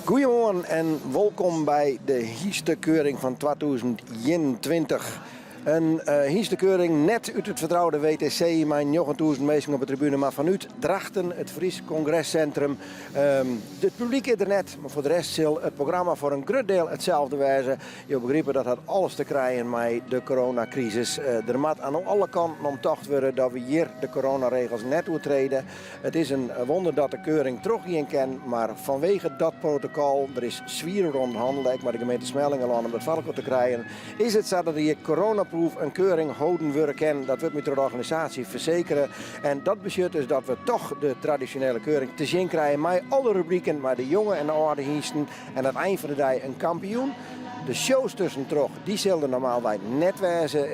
Goedemorgen en welkom bij de Hieste-keuring van 2021. Een Hieste-keuring net uit het vertrouwde WTC, mijn 9.000 mensen op de tribune, maar vanuit Drachten, het Fries Congrescentrum. Het publiek is er net, maar voor de rest zal het programma voor een groot deel hetzelfde wijzen. Je begrijpt dat het alles te krijgen met de coronacrisis. Er moet aan alle kanten om tocht worden dat we hier de coronaregels net treden. Het is een wonder dat de keuring teruggehen kan, maar vanwege dat protocol, er is zwier rond handelen, ik maar de gemeente Smellingeland om het valko te krijgen, is het zo dat hier coronaproof een keuring houden worden. Dat wordt met de organisatie verzekeren. En dat betekent dus dat we toch de traditionele keuring te zien krijgen met alle rubrieken, maar de jonge en de oude hiesten. En aan het eind van de dag een kampioen. De shows tussendoor, die zullen normaal net wijzen,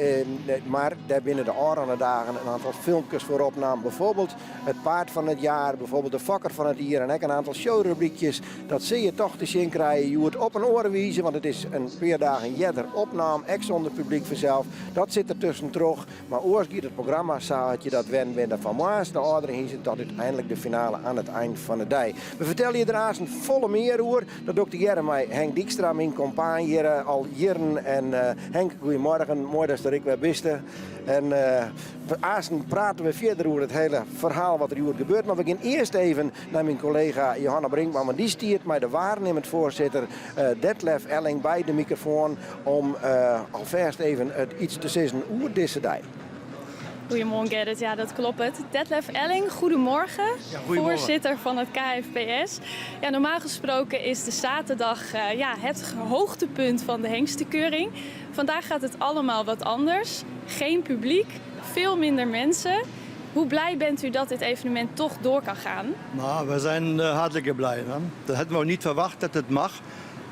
maar daar binnen de oranje dagen een aantal filmpjes voor opname. Bijvoorbeeld het paard van het jaar, bijvoorbeeld de fokker van het jaar en ook een aantal showrubriekjes. Dat zie je toch te zien krijgen. Je moet op een oren wijzen, want het is een paar dagen eerder opname, ex zonder publiek vanzelf. Dat zit er tussen terug. Maar oorsgiet het programma zou je dat winnen van Maas. De ouderen hier zit tot uiteindelijk de finale aan het eind van de dag. We vertellen je daarnaast een volle meer over. Dat doet de jaren met Henk Dijkstra, mijn compagnie al jaren. En Henk, goedemorgen. Mooi dat je er weer bent. En Aasten praten we verder over het hele verhaal wat er hier gebeurt. Maar we gaan eerst even naar mijn collega Johanna Brinkman. Maar die stiert mij de waarnemend voorzitter Detlef Elling bij de microfoon om alvast even iets te zeggen over deze dag. Goedemorgen Gerrit, ja dat klopt het. Detlef Elling, goedemorgen. Ja, goedemorgen. Voorzitter van het KFPS. Ja, normaal gesproken is de zaterdag het hoogtepunt van de hengstenkeuring. Vandaag gaat het allemaal wat anders. Geen publiek, veel minder mensen. Hoe blij bent u dat dit evenement toch door kan gaan? Nou, we zijn hartelijk blij. Hè? Dat hadden we ook niet verwacht dat het mag.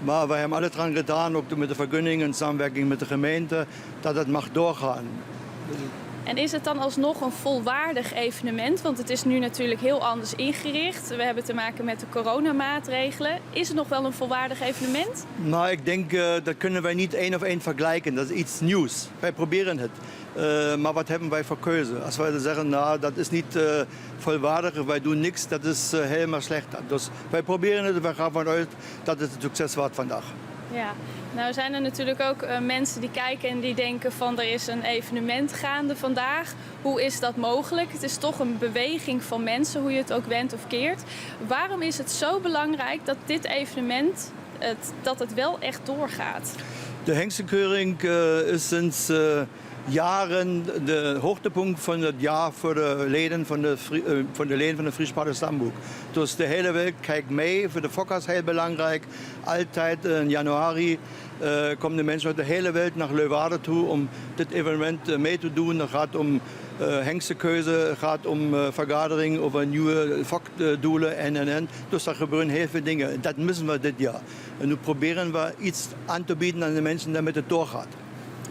Maar wij hebben alles eraan gedaan, ook met de vergunning en samenwerking met de gemeente, dat het mag doorgaan. En is het dan alsnog een volwaardig evenement? Want het is nu natuurlijk heel anders ingericht. We hebben te maken met de coronamaatregelen. Is het nog wel een volwaardig evenement? Nou, ik denk dat kunnen wij niet één op één vergelijken. Dat is iets nieuws. Wij proberen het. Maar wat hebben wij voor keuze? Als wij zeggen, nou, dat is niet volwaardig, wij doen niks, dat is helemaal slecht. Dus wij proberen het en we gaan vanuit dat het een succes wordt vandaag. Ja, nou zijn er natuurlijk ook mensen die kijken en die denken van er is een evenement gaande vandaag. Hoe is dat mogelijk? Het is toch een beweging van mensen, hoe je het ook wendt of keert. Waarom is het zo belangrijk dat dit evenement, dat het wel echt doorgaat? De hengstenkeuring is sinds jaren de hoogtepunt van het jaar voor de leden van de Fries Stamboek. Dus de hele wereld kijkt mee. Voor de fokkers heel belangrijk. Altijd in januari komen de mensen uit de hele wereld naar Leeuwarden toe om dit evenement mee te doen. Het gaat om hengstenkeuze, het gaat om vergadering over nieuwe fokdoelen en. Dus er gebeuren heel veel dingen. Dat missen we dit jaar. En nu proberen we iets aan te bieden aan de mensen damit het doorgaat.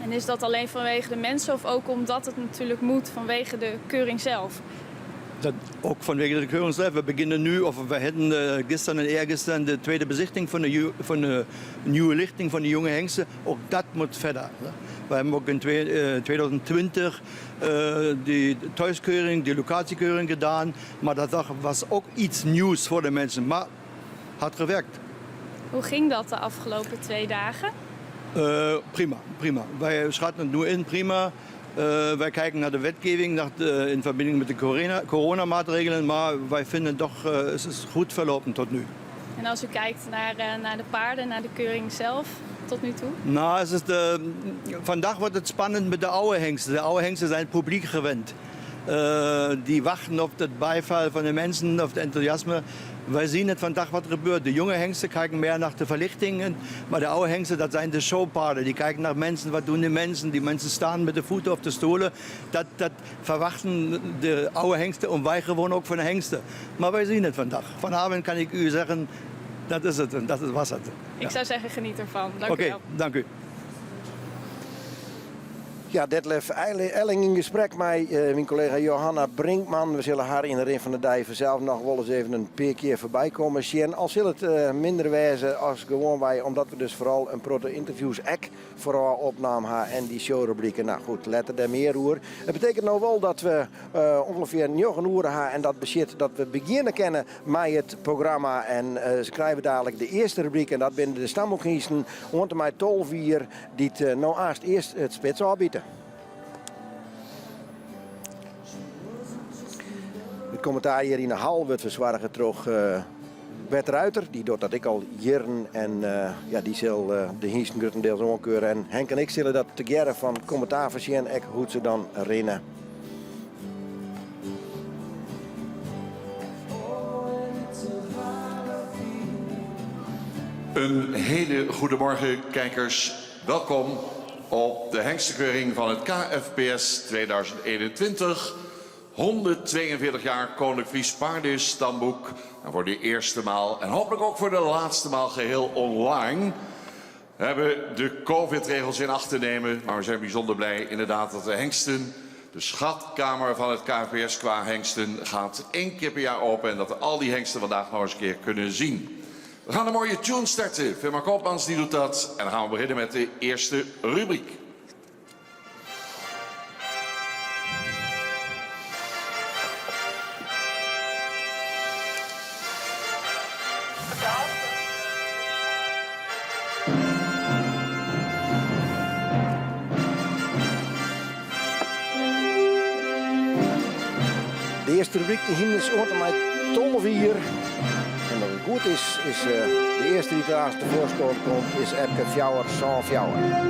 En is dat alleen vanwege de mensen of ook omdat het natuurlijk moet vanwege de keuring zelf? Dat ook vanwege de keuring zelf. We beginnen nu, of we hadden gisteren en eergisteren de tweede bezichting van de nieuwe lichting van de jonge hengsten. Ook dat moet verder. We hebben ook in 2020 die thuiskeuring, die locatiekeuring gedaan. Maar dat was ook iets nieuws voor de mensen. Maar had gewerkt. Hoe ging dat de afgelopen 2 dagen? Prima. Wij schatten het nu in, prima. Wij kijken naar de wetgeving in verbinding met de coronamaatregelen, maar wij vinden toch het is goed verlopen tot nu. En als u kijkt naar de paarden, naar de keuring zelf, tot nu toe? Nou, vandaag wordt het spannend met de oude hengsten. De oude hengsten zijn het publiek gewend. Die wachten op het bijval van de mensen, op het enthousiasme. Wij zien het vandaag wat er gebeurt. De jonge hengsten kijken meer naar de verlichtingen. Maar de oude hengsten, dat zijn de showpaarden. Die kijken naar mensen, wat doen die mensen? Die mensen staan met de voeten op de stoelen. Dat verwachten de oude hengsten en wij gewoon ook van de hengsten. Maar wij zien het vandaag. Vanavond kan ik u zeggen, dat is het en dat was het. Ik zou zeggen, geniet ervan. Dank u wel. Dank u. Ja, Detlef Elling in gesprek met mijn collega Johanna Brinkman. We zullen haar in de Rin van de Dij vanzelf nog wel eens even een paar keer voorbij komen zien. Al zal het minder wijzen als gewoon wij, omdat we dus vooral een proto interviews vooral opnamen haar en die showrubrieken. Nou goed, let er meer over. Het betekent nou wel dat we ongeveer 9 uur haar en dat beschit dat we beginnen kennen met het programma. En ze krijgen dadelijk de eerste rubriek en dat binnen de stamboekgiesten. Onder mij 12 uur die het nou eerst het spits aanbieden. Het commentaar hier in de hal wordt verzorgd door Bert Ruiter. Die doet dat ik al jaren en ja, die zal de hiesten grotendeels onkeuren. En Henk en ik zullen dat together van commentaar voorzien en hoe ze dan rennen. Een hele goede morgen, kijkers. Welkom op de hengstenkeuring van het KFPS 2021. 142 jaar Koninklijk Fries Paardenstamboek. En voor de eerste maal en hopelijk ook voor de laatste maal geheel online. We hebben de COVID-regels in acht te nemen. Maar we zijn bijzonder blij inderdaad dat de hengsten, de schatkamer van het KFPS qua hengsten, gaat 1 keer per jaar open. En dat we al die hengsten vandaag nog eens een keer kunnen zien. We gaan een mooie tune starten. Firma Koopmans die doet dat. En dan gaan we beginnen met de eerste rubriek. De eerste rubriek die hier is onder mij 12 uur. En dat het goed is de eerste die daar tevoorschijn komt, is Epke Fjouwer, San Fjouwer.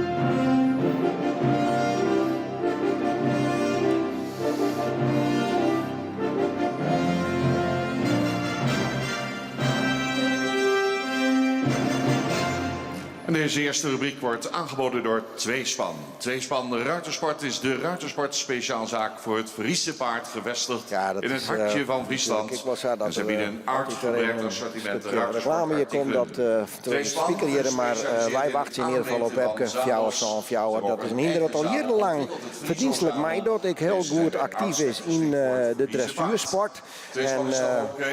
En deze eerste rubriek wordt aangeboden door Tweespan. Tweespan Ruitersport is de ruitersport speciaalzaak voor het Friese paard gevestigd in het hartje van Friesland. En ze bieden een uitgebreid assortiment reclame hier komt dat de speaker hier, maar wij wachten in ieder geval op Epke Fjouwer, San Fjouwer. Dat is een hinder dat al jarenlang verdienstelijk mij dat ik heel goed actief is in de dressuursport.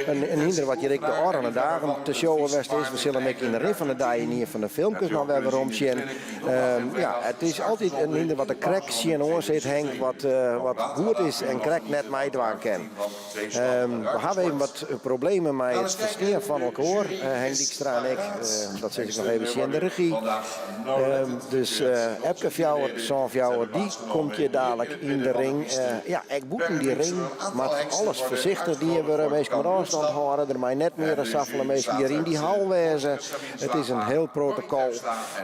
En een hinder wat je de oranje dagen te showen west is. We zullen ik in de Rin van de Dij hier van de filmpjes nog wel weer omzien. Ja, het is altijd een hinder wat de krek zien hoor zit Henk, wat goed is en krek net mij dwaan kan. We hebben even wat problemen met het versneren van elkaar. Henk Dijkstra en ik, dat zeg ik nog even zien in de regie. Dus Epke Fjouwer, San Fjouwer, die komt hier dadelijk in de ring. Ja, ik boeken die ring, maar alles voorzichtig. Die hebben we meestal met afstand houden. Er mij net meer dan saffelen meestal hier in die hal wezen. Het is een heel protocol.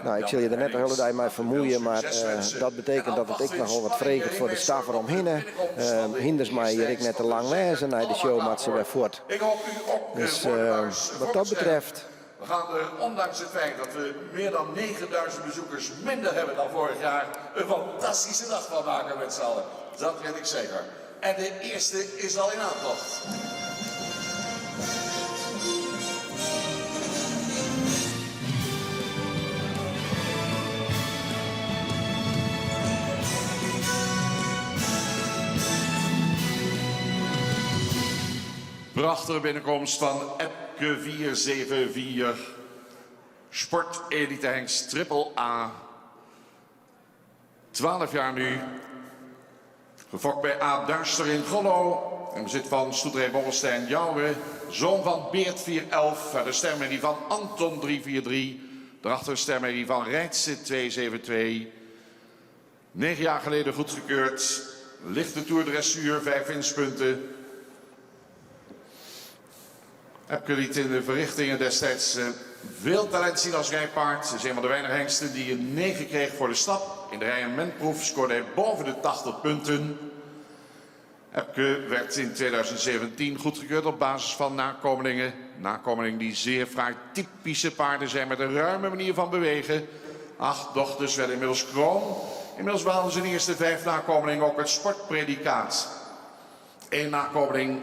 Nou, ik zal je er net de hele dag mee vermoeien, maar dat betekent dat het ik nogal wat vregend voor de staf eromheen. Hinders mij hier ik net te lang wezen naar de show, maar ze weer voort. Dus wat dat betreft. We gaan er, ondanks het feit dat we meer dan 9000 bezoekers minder hebben dan vorig jaar, een fantastische dag van maken met z'n allen. Dat weet ik zeker. En de eerste is al in aantocht. Prachtige binnenkomst van Epke 474. Sport Elite Hengst Triple A. 12 jaar nu. Gefokt bij A. Duister in Gollo. In bezit van Stoetré Borrelstein Jouwe. Zoon van Beert 411. Verder stermerie van Anton 343. Daarachter stermerie van Rijtse 272. 9 jaar geleden goedgekeurd. Lichte Tour dressuur, 5 winstpunten. Epke liet in de verrichtingen destijds veel talent zien als rijpaard. Hij is een van de weinige hengsten die een 9 kreeg voor de stap. In de rijenmentproef scoorde hij boven de 80 punten. Epke werd in 2017 goedgekeurd op basis van nakomelingen. Nakomelingen die zeer fraai typische paarden zijn met een ruime manier van bewegen. 8 dochters werden inmiddels kroon. Inmiddels behaalden ze de eerste 5 nakomelingen ook het sportpredicaat. 1 nakomeling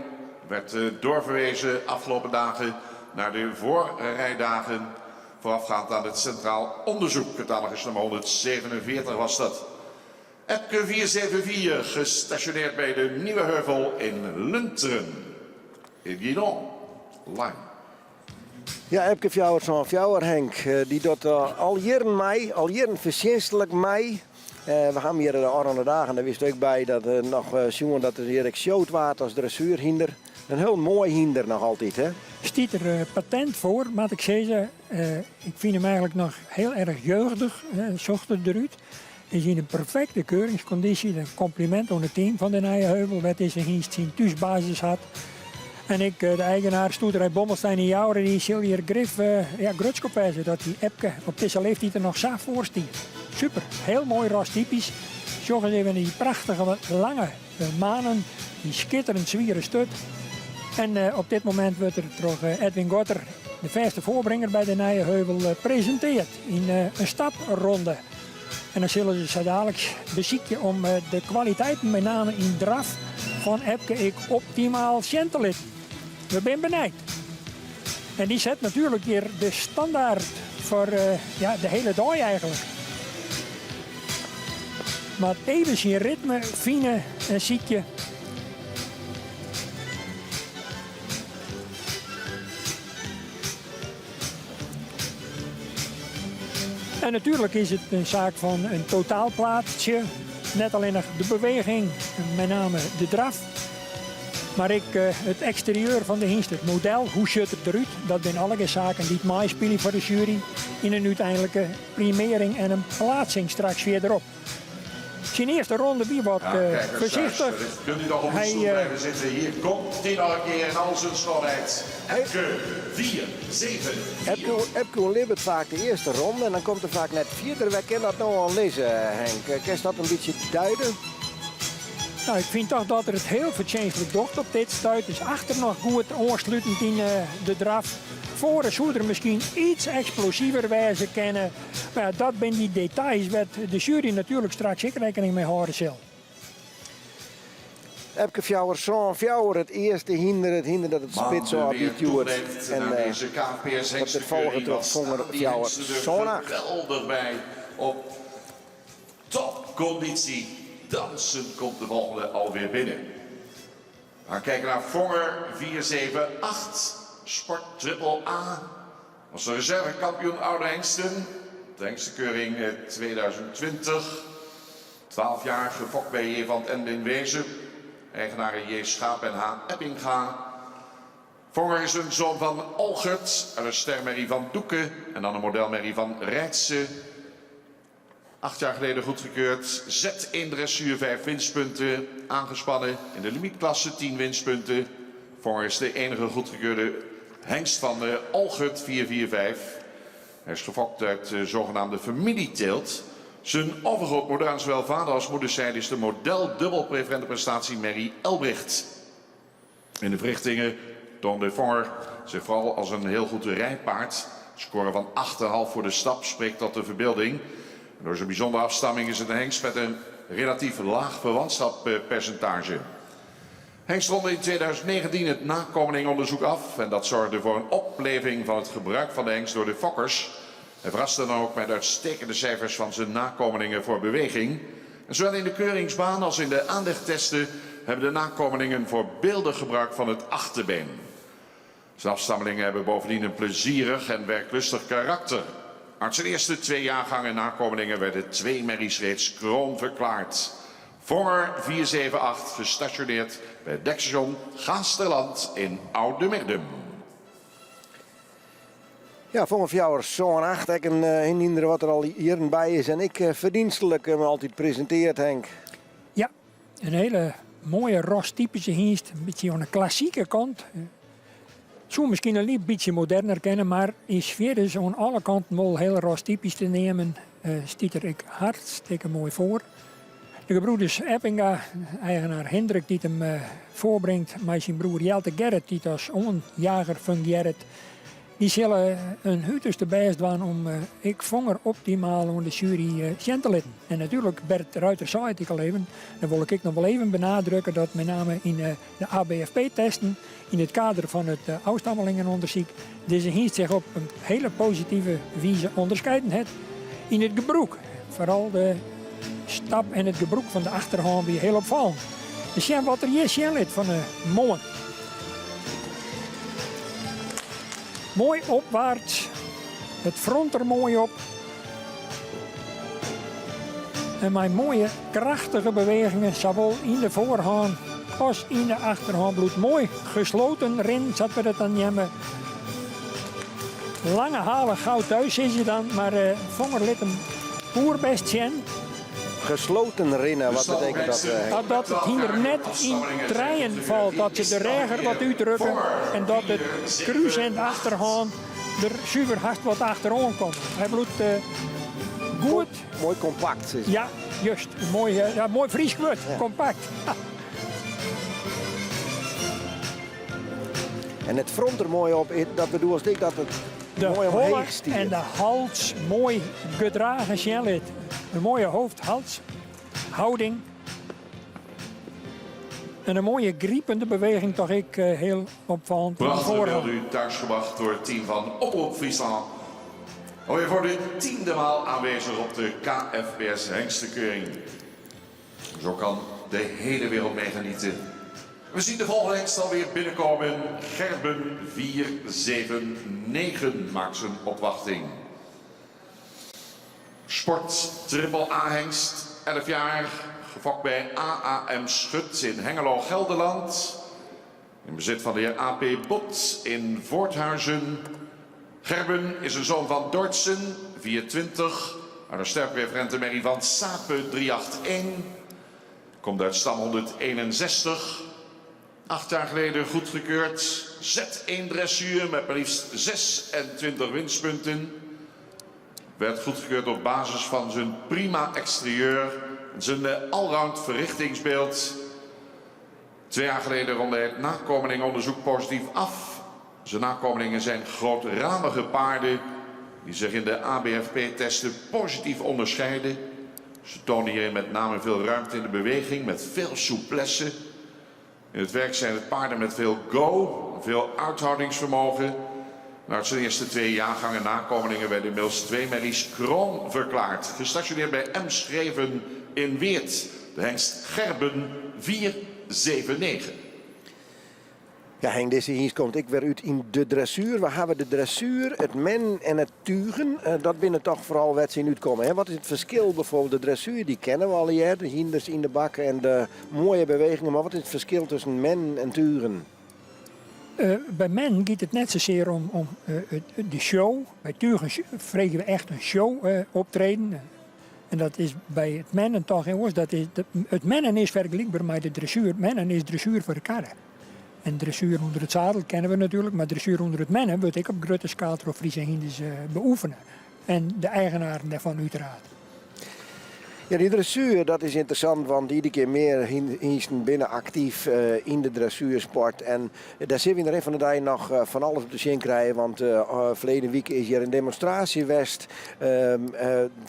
werd doorverwezen afgelopen dagen naar de voorrijdagen voorafgaand aan het Centraal Onderzoek. Catalogus nummer 147 was dat. Epke 474, gestationeerd bij de Nieuwe Heuvel in Lunteren. In Guidon, Lijn. Ja, Epke Fjouwer Henk, die doet al jaren mee, al jaren verzinselijk mee. We gaan hier de andere dagen, daar wist ik bij dat nog zien dat er hier shoot waard als dressuurhinder. Een heel mooi hinder nog altijd, hè? Stiet er patent voor, maar ik zeggen, ik vind hem eigenlijk nog heel erg jeugdig, zocht het eruit. Hij is in een perfecte keuringsconditie. Een compliment aan het team van de Nijheuvel, wat deze hingst zijn thuisbasis had. En ik, de eigenaar Stoederij Bommelstein in Jouren, die zal hier grif grutskop wijzen dat die Epke op deze leeftijd er nog zo voor staat. Super, heel mooi rastypisch. Zorg eens even die prachtige lange manen, die schitterend zwieren stut. En op dit moment wordt er toch Edwin Gotter, de verste voorbrenger bij de Nijheuvel, presenteerd in een stapronde. En dan zullen ze zo dadelijk bezieken om de kwaliteiten, met name in draf, van Epke ik optimaal zien te laten. We zijn benieuwd. En die zet natuurlijk weer de standaard voor de hele dag eigenlijk. Maar even zijn ritme, fine en ziekje. En natuurlijk is het een zaak van een totaalplaatje. Net alleen nog de beweging, met name de draf. Maar het exterieur van de hingst, het model, hoe ziet het eruit, dat zijn alle zaken die het meespelen voor de jury in een uiteindelijke primering en een plaatsing straks weer erop. Zijn eerste ronde wie wat voorzichtig. Kunt u nog op de stoel blijven zitten? Hier komt hij nog een keer in al zijn snelheid. Epke 4-7. Epke libbert vaak de eerste ronde en dan komt er vaak net vierde. Wij kennen dat nou al lezen, Henk. Kan je dat een beetje duiden? Nou, ik vind toch dat er het heel verdienstelijk doet op dit stuit. Dus achter nog goed aansluitend in de draf. Voor zou er misschien iets explosiever wijzen kennen. Maar ja, dat zijn die details waar de jury natuurlijk straks zeker rekening mee houden zal. Epke Fjouwer, het eerste hinder, het hinder dat het spits op die duwt. En deze KPS dat het volgende terug Vonger Fjouwer Zonag. Geweldig bij op topconditie. Dansen komt de volgende alweer binnen. We gaan kijken naar Vonger 478. Sport Triple A. Was de reservekampioen Oude Hengsten. De hengstenkeuring 2020. 12 jaar gefokt bij J. van Ende in Wezen. Eigenaren J. Schaap en H. Eppinga. Vonger is een zoon van Olgert. Er een stermerrie van Doeken. En dan een modelmerrie van Rijtse. 8 jaar geleden goedgekeurd. Z1 dressuur 5 winstpunten. Aangespannen in de limietklasse 10 winstpunten. Vonger is de enige goedgekeurde hengst van Olgert 445. Hij is gefokt uit de zogenaamde familieteelt. Zijn overgrootmoeder aan zowel vader als moederszijde is de model dubbelpreferente prestatie Mary Elbricht. In de verrichtingen toonde Vonger zich vooral als een heel goed rijpaard. Een score van 8,5 voor de stap spreekt tot de verbeelding. Door zijn bijzondere afstamming is het een hengst met een relatief laag verwantschappercentage. Hengst ronde in 2019 het nakomelingonderzoek af en dat zorgde voor een opleving van het gebruik van de hengst door de fokkers. Hij verraste dan ook met uitstekende cijfers van zijn nakomelingen voor beweging. En zowel in de keuringsbaan als in de aanlegtesten hebben de nakomelingen voorbeeldig gebruik van het achterbeen. Zijn afstammelingen hebben bovendien een plezierig en werklustig karakter. Uit zijn eerste 2 jaargangen nakomelingen werden 2 merries reeds kroon verklaard. Vonger 478 gestationeerd bij het dekstation Gaasterland in Oud-de-Mirdum. Ja, Vonger Fjouwer zo'n 8. Ik een hinder wat er al hier bij is. En ik verdienstelijk hem altijd presenteert, Henk. Ja, een hele mooie rostypische hingst. Een beetje aan de klassieke kant. Zou misschien een beetje moderner kennen, maar is verder zo aan alle kanten wel heel rostypisch te nemen. Stiet er ik hartstikke mooi voor. De gebroeders Eppinga, eigenaar Hendrik, die hem voorbrengt, met zijn broer Jelte Gerrit, die als onjager fungeert. Die zullen een uiterste best doen om ik Vonger optimaal aan de jury zien te laten. En natuurlijk, Bert Ruiter zei het al even, dan wil ik nog wel even benadrukken dat met name in de ABFP-testen, in het kader van het afstammelingenonderzoek, deze hingst zich op een hele positieve wijze onderscheiden heeft in het gebruik. Vooral de stap en het gebruik van de achterhand weer heel opvallend. Dus ja, wat er hier zien van een mooi. Mooi opwaarts. Het front er mooi op. En mijn mooie krachtige bewegingen, zowel in de voorhand als in de achterhand bloed. Mooi gesloten rin, zat we dat dan nemen. Lange halen gauw thuis is je dan, maar Vonger liet hem boerbest zien. Gesloten rinnen, wat betekent dat? Dat het hier net in treien valt, dat ze de reger wat uitdrukken en dat het kruis en de achterhand er super hard wat achterom komt. Hij bloedt goed. Mooi compact is het. Ja, juist. Mooi Fries woord, compact. Ha. En het front er mooi op, dat bedoelt ik dat het De mooi holle omheen stiert. en de hals mooi gedragen zijn. Een mooie hoofd-hals-houding. En een mooie griepende beweging, toch ik heel opvallend. Prachtig beeld u thuisgebracht door het team van Omroep Friesland. Alweer voor de 10e maal aanwezig op de KFPS Hengstenkeuring. Zo kan de hele wereld meegenieten. We zien de volgende hengst alweer binnenkomen. Gerben 479 maakt zijn opwachting. Sport Triple A hengst, 11 jaar, gefokt bij AAM Schut in Hengelo, Gelderland. In bezit van de heer AP Bot in Voorthuizen. Gerben is een zoon van Dortsen, 420, uit een sterpreferente merrie van Sape 381. Komt uit stam 161. 8 jaar geleden goedgekeurd. Z1 dressuur met maar liefst 26 winstpunten. Werd goedgekeurd op basis van zijn prima exterieur. Zijn allround verrichtingsbeeld. 2 jaar geleden ronde hij het nakomelingonderzoek positief af. Zijn nakomelingen zijn grootramige paarden die zich in de ABFP-testen positief onderscheiden. Ze tonen hierin met name veel ruimte in de beweging met veel souplesse. In het werk zijn het paarden met veel go, veel uithoudingsvermogen. Uit zijn eerste 2 jaargangen nakomelingen werden inmiddels 2 merries kroon verklaard. Gestationeerd bij M. Schreven in Weert. De hengst Gerben 479. Ja, Henk, deze hier komt ik weer uit in de dressuur. We hebben de dressuur, het men en het tugen. Dat binnen toch vooral wedstrijden uitkomen. Hè? Wat is het verschil bijvoorbeeld? De dressuur, die kennen we al hier. De hinders in de bakken en de mooie bewegingen. Maar wat is het verschil tussen men en tugen? Bij men gaat het net zozeer om de show. Bij tugen vregen we echt een show optreden. En dat is bij het mennen toch, jongens. Het mennen is vergelijkbaar met de dressuur. Mennen is dressuur voor de karren. En dressuur onder het zadel kennen we natuurlijk, maar dressuur onder het mennen wil ik op grote schaal door Friese hinders beoefenen. En de eigenaren daarvan uiteraard. Ja, die dressuur, dat is interessant, want iedere keer meer hingsten binnen actief in de dressuursport. En daar zien we in de van de dag nog van alles op de zin krijgen, want verleden week is hier een demonstratie geweest.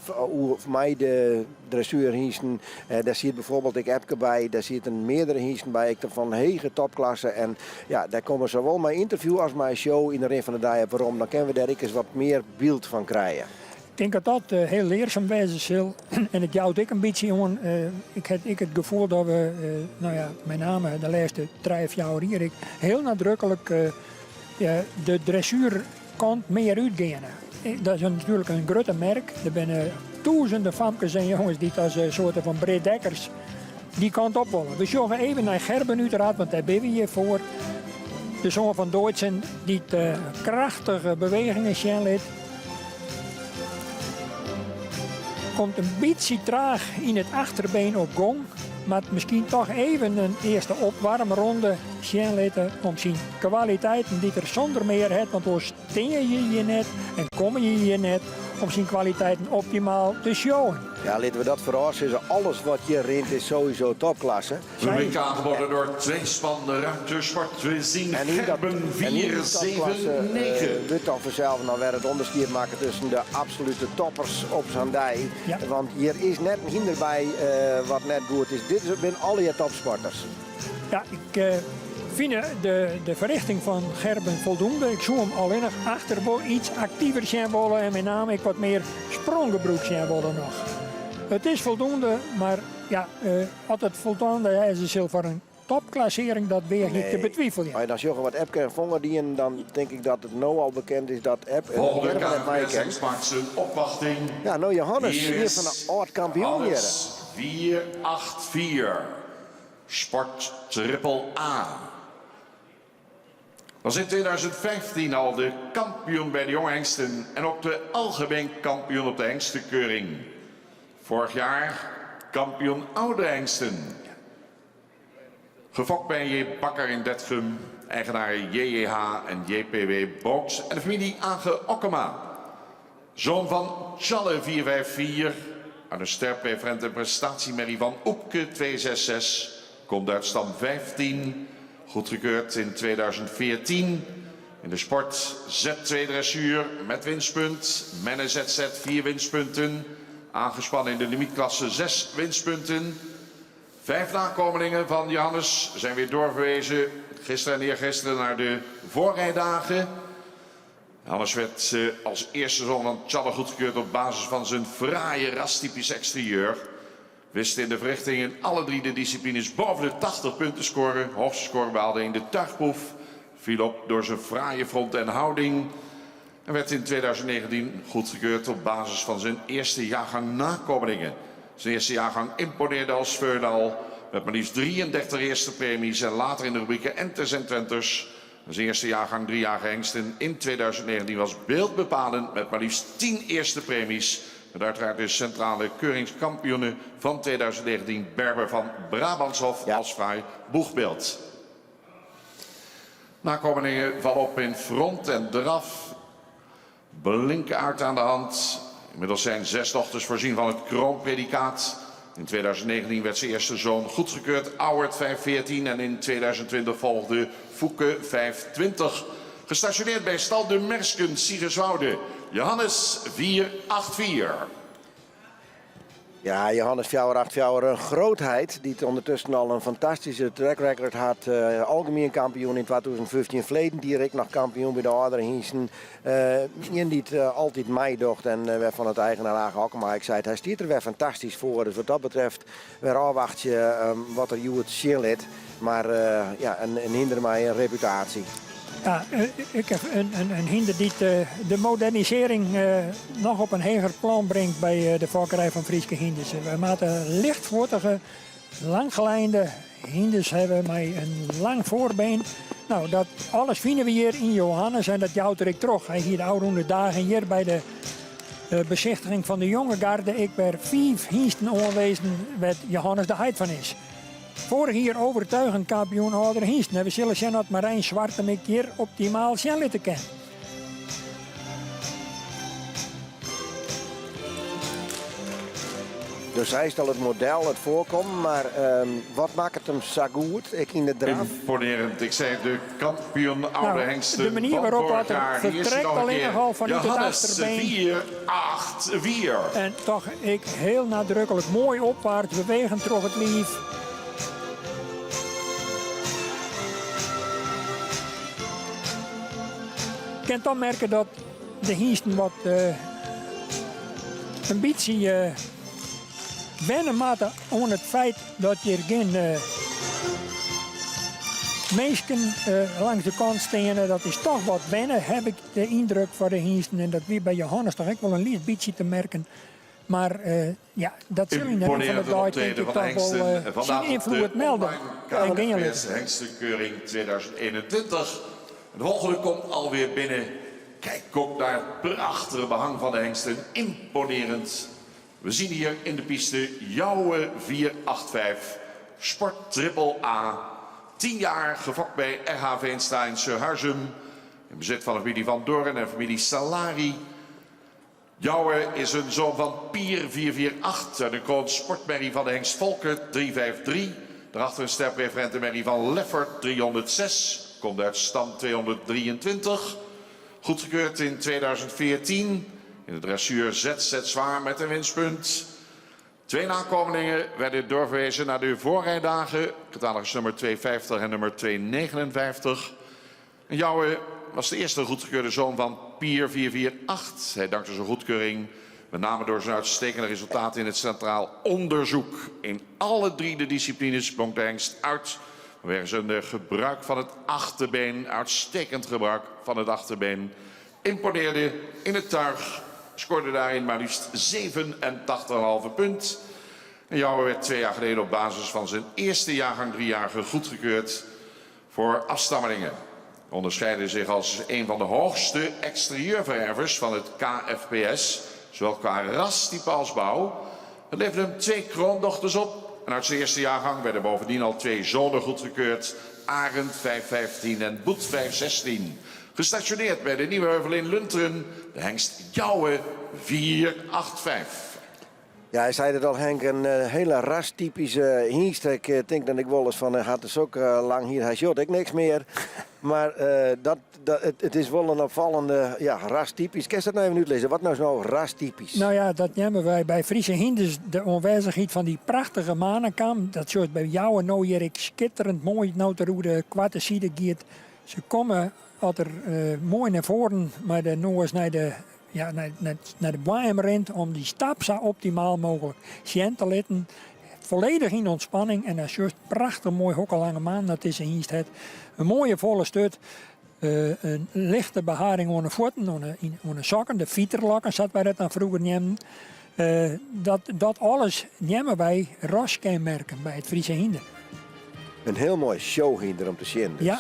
Hoe mij de dressuurhingsten, daar zit bijvoorbeeld ik Epke bij, daar zitten meerdere hingsten bij, ik van hege topklasse. En ja, daar komen zowel mijn interview als mijn show in de ring van de dag waarom. Dan kunnen we daar eens wat meer beeld van krijgen. Ik denk dat dat heel leerzaam wezen zal. En het jouwt ik een beetje, jongen. Ik heb het gevoel dat we, met name de laatste 3 jaar hier, ik heel nadrukkelijk de dressuurkant meer uitgaan. Dat is natuurlijk een grote merk. Er zijn duizenden famkes en jongens die als soorten van breeddekkers die kant op willen. We zorgen even naar Gerben uiteraard, want daar ben we hier voor. De zoon van Duitsen die krachtige bewegingen zijn. Komt een beetje traag in het achterbeen op gong. Maar misschien toch even een eerste opwarmronde zien laten om zijn kwaliteiten die er zonder meer heeft. Want dan steen je hier net en kom je hier net om zijn kwaliteiten optimaal te showen. Ja, laten we dat vooral zeggen. Alles wat je rint is sowieso topklasse. De WK aangeboden door 2 span ruimtesport. We zien Gerben 479. Dit dan vanzelf, dan werd het onderscheid maken tussen de absolute toppers op zijn dij. Ja. Want hier is net een hinder bij wat net goed is. Dit zijn al je topsporters. Ja, ik vind de verrichting van Gerben voldoende. Ik zou hem alleen nog achter iets actiever zijn willen en met name ik wat meer spronggebroek zijn willen nog. Het is voldoende, maar ja, als het voldoende is voor een topklassering, dat weeg ik te betwijfelen. Maar als je wat Epke en Vonger dienen, dan denk ik dat het nu al bekend is dat Epke Volgende en mij kent. KNVB maakt zijn opwachting. Ja, nou Johannes, Hier hier is van de oud-kampioen hier. Hannes 484. Sport Triple A. Was in 2015 al de kampioen bij de jonge hengsten en ook de algemeen kampioen op de hengstenkeuring. Vorig jaar kampioen oude hengsten. Gefokt bij J. Bakker in Detgum, eigenaren JJH en JPW Box en de familie Age Okkema. Zoon van Challe 454, uit een sterpreferent en prestatiemerrie van Oepke 266, komt uit stam 15, goedgekeurd in 2014. In de sport Z2 dressuur met winstpunt, mannen ZZ 4 winstpunten, aangespannen in de limietklasse 6 winstpunten. 5 nakomelingen van Johannes zijn weer doorverwezen gisteren en eergisteren naar de voorrijdagen. Johannes werd als eerste zoon van Challe goedgekeurd op basis van zijn fraaie rastypisch exterieur. Wist in de verrichting in alle 3 de disciplines boven de 80 punten scoren. Hoogste score behaalde in de tuigproef. Viel op door zijn fraaie front en houding. En werd in 2019 goedgekeurd op basis van zijn eerste jaargang nakomelingen. Zijn eerste jaargang imponeerde als Veurdal. Met maar liefst 33 eerste premies en later in de rubrieken Enters en Twenters. Zijn eerste jaargang 3 jaar hengsten in 2019 was beeldbepalend met maar liefst 10 eerste premies. Met uiteraard de centrale keuringskampioenen van 2019 Berber van Brabantshof als fraai boegbeeld. Nakomelingen vallen op in front en draf. Blinkaard aan de hand. Inmiddels zijn 6 dochters voorzien van het kroonpredicaat. In 2019 werd zijn eerste zoon goedgekeurd, Auwert 514. En in 2020 volgde Fouke 520. Gestationeerd bij Stal de Mersken, Siegerswoude. Johannes 484. Ja, Johannes 484, een grootheid die ondertussen al een fantastische track record had. Algemeen kampioen in 2015, verleden direct nog kampioen bij de oudere hengsten. Iemand die het altijd meedocht en werd van het eigenaar Age Okkema. Ik zei het, hij stiert er weer fantastisch voor. Dus wat dat betreft, weer afwacht je wat er het chillet. Maar ja, een hinder mij een reputatie. Ja, ik heb een hinder die de modernisering nog op een hoger plan brengt bij de fokkerij van Frieske hinders. We moeten lichtvoetige, langgelijnde hinders hebben met een lang voorbeen. Nou, dat alles vinden we hier in Johannes en dat jouwt ik terug. Hij hier de oude dagen hier bij de bezichtiging van de jonge garde. Ik ben 5 hingsten aanwezen waar Johannes de heid van is. Vorig jaar overtuigend kampioen oudere hingsten. En we zullen zien dat Marijn Zwarte een keer optimaal zijn te kennen. Dus hij is al het model, het voorkomen, maar wat maakt het hem zo goed? Ik in de draf. Imponerend. Ik zei de kampioen oude hengsten. De manier waarop wat vertrekt alleen nogal vanuit het achterbeen. 484. En toch ik heel nadrukkelijk mooi opwaarts bewegen terug het lief. Je kunt dan merken dat de hingsten wat een beetje wennen moeten aan het feit dat je er geen mensen langs de kant staan. Dat is toch wat wennen, heb ik de indruk van de hingsten. En dat weer bij Johannes toch ook wel een licht beetje te merken. Maar ja, dat zul je van de dag denk ik toch wel zijn invloed melden. KNVB hengstenkeuring 2021. De volgende komt alweer binnen. Kijk ook naar het prachtige behang van de hengsten. Imponerend. We zien hier in de piste Jouwe 485. Sport Triple A. 10 jaar gefokt bij RH Veenstra in Surhuizum. In bezit van de familie Van Doorn en familie Salari. Jouwe is een zoon van Pier 448. Uit een kroon sportmerrie van de hengst Volker 353. Daarachter een sterpreferente merrie van Leffert 306. Komt uit stam 223. Goedgekeurd in 2014. In de dressuur ZZ zwaar met een winstpunt. 2 nakomelingen werden doorverwezen naar de voorrijdagen. Catalogus nummer 250 en nummer 259. En Jouwe was de eerste goedgekeurde zoon van Pier 448. Hij dankte zijn goedkeuring Met name door zijn uitstekende resultaten in het centraal onderzoek. In alle 3 de disciplines blonk de hengst uit. Vanwege zijn gebruik van het achterbeen, uitstekend gebruik van het achterbeen. Imponeerde in het tuig, scoorde daarin maar liefst 87,5 punt. En Jouwe werd 2 jaar geleden op basis van zijn eerste jaargang 3-jarige goedgekeurd voor afstammelingen. Onderscheidde zich als een van de hoogste exterieurverervers van het KFPS, zowel qua rastype als bouw. Het leverde hem 2 kroondochters op. En uit zijn eerste jaargang werden bovendien al 2 zonen goedgekeurd. Arend 515 en Boet 516. Gestationeerd bij de Nieuwe Heuvel in Lunteren. De hengst Jouwe 485. Ja, hij zei het al, Henk, een hele rastypische hingst. Ik denk dat ik wel eens van, hij had dus ook lang hier, hij shot ik niks meer. Maar het is wel een opvallende, ja, rastypisch. Kan je dat nou even uitlezen? Wat nou is nou rastypisch? Nou ja, dat nemen wij bij Friese hinders de onwijzigheid van die prachtige manenkam. Dat soort bij jou en nou hier ik schitterend mooi nou te hoe de kwarte zijde gaat. Ze komen altijd mooi naar voren, maar de noos naar de naar de boom rent om die stap zo optimaal mogelijk zien te laten. Volledig in ontspanning en dat is juist prachtig mooi hokkelange maan. Dat is een een mooie volle stut. Een lichte beharing onder de voeten, onder de sokken, de fieterlokken, zat wij dat dan vroeger nemen. Dat alles nemen wij raskenmerken bij het Friese hinder. Een heel mooi showhinder om te zien. Dus. Ja,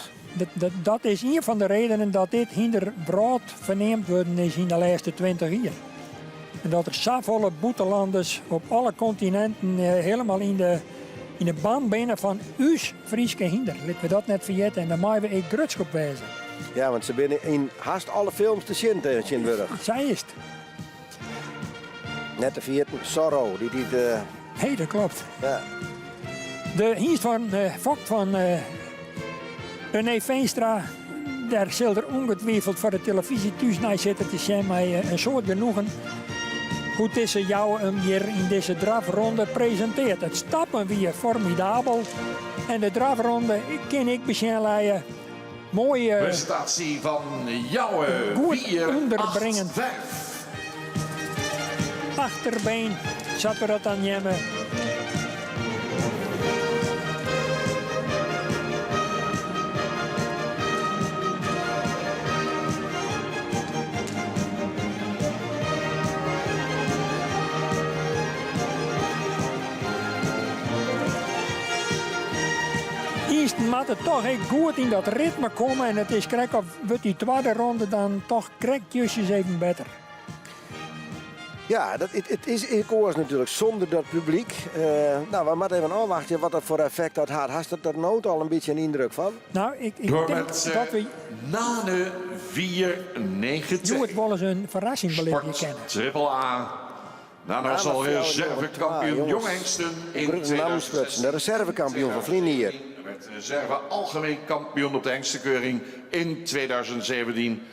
dat is een van de redenen dat dit hinder brood verneemd worden is in de laatste 20 jaar. En dat er zoveel boetelanders op alle continenten helemaal in de band binnen van uw Friese hinder. Laten we dat net vergeten en dan moeten we grutsk op wijzen. Ja, want ze binnen in haast alle films te zien in Sint-Wurg. Zij is het. Net de vierde Sorrow, die Hé, dat klopt. ja. De hingst van Vogt van René Veenstra, daar zal er ongetwijfeld voor de televisie thuis naar zitten te zien met een soort genoegen. Hoe tussen jou hem hier in deze drafronde presenteert. Het stappen weer formidabel. En de drafronde ken ik beschenleien. Mooie Prestatie van Jouwe goed onderbrengen. 485. Achterbeen zat er dat aan nemen. Eerst moet het toch echt goed in dat ritme komen en het is krijg of wordt die tweede ronde dan toch krekjes even beter. Ja, het is in koers natuurlijk zonder dat publiek. Nou, we moeten even afwachten wat dat voor effect dat had. Had dat nood al een beetje een indruk van? Nou, ik Door denk met dat we Nane 492. doe het wel eens een verrassing kennen. Triple A. Nane was al reservekampioen Jong Hengsten in 2016. De reservekampioen van Vlinier. Hij werd reserve algemeen kampioen op de hengstenkeuring in 2017.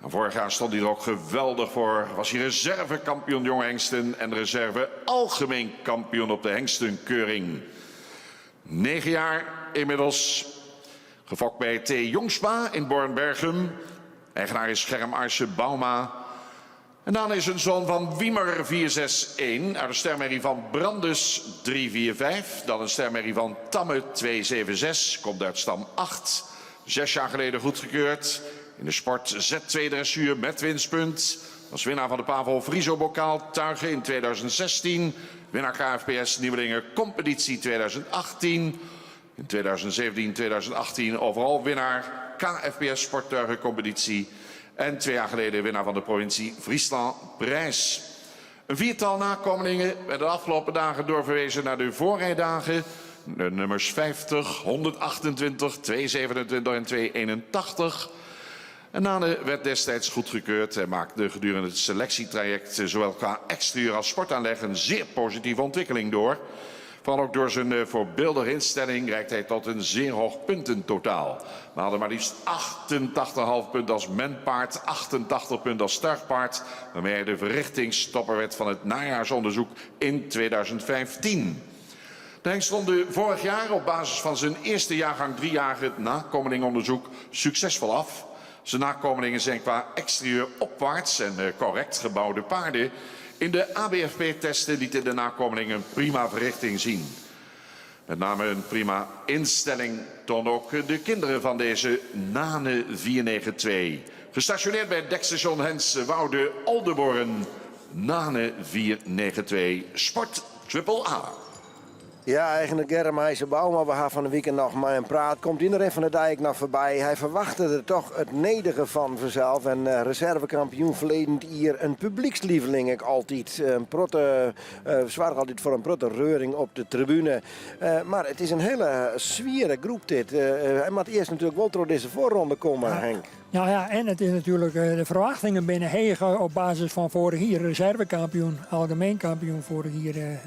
En vorig jaar stond hij er ook geweldig voor. Was hij reservekampioen Jong Hengsten en reserve algemeen kampioen op de hengstenkeuring. 9 jaar inmiddels. Gefokt bij T. Jongsma in Bornbergum. Eigenaar is Germ Arse Bauma. En dan is een zoon van Wiemer 461 uit de stermerrie van Brandes 345. Dan een stermerrie van Tamme 276, komt uit stam 8. 6 jaar geleden goedgekeurd. In de sport Z2 dressuur met winstpunt. Was winnaar van de Pavel Friso Bokaal Tuigen in 2016. Winnaar KFPS Nieuwelingen Competitie 2018. In 2017-2018 overal winnaar KFPS Sporttuigen Competitie. En 2 jaar geleden winnaar van de provincie Friesland Prijs. Een 4-tal nakomelingen werden de afgelopen dagen doorverwezen naar de voorrijdagen. De nummers 50, 128, 227 en 281. En Nane werd destijds goedgekeurd en maakte gedurende het selectietraject zowel qua exterieur als sportaanleg een zeer positieve ontwikkeling door. Vooral ook door zijn voorbeeldige instelling reikt hij tot een zeer hoog puntentotaal. We hadden maar liefst 88,5 punten als menpaard, 88 punten als startpaard, waarmee hij de verrichtingstopper werd van het najaarsonderzoek in 2015. De hengst ronde vorig jaar op basis van zijn eerste jaargang 3-jarige nakomelingonderzoek succesvol af. Zijn nakomelingen zijn qua exterieur opwaarts en correct gebouwde paarden In de ABFP-testen lieten de nakomelingen een prima verrichting zien. Met name een prima instelling tonen ook de kinderen van deze Nane 492. Gestationeerd bij dekstation Hens Woude Oldenborn. Nane 492 Sport AAA. Ja, eigenlijk Gerrit Bouw, maar we gaan van de weekend nog maar een praat. Komt iedereen van de dijk nog voorbij. Hij verwachtte er toch het nederige van vanzelf. En reservekampioen verleden hier een publiekslieveling ik altijd. Een protte, zwaar altijd voor een protte reuring op de tribune. Maar het is een hele zwiere groep dit. Hij moet eerst natuurlijk wel door deze voorronde komen, Henk. Nou ja, en het is natuurlijk de verwachtingen binnen Hegen op basis van vorig jaar reservekampioen, algemeen kampioen vorig jaar.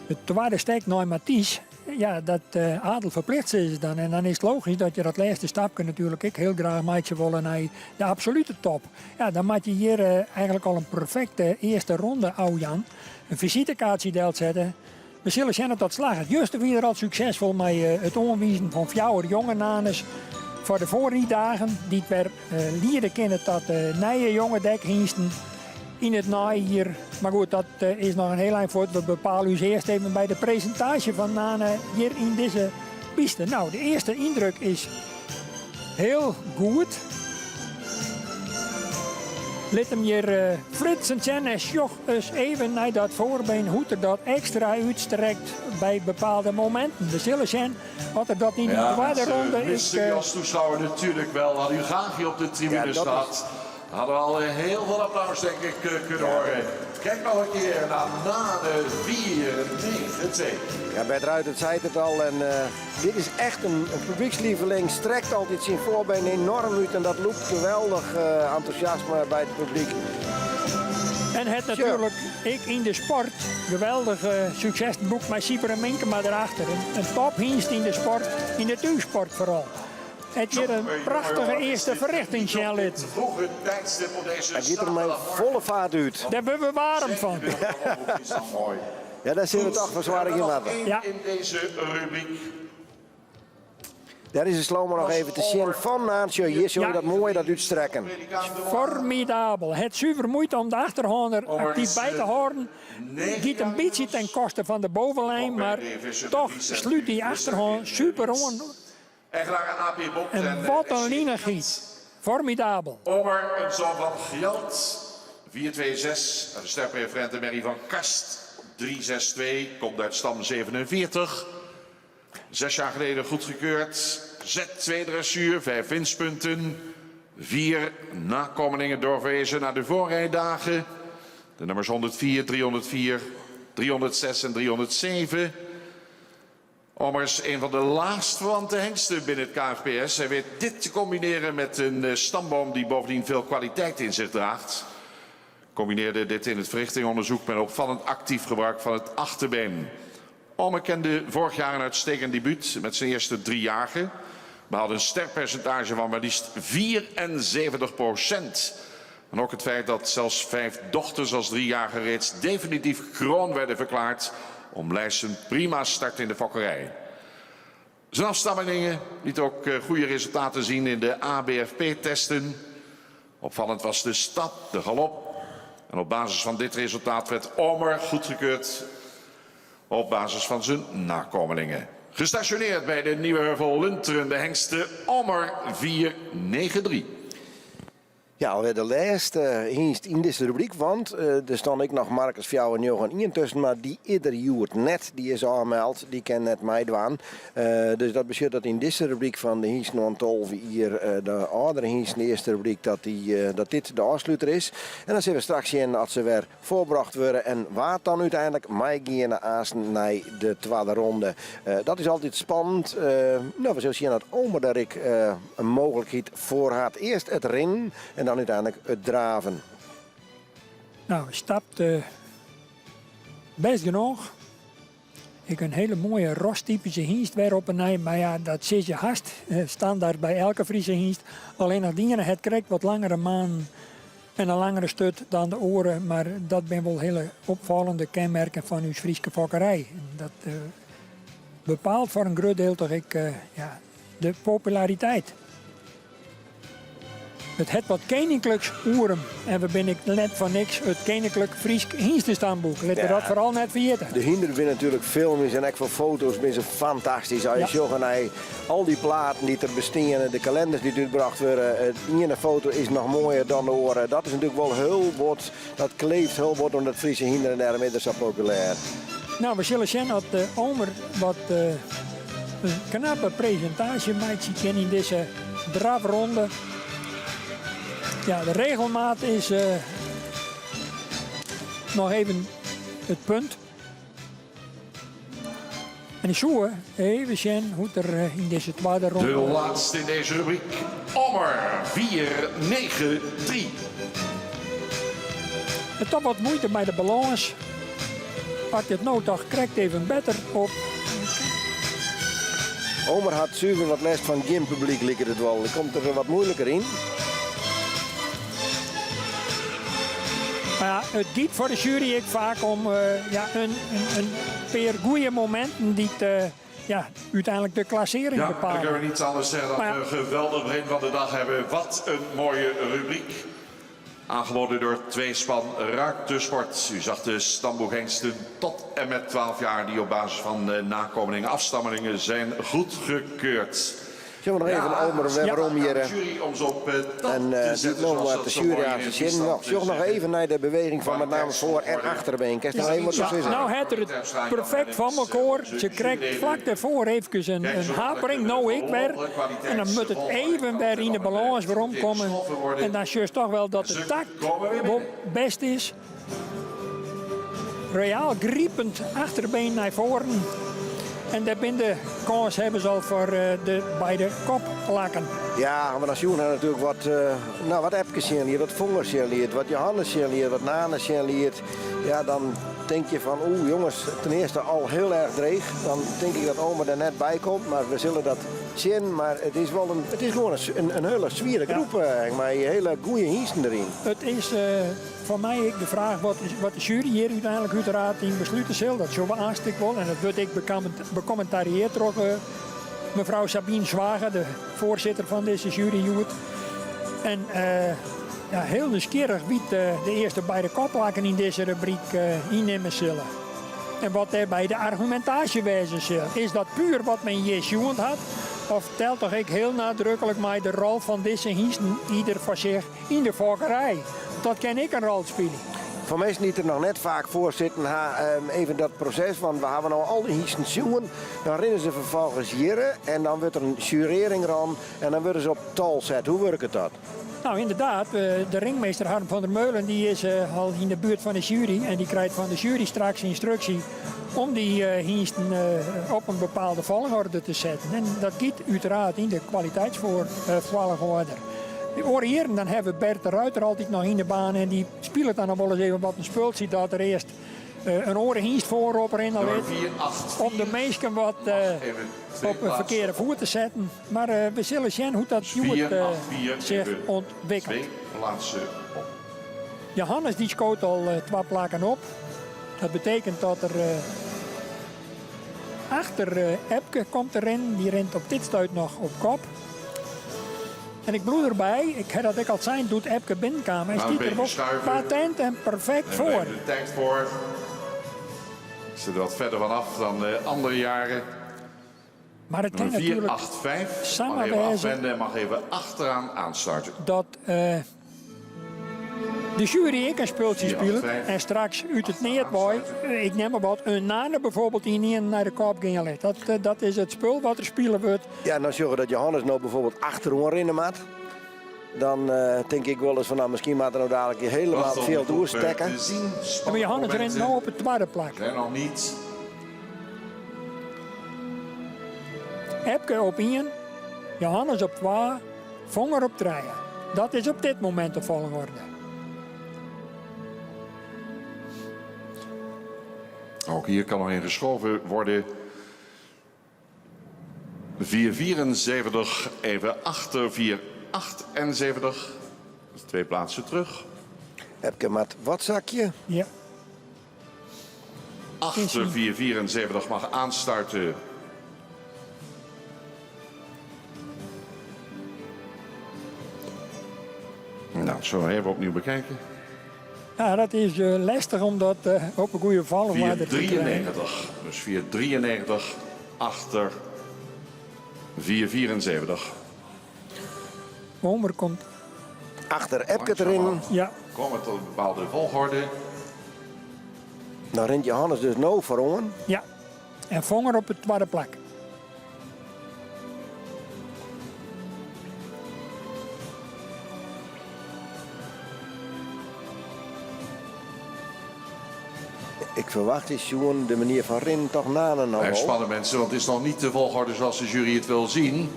Het tweede steek naar Mathies, ja, dat Adel verplicht is dan. En dan is het logisch dat je dat laatste stapje natuurlijk ik heel graag maatje willen naar de absolute top. Ja, dan moet je hier eigenlijk al een perfecte eerste ronde, Jan, een visitekaartje deelt zetten. We zullen zien dat dat slaagt. Juist weer al succesvol met het aanwijzen van jouw jonge nanes voor de voorrijdagen. Die weer leren kennen tot nieuwe jonge dekhingsten. In het naai hier. Maar goed, dat is nog een heel eind voor. We bepalen u eerst even bij de presentatie van Nane hier in deze piste. Nou, de eerste indruk is heel goed. Laat hem hier flitsen en sjoch eens even naar dat voorbeen hoe er dat extra uitstrekt bij bepaalde momenten. We zullen zien wat er dat in de tweede ronde is. Ja, als toeschouwer natuurlijk wel. Had u graag hier op de tribune staat. Hadden we al heel veel applaus denk ik kunnen horen. Kijk nog een keer naar Nane 492. Ja, Bert Ruijter zei het al. En dit is echt een publiekslieveling. Strekt altijd zijn voorbeen enorm uit. En dat loopt geweldig enthousiasme bij het publiek. En het natuurlijk, ik in de sport, geweldig succesboek met Sieper en Minkema erachter. Een tophingst in de sport, in de thuissport vooral. Het hier een prachtige eerste verrichting zijn. Vroege tijdstip op deze Hij giet er maar volle vaart uit. Daar ben we warm van. is dat mooi. Ja, daar zitten we toch verzwaring in water. Ja. In deze rubriek. Daar is de slow nog even te zien van Naantje. Hier zul je dat mooi dat uitstrekken. Formidabel. Het zuiver moeite om de achterhander actief bij te houden. Giet een beetje ten koste van de bovenlijn, maar toch sluit die achterhand super on. En graag een AP Bob. En wat een linegiet. Formidabel. Omer, een zoon van Gjalt. 426. De sterpreferente Mary van Kast. 362. Komt uit stam 47. 6 jaar geleden goedgekeurd. Z2 dressuur. 5 winstpunten. 4 nakomelingen doorverwezen naar de voorrijdagen. De nummers 104, 304, 306 en 307. Omer is een van de laagst verwante hengsten binnen het KFPS. Hij weet dit te combineren met een stamboom die bovendien veel kwaliteit in zich draagt. Combineerde dit in het verrichtingonderzoek met opvallend actief gebruik van het achterbeen. Omer kende vorig jaar een uitstekend debuut met zijn eerste 3 jagen. Maar had een sterkpercentage van maar liefst 74%. En ook het feit dat zelfs 5 dochters als 3-jarige reeds definitief kroon werden verklaard. Omlijst een prima start in de fokkerij. Zijn afstammelingen lieten ook goede resultaten zien in de ABFP-testen. Opvallend was de stap, de galop. En op basis van dit resultaat werd Omer goedgekeurd op basis van zijn nakomelingen. Gestationeerd bij de Nieuwe Heuvel Lunteren de hengsten Omer 493. Ja, alweer de laatste hingst in deze rubriek, want er stond ik nog Marcus Fjouw en Johan Ian tussen, maar die ieder joert net, die is aangemeld, die kan net meedoen. Dus dat betekent dat in deze rubriek van de hingst non 12 hier de oudere hingst in de eerste rubriek, dat dit de afsluiter is. En dan zien we straks in als ze weer voorbracht worden en waar dan uiteindelijk meegaan naar de tweede ronde. Dat is altijd spannend. Nou, we zullen zien dat Omer daar een mogelijkheid voor had. Eerst het rennen en dan uiteindelijk het draven. Nou, stapt best genoeg. Ik een hele mooie rostypische hingst weer op een nij, maar ja, dat zit je haast standaard bij elke Friese hingst. Alleen nog dingen, het krijgt wat langere maan en een langere stut dan de oren, maar dat zijn wel hele opvallende kenmerken van uw Friese fokkerij. Dat bepaalt voor een groot deel toch de populariteit. het wat koninklijks oeren. En we ben ik net van niks het koninklijk Fries Hienstenstamboek. Laten we dat vooral net vergeten. De hinder zijn natuurlijk filmpjes en ook voor foto's zijn ze fantastisch. Als je zegt, nee, al die platen die er bestaan, de kalenders die uitgebracht worden, de ene foto is nog mooier dan de oren. Dat is natuurlijk wel heel wat, dat kleeft heel wat om dat Friese hinder en daarom is het zo populair. Nou, we zullen zien dat Omer wat een knappe presentatie maakt in deze drafronde. Ja, de regelmaat is nog even het punt. En ik zoek even zien hoe het er in deze tweede ronde... De laatste in deze rubriek, Omer 493. Het toch wat moeite bij de balans. Als je het nou toch krijgt even beter op. Omer had zuiver wat les van gympubliek, lijkt het wel. Er komt er wat moeilijker in. Maar ja, het gaat voor de jury ik vaak om een paar goede momenten die uiteindelijk de klassering Ja, dan bepalen. kunnen we niet anders zeggen dat we een geweldig begin van de dag hebben. Wat een mooie rubriek. Aangeboden door Tweespan Ruitersport. U zag de stamboeghengsten tot en met 12 jaar die op basis van nakomelingen, afstammelingen zijn goedgekeurd. Zullen we nog even Omer waarom hier... En niet nog wat de jury aan zijn zin. Zorg nog even naar de beweging van met name voor- en achterbeen. Kijk, nou het er het perfect van elkaar. Ze krijgt vlak daarvoor even een hapering, nou ik weer. En dan moet het even weer in de balans waarom komen. En dan zie je toch wel dat de tact wel best is. Royaal griepend achterbeen naar voren. En daar ben de kans hebben ze al voor de beide koplakken. Ja, maar dan zien we natuurlijk wat Epke zien wat Vonger zien wat Johannes zien wat Nane zien. Ja, dan denk je van, jongens, ten eerste al heel erg dreig. Dan denk ik dat Omer er net bij komt, maar we zullen dat zien. Maar het is gewoon een hele zwiere groep, maar hele goede hiesten erin. Het is voor mij de vraag wat de jury hier uiteindelijk uiteraard in besluiten zal. Dat zullen we aanstikken wel. En dat wordt ik becommentarieerd door mevrouw Sabine Zwager, de voorzitter van deze jury. En heel nieuwsgierig wie de eerste beide koplaken in deze rubriek innemen zullen. En wat er bij de argumentatie wezen zal. Is dat puur wat men hier had? Of telt toch ik heel nadrukkelijk mij de rol van deze hiesten ieder voor zich in de volkerij? Dat kan ik een rol spelen. Voor mensen die er nog net vaak voor zitten, even dat proces, want we hebben nou al die hiesten zoen. Dan rennen ze vervolgens hier en dan wordt er een jurering ran en dan worden ze op tal zet. Hoe werkt dat? Nou inderdaad, de ringmeester Harm van der Meulen die is al in de buurt van de jury en die krijgt van de jury straks instructie om die hiesten op een bepaalde volgorde te zetten. En dat gaat uiteraard in de kwaliteitsvolgorde. Die oriëren, dan hebben we Bert de Ruiter altijd nog in de baan en die speelt dan nog wel eens even wat een spul ziet dat er eerst een orenhiest voorop erin om de meesten wat op een verkeerde voer te zetten. Maar we zullen zien hoe dat zich ontwikkelt. Johannes die schoot al 2 plakken op. Dat betekent dat er achter Epke komt erin. Die rent op dit stuit nog op kop. En ik bloed erbij, ik heb dat ik al zijn, doet Epke binnenkamer. Hij stiet er wel patent en perfect voor. De tijd voor. Ik zit er wat verder vanaf dan andere jaren. Maar het kan natuurlijk 485. samen Mag even wijzen afwenden, mag even achteraan aansluiten. dat de jury ik een speeltje spelen en straks uit het neertboy, ik neem maar wat, een nane bijvoorbeeld die niet naar de kop ging. Dat is het spul wat er spelen wordt. Ja, en dan zorgen dat Johannes nou bijvoorbeeld achterom rennen maat. Dan denk ik wel eens van, nou, misschien maakt er nou dadelijk helemaal veel doorstekken. En maar Johannes rent nou op het tweede plak. Nee, nog niet. Epke op 1, Johannes op 2, Vonger op 3. Dat is op dit moment de volgorde. Ook hier kan nog in geschoven worden. 474, even achter 478. Dus 2 plaatsen terug. Epke met wat zakje? Ja. Achter 474 mag aanstarten. Nou, zo even opnieuw bekijken. Ja, dat is lastig om dat op een goede valwaarde te krijgen. 4,93. Dus 4,93 achter 4,74. Homer komt. Achter Epke erin. Ja, Komen tot een bepaalde volgorde. Dan rent Johannes dus nou vooron. ja. En Vonger op de tweede plek. Ik verwacht is Sjoen de manier van rennen toch na een Blijf nou. spannen mensen, want het is nog niet de volgorde zoals de jury het wil zien.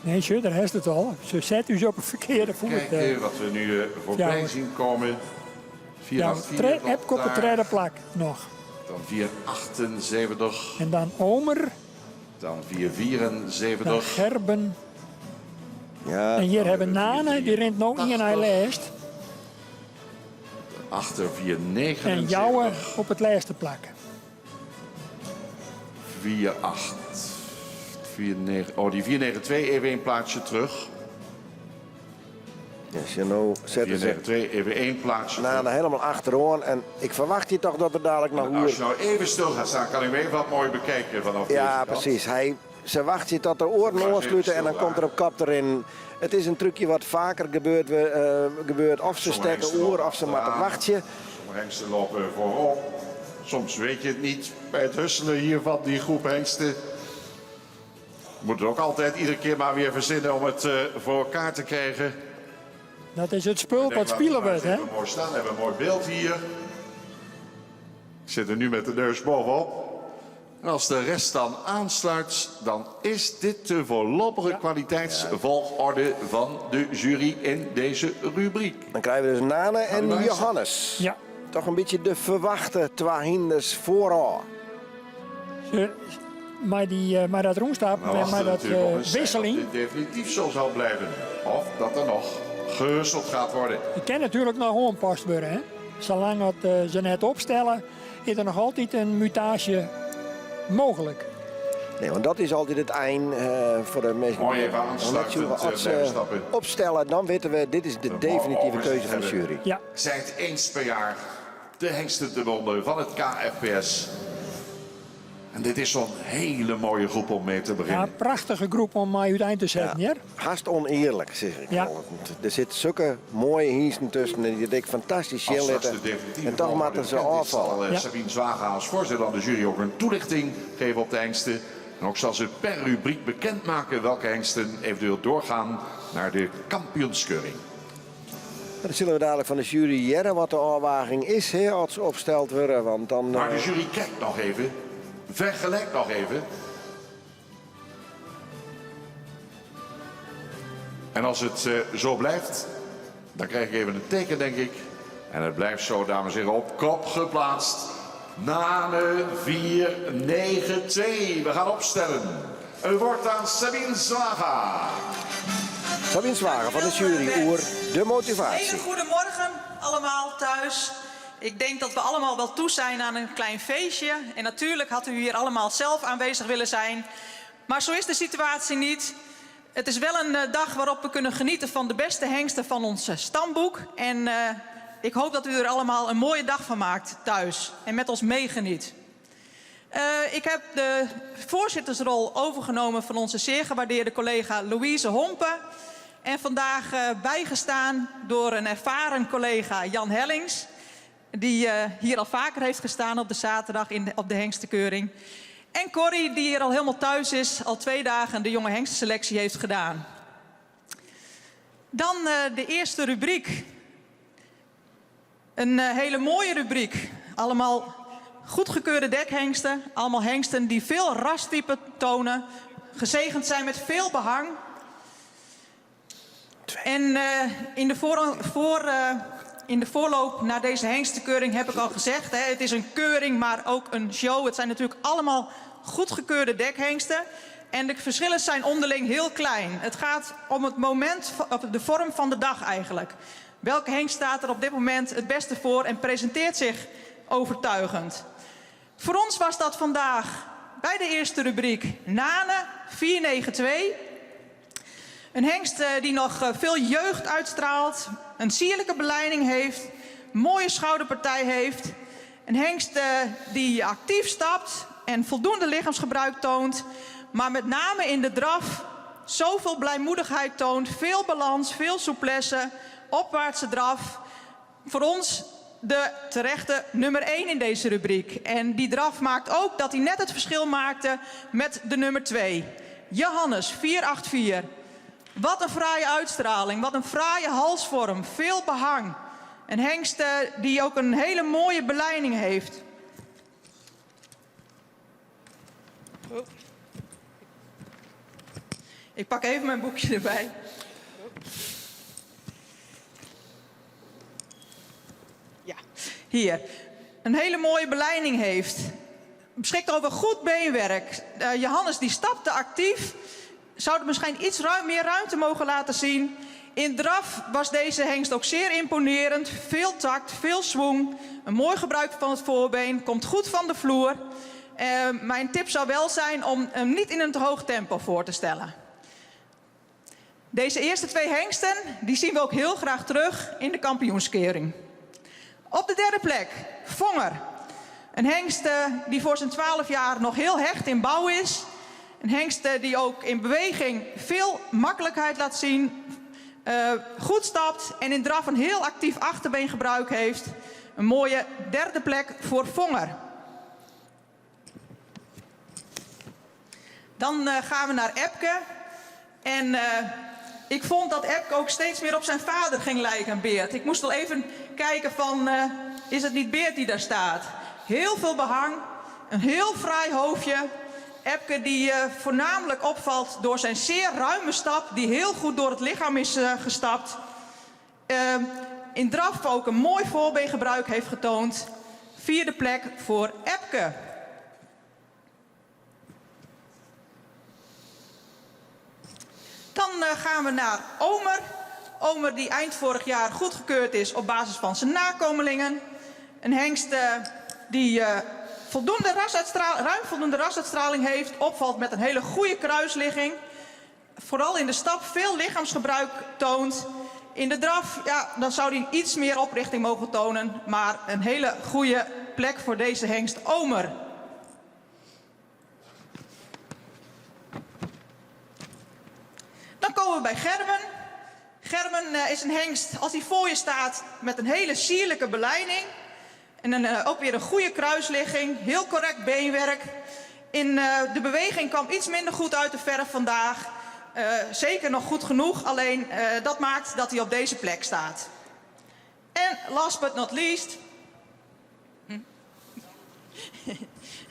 Nee, zo, daar heeft het al. Ze zet u op een verkeerde voet. Kijken wat we nu voorbij Ja. zien komen. Ja, 4,84 Epke op de tweede plek nog. Dan 4,78. En dan Omer, Dan dan 4,74. Gerben. Ja, En hier hebben Nane, die rent nog in haar lijst. Achter 4,79. En Jouwe op het laatste plek. 4,8. 4,9. Oh, die 4,92 even een plaatsje terug. ja, nou zetten ze 4,92 even één plaatsje Nane terug. helemaal achteroon. En ik verwacht hier toch dat er dadelijk nog En als je uur... nou even stil gaat staan, kan ik hem even wat mooi bekijken vanaf deze Ja, kant. precies. Ze wacht hier tot de oren aansluiten en dan komt er op kap erin. Het is een trucje wat vaker gebeurt. Of ze Sommige stekken hengsten oer lopen of ze maar achteraan. wachtje. Sommige hengsten lopen voorop. Soms weet je het niet bij het husselen hier van die groep hengsten. Moet het ook altijd iedere keer maar weer verzinnen om het voor elkaar te krijgen. Dat is het spul wat spelen wordt, hè? We mooi staan, we hebben een mooi beeld hier. Ik zit er nu met de neus bovenop. En als de rest dan aansluit, dan is dit de voorlopige kwaliteitsvolgorde van de jury in deze rubriek. Dan krijgen we dus Nane en Nice. Johannes. Ja. Toch een beetje de verwachte twahinders vooral. Maar dat roemstap Nou, en wacht maar er dat natuurlijk op een sein wisseling. of dit definitief zo zal blijven. Of dat er nog gehusteld gaat worden. Het kan natuurlijk nog onpast worden, hè? Zolang het, ze net opstellen, is er nog altijd een mutatie mogelijk. Nee, want dat is altijd het eind voor de mensen. Mooi even aansluitend Als blijven ze stappen. opstellen, dan weten we, dit is de definitieve overzicht keuze van de hebben. jury. Ja, Zijn het eens per jaar de hengsten te wonderen van het KFPS. En dit is zo'n hele mooie groep om mee te ja, beginnen. prachtige groep om mij uit eind te zetten, ja. Haast oneerlijk, zeg ik. Ja. wel. Er zitten zulke mooie hiesten tussen en die denk fantastisch Als straks zitten. de definitieve En toch volgorde moeten ze bekend is, zal afvallen. Ja. Sabine Zwaga als voorzitter van de jury ook een toelichting geven op de hengsten. En ook zal ze per rubriek bekendmaken welke hengsten eventueel doorgaan naar de kampioenskeuring. Dan zullen we dadelijk van de jury jaren wat de afwaging is, hè, als ze opgesteld worden. Want dan, Maar de jury kijkt nog even, vergelijkt nog even. En als het zo blijft, dan krijg ik even een teken, denk ik. En het blijft zo, dames en heren, op kop geplaatst. Nane 492. We gaan opstellen. Een woord aan Sabine Zwaga. Sabine Zwager van de jury, oer de motivatie. Hele goedemorgen allemaal thuis. Ik denk dat we allemaal wel toe zijn aan een klein feestje. En natuurlijk had u hier allemaal zelf aanwezig willen zijn. Maar zo is de situatie niet. Het is wel een dag waarop we kunnen genieten van de beste hengsten van ons stamboek. En ik hoop dat u er allemaal een mooie dag van maakt thuis. En met ons meegeniet. Ik heb de voorzittersrol overgenomen van onze zeer gewaardeerde collega Louise Hompen. En vandaag bijgestaan door een ervaren collega Jan Hellings. Die hier al vaker heeft gestaan op de zaterdag op de hengstenkeuring. En Corrie, die hier al helemaal thuis is, al 2 dagen de jonge hengstenselectie heeft gedaan. Dan de eerste rubriek. Een hele mooie rubriek. Allemaal goedgekeurde dekhengsten. Allemaal hengsten die veel rastypen tonen. Gezegend zijn met veel behang. En in de voorloop naar deze hengstenkeuring heb ik al gezegd, hè, het is een keuring, maar ook een show. Het zijn natuurlijk allemaal goedgekeurde dekhengsten. En de verschillen zijn onderling heel klein. Het gaat om het moment, op de vorm van de dag eigenlijk. Welke hengst staat er op dit moment het beste voor en presenteert zich overtuigend? Voor ons was dat vandaag bij de eerste rubriek Nane 492. Een hengst die nog veel jeugd uitstraalt, een sierlijke beleiding heeft, een mooie schouderpartij heeft. Een hengst die actief stapt en voldoende lichaamsgebruik toont, maar met name in de draf zoveel blijmoedigheid toont, veel balans, veel souplesse, opwaartse draf. Voor ons de terechte nummer 1 in deze rubriek. En die draf maakt ook dat hij net het verschil maakte met de nummer 2. Johannes, 484. Wat een fraaie uitstraling, wat een fraaie halsvorm, veel behang. Een hengst die ook een hele mooie beleiding heeft. Ik pak even mijn boekje erbij. Ja, hier. Een hele mooie beleiding heeft. Beschikt over goed beenwerk. Johannes die stapte actief. Zou er misschien iets meer ruimte mogen laten zien. In draf was deze hengst ook zeer imponerend. Veel tact, veel swing. Een mooi gebruik van het voorbeen. Komt goed van de vloer. Mijn tip zou wel zijn om hem niet in een te hoog tempo voor te stellen. Deze eerste 2 hengsten die zien we ook heel graag terug in de kampioenskeuring. Op de derde plek, Vonger. Een hengst die voor zijn 12 jaar nog heel hecht in bouw is. Een hengst die ook in beweging veel makkelijkheid laat zien. Goed stapt en in draf een heel actief achterbeengebruik heeft. Een mooie derde plek voor Vonger. Dan gaan we naar Epke. En ik vond dat Epke ook steeds meer op zijn vader ging lijken, Beert. Ik moest wel even kijken van, is het niet Beert die daar staat? Heel veel behang, een heel fraai hoofdje. Epke die voornamelijk opvalt door zijn zeer ruime stap, die heel goed door het lichaam is gestapt. In draf ook een mooi voorbeengebruik heeft getoond. 4e plek voor Epke. Dan gaan we naar Omer. Omer die eind vorig jaar goedgekeurd is op basis van zijn nakomelingen. Een hengst die ruim voldoende rasuitstraling heeft. Opvalt met een hele goede kruisligging. Vooral in de stap veel lichaamsgebruik toont. In de draf, ja, dan zou hij iets meer oprichting mogen tonen. Maar een hele goede plek voor deze hengst Omer. Dan komen we bij Gerben. Gerben is een hengst, als hij voor je staat, met een hele sierlijke beleiding. En ook weer een goede kruisligging, heel correct beenwerk. In de beweging kwam iets minder goed uit de verf vandaag. Zeker nog goed genoeg, alleen dat maakt dat hij op deze plek staat. En last but not least...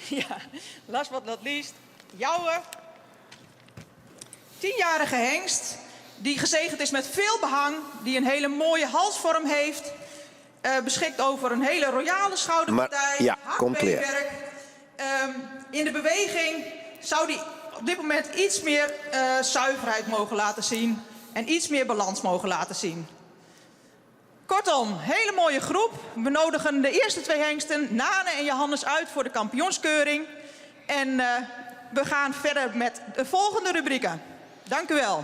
ja, last but not least, Jouwe. 10-jarige hengst, die gezegend is met veel behang, die een hele mooie halsvorm heeft, beschikt over een hele royale schouderpartij, hakbeenwerk. In de beweging zou die op dit moment iets meer zuiverheid mogen laten zien en iets meer balans mogen laten zien. Kortom, hele mooie groep. We nodigen de eerste 2 hengsten, Nane en Johannes, uit voor de kampioenskeuring. En we gaan verder met de volgende rubrieken. Dank u wel.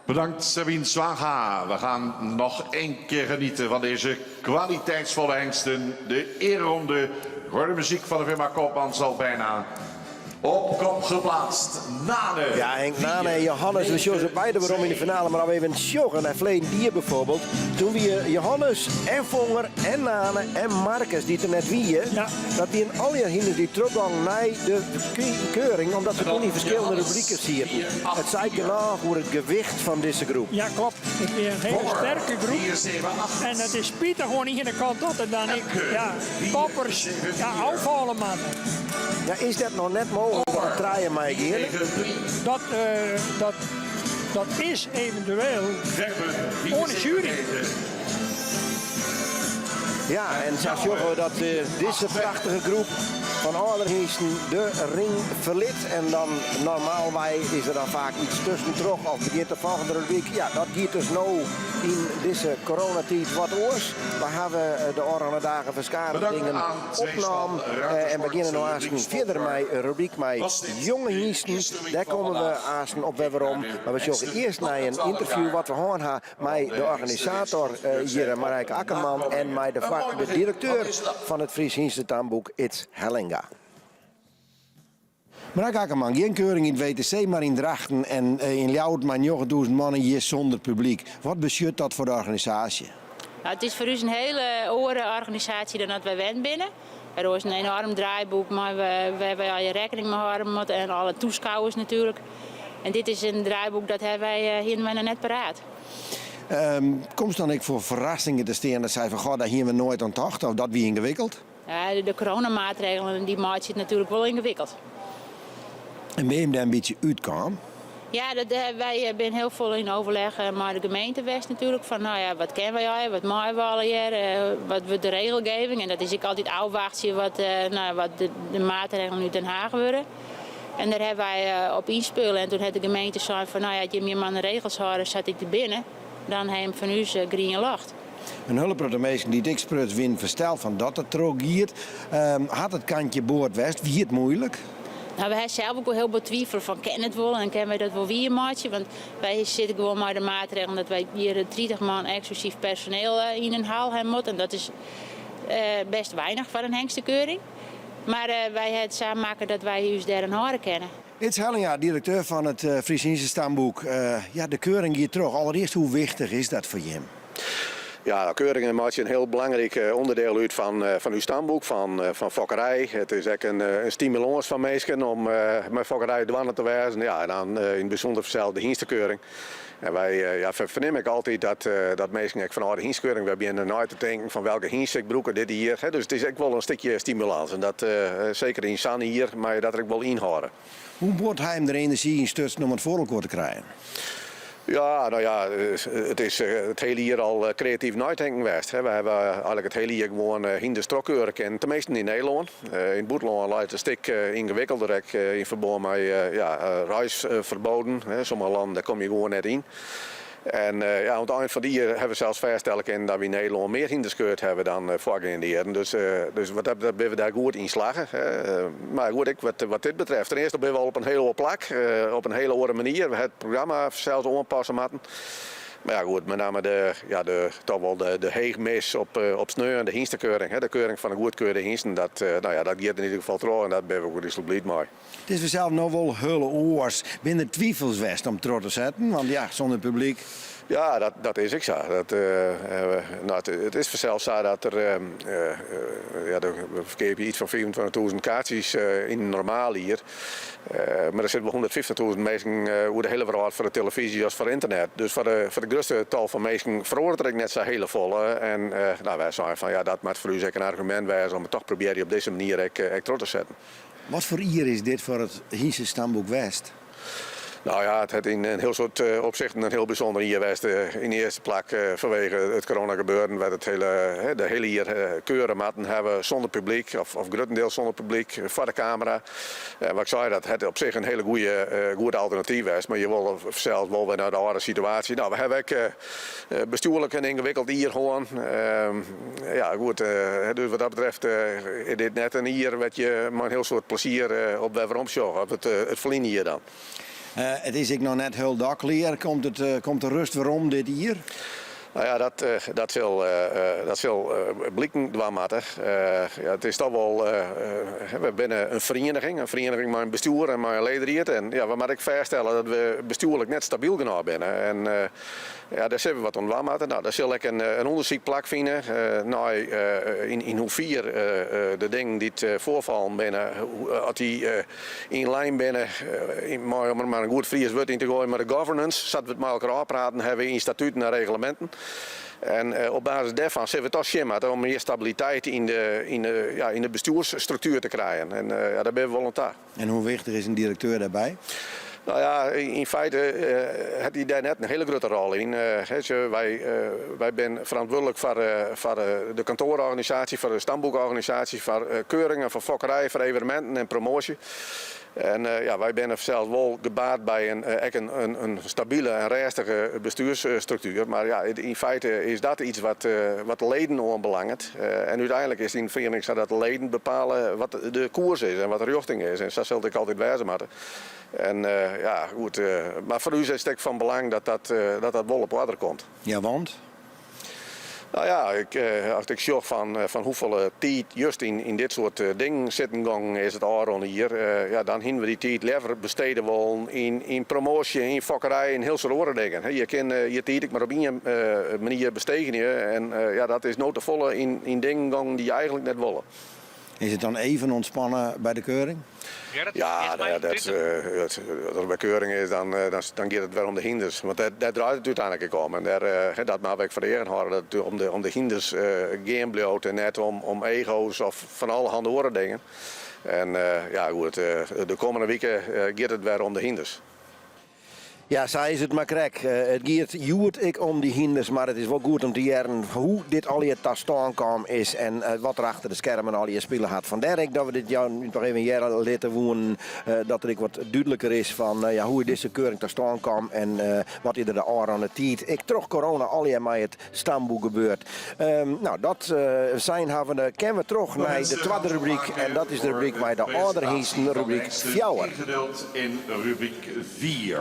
Bedankt Sabine Zwaga. We gaan nog 1 keer genieten van deze kwaliteitsvolle hengsten. De eerronde. Hoor de muziek van de firma Koopman zal bijna op kop geplaatst. Nane. Ja, Henk, Nane en Johannes, we zien ze beide waarom in de finale. Maar we even sjoggen naar Vleen Dier bijvoorbeeld. Toen we Johannes en Vonger en Nane en Marcus, die er net wieën, ja, dat die in al je hinders die teruggang naar de keuring, omdat ze toen die verschillende rubrieken zien. Het zei genoeg over het gewicht van deze groep. Ja, klopt. Het is een hele sterke groep. En het is Pieter gewoon niet in de kant dat er dan ik, ja, koppers, ja, afvallen mannen. Ja, is dat nog net mogelijk om te draaien, Mike hier? Dat is eventueel ohne jury. Ja, en zo zorgen we dat deze prachtige groep van Ouderhiesten de ring verliet. En dan normaal is er dan vaak iets tussen terug of begint de volgende rubriek. Ja, dat gaat dus nou in deze coronatijd wat oors. We hebben de oranje dagen verschillende dingen opgenomen. En beginnen nu aanstaan verder met een rubriek met jonge hiesten. Daar komen we aanstaan op waarom. Maar we zoeken eerst naar een interview wat we horen hebben met de organisator hier, Marijke Akkerman, en met de directeur van het Fries Hiestentamboek, It's Hellinga. Marijke Akkerman, geen keuring in het WTC, maar in Drachten en in Ljouwert maar 9000 mannen hier zonder publiek. Wat beschut dat voor de organisatie? Nou, het is voor ons een hele andere organisatie dan dat wij wend binnen. Er is een enorm draaiboek, maar we hebben al je rekening mee houden en alle toeschouwers natuurlijk. En dit is een draaiboek dat hebben wij hier nog net paraat. Komt dan ook voor verrassingen te staan dat zij van goh, daar hier we nooit aan dacht of dat wie ingewikkeld? Ja, de coronamaatregelen die maakt het natuurlijk wel ingewikkeld. En ben je daar een beetje uitkwam? Ja, wij zijn heel veel in overleg met de gemeente West natuurlijk. Van nou ja, wat kennen wij, wat maken we al hier, wat wordt de regelgeving. En dat is ik altijd afwachten wat de maatregelen nu Den Haag worden. En daar hebben wij op inspelen. En toen had de gemeente gezegd van nou ja, als je meer aan de regels houden, zat ik er binnen. Dan heeft van u green lacht. Een hulp de mensen die dik sprut win versteld van dat het trok hier. Had het kantje boord West, wie het moeilijk? Nou, wij hebben zelf ook wel heel veel twijfel van kennen het wel en kennen wij dat wel weer maatje. Want wij zitten gewoon maar de maatregelen dat wij hier 30 man exclusief personeel in een haal hebben moeten. En dat is best weinig voor een hengstenkeuring. Maar wij hebben het samen maken dat wij ons daar een horen kennen. It's Hellinga, directeur van het Fries Hiestentamboek. Ja, de keuring hier terug. Allereerst, hoe wichtig is dat voor je? Ja, keuringen maakt een heel belangrijk onderdeel uit van uw stamboek, van fokkerij. Het is echt een stimulans van mensen om met fokkerij dwannen te wijzen. Ja, en dan in het bijzonder zelf de hiestenskeuring. En wij verneem ik altijd dat mensen vanuit de hiestenskeuring we beginnen nooit te denken van welke hieст ik broeken dit hier. Hè. Dus het is echt wel een stukje stimulans. En dat zeker in Sanne hier, maar dat er ook wel inhouden. Hoe wordt hij hem de energie in stutsen om het voor elkaar te krijgen? Ja, nou ja, het is het hele jaar al creatief nadenken geweest. We hebben eigenlijk het hele jaar gewoon in de strokkeuren kennen, tenminste in Nederland. In het buitenland lijkt het een stuk ingewikkelder in verband met reisverboden. Sommige landen daar kom je gewoon net in. En aan het eind van die jaar hebben we zelfs vaststellen dat we in Nederland meer hinderscheurt hebben dan vorige jaren. Dus wat dat ben we daar goed in slagen. Maar goed, wat dit betreft. Ten eerste ben we op een hele plak, op een hele andere manier. We hebben het programma zelfs aanpassen moeten. Maar ja goed, met name de heegmis op sneu en de hiestenskeuring. De keuring van een goedkeurde hiesten, dat gaat in ieder geval trouw en dat ben we goed blij mee. Het is zelf nog wel hele oors binnen twijfels West om trots te zetten, want ja, zonder publiek. Ja, dat is ik zo. Het is vanzelf zo dat er verkeer iets van 24.000 kaartjes in normaal hier. Maar er zitten wel 150.000 mensen over de hele wereld voor de televisie als voor internet. Dus voor de grootste tal van mensen veroordeelt ik net zo hele volle. En wij zeggen van ja, dat moet voor u zeker een argument wijzen om het toch proberen op deze manier trots te zetten. Wat voor ier is dit voor het Hiestentamboek West? Nou ja, het had in een heel soort opzichten een heel bijzonder hier geweest. In de eerste plek vanwege het corona gebeuren werd de hele hier keuren matten hebben zonder publiek of grotendeels zonder publiek voor de camera. Wat ik zei, dat het op zich een hele goede alternatief was. Maar je wil zelfs wel weer naar de oude situatie. Nou, we hebben ook bestuurlijk een ingewikkeld hier gewoon. Ja goed, dus wat dat betreft is dit net een hier wat je maar een heel soort plezier op waarom zorgen. Op het verliezen hier dan. Het is ik nog net heel dakleer. Komt de rust waarom dit hier? Nou ja, dat zal blikken dwaammatig. Het is toch wel, we binnen een vereniging met een bestuur en met een ledenriet. En ja, we moeten ik vaststellen dat we bestuurlijk net stabiel genoeg binnen. En daar zullen we wat aan dwaammatig. Nou, daar zal ik een onderzoek plaatsvinden. In hoevier de dingen die het voorvallen binnen, als die in lijn binnen, om maar een goed Fries woord in te gooien, maar de governance, zodat we het met elkaar praten hebben in statuten en reglementen. En op basis daarvan zullen we toch schimmeren om meer stabiliteit in de bestuursstructuur te krijgen. En daar ben we wel aan. En hoe wichtig is een directeur daarbij? Nou ja, in feite had hij daar net een hele grote rol in. Wij zijn verantwoordelijk voor de kantoororganisatie, voor de stamboekorganisatie, voor keuringen, voor fokkerij, voor evenementen en promotie. En wij zijn zelf wel gebaat bij een stabiele en rustige bestuursstructuur. Maar ja, in feite is dat iets wat de leden onbelangt. En uiteindelijk is in Vereniging zo dat de leden bepalen wat de koers is en wat de richting is. En dat zal ik altijd wijzen moeten. En goed. Maar voor u is het van belang dat wel op orde komt. Ja, want? Nou ja, als ik zag van hoeveel tijd juist in dit soort dingen zitten gang is het al hier, dan hebben we die tijd liever besteden willen in promotie, in fokkerij, in heel soort andere dingen. Je kan je tijd maar op een manier besteden en dat is nooit te volle in dingen gang die je eigenlijk net willen. Is het dan even ontspannen bij de keuring? Ja, bij keuring is dan gaat het weer om de hinders. Want daar draait het uiteindelijk om. En dat mag ik vereren houden, dat het om de hinders game blijft en net om ego's of van alle handen andere dingen. En de komende weken gaat het weer om de hinders. Ja, zij is het maar krek. Het gaat juurt ik om die hinders, maar het is wel goed om te leren hoe dit al je tot stand kwam is en wat er achter de schermen al je spelen had. Vandaar dat we dit jaar nu nog even een jaar laten wonen, dat er wat duidelijker is van hoe deze keuring tot stand kwam en wat er de oren aan de tijd. Ik trok corona al je met het stamboek gebeurt. Dat zijn hebben we kennen we terug naar de tweede rubriek en dat is de rubriek bij de ouderhiesten, rubriek 4. Ingedeeld in rubriek 4.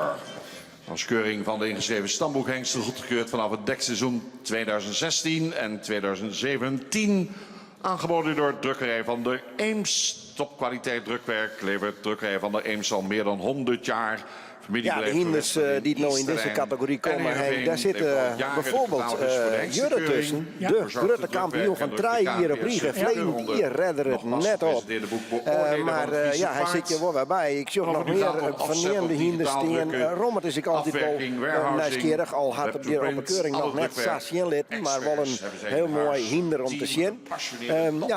Als keuring van de ingeschreven stamboekhengsten goedgekeurd vanaf het dekseizoen 2016 en 2017. Aangeboden door drukkerij van der Eems. Topkwaliteit drukwerk levert drukkerij van der Eems al meer dan 100 jaar. Ja, de hinders die nou in deze categorie komen, daar zitten bijvoorbeeld Jurre tussen. De grote kampioen van 3 jaar op Riegen. Verleden jaar redde het net op. Maar hij zit je wel weer bij. Ik zie nog meer verneemde hinders tegen. Rommert is ik altijd wel nieuwsgierig. Al had het hier op de keuring nog net 6 litten, maar wel een heel mooi hinder om te zien.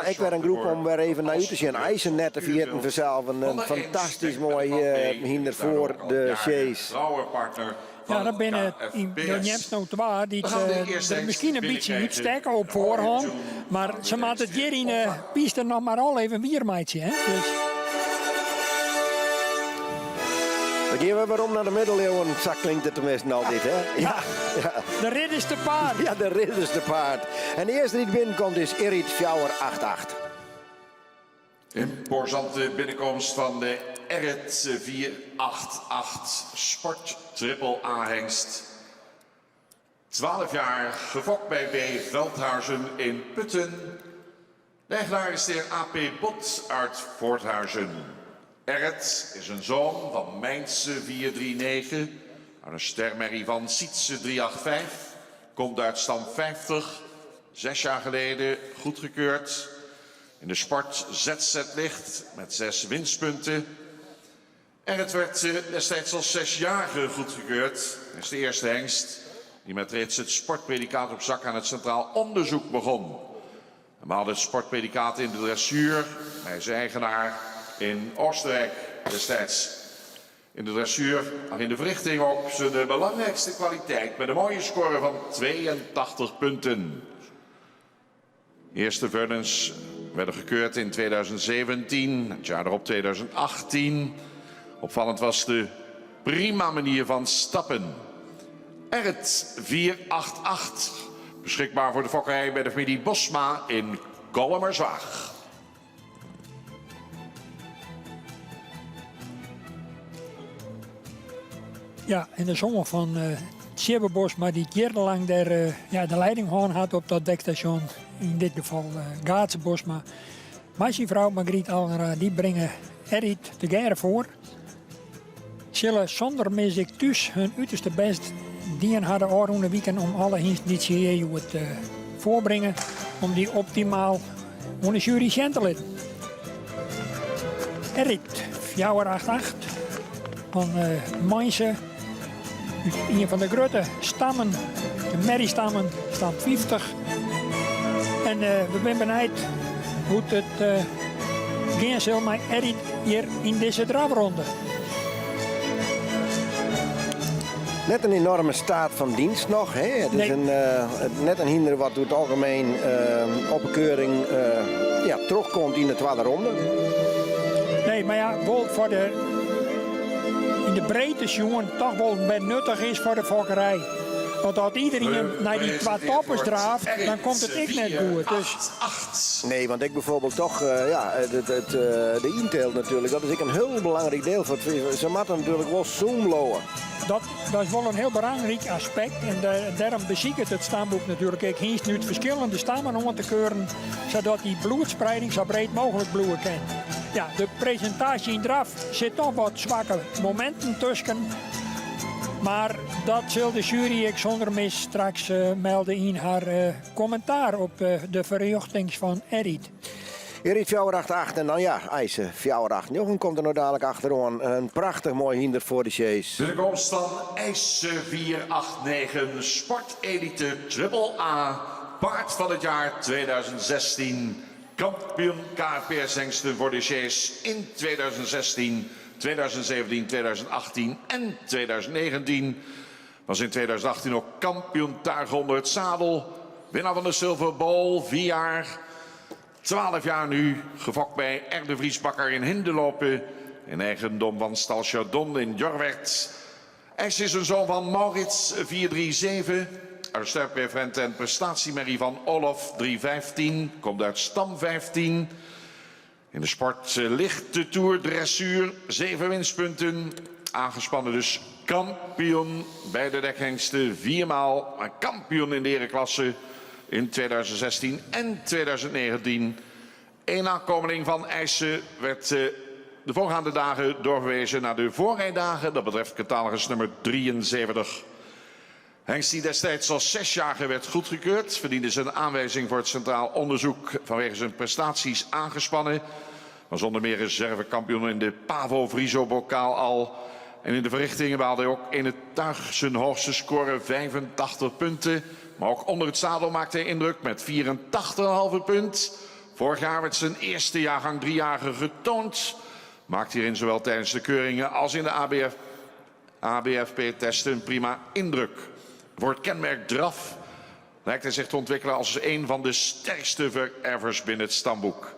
Ik werd een groep om weer even naar u te zien. IJzernetten vierten vanzelf. Een fantastisch mooi hinder voor de Chase. Ja, dat binnen de Jems nou twee die er misschien een beetje niet sterker op voorhand. Maar ze maakt het hier in de piste nog maar al even wiermeidje. Dus. Dan gaan we waarom naar de middeleeuwen. Zo klinkt het tenminste altijd, hè? Ja. De ridderste paard. Ja, de ridderste paard. En de eerste die binnenkomt is Erit Fjouwer 88. Imposante binnenkomst van de Erit 488 Sport Triple A-hengst. 12 jaar, gefokt bij B. Veldhuizen in Putten. De eigenaar is de heer A.P. Bot uit Voorthuizen. Erit is een zoon van Mijnse 439, uit een stermerrie van Sietse 385. Komt uit stam 50, 6 jaar geleden goedgekeurd. In de sport ZZ-licht met 6 winstpunten. En het werd destijds als 6-jarige goedgekeurd. Dat is de eerste hengst die met reeds het sportpredicaat op zak aan het Centraal Onderzoek begon. We hadden het sportpredicaat in de dressuur bij zijn eigenaar in Oostenrijk destijds. In de dressuur, maar in de verrichting ook zijn belangrijkste kwaliteit met een mooie score van 82 punten. Eerste Vernons werden gekeurd in 2017, het jaar erop 2018. Opvallend was de prima manier van stappen. Erit 488, beschikbaar voor de fokkerij bij de familie Bosma in Kollemerzwaag. Ja, in de zomer van Tjibbe Bosma die jarenlang de leiding had op dat dekstation. In dit geval Gaatse Bosma. Mijn vrouw Margriet Algera die brengen Erit te geren voor. Zullen zonder muziek thuis hun uiterste best die hadden oranje weekend om alle hinten het voorbrengen om die optimaal onder de jury te laten. Erit 488 van Mainse. Een van de grote stammen, de merriestammen, stam 50. En we zijn benieuwd hoe het gaan zal met Erit hier in deze drafronde. Net een enorme staat van dienst nog. Hè? Het is net een hinder wat door het algemeen op een keuring terugkomt in de tweede ronde. Nee, maar ja, wel voor in de breedte jongen toch wel nuttig is voor de fokkerij. Want als iedereen naar die twee toppers draaft, dan komt het ik net goed. Dus... Nee, want ik bijvoorbeeld toch, de inteelt natuurlijk, dat is een heel belangrijk deel van het. Ze moeten natuurlijk wel zoomlowen. Dat is wel een heel belangrijk aspect en daarom beziekt het stamboek natuurlijk. Ik hiest nu het verschillende stammen om te keuren, zodat die bloedspreiding zo breed mogelijk bloeien kan. Ja, de presentatie in draf zit toch wat zwakke momenten tussen. Maar dat zal de jury ik zonder mis straks melden in haar commentaar op de verjochtings van Erit. Erit 488 en dan ja, IJse 488. Jochen komt er nou dadelijk achteraan. Een prachtig mooi hinder voor de chase. De komst van IJse 489 Sportelite AAA. Paard van het jaar 2016. Kampioen KFPS-hengsten voor de chase in 2016. 2017, 2018 en 2019. Was in 2018 ook kampioen tuig onder het zadel. Winnaar van de Silver Bowl, 4 jaar. 12 jaar nu, gefokt bij R. de Vriesbakker in Hindelopen. In eigendom van Stal Chardon in Jorwert. IJs is een zoon van Maurits, 437. Arsterpreferent en prestatiemerrie van Olof, 315. Komt uit stam 15. In de sport lichte tour, dressuur, 7 winstpunten. Aangespannen dus kampioen bij de dekhengsten. 4 maal kampioen in de herenklasse in 2016 en 2019. Eén nakomeling van IJse werd de voorgaande dagen doorverwezen naar de voorrijdagen. Dat betreft catalogus nummer 73. Hengst die destijds als 6-jarige werd goedgekeurd, verdiende zijn aanwijzing voor het Centraal Onderzoek vanwege zijn prestaties aangespannen. Was onder meer reservekampioen in de Pavo Friso bokaal al. En in de verrichtingen behaalde hij ook in het tuig zijn hoogste score 85 punten. Maar ook onder het zadel maakte hij indruk met 84,5 punt. Vorig jaar werd zijn eerste jaargang 3-jarige getoond. Maakte hierin zowel tijdens de keuringen als in de ABFP-testen een prima indruk. Voor het kenmerk draf lijkt hij zich te ontwikkelen als een van de sterkste verervers binnen het stamboek.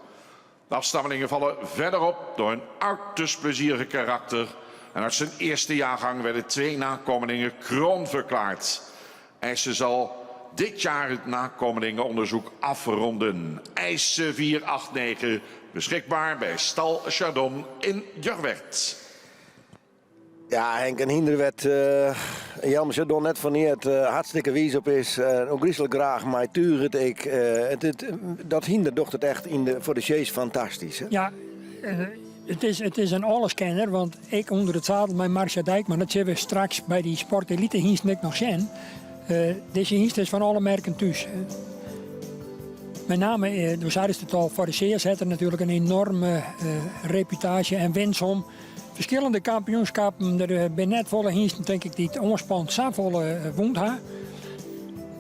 De afstammelingen vallen verder op door hun uiterst plezierige karakter. En uit zijn eerste jaargang werden 2 nakomelingen kroon verklaard. IJse zal dit jaar het nakomelingenonderzoek afronden. IJse 489, beschikbaar bij Stal Chardon in Jorwert. Ja, Henk, een hinder werd Jan Chardon net vaneerd hartstikke wies op is. Ook griezelig graag, maar tuurt ik. Dat hinder docht het echt voor de chase fantastisch. Hè? Ja, het is een alleskenner, want ik onder het zadel met Marcia Dijkman, dat zien we straks bij die sportelite hienst niet nog zien. Deze hienst is van alle merken thuis. Met name, we zeiden het al, voor de CS heeft er natuurlijk een enorme reputatie en winst om. Verschillende kampioenschappen, er zijn net volle hiensten denk ik die het onspant zo volle woont hebben.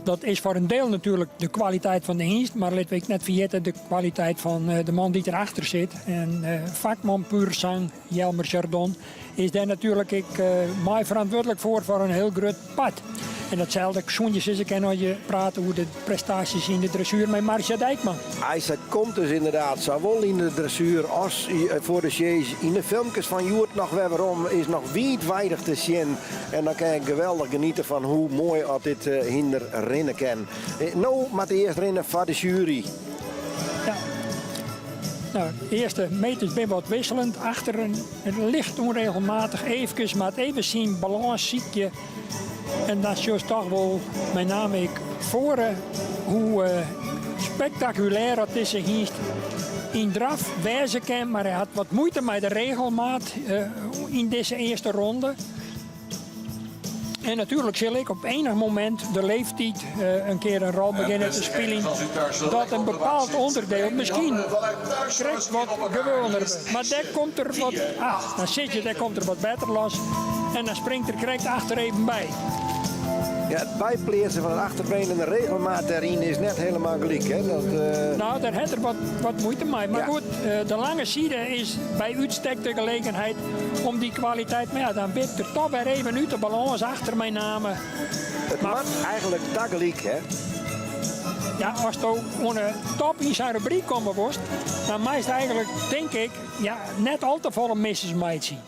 Dat is voor een deel natuurlijk de kwaliteit van de hienst, maar laten we net vergeten de kwaliteit van de man die erachter zit. En vakman puur zang, Jelmer Chardon, is daar natuurlijk mij verantwoordelijk voor een heel groot pad. En datzelfde zoentjes is ik als je praat over de prestaties in de dressuur met Marcia Dijkman. IJse komt dus inderdaad zowel in de dressuur als voor de chase. In de filmpjes van Joert nog weerom is nog wijdweidig te zien. En dan kan je geweldig genieten van hoe mooi dat dit hinder rennen kan. Nou, maar de eerste rennen van de jury. Ja. Nou, de eerste meters ben wat wisselend. Achteren licht onregelmatig even, maar even zien balans ziet je. En dat is juist toch wel, met name voor hoe spectaculair dat is hier in draf wijzen kan. Maar hij had wat moeite met de regelmaat in deze eerste ronde. En natuurlijk zal ik op enig moment de leeftijd een keer een rol beginnen te spelen. Dat een bepaald onderdeel misschien krijgt wat gewoner. Maar daar komt er wat, daar zit je, daar komt er wat beter los. En dan springt er krijgt achter even bij. Ja, het bijplaatsen van het achterbeen en de regelmaat daarin is net helemaal gelijk. Hè? Nou, daar heeft er wat moeite mee. Maar Ja. goed, de lange zijde is bij uitstek de gelegenheid om die kwaliteit. Maar ja, dan wint er toch weer even uit de balans achter mijn naam. Het maakt eigenlijk dagelijk, hè? Ja, als je onder top in zijn rubriek komen was, dan meest eigenlijk, denk ik, ja, net al te volle misses meid zien.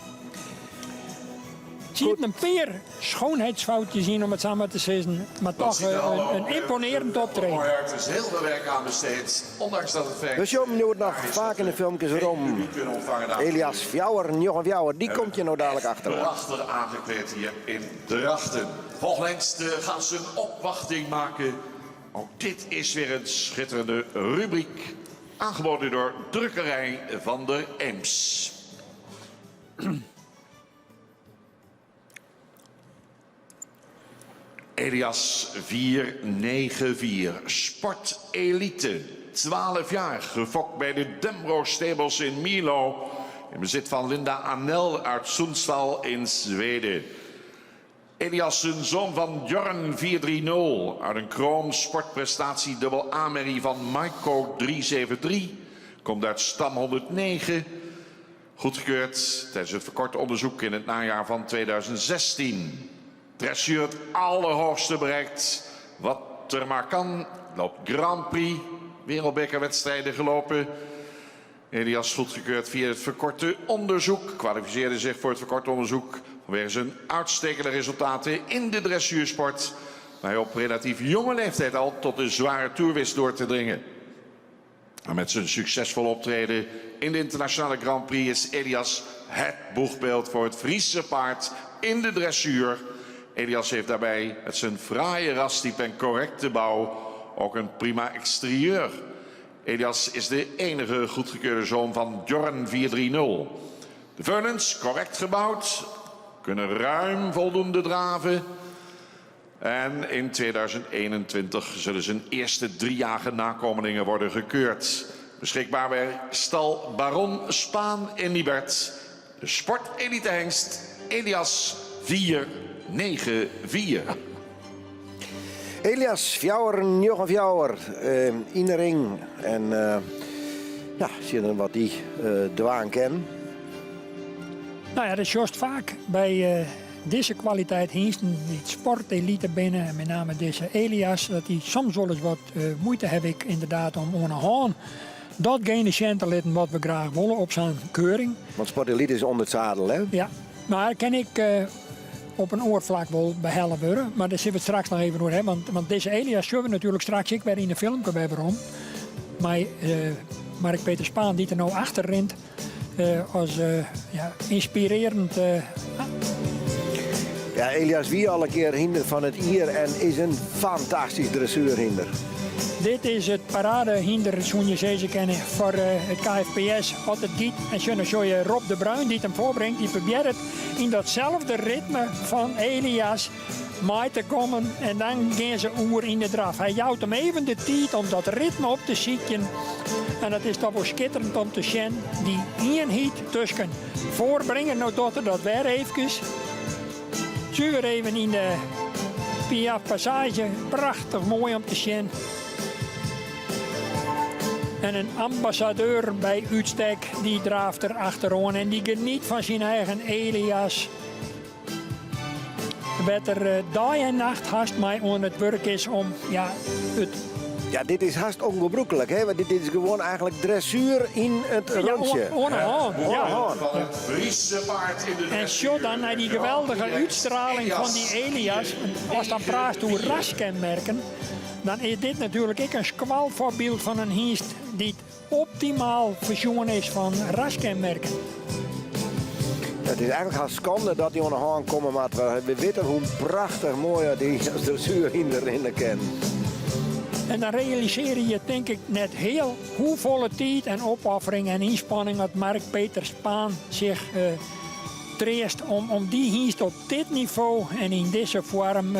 Zie je een paar schoonheidsfoutjes zien om het samen te zeggen, maar toch een imponerend optreden. Er is heel veel werk aan besteed, ondanks dat het werk... We zien nu nog vaak in de filmpjes rond. Elias Fjouwer, Jochen Fjouwer, die komt je nou dadelijk achter. Prachtig aangekleed hier in Drachten. Volgens gaan ze een opwachting maken. Ook dit is weer een schitterende rubriek. Aangeboden door Drukkerij van der Eems. Elias 494, Sport Elite. 12 jaar, gefokt bij de Demro Stables in Milo. In bezit van Linda Anel uit Sundsvall in Zweden. Elias, een zoon van Jorn 430. Uit een Kroon sportprestatie dubbel A-merrie van Maiko 373. Komt uit stam 109. Goedgekeurd tijdens het verkorte onderzoek in het najaar van 2016. Dressuur het allerhoogste bereikt wat er maar kan. Loopt Grand Prix, wereldbekerwedstrijden gelopen. Elias goedgekeurd via het verkorte onderzoek. Kwalificeerde zich voor het verkorte onderzoek vanwege zijn uitstekende resultaten in de dressuursport. Maar hij op relatief jonge leeftijd al tot de zware toer wist door te dringen. Maar met zijn succesvol optreden in de internationale Grand Prix is Elias het boegbeeld voor het Friese paard in de dressuur. Elias heeft daarbij met zijn fraaie rastype en correcte bouw ook een prima exterieur. Elias is de enige goedgekeurde zoon van Jorn 430. De veulens, correct gebouwd, kunnen ruim voldoende draven. En in 2021 zullen zijn eerste 3-jarige nakomelingen worden gekeurd. Beschikbaar bij stal Baron Spaan in Nibert. De sportelite hengst Elias 494. Elias Fjouwer, Jochen Fjouwer, in de ring. En ja, zie je wat die dwaan kennen. Nou ja, dat is juist vaak bij deze kwaliteit hingsten, die sportelite binnen, en met name deze Elias, dat die soms wel eens wat moeite heb ik inderdaad om aan haan datgene cent te letten wat we graag willen op zijn keuring. Want sportelite is onder het zadel, hè? Ja, maar kan ik op een oorvlak wel behelpen worden, maar daar zullen we het straks nog even door hebben. Want deze Elias zullen we natuurlijk straks ik weer in de filmpje hebben om. Maar Mark-Peter Spaan die er nou achter rent, als ja, inspirerend. Ja, Elias wie al een keer hinder van het Ier en is een fantastisch dressuurhinder. Dit is het paradehinder, zoals je ze kennen, voor het KFPS. Als het giet, en zo je Rob de Bruin die het hem voorbrengt, die probeert het in datzelfde ritme van Elias mee te komen. En dan gaan ze oer in de draf. Hij jouwt hem even de tijd om dat ritme op te zieken. En het is toch wel schitterend om te zien. Die eenheid tussen voorbrengen, nou tot er dat weer even. Zuur even in de Piaf Passage. Prachtig mooi om te zien. En een ambassadeur bij uitstek, die draaft er achteraan en die geniet van zijn eigen Elias. Wat er dag en nacht haast mij aan het werk is om ja, het... Ja, dit is haast ongebroekelijk, hè? Want dit is gewoon eigenlijk dressuur in het rondje. Ja, Van het Friese paard in de en dressuur. zo dan naar die geweldige uitstraling van die Elias, als dan praat hoe raskenmerken, dan is dit natuurlijk ook een skwalvoorbeeld van een hengst die optimaal verzoen is van raskenmerken. Het is eigenlijk haast schande dat hij aan de hand komen, maar we weten hoe prachtig mooi die als dressuurhinder in de ken. En dan realiseer je denk ik net heel hoeveel tijd en opoffering en inspanning dat Mark-Peter Spaan zich treest om die hengst op dit niveau en in deze vorm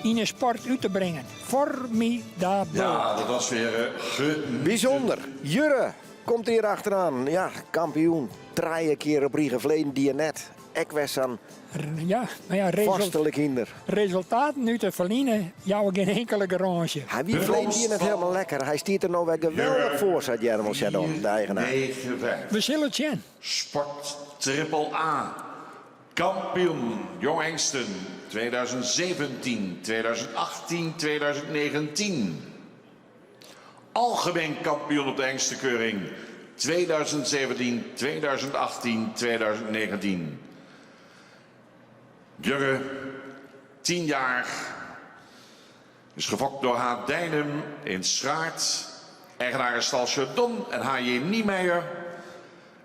in een sport uit te brengen. Formidabel. Ja, dat was weer Bijzonder. Jurre komt hier achteraan. Ja, kampioen. 3 keer op rij geleden die net. Ekwessan, Ja, maar ja, vastelijk hinder. resultaten uit de verliezen jouw geen enkele garage. Hij wie vleet hier net helemaal lekker. Hij stiert er nou weer geweldig voor, zei Jermel Chardon, de eigenaar. 9-5. We zullen het zien. Sport Triple A. Kampioen Jong Hengsten 2017, 2018, 2019. Algemeen kampioen op de hengstenkeuring 2017, 2018, 2019. Jurre, 10 jaar, is gefokt door H. Dijnem in Schraart. Eigenaar is Stal Chardon en H.J. Niemeyer.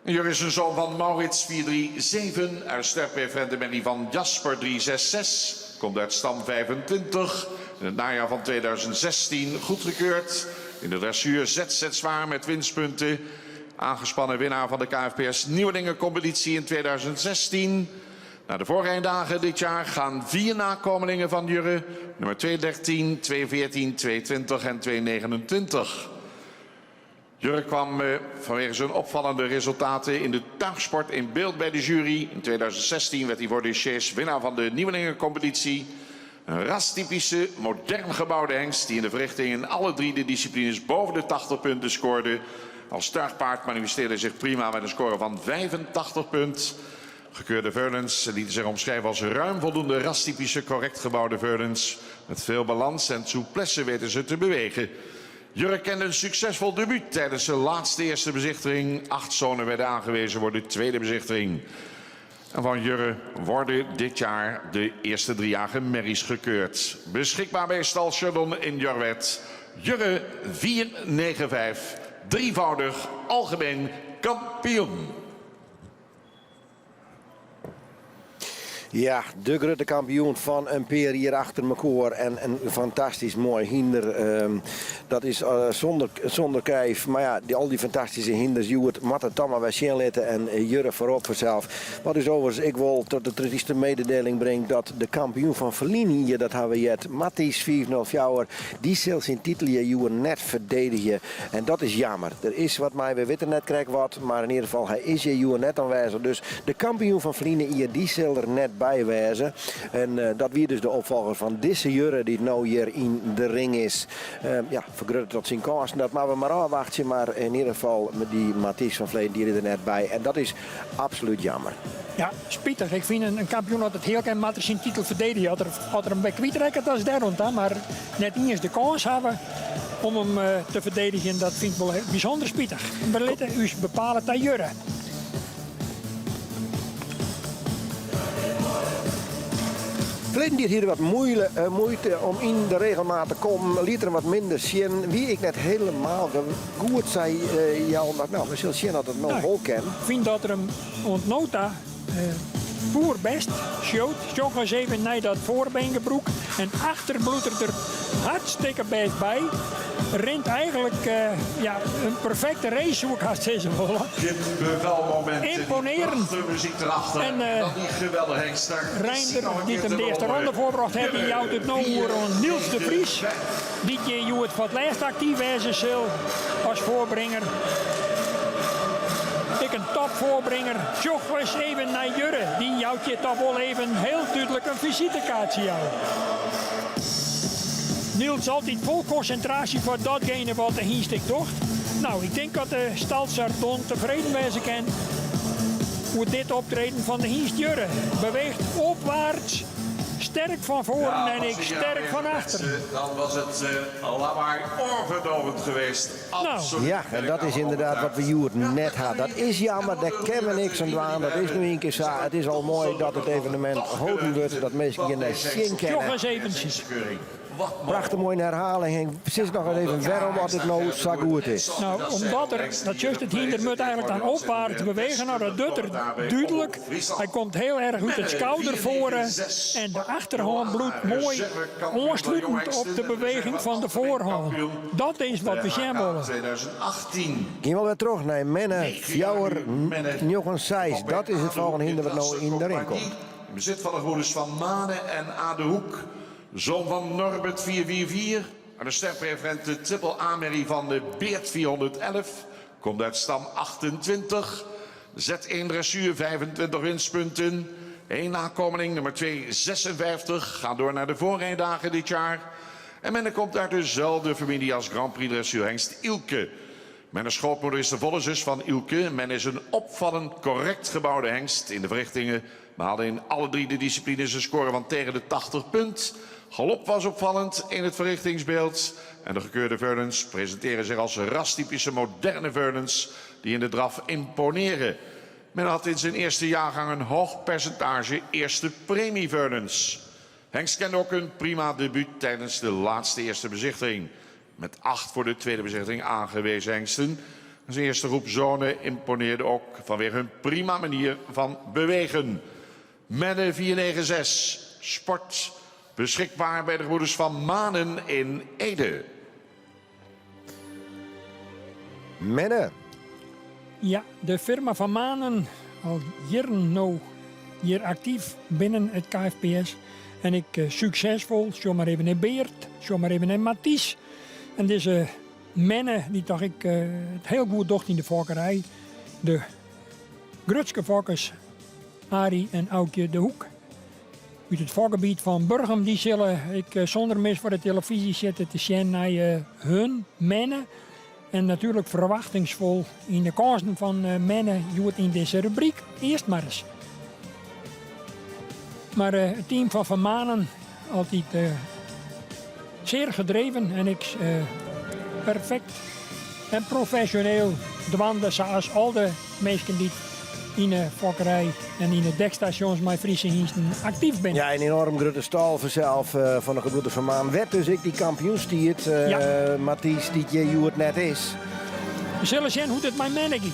Jurre is een zoon van Maurits 437, uit sterpreferentenmerrie van Jasper 366. Komt uit stam 25. In het najaar van 2016 goedgekeurd. In de dressuur ZZ zwaar met winstpunten. Aangespannen winnaar van de KFPS Nieuwelingencompetitie in 2016. Na de voorrijdagen dit jaar gaan 4 nakomelingen van Jurre. Nummer 213, 214, 220 en 229. Jurre kwam vanwege zijn opvallende resultaten in de tuigsport in beeld bij de jury. In 2016 werd hij voor de Chase winnaar van de Nieuwelingencompetitie. Een rastypische, modern gebouwde hengst die in de verrichting in alle 3 de disciplines boven de 80 punten scoorde. Als tuigpaard manifesteerde zich prima met een score van 85 punten. Gekeurde veulens lieten zich omschrijven als ruim voldoende rastypische, correct gebouwde veulens. Met veel balans en souplesse weten ze te bewegen. Jurre kende een succesvol debuut tijdens zijn laatste eerste bezichtiging. 8 zonen werden aangewezen voor de tweede bezichtiging. En van Jurre worden dit jaar de eerste 3-jarige merries gekeurd. Beschikbaar bij Stal Chardon in Jorwet. Jurre 495, drievoudig algemeen kampioen. Ja, de grote kampioen van een peer hier achter elkaar en een fantastisch mooi hinder. Dat is zonder kijf, maar ja, al die fantastische hinders, Joert, Matte, Tamma, wij zien letten en Jurre voorop vanzelf. Wat is overigens, ik wil tot de trieste mededeling brengen dat de kampioen van Verlini hier, dat hebben we jet, Matthijs 404, die zal zijn titel hier net verdedigen. En dat is jammer. Er is wat mij, we weten net krijg wat, maar in ieder geval, hij is hier net aanwezig. Dus de kampioen van Verlini hier, die zal er net bijwijzen. En dat wie dus de opvolger van deze Jurre die nou hier in de ring is. Ja, vergroot tot zijn kansen. Dat maar we maar afwachten. Maar in ieder geval met die Matthijs van Vleen die er net bij. En dat is absoluut jammer. Ja, spietig. Ik vind een kampioen dat het heel kan maar zijn titel verdedigen. Had er een beetje kwijtrekken als daar rond, maar net niet eens de kans hebben om hem te verdedigen. Dat vind ik wel bijzonder spietig. Berlitten, u bepalen dat Jurre. Vleen die hier wat moeite om in de regelmaat te komen, liet er wat minder zien. Wie ik net helemaal goed zei, nou, we zullen zien dat het nog wel kan. Ik vind dat er hem ontnota voer best schoot. Zo'n eens even naar dat voorbeengebroek. En achter bloedert er hartstikke best bij. Rent eigenlijk een perfecte race, hoe ik had deze willen. Dit bevelmoment. Imponerend. De muziek erachter. En dat die geweldige hengster. Reinder, die hem de eerste ronde voorbracht heeft, die houdt het nou voor Niels de Vries. Die je het wat laatst actief wezen zal als voorbrenger. Ik een topvoorbringer. Zocht eens even naar Jurre. Die houdt je toch wel even heel duidelijk een visitekaartje jou. Niels altijd vol concentratie voor datgene wat de hienstik docht. Nou, ik denk dat de Stal Chardon tevreden wezen kan hoe dit optreden van de hienst Jurre. Beweegt opwaarts, sterk van voren en ik sterk van achteren. Dan was het allemaal maar oorverdovend geweest. Absoluut. Ja, en dat is inderdaad wat we Joert net hadden. Dat is jammer, daar kennen we niks aan doen. Dat is nu een keer zo. Het is al mooi dat het evenement gehouden wordt. Dat mensen hier naar zien kennen. Nog eens eventjes. Prachtig mooie herhaling. Precies nog even waarom wat het nou zo goed is. Nou, omdat er, dat juist het hinder moet eigenlijk dan opwaarts bewegen. Nou, dat doet er duidelijk. Hij komt heel erg uit het schouder voren. En de achterhand bloedt mooi aansluitend op de beweging van de voorhand. Dat is wat we zien willen. 2018. Gaan we weer terug naar Menne, Fjouwer, Jochen Seijs. Dat is het volgende hinder wat nou in de ring komt. In bezit van de gebroeders van Mane en A. de Hoek. Zoon van Norbert 444. En de sterpreferente triple A-merrie van de Beert 411. Komt uit stam 28. Z1 dressuur 25 winstpunten. 1 nakomeling, nummer 2 56. Gaat door naar de voorrijdagen dit jaar. En men komt uit dezelfde familie als Grand Prix dressuurhengst Ilke. Mijn schootmoeder is de volle zus van Ilke. Men is een opvallend correct gebouwde hengst. In de verrichtingen behaalde in alle 3 de disciplines een score van tegen de 80 punt. Galop was opvallend in het verrichtingsbeeld. En de gekeurde Veulens presenteren zich als rastypische moderne Veulens die in de draf imponeren. Men had in zijn eerste jaargang een hoog percentage eerste premie Veulens. Hengst kende ook een prima debuut tijdens de laatste eerste bezichtiging. Met 8 voor de tweede bezichtiging aangewezen hengsten. Zijn eerste groep zonen imponeerde ook vanwege hun prima manier van bewegen. Menne 496, sport, beschikbaar bij de gebroeders van Manen in Ede. Menne. Ja, de firma van Manen, al jaren nou hier actief binnen het KFPS. En ik succesvol, zo maar even in Beert, zo maar even in Mathies. En deze Menne, die toch ik het heel goed docht in de fokkerij. De grootste fokkers, Arie en Aukje de Hoek. Uit het vakgebied van Burgum, die zullen ik zonder mis voor de televisie zitten te zien naar hun Menne. En natuurlijk verwachtingsvol in de kansen van Menne, je in deze rubriek. Eerst maar eens. Maar het team van Manen, altijd zeer gedreven en ik perfect en professioneel dwanden zoals al de mensen die in de fokkerij en in de dekstations met Friese diensten actief zijn. Ja, een enorm grote stal vanzelf van de gebroeders van Maan. Werd dus ik die kampioenstiert, Mathies, die je het net is. We zullen zien hoe het met Menne gaat.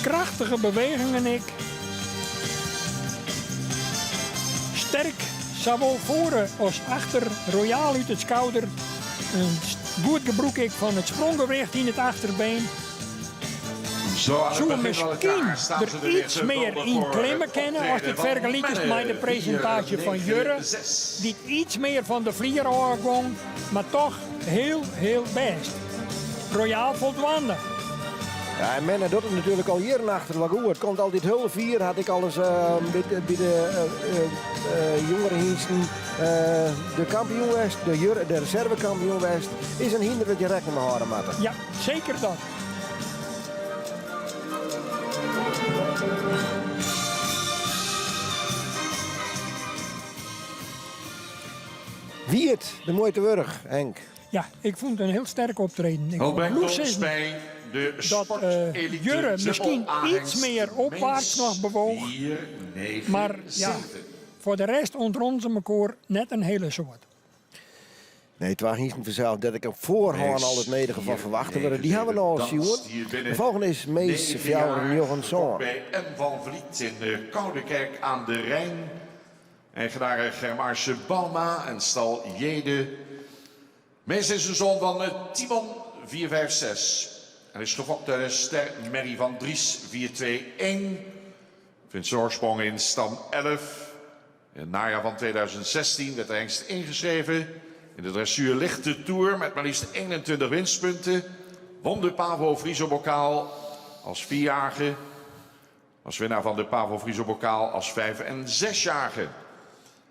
Krachtige bewegingen ik. Sterk, zowel voor als achter, royaal uit het schouder. Een goed gebruik ik van het spronggewicht in het achterbeen. Zo misschien er iets meer in klimmen kennen als het vergelijkt is met de presentatie van Jurre. Die iets meer van de vlieger afging, maar toch heel best. Royaal voldwaande. Ja, en Menne doet het natuurlijk al jaren achter wat goed. Het komt altijd heel vier, had ik alles bij de jongere diensten. De kampioen West, de reservekampioen West, is een hinder dat je rekening mee houden moet. Ja, zeker dat. Wie het, de mooie Wurg, Henk. Ja, ik vond het een heel sterk optreden. Ik Al brengt moet ons zeggen bij de dat sportelite Jurre misschien iets meer opwaarts nog bewoog. Maar ja, voor de rest ontrond ze elkaar net een hele soort. Nee, het was niet vanzelf dat ik op voorhand al het nodige van verwachten worden. Die hebben we al zien. De volgende is Mees Fjouwer Johansson. Bij M. van Vliet in de Koudekerk aan de Rijn. Eigenaar Germaarse Bauma en stal Jede. Mees is een zoon van Timon 456. Hij is gefokt door de ster Merrie van Dries 421. Vindt zijn oorsprong in stam 11. In het najaar van 2016 werd de hengst ingeschreven. In de dressuur lichte tour met maar liefst 21 winstpunten. Won de Pavo Friso Bokaal als 4-jarige. Als winnaar van de Pavo Friso Bokaal als 5- en 6-jarige.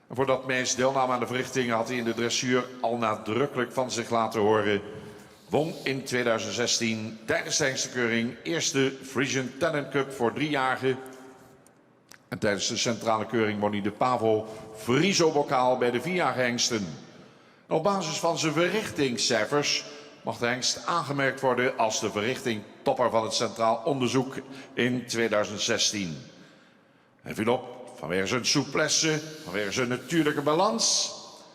En voordat Mees deelnam aan de verrichtingen had hij in de dressuur al nadrukkelijk van zich laten horen. Won in 2016 tijdens de hengstekeuring eerste Frisian Talent Cup voor 3-jarigen. En tijdens de centrale keuring won hij de Pavo Friso Bokaal bij de 4-jarige hengsten. En op basis van zijn verrichtingscijfers mag de hengst aangemerkt worden als de verrichting topper van het Centraal Onderzoek in 2016. Hij viel op vanwege zijn souplesse, vanwege zijn natuurlijke balans.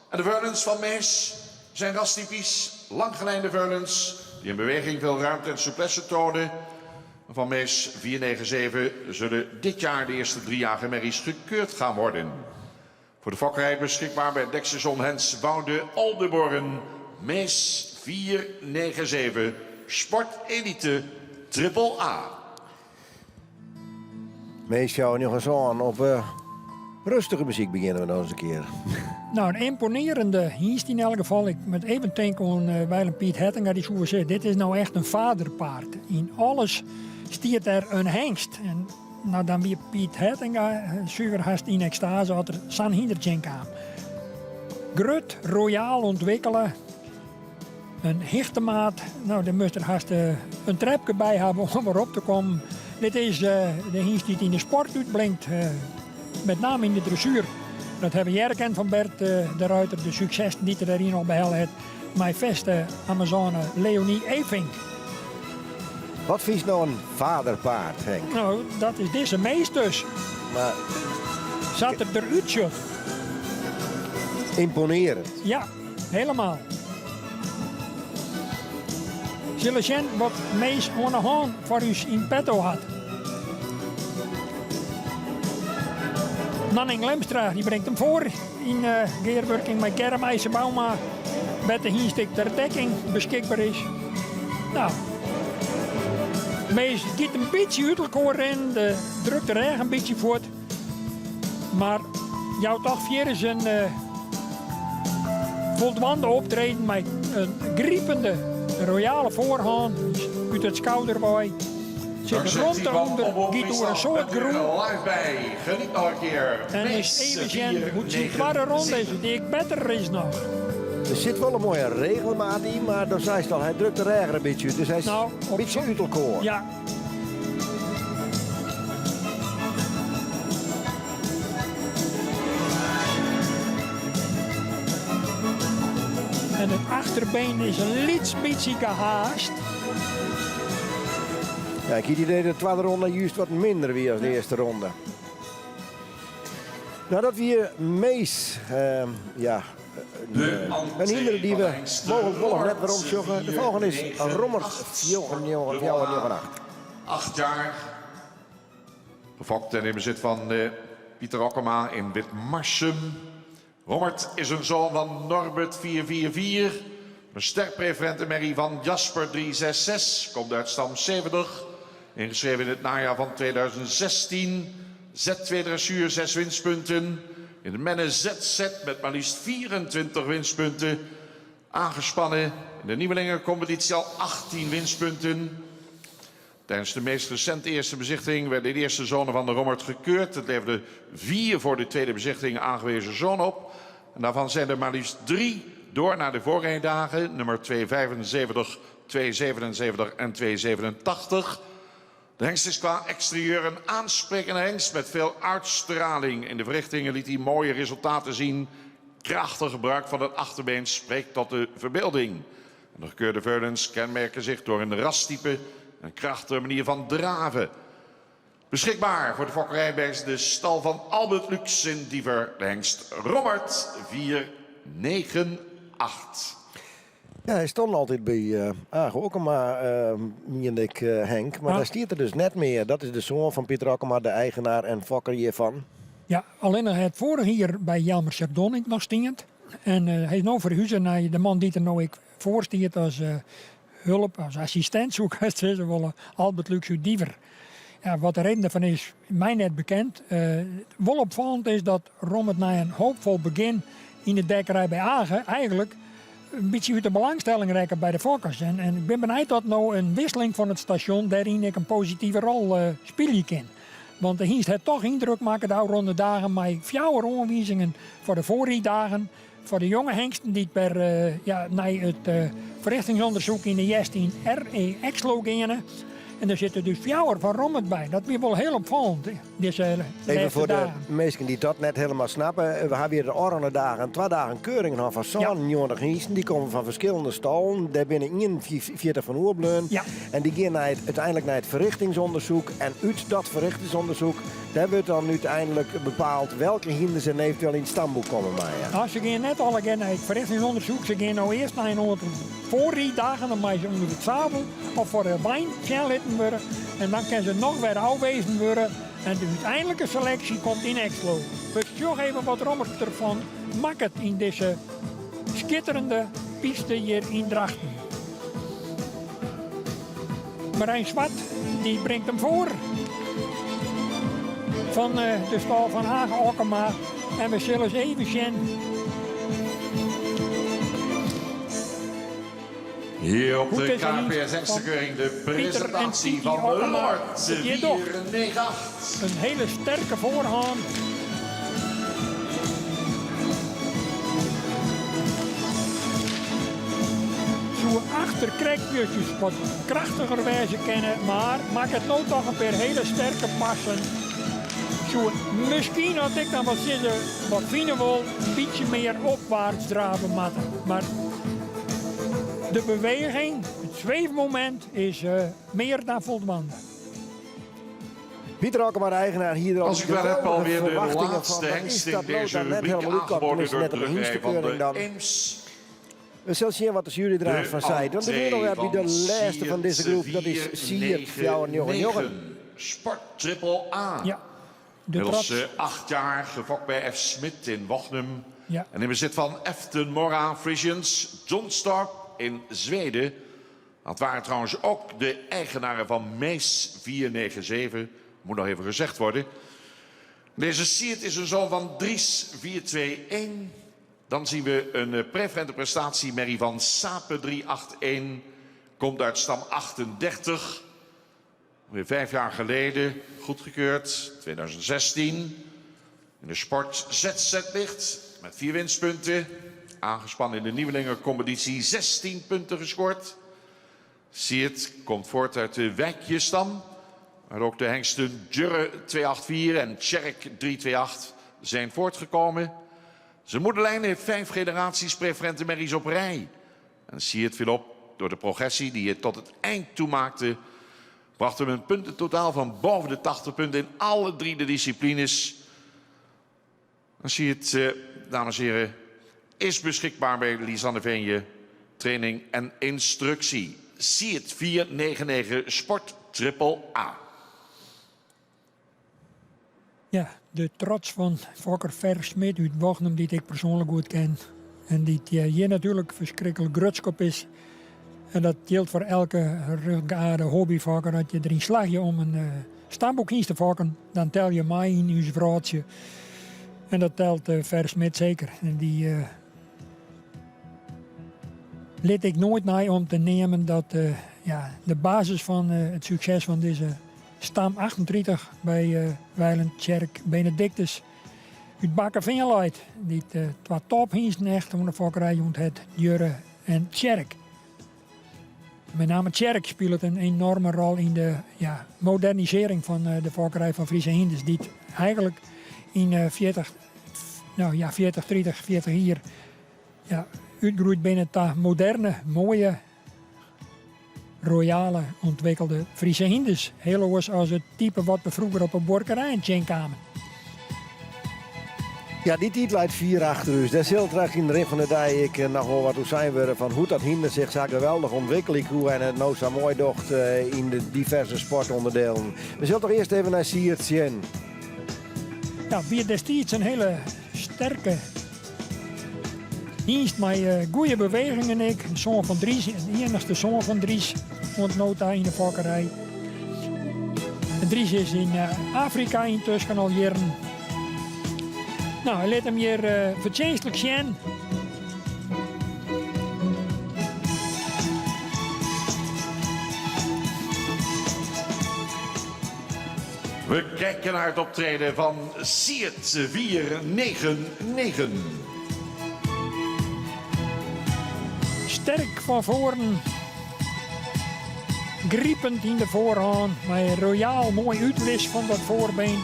En de veulens van Mees zijn rastypisch langgelijnde veulens die in beweging veel ruimte en souplesse tonen. Van Mees 497 zullen dit jaar de eerste 3-jarige merries gekeurd gaan worden. Voor de fokkerij beschikbaar bij Dekstation Hens Woude Oldenborren. Mees 497. Sport Elite AAA. Mees Fjouwer Johansson op Rustige muziek beginnen we nog eens een keer. Nou, een imponerende hiest in elk geval. Ik moet even denken aan Wijlen Piet Hettinga die zo zei, dit is nou echt een vaderpaard. In alles stiert er een hengst. En nou, dan weer Piet Hettinga zuiver haast in extase had er San Hindertje kwam. Grut, royaal ontwikkelen. Een hichtemaat. Nou, daar moest er haast een trapje bij hebben om erop te komen. Dit is de hiest die het in de sport uitblinkt. Met name in de dressuur. Dat hebben jij herkend van Bert de Ruiter, de succes die er daarin al bij heeft. Mijn beste Amazone Leonie Evink. Wat vies nou een vaderpaard, Henk? Nou, dat is deze meest dus. Maar Zat er eruit, joh. imponerend. Ja, helemaal. Zullen zien wat meest onderhand voor u in petto had. Nanning Lemstra die brengt hem voor in gearworking met Kermijse Bauma. Met de hienstik ter dekking beschikbaar is. Nou, meest giet een beetje uiterkoor in, de drukt er erg een beetje voort. Maar jouw toch vier is een voldwande optreden met een griepende royale voorhand. Dus uit het schouderboy. Zit er rond eronder, giet door een soort groen. Live bij, geniet nog een keer. En is even zien hoe het zware rond is, die ik beter is nog. Er zit wel een mooie regelmaat in, maar dan zei ze al, hij drukt er erg een beetje uit. Dus hij is Nou, een beetje uitelkoor. Ja. En het achterbeen is een beetje gehaast. Ja, ik heb het idee dat de tweede ronde juist wat minder weer als de eerste ronde. Nou, dat weer Mees, een hinder die we mogelijk wel net weer omsjoggen. De volgende is Rommert 498. 8 jaar. Gefokt en in bezit van Pieter Okkema in Witmarsum. Rommert is een zoon van Norbert 444. Een sterpreferente merrie van Jasper 366. Komt uit stam 70. Ingeschreven in het najaar van 2016. Z2 dressuur 6 winstpunten. In de mannen ZZ met maar liefst 24 winstpunten. Aangespannen in de nieuwelingencompetitie al 18 winstpunten. Tijdens de meest recente eerste bezichtiging werden de eerste zonen van de Rommert gekeurd. Het leverde 4 voor de tweede bezichtiging aangewezen zonen op. En daarvan zijn er maar liefst 3 door naar de voorrijdagen. Nummer 275, 277 en 287. De hengst is qua exterieur een aansprekende hengst met veel uitstraling. In de verrichtingen liet hij mooie resultaten zien. Krachtig gebruik van het achterbeen spreekt tot de verbeelding. En de gekeurde veulens kenmerken zich door een rastype, een krachtige manier van draven. Beschikbaar voor de fokkerij bij de stal van Albert Lux in Diever. De hengst Rommert 498. Ja, hij stond altijd bij Aage Okkema, meen ik, Henk. Maar daar stiert er dus net meer. Dat is de zoon van Pieter Okkema, de eigenaar en fokker hiervan. Ja, alleen het vorige hier bij Jelmer Chardonnay nog stiert. En hij is nu verhuisd naar de man die er nou ik voorstiert als hulp, als assistent, zo kan het zeggen, wel Albert Lux uit Diever. Ja, wat de reden daarvan is, mij net bekend. Wel opvallend is dat Rommert na een hoopvol begin in de dekkerij bij Aage eigenlijk een beetje uit de belangstelling reiken bij de fokkers. En ik ben benieuwd dat nou een wisseling van het station daarin ik een positieve rol spelen kan. Want de hiest het toch indruk maken de oude dagen met 4 aanwijzingen voor de voorrijdagen. Voor de jonge hengsten die per naar het verrichtingsonderzoek in de jest in R.E. Exlo gingen. En er zitten dus 4 van Rommert bij. Dat is wel heel opvallend. Even voor de mensen die dat net helemaal snappen. We hebben weer de oranje dagen, 2 dagen keuringen van zo'n jonge hengsten. Die komen van verschillende stallen. Daar binnen 40 van Oerbleun. Ja. En die gaan uiteindelijk naar het verrichtingsonderzoek. En uit dat verrichtingsonderzoek, daar wordt dan uiteindelijk bepaald welke hinders er eventueel in het stamboek komen. Nou, ze gaan net al naar het verrichtingsonderzoek. Ze gaan nou eerst naar een voorrijdagen. Dan maken ze onder het zadel of voor de wijn litten worden. En dan kunnen ze nog weer afwezen worden. En de uiteindelijke selectie komt in Exlo. We zien even wat Rommert ervan maakt in deze schitterende piste hier in Drachten. Marijn Zwart, die brengt hem voor. van de stal van Hagen-Okkema. En we zullen eens even zien. Hier op Goed de is er niet KPS Hengstenkeuring de Pieter en presentatie Tiki van Okkema. Lord Je toch. 498. Een hele sterke voorhand. Zo achterkrekjes wat krachtiger wijzen kennen, maar maak het nou toch een keer hele sterke passen. Zo, misschien had ik dan wat zitten, wat vinden wil, een beetje meer opwaarts draven matten. Maar de beweging, het zweefmoment is meer dan voldoende. Pieter Okkema, de eigenaar hier. Als ik wel heb, alweer de verwachtingen laatste van, hengsting nou deze dan net rubriek helemaal aangeboden door net de op de drukkerij van Hengstenkeuring de dan. Eems. We zullen zien wat de jury er van zei. Dan doen we nog even de laatste van deze groep. Dat is Siert, Fjouwer, Jochen. Sport Triple A. Ja, de Inmiddels trots. 8 jaar gefokt bij F. Smit in Wochnum. Ja. En in bezit van Eften Mora Frisians, Johnstorp in Zweden. Dat waren trouwens ook de eigenaren van Mees 497. Moet nog even gezegd worden. Deze Siert is een zoon van Dries 421. Dan zien we een preferente prestatie. Merrie van Sape 381. Komt uit stam 38. Weer 5 jaar geleden. Goedgekeurd. 2016. In de sport ZZ-licht. Met 4 winstpunten. Aangespannen in de nieuwelingencompetitie. 16 punten gescoord. Siert komt voort uit de Wijkjestam. Waar ook de hengsten Jurre 284 en Tjerk 328 zijn voortgekomen. Zijn moederlijn heeft 5 generaties preferente merries op rij. En Siert viel op door de progressie die het tot het eind toe maakte. Bracht hem een puntentotaal van boven de 80 punten in alle 3 de disciplines. En Siert, dames en heren, is beschikbaar bij Lisanne Veenje. Training en instructie. Siert 499 Sport Triple A. Ja, de trots van Fokker Versmit uit Wochnum, die ik persoonlijk goed ken. En die hier natuurlijk verschrikkelijk grutskop is. En dat geldt voor elke ruggaarde hobbyfokker. Dat je er een slagje om een stamboek in te fokken, dan tel je mij in uw vrouwtje. En dat telt Versmit zeker. En die liet ik nooit naar om te nemen dat de basis van het succes van deze stam 38 bij Weiland Tjerk Benedictus uit Bakkervingerleid. Die twee tophingsten echt om de fokkerij het Jurre en Tjerk. Met name Tjerk speelt een enorme rol in de modernisering van de fokkerij van Friese hinders. Die het eigenlijk in 40 hier uitgroeit binnen het moderne, mooie, royale, ontwikkelde Friese hinders. Heel anders als het type wat we vroeger op een borkerij in kwamen. Ja, die tijd leidt 4 achter u. Daar zult straks in de ring van de dag ik nog wel wat hoe zijn we van hoe dat hinder zich zo geweldig ontwikkelt. Hoe en het nou zo mooi docht in de diverse sportonderdelen. We zullen toch eerst even naar Siert zien. Ja, weer destijds een hele sterke dienst met goede bewegingen. Een zoon van Dries, de enigste zoon van Dries, ontmoet daar in de fokkerij. Dries is in Afrika intussen al jaren. Nou, hij liet hem hier verdienstelijk zien. We kijken naar het optreden van Siert 499. Sterk van voren. Griepend in de voorhand. Met een royaal mooi uitlis van dat voorbeen.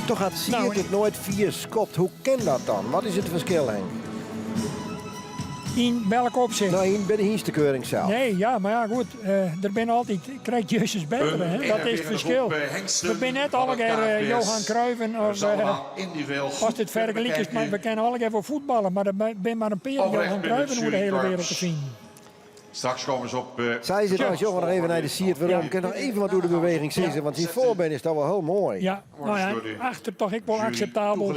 Toch had Siert het nooit 4 skopt. Hoe ken dat dan? Wat is het verschil, Henk? In welk opzicht? Nou, bij de Hengstenkeuring zelf. Nee, ja, maar ja, goed. Er zijn altijd krijtjes beter, hè? Dat is het verschil. We zijn net alle keer Johan Cruijffen of als dit vergelijk is, maar we kennen alle keer voor voetballen. Maar er ben maar een peer Johan Cruijffen hoe de hele wereld te zien. Straks komen ze op... Zij zit als jongen nog even naar de Siert. Waarom? Ik kan nog even wat door de beweging zien. Want die voorbeen is toch wel heel mooi. Ja, nou ja, achter toch ik wel acceptabel.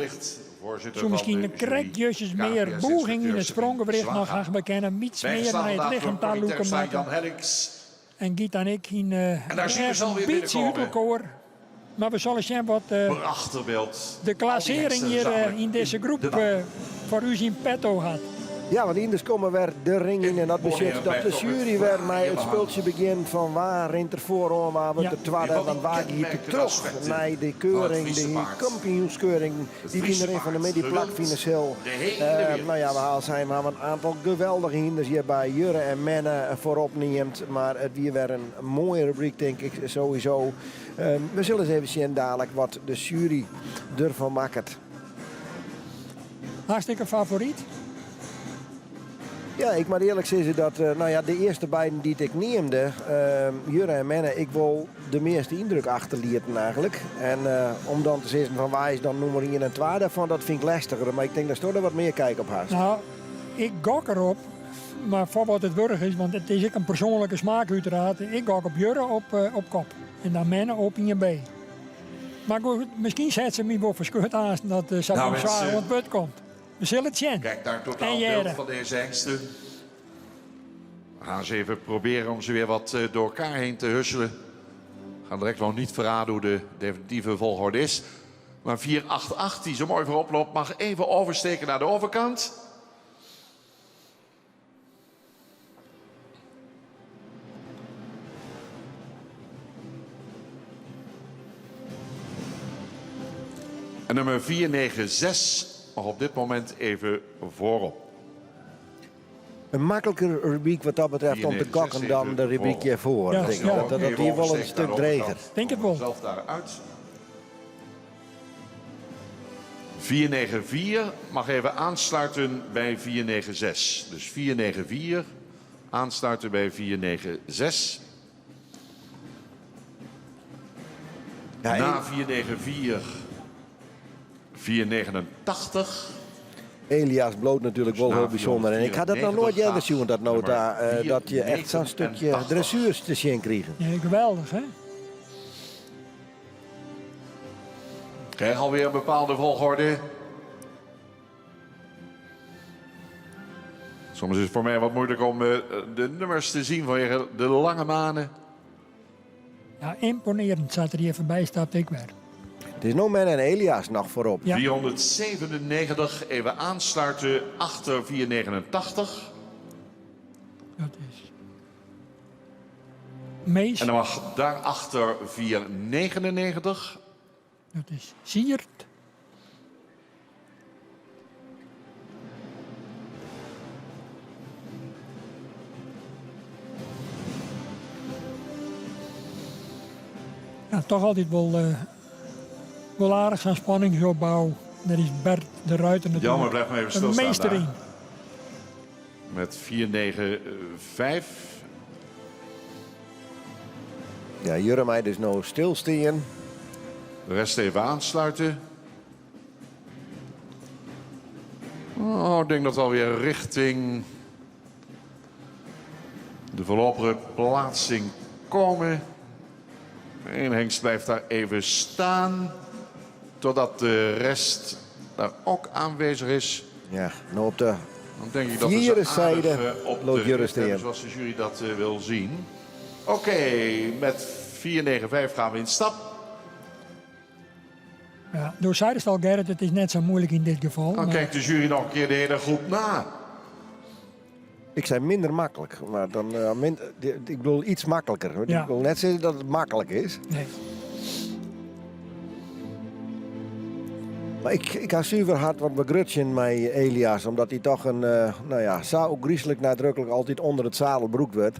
Zo misschien een krekjes meer boeging in het spronggewricht nog gaan bekennen. Iets meer naar het lichaam te loeken maken. Jan Hellings En Giet en ik in daar zien we ze alweer beetje binnenkomen. uit elkaar. Maar we zullen zien wat Prachtig de klassering hier in deze groep voor u in petto had. Ja, want anders komen weer de ring in en dat betekent dat de jury weer met het spultje begint van waar rint er voorom, waar wordt er tweede, want waar gaat er terug naar de keuring, de kampioenskeuring, die erin van de middenplak financieel. Nou ja, we hebben een aantal geweldige hinders hier bij Jurre en Menne voorop neemt, maar het weer een mooie rubriek denk ik sowieso. We zullen eens even zien dadelijk wat de jury ervan maakt. Hartstikke favoriet. Ja, ik moet eerlijk zeggen dat de eerste beiden die ik neemde, Jurre en Menne, ik wil de meeste indruk achterlieten eigenlijk. En om dan te zeggen van waar is dan nummer 1 en 2 daarvan, dat vind ik lastiger. Maar ik denk dat er wat meer kijk op haast. Nou, ik gok erop, maar voor wat het wurg is, want het is ook een persoonlijke smaak uiteraard. Ik gok op Jurre op kop en dan Menne op in je B. Maar goed, misschien zet ze me wel verschut aan dat Sabine zwaar op het put komt. We zullen het zien. Kijk naar het totaalbeeld van deze hengsten. We gaan eens even proberen om ze weer wat door elkaar heen te husselen. We gaan direct nog niet verraden hoe de definitieve volgorde is. Maar 488 die zo mooi voorop loopt mag even oversteken naar de overkant. En nummer 496 mag op dit moment even voorop. Een makkelijker rubriek wat dat betreft om te gokken dan de rubriek hiervoor. Ja, Denk ik. ja. Dat hier wel een stuk dreger. Denk het wel. Zelf daaruit. 494 mag even aansluiten bij 496. Dus 494 aansluiten bij 496. Ja, Na 494 489. Elias bloot natuurlijk wel heel bijzonder. En ik had dat nog nooit eerder zien, dat nota, dat je echt zo'n stukje dressuurs te zien krijgt. Ja, geweldig, hè? Krijg alweer een bepaalde volgorde. Soms is het voor mij wat moeilijk om de nummers te zien vanwege de lange manen. Ja, imponerend zat er hier voorbij, stapte ik weer. Het is nog men en Elias nog voorop. Ja. 497 even aansluiten achter 489. Dat is... Mees, En dan mag daarachter 499. dat is Siert. Ja, toch altijd wel aardig zijn spanningsopbouw. Daar is Bert de Ruiter natuurlijk Jammer, blijf maar even een stilstaan meester daar. in. Met 495. Ja, Jurre mij dus nou stilstaan. De rest even aansluiten. Oh, ik denk dat we alweer richting de voorlopige plaatsing komen. Eén hengst blijft daar even staan. Totdat de rest daar ook aanwezig is. Ja, nou op de Dan denk ik dat we vierde ze aardig zijde op loopt de Jurre rit hebben staan. zoals de jury dat wil zien. Oké, met 495 gaan we in stap. Ja, door zeiden al Gerrit, het is net zo moeilijk in dit geval. Dan maar- kijkt de jury nog een keer de hele groep na. Ik zei minder makkelijk, maar dan, ik bedoel iets makkelijker. Ja. Ik wil net zeggen dat het makkelijk is. Nee. Maar ik ga super hard wat begrutsen met Elias, omdat hij toch een, zo griezelig nadrukkelijk altijd onder het zadel broekt wordt.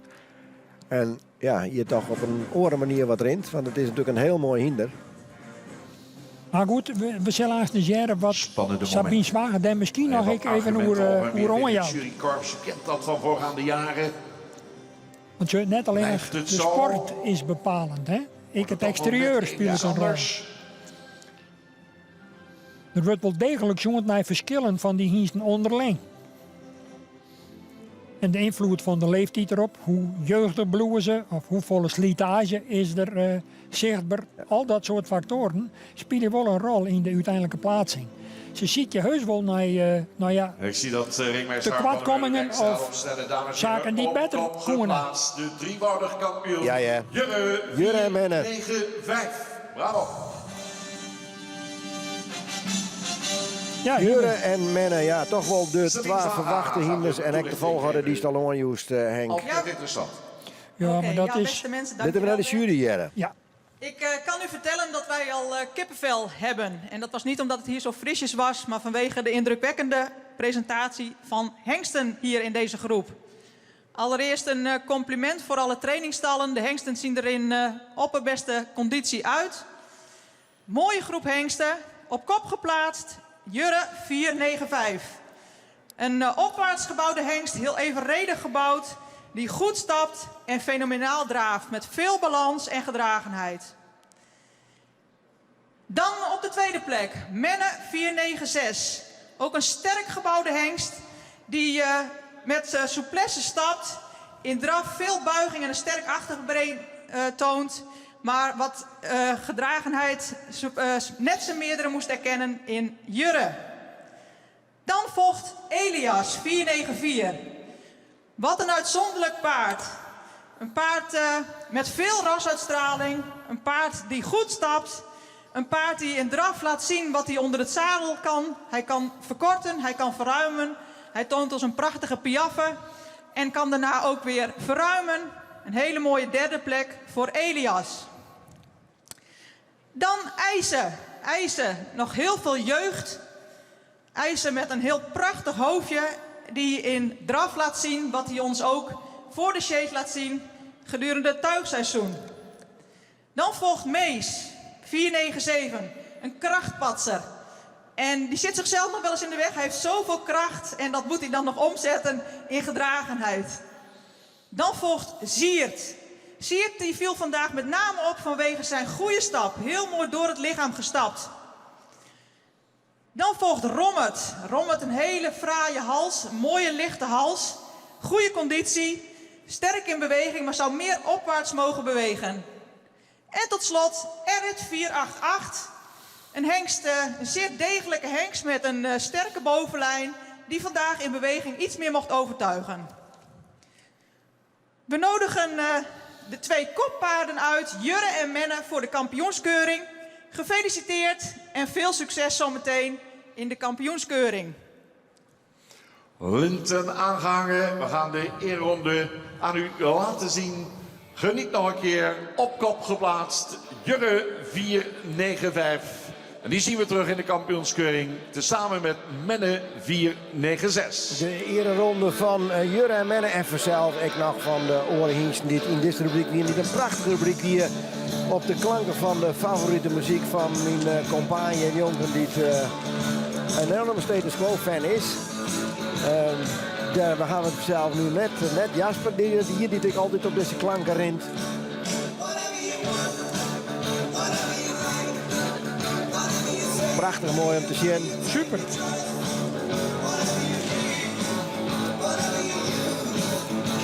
En ja, hier toch op een oren manier wat rint, want het is natuurlijk een heel mooi hinder. Maar goed, we zullen eens eens jaren wat Spannende Sabine moment. Zwager dan misschien nog Wat even argumenten over en weer hoe binnen jou. het jurykorps. Je kent dat van voorgaande jaren. Want je net alleen Blijft de het zo? sport is bepalend, hè? Ik het Toch exterieur wel net speelt iets een rol. anders. Er wordt wel degelijk jongen naar verschillen van die hiesten onderling. En de invloed van de leeftijd erop, hoe jeugdig bloeien ze of hoe volle slijtage is er zichtbaar. Al dat soort factoren spelen wel een rol in de uiteindelijke plaatsing. Ze ziet je heus wel naar ja, Ik zie dat ringmeester tekortkomingen of zaken die beter kunnen. De drievoudig kampioen Ja. Jurre en Menne. 4-9-5. Bravo. Ja, Jurre en Menne, ja, toch wel de 12 verwachte hinders en ook de volgorde die stal onjuist, Henk. Altijd interessant. ja, maar dat is... beste mensen, Dit hebben we naar de jury, Jere. Ja, Ik kan u vertellen dat wij al kippenvel hebben. En dat was niet omdat het hier zo frisjes was, maar vanwege de indrukwekkende presentatie van hengsten hier in deze groep. Allereerst een compliment voor alle trainingsstallen. De hengsten zien er in opperbeste conditie uit. Mooie groep hengsten, op kop geplaatst, Jurre 495. Een opwaarts gebouwde hengst, heel evenredig gebouwd, die goed stapt en fenomenaal draaft met veel balans en gedragenheid. Dan op de tweede plek, Menne 496. Ook een sterk gebouwde hengst die met souplesse stapt, in draf veel buiging en een sterk achterbeen toont, maar wat gedragenheid net zijn meerdere moest erkennen in Jurre. Dan volgt Elias 494. Wat een uitzonderlijk paard. Een paard met veel rasuitstraling. Een paard die goed stapt. Een paard die in draf laat zien wat hij onder het zadel kan. Hij kan verkorten, hij kan verruimen. Hij toont ons een prachtige piaffe. En kan daarna ook weer verruimen. Een hele mooie derde plek voor Elias. Dan IJzen. IJzen, nog heel veel jeugd. IJzen met een heel prachtig hoofdje. Die in draf laat zien wat hij ons ook voor de shade laat zien gedurende het tuigseizoen. Dan volgt Mees, 497, een krachtpatser. En die zit zichzelf nog wel eens in de weg. Hij heeft zoveel kracht en dat moet hij dan nog omzetten in gedragenheid. Dan volgt Ziert. Ziert die viel vandaag met name op vanwege zijn goede stap. Heel mooi door het lichaam gestapt. Dan volgt Rommet. Rommet, een hele fraaie hals, een mooie lichte hals. Goede conditie, sterk in beweging, maar zou meer opwaarts mogen bewegen. En tot slot Erit 488. Een hengst, een zeer degelijke hengst met een sterke bovenlijn, die vandaag in beweging iets meer mocht overtuigen. We nodigen de twee koppaarden uit, Jurre en Menne, voor de kampioenskeuring. Gefeliciteerd en veel succes zometeen in de kampioenskeuring. Linten aangehangen. We gaan de eerronde aan u laten zien. Geniet nog een keer. Op kop geplaatst. Jurre 495. En die zien we terug in de kampioenskeuring. Tezamen met Menne 496. De ereronde van Jurre en Menne en vanzelf. Ik nog van de orenhingsten dit in deze rubriek weer niet. Een prachtige rubriek hier op de klanken van de favoriete muziek van mijn compagne en jongen die een enorme status quo fan is. We gaan het zelf nu net Jasper, die ik altijd op deze klanken rent. Prachtig mooi om te zien. super.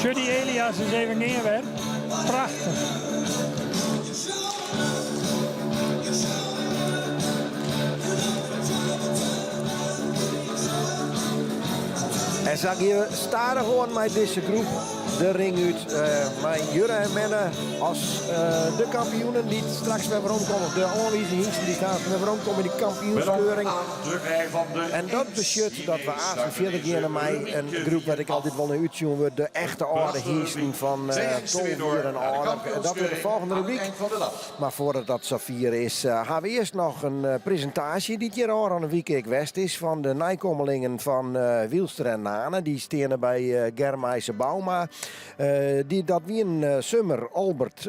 Juddy Elias is even neerwerp. Prachtig. En zag je starig gewoon met deze groep de ring uit. Maar Jurre en Menne als de kampioenen die straks weer rondkomen. De aanwijzingen die staan weer rondkomen in die kampioenskeuring. En dat beschut dat we aan 40 jaar naar mij een groep waar ik altijd wel naar uitzien we de echte orde hiezen van Tol hier en orde. Dat wordt de volgende rubriek. Maar voordat dat zo vier is, gaan we eerst nog een presentatie die hier aan de week West is van de nijkommelingen van Wielster en Nane. Die staan bij Germ-IJzer Bauma. Dat wie een Summer, Albert,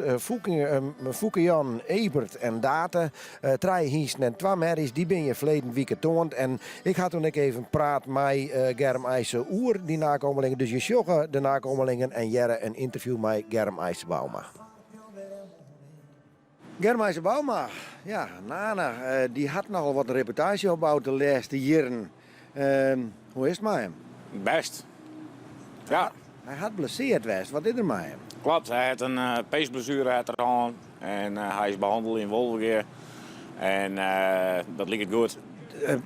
Fouke-Jan, Ebert en Date. Drie hiesten en twee merries, die ben je verleden week getoond. En ik ga toen even praten met Germ-IJzer Oer, die nakomelingen. Dus je sjoggen de nakomelingen en Jere een interview met Germ-IJzer Bauma. Germ-IJzer Bauma, ja, Nana, die had nogal wat een reputatie opgebouwd de laatste jaren. Hoe is het met hem? Best. Ja. Hij had blesseerd West. Wat is er met hem? Klopt, hij had een peesblessure aan en hij is behandeld in Wolvergeer. En dat liep het goed.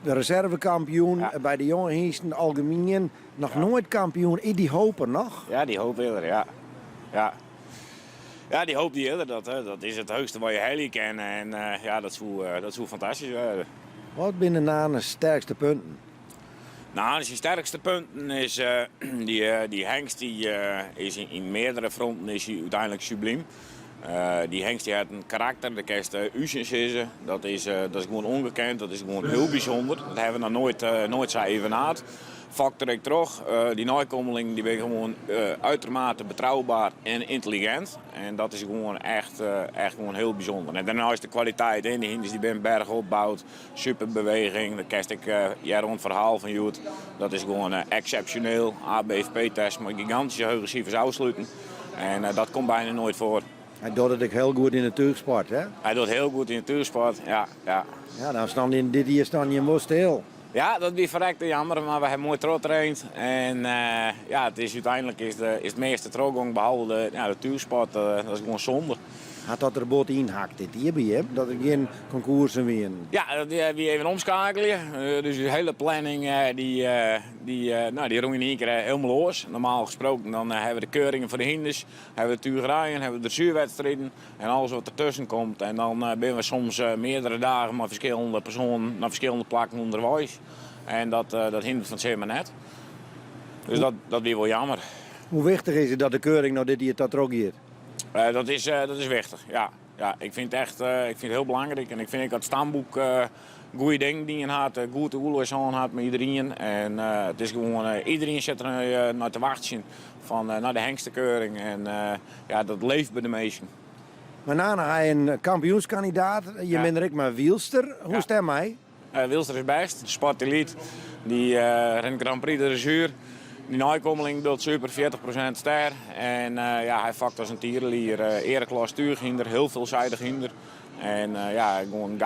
reservekampioen Ja. bij de jonge hiesten algemeen. Nog nooit kampioen. Die hopen nog. Ja, die hoop eerder, ja. Ja. Ja, die hoop die eerder. Dat is het hoogste wat je heilig kan. En ja, dat is hoe fantastisch. Wat binnen Nane's sterkste punten? Nou, zijn sterkste punten is die hengst die, is in meerdere fronten is hij uiteindelijk subliem. Die hengst die heeft een karakter, de kerst Usens is. Dat is gewoon ongekend, dat is gewoon heel bijzonder. Dat hebben we nog nooit zo evenaard. Factor ik terug, die nakomeling die ben gewoon uitermate betrouwbaar en intelligent. En dat is gewoon echt gewoon heel bijzonder. En daarnaast de kwaliteit, hè. Die hinders die ben berg opbouwt, super beweging. Dan kerst ik rond verhaal van Joet. Dat is gewoon exceptioneel. ABFP-test met gigantische heugensivers uitsluiten. En dat komt bijna nooit voor. Hij doet het ook heel goed in de tuursport, hè? Hij doet heel goed in de tuursport, ja. Ja, dan staan in dit hier staan je moest stil. Ja, dat is verrekte jammer, maar we hebben mooi trot getraind. En ja, het is uiteindelijk is het meeste trotgang behalve de tuursport, dat is gewoon zonde. Had dat er bot inhakt dit hier bij hem, dat er geen concoursen weer. Ja, dat wie even omschakelen. Dus de hele planning die roeien in één keer helemaal los. Normaal gesproken dan hebben we de keuringen voor de hinders, hebben we de tuurgerijen, hebben we de dressuurwedstrijden en alles wat ertussen komt. En dan ben we soms meerdere dagen met verschillende personen naar verschillende plekken onderwijs. En dat hindert van het maar net. Dus dat weer wel jammer. Hoe wichtig is het dat de keuring nou dit hier tot er ook hier? Dat is wichtig, ja. Ja, ik vind het echt ik vind het heel belangrijk. En ik vind dat het stamboek goede dingen die je had, goed oorlogs aan had met iedereen. En het is gewoon, iedereen zit er naar te wachten van naar de hengstenkeuring. En ja, dat leeft bij de meesten. Maar daarna hij een kampioenskandidaat, je bent er ook maar Wielster. Hoe stem hij? Wielster is best, de Sport Elite, die rent Grand Prix de dressuur. Die nakomeling doet super 40% ster. En ja, hij vakt als een tierenlier. Ereklas tuurhinder, heel veelzijdig hinder. En ja, gewoon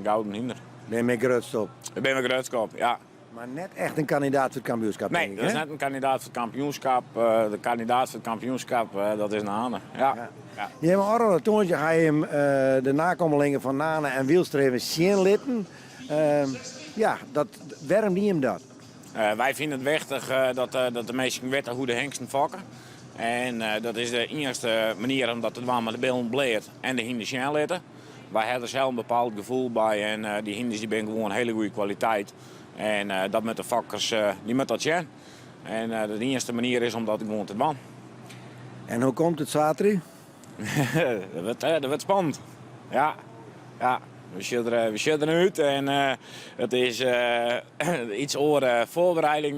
gouden hinder. Ben je met Grutstop? Ik ben met Grutskop, ja. Maar net echt een kandidaat voor het kampioenschap. Nee, denk ik, dat is hè? net een kandidaat voor het kampioenschap. De kandidaat voor het kampioenschap, dat is Nane. Ja. Ja. Je hebt een oranje toontje, ga je hem de nakomelingen van Nane en Wielster even zien litten. Ja, waarom niet hem dat? Wij vinden het wichtig dat de mensen weten hoe de hengsten vakken. En dat is de enige manier om dat te doen met de billen bleert en de hinders zien letten. Wij hebben er zelf een bepaald gevoel bij en die hinders die ben gewoon hele goede kwaliteit. En dat met de vakkers, die met dat zien. En de enige manier is om dat gewoon te doen. En hoe komt het zaterdag? dat wordt spannend. Ja. We zitten uit en het is iets oor voorbereiding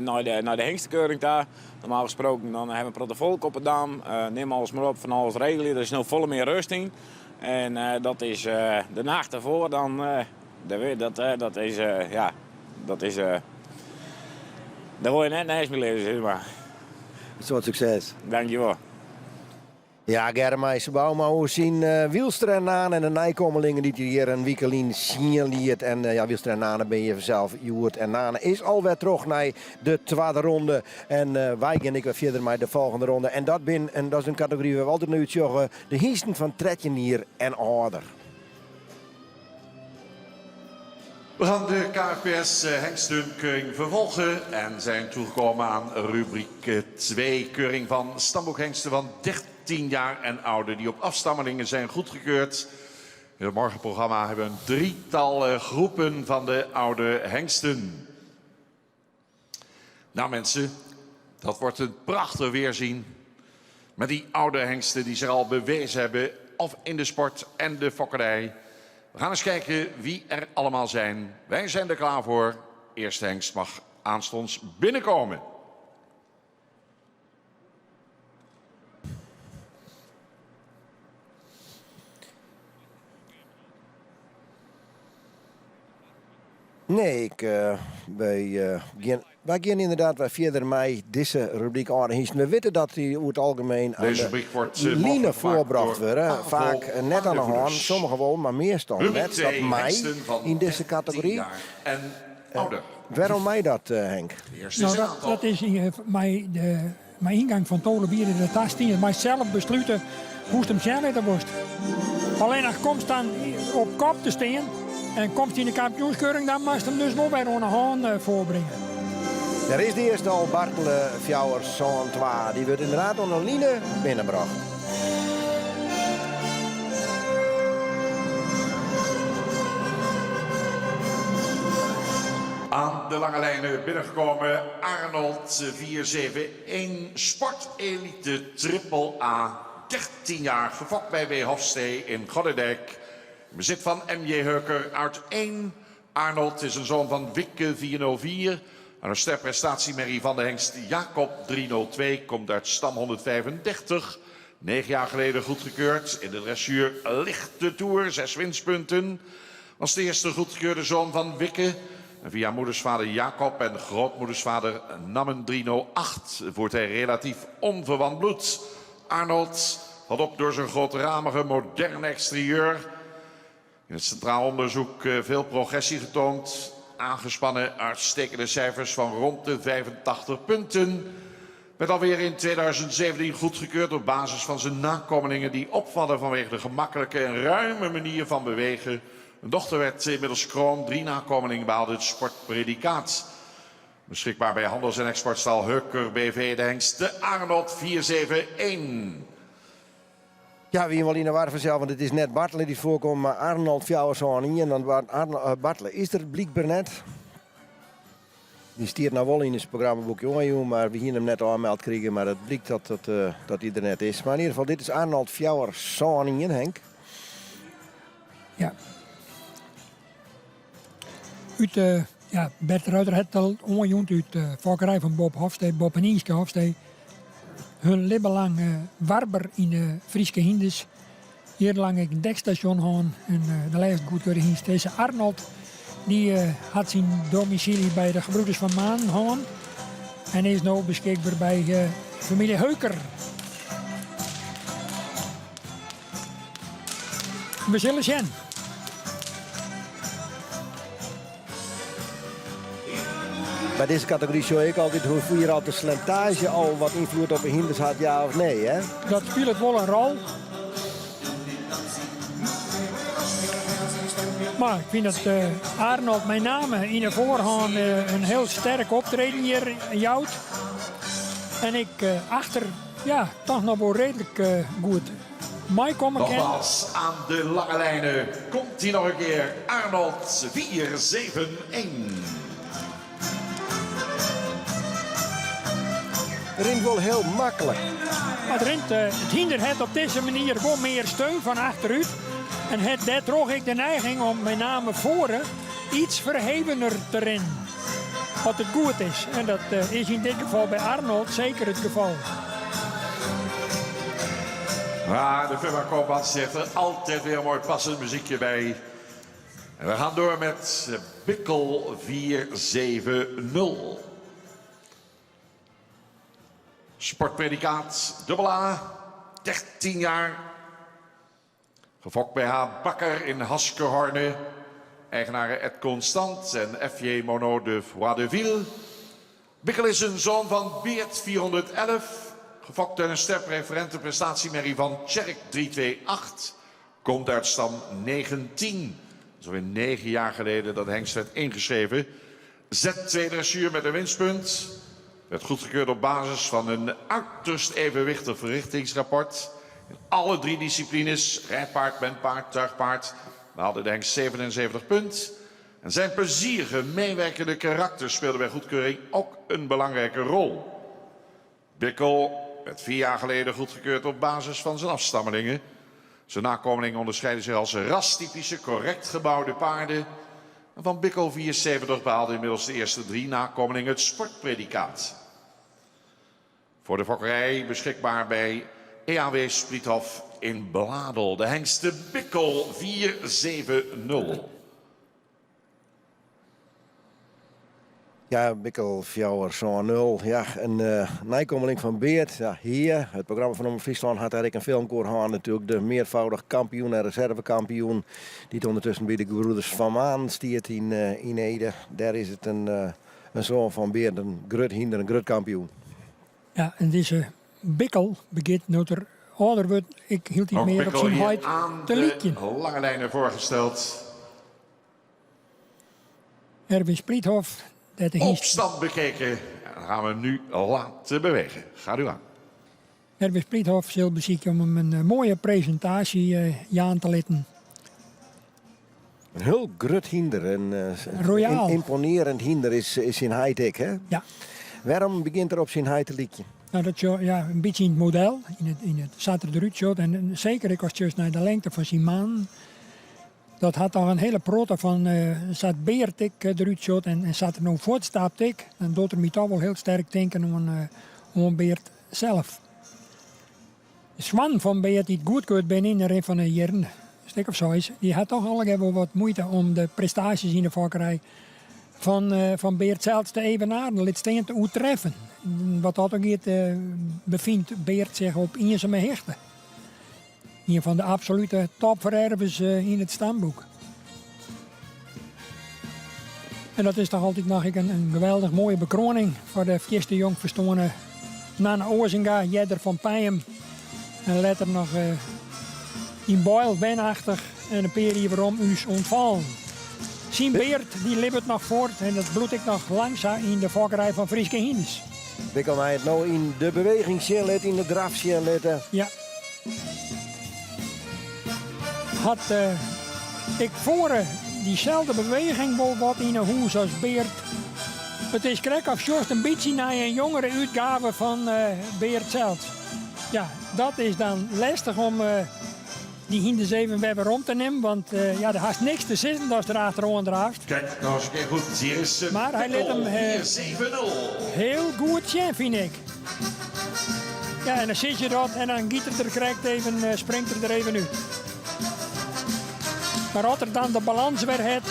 naar de hengstenkeuring daar. Normaal gesproken dan hebben we een protocol op het dam. Neem alles maar op van alles regelen. Er is nu volle meer rust in. En dat is de nacht ervoor dan. Dat is. Daar word je net naar huis mee leven, zeg maar. Een soort succes. Dankjewel. Ja, Germeijse Bouma, hoe zien Wielster en Nane en de Nijkomelingen die hier een weekelien signaleert. En ja, Wielster en Nane ben je vanzelf, Joert en Nane is alweer terug naar de tweede ronde. En wij gaan ik weer verder met de volgende ronde. En dat is een categorie waar we altijd nu zeggen, de hiesten van Tretjenier en ouder. We gaan de KFPS hengstenkeuring vervolgen en zijn toegekomen aan rubriek 2. Keuring van stamboekhengsten van 13 jaar en ouder die op afstammelingen zijn goedgekeurd. In het morgenprogramma hebben we een drietal groepen van de oude hengsten. Nou mensen, dat wordt een prachtig weerzien met die oude hengsten die zich al bewezen hebben of in de sport en de fokkerij. We gaan eens kijken wie er allemaal zijn. Wij zijn er klaar voor. Eerste hengst mag aanstonds binnenkomen. Nee, wij gaan inderdaad weer verder met deze rubriek oude hiesten. We weten dat die over het algemeen aan Deze de rubriek wordt line voorbracht worden. Vaak Pavel net aan de hand, Marnevers. sommigen wel, maar meestal Rubriek net. Dat 2, mij hengsten van in deze 13 categorie. jaar en ouder. Waarom mij dat, Henk? De eerste Nou, is een aantal. dat is mijn ingang van Tolen bieden de tast in. Maar zelf besluiten hoe het hem zelf was. Alleen als komt dan op kop te staan, En komt hij in de kampioenskeuring, dan moest hem dus wel weer aan de hand voorbrengen. Er is de eerste al Bartele Fjouwers zo'n 2. Die wordt inderdaad onder Line binnenbracht. Aan de lange lijnen binnengekomen Arnold 471 Sportelite Triple A. 13 jaar gefokt bij W. Hofstee in Goddedijk. Bezit van M.J. Heuker uit 1. Arnold is een zoon van Wikke 404. En een sterprestatie van de hengst Jacob 302 komt uit stam 135. 9 jaar geleden goedgekeurd in de dressuur Lichte Tour. 6 winstpunten. Was de eerste goedgekeurde zoon van Wikke. En via moedersvader Jacob en grootmoedersvader Nammen 308 voert hij relatief onverwant bloed. Arnold valt op door zijn grootramige moderne exterieur. In het centraal onderzoek veel progressie getoond. Aangespannen uitstekende cijfers van rond de 85 punten. Werd alweer in 2017 goedgekeurd op basis van zijn nakomelingen die opvallen vanwege de gemakkelijke en ruime manier van bewegen. Een dochter werd inmiddels kroon. 3 nakomelingen behaalde het sportpredicaat. Beschikbaar bij Handels- en Exportstal Heuker BV de hengst de Arnold 471. Ja, wie wel in de war vanzelf, want het is net Bartele die voorkomt, maar Arnold Fjouwers zo'n en dan Bartele is er blijkbaar net. Die stiert nou wel in het programmaboekje, maar we hier hem net al aanmeld kregen, maar het blijkt dat hij er net is. Maar in ieder geval, dit is Arnold Fjouwers zo'n en Henk. Ja. Uit Bert Ruiter heeft al ongejoend uit de vakkerij van Bob Hofstee, Bob en Inske Hofstee. Hun leven lang warber in de Frieske Hindes. Hier lang ik een dekstation gaan en de laatste goedkeurde hingst. Deze Arnold die had zijn domicilie bij de gebroeders van Maan gaan. En is nu beschikbaar bij familie Heuker. We zullen zien. Bij deze categorie show ik altijd hoe hier al de slentage al wat invloed op een hinders had, ja of nee, hè? Dat speelt wel een rol. Maar ik vind dat Arnold met name in de voorhand een heel sterk optreden hier jouwt. En ik achter, ja, toch nog wel redelijk goed. Mij komen Nogmaals, aan de lange lijnen komt hij nog een keer. Arnold 471. Het rint wel heel makkelijk. Maar het hinder heeft op deze manier gewoon meer steun van achteruit. En daar droeg ik de neiging om met name voren iets verhevener te rennen. Wat het goed is. En dat is in dit geval bij Arnold zeker het geval. Maar de firma Koopmans zegt er altijd weer een mooi passend muziekje bij. En we gaan door met Bikkel 470. Sportpredicaat AA, 13 jaar. Gefokt bij H. Bakker in Haskehorne. Eigenaren Ed Constant en F.J. Monod de Voideville. Bikkel is een zoon van Beert 411. Gefokt uit een sterpreferente prestatiemerrie van Tjerk 328. Komt uit stam 19. Zo weer 9 jaar geleden dat hengst werd ingeschreven. Z2 dressuur met een winstpunt. Werd goedgekeurd op basis van een uiterst evenwichtig verrichtingsrapport. In alle 3 disciplines, rijpaard, bentpaard, tuigpaard, behaalde de hengst 77 punt. En zijn plezierige, meewerkende karakter speelde bij goedkeuring ook een belangrijke rol. Bikkel werd 4 jaar geleden goedgekeurd op basis van zijn afstammelingen. Zijn nakomelingen onderscheiden zich als rastypische, correct gebouwde paarden. En van Bikkel 74 behaalde inmiddels de eerste 3 nakomelingen het sportpredicaat. Voor de fokkerij beschikbaar bij EAW Spliethof in Bladel. De hengste Bikkel 470. Ja, Bikkel Fjouwers zo'n 0. Ja, een nijkomeling van Beert. Ja, hier, het programma van Omroep Friesland had eigenlijk een filmkoor gehad. Natuurlijk de meervoudig kampioen en reservekampioen. Die het ondertussen bij de gebroeders Van Maan stiert in Ede. Daar is het een zoon van Beert, een grut hinder, een grut kampioen. Ja, en deze Bikkel begint nu ter ouder wordt. Ik hield niet meer op zijn huid te liedje. Lange lijnen voorgesteld. Erwin Spriethof. Dat de hiest. Opstand bekeken. En dan gaan we hem nu laten bewegen. Gaat u aan. Erwin Spriethof zal bezieken om hem een mooie presentatie aan te laten. Een heel grut hinder. Een Royaal. imponerend hinder is zijn high-tech, hè? Ja. Waarom begint er op zijn high te liedje? Nou, dat is ja, een beetje in het model. In het zat er eruit shot. En zeker ik was juist naar de lengte van zijn maan. Dat had al een hele prote van zat beertik eruit shot en zat er nog voortstaptik. En doet er mij toch wel heel sterk denken om een beert zelf. De Swan van beert die het goedkeurd ben in een van de jaren, een stuk of zo is, die had toch al even wat moeite om de prestaties in de fokkerij van Beert zelfs te evenaren, liet steen te oertreffen. Wat dat ook bevindt Beert zich op eenzame hechten. Een van de absolute topverervers in het stamboek. En dat is toch altijd nog een geweldig mooie bekroning voor de eerste jong verstoorde Nanne Ozinga, Jedder van Pijem. En later nog in Boyle benachtig en een paar hier waarom us ontvallen. Zijn Beert die libbert nog voort en dat bloed ik nog langzaam in de fokkerij van Frieske Hindes. Wikkel mij het nou in de beweging zien letten, in de draf zien letten? Ja. Had ik voor diezelfde beweging wel wat in een hoes als Beert. Het is krek of juist een beetje naar een jongere uitgave van Beert zelf. Ja, dat is dan lastig om die hindes even weer rond te nemen, want ja, er haast niks te zitten als er achterom draaft. Kijk, nou eens een keer goed. Hier is Maar hij let hem 4-7-0. heel goed zien, vind ik. Ja, en dan zit je dat en dan giet het er krijgt even, springt er even uit. Maar als er dan de balans weer heeft.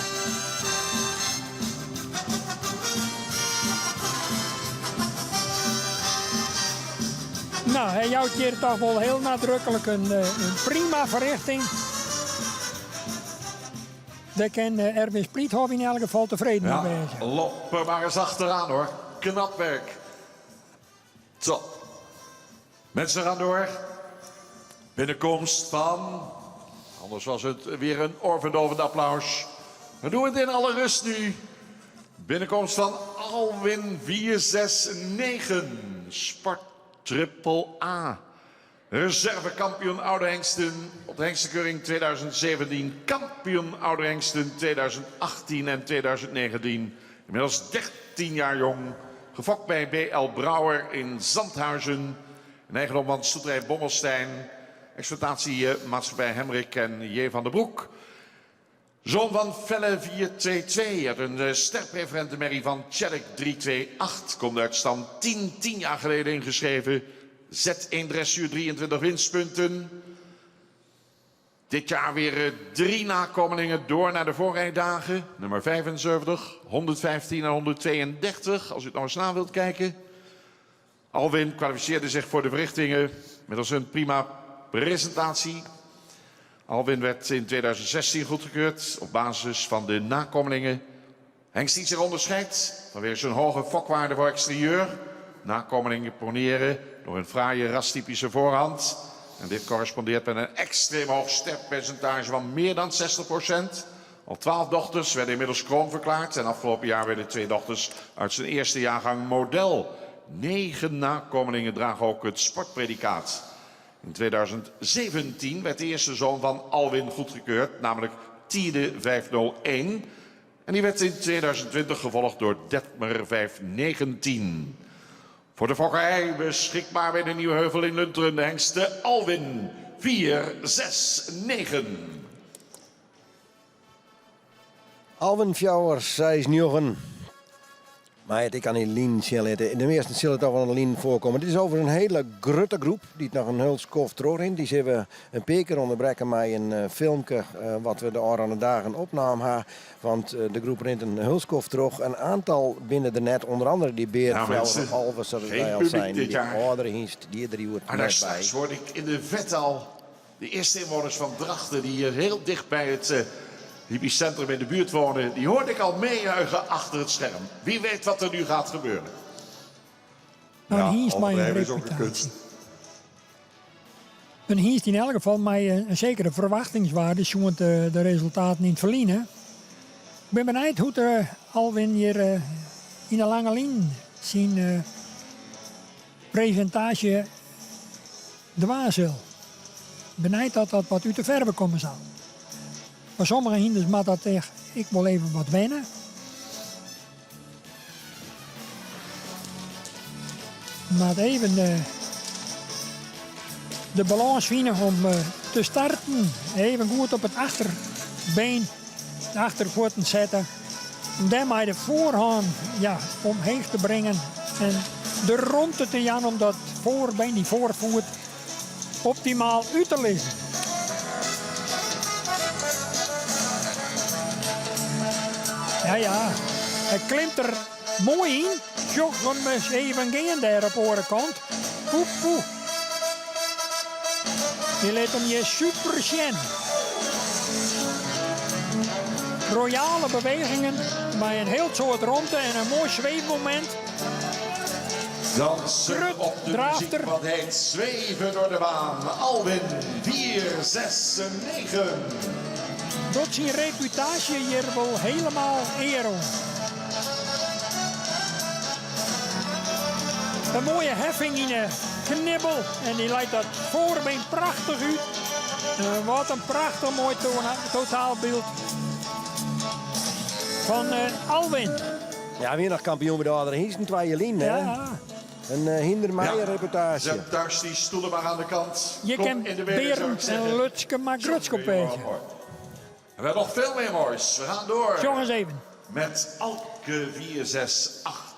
Nou, hij jouwt hier toch wel heel nadrukkelijk een prima verrichting. Daar kan Erwin Spriethof in elk geval tevreden mee wezen. Ja, lop er maar eens achteraan hoor. Knap werk. Top. Mensen gaan door. Binnenkomst van... Anders was het weer een oorverdovend applaus. Dan doen we het in alle rust nu. Binnenkomst van Alwin 469. Sport Triple A. Reservekampioen Oude Hengsten op de Hengstenkeuring 2017. Kampioen Oude Hengsten 2018 en 2019. Inmiddels 13 jaar jong. Gefokt bij B.L. Brouwer in Zandhuizen. Een eigendom van Stoeterij Bommelstein. Exploitatie maatschappij Hemrik en J. van der Broek. Zoon van Felle 422 uit een sterpreferente merrie van Tjellik 328. Komt uit stand 10 jaar geleden ingeschreven. Z1 dressuur 23 winstpunten. Dit jaar weer 3 nakomelingen door naar de voorrijdagen. Nummer 75, 115 en 132. Als u het nou eens na wilt kijken. Alwin kwalificeerde zich voor de verrichtingen middels een prima presentatie. Alwin werd in 2016 goedgekeurd op basis van de nakomelingen. Hengst die zich onderscheidt vanwege zijn hoge fokwaarde voor exterieur. Nakomelingen poneren door een fraaie rastypische voorhand. En dit correspondeert met een extreem hoog sterpercentage van meer dan 60%. Al 12 dochters werden inmiddels kroon verklaard. En afgelopen jaar werden 2 dochters uit zijn eerste jaargang model. 9 nakomelingen dragen ook het sportpredicaat. In 2017 werd de eerste zoon van Alwin goedgekeurd, namelijk Tiede 501. En die werd in 2020 gevolgd door Detmer 519. Voor de fokkerij beschikbaar bij de Nieuwe Heuvel in Lunteren de hengste Alwin 469. Alwin Fjouwers, zij is Njochen. Maar ik kan in Lien zitten. In de meeste zullen het al wel een Lien voorkomen. Dit is over een hele grote groep die nog een hulskof terug in. Die zullen we een paar keer onderbreken met een filmpje wat we de oranje dagen opnamen. Want de groep rent een hulskof terug. Een aantal binnen de net, onder andere die Beert, Fjouwer, Alverser, die al zijn. Die oudere hiest, die er hoort Maar net daar bij. straks hoorde ik in de vet al de eerste inwoners van Drachten die hier heel dicht bij het hypiecentrum in de buurt wonen. Die hoorde ik al meejuichen achter het scherm. Wie weet wat er nu gaat gebeuren. Nou, hier is mijn reputatie. En hier is in elk geval met een zekere verwachtingswaarde, zoals de resultaten in het verliezen. ben benieuwd hoe het Alwin hier in de lange lijn zijn presentatie dwaan zal. Benieuwd dat dat wat uit de verve komen zal. Voor sommige hinders mag dat echt, ik wil even wat wennen. Maar even de balans vinden om te starten. Even goed op het achterbeen, de achtervoeten zetten. Om daarmee de voorhand omheen te brengen. En de rondte te gaan om dat voorbeen, die voorvoet, optimaal uit te leggen. Ja, hij klimt er mooi in. Zoek hem eens even gaan daar op de orenkant. Poe. Je laat hem je super zien. Royale bewegingen, maar een heel soort rondte en een mooi zweefmoment. Dansen op de muziek van het zweven door de baan. Alwin 4-6-9. Dat zijn reputatie hier wel helemaal eren. Een mooie heffing in de knibbel en die leidt dat voorbeen prachtig uit. Wat een prachtig mooi totaalbeeld van Alwin. Ja, weer nog kampioen bij de andere Hiesten, 2 lijn, hè? Ja. Een hindermaaie reputatie. Zet thuis die stoelen maar aan de kant. Je Kom kan in de midden, zou ik Berend zeggen. en Lutske maar Grutske op We hebben nog veel meer moois. We gaan door Jongens even. met Alke 4-6-8.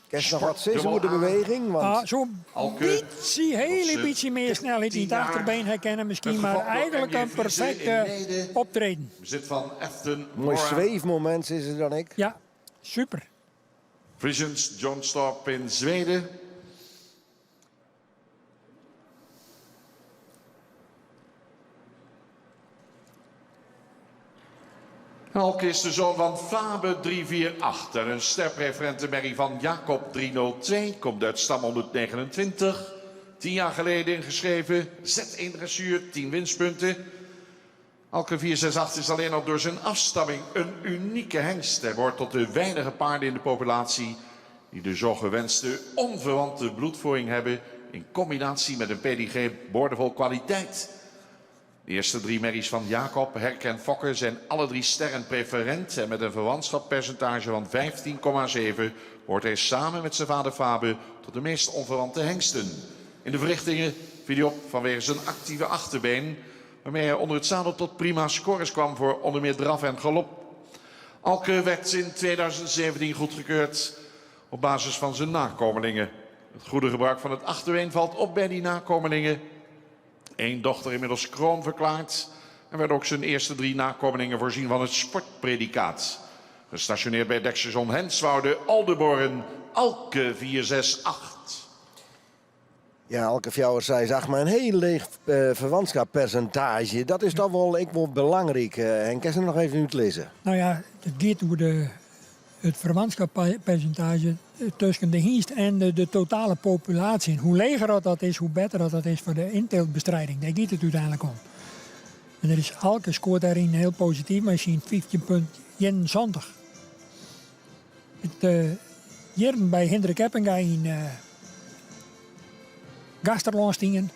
Kijk nog wat zeggen hoe de beweging, want Zo'n Alke, hele beetje meer snelheid in het 10 jaar. achterbeen herkennen misschien, Het maar gevolg door eigenlijk MJ een perfecte Friese in optreden. bezit van Efton mooi Mora. zweefmoment is het dan ik. Ja, super. Frisians John Storp in Zweden. Alke is de zoon van Fabe 348 en een sterpreferente merrie van Jacob 302. Komt uit stam 129. 10 jaar geleden ingeschreven. Z1 dressuur, 10 winstpunten. Alke 468 is alleen al door zijn afstamming een unieke hengst. Hij behoort tot de weinige paarden in de populatie die de zo gewenste onverwante bloedvoering hebben in combinatie met een pedigree boordevol kwaliteit. De eerste 3 merries van Jacob, Herk en Fokke zijn alle 3 sterrenpreferent en met een verwantschappercentage van 15,7 hoort hij samen met zijn vader Fabe tot de meest onverwante hengsten. In de verrichtingen viel hij op vanwege zijn actieve achterbeen, waarmee hij onder het zadel tot prima scores kwam voor onder meer draf en galop. Alke werd in 2017 goedgekeurd op basis van zijn nakomelingen. Het goede gebruik van het achterbeen valt op bij die nakomelingen. 1 dochter inmiddels kroon verklaard en werd ook zijn eerste 3 nakomelingen voorzien van het sportpredicaat. Gestationeerd bij Dekstation Henswoude, Aldeborn, Alke 468. Ja, Alke Fjouwer zei, zag maar een heel leeg verwantschappercentage. Dat is toch wel belangrijk. En kan je nog even uitlezen? Nou ja, het gaat over het verwantschappercentage tussen de hengst en de totale populatie. En hoe leger dat is, hoe beter dat is voor de inteeltbestrijding. Daar gaat het uiteindelijk om. En er is Alke scoort daarin heel positief, maar je ziet 15,71. Hier bij Hendrik Eppinga in Gasterlandstingen.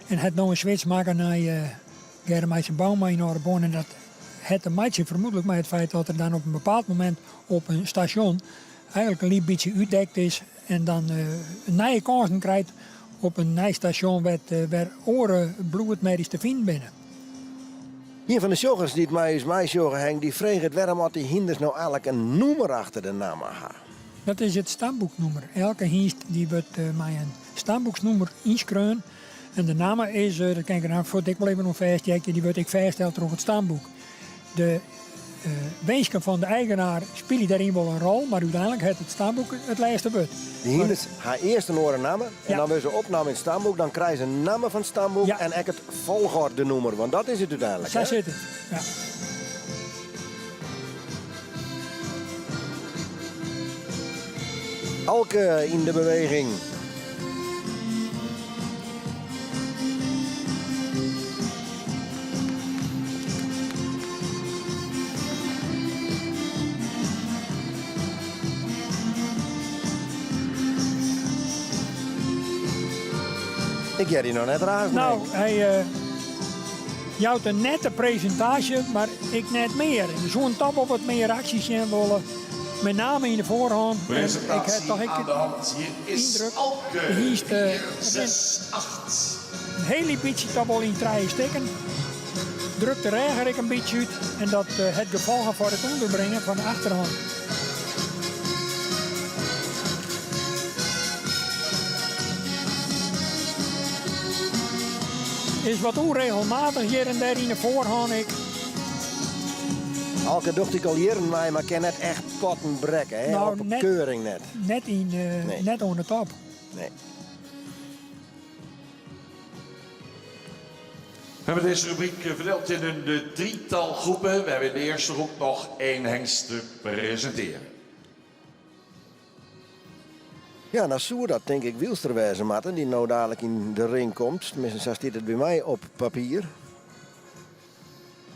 En het nou een switch maken naar Germeijse Bauma in Orebon. En dat het een maatje vermoedelijk met het feit dat er dan op een bepaald moment op een station eigenlijk een lief beetje uitdekt is. En dan een nieuwe kansen krijgt op een nieuw station waar oren bloedmerries te vinden binnen. Hier van de joggers die het mij joggen hangt, die vragen waarom had die hinders nou eigenlijk een noemer achter de naam gaan. Dat is het stamboeknummer. Elke hengst die wordt met een stamboeksnummer inschreven. En de naam is, dat kan ik er voor ik wel even nog vastjekken, die wordt ik vastgesteld door het stamboek. De wezenlijke van de eigenaar speelt daarin wel een rol, maar uiteindelijk heeft het stamboek het lijstste wordt. Die hinders gaan eerst een oren namen en dan weer ze opname in het stamboek, dan krijgen ze een naam van het stamboek en ook het volgorde nummer, want dat is het uiteindelijk. Zo zit het, ja. Alke in de beweging. Ik heb die nog net raar. Nou, hij jouwt een nette presentatie, maar ik net meer. Zo'n top op wat meer acties in willen. Met name in de voorhand. En ik heb toch aan de hand. Hier is indruk. Alke, Hier is de 4-6-8. een hele beetje toch wel in treien steken. Drukt de regen ik een beetje uit. En dat het gevolgen voor het onderbrengen van de achterhand. Is wat onregelmatig hier en daar in de voorhand. Alke dacht ik al jaren mij, maar ik kan net echt kotten brekken. Hè? Nou, op net- keuring net. Net onder de top. Nee. We hebben deze rubriek verdeeld in een drietal groepen. We hebben in de eerste groep nog 1 hengst te presenteren. Ja, nou zou dat denk ik Wielster wezen, Matten, die nou dadelijk in de ring komt. Tenminste, zo staat het bij mij op papier.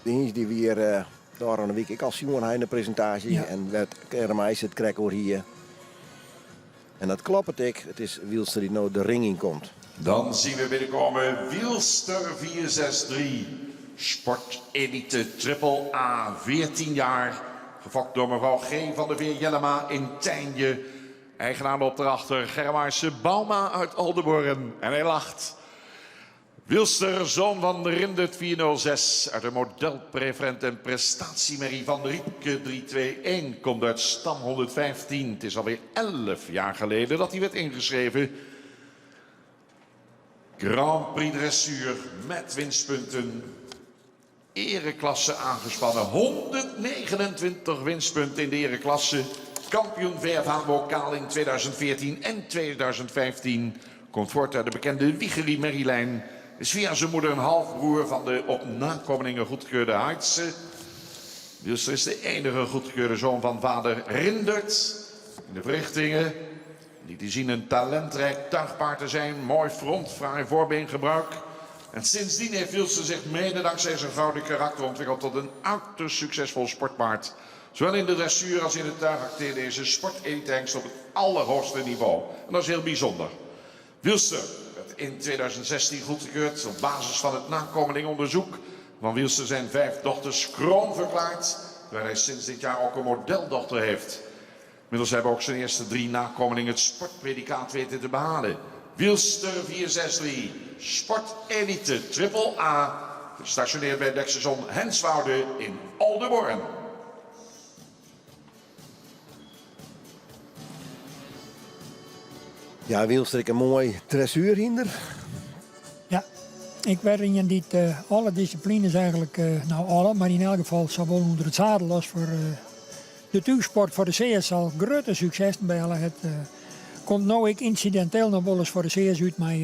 Die is die weer daar aan de week ik als Simon in de presentatie. Ja. En werd Kermijs het krekkel hier. En dat klopt het is Wielster die nou de ring in komt. Dan zien we binnenkomen Wielster 463. Sportelite Triple A, 14 jaar. Gefokt door mevrouw G. van der Veer Jellema in Tijnje. Eigenaar op daarachter Germaarse Bauma uit Oldenborn. En hij lacht. Wielster, zoon van Rindert 406. Uit de modelpreferent en prestatiemerrie van Rieke 321. Komt uit stam 115. Het is alweer 11 jaar geleden dat hij werd ingeschreven. Grand Prix dressuur met winstpunten. Ereklasse aangespannen. 129 winstpunten in de ereklasse. Kampioen VFH-bokaal in 2014 en 2015. Komt voort uit de bekende Wiegerie Merrielijn. Is via zijn moeder een halfbroer van de op nakomelingen goedgekeurde Hartse. Wielster is de enige goedgekeurde zoon van vader Rindert. In de verrichtingen liet hij zien een talentrijk tuigpaard te zijn. Mooi front, fraai voorbeengebruik. En sindsdien heeft Wielster zich mede dankzij zijn gouden karakter ontwikkeld tot een uiterst succesvol sportpaard. Zowel in de dressuur als in de tuig acteert deze sportelite-hengst op het allerhoogste niveau. En dat is heel bijzonder. Wielster werd in 2016 goedgekeurd op basis van het nakomelingonderzoek. Van Wielster zijn 5 dochters kroonverklaard, terwijl hij sinds dit jaar ook een modeldochter heeft. Inmiddels hebben ook zijn eerste 3 nakomelingen het sportpredicaat weten te behalen. Wielster 463, sportelite Triple A, gestationeerd bij Dekstation Henswoude in Oldenborn. Ja, Wielster, ik een mooi dressuurhinder. Ja, ik werd in dit alle disciplines eigenlijk, nou alle, maar in elk geval zowel onder het zadel als voor de tuigsport voor de CS al grote succes bij alle. Het komt nou ik incidenteel nog wel eens voor de CS uit, maar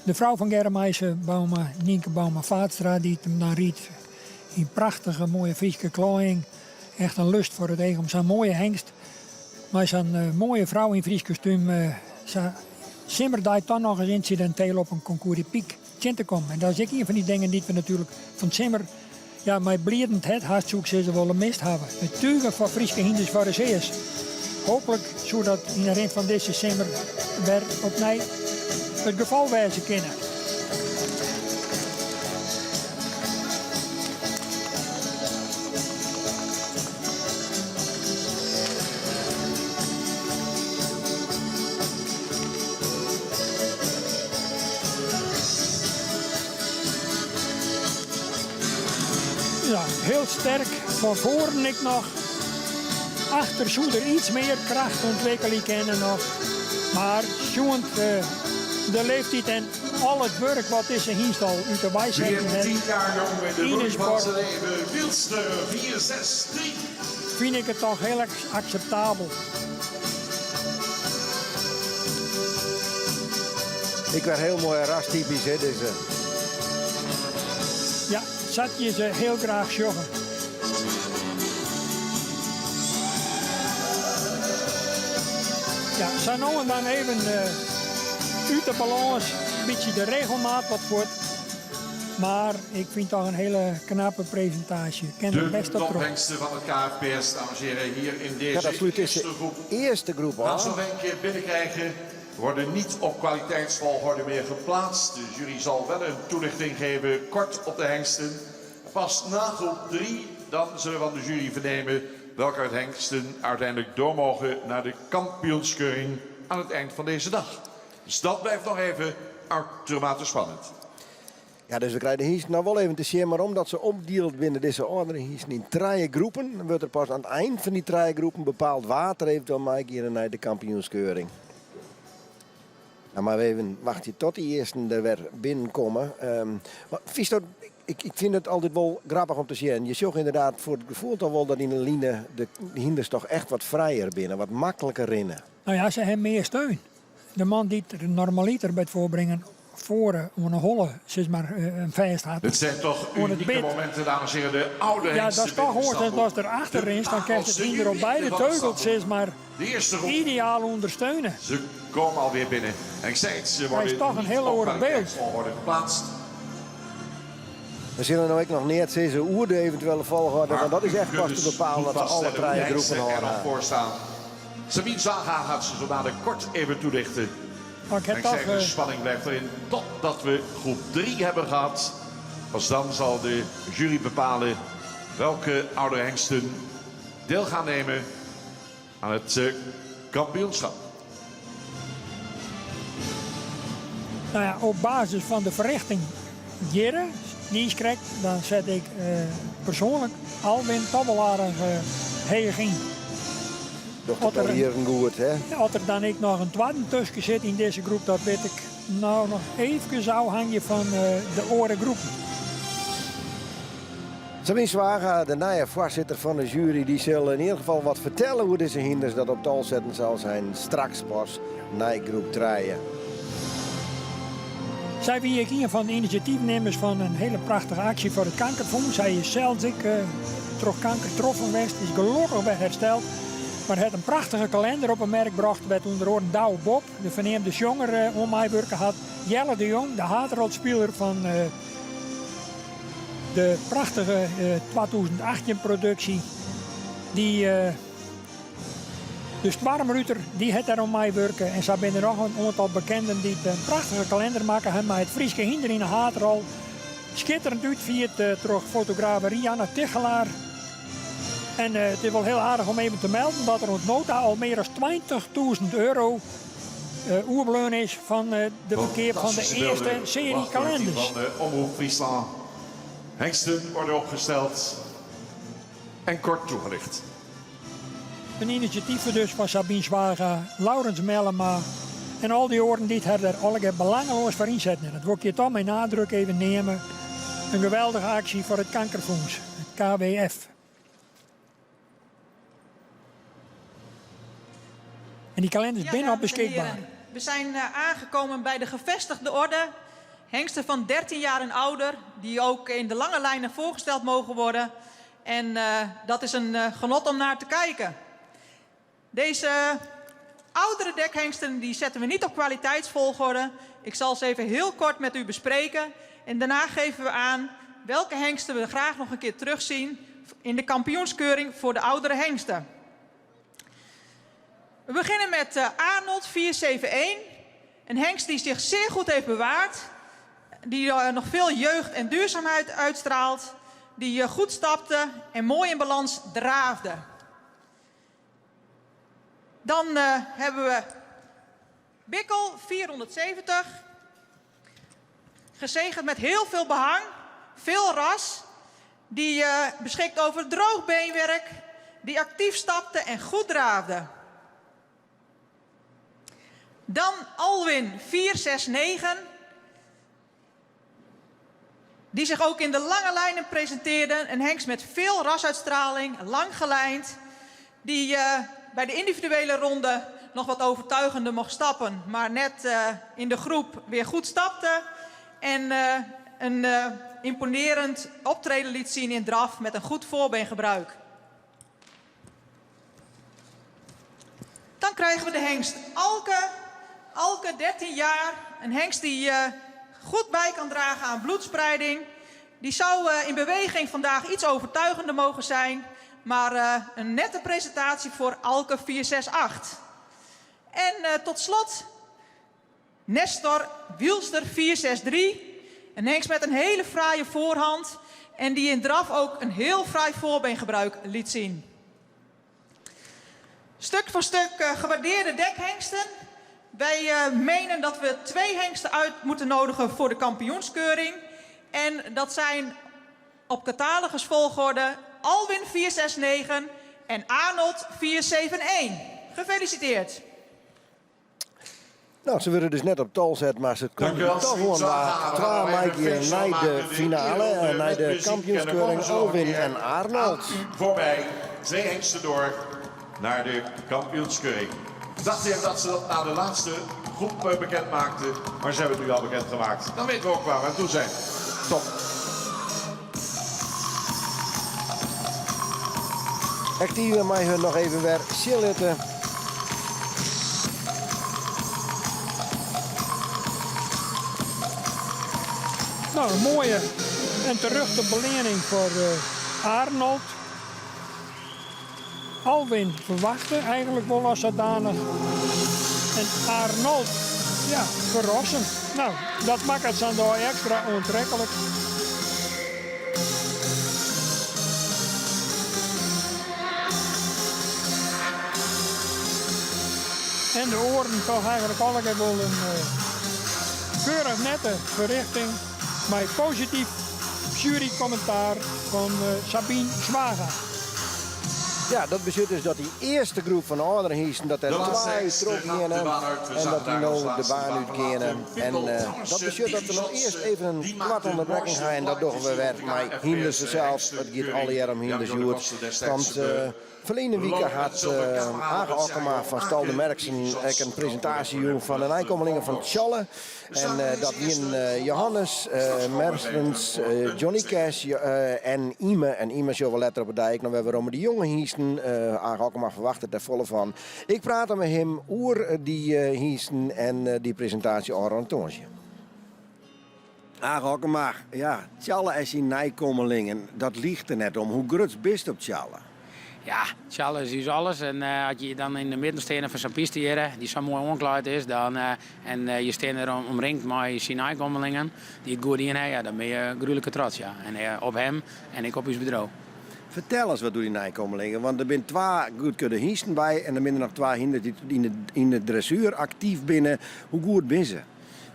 de vrouw van Germaise Bauma, Nienke Bauma-Vaatstra, die het hem dan riet in prachtige mooie Friese klooiing. Echt een lust voor het eigen om zo'n mooie hengst. Maar zo'n mooie vrouw in Fries kostuum. Simmer daait dan nog eens incidenteel op een concours piek te komen. En dat is ook een van die dingen die we natuurlijk van Simmer, ja, met bliedend het hartzoek ze willen mist hebben. Het tuigen van Friese hinders voor de zeeërs. Hopelijk zodat in een van deze Simmer weer opnieuw het geval wijzen kunnen. Ja, heel sterk. Van voren ik nog. Achter zou er iets meer kracht ontwikkelen kennen nog. Maar zoend de leeftijd en al het werk wat is in al uit de wijsheid. 14 jaar jong in de bloei van zijn leven. Wielster 463. Vind ik het toch heel erg acceptabel. Ik werd heel mooi rastypisch, hè, dus. Ja, zat je ze heel graag joggen. Ja, zo nou en dan even uit de balans, een beetje de regelmaat wat wordt. Maar ik vind toch een hele knappe presentatie. Ik ken het best op terug. De tophengsten van het KFPS, dames en heren, hier in Ja, deze dat sluit eerste is groep. de eerste groep Laat al. ze nog een keer binnenkrijgen. worden niet op kwaliteitsvolgorde meer geplaatst. De jury zal wel een toelichting geven, kort op de hengsten. Pas na groep 3 dan zullen we van de jury vernemen welke hengsten uiteindelijk door mogen naar de kampioenskeuring aan het eind van deze dag. Dus dat blijft nog even uitermate spannend. Ja, dus we krijgen de hengsten nou wel even te zien, maar omdat ze opdeelt binnen deze andere hengsten in 3 groepen, wordt er pas aan het eind van die 3 groepen bepaald water eventueel Mike hier naar de kampioenskeuring. Nou, maar we even wachten tot die eersten er weer binnenkomen. Ik vind het altijd wel grappig om te zien. Je zag inderdaad voor het gevoel toch wel dat in de line de hinders toch echt wat vrijer binnen, wat makkelijker rennen. Nou ja, ze hebben meer steun. De man die er normaliter bij het voorbrengen voor een holle, zeg maar, een vijst had. Het zijn toch unieke momenten, dames en heren. De oude hengsten. Ja, dat is toch hoort als er achterin dan krijgt het hinder op beide teugels, zeg maar, ideaal ondersteunen. Ze komen alweer binnen. En ik zei het, ze worden is toch een heel oorlijk beeld. Worden geplaatst. We zullen nou ook nog niet zeggen hoe de eventuele volgorde, want dat is echt pas te bepalen dat ze alle 3 groepen horen. Sabine Zaga gaat ze zo dadelijk kort even toelichten. Maar ik zeg, de spanning blijft erin totdat we groep 3 hebben gehad. Pas dan zal de jury bepalen welke oude hengsten deel gaan nemen aan het kampioenschap. Nou ja, op basis van de verrichting Jere, die is correct, dan zet ik persoonlijk Alwin Tabbelaar heen in. Dat is hier een goed, hè? Als er dan ik nog een tweede tussen zit in deze groep, dat weet ik nou nog even zou hangen van de oren groepen. Sabine Zwaga, de nieuwe voorzitter van de jury, die zal in ieder geval wat vertellen hoe deze hinders dat op tal zetten zal zijn straks pas na groep 3. Zij wie ik een van de initiatiefnemers van een hele prachtige actie voor het kankerfonds. Zij is zelfs toch kanker getroffen geweest, is gelukkig weer hersteld. Maar het een prachtige kalender op een merk gebracht met onder andere Douwe Bob, de verneemde jonger om mij werken had. Jelle de Jong, de haterrotspeler van de prachtige 2018 productie. Dus Twarmruter, die het daar om mij werken. En zo zijn er nog een aantal bekenden die een prachtige kalender maken. Hebben met het Frieske hinder in de haterrol. Schitterend uit via het fotograaf Rianne Tichelaar. En het is wel heel aardig om even te melden dat er rond nota al meer dan €20.000 oerbeleun is van de verkeer van de eerste serie kalenders. Van de Omroep Friesland. Hengsten worden opgesteld en kort toegelicht. Een initiatief dus van Sabine Zwaga, Laurens Mellema en al die oren die het er alle belangeloos voor inzetten. Dat wil ik je toch met nadruk even nemen. Een geweldige actie voor het kankerfonds, het KWF. En die kalender is binnen al beschikbaar. We zijn aangekomen bij de gevestigde orde. Hengsten van 13 jaar en ouder, die ook in de lange lijnen voorgesteld mogen worden. En dat is een genot om naar te kijken. Deze oudere dekhengsten die zetten we niet op kwaliteitsvolgorde. Ik zal ze even heel kort met u bespreken. En daarna geven we aan welke hengsten we graag nog een keer terugzien in de kampioenskeuring voor de oudere hengsten. We beginnen met Arnold 471. Een hengst die zich zeer goed heeft bewaard. Die nog veel jeugd en duurzaamheid uitstraalt. Die goed stapte en mooi in balans draafde. Dan hebben we Bikkel 470. Gezegend met heel veel behang, veel ras. Die beschikt over droog beenwerk. Die actief stapte en goed draafde. Dan Alwin 469. Die zich ook in de lange lijnen presenteerde. Een hengst met veel rasuitstraling, lang gelijnd. Die bij de individuele ronde nog wat overtuigender mocht stappen. Maar net in de groep weer goed stapte. En een imponerend optreden liet zien in draf met een goed voorbeengebruik. Dan krijgen we de hengst Alke 13 jaar. Een hengst die goed bij kan dragen aan bloedspreiding. Die zou in beweging vandaag iets overtuigender mogen zijn. Maar een nette presentatie voor Alke 468. En tot slot Nestor Wielster 463. Een hengst met een hele fraaie voorhand. En die in draf ook een heel fraai voorbeengebruik liet zien. Stuk voor stuk gewaardeerde dekhengsten. Wij menen dat we 2 hengsten uit moeten nodigen voor de kampioenskeuring. En dat zijn op catalogusvolgorde Alwin 469 en Arnold 471. Gefeliciteerd. Nou, ze willen dus net op tol zetten, maar ze komen toch gewoon waar 2 keer naar de finale en naar de kampioenskeuring Alwin en Arnold. Voorbij, 2 hengsten door naar de kampioenskeuring. Ik dacht even dat ze dat na de laatste groep bekend maakten, maar ze hebben het nu al bekend gemaakt. Dan weten we ook waar we aan toe zijn. Top. Echt hier mij hun nog even weer chillitten. Nou, een mooie en terechte belening voor Arnold. Alwin verwachtte eigenlijk wel als zodanig. En Arnold, ja, verrassend. Nou, dat maakt het dan door extra aantrekkelijk. En de oren toch eigenlijk allemaal wel een keurig nette verrichting. Met positief jurycommentaar van Sabine Zwager. Ja, dat betekent dus dat die eerste groep van ouderen hiesten, dat er 2 terug gingen en dat die nou de baan uitkeren. En dat betekent dat we nog eerst even een kwart onderbreking gaan en dat doen we weer met Hinders zelf. Het gaat alle jaar om Hinders Joert. Want verleden week had Age Akkema van Stal de Merksen een presentatie van de aankomelingen van Tjalle. En dat waren Johannes, Merstens, Johnny Cash en Ime. En Ime is wel letter op de dijk. Nou, we hebben waarom de jongen hiesten. Age Akkema verwacht er volle van. Ik praatte met hem over die hiesten en die presentatie aan Toonsje. Age Akkema, ja, Tjalle is die nijkomelingen. Dat liegt er net om. Hoe groot bist op Tjalle? Ja, Tjalle is dus alles. En als je dan in de middenstenen van zo'n piste die zo mooi omgekleed is, dan, en je staat er omringd met Sinai-kommelingen die het goed in hebben, ja, dan ben je gruwelijke trots. Ja. En op hem en ik op ons bedrijf. Vertel eens wat doe die nijkomelingen, want er zijn 2 goed kunnen hiesten bij en er zijn er nog 2 hinder die in de dressuur actief binnen. Hoe goed zijn ze?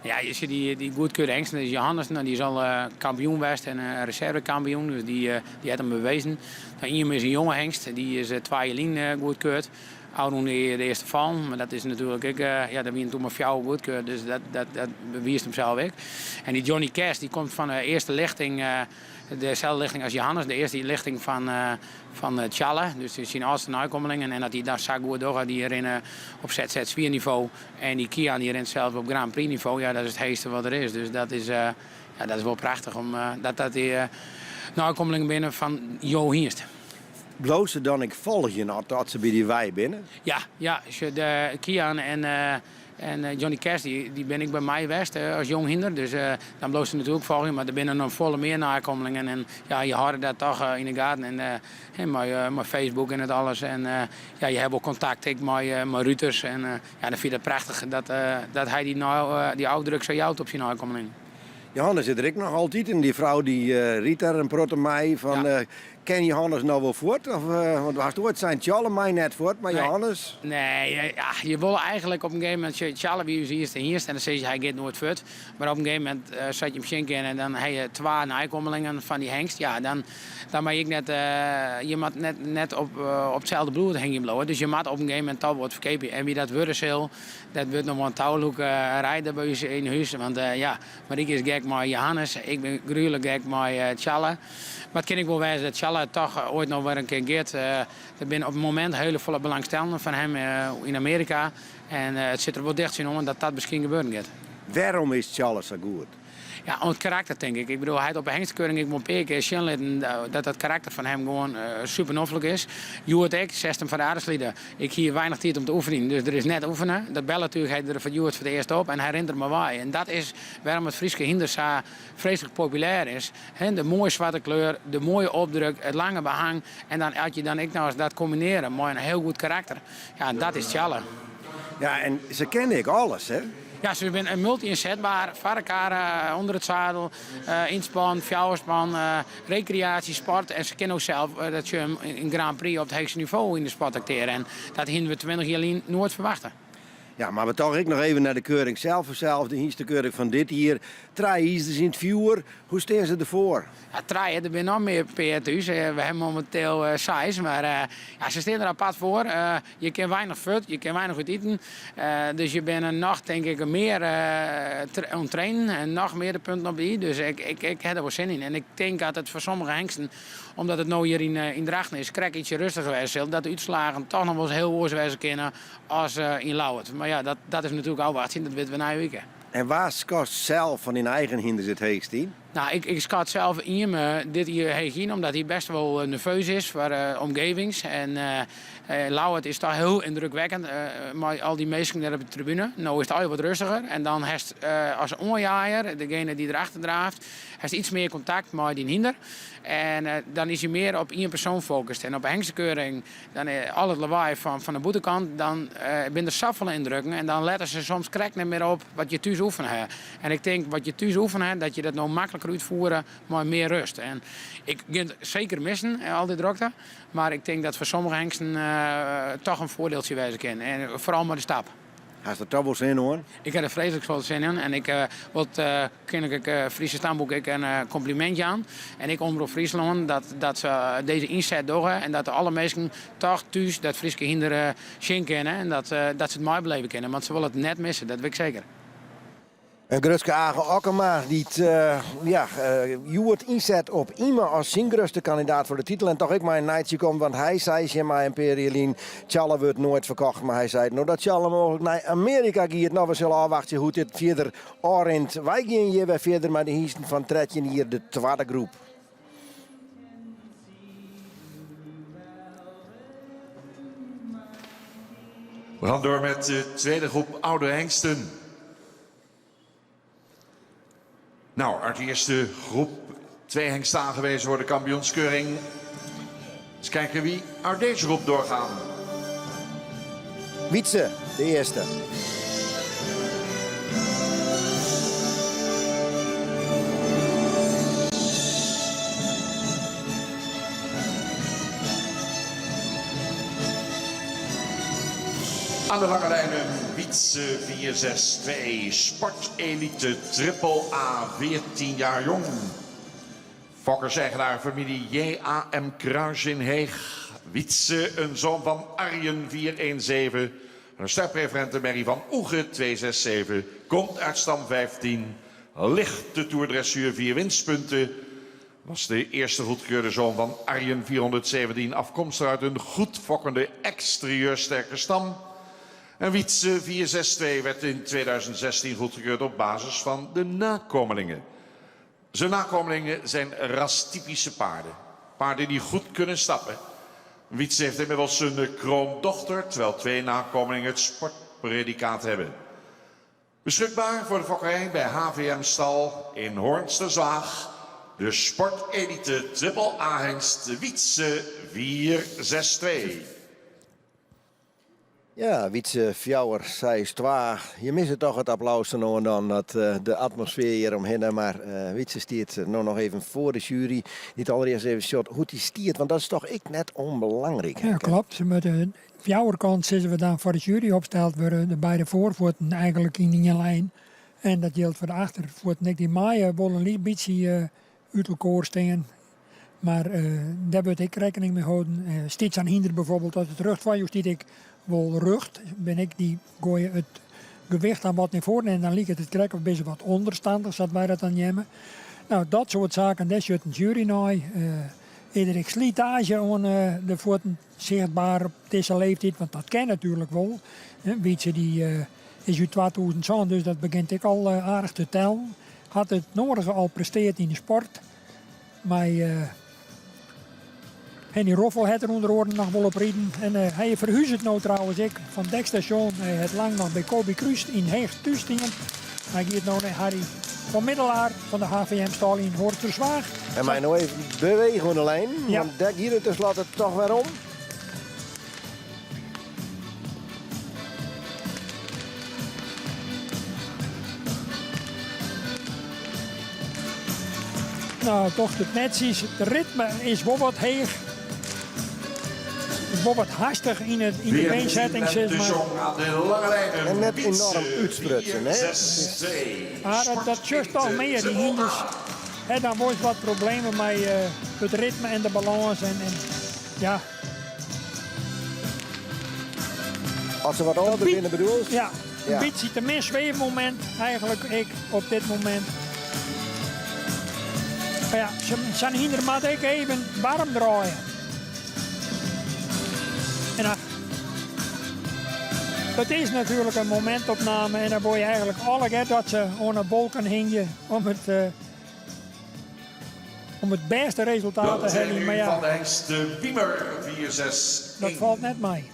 Ja, je ziet die goedkeurde hengsten, dat is Johannes, nou, die is al kampioen geweest en reservekampioen, dus die heeft hem bewezen. Nou, Iem is een jonge hengst, die is 2 jaar goedkeurd. Oud de eerste val, maar dat is natuurlijk ook, ja, dat wie toen maar 4 goedkeurd, dus dat bewijst hem zelf ook. En die Johnny Cash, die komt van de eerste lichting, dezelfde lichting als Johannes, de eerste lichting van Tjalle, dus die is zijn oudste uitkommelingen. En dat hij daar zo goed doorgaat, die rennen op ZZ4 niveau en die Kian die rent zelf op Grand Prix niveau, ja, dat is het heetste wat er is. Dus dat is, ja, dat is wel prachtig om dat die uitkommelingen binnen van Jo Hierst. Bloos ze dan ik volg je dat ze bij die wei binnen? Ja, de Kian en Johnny Cash, die ben ik bij mij geweest als jong hinder. Dus dan bloos ze natuurlijk volgen, maar er binnen nog volle meer nakomelingen. En ja, je houdt dat toch in de gaten. En met Facebook en het alles. En ja, je hebt ook contact met Ruters. En ja, dan vind je het prachtig dat hij die ouderdruk zo jouwt op zijn nakomelingen. Johannes zit er ik nog altijd in. Die vrouw die riet er een protte mij van... Ja. Ken Johannes nou wel voort? Of, want we hadden ooit zijn Tjalle mij net voort, maar nee. Johannes? Nee, ja, je wil eigenlijk op een gegeven moment... Tjalle wie is eerst en hierst en dan zeg je hij gaat nooit voort. Maar op een gegeven moment zet je hem schenken en dan heb je 2 naaikommelingen van die hengst. Ja, dan ben ik net... je moet net op hetzelfde bloed heen blowen. Dus je moet op een gegeven moment touw wordt verkepen. En wie dat worden zal, dat wordt nog wel een touwloek rijden bij je in huis. Want ja, maar ik is gek met Johannes. Ik ben gruwelijk gek met Tjalle. Maar het kan ik wel wijzen dat Tjalle toch ooit nog weer een keer gaat. Er zijn op het moment hele volle belangstellingen van hem in Amerika. En het zit er wel dicht in om dat dat misschien gebeuren gaat. Waarom is Tjalle zo goed? Ja, om het karakter denk ik. Ik bedoel, hij had op een hengstkeuring, ik moet een keer zien dat het karakter van hem gewoon super noffelijk is. Joert ik, 16 van de aardeslieden. Ik hier weinig tijd om te oefenen, dus er is net oefenen. Dat bel natuurlijk hij er van Joert voor de eerste op en hij rent er maar bij. En dat is waarom het Frieske hinders zo vreselijk populair is. He, de mooie zwarte kleur, de mooie opdruk, het lange behang. En dan als je dan ik nou eens dat combineren met een heel goed karakter. Ja, dat is Tjalle. Ja, en ze kennen ik alles, hè? Ja, ze zijn multi-inzetbaar. Voor elkaar, onder het zadel, inspan, fjouwerspan, recreatie, sport. En ze kennen ook zelf dat je een Grand Prix op het hoogste niveau in de sport acteren. En dat hadden we 20 jaar nooit verwachten. Ja, maar we toch ik nog even naar de keuring zelf. De eerste keuring van dit hier. 3 is in het vuur. Hoe staan ze ervoor? Ja, 3, er zijn nog meer PRT's. We hebben momenteel 6, maar ja, ze staan er apart voor. Je kan weinig fut, je kan weinig goed eten. Dus je bent nog, denk ik, meer aan trainen en nog meer de punten op die. Dus ik heb er wel zin in. En ik denk dat het voor sommige hengsten, omdat het nu hier in Drachten is, krijg ietsje rustiger geweest. Dat de uitslagen toch nog wel eens heel woord wezen kunnen als in Lauwert. Maar ja, dat is natuurlijk ook wat zien, dat weten we na weken. En waar kost zelf van in eigen hinder het heegst in? Nou, ik schat zelf in me dit hier heen, omdat hij best wel nerveus is voor omgevings. En Lauwert is toch heel indrukwekkend, maar al die mensen daar op de tribune. Nou is het al wat rustiger. En dan heeft als onjaaier, degene die erachter draaft, heeft iets meer contact met die hinder. En dan is hij meer op één persoon gefocust. En op een hengstenkeuring, dan al het lawaai van de boetekant, dan ben er zoveel indrukken. En dan letten ze soms krek niet meer op wat je thuis oefenen. En ik denk, wat je thuis oefenen, dat je dat nou makkelijker uitvoeren, maar meer rust. En ik ga het zeker missen, al die drukte. Maar ik denk dat voor sommige hengsten toch een voordeeltje wezen kan. En vooral met de stap. Had je er toch wel zin in, hoor? Ik heb er vreselijk veel zin in. En ik ken ik Friese Stamboek een complimentje aan. En ik omroep Friesland dat ze deze inzet doen. En dat alle mensen toch thuis dat Friese hinderen zien kennen. En dat ze het mooi beleven kennen. Want ze willen het net missen, dat weet ik zeker. Grutske Agen Okkema die Joert inzet op iemand als zijn grootste kandidaat voor de titel. En toch ik maar een nightje kom, want hij zei je maar Imperialien, Tjalle wordt nooit verkocht. Maar hij zei nou dat Tjalle mogelijk naar Amerika gaat. Nou, we zullen afwachten hoe dit verder oorint. Wij gaan hier weer verder met de hiesten van Tretjen hier, de tweede groep. We gaan door met de tweede groep oude hengsten. Nou, uit de eerste groep 2 hengsten aangewezen voor de kampioenskeuring. Eens kijken wie uit deze groep doorgaan. Wietse, de eerste. Aan de lange lijnen Wietse 462, sportelite triple A, 14 jaar jong. Fokkers-eigenaar familie J.A.M. Kruis in Heeg. Wietse, een zoon van Arjen 417. Een startpreferente Merrie van Oege 267. Komt uit stam 15. Lichte toerdressuur 4 winstpunten. Was de eerste goedgekeurde zoon van Arjen 417. Afkomstig uit een goed fokkende exterieursterke stam. En Wietse 462 werd in 2016 goedgekeurd op basis van de nakomelingen. Zijn nakomelingen zijn rastypische paarden. Paarden die goed kunnen stappen. Wietse heeft inmiddels een kroondochter, terwijl 2 nakomelingen het sportpredicaat hebben. Beschikbaar voor de fokkerij bij HVM Stal in Hoornsterzaag. De sportelite triple A-hengst Wietse 462. Ja, Wietse Fjouwer, zij is twaar. Je mist toch het applaus zo nou en dan, dat de atmosfeer hier omheen. Maar Wietse stiert nou nog even voor de jury. Niet allereerst even shot hoe die stiert, want dat is toch ik net onbelangrijk. Ja, klopt. Met de Fjouwerkant zitten we dan voor de jury opgesteld worden. De beide voorvoeten eigenlijk in die lijn. En dat geldt voor de achtervoeten. Die maaien willen een beetje uit elkaar staan. Maar daar moet ik rekening mee houden. Steeds aan hinder bijvoorbeeld, dat het rugvalje stiet ik wel rucht. Ben ik die gooi het gewicht aan wat naar voren en dan ligt het krek een beetje wat onderstandig, zodat wij dat dan nemen. Nou, dat soort zaken, daar zit een jury naar. Iedere slijtage aan de voeten zichtbaar op deze leeftijd, want dat kan natuurlijk wel. Wietse die is uit 2000, dus dat begint ik al aardig te tellen. Had het nodige al presteerd in de sport. Maar Henny Roffel had er onder oren nog wel op rijden. En hij verhuist het nou trouwens ik van Dekstation. Hij heeft lang nog bij Kobe Kruist in Heeg toestingen. Hij gaat nou naar Harry van Middelaar van de HVM Stal in Hoornsterzwaag. En mij nou even bewegen aan de lijn, ja. Want daar hier het tenslotte toch weer om. Nou, toch het netjes. Het ritme is wel wat heeg. Wel wat hastig in de beenzetting, zeg maar. En net enorm uitsprutsen, hè? Maar dat just toch meer, die hinders. Hè, dan wordt wat problemen met het ritme en de balans. En ja. Als ze wat ouder binnen bedoelt. Ja, een Ja. beetje te min zweefmoment eigenlijk ik op dit moment. Maar ja, zijn hinder moet ik even warm draaien. En dan, het is natuurlijk een momentopname en dan wil je eigenlijk alle keer dat ze aan een bolken hingen om het beste resultaat te hebben. Maar ja, van de hengst Wiemer 4-6-1. dat valt net mee.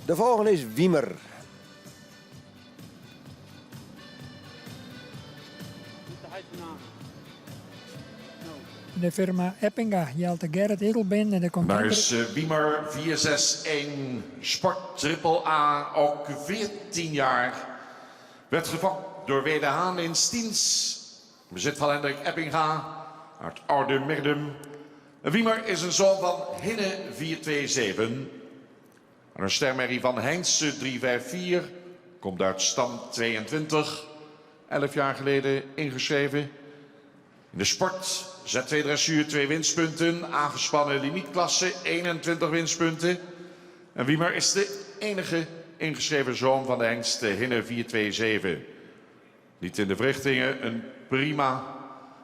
De volgende is Wiemer. De firma Eppinga, Jelte Gerrit Edelbin en de computer. Maar is Wiemer 4-6-1, sport triple A, ook 14 jaar. Werd gefokt door Wede Haan in Stiens. Bezit van Hendrik Eppinga uit Oude Mirdum. Wiemer is een zoon van Hinne 427. En een stermerrie van Heinze 354. Komt uit stam 22. 11 jaar geleden ingeschreven. In de sport Z2 dressuur 2 winstpunten. Aangespannen limietklasse 21 winstpunten. En Wiemer is de enige ingeschreven zoon van de hengst Hinne 427. Niet in de verrichtingen een prima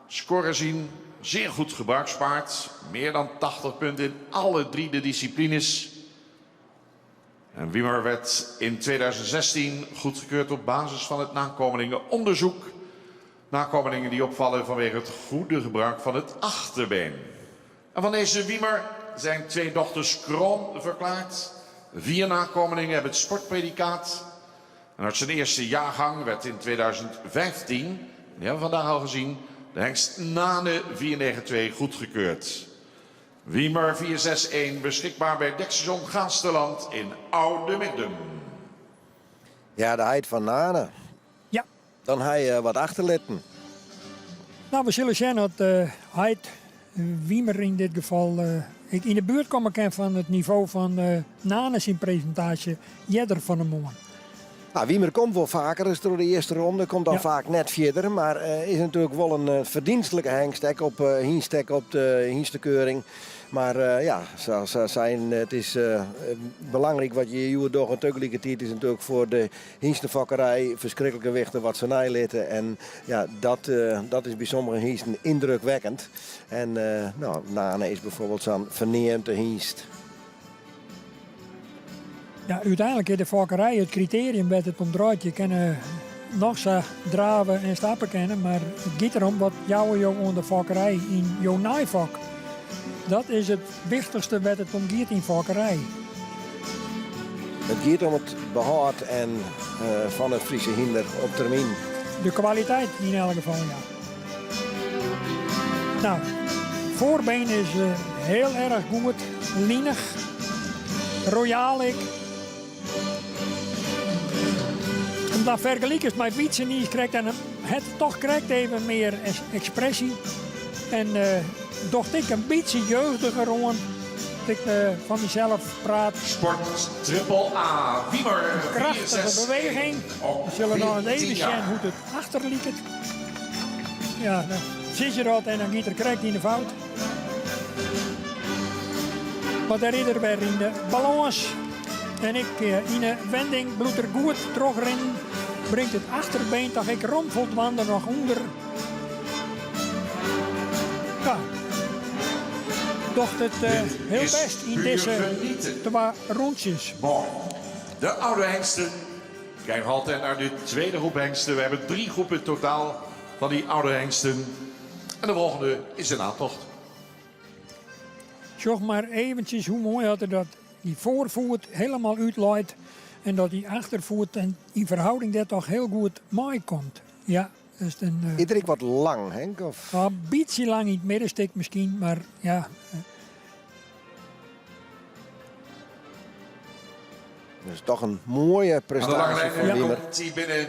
score zien. Zeer goed gebruikspaard. Meer dan 80 punten in alle 3 de disciplines. En Wiemer werd in 2016 goedgekeurd op basis van het nakomelingenonderzoek. Nakomelingen die opvallen vanwege het goede gebruik van het achterbeen. En van deze Wiemer zijn 2 dochters kroon verklaard. 4 nakomelingen hebben het sportpredicaat. En uit zijn eerste jaargang werd in 2015, die hebben we vandaag al gezien, de hengst Nane 492 goedgekeurd. Wiemer 461 beschikbaar bij Dexison Gaasterland in Oude Mirdum. Ja, de heid van Nane. Ja. Dan hij wat achterletten. Nou, we zullen zien dat Heid Wiemer in dit geval ik in de buurt komen kan van het niveau van Nanes in presentatie Jedder van de Moon. Nou, Wiemer komt wel vaker dus door de eerste ronde. Komt dan vaak net verder. Maar is natuurlijk wel een verdienstelijke hengst op hienstek op de hienstekeuring. Maar ja, zoals zijn, het is belangrijk wat je hier door een teugelijke tijd is natuurlijk voor de hienstenfokkerij. Verschrikkelijke wichten wat ze nijlitten. En ja, dat is bij sommige hiensten indrukwekkend. En nou, Nane is bijvoorbeeld zo'n verneemde hienst. Ja, uiteindelijk is de fokkerij het criterium bij het omdraait. Je kan nog zo draven en stappen kennen, maar het gaat erom wat jou aan de fokkerij in jouw naaivak. Dat is het wichtigste wat het om gaat in fokkerij. Het gaat om het behoud en van het Friese hinder op termijn. De kwaliteit in elk geval, ja. Nou, voorbeen is heel erg goed, linig, royalig. En dan vergelijken is met fietsen niet krijgt dan het toch krijgt even meer expressie. En dacht ik een beetje jeugdiger rond. Dat ik van mezelf praat. Sport triple A, Wiemer. Krachtige beweging. We zullen nog eens even zien hoe het achterliep. Ja, dan zie je dat en dan gaat er krijgt in de fout. Maar daar is er weer in de balans. En ik in de wending bloed er goed terugrenden. Brengt het achterbeen toch ik rompelt wandelen nog onder. Ja. Doch het heel best in deze 2 rondjes. Mooi. De oude hengsten. Kijk altijd naar de tweede groep hengsten. We hebben 3 groepen totaal van die oude hengsten. En de volgende is een aantocht. Zorg maar eventjes hoe mooi had er dat die voorvoet helemaal uitloopt. En dat die achtervoet en in verhouding dat toch heel goed mooi komt. Ja, dat is een... Iedereen wat lang, Henk? Of? Een beetje lang in het middenstuk misschien, maar ja... Dat is toch een mooie prestatie van Wiemer. Komt hij binnen.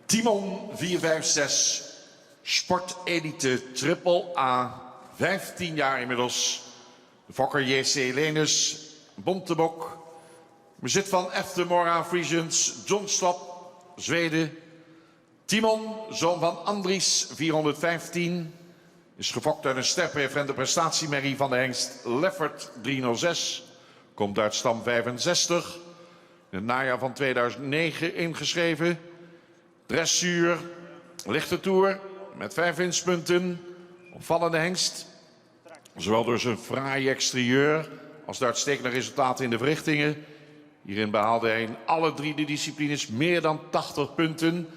Timon 456. Sportelite Triple A, 15 jaar inmiddels. De fokker J.C. Lenus, Bontebok. Bezit van Eftemora Frisians, John Stop, Zweden. Timon, zoon van Andries, 415. Is gefokt uit een sterpreferente prestatiemerrie van de hengst Leffert 306. Komt uit stam 65. In het najaar van 2009 ingeschreven. Dressuur, lichte toer met 5 winstpunten. Opvallende hengst. Zowel door zijn fraaie exterieur als de uitstekende resultaten in de verrichtingen. Hierin behaalde hij in alle 3 de disciplines meer dan 80 punten.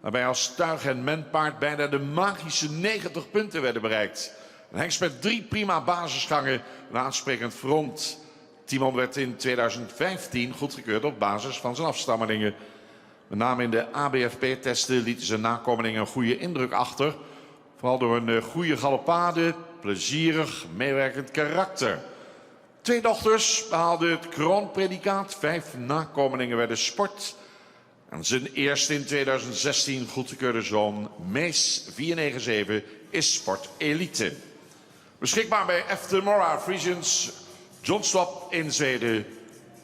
Waarbij als tuig en menpaard bijna de magische 90 punten werden bereikt. Een hengst met 3 prima basisgangen, een aansprekend front. Timon werd in 2015 goedgekeurd op basis van zijn afstammelingen. Met name in de ABFP-testen lieten zijn nakomelingen een goede indruk achter. Vooral door een goede galoppade, plezierig, meewerkend karakter. 2 dochters behaalden het kroonpredicaat, 5 nakomelingen werden sport. En zijn eerste in 2016 goedgekeurde zoon, Mees 497, is sportelite. Beschikbaar bij Eftemora Frisians, John Stop in Zweden.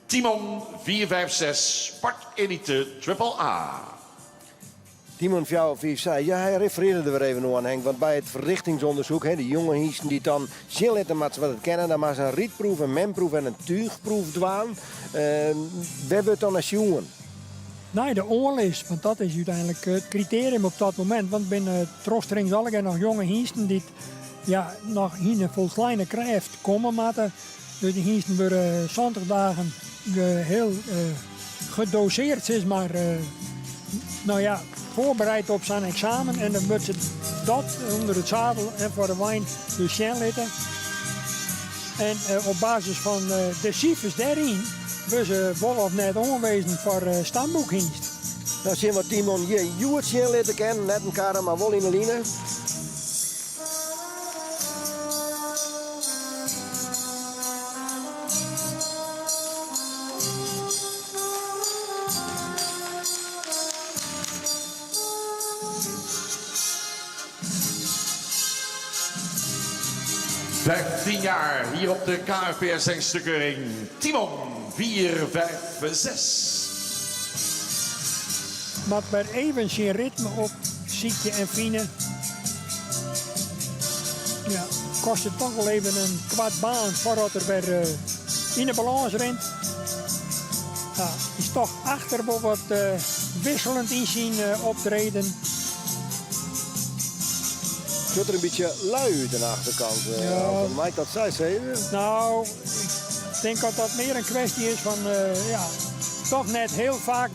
Timon 456, sportelite Triple A. Timon 456, ja, hij refereerde er weer even aan, Henk. Want bij het verrichtingsonderzoek, de jonge hiesten die dan zien laten wat ze kennen, dan maar ze een rietproef, een menproef en een tuigproef dwaan. Waar wordt dan als jongen? Nee, de oorlist, want dat is uiteindelijk het criterium op dat moment. Want binnen Trostrings alle nog jonge hiesten die nog in een volslijne kracht komen moeten. Dus die hiesten worden 20 dagen heel gedoseerd, zeg maar. Voorbereid op zijn examen. En dan wordt ze dat onder het zadel en voor de wijn dus zitten. En op basis van de cijfers daarin we ze wel of net onwezen voor stamboekdienst. Nou zien we Timon je Joert zien litten kennen, net een kader maar wel in de line. ...15 jaar hier op de KFPS hengstekeuring. Timon 456. Maar bij even zijn ritme op Sietje en Fine. Ja, kost het toch wel even een kwart baan voordat er weer in de balans rent. Ja, is toch achter wel wat wisselend in zien optreden. Zit er een beetje lui uit de achterkant? Van Mike dat zei ze. Nou, ik denk dat dat meer een kwestie is van toch net heel vaak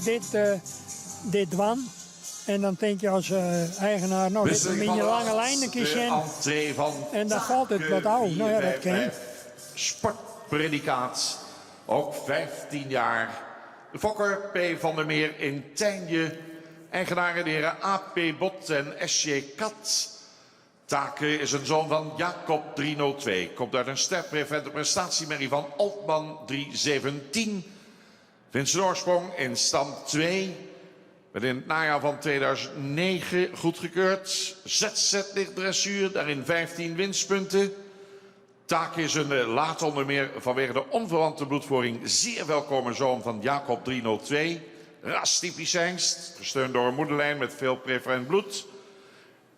dit dwan. En dan denk je als eigenaar, nou, dit is een lange lijn een keer in. En dan valt het wat oud. Nou ja, dat ken. Sportpredicaat, ook 15 jaar. De fokker P. van der Meer in Tijnje. Eigenaren de heren A.P. Bot en S.J. Kat. Take is een zoon van Jacob 302. Komt uit een sterpreferente prestatiemerrie van Altman 317. Vindt zijn oorsprong in stam 2. Werd in het najaar van 2009 goedgekeurd. ZZ-licht dressuur, daarin 15 winstpunten. Take is een laat onder meer vanwege de onverwante bloedvoering zeer welkome zoon van Jacob 302. Rastypisch hengst, gesteund door een moederlijn met veel preferent bloed.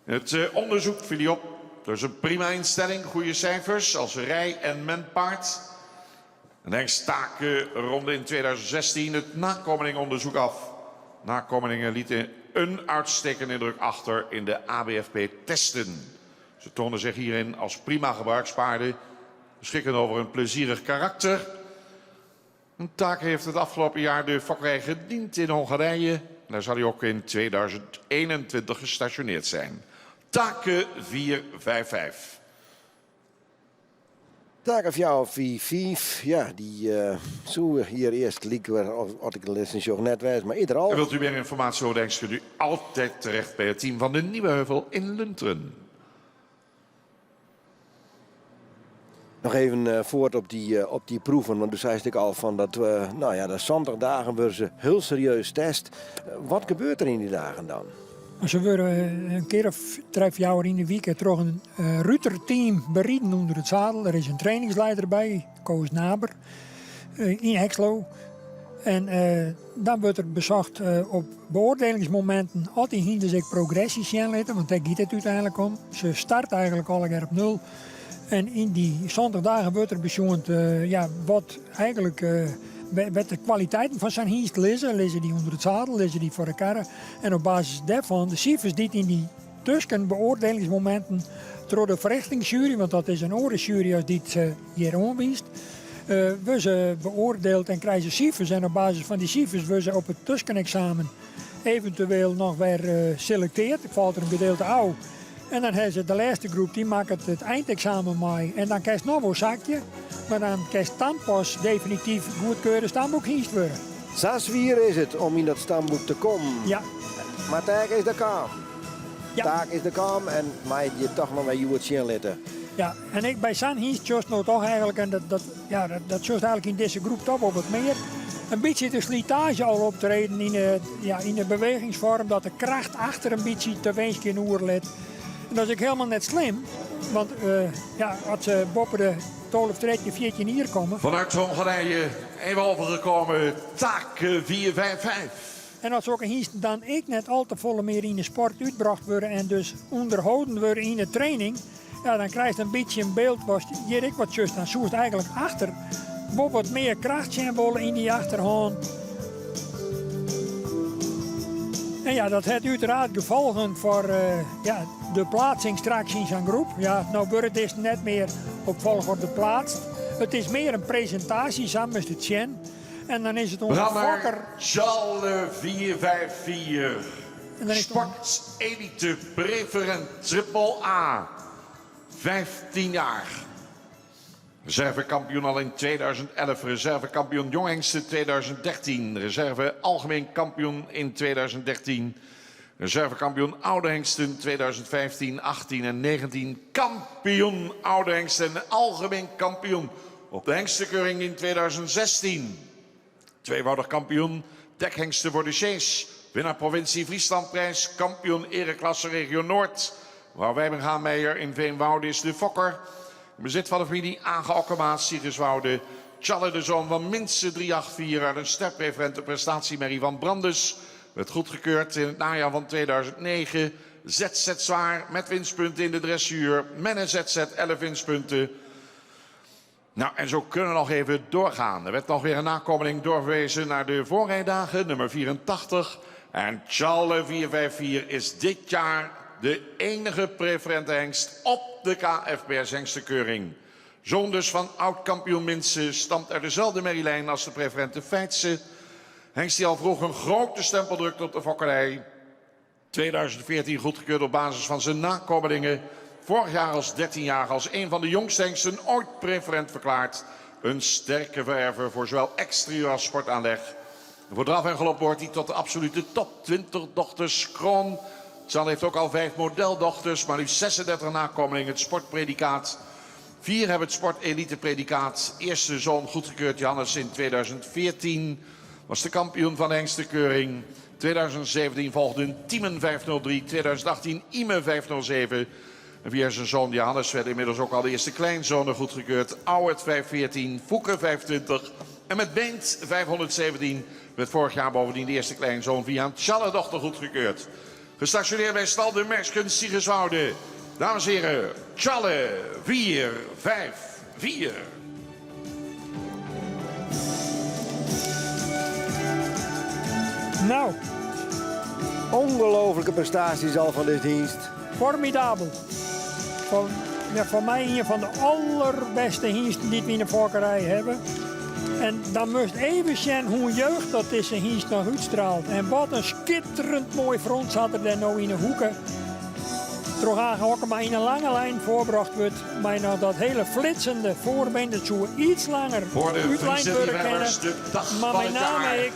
Het onderzoek viel hij op door zijn prima instelling, goede cijfers als rij- en menpaard. En hengst Take ronde in 2016 het nakomelingonderzoek af. Nakomelingen lieten een uitstekende indruk achter in de ABFP-testen. Ze toonden zich hierin als prima gebruikspaarden, beschikken over een plezierig karakter. Take heeft het afgelopen jaar de fokkerij gediend in Hongarije. Daar zal hij ook in 2021 gestationeerd zijn. Take 455. Take 455, ja, die zo hier eerst liep wat ik de net wijs, maar ieder al. En wilt u meer informatie over de hengst, kunt u altijd terecht bij het team van de Nieuwe Heuvel in Lunteren. Nog even voort op die proeven, want toen zei ik al van dat de 20 dagen worden ze heel serieus test. Wat gebeurt er in die dagen dan? Ze worden een keer of 3-4 jaar in de week door een ruiterteam berieden onder het zadel. Er is een trainingsleider bij, Koos Naber, in Hexlo. En dan wordt er bezocht op beoordelingsmomenten of die hinder zich progressies zien laten, want daar gaat het uiteindelijk om. Ze start eigenlijk al op 0. En in die 20 dagen wordt er bezocht wat eigenlijk met de kwaliteiten van zijn hiest lezen die onder het zadel, lezen die voor elkaar. En op basis daarvan de cijfers die in die tussen beoordelingsmomenten door de verrichtingsjury, want dat is een orenjury als die het hier aanwijst, we ze beoordeeld en krijgen ze cijfers. En op basis van die cijfers we ze op het tussenexamen eventueel nog weer selecteerd. Er valt er een gedeelte oud. En dan hebben ze de laatste groep, die maakt het eindexamen mee. En dan krijg je nog een zakje. Maar dan krijg je dan pas definitief goedkeurde stamboekhiest worden. 6 wier is het om in dat stamboek te komen. Ja. Maar taak is de kaam. Ja. Taak is de kaam en mij je toch nog bij je het zien laten. Ja, en ik bij San hiest just nou toch eigenlijk, en dat just eigenlijk in deze groep toch wel wat meer. Een beetje de slijtage al optreden in de bewegingsvorm, dat de kracht achter een beetje te weinig in oer let. En dat is ook helemaal net slim, want als ze boven de 12, 13, 14 hier komen. Vanuit Hongarije even overgekomen, taak 455. En als ook een dan ik net al te volle meer in de sport uitgebracht worden en dus onderhouden worden in de training. Ja, dan krijg je een beetje een beeld, was hier ik wat just, dan zoekt eigenlijk achter. Wat meer krachtsymbolen in die achterhand. En ja, dat heeft uiteraard gevolgen voor de plaatsing straks in zijn groep. Ja, nou wordt het dus net meer op volgorde plaatst. Het is meer een presentatie samen met het Chen. En dan is het onze fokker. Charles 454. En dan is Sport Elite Preferent Triple A. 15 jaar. Reservekampioen al in 2011, reservekampioen jonghengsten 2013, reserve algemeen kampioen in 2013, reservekampioen oude hengsten 2015, 18 en 19, kampioen oude hengsten en algemeen kampioen op de hengstenkeuring in 2016. Tweevoudig kampioen dekhengsten voor de Sjees, winnaar provincie Frieslandprijs, kampioen ereklasse regio Noord. Mevrouw Wijbenga-Meijer in Veenwouden is de fokker. Bezit van de familie Aange-Okkema, Siegerswoude. Challe, de zoon van Minste 384 uit een sterpreferente prestatiemerrie van Brandes. Werd goedgekeurd in het najaar van 2009. ZZ zwaar met winstpunten in de dressuur. Met een ZZ 11 winstpunten. Nou, en zo kunnen we nog even doorgaan. Er werd nog weer een nakomeling doorverwezen naar de voorrijdagen, nummer 84. En Challe 454 is dit jaar de enige preferente hengst op de KFPS hengstenkeuring. Zoon dus van oud-kampioen Minse, stamt uit dezelfde merrielijn als de preferente Feitse. Hengst die al vroeg een grote stempel drukt op de fokkerij. 2014 goedgekeurd op basis van zijn nakomelingen. Vorig jaar als 13-jarige als een van de jongste hengsten ooit preferent verklaard. Een sterke vererver voor zowel exterieur als sportaanleg. Voor draf en galop behoort hij tot de absolute top 20 dochters kroon. Zal heeft ook al 5 modeldochters, maar nu 36 nakomelingen, het sportpredicaat. 4 hebben het sportelitepredicaat. Eerste zoon goedgekeurd, Johannes, in 2014. Was de kampioen van de hengstenkeuring. 2017 volgden Tiemen 503, 2018 Ime 507. En via zijn zoon Johannes werden inmiddels ook al de eerste kleinzonen goedgekeurd. Auwert 514, Foeke 520 en met Beent 517 werd vorig jaar bovendien de eerste kleinzoon via een Tjalle-dochter goedgekeurd. Gestationeerd bij Stal de Merkskunst Siegerswoude. Dames en heren, Challe 454. Nou, Ongelooflijke prestaties al van dit dienst. formidabel. Voor mij een van de allerbeste hingsten die we in de fokkerij hebben. En dan moest even zien hoe jeugd dat deze hingst nog uitstraalt. En wat een schitterend mooi front zat er dan nou in de hoeken. Terug aangehokken, maar in een lange lijn voorbracht wordt. Maar nou dat hele flitsende voorbeen, dat zou iets langer voor de uitlijn worden kennen. Maar met name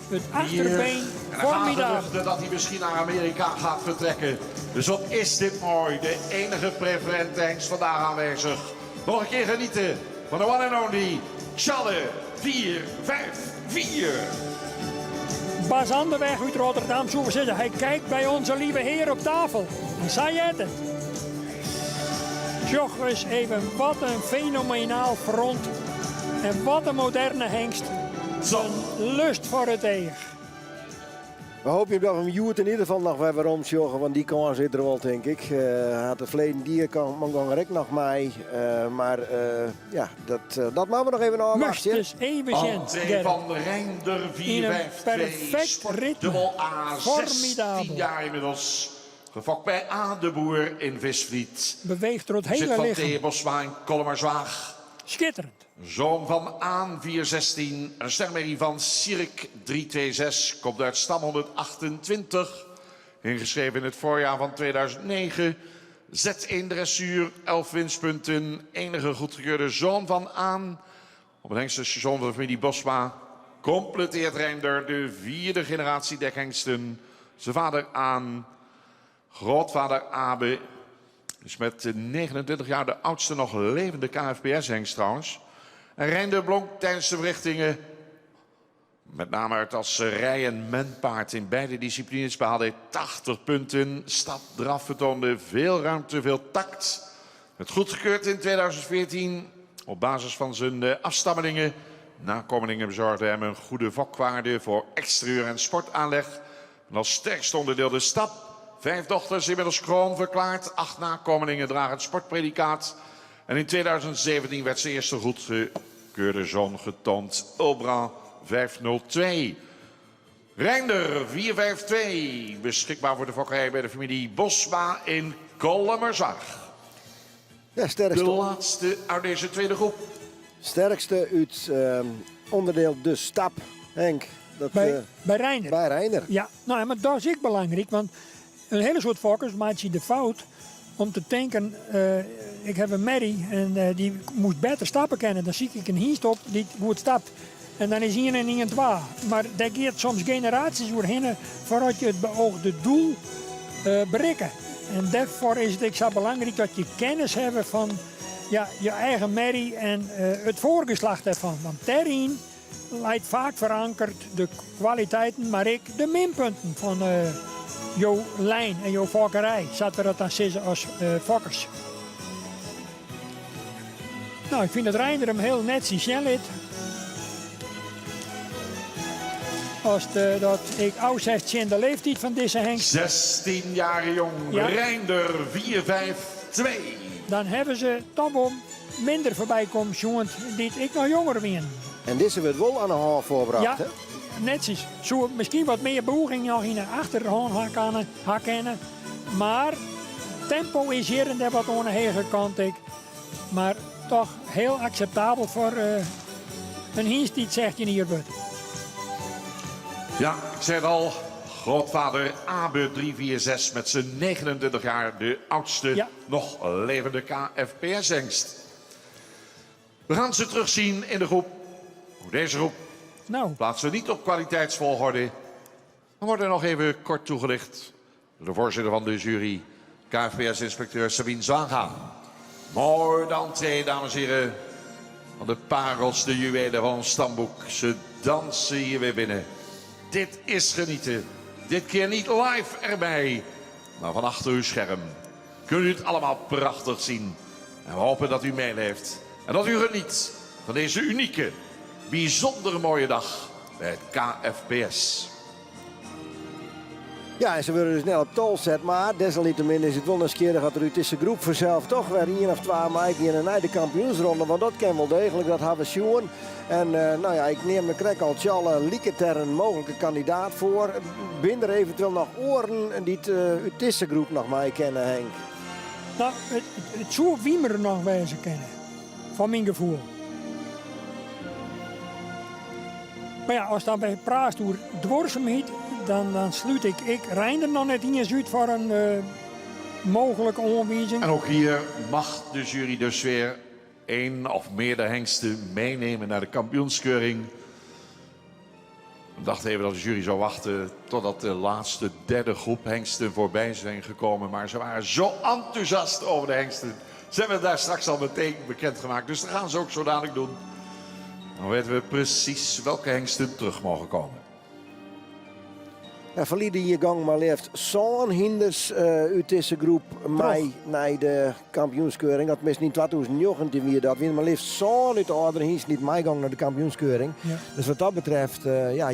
het achterbeen formidabel. Dat hij misschien naar Amerika gaat vertrekken. Dus wat is dit mooi. De enige preferente hengst vandaag aanwezig. Nog een keer genieten van de one and only Challe 454. Bas Anderweg uit Rotterdam, zo we zeggen, hij kijkt bij onze lieve Heer op tafel. En zei het. Joch eens even, wat een fenomenaal front. En wat een moderne hengst. Een lust voor het eeg. We hopen dat we hem Joert in ieder geval nog weer rondjoggen, want die kans zit er wel, denk ik. Had de verleden dier kan man nog mee. Maar ja, dat maken we nog even naar Must dus even André van Reinder, 4-5-2, dubbel A, 16 jaar inmiddels. Gefokt bij A. de Boer in Visvliet. Beweegt door het Zit hele van lichaam. T. Bosma in Kollemerzwaag. Schitterend. Zoon van Aan 416, een stermerrie van Sirk 326, komt uit stam 128. Ingeschreven in het voorjaar van 2009. Z1 dressuur, 11 winstpunten, enige goedgekeurde zoon van Aan. Op het hengststation van de familie Bosma completeert Reinder de 4e generatie dekhengsten. Zijn vader Aan, grootvader Abe. Dus met 29 jaar de oudste nog levende KFPS-hengst trouwens. En Reinder blonk tijdens de verrichtingen, met name uit als rij- en menpaard in beide disciplines, behaalde hij 80 punten. Stap, draf vertoonde veel ruimte, veel tact. Het goedgekeurd in 2014 op basis van zijn afstammelingen. Nakomelingen bezorgden hem een goede vakwaarde voor exterieur en sportaanleg. En als sterkste onderdeel de stap. 5 dochters inmiddels kroon verklaard. 8 nakomelingen dragen het sportpredicaat. En in 2017 werd zijn eerste goedgekeurde zoon getoond. Ulbran 502. Reinder 452. Beschikbaar voor de fokkerij bij de familie Bosma in Kollemerzwaag. Ja, sterkste. De laatste uit deze tweede groep. Sterkste uit onderdeel de stap, Henk. Dat, Bij Reinder. Bij Reinder. Ja, nou, maar dat is ook belangrijk. Want een hele soort fokkers maakt je de fout om te denken, ik heb een merrie en die moet beter stappen kennen. Dan zie ik een hingst op die goed stapt. En dan is 1 en 1 2. Maar daar gaat soms generaties doorheen voordat je het beoogde doel bereikt. En daarvoor is het zo belangrijk dat je kennis hebt van ja, je eigen merrie en het voorgeslacht ervan. Want daarin lijkt vaak verankerd de kwaliteiten, maar ook de minpunten van jouw lijn en jouw fokkerij. Zaten we dat dan zeggen als fokkers. Nou, ik vind dat Reinder hem heel netjes liet. Als dat ik oud zeg in de leeftijd van deze hengst. 16 jaar jong, Ja. Reinder 452. Dan hebben ze toch wel minder voorbij komen, jongen, die ik nog jonger ben. En deze wordt wel aan de hand voorbracht, Ja, hè? netjes. Zo misschien wat meer bewoeging nog in de achterhand herkennen. Maar tempo is hier en daar wat aan de hege kant. Maar toch heel acceptabel voor een hingst die het zegt in hier wordt. Ja, ik zei het al. Grootvader Abe 346 met zijn 29 jaar de oudste nog levende KFPS-hengst. We gaan ze terugzien in de groep. Deze groep plaatsen we niet op kwaliteitsvolgorde. Dan worden nog even kort toegelicht door de voorzitter van de jury, KFPS-inspecteur Sabine Zwaga. Mooi de entree, dames en heren, van de parels, de juwelen van ons stamboek. Ze dansen hier weer binnen. Dit is genieten. Dit keer niet live erbij, maar van achter uw scherm. Kunt u het allemaal prachtig zien. En we hopen dat u meeleeft. En dat u geniet van deze unieke, bijzonder mooie dag bij het KFPS. Ja, en ze worden dus snel op tol gezet, maar desalniettemin is het wel nieuwsgierig dat er uit deze groep vanzelf toch weer 1 of 2 maanden in een de kampioensronde, want dat kan wel degelijk, dat hebben we zien. En nou ja, ik neem de krek al Tjalle Lieket er een mogelijke kandidaat voor. Ben er eventueel nog oren die het uit deze groep nog mij kennen, Henk? Nou, het zou Wiemer nog wezen kennen, van mijn gevoel. Maar ja, als dan bij Praastoer dwarsem heet, dan sluit ik Reinder nog net in uit voor een mogelijke aanwijzing. En ook hier mag de jury dus weer 1 of meerdere hengsten meenemen naar de kampioenskeuring. Ik dacht even dat de jury zou wachten totdat de laatste 3e groep hengsten voorbij zijn gekomen. Maar ze waren zo enthousiast over de hengsten. Ze hebben het daar straks al meteen bekendgemaakt. Dus dat gaan ze ook zo dadelijk doen. Dan weten we precies welke hengsten terug mogen komen. Verleden jaar gang maar liefst zo'n hinders uit deze groep mij naar de kampioenskeuring. Dat mis niet 2019 weer dat weer, maar liefst zo'n uit de andere hinders niet mij gang naar de kampioenskeuring. Ja. Dus wat dat betreft,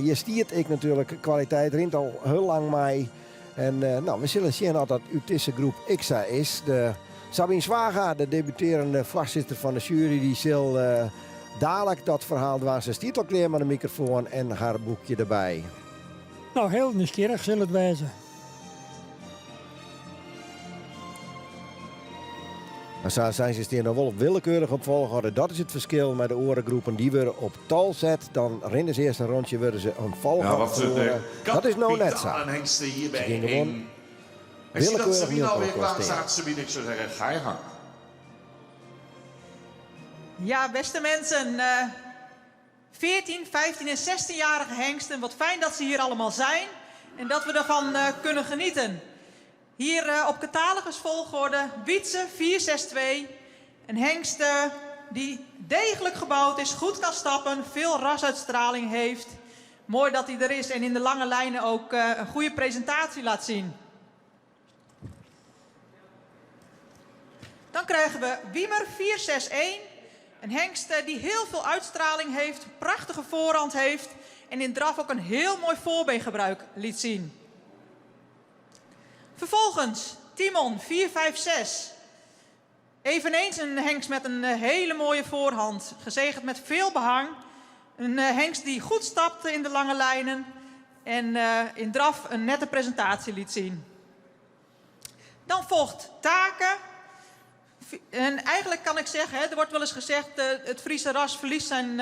hier stiert ik natuurlijk kwaliteit rint al heel lang mij. En we zullen zien dat dat uit deze groep XA is. De Sabine Zwaga, de debuterende voorzitter van de jury, die zal dadelijk dat verhaal waar ze stiert al klaar met de microfoon en haar boekje erbij. Nou, heel nieuwsgierig zal het wezen. Maar zo zijn ze hier nog wel op willekeurig op volgorde. Dat is het verschil met de orengroepen die we op tal zet. Dan rennen ze eerst een rondje, worden ze een volgorde. Dat is nou net zo. En hengsten hierbij Ze gingen gewoon en zie dat willekeurig Sabine niet alweer op klaar steken. staat. Sabine, ik zou zeggen, ga je gang. Ja, beste mensen. 14, 15 en 16-jarige hengsten. Wat fijn dat ze hier allemaal zijn. En dat we ervan kunnen genieten. Hier op catalogus volgorde Wietse 462. Een hengst die degelijk gebouwd is, goed kan stappen, veel rasuitstraling heeft. Mooi dat hij er is en in de lange lijnen ook een goede presentatie laat zien. Dan krijgen we Wiemer 461. Een hengst die heel veel uitstraling heeft, prachtige voorhand heeft en in draf ook een heel mooi voorbeengebruik liet zien. Vervolgens Timon 456. Eveneens een hengst met een hele mooie voorhand, gezegend met veel behang. Een hengst die goed stapte in de lange lijnen en in draf een nette presentatie liet zien. Dan volgt Taken. En eigenlijk kan ik zeggen, er wordt wel eens gezegd, het Friese ras verliest zijn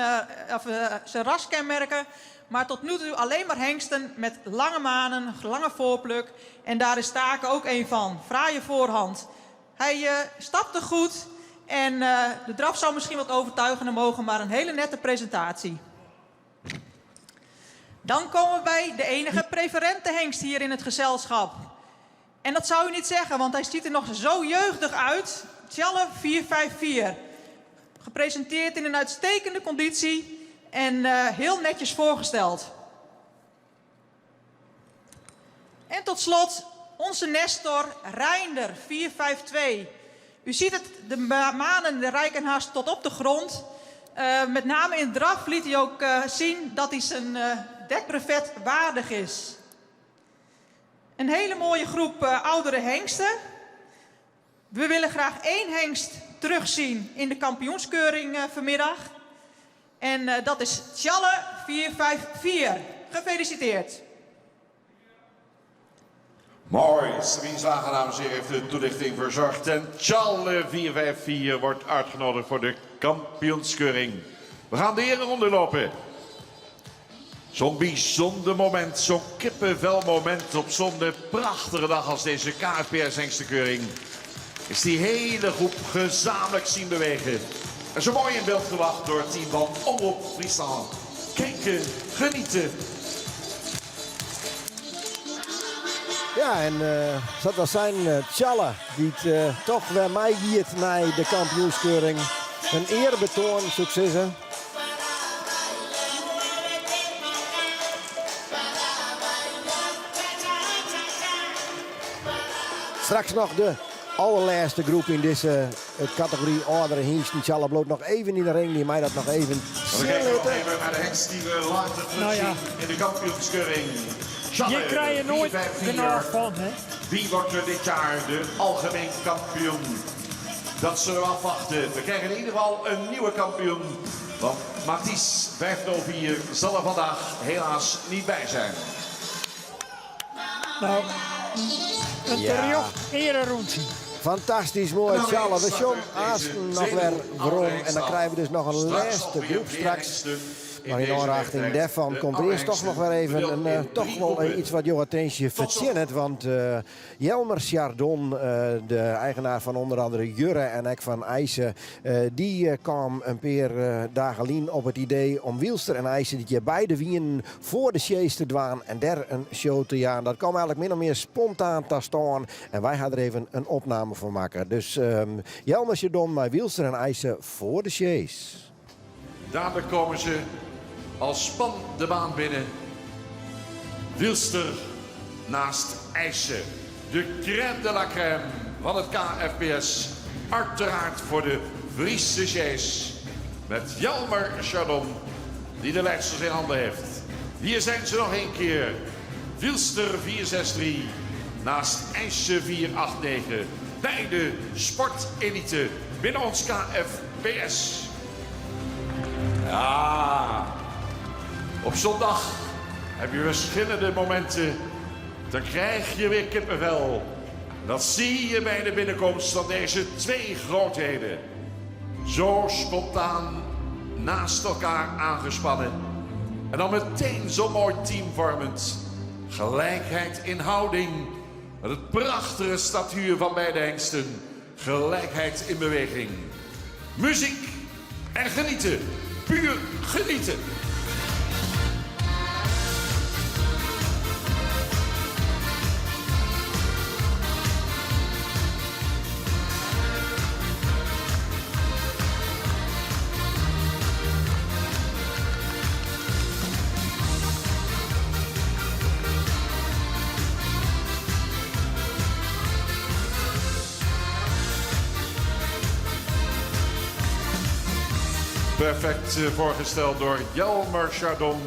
raskenmerken. Maar tot nu toe alleen maar hengsten met lange manen, lange voorpluk. En daar is Taken ook een van. Fraaie voorhand. Hij stapte goed en de draf zou misschien wat overtuigender mogen, maar een hele nette presentatie. Dan komen we bij de enige preferente hengst hier in het gezelschap. En dat zou u niet zeggen, want hij ziet er nog zo jeugdig uit. Tjalle 454. Gepresenteerd in een uitstekende conditie en heel netjes voorgesteld. En tot slot onze Nestor Reinder 452. U ziet het, de manen de rijkenhaast tot op de grond. Met name in draf liet hij ook zien dat hij zijn dekbrevet waardig is. Een hele mooie groep oudere hengsten. We willen graag 1 hengst terugzien in de kampioenskeuring vanmiddag. En dat is Tjalle 454. Gefeliciteerd. Mooi, Sabine Zwager, dames en heren, heeft de toelichting verzorgd. En Tjalle 454 wordt uitgenodigd voor de kampioenskeuring. We gaan de herenronde lopen. Zo'n bijzonder moment, zo'n kippenvelmoment op zo'n prachtige dag als deze KFPS hengstenkeuring. Is die hele groep gezamenlijk zien bewegen. En zo mooi in beeld gebracht door het team van Omroep Friesland. Kijken, genieten. Ja, en dat was zijn Tjalle, die het toch weer mij giet naar de kampioenskeuring. Een eerbetoon, successen. Straks nog de allerlaatste groep in deze categorie oudere hengsten. Tjalle bloot nog even in de ring, die mij dat nog even We kijken nog even naar de hengst die we later terugzien in de kampioenskeuring. Je krijgt er nooit genoeg van, hè? Wie wordt er dit jaar de algemeen kampioen? Dat zullen we afwachten. We krijgen in ieder geval een nieuwe kampioen. Want Mathies 504 zal er vandaag helaas niet bij zijn. Nou, een terjocht ereroentje. Fantastisch mooi, Tjalle. We zien Aasten nog weer waarom. En dan krijgen we dus nog een laatste groep straks. Maar in aanrachting daarvan komt er eerst toch nog weer even toch wel iets wat jouw attentie verdient. Want Jelmer Chardon, de eigenaar van onder andere Jurre en ook van IJssen, die kwam een paar dagen lien op het idee om Wielster en IJssen die beide wienen voor de shows te dwaan en daar een show te jaan. Dat kwam eigenlijk min of meer spontaan te staan en wij gaan er even een opname van maken. Dus Jelmer Chardon, maar Wielster en IJssen voor de shows. Dadelijk komen ze als span de baan binnen. Wielster naast IJssen. De crème de la crème van het KFPS. Uiteraard voor de Friese Sjees. Met Jelmer Chardon, die de leidsters in handen heeft. Hier zijn ze nog een keer. Wilster 463 naast IJssen 489. Beide sportelite binnen ons KFPS. Ja, op zondag heb je verschillende momenten. Dan krijg je weer kippenvel. Dat zie je bij de binnenkomst van deze twee grootheden. Zo spontaan naast elkaar aangespannen. En dan meteen zo mooi teamvormend. Gelijkheid in houding. Met het prachtige statuur van beide hengsten. Gelijkheid in beweging. Muziek en genieten. Puur genieten. Perfect voorgesteld door Jelmer Chardon.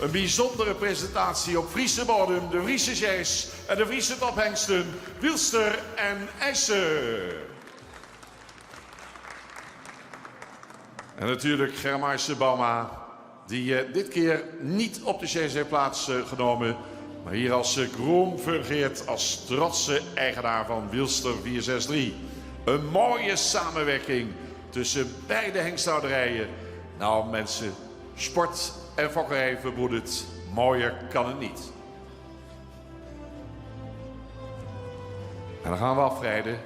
Een bijzondere presentatie op Friese bodem. De Friese Sjees en de Friese tophengsten. Wilster en IJssen. En natuurlijk Germ Bauma. Die dit keer niet op de Sjees heeft plaatsgenomen. Maar hier als groom fungeert als trotse eigenaar van Wilster 463. Een mooie samenwerking tussen beide hengsthouderijen. Nou mensen, sport en fokkerij verbroederd. Mooier kan het niet. En dan gaan we afrijden.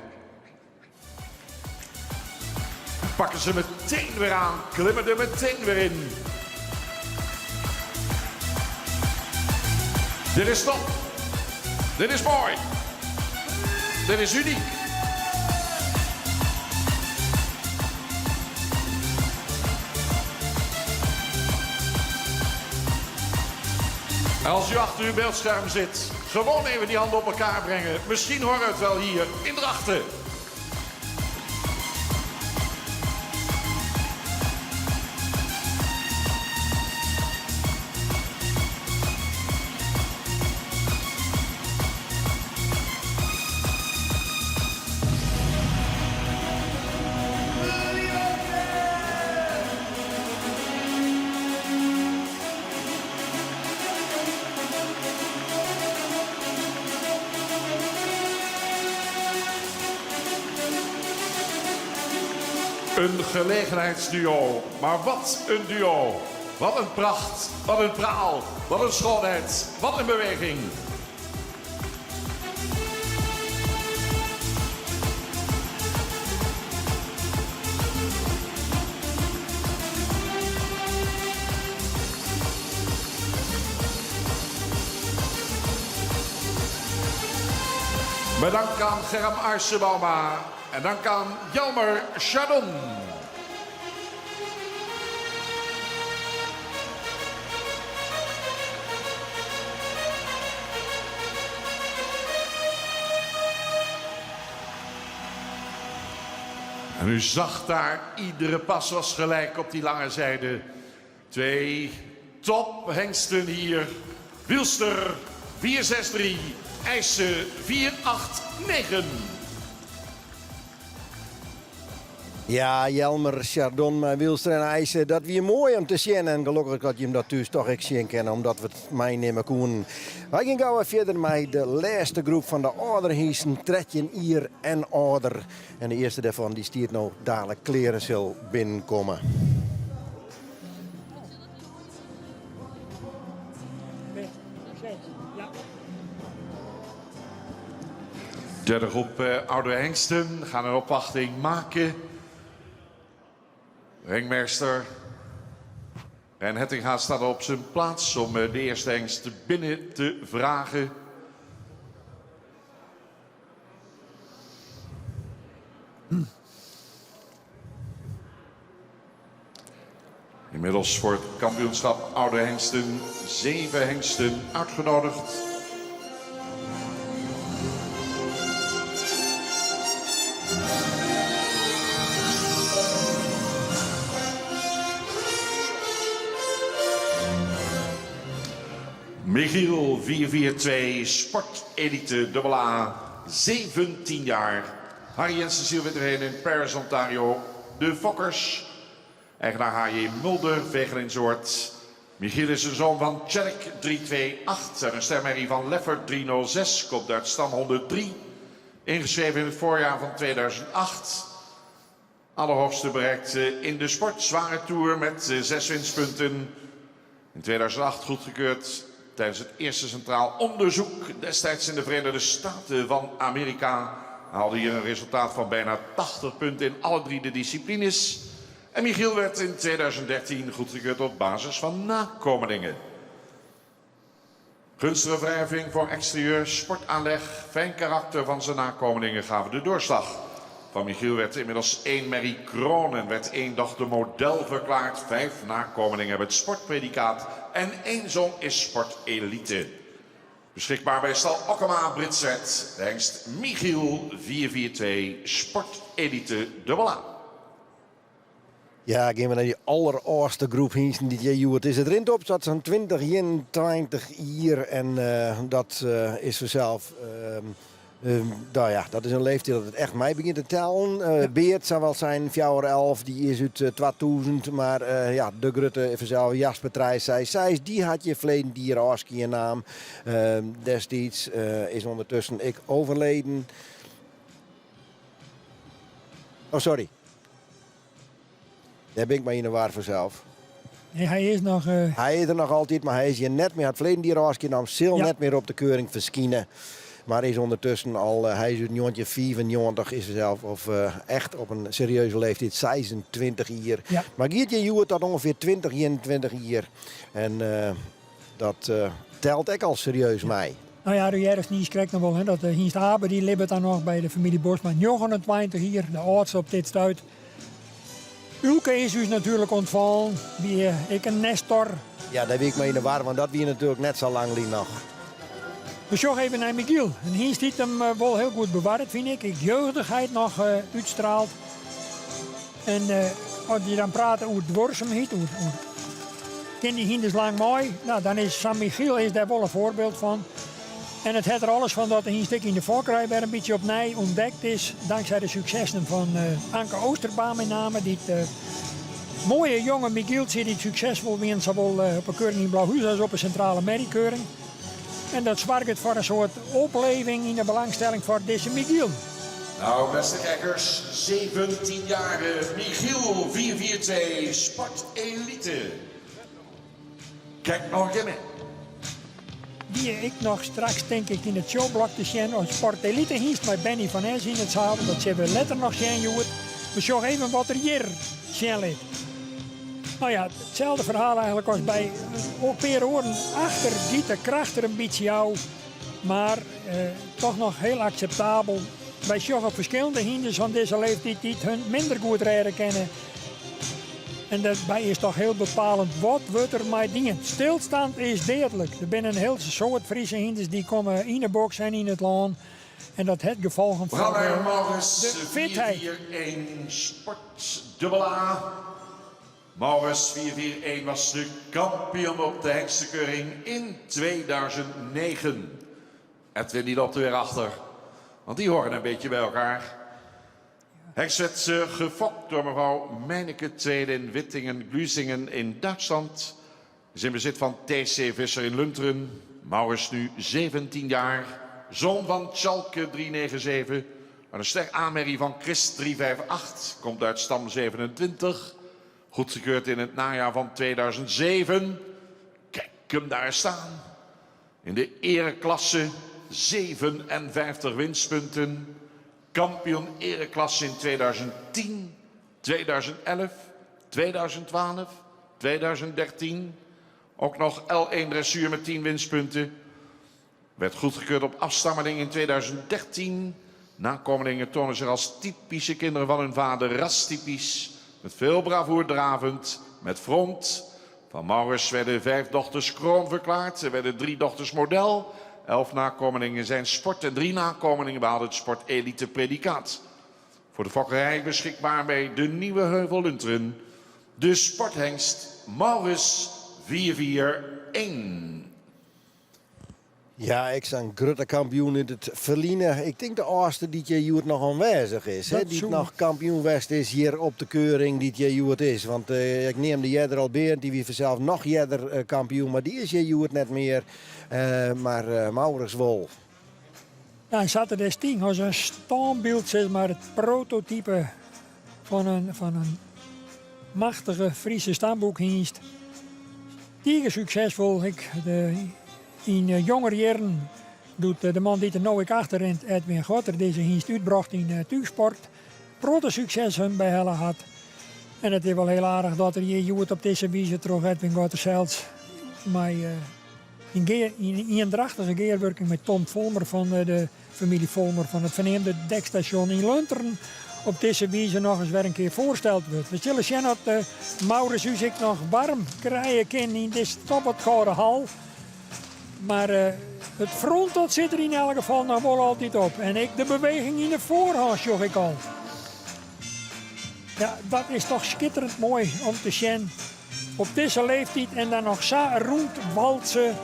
Pakken ze meteen weer aan, klimmen er meteen weer in. Dit is top. Dit is mooi. Dit is uniek. En als u achter uw beeldscherm zit, gewoon even die handen op elkaar brengen. Misschien horen we het wel hier in Drachten. Een gelegenheidsduo, maar wat een duo. Wat een pracht, wat een praal, wat een schoonheid, wat een beweging. Met dank aan Germ Bauma. En dan kan Jelmer Chardon. En u zag daar, iedere pas was gelijk op die lange zijde. Twee tophengsten hier. Wilster 463, IJssen 489. Ja, Jelmer Chardon, maar Wilster en IJssen, dat weer mooi om te zien. En gelukkig dat je hem dat thuis toch echt zien kan, omdat we het meenemen kunnen. Wij gaan gauw verder met de laatste groep van de ouderhiesten, Tretjen, Ier en Ouder. En de eerste daarvan die stiert nou dadelijk kleren zal binnenkomen. Derde groep oude hengsten gaan een opwachting maken. Ringmeester en Hettinga staat op zijn plaats om de eerste hengst binnen te vragen. Inmiddels voor het kampioenschap oude hengsten 7 hengsten uitgenodigd. Michiel 442, sportelite AA, 17 jaar. Harry en Cecile Winterheen in Paris, Ontario. De Fokkers. Eigenaar H.J. Mulder, Vegelinsoord. Michiel is een zoon van Tjerk 328 en een stemherrie van Leffert 306. Komt uit stam 103. Ingeschreven in het voorjaar van 2008. Allerhoogste bereikt in de sport. Zware tour met 6 winstpunten. In 2008 goedgekeurd tijdens het eerste centraal onderzoek. Destijds in de Verenigde Staten van Amerika. Haalde hier een resultaat van bijna 80 punten in alle 3 de disciplines. En Michiel werd in 2013 goedgekeurd op basis van nakomelingen. Gunstige wrijving voor exterieur, sportaanleg, fijn karakter van zijn nakomelingen gaven de doorslag. Van Michiel werd inmiddels 1 merrie kroon en werd 1 dochter model verklaard. 5 nakomelingen hebben het sportpredicaat en 1 zoon is sportelite. Beschikbaar bij stal Okkema Britswet, de hengst Michiel 442 sportelite AA. Ja, gaan we naar die alleroorste groep hingsten die je het is. Het rint op, zat zo'n 20 hier en dat is vanzelf. Nou ja, dat is een leeftijd dat het echt mij begint te tellen. Beert zou wel zijn, 411, die is uit 2000. Maar ja, de Grutte vanzelf, Jasper Trijs, die had je verleden dier Oski in naam. Destijds is ondertussen ik overleden. Oh, sorry. Daar ben ik maar in de waar vanzelf. Nee, hij is nog... Hij is er nog altijd, maar hij is hier net meer. Het verleden dier Oski nam net meer op de keuring verschijnen. Maar is ondertussen al, hij is uit 1994, is zelf of echt op een serieuze leeftijd, 26 hier. Ja. Maar Geertje Joert dat ongeveer 20, 21 hier. En dat telt ik al serieus mij. Nou ja, de Jerris niet krijgt nog wel, hè, dat Hienst Abe die libbert dan nog bij de familie Bosman. 29 hier, de oudste op dit stuit. Ulke is dus natuurlijk ontvallen, wie ik een Nestor. Ja, daar weet ik mee in de war, want dat wie natuurlijk net zo lang liep nog. We zorgen even naar Michiel. En hier ziet hem wel heel goed bewaard, vind ik. Ik jeugdigheid nog uitstraalt. En als je dan praat over dwarsomheid, ken die hinders lang mooi. Nou, dan is San Michiel is daar wel een voorbeeld van. En het heeft er alles van dat hij een stuk in de Fokkerij weer een beetje opnieuw ontdekt is. Dankzij de successen van Anke Oosterbaan met name. Die mooie jonge Michiel die succesvol wint, zowel op een keuring in Blauwhuis als op een centrale merriekeuring. En dat zorgt voor een soort opleving in de belangstelling voor deze Michiel. Nou, beste kijkers, 17 jaar Michiel 442 sportelite. Kijk nog eens mee. Die ik nog straks denk ik in het showblok te zien als sportelite hiest met Benny van Es in het zaal. Dat zullen we letter nog zien, Joet. We zorgen even wat er hier zien ligt. Nou ja, hetzelfde verhaal eigenlijk als bij oren achter Gieten kracht er een beetje jou, maar toch nog heel acceptabel. Wij zien op verschillende hinders van deze leeftijd die het hun minder goed rijden kennen. En daarbij is toch heel bepalend wat wordt er met dingen. Stilstand is dodelijk. Er zijn een heel soort Friese hinders die komen in de box en in het laan. En dat heeft gevolgen voor de fitheid. 441 sport AA. Maurits 441 was de kampioen op de hengstenkeuring in 2009. Edwin die loopt er weer achter, want die horen een beetje bij elkaar. Hengst werd gefokt door mevrouw Meineke tweede in Wittingen-Glüsingen in Duitsland. Is in bezit van TC Visser in Lunteren. Maurits nu 17 jaar, zoon van Schalke 397. Een sterk aanmerrie van Chris 358, komt uit stam 27. Goedgekeurd in het najaar van 2007. Kijk hem daar staan. In de ereklasse 57 winstpunten. Kampioen ereklasse in 2010, 2011, 2012, 2013. Ook nog L1 dressuur met 10 winstpunten. Werd goedgekeurd op afstammeling in 2013. Nakomelingen tonen zich als typische kinderen van hun vader, rastypisch. Met veel bravoer dravend, met front. Van Maurits werden 5 dochters kroon verklaard. Er werden 3 dochters model. 11 nakomelingen zijn sport en 3 nakomelingen behaalden het sportelite predicaat. Voor de fokkerij beschikbaar bij de Nieuwe Heuvel Lunteren. De sporthengst Maurits 441. Ja, ik ben grote kampioen in het verliezen. Ik denk de oudste die je Joert nog aanwezig is. Hè? Die nog kampioen West is hier op de keuring die je Joert is. Want ik neem de Jedder al beer, die wie vanzelf nog Jedder kampioen. Maar die is je Joert net meer. Maar Maurits Wol. Ja, en Saturday Sting als een standbeeld, zeg maar, het prototype van een machtige Friese stamboekdienst. Die succesvol. In jongere jaren doet de man die er nou ik achter rent, Edwin Gotter, deze dienst uitbracht in Tuugsport. Grote succes hun bij Helle had. En het is wel heel aardig dat er hier Joert op deze wijze terug Edwin Gotter zelfs. Maar in eendrachtige geerwerking met Tom Volmer van de familie Volmer van het verneemde dekstation in Lunteren op deze wijze nog eens weer een keer voorgesteld wordt. We zullen zien dat Maurits u zich nog warm krijgen kan in deze Gouden Hal. Maar het front dat zit er in elk geval nog wel altijd op. En de beweging in de voorhand zag ik al. Ja, dat is toch schitterend mooi om te zien. Op deze leeftijd en dan nog zo rondwalsen.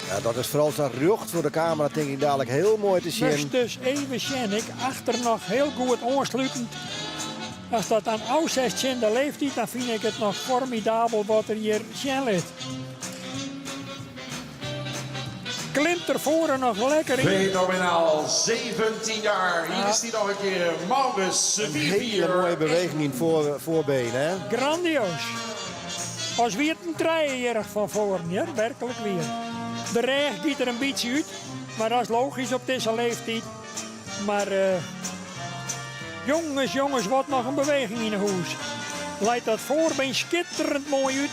Ja, dat is vooral zijn rug voor de camera, denk ik dadelijk heel mooi te zien. Dus even zien, ik achter nog heel goed aansluitend. Als dat aan oud is in de leeftijd, dan vind ik het nog formidabel wat er hier zien ligt. Klimt er voor nog lekker in. Fenomenaal, 17 jaar. Hier is hij nog een keer, Maurits. Een hele mooie beweging in het voorbeen, hè? Grandioos. Als weer een trein van voren, ja, werkelijk weer. De regen giet er een beetje uit, maar dat is logisch op deze leeftijd. Maar jongens, wat nog een beweging in de hoes. Leidt dat voorbeen schitterend mooi uit.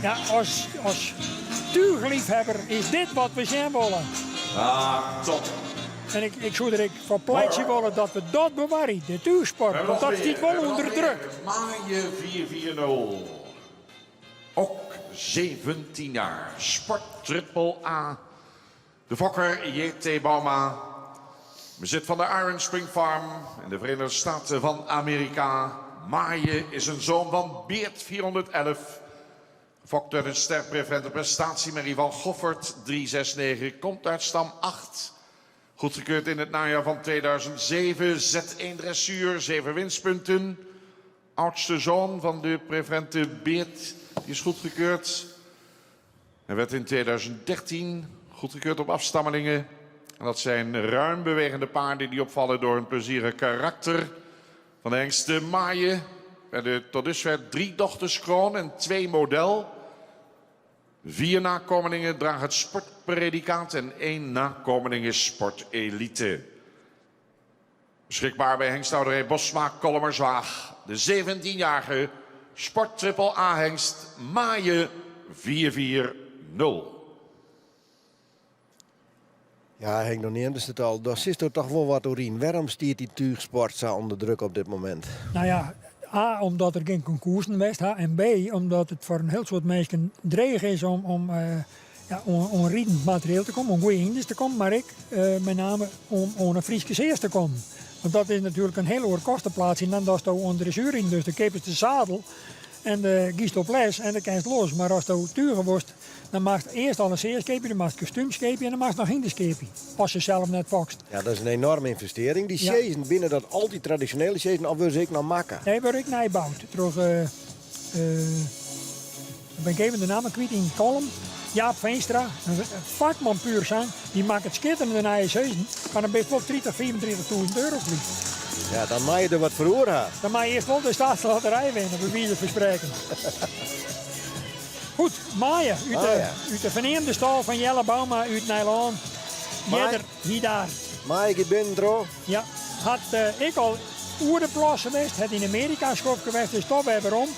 Ja, als tuigliefhebber is dit wat we zien willen. Ah, top. En ik zou er voor pleitje willen dat we dat bewaren, de tuigsport. Want dat zit wel onder druk. Maaie 440. Ook 17 jaar. Sport Triple A. De fokker J.T. Bauma. Bezit van de Iron Spring Farm in de Verenigde Staten van Amerika. Maaie is een zoon van Beert 411. Fokt uit een sterk preferente prestatie met rival Goffert 369. Komt uit stam 8. Goedgekeurd in het najaar van 2007. Z1 dressuur, 7 winstpunten. Oudste zoon van de preferente Beert, die is goedgekeurd. Hij werd in 2013 goedgekeurd op afstammelingen. En dat zijn ruim bewegende paarden die opvallen door een plezierig karakter. Van de hengste Maaie werden tot dusver 3 dochterskroon en 2 model. 4 nakomelingen dragen het sportpredicaat en 1 nakomeling is sportelite. Beschikbaar bij hengsthouderij Bosma Kollemerswaag. De 17-jarige Sport Triple A hengst Maaie 440. Ja, Henk, dan neemt het al. Daar zit er toch wel wat doorheen. Waarom stiert die tuigsport zo onder druk op dit moment? Nou ja, A, omdat er geen concoursen geweest is. En B, omdat het voor een heel soort mensen dreig is om riedend materieel te komen. Om goede hinders te komen. Maar met name om een Friese zeers te komen. Want dat is natuurlijk een hele hoge kostenplaats. En dan dat je onder de zuur in. Dus de keep is de zadel. En de giest op les en dan kan je het los. Maar als je tuigen wordt, dan mag je eerst al een zeerskeepje, dan mag je kostuumskeepje en dan mag je nog hinderskeepje. Als je zelf net vokst. Ja, dat is een enorme investering. Die chasen binnen dat al die traditionele chasen, al wil ze ik nog maken. Nee, word ik nabouwd. Terug, ik ben even de naam kwijt in Kolm. Jaap Veenstra, een vakman puur zijn, die maakt het schitterende naar je seizoen. Maar dan ben je wel 30.000, 34.000 euro verlies. Ja, dan mag je er wat voor oor. Dan mag je eerst wel de staatsloterij winnen, bij wie ze verspreken. Goed, Maaie, uit de verneemde stal van Jelle Bauma uit Nijland. Jeder, hier daar. Maaie, je bent er. Ja, had ik al oerdenplas geweest, het in Amerika schop geweest, dus toch weer om.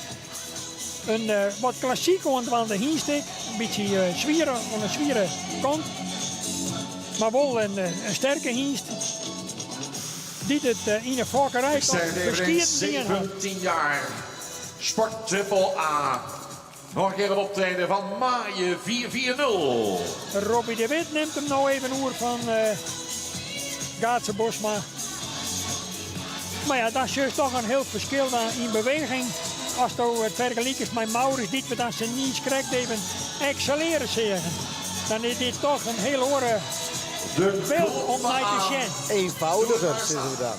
Een wat klassiek ontwande hienstik, een beetje zwieren, van een zwieren kant. Maar wel een sterke hienst. Die het in een fokkerij Ik zeg het even, 17 jaar. Sport Triple A. Nog een keer een optreden van Maaie 440. Robbie de Wit neemt hem nou even oer van Gaatse Bosma. Maar ja, dat is juist toch een heel verschil in beweging. Als je het vergelijkt met Maurits, die we dan zijn knies krijgt even excelleren zeggen, dan is dit toch een heel horen beeld om naar te zien. Eenvoudiger, zeggen we dan.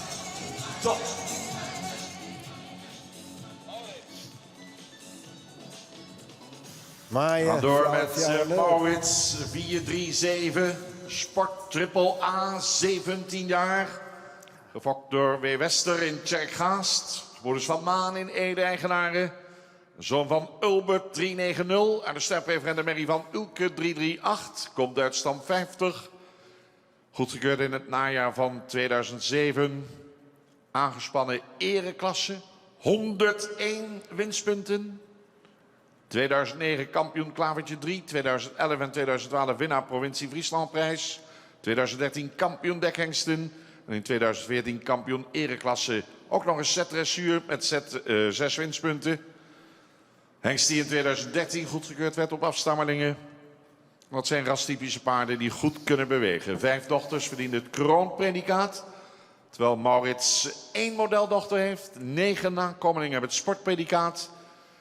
Top. Maar We gaan door met Maurits 437. Sport Triple A, 17 jaar. Gefokt door W. Wester in Tjerkgaast. Broeders van Maan in Ede-eigenaren. Zoon van Ulbert 390. En de sterpreferende Merrie van Ulke 338. Komt uit stam 50. Goedgekeurd in het najaar van 2007. Aangespannen ereklasse. 101 winstpunten. 2009 kampioen Klavertje 3. 2011 en 2012 winnaar provincie Frieslandprijs. 2013 kampioen dekhengsten. En in 2014 kampioen ereklasse. Ook nog een setdressuur met 6 winstpunten. Hengst die in 2013 goedgekeurd werd op afstammelingen. Dat zijn rastypische paarden die goed kunnen bewegen. 5 dochters verdienen het kroonpredicaat. Terwijl Maurits 1 modeldochter heeft. 9 nakomelingen hebben het sportpredicaat.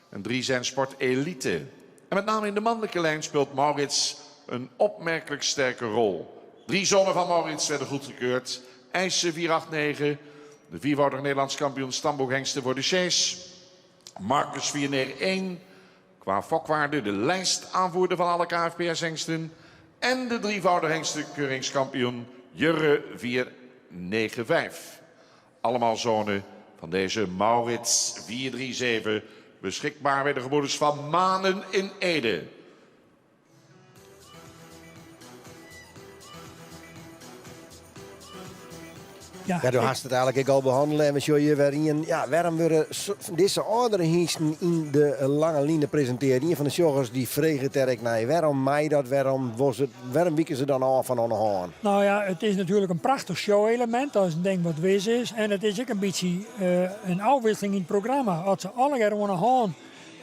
En 3 zijn sportelite. En met name in de mannelijke lijn speelt Maurits een opmerkelijk sterke rol. 3 zonen van Maurits werden goedgekeurd. IJsse 489. De viervoudig Nederlands kampioen stamboekhengsten voor de Chase. Marcus 491. Qua fokwaarde de lijstaanvoerder van alle KFPS-hengsten. En de drievoudig hengstenkeuringskampioen Jurre 495. Allemaal zonen van deze Maurits 437. Beschikbaar bij de gebroeders van Manen in Ede. Ja, du hast het eigenlijk ook al behandelen. En we zullen je weer in. Ja, waarom worden deze oudere hiesten in de lange lijnen presenteren? Een van de joggers die vregen terk naar waarom mij dat, waarom wieken ze dan af van de hand? Nou ja, het is natuurlijk een prachtig show-element, als ik denk wat wees is. En het is ook een beetje een afwisseling in het programma. Als ze alle keer aan de hand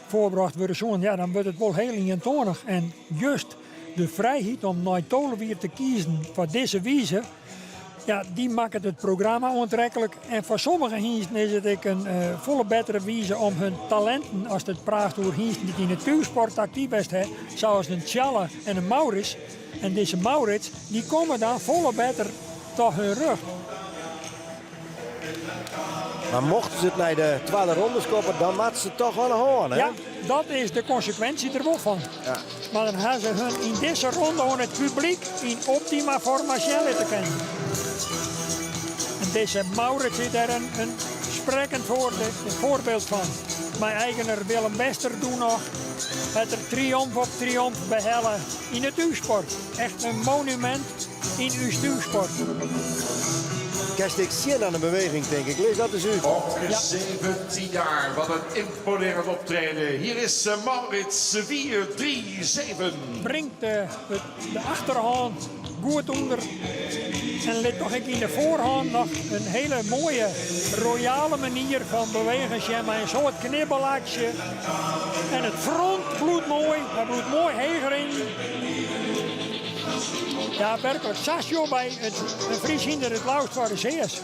voorbracht worden, ja, dan wordt het wel heel eentonig. En juist de vrijheid om naar Tolen weer te kiezen voor deze wijze. Ja, die maken het programma aantrekkelijk. En voor sommige hiesten is het ook een volle betere wijze om hun talenten, als het praat over hiesten die in de natuursport actief zijn, zoals een Tjalle en een Maurits. En deze Maurits, die komen dan volle beter tot hun rug. Maar mochten ze het naar de tweede ronde skoppen, dan maakt ze toch wel een hoorn, hè? Ja, dat is de consequentie er wel van. Ja. Maar dan gaan ze hun in deze ronde aan het publiek in optima forma te kennen. En deze Maurits is daar een sprekend voorbeeld van. Mijn eigenaar Willem Wester doet nog het er triomf op triomf behellen in het U-sport. Echt een monument in uw stuursport. Kerst ik zien aan de beweging, denk ik. Lees dat eens uit. Ook 17 jaar, wat een imponerend optreden. Hier is Maurits 437. Brengt de achterhand goed onder. En let toch in de voorhand nog een hele mooie, royale manier van bewegen. Ja, maar een soort knibbelakje. En het front bloedt mooi. Hij bloedt mooi heger in. Ja, werkelijk. Sasjo bij een Fries hinder het lauwst voor de zeers.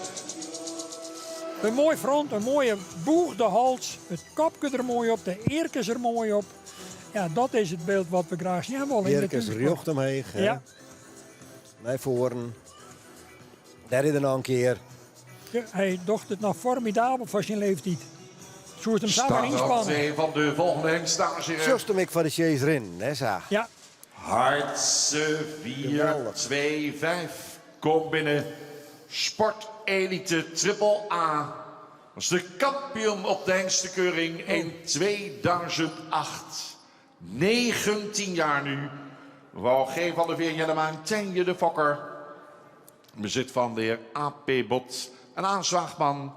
Een mooi front, een mooie boeg de hals. Het kopje er mooi op, de eerkes er mooi op. Ja, dat is het beeld wat we graag zien willen. Eerkes rjocht omheen. Ja. Naar voren. Daar is er nog een keer. Ja, hij docht het nog formidabel voor zijn leeftijd. Zo is hem samen Start inspannen. 2 van de volgende hengst, dames en heren. Just hem ik van de chase erin, hè, Saag? Ja. Hartse 425. Komt binnen. Sportelite Triple A. Was de kampioen op de hengstenkeuring in 2008. 19 jaar nu. Wou G. van der Veer Jennemaan Tenje de Fokker. Bezit van de heer A.P. Bot. Een aanzwaagman.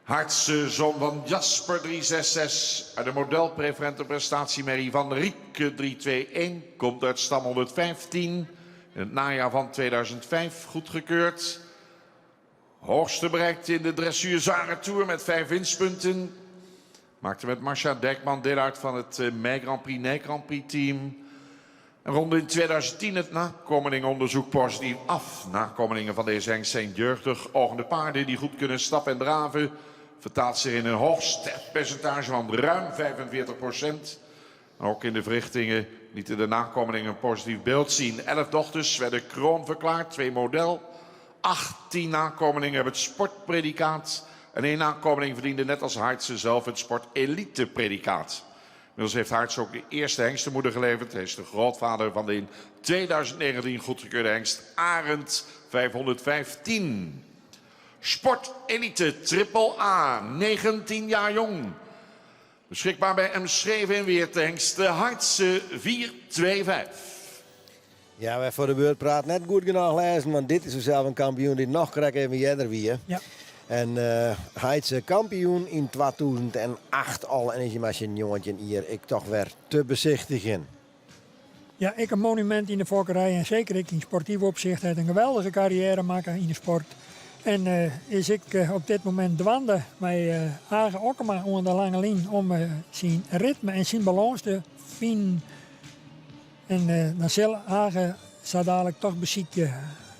Hartse zoon van Jasper 366. Uit de modelpreferente prestatiemerrie van Rieke 321. Komt uit stam 115. In het najaar van 2005 goedgekeurd. Hoogste bereikt in de dressuur Zware Tour met 5 winstpunten. Maakte met Marcia Dekman deel uit van het Mei Grand Prix, Nij Grand Prix team. En ronde in 2010 het nakomelingonderzoek positief af. Nakomelingen van deze hengst zijn jeugdig ogende paarden die goed kunnen stappen en draven. Vertaalt zich in een hoog sterpercentage van ruim 45%. Ook in de verrichtingen lieten de nakomelingen een positief beeld zien. 11 dochters werden kroon verklaard, 2 model. 18 nakomelingen hebben het sportpredicaat. En 1 nakomeling verdiende net als Heitse zelf het sportelite-predicaat. Inmiddels heeft Heitse ook de eerste hengstenmoeder geleverd. Hij is de grootvader van de in 2019 goedgekeurde hengst Arend 515. Sportelite Triple A, 19 jaar jong. Beschikbaar bij Emschreven in Weert, de hengst Heitse 425. Ja, we hebben voor de beurt praat net goed genoeg lezen, want dit is zelf een kampioen die nog krijgt even jeder wie. Ja. En Heitse kampioen in 2008 al. En is je maar een jongetje hier, ik toch weer te bezichtigen. Ja, ik een monument in de fokkerij en zeker ik in sportief opzicht heb een geweldige carrière maken in de sport. En is ik op dit moment dwande met Hagen Okkema onder de lange lijn om zijn ritme en zijn balans te vinden. En dan zal Hagen zo dadelijk toch bezieken.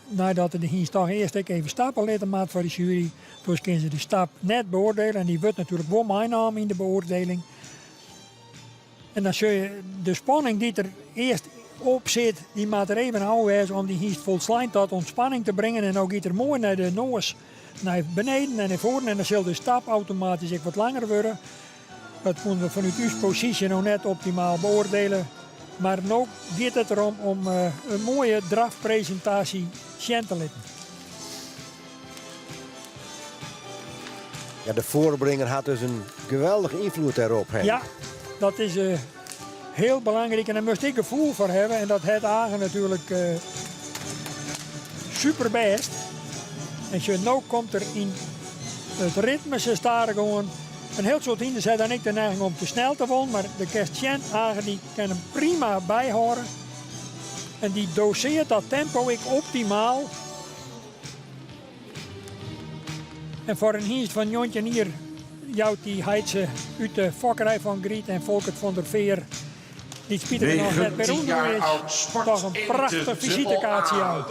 Nadat de hier toch eerst even stappen laten maken voor de jury. Dus kunnen ze de stap net beoordelen. En die wordt natuurlijk wel meenemen in de beoordeling. En dan zul je de spanning die er eerst op zit, die moet er even houden om die hier volslijn tot ontspanning te brengen. En ook iets er mooi naar de noos, naar beneden en naar voren. En dan zal de stap automatisch ook wat langer worden. Dat kunnen we vanuit uw positie nog net optimaal beoordelen. Maar nu gaat het erom om een mooie drafpresentatie zien te laten. Ja, de voorbringer had dus een geweldige invloed daarop. Hè? Ja, dat is heel belangrijk. En daar moest ik gevoel voor hebben. En dat heeft Hagen natuurlijk super best. En nu komt er in het ritme, ze staan gewoon. Een heel soort hinders had dan ik de neiging om te snel te wollen. Maar de Kerstjen Hagen die kan hem prima bijhouden. En die doseert dat tempo ik optimaal. En voor een hingst van Jontje hier jouwt die Heitse uit de fokkerij van Griet en Volkert van der Veer. Die Pieter nog net bij is. Toch een prachtige visitekaartje jou.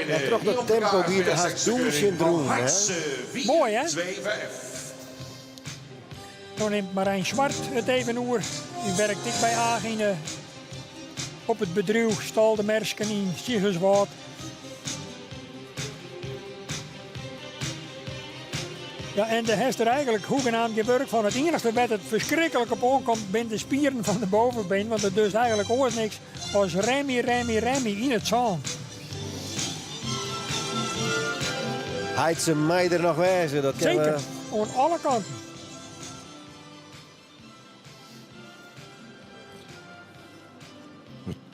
Ja, toch dat tempo die er haast doelsyndroom. Mooi hè? Dan neemt Marijn Zwart het even oer. Die werkt ik bij Hagen op het bedrijf Stal de Mersken in Siegerswoud. Ja, en de heeft er eigenlijk hoegenaamd gewerkt van het enige wat het verschrikkelijk op aankomt binnen de spieren van de bovenbeen. Want het dus eigenlijk ooit niks als remmy in het zand. Heitse meider nog wijzen, dat kan Zeker, aan alle kanten.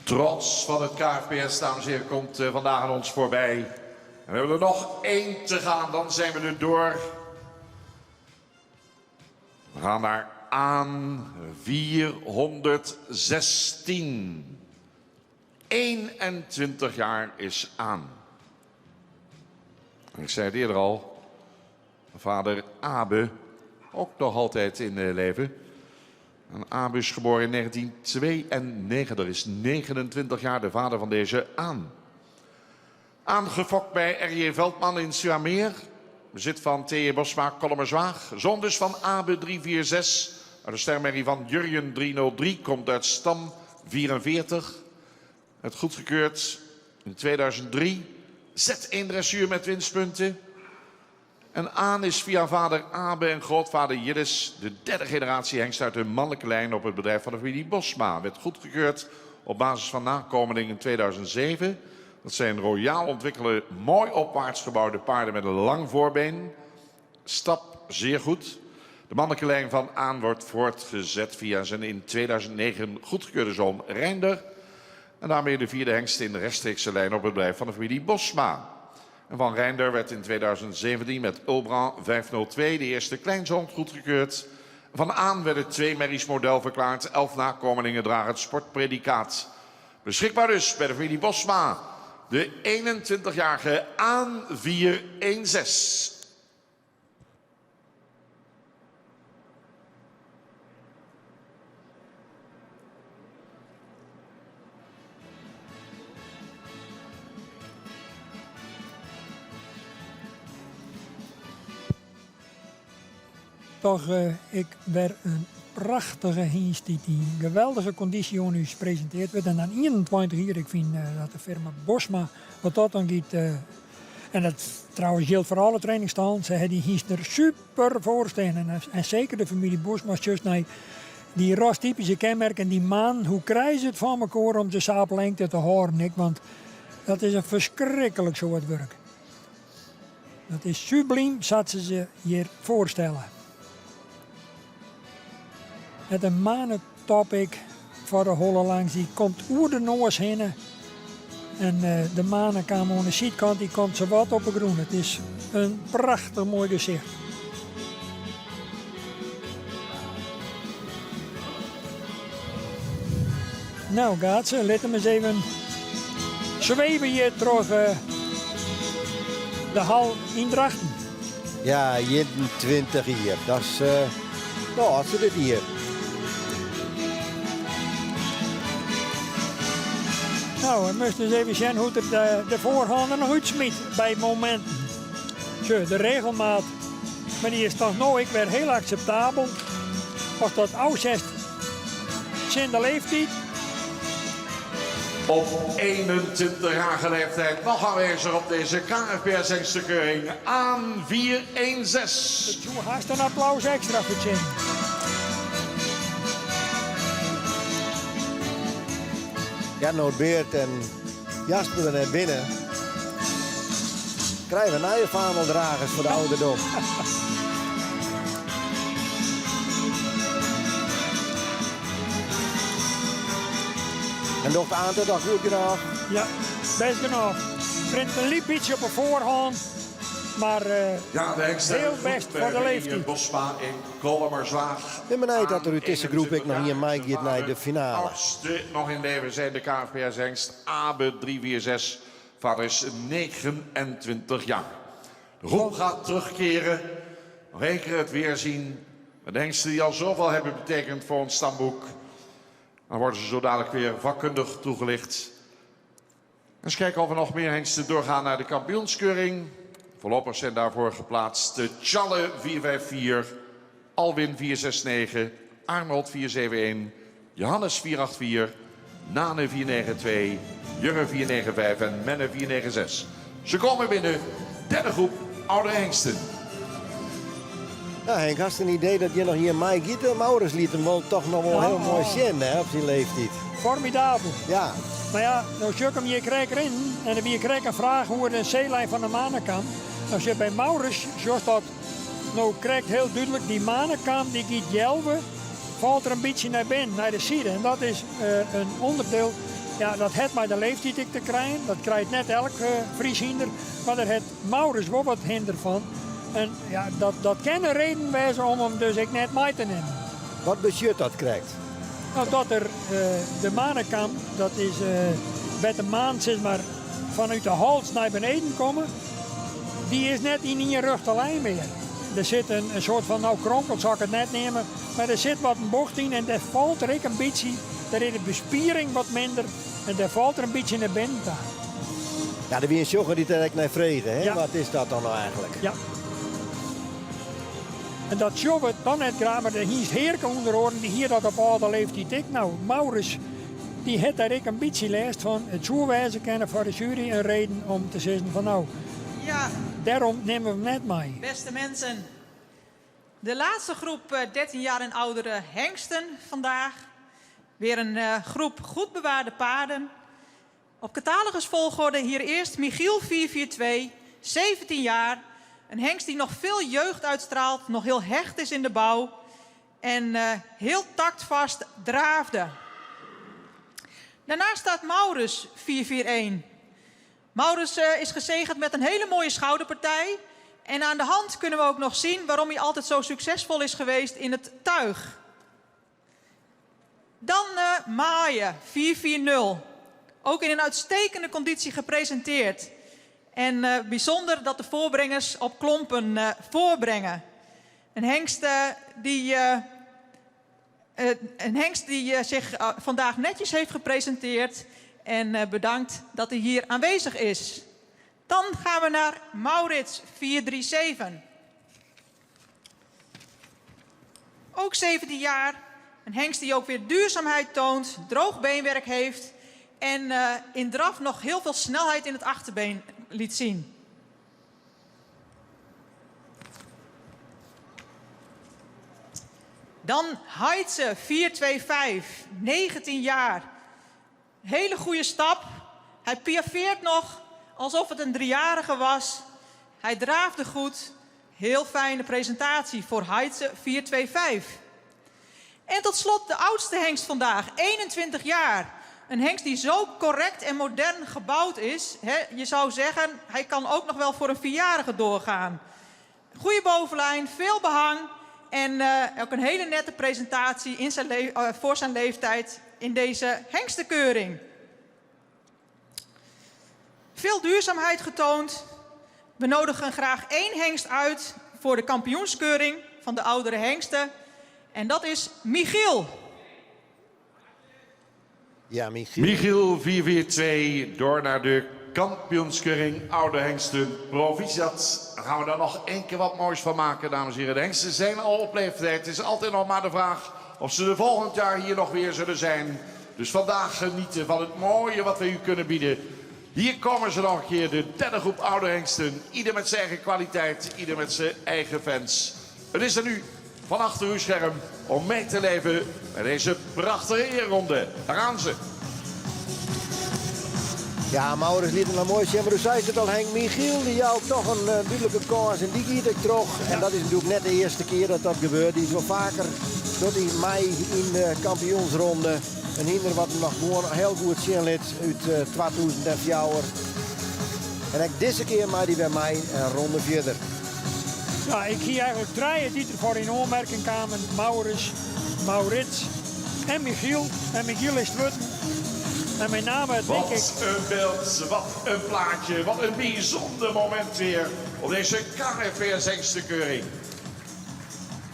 Trots van het KFPS, dames en heren, komt vandaag aan ons voorbij. En we hebben er nog 1 te gaan, dan zijn we er door. We gaan naar aan 416. 21 jaar is aan. En ik zei het eerder al, vader Abe, ook nog altijd in leven. En Abe is geboren in 1992, is 29 jaar de vader van deze Aan. Aangefokt bij R.J. Veldman in Suameer. Bezit van T.J. Bosma, Kollemerzwaag. Zoon dus van Abe 346. Uit de stermerrie van Jurjen 303. Komt uit stam 44. Het goedgekeurd in 2003. Z1 dressuur met winstpunten. En Aan is via vader Abe en grootvader Jillis de 3e generatie hengst uit de mannelijke lijn op het bedrijf van de familie Bosma. Werd goedgekeurd op basis van nakomeling in 2007. Dat zijn royaal ontwikkelde, mooi opwaarts gebouwde paarden met een lang voorbeen. Stap zeer goed. De mannelijke lijn van Aan wordt voortgezet via zijn in 2009 goedgekeurde zoon Reinder. En daarmee de 4e hengst in de rechtstreekse lijn op het bedrijf van de familie Bosma. En van Reinder werd in 2017 met Ulbran 502 de eerste kleinzoon goedgekeurd. Van Aan werden 2 merries model verklaard. 11 nakomelingen dragen het sportpredicaat. Beschikbaar dus bij de familie Bosma. De 21-jarige Aan 416. toch ik weer een prachtige hengst die in geweldige conditie aan u gepresenteerd werd. En dan 21 hier, ik vind dat de firma Bosma, wat dat dan gaat, en dat trouwens geldt voor alle trainingsstallen, ze hebben die hengst er super voor staan. En zeker de familie Bosma, just naar die rastypische kenmerken, die man, hoe krijgen ze het van elkaar om de sapellengte te horen, Nick? Want dat is een verschrikkelijk soort werk. Dat is subliem, zat ze zich hier voorstellen. Het een manentopic voor de holle langs, die komt oer de noos heen. En de manenkam aan de zijkant, die komt zo wat op de groen. Het is een prachtig mooi gezicht. Nou gaat ze, laten we eens even zweven hier terug de hal in Drachten. Ja, 21 hier. Dat is, nou, ze dit hier. Nou, we moeten eens even zien hoe het de voorhand er nog uitsmiet bij momenten. Zo, de regelmaat, maar die is toch nooit weer heel acceptabel. Als dat oud is, zijn de leeftijd. Op 21-jarige leeftijd nog aanwezig op deze KFPS hengstekeuring aan 416. Zo haast een applaus extra voor Jim. Ja, Noordbeert en Jasper er net binnen. Krijgen we nieuwe vaandeldragers voor de ouderdom. En nog de aantal dag goed gedaan. Ja, best genoeg. Print een liep iets op een voorhand. Maar Ja, de heel best voor de leeftijd. Bosma in Kollemerzwaag. Ik ben benieuwd dat er uit deze groep ik nog hier mee gaat naar de finale. Oudste nog in leven zijn de KFPS hengst Abe 346. Vader is 29 jaar. De groep gaat terugkeren. Nog één keer het weerzien. De hengsten die al zoveel hebben betekend voor ons stamboek. Dan worden ze zo dadelijk weer vakkundig toegelicht. Eens kijken of er nog meer hengsten doorgaan naar de kampioenskeuring. Voorlopig zijn daarvoor geplaatst de Tjalle 454, Alwin 469, Arnold 471, Johannes 484, Nane 492, Jurre 495 en Menne 496. Ze komen binnen, derde groep oude hengsten. Ja, Henk, had je een idee dat je nog hier mee gaat? Maurits liet hem wel toch nog wel heel mooi zien hè, op zijn leeftijd. Formidabel. Ja. Maar ja, nou zit hem je krijg erin. En dan weer krijg een vraag hoe het een zeelijn van de manenkam. Als je bij Maurits, zoals dat nou krijgt heel duidelijk, die manenkam die gaat jelven, valt er een beetje naar binnen, naar de zijde. En dat is een onderdeel, ja, dat heeft maar de leeftijd te krijgen. Dat krijgt net elk Frieshinder, maar daar heeft Maurits wel wat hinder van. En ja, dat kan een reden wezen om hem dus ik net mee te nemen. Wat budget dat krijgt? Nou, dat er de manenkam, dat is met de maan zeg maar vanuit de hals naar beneden komen, die is net in je rechte lijn meer. Er zit een soort van, nou kronkelt zal ik het net nemen, maar er zit wat een bocht in en daar valt er een beetje, daar is de bespiering wat minder en daar valt er een beetje naar binnen. Ja, er wie een jogger die direct naar vregen, hè? Ja. Wat is dat dan nou eigenlijk? Ja. En dat jobben dan net graag, maar hier is heerlijk onderhoren die hier dat op oude leeftijd ik. Nou, Maurits, die heeft daar ik een beetje leest van het zou wijzen kennen voor de jury een reden om te zeggen van nou, Ja, daarom nemen we hem net mee. beste mensen. De laatste groep 13 jaar en oudere hengsten vandaag. Weer een groep goed bewaarde paarden. Op catalogusvolgorde hier eerst Michiel 442, 17 jaar. Een hengst die nog veel jeugd uitstraalt, nog heel hecht is in de bouw. En heel tactvast draafde. Daarnaast staat Maurits 441. Maurits is gezegend met een hele mooie schouderpartij. En aan de hand kunnen we ook nog zien waarom hij altijd zo succesvol is geweest in het tuig. Dan Maaien 440. Ook in een uitstekende conditie gepresenteerd. En bijzonder dat de voorbrengers op klompen voorbrengen. Een hengst die zich vandaag netjes heeft gepresenteerd. En bedankt dat hij hier aanwezig is. Dan gaan we naar Maurits 437. Ook 17 jaar. Een hengst die ook weer duurzaamheid toont, droog beenwerk heeft en in draf nog heel veel snelheid in het achterbeen liet zien. Dan Heitse 425, 19 jaar. Hele goede stap. Hij piafeert nog alsof het een 3-jarige was. Hij draafde goed. Heel fijne presentatie voor Heitse 425. En tot slot de oudste hengst vandaag, 21 jaar. Een hengst die zo correct en modern gebouwd is. Je zou zeggen, hij kan ook nog wel voor een 4-jarige doorgaan. Goede bovenlijn, veel behang. En ook een hele nette presentatie in voor zijn leeftijd in deze hengstenkeuring. Veel duurzaamheid getoond. We nodigen graag 1 hengst uit voor de kampioenskeuring van de oudere hengsten. En dat is Michiel. Ja, Michiel. Michiel 442 door naar de kampioenskeuring oude hengsten proficiat. Daar gaan we daar nog 1 keer wat moois van maken, dames en heren. De hengsten zijn al op leeftijd. Het is altijd nog maar de vraag of ze de volgend jaar hier nog weer zullen zijn. Dus vandaag genieten van het mooie wat we u kunnen bieden. Hier komen ze nog een keer, de derde groep oude hengsten. Ieder met zijn eigen kwaliteit, ieder met zijn eigen fans. Het is er nu van achter uw scherm om mee te leven met deze prachtige eerronde. Daar gaan ze. Ja, Maurits liet het nog mooi zien, maar u zei het al, Henk. Michiel die houdt toch een duidelijke kans en die giet ik terug. En dat is natuurlijk net de eerste keer dat dat gebeurt. Die is wel vaker tot in mei in de kampioensronde. Een hinder wat nog gewoon heel goed zien liet uit 2004. En ook deze keer maar die bij mij een ronde verder. Ja, ik zie eigenlijk 3 die er voor in aanmerking kwamen. Maurits en Michiel. En Michiel is het. En met name denk ik... Wat een beeld, wat een plaatje, wat een bijzonder moment weer op deze KFPS hengstenkeuring.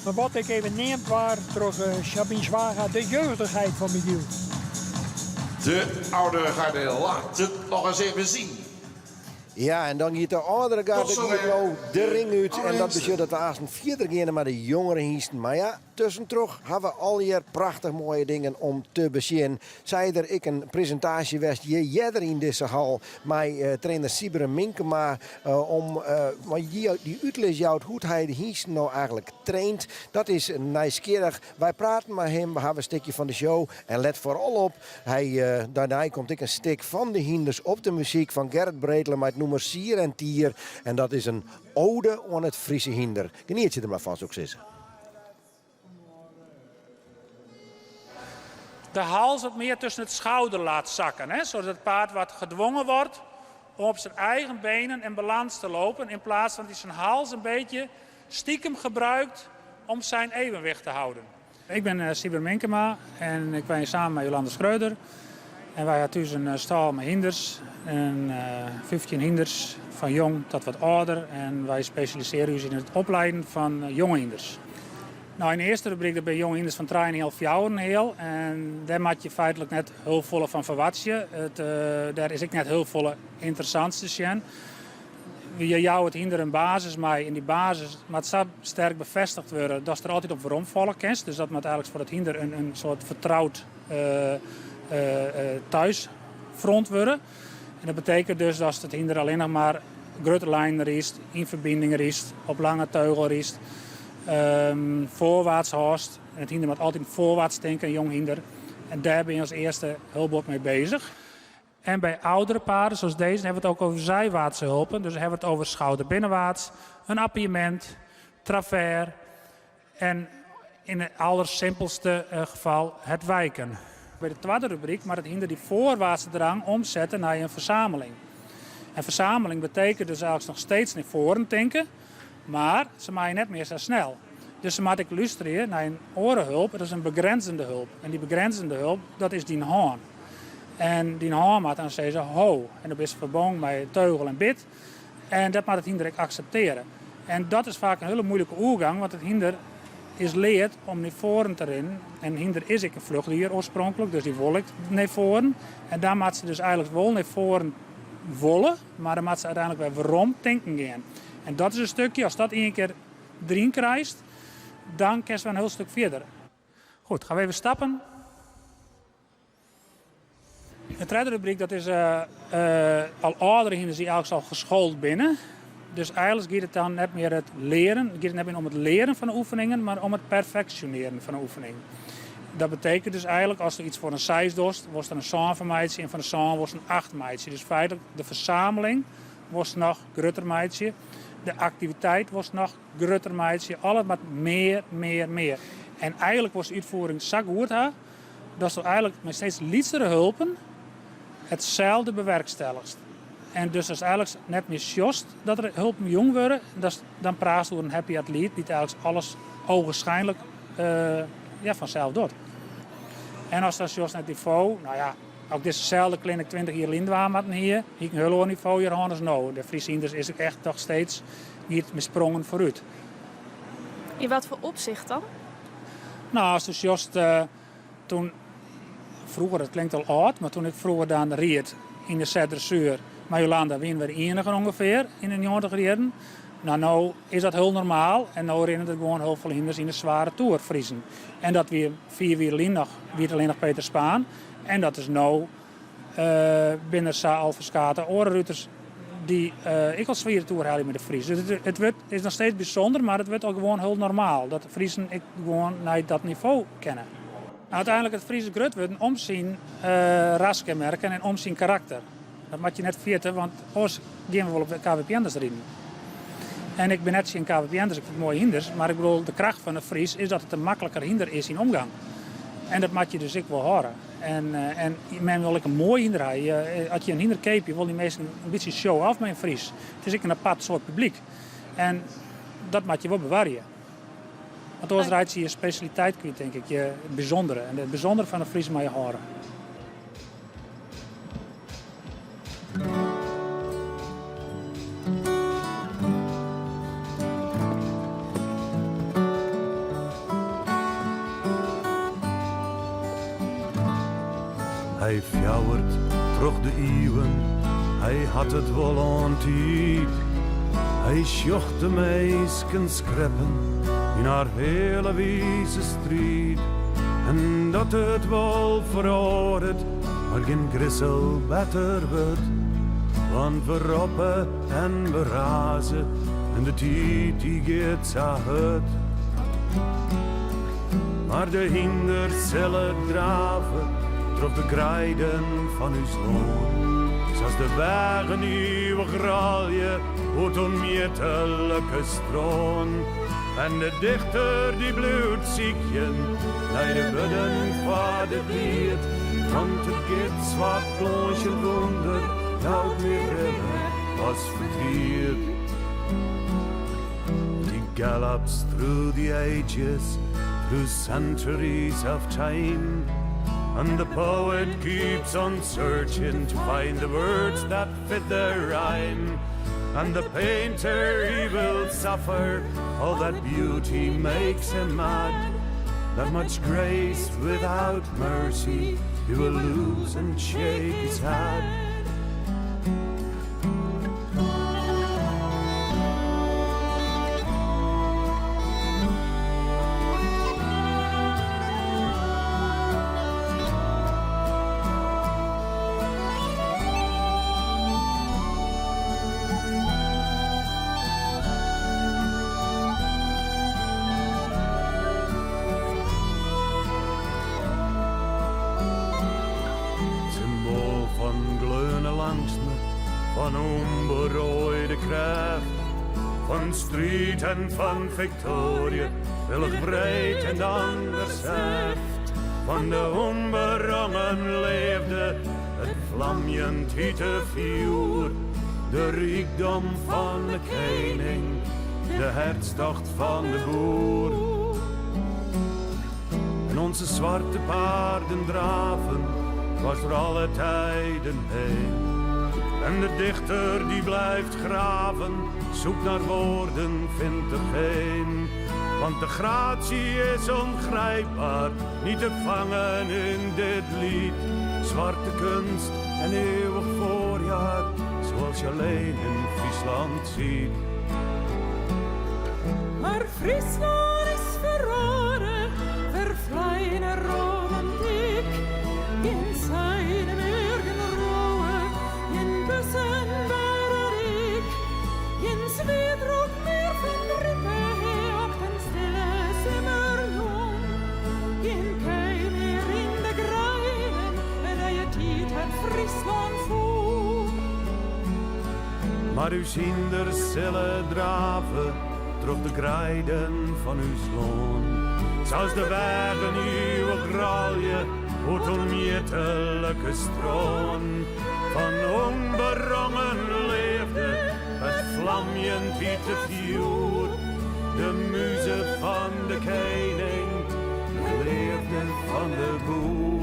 Maar wat ik even neemt waar door Sabine Zwaga, de jeugdigheid van Michiel. De oudere garde laat het nog eens even zien. Ja, en dan gaat de oudere garde de ring uit. En dat betekent dat we als een 4e keer maar de jongere hiesten. Maar ja, tussendoor hebben we al hier prachtig mooie dingen om te bezien. Zij er ik een presentatie was jeder in deze hal. Met trainer Sibere Minkema. Maar die uitleg jouwt hoe hij de hiesten nou eigenlijk traint. Dat is nieuwsgierig. Wij praten met hem. We hebben een stukje van de show. En let vooral op. Daarna komt ik een stuk van de hinders op de muziek van Gerrit Breedler met nummer 4 en 10. En dat is een ode aan het Friese hinder. Geniet je er maar van, succes. De hals wat meer tussen het schouder laat zakken. Hè? Zodat het paard wat gedwongen wordt om op zijn eigen benen in balans te lopen. In plaats van dat hij zijn hals een beetje stiekem gebruikt om zijn evenwicht te houden. Ik ben Sibere Minkema en ik ben samen met Jolanda Schreuder. En wij hebben dus een stal met hinders. 15 hinders van jong tot wat ouder. En wij specialiseren ons in het opleiden van jonge hinders. Nou, in de eerste rubriek ben jonge hinders van 3,5 jaar heel. En daar maak je feitelijk net heel volle van verwatje. Daar is ik net heel volle interessantste zien. Je jou het hinder een basis, maar in die basis moet zo sterk bevestigd worden dat ze er altijd op waarom kent. Dus dat moet eigenlijk voor het hinder een soort vertrouwd thuisfront worden. En dat betekent dus dat het hinder alleen nog maar grote lijnen riest, in verbindingen riest, op lange teugel riest, voorwaarts haast. En het hinder moet altijd voorwaarts denken, een jong hinder. En daar ben je als eerste hulpbord mee bezig. En bij oudere paarden zoals deze hebben we het ook over zijwaartse hulpen. Dus we hebben het over schouder binnenwaarts, een appiëment, travers en in het allersimpelste geval het wijken. Bij de tweede rubriek maar het hinder die voorwaartse drang omzetten naar een verzameling. En verzameling betekent dus eigenlijk nog steeds naar voren denken, maar ze maken net meer zo snel. Dus ze moet ik luisteren naar een orenhulp, dat is een begrenzende hulp. En die begrenzende hulp, dat is die haan. En die haan moet dan zeggen ho. En dat is verbonden met teugel en bit. En dat moet het hinder ook accepteren. En dat is vaak een hele moeilijke oergang, want het hinder is leerd om naar voren te rennen. En hinder is ik een vluchtdier oorspronkelijk, dus die wil ik naar voren. En daar moet ze dus eigenlijk wel naar voren willen, maar dan moet ze uiteindelijk weer waarom denken gaan. En dat is een stukje, als dat 1 keer erin krijgt, dan kunnen we een heel stuk verder. Goed, gaan we even stappen. De tweede rubriek, dat is al oudere hinders die eigenlijk al geschoold binnen. Dus eigenlijk gaat het dan net meer het leren. Het gaat niet meer om het leren van de oefeningen, maar om het perfectioneren van de oefening. Dat betekent dus eigenlijk, als er iets voor een 6 doet, wordt er een 7 meidje en van de 7 wordt een 8 meidje. Dus feitelijk, de verzameling wordt nog groter meidje. De activiteit wordt nog groter meidje. Alles wat meer. En eigenlijk wordt de uitvoering zo goed dat ze eigenlijk met steeds lietsere hulpen hetzelfde bewerkstelligst. En dus is eigenlijk net meer just dat er hulp jong worden. Dan praat door een happy atleet die eigenlijk alles ogenschijnlijk vanzelf doet. En als dat just net niveau, nou ja, ook dezezelfde kleine 20 jaar Lindwaam hadden hier een heel hoog niveau hier anders nou. De Friese hinders is ook echt toch steeds niet missprongen vooruit. In wat voor opzicht dan? Nou, als dus just toen, vroeger, het klinkt al oud, maar toen ik vroeger dan reed in de Z-dressuur, maar Jolanda wien we de enige ongeveer in de 90 jaren. Nou is dat heel normaal en nu rennen er gewoon heel veel hinders in de zware Tour Friesen. En dat weer 4 weer alleen nog Peter Spaan. En dat is nu binnen al verskaten orenruiters die ik als zware Tour halen met de Fries. Dus het is nog steeds bijzonder, maar het wordt ook gewoon heel normaal. Dat de Friesen gewoon naar dat niveau kennen. Nou, uiteindelijk het Friese grut wordt een omzien raskenmerken en omzien karakter. Dat moet je net vergeten, want anders gaan we wel op de KWP'ers rijden. En ik ben net geen KWP'ers, ik vind mooie hinders. Maar ik bedoel, de kracht van de Fries is dat het een makkelijker hinder is in omgang. En dat moet je dus ook wel horen. En men wil ik een mooi hinder hebben. Als je een hinder keep, je wil die meesten een beetje show af met een Fries. Het is ook een apart soort publiek. En dat moet je wel bewaren. Want anders rijdt je je specialiteit kwijt, denk ik. Het bijzondere. En het bijzondere van de Fries moet je horen. Hij fjouwert terug de eeuwen, hij had het wel aan tijd. Hij sjocht de meisken schreppen in haar hele wijze strijd. En dat het wel verandert, maar geen grissel beter wordt. Want we roppen en we razen en de tijd die gaat zo hard. Maar de hinders zullen draven trof de grijden van uw loon. Zoals de wagen uw graalje uit onmetelijke stroon. En de dichter die bloedt ziekjen naar de budden van de biert. Want het gaat zwart kloosje wonder, nou meer rillen als vertierd. Die gallops through the ages, through centuries of time. And the poet keeps on searching to find the words that fit the rhyme. And the painter, he will suffer, all that beauty makes him mad. That much grace without mercy, he will lose and shake his head. Van onberooide kracht, van strijd en van victorie, willig breed en anders heft. Van de onberangen leefde het vlamjend hitte vuur, de rijkdom van de koning, de hartstocht van de boer. En onze zwarte paarden draven, was door alle tijden heen. En de dichter die blijft graven, zoekt naar woorden, vindt er geen. Want de gratie is ongrijpbaar, niet te vangen in dit lied. Zwarte kunst en eeuwig voorjaar, zoals je alleen in Friesland ziet. Maar Friesland is verrode, verfleine romantiek. In seinem Morgenrohe, in Bussen Baderik, in Zwiedrock meer van Rippe op den stille Simmerjong, in Kei meer in de Greinen, en hij het tiet het Friesland voer. Maar uw zinder zullen draven, trof de krijden van uw sloon. Zoals de wegen uw graalje, uit onmetelijke stroon. Van onberongen leefde het vlamjend witte vuur. De muze van de koning leefde van de boer.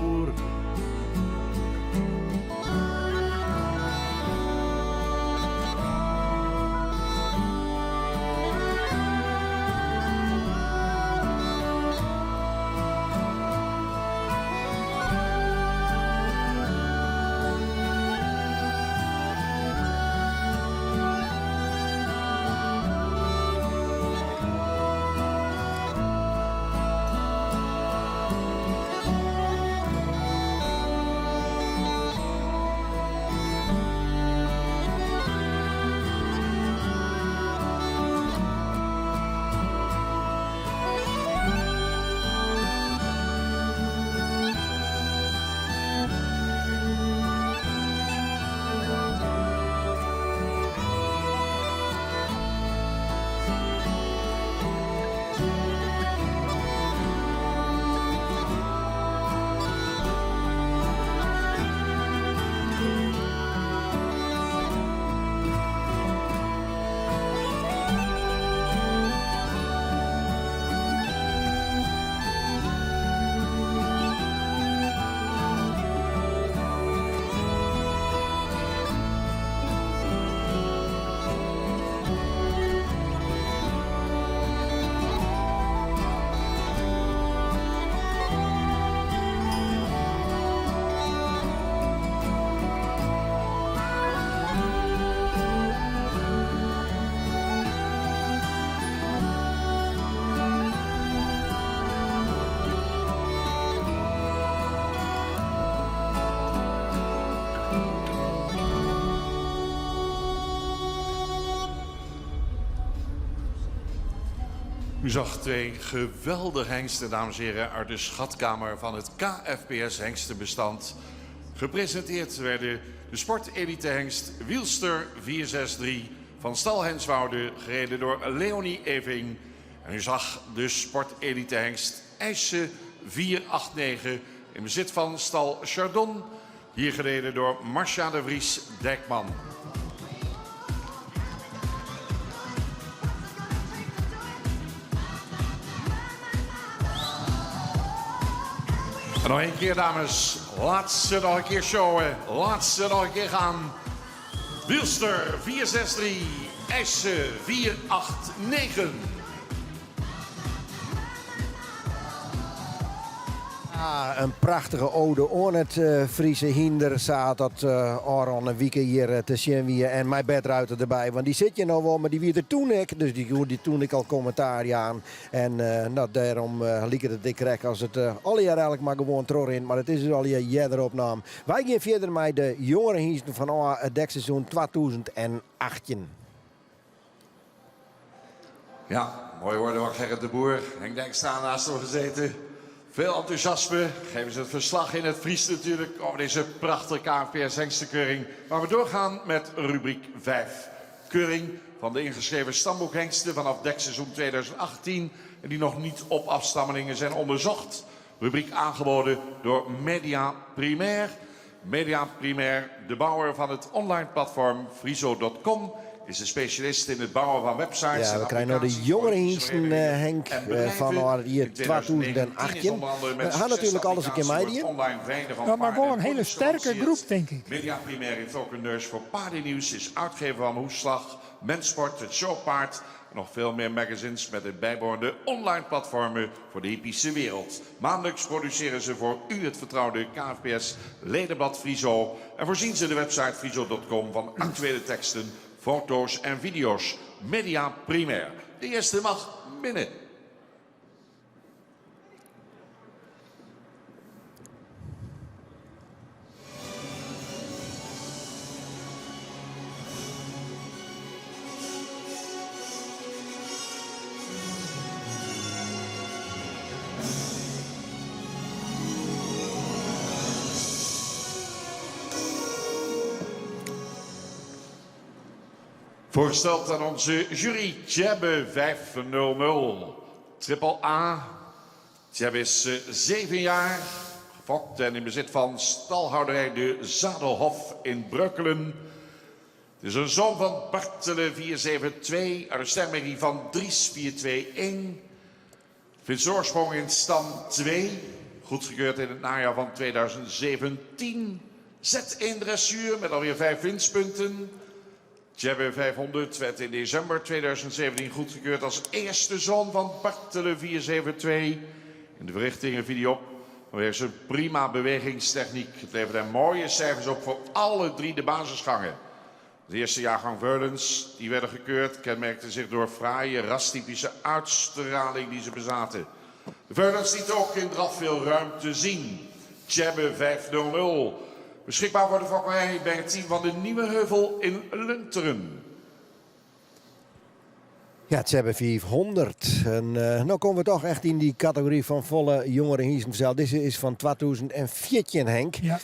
U zag twee geweldige hengsten, dames en heren, uit de schatkamer van het KFPS hengstenbestand. Gepresenteerd werden de sportelite hengst Wielster 463 van stal Henswoude, gereden door Leonie Eving. En u zag de sportelite hengst IJsse 489 in bezit van stal Chardon, hier gereden door Marcia de Vries Dijkman. En nog een keer, dames. Laat ze nog een keer showen. Laat ze nog een keer gaan. Wielster 463, IJsse 489. Ja, een prachtige ode aan het Friese hinder zaad dat Aron een week hier te zien wie en mijn bedruiter erbij. Want die zit je nou wel, maar die wie er toen ik. Dus die toen ik al commentaar aan. En daarom liep het ik krijg als het alle jaar eigenlijk maar gewoon terug in. Maar het is dus al je jeder opname. Wij gaan verder met de jongere hingsten van het dekseizoen 2018. Ja, mooi woorden van Gerrit de Boer. Henk Denk staan naast hem gezeten. Veel enthousiasme. Geven ze het verslag in het Fries natuurlijk over deze prachtige KFPS hengstenkeuring. Waar we doorgaan met rubriek 5. Keuring van de ingeschreven stamboekhengsten vanaf dekseizoen 2018. En die nog niet op afstammelingen zijn onderzocht. Rubriek aangeboden door Media Primair. Media Primair, de bouwer van het online platform Friso.com. Is een specialist in het bouwen van websites. Ja, we krijgen nou de jongere hingsten, Henk, van hier 2018. We gaan natuurlijk alles een keer meedien. Ja, maar wel een hele sterke groep, denk ik. Media Primair heeft ook een neus voor paardennieuws. Is uitgever van Hoefslag, Mensport, het Showpaard. En nog veel meer magazines met de bijbehorende online platformen voor de hippische wereld. Maandelijks produceren ze voor u het vertrouwde KFPS ledenblad Friso. En voorzien ze de website friso.com van actuele teksten, foto's en video's. Media Primair. De eerste mag binnen. Voorgesteld aan onze jury, Tjebbe 500. Triple A. Tjebbe is 7 jaar, gefokt en in bezit van stalhouderij de Zadelhof in Breukelen. Het is een zoon van Bartele 472, uit een sterrenmerrie van Dries 421. Vindt zijn oorsprong in stam 2, goedgekeurd in het najaar van 2017. Z1 dressuur met alweer 5 winstpunten. Tjebbe 500 werd in december 2017 goedgekeurd als eerste zoon van Bartele 472. In de verrichtingen viel hij op vanwege zijn prima bewegingstechniek. Het levert hem mooie cijfers op voor alle 3 de basisgangen. De eerste jaargang Veulens, die werden gekeurd, kenmerkte zich door fraaie, rastypische uitstraling die ze bezaten. De Veulens lieten ook in draf veel ruimte zien. Tjebbe 500. Beschikbaar voor de fokkerij bij het team van de Nieuwe Heuvel in Lunteren. Ja, Tjebbe 500. En nu komen we toch echt in die categorie van volle jongere hiezen. Deze is van 2014, Henk. Ja.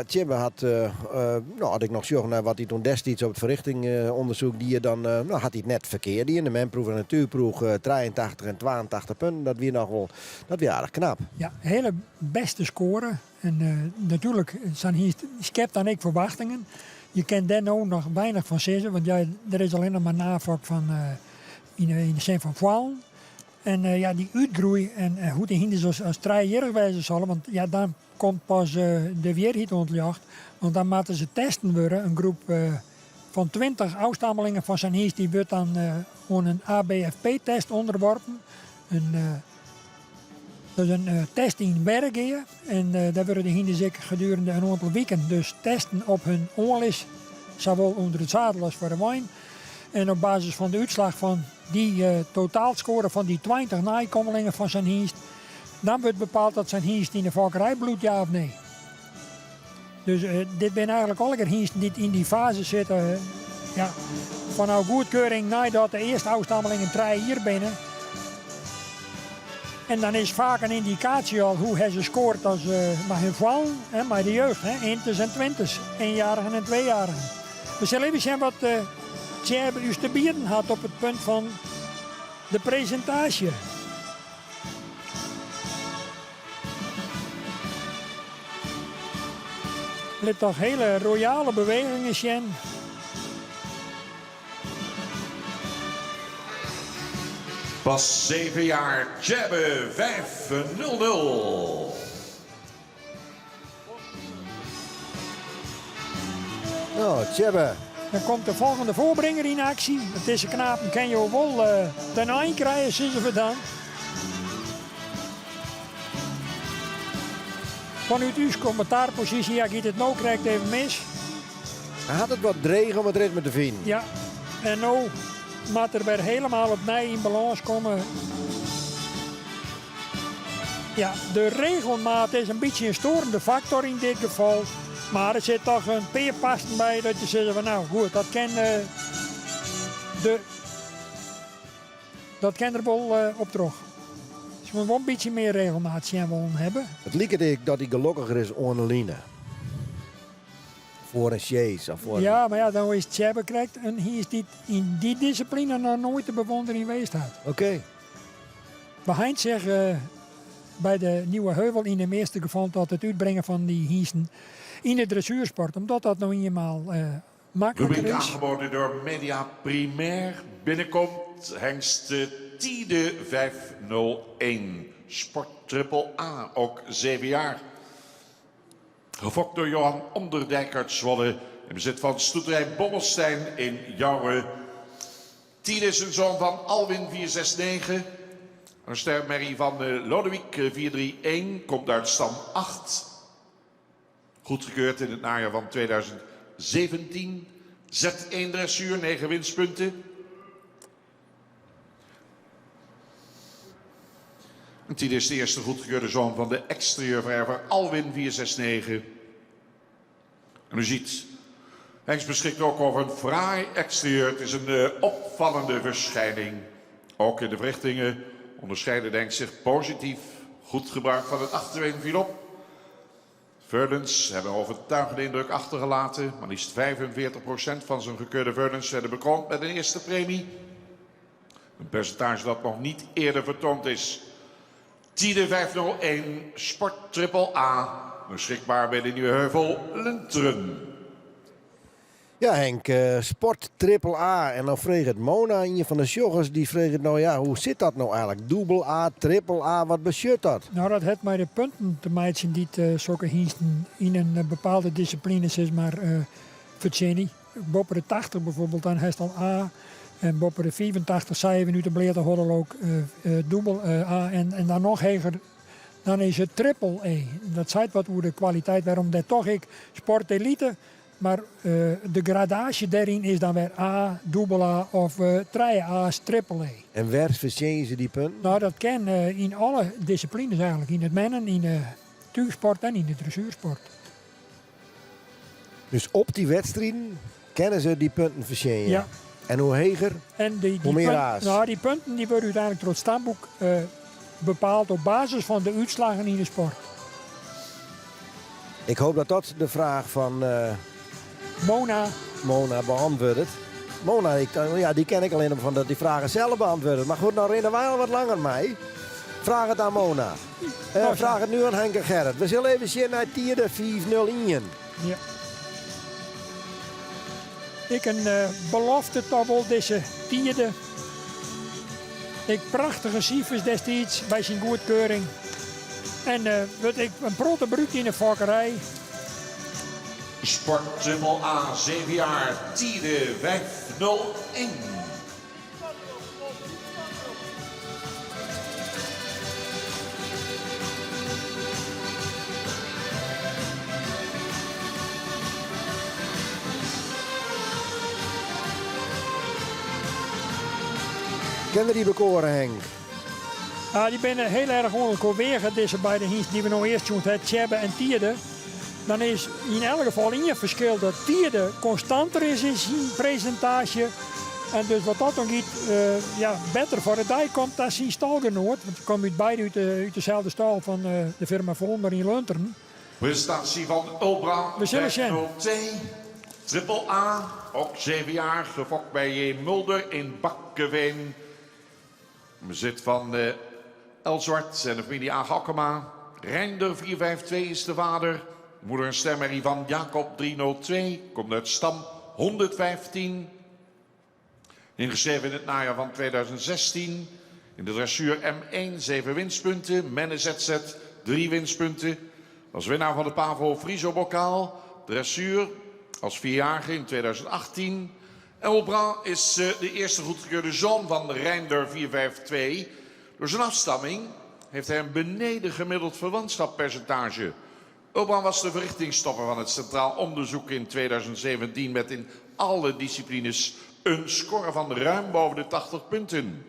Tjebbe had ik nog zorgen naar wat hij toen destijds op het verrichtingonderzoek die je dan had hij het net verkeerd. Die in de menproef en natuurproef 83 en 82 punten. Dat weer nog wel, dat weer aardig knap. Ja, hele beste score. En natuurlijk, hij schept dan ook verwachtingen. Je kent daar nou nog weinig van zeggen, want er is alleen nog maar navok van in de zin van Vuan. En die uitgroei en hoe die hinden als 3-jarig wijzen zullen, want ja, dan komt pas de weerhit ontjacht. Want dan moeten ze testen worden. Een groep van 20 afstammelingen van zijn hies, die wordt dan aan een ABFP-test onderworpen. Dat is een test in Bergen. En daar worden de hinden zeker gedurende een aantal weken dus testen op hun onlis, zowel onder het zadel als voor de wijn. En op basis van de uitslag van die totaalscore van die 20 nakomelingen van zijn hiest, dan wordt bepaald dat zijn hiest in de fokkerij bloedt, ja of nee. Dus dit zijn eigenlijk alle hiesten die in die fase zitten. Van nou goedkeuring nadat de eerste afstammelingen 3 hier binnen. En dan is vaak een indicatie al hoe hij ze scoort als met hun val en met de jeugd. 1's en 20's, 1-jarigen en 2-jarigen. We zullen even zien wat Tjebbe u te bieden had op het punt van de presentatie. Let toch hele royale bewegingen zien. Pas 7 jaar, Tjebbe 500. Tjebbe. Dan komt de volgende voorbringer in actie. Het is een knaap, kan je wel ten eind krijgen, zeggen we dan. Vanuit uw commentaarpositie, ja, ik het nou krijgt even mis. Hij had het wat dreig om het ritme te vinden. Ja, en nou moet er weer helemaal opnieuw in balans komen. Ja, de regelmaat is een beetje een storende factor in dit geval. Maar er zit toch een peerpasten bij dat je zegt van nou goed, dat kan er wel op terug. Dus we wel een beetje meer regelmaat willen hebben. Het lijkt dat hij gelukkiger is online. Voor een chase of voor ja, maar ja, dan is Tjebbe krijgt en hij is in die discipline nog nooit de bewondering geweest had. Oké. Behind zich bij de Nieuwe Heuvel in de meeste geval dat het uitbrengen van die hiesten in de dressuursport, omdat dat nou eenmaal makkelijker Rubriek is. aangeboden door Media Primair. Binnenkomt hengst Tiede 501. Sport Triple A, ook 7 jaar. Gefokt door Johan Onderdijk uit Zwolle. In bezit van stoeterij Bommelstein in Jouwen. Tiede is een zoon van Alwin 469. Een sterrenmerrie van Lodewijk 431. Komt uit stam 8. Goedgekeurd in het najaar van 2017. Z1 dressuur, 9 winstpunten. En Tiede is de eerste goedgekeurde zoon van de exterieurverwerver Alwin 469. En u ziet, Hengst beschikt ook over een fraai exterieur. Het is een opvallende verschijning. Ook in de verrichtingen onderscheiden Hengst zich positief. Goed gebruik van het achterbeen viel op. Veulens hebben een overtuigende indruk achtergelaten. Maar liefst 45% van zijn gekeurde Veulens werden bekroond met een eerste premie. Een percentage dat nog niet eerder vertoond is. Tiede 501 Sport Triple A. Beschikbaar bij de Nieuwe Heuvel Lunteren. Ja Henk, Sport Triple A. En dan vreeg het Mona, een van de joggers, die vreeg het nou ja, hoe zit dat nou eigenlijk? Dubbel A, Triple A, wat bestuurt dat? Nou, dat heeft met de punten te maken die zulke hiesten in een bepaalde disciplines is maar verzinnen. Boven de 80 bijvoorbeeld, dan heeft dan A. En boven de 85, 7 minuten bleef de hoddel ook dubbel A. En dan nog hoger, dan is het triple E. Dat zegt wat over de kwaliteit, waarom dat toch ik sport elite. Maar de gradatie daarin is dan weer A, dubbel A of 3A's, triple E. En waar verzien ze die punten? Nou, dat kan in alle disciplines eigenlijk. In het mennen, in de tuigsport en in de dressuursport. Dus op die wedstrijden kennen ze die punten verzien? Ja. En hoe heger, en hoe meer A's? Nou, die punten die worden uiteindelijk door het stamboek bepaald op basis van de uitslagen in de sport. Ik hoop dat dat de vraag van Mona beantwoordt. Mona, die ken ik alleen van dat die vragen zelf beantwoorden. Maar goed, nou rennen wij al wat langer mee. Vraag het aan Mona. Vraag het nu aan Henk en Gerrit. We zullen even zien naar tierde 5-0 in. Ja. Ik een belofte toch wel deze tierde. Ik prachtige cijfers destijds bij zijn goedkeuring. En ik een protte bruut in de fokkerij. Sport Triple A, 7 jaar, tiende 501. Kennen die bekoren, Henk? Die zijn heel erg ongelukweer deze beide hiesten die we nog eerst doen, het Tjebbe en Tierde. Dan is in elk geval in je verschil dat Tierde constanter is in zijn percentage. En dus wat dat dan giet, beter voor de dijk komt dan zijn stalgenoot. Want ze komen uit beide uit dezelfde stal van de firma Volmer in Lunteren. Prestatie van Ulbra, We zullen zien. 502. Triple A, ook 7 jaar, gefokt bij J. Mulder in Bakkeveen. Bezit van Elzwart en de familie A. Gakkema. Reinder 452 is de vader. Moeder en stemmerrie van Jacob 302. Komt uit stam 115. Ingeschreven in het najaar van 2016. In de dressuur M1 7 winstpunten. Menne ZZ 3 winstpunten. Als winnaar van de Pavo Friso bokaal. Dressuur als 4-jarige in 2018. Elbra is de eerste goedgekeurde zoon van Reinder 452. Door zijn afstamming heeft hij een beneden gemiddeld verwantschappercentage. Elbra was de verrichtingstopper van het Centraal Onderzoek in 2017 met in alle disciplines een score van ruim boven de 80 punten.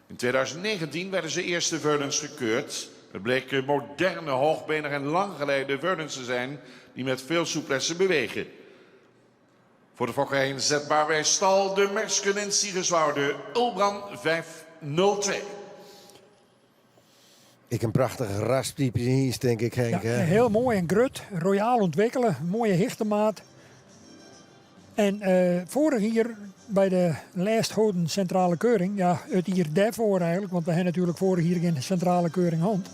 In 2019 werden ze eerste Veulens gekeurd. Het bleken moderne, hoogbenige en langgeleide Veulens te zijn die met veel souplesse bewegen. Voor de fokkerij inzetbaar bij stal de Mersken en Siegerswoude Ulbran 502. Ik een prachtige rasptype hier, denk ik, Henk. Ja, heel mooi en grut, royaal ontwikkelen, mooie hichtemaat. En vorig hier bij de lijsthouden centrale keuring, ja, het hier daarvoor eigenlijk, want we hebben natuurlijk vorig hier geen centrale keuring hand.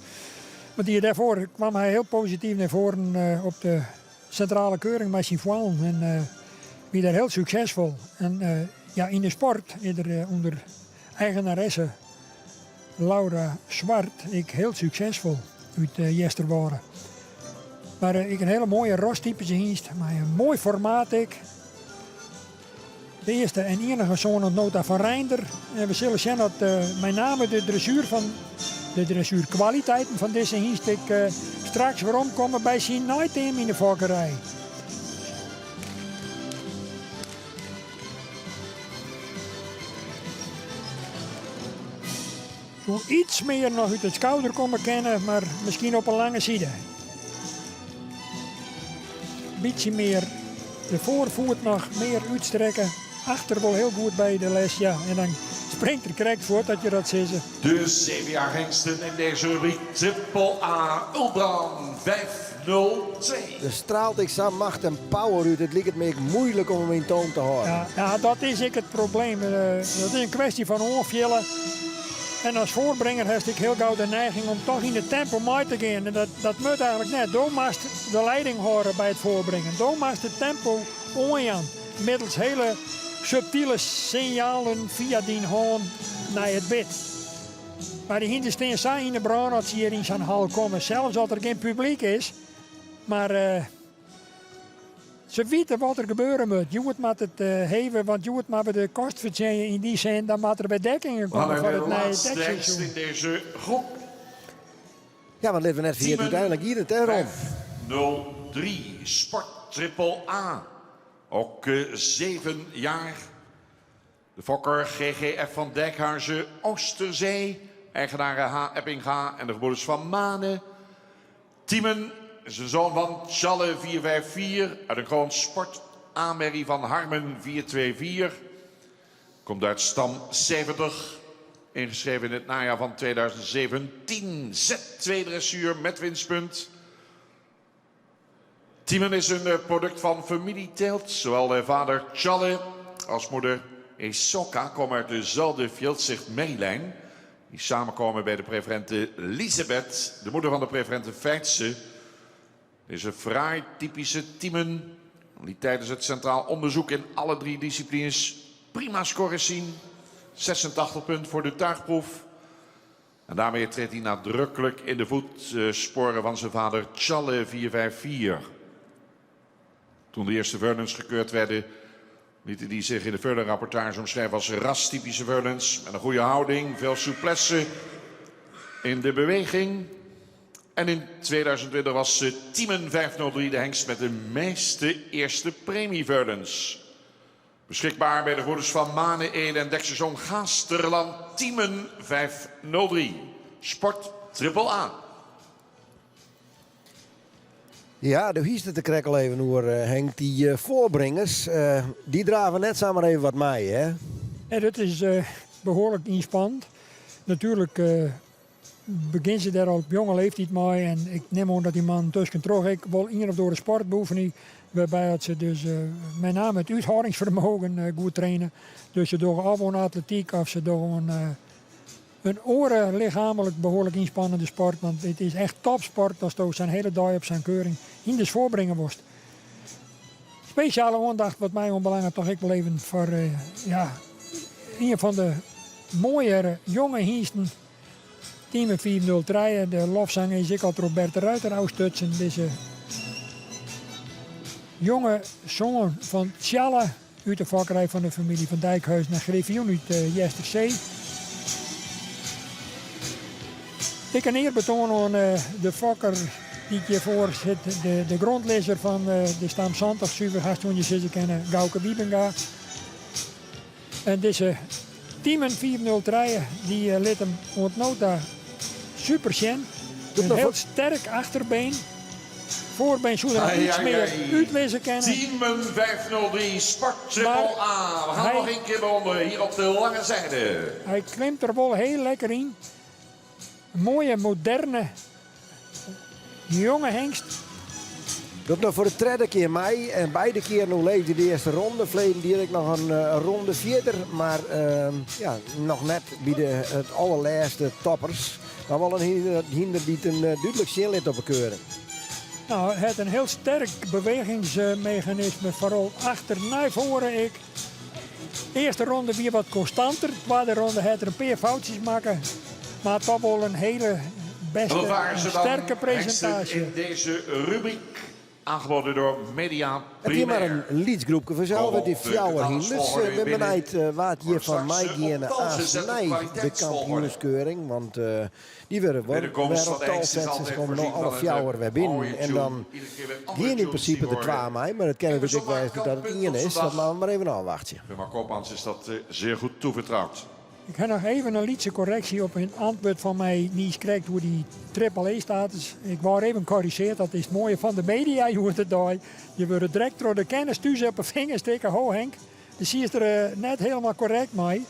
Maar hier daarvoor kwam hij heel positief naar voren op de centrale keuring met zijn voile. En wie daar heel succesvol. En in de sport, onder eigenaresse Laura Zwart, ik heel succesvol uit Jesterwaren. Maar ik een hele mooie rostypes hiest, maar een mooi formaat ik. De eerste en enige zoon nota van Reinder. En we zullen zien dat met name de dressuurkwaliteiten van deze hiest ik straks weer omkomen bij zijn nightteam in de fokkerij. Zo iets meer nog uit het schouder komen kennen, maar misschien op een lange zijde. Beetje meer de voorvoet nog meer uitstrekken. Achter wel heel goed bij de les, ja. En dan springt er correct voort dat je dat ziet. De 7 jaar hengsten in deze rubriek Triple A Ulbran 5 5-0-2. Er straalt ik zo macht en power uit. Het lijkt me moeilijk om hem in toon te houden. Ja, dat is ik het probleem. Dat is een kwestie van oorvjellen. En als voorbrenger heb ik heel gauw de neiging om toch in de tempo mee te gaan. En dat moet eigenlijk net. Doe maar de leiding horen bij het voorbrengen. Doe maar het tempo onjan. Middels hele subtiele signalen via die hoorn naar het bed. Maar die hindersten zijn in de brand als ze hier in zijn hal komen. Zelfs als er geen publiek is. Maar ze weten wat er gebeuren moet. Je moet met het heven, want je moet maar bij de kost verdienen in die zin. Dan moet er bedekkingen komen voor het laatste nieuwe hengst in deze groep. Ja, want we net via uiteindelijk hier het Ron. 5-0-3. Sport Triple A. Ook 7 jaar. De fokker GGF van Dijkhuizen Oosterzee. Eigenaren H. Eppinga en de gebroeders van Manen. Tiemen is een zoon van Challe 454. Uit een gewoon sport. Amery van Harmen 424. Komt uit stam 70. Ingeschreven in het najaar van 2017. Z2 dressuur met winstpunt. Tiemen is een product van familieteelt. Zowel de vader Challe als moeder Esoka komen uit dezelfde Veldzicht Merrylijn. Die samenkomen bij de preferente Elisabeth, de moeder van de preferente Feitse. Deze fraai typische Tiemen die tijdens het centraal onderzoek in alle 3 disciplines prima scores zien. 86 punten voor de tuigproef. En daarmee treedt hij nadrukkelijk in de voetsporen van zijn vader Challe 454. Toen de eerste Vernons gekeurd werden, lieten die zich in de Veulen-rapportage omschrijven als rastypische Vernons. Met een goede houding, veel souplesse in de beweging. En in 2020 was Tiemen 503 de hengst met de meeste eerste premie Vernons. Beschikbaar bij de gebroeders van Manen, Ede en Dekserszoon Gaasterland. Tiemen 503. Sport Triple A. Ja, de hiest het te krekkel even hoor, Henk. Die voorbrengers, die draven net samen even wat mee, hè? Ja, dat is behoorlijk inspannend. Natuurlijk begint ze daar al op jonge leeftijd mee. En ik neem aan dat die man tussen terug ik wel in of door de sportbeoefening. Waarbij dat ze dus met name het uithoudingsvermogen goed trainen. Dus ze door gewoon atletiek of ze door een oren lichamelijk behoorlijk inspannende sport. Want het is echt topsport als je zijn hele dag op zijn keuring in de voorbrengen wordt. Speciale aandacht wat mij onbelangrijk toch ik wel even voor een van de mooiere jonge hiesten. Team 403, de lofzanger is ik al Robert de Ruiter uitstutsen. Deze jonge zoon van Tjalle uit de vakkerij van de familie van Dijkhuizen naar Griffioen uit Jesterzee. Ik kan hier betonen aan de fokker die hiervoor zit, de grondlezer van de stam Santig, Zuiver, Hastoenje, ze kennen, Gauke Wiebenga. En deze Tiemen 403, die liet hem ontnota super zien. Een heel sterk achterbeen. Voorbeen zou er nog iets meer uitlezen kennen. Tiemen 503, Sport Triple A. We gaan nog een keer onder hier op de lange zijde. Hij klimt er wel heel lekker in. Een mooie, moderne, jonge hengst. Dat nog voor de derde keer mij. En beide keer nu leefde de eerste ronde. Verleden direct nog een ronde verder. Maar nog net bij het allerlaatste toppers. Maar wel een hinder die een duidelijk zin liet op bekeuren. Nou, het heeft een heel sterk bewegingsmechanisme. Vooral achter naar voren. De eerste ronde weer wat constanter. De tweede ronde had er een paar foutjes maken. Maar toch wel een hele beste, sterke presentatie. In deze rubriek, aangeboden door Media Heb je maar Primair. een liedgroepje vanzelf met die fjouwer hinders. We hebben benijd wat hier van mij gaan aansnij de kampioenskeuring. Want die willen wel wereldtalzetten. Ze komen nog alle fjouwer weer binnen. En dan die in principe de 2 mei. Maar het kan natuurlijk wijzen dat het 1 is. Dat maar even afwachten. Maar Koopmans is dat zeer goed toevertrouwd. Ik heb nog even een lietse correctie op een antwoord van mij niet krijgt hoe die AAA-status. Ik wou even corrigeerd, dat is het mooie van de media. Je wordt het daar. Je wordt direct door de kennis thuis op een vinger steken. Ho Henk, dus zie je er net helemaal correct mee.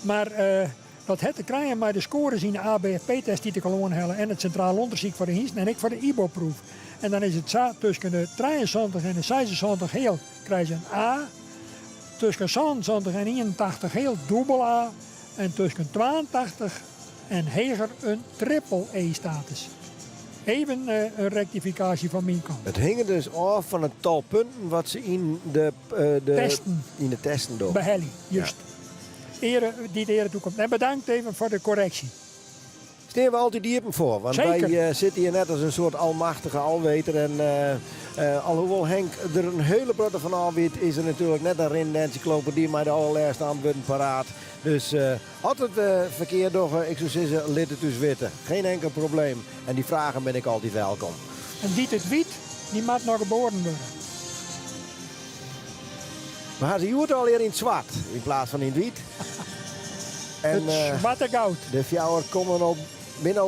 Maar dat het te krijgen met de scores in de ABFP-test die te gewoon hellen en het centraal onderzoek voor de Hinsten en ik voor de IBO-proef. En dan is het zo, tussen de 73 en de 76 heel krijg je een A. Tussen 77 en 81 heel dubbel A. En tussen 82 en heger een triple E-status. Even een rectificatie van mijn kant. Het hing er dus af van het tal punten wat ze in de testen doen. Bij Helly, juist. Die de ere toekomt. En bedankt even voor de correctie. Steen we altijd diepen voor, want Zeker. wij zitten hier net als een soort almachtige alweter. En alhoewel Henk er een hele brotte van al weet, is er natuurlijk net een renencyclopedie met de allerlaatste aanbuden paraat. Dus altijd verkeerd door, ik zou zeggen, laat het dus weten. Geen enkel probleem. En die vragen ben ik altijd welkom. En die het wiet, die mag nog geboren worden. Maar gaan ze hier al hier in het zwart in plaats van in het wit. En, het zwarte goud. De fjouwer komen op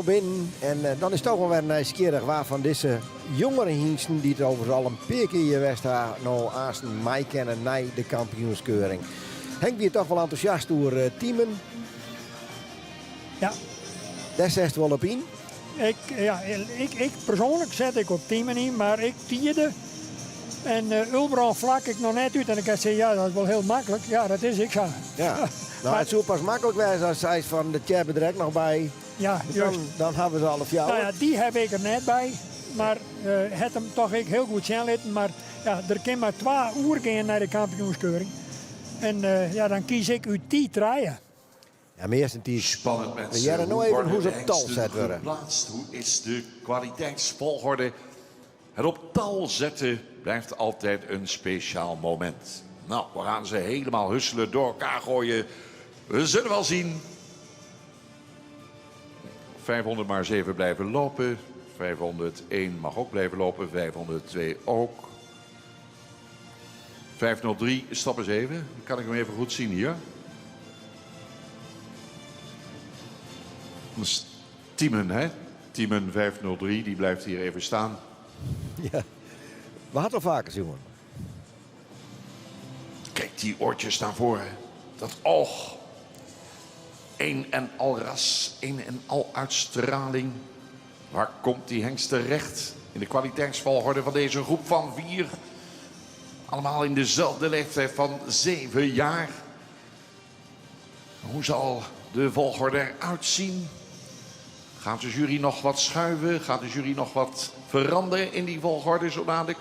binnen. En dan is het toch wel weer nieuwsgierig waarvan deze jongere hingsten die het overigens al een paar keer je Westhaar nou aasten mij kennen na de kampioenskeuring. Henk wie toch wel enthousiast door teamen. Ja. Daar zegt wel op in. Ik persoonlijk zet ik op teamen in, maar ik tierde. En Ulbran vlak ik nog net uit en ik kan zeggen, ja, dat is wel heel makkelijk. Ja, dat is ik zo. Ja. Nou, het zou pas makkelijk zijn als hij van de Tjebbe direct nog bij. Ja, dan hebben we ze alle fjouwer. Nou ja, die heb ik er net bij. Maar het hem toch ik heel goed zien laten. Maar ja, er kan maar 2 uur gaan naar de kampioenskeuring. En dan kies ik uit die treien. Ja, maar eerst een die spannend mensen. We jaren nou even hoe ze op tal zetten zet worden. Hoe is de kwaliteitsvolgorde? Het op tal zetten blijft altijd een speciaal moment. Nou, we gaan ze helemaal husselen, door elkaar gooien. We zullen wel zien. 500 maar 7 blijven lopen. 501 mag ook blijven lopen. 502 ook. 503, stap eens even. Dan kan ik hem even goed zien hier. Dat is Tiemen, hè? Tiemen 503, die blijft hier even staan. Ja, we hadden al vaker, jongen. Kijk, die oortjes naar voren. Dat oog. Een en al ras, een en al uitstraling. Waar komt die hengst terecht? In de kwaliteitsvolgorde van deze groep van 4. Allemaal in dezelfde leeftijd van 7 jaar. Hoe zal de volgorde eruit zien? Gaat de jury nog wat schuiven? Gaat de jury nog wat veranderen in die volgorde zo dadelijk?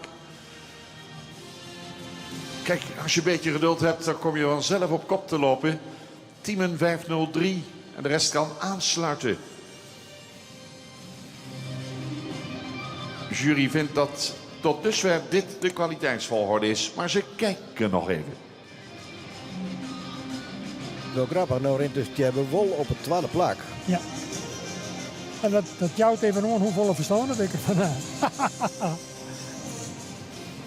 Kijk, als je een beetje geduld hebt, dan kom je vanzelf op kop te lopen. Tiemen 503 en de rest kan aansluiten. De jury vindt dat tot dusver dit de kwaliteitsvolgorde is, maar ze kijken nog even. Wel grappig, nou rent dus Tjebbe Wol op het 12e plak. Ja. En dat jouwt even aan hoeveel verstaan dat ik ervan.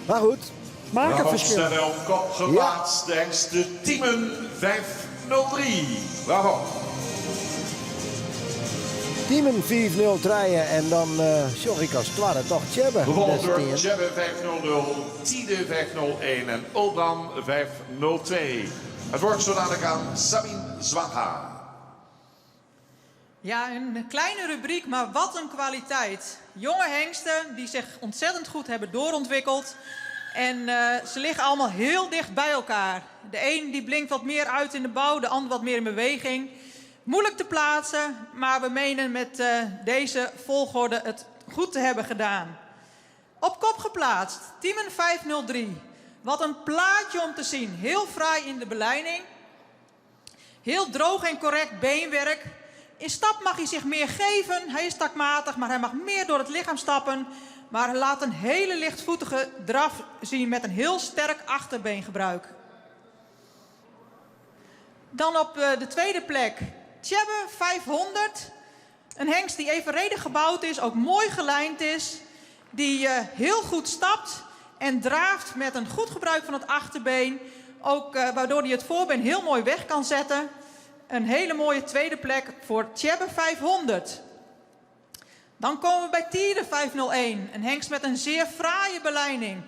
Maar goed. Maak een verschil. Bravo, op kop geplaatst, de hengste Tiemen 503. Bravo. Tiemen 4-0 draaien en dan zorg ik als tweede toch Tjebbe. Gevolgd door Tjebbe 500, Tiede 501 en Ulbran 502. Het woord zo dadelijk aan Sabine Zwaga. Ja, een kleine rubriek, maar wat een kwaliteit. Jonge hengsten die zich ontzettend goed hebben doorontwikkeld. En ze liggen allemaal heel dicht bij elkaar. De een die blinkt wat meer uit in de bouw, de ander wat meer in beweging. Moeilijk te plaatsen, maar we menen met deze volgorde het goed te hebben gedaan. Op kop geplaatst, Tiemen 503. Wat een plaatje om te zien. Heel fraai in de beleiding. Heel droog en correct beenwerk. In stap mag hij zich meer geven. Hij is takmatig, maar hij mag meer door het lichaam stappen. Maar hij laat een hele lichtvoetige draf zien met een heel sterk achterbeengebruik. Dan op de tweede plek Tjebbe 500. Een hengst die evenredig gebouwd is, ook mooi gelijnd is. Die heel goed stapt en draaft met een goed gebruik van het achterbeen. Ook waardoor hij het voorbeen heel mooi weg kan zetten. Een hele mooie tweede plek voor Tjebbe 500. Dan komen we bij Tiede 501. Een hengst met een zeer fraaie beleiding.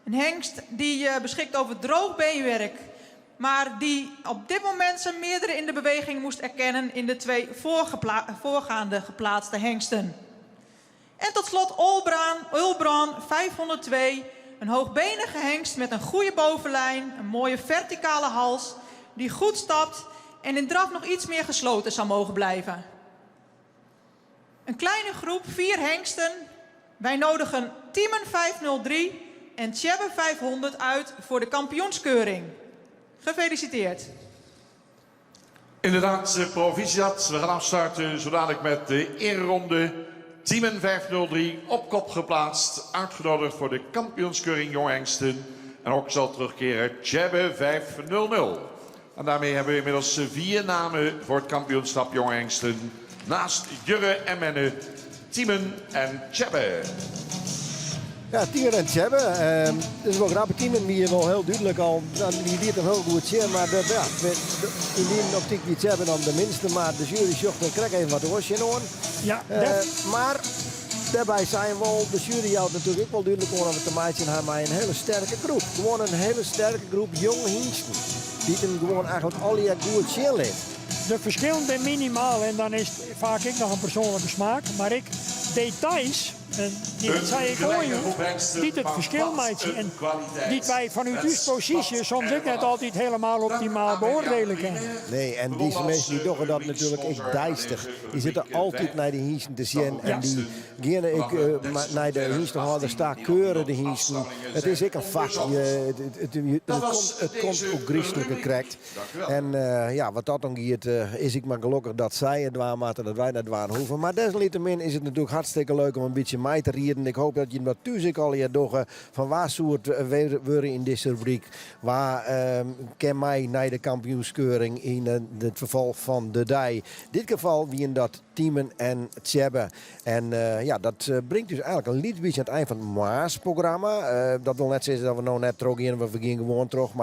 Een hengst die beschikt over droog beenwerk. Maar die op dit moment zijn meerdere in de beweging moest erkennen in de 2 voorgaande geplaatste hengsten. En tot slot Ulbran 502. Een hoogbenige hengst met een goede bovenlijn, een mooie verticale hals, die goed stapt en in draf nog iets meer gesloten zou mogen blijven. Een kleine groep, 4 hengsten. Wij nodigen Timen 503 en Tjebbe 500 uit voor de kampioenskeuring. Gefeliciteerd. Inderdaad, proficiat. We gaan afstarten zodanig met de eerronde. Timen 503 op kop geplaatst. Uitgenodigd voor de kampioenskeuring jonghengsten. En ook zal terugkeren Tjebbe 500. En daarmee hebben we inmiddels 4 namen voor het kampioenschap jonghengsten. Naast Jurre en Menne, Timen en Tjebbe. Ja, Timen en Tjebbe. Dat is wel grappig. Timen die wel heel duidelijk al, die weet hem heel goed zeer. Maar in die optiek die Tjebbe dan de minste. Maar de jury zocht en krijgt even wat oortje in oren. Ja, maar daarbij zijn wel, de jury houdt natuurlijk ook wel duidelijk om te maken hebben maar een hele sterke groep. Gewoon een hele sterke groep jonge hingsten. Die hem gewoon eigenlijk al die goed zeer ligt. De verschillen zijn minimaal en dan is het vaak ik nog een persoonlijke smaak. Maar ik details, en die zei ik hoor niet het verschil maken. En die wij vanuit uw positie soms ook net altijd helemaal optimaal beoordelen kunnen. Nee, en deze mensen die doen dat natuurlijk echt dijstig. Die zitten altijd naar de hingsten te zien. En die gaan naar de hingstenhouder staan keuren de hingsten. Het is ook een vak. Het komt ook christelijke krekt. En wat dat dan gaat, is ik maar gelukkig dat zij het waar maken, dat wij het waar hoeven. Maar desalniettemin is het natuurlijk hartstikke leuk om een beetje mij te rieden. Ik hoop dat je dat thuis al hier doen. Van waar soort worden in deze rubriek. Waar ken mij naar de kampioenskeuring in het verval van de dij. Dit geval wie in dat Timen en Tjebbe. En dat brengt dus eigenlijk een lied beetje aan het eind van het Maasprogramma. Dat wil net zeggen dat we nou net terug in. We gaan gewoon terug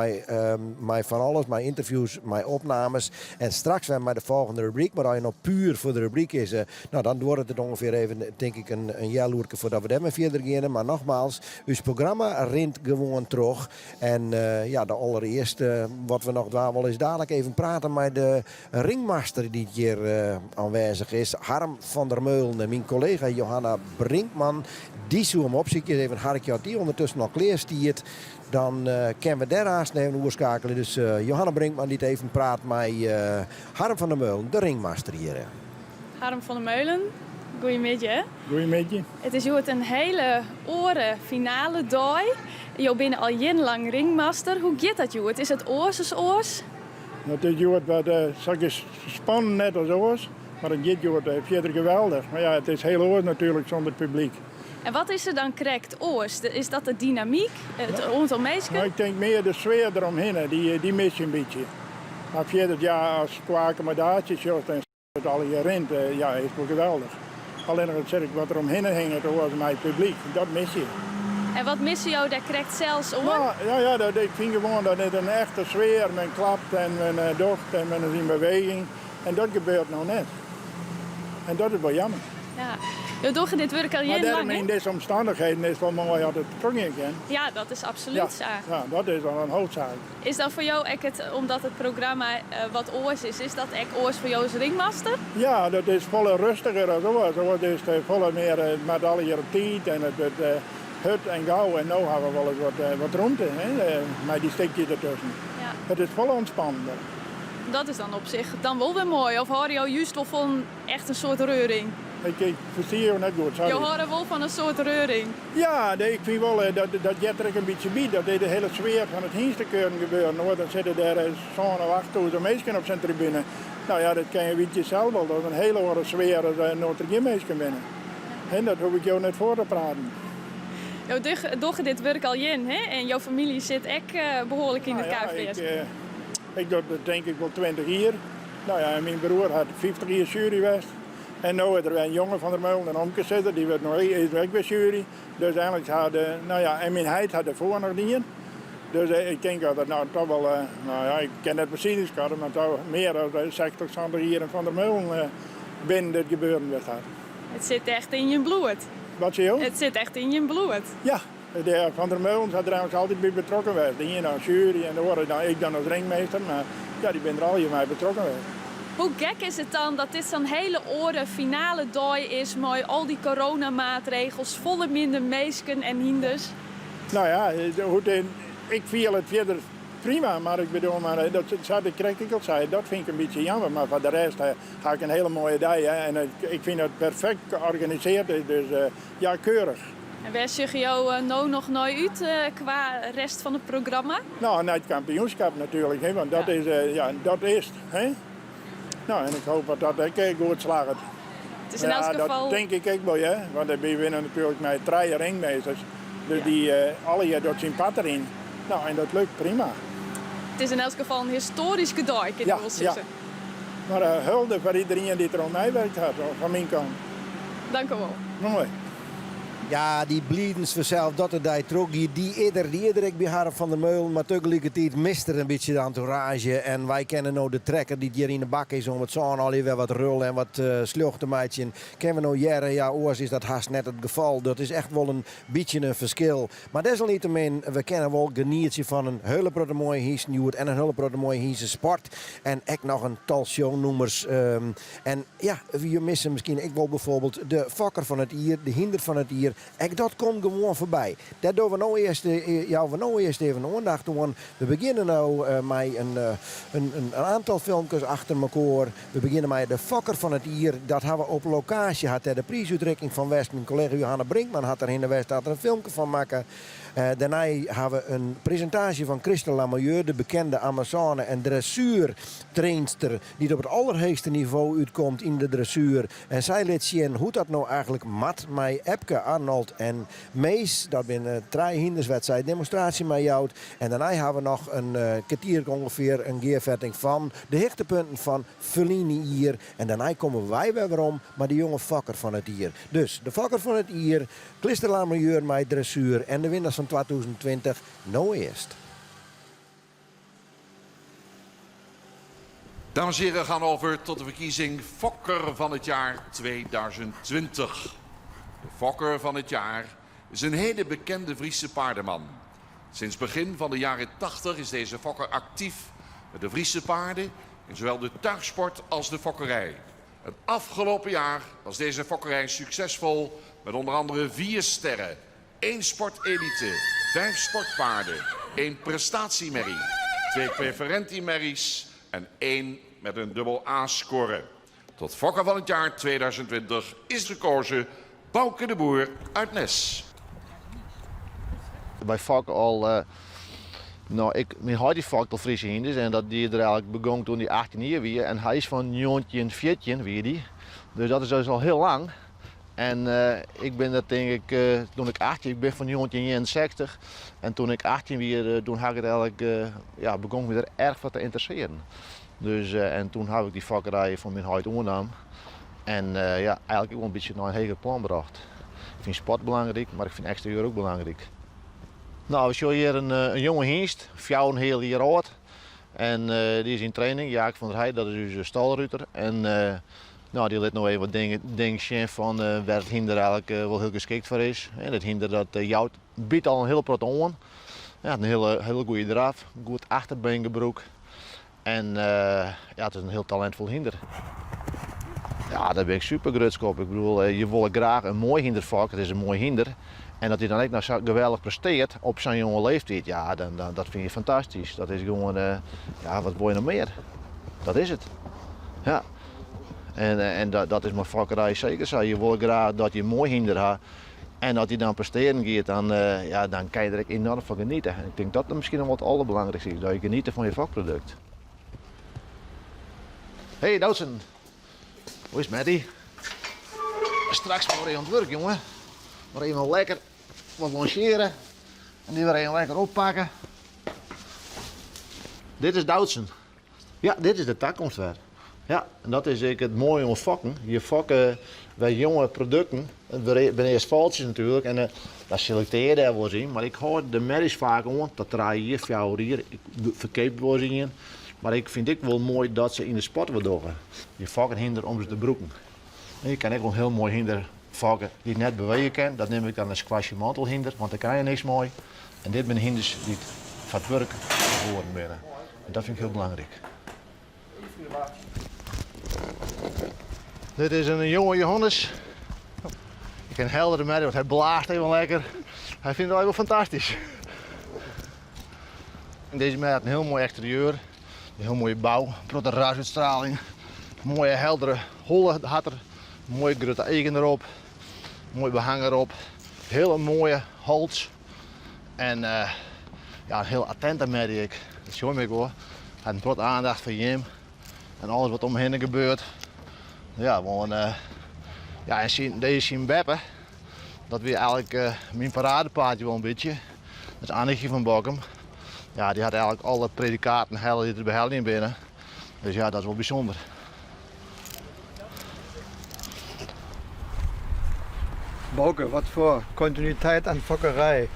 met van alles. Met interviews, met opnames. En straks weer met de volgende rubriek. Maar als je nog puur voor de rubriek is, dan wordt het ongeveer even, denk ik, een jaarloerke voordat we daarmee verder gaan. Maar nogmaals, uw programma rint gewoon terug. En de allereerste wat we nog daar wel is dadelijk even praten met de ringmaster die hier aanwezig is. Harm van der Meulen en mijn collega Johanna Brinkman. Die zou hem opzoeken. Even een harkje had die ondertussen nog kleerstiert. Dan kunnen we daarnaast even oorschakelen. Dus Johanna Brinkman die even praat met Harm van der Meulen, de ringmaster hier. Harm van der Meulen, goedemiddag. Goedemiddag. Het is een hele finale dag. Je bent al jarenlang ringmaster. Hoe gaat dat, joh? Is het oors? Het is wat spannend net als oors. Maar het gaat verder geweldig. Maar ja, het is heel oors natuurlijk zonder publiek. En wat is er dan correct oors? Is dat de dynamiek? Het aantal mensen? Nou, ik denk meer de sfeer eromheen. Die mis je een beetje. Maar verder, als kwaken met daadjes en het al hier rent, is het wel geweldig. Alleen het zeg ik wat er omheen hing, het was mijn publiek. Dat mis je. En wat missen jou daar correct zelfs om? Ik vind gewoon dat het een echte sfeer, men klapt en men docht en men is in beweging. En dat gebeurt nou net. En dat is wel jammer. Ja, we doen dit werk al jarenlang. Maar in deze omstandigheden is het wel mooi dat het terug kan. Ja, dat is absoluut zo. Ja, dat is wel een hoofdzaak. Is dat voor jou omdat het programma wat oors is dat echt oors voor jou als ringmaster? Ja, dat is volle rustiger als oors. Oors is volle meer met alle je tijd en het hut en gauw. En nu hebben we wel eens wat ruimte, met die stikje ertussen. Ja. Het is volle ontspannender. Dat is dan op zich dan wel weer mooi. Of hoor je jou juist wel van echt een soort reuring? Ik versteer je net goed, sorry. Je hoort wel van een soort reuring? Ja, ik vind wel dat jet er een beetje bij. Dat de hele sfeer van het Hienstekeuren gebeuren. Dan zitten er zo'n 8000 mensen op zijn tribune. Nou ja, dat kan je weet je zelf wel. Dat is een hele andere sfeer als nooit er geen mensen binnen. En dat hoef ik jou net voor te praten. Je doet dit werk al in, hè? En jouw familie zit ook behoorlijk in het KFPS. Ik doe dat denk ik wel 20 jaar. Nou ja, mijn broer had 50 jaar jury geweest. En nu is er een jongen van der Meulen, een omke zitten, die werd nog eens weg bij jury. Dus eigenlijk en mijn heid had ervoor nog niet. Dus ik denk dat het nou toch wel, ik ken het precies niet, maar toch meer dan 60 hier van der Meulen binnen dit gebeuren werd. Het zit echt in je bloed. Wat zie je? Het zit echt in je bloed. Ja. De Van der Meulen had er eigenlijk altijd bij betrokken geweest. De ene als jury en de andere ik dan als ringmeester. Maar ja, die ben er al hier bij betrokken geweest. Hoe gek is het dan dat dit zo'n hele oren finale dooi is, met al die coronamaatregels, volle minder meesken en hinders? Nou ja, ik viel het verder prima, maar ik bedoel, dat krijg ik al zei, dat vind ik een beetje jammer. Maar voor de rest ga ik een hele mooie dag en ik vind het perfect georganiseerd, dus ja, keurig. En waar zeg je nou nog nooit uit qua rest van het programma? Nou, naar het kampioenschap natuurlijk, hè, want dat is, dat is het. Hè? Nou, en ik hoop dat dat ook goed slaagt. Het is in elk geval... Dat denk ik ook wel, hè, want we winnen natuurlijk met 3 ringmeesters. Dus die alle jaar door zijn pad erin. Nou, en dat lukt prima. Het is in elk geval een historisch cadeau, kan ik wel zeggen. Maar hulde voor iedereen die er om mij werkt had, van mijn kant. Dank u wel. Mooi. Ja, die bliedens vanzelf, dat er daar trok. Die eerder ik bij Harm van der Meulen, maar tegelijkertijd mist er een beetje de entourage. En wij kennen nou de trekker die hier in de bak is om het zo'n alweer wat rullen en wat slucht te maken. Kennen we nou jaren, ja, oors is dat haast net het geval. Dat is echt wel een beetje een verschil. Maar desalniettemin, we kennen wel genietje van een hele mooie hiesnieuwt en een hele mooie hiese sport. En echt nog een tal shownummers. En ja, we missen misschien ik wel bijvoorbeeld de fokker van het Ier, de hinder van het Ier. En dat komt gewoon voorbij. Daar doen we nou eerst even aandacht aan. We beginnen nu met een aantal filmpjes achter elkaar. We beginnen met de fokker van het Ier. Dat hebben we op locatie gehad. De prijsuitreiking van West. Mijn collega Johanna Brinkman had er in de West een filmpje van maken. Daarna hebben we een presentatie van Christel Lamoyeur, de bekende Amazone en dressuurtrainster, die op het allerhoogste niveau uitkomt in de dressuur. En zij laat zien hoe dat nou eigenlijk mat met Epke, Arnold en Mees. Dat ben 3 hinderswedstrijd demonstratie met jou. En daarna hebben we nog een kwartier ongeveer een geervetting van de hoogtepunten van Fellini hier. En daarna komen wij weer om, maar de jonge fokker van het Ier. Dus de fokker van het Ier, Christel Lamoyeur met dressuur en de winnaars van 2020 nou eerst. Dames en heren, we gaan over tot de verkiezing Fokker van het jaar 2020. De Fokker van het jaar is een hele bekende Friese paardenman. Sinds begin van de jaren 80 is deze fokker actief met de Friese paarden in zowel de tuigsport als de fokkerij. Het afgelopen jaar was deze fokkerij succesvol met onder andere 4 sterren. 1 sportelite, 5 sportpaarden, 1 prestatiemerrie, 2 preferentiemerries en 1 met een dubbel A-score. Tot fokker van het jaar 2020 is gekozen Bouke de Boer uit Nes. Bij fokken al, mijn huid die fokt al Friese hinders en dat die er eigenlijk begon toen hij 18 jaar was. En hij is van 14 weer die. Dus dat is dus al heel lang. En ik ben dat denk ik, toen ik 18, ik ben van 1961 en toen ik 18 weer, toen had ik het eigenlijk, begon me er erg wat te interesseren. Dus en toen heb ik die fokkerij van mijn huid aangenomen en eigenlijk ook een beetje naar een heger plan gebracht. Ik vind sport belangrijk, maar ik vind exterieur ook belangrijk. Nou, we zien hier een jonge hingst, 4 heel jaar oud en die is in training, Jaak van der Heij, dat is onze stalruiter. En die laat nog even wat dingen zien van waar het hinder eigenlijk wel heel geschikt voor is. En het hinder dat jouwt biedt al een heel prot aan. Ja, een hele goede draf, goed achterbeengebroek. En het is een heel talentvol hinder. Ja, daar ben ik super grutsk op. Ik bedoel, je wil graag een mooi hinder fokken, het is een mooi hinder. En dat hij dan ook nog zo geweldig presteert op zijn jonge leeftijd, ja, dat vind je fantastisch. Dat is gewoon, wat wil je nog meer? Dat is het. Ja. En dat is mijn fokkerij zeker zo. Je wil graag dat je een mooi hinder hebt en dat hij dan presteren gaat, dan kan je er enorm van genieten. En ik denk dat misschien nog wat het allerbelangrijkste is, dat je geniet van je vakproduct. Hey Doutzen, hoe is het met die? Straks maar weer aan het werk, jongen. Maar even lekker wat longeren en die weer even lekker oppakken. Dit is Doutzen. Ja, dit is de toekomstwaard. Ja, en dat is het mooie om fokken. Je fokken bij jonge producten, bij eerst valtjes natuurlijk, en dat selecteer je wel zien. Maar ik hoor de merries vaak om, dat draai je hier, 4 hier, ik verkeep wel zien. Maar ik vind het wel mooi dat ze in de sport willen doen. Je fokken hinder om ze te broeken. En je kan ook wel een heel mooi hinder fokken die net bewegen kan. Dat neem ik dan een squashy mantelhinder, want daar kan je niks mooi. En dit zijn hinders die van het werk geboren werden. En dat vind ik heel belangrijk. Dit is een jonge Johannes. Ik ken heldere merrie, want hij blaast even lekker. Hij vindt het wel fantastisch. Deze merrie had een heel mooi exterieur. Een heel mooie bouw, grote ruisuitstraling. Mooie heldere holle had er. Mooie grote eigen erop. Mooi behang erop. Hele mooie hals. En ja, een heel attente merrie. Dat is mooi hoor. Hij had een grote aandacht voor hem. En alles wat omheen gebeurt. Ja, gewoon, ja, en deze zien Beppe. Dat weer eigenlijk mijn paradepaardje wel een beetje. Dat is Annetje van Bokkum. Ja, die had eigenlijk alle predicaten hellen die er bij Helling binnen. Dus ja, dat is wel bijzonder. Bouke, wat voor continuïteit aan fokkerij.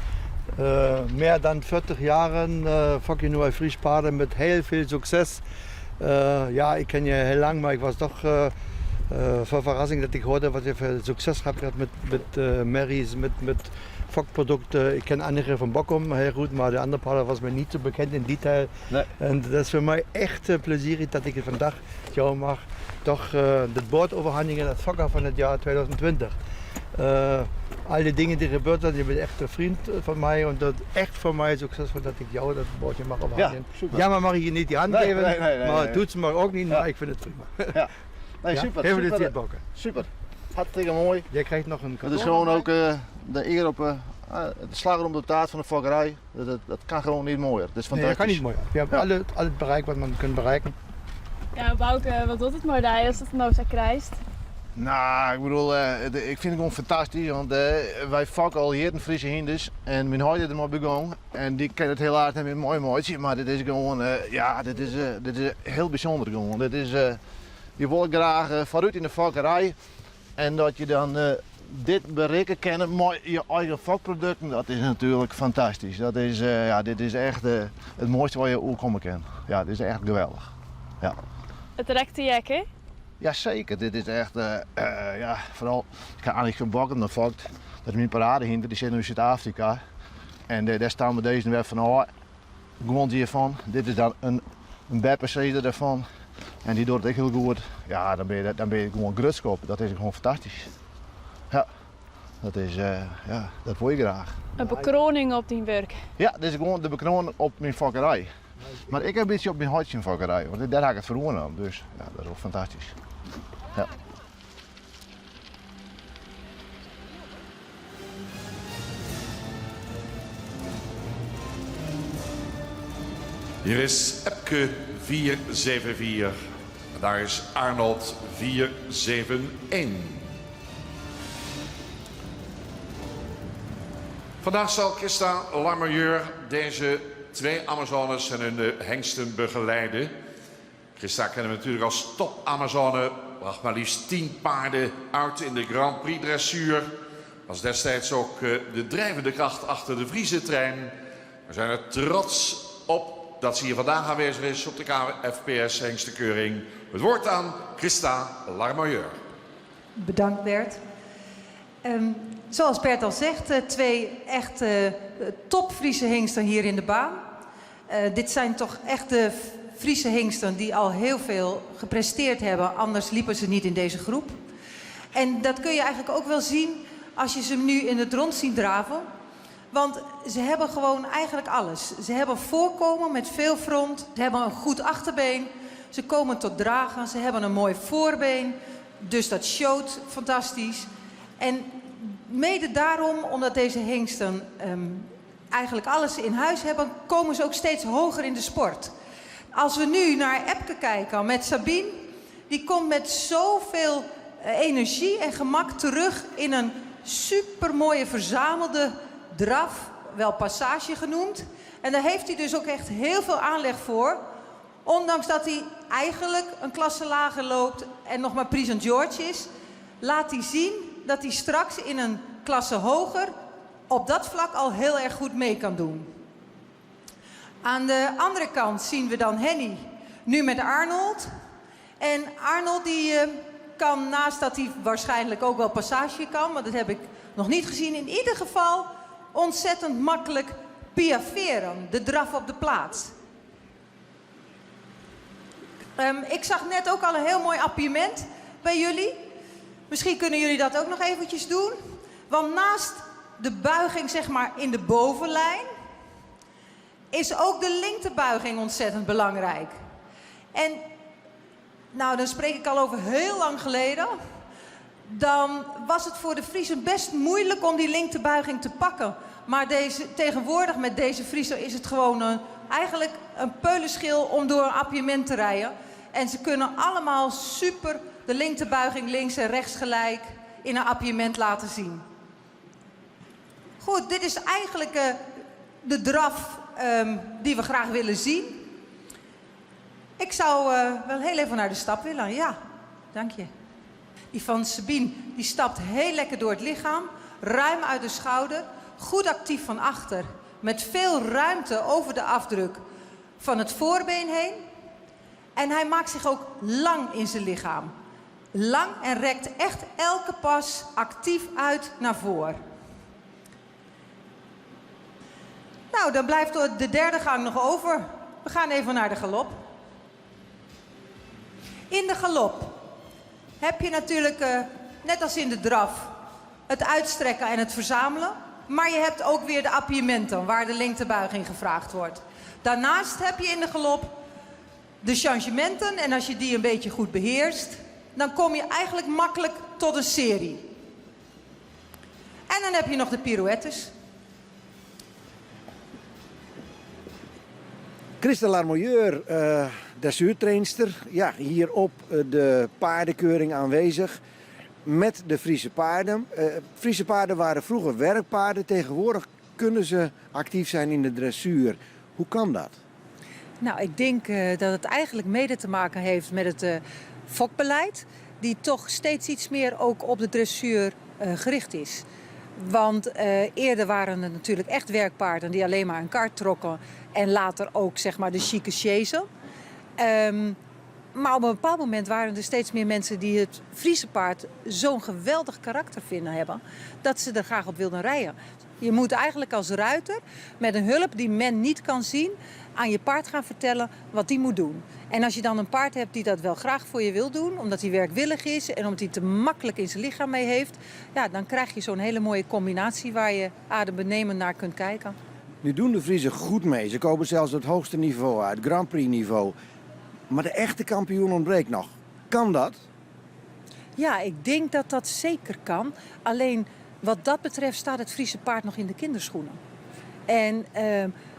Meer dan 40 jaren fok je nu bij Friespaarden met heel veel succes. Ja, ik ken je heel lang, maar ik was toch voor verrassing dat ik hoorde wat je voor succes hebt gehad met merries, met fokproducten. Ik ken Anneke van Bokkum heel goed, maar de andere paarden was me niet zo bekend in detail. Nee. En dat is voor mij echt plezierig dat ik vandaag jou mag toch het bord overhandigen, het fokker van het jaar 2020. Al die dingen die gebeurd zijn, je bent echt een vriend van mij en dat echt voor mij succesvol dat ik jou dat bordje mag overhandigen. Ja, maar mag ik je niet die hand geven, maar het doet ze maar ook niet, maar ik vind het prima. Ja. Nee, super. Gefeliciteerd, Bouke. Super. Hartstikke mooi. Jij krijgt nog een cadeau. Het is gewoon ook de eer op de slager om de taart van de fokkerij. Dat kan gewoon niet mooier. Dat is fantastisch. Nee, dat kan niet mooier. Je hebt al het bereik wat men kunt bereiken. Ja, Bouke, wat doet het mooi daar als het nou zo krijgt? Nou, ik bedoel, ik vind het gewoon fantastisch, want wij fokken al hier in Friese hinders en mijn houdt er maar begonnen en die kent het heel hard en mooi mooitje, maar dit is gewoon, ja, dit is heel bijzonder gewoon. Dit is, je wil graag vooruit in de fokkerij en dat je dan dit bereiken kennen met je eigen fokproducten, dat is natuurlijk fantastisch. Dat is, ja, dit is echt het mooiste wat je ook komen kan. Ja, dit is echt geweldig. Ja. Het rekte jek, hè? Jazeker, dit is echt, ja, vooral, ik ga eigenlijk van Bokkum naar fokt. Dat is mijn paradehinder, die zit nu in Zuid-Afrika. En daar staan we deze weg van, oh, gewoon hiervan. Dit is dan een Beppe ervan. En die doet het echt heel goed. Ja, dan ben je gewoon grutskop. Dat is gewoon fantastisch. Ja, dat is, ja, dat wil je graag. Een bekroning op die werk. Ja, dit is gewoon de bekroning op mijn fokkerij. Maar ik heb een beetje op mijn hartje in fokkerij, want daar heb ik het verloren aan. Dus ja, dat is ook fantastisch. Ja. Hier is Epke 474. En daar is Arnold 471. Vandaag zal Christa Larmeur deze 2 Amazones en hun hengsten begeleiden. Christa kennen we natuurlijk als top-Amazone. Bracht maar liefst 10 paarden uit in de Grand Prix dressuur. Was destijds ook de drijvende kracht achter de Friese trein. We zijn er trots op dat ze hier vandaag aanwezig is op de KFPS hengstenkeuring. Het woord aan Christa Larmeur. Bedankt Bert. Zoals Bert al zegt, 2 echt top Friese hengsten hier in de baan. Dit zijn toch echt de Friese hengsten die al heel veel gepresteerd hebben. Anders liepen ze niet in deze groep. En dat kun je eigenlijk ook wel zien als je ze nu in het rond ziet draven. Want ze hebben gewoon eigenlijk alles. Ze hebben voorkomen met veel front. Ze hebben een goed achterbeen. Ze komen tot dragen. Ze hebben een mooi voorbeen. Dus dat showt fantastisch. En mede daarom, omdat deze hengsten eigenlijk alles in huis hebben, komen ze ook steeds hoger in de sport. Als we nu naar Epke kijken met Sabine, die komt met zoveel energie en gemak terug in een supermooie verzamelde draf, wel passage genoemd. En daar heeft hij dus ook echt heel veel aanleg voor. Ondanks dat hij eigenlijk een klasse lager loopt en nog maar Prix St. George is, laat hij zien dat hij straks in een klasse hoger op dat vlak al heel erg goed mee kan doen. Aan de andere kant zien we dan Henny nu met Arnold. En Arnold die kan, naast dat hij waarschijnlijk ook wel passage kan, maar dat heb ik nog niet gezien, in ieder geval ontzettend makkelijk piaferen, de draf op de plaats. Ik zag net ook al een heel mooi appiëment bij jullie. Misschien kunnen jullie dat ook nog eventjes doen. Want naast de buiging zeg maar in de bovenlijn is ook de lengtebuiging ontzettend belangrijk. En nou, dan spreek ik al over heel lang geleden. Dan was het voor de Friezen best moeilijk om die lengtebuiging te pakken. Maar tegenwoordig met deze Friezen is het gewoon eigenlijk een peulenschil om door een appiëment te rijden. En ze kunnen allemaal super de lengtebuiging links en rechts gelijk in een appiëment laten zien. Goed, dit is eigenlijk de draf die we graag willen zien. Ik zou wel heel even naar de stap willen. Ja, dank je. Die van Sabine, die stapt heel lekker door het lichaam. Ruim uit de schouder. Goed actief van achter. Met veel ruimte over de afdruk van het voorbeen heen. En hij maakt zich ook lang in zijn lichaam. Lang en rekt echt elke pas actief uit naar voren. Nou, dan blijft de derde gang nog over. We gaan even naar de galop. In de galop heb je natuurlijk, net als in de draf, het uitstrekken en het verzamelen. Maar je hebt ook weer de appiëmenten, waar de lengtebuiging gevraagd wordt. Daarnaast heb je in de galop de changementen. En als je die een beetje goed beheerst, dan kom je eigenlijk makkelijk tot een serie. En dan heb je nog de pirouettes. Christa Larmoyeur, dressuurtrainster, ja, hier op de paardenkeuring aanwezig met de Friese paarden. Friese paarden waren vroeger werkpaarden, tegenwoordig kunnen ze actief zijn in de dressuur. Hoe kan dat? Nou, ik denk dat het eigenlijk mede te maken heeft met het fokbeleid, die toch steeds iets meer ook op de dressuur gericht is. Want eerder waren het natuurlijk echt werkpaarden die alleen maar een kart trokken en later ook zeg maar de chique chaise. Maar op een bepaald moment waren er steeds meer mensen die het Friese paard zo'n geweldig karakter vinden hebben, dat ze er graag op wilden rijden. Je moet eigenlijk als ruiter met een hulp die men niet kan zien aan je paard gaan vertellen wat die moet doen. En als je dan een paard hebt die dat wel graag voor je wil doen, omdat hij werkwillig is en omdat hij te makkelijk in zijn lichaam mee heeft, ja, dan krijg je zo'n hele mooie combinatie waar je adembenemend naar kunt kijken. Nu doen de Friesen goed mee. Ze komen zelfs op het hoogste niveau uit, Grand Prix niveau. Maar de echte kampioen ontbreekt nog. Kan dat? Ja, ik denk dat dat zeker kan. Alleen wat dat betreft staat het Friese paard nog in de kinderschoenen. En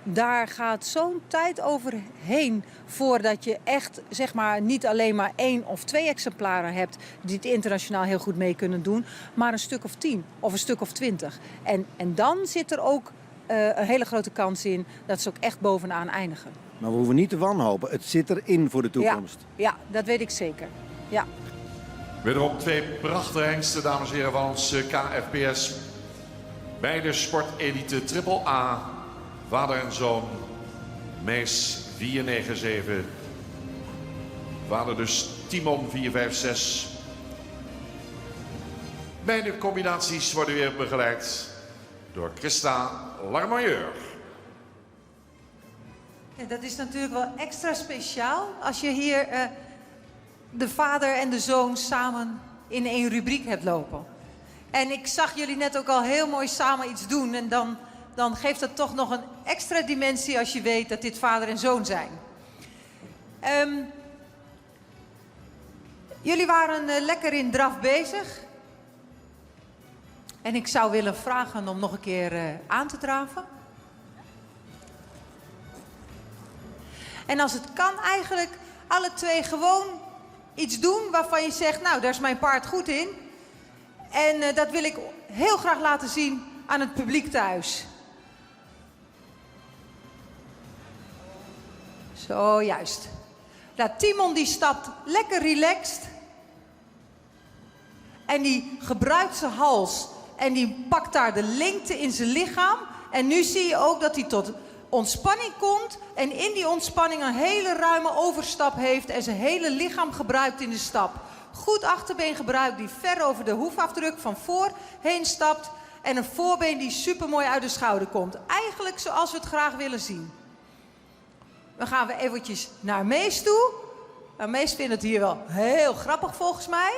daar gaat zo'n tijd overheen voordat je echt zeg maar niet alleen maar 1 of 2 exemplaren hebt die het internationaal heel goed mee kunnen doen, maar een stuk of 10 of een stuk of 20. En dan zit er ook een hele grote kans in dat ze ook echt bovenaan eindigen. Maar we hoeven niet te wanhopen. Het zit erin voor de toekomst. Ja, dat weet ik zeker. Ja. Wederom 2 prachtige hengsten, dames en heren, van ons KFPS. Beide sportelite AAA. Vader en zoon. Mees 497. Vader dus Timon 456. Beide combinaties worden weer begeleid door Christa Larmoyeur. Ja, dat is natuurlijk wel extra speciaal als je hier de vader en de zoon samen in 1 rubriek hebt lopen. En ik zag jullie net ook al heel mooi samen iets doen. En dan geeft dat toch nog een extra dimensie als je weet dat dit vader en zoon zijn. Jullie waren lekker in draf bezig. En ik zou willen vragen om nog een keer aan te draven. En als het kan eigenlijk alle 2 gewoon iets doen waarvan je zegt, nou, daar is mijn paard goed in. En dat wil ik heel graag laten zien aan het publiek thuis. Zo, juist. Nou, Timon die stapt lekker relaxed. En die gebruikt zijn hals. En die pakt daar de lengte in zijn lichaam. En nu zie je ook dat hij tot ontspanning komt. En in die ontspanning een hele ruime overstap heeft. En zijn hele lichaam gebruikt in de stap. Goed achterbeen gebruikt die ver over de hoefafdruk van voor heen stapt. En een voorbeen die supermooi uit de schouder komt. Eigenlijk zoals we het graag willen zien. Dan gaan we eventjes naar Mees toe. Nou, meest vinden het hier wel heel grappig volgens mij.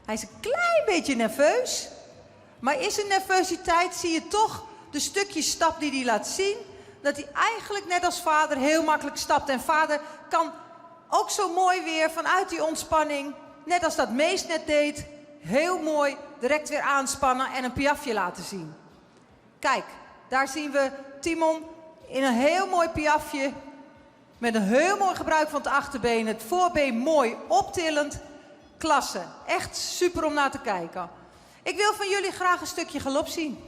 Hij is een klein beetje nerveus. Maar in zijn nervositeit zie je toch de stukjes stap die hij laat zien. Dat hij eigenlijk net als vader heel makkelijk stapt. En vader kan ook zo mooi weer vanuit die ontspanning, net als dat Mees net deed, heel mooi direct weer aanspannen en een piafje laten zien. Kijk, daar zien we Timon in een heel mooi piafje. Met een heel mooi gebruik van het achterbeen. Het voorbeen mooi optillend. Klasse. Echt super om naar te kijken. Ik wil van jullie graag een stukje galop zien.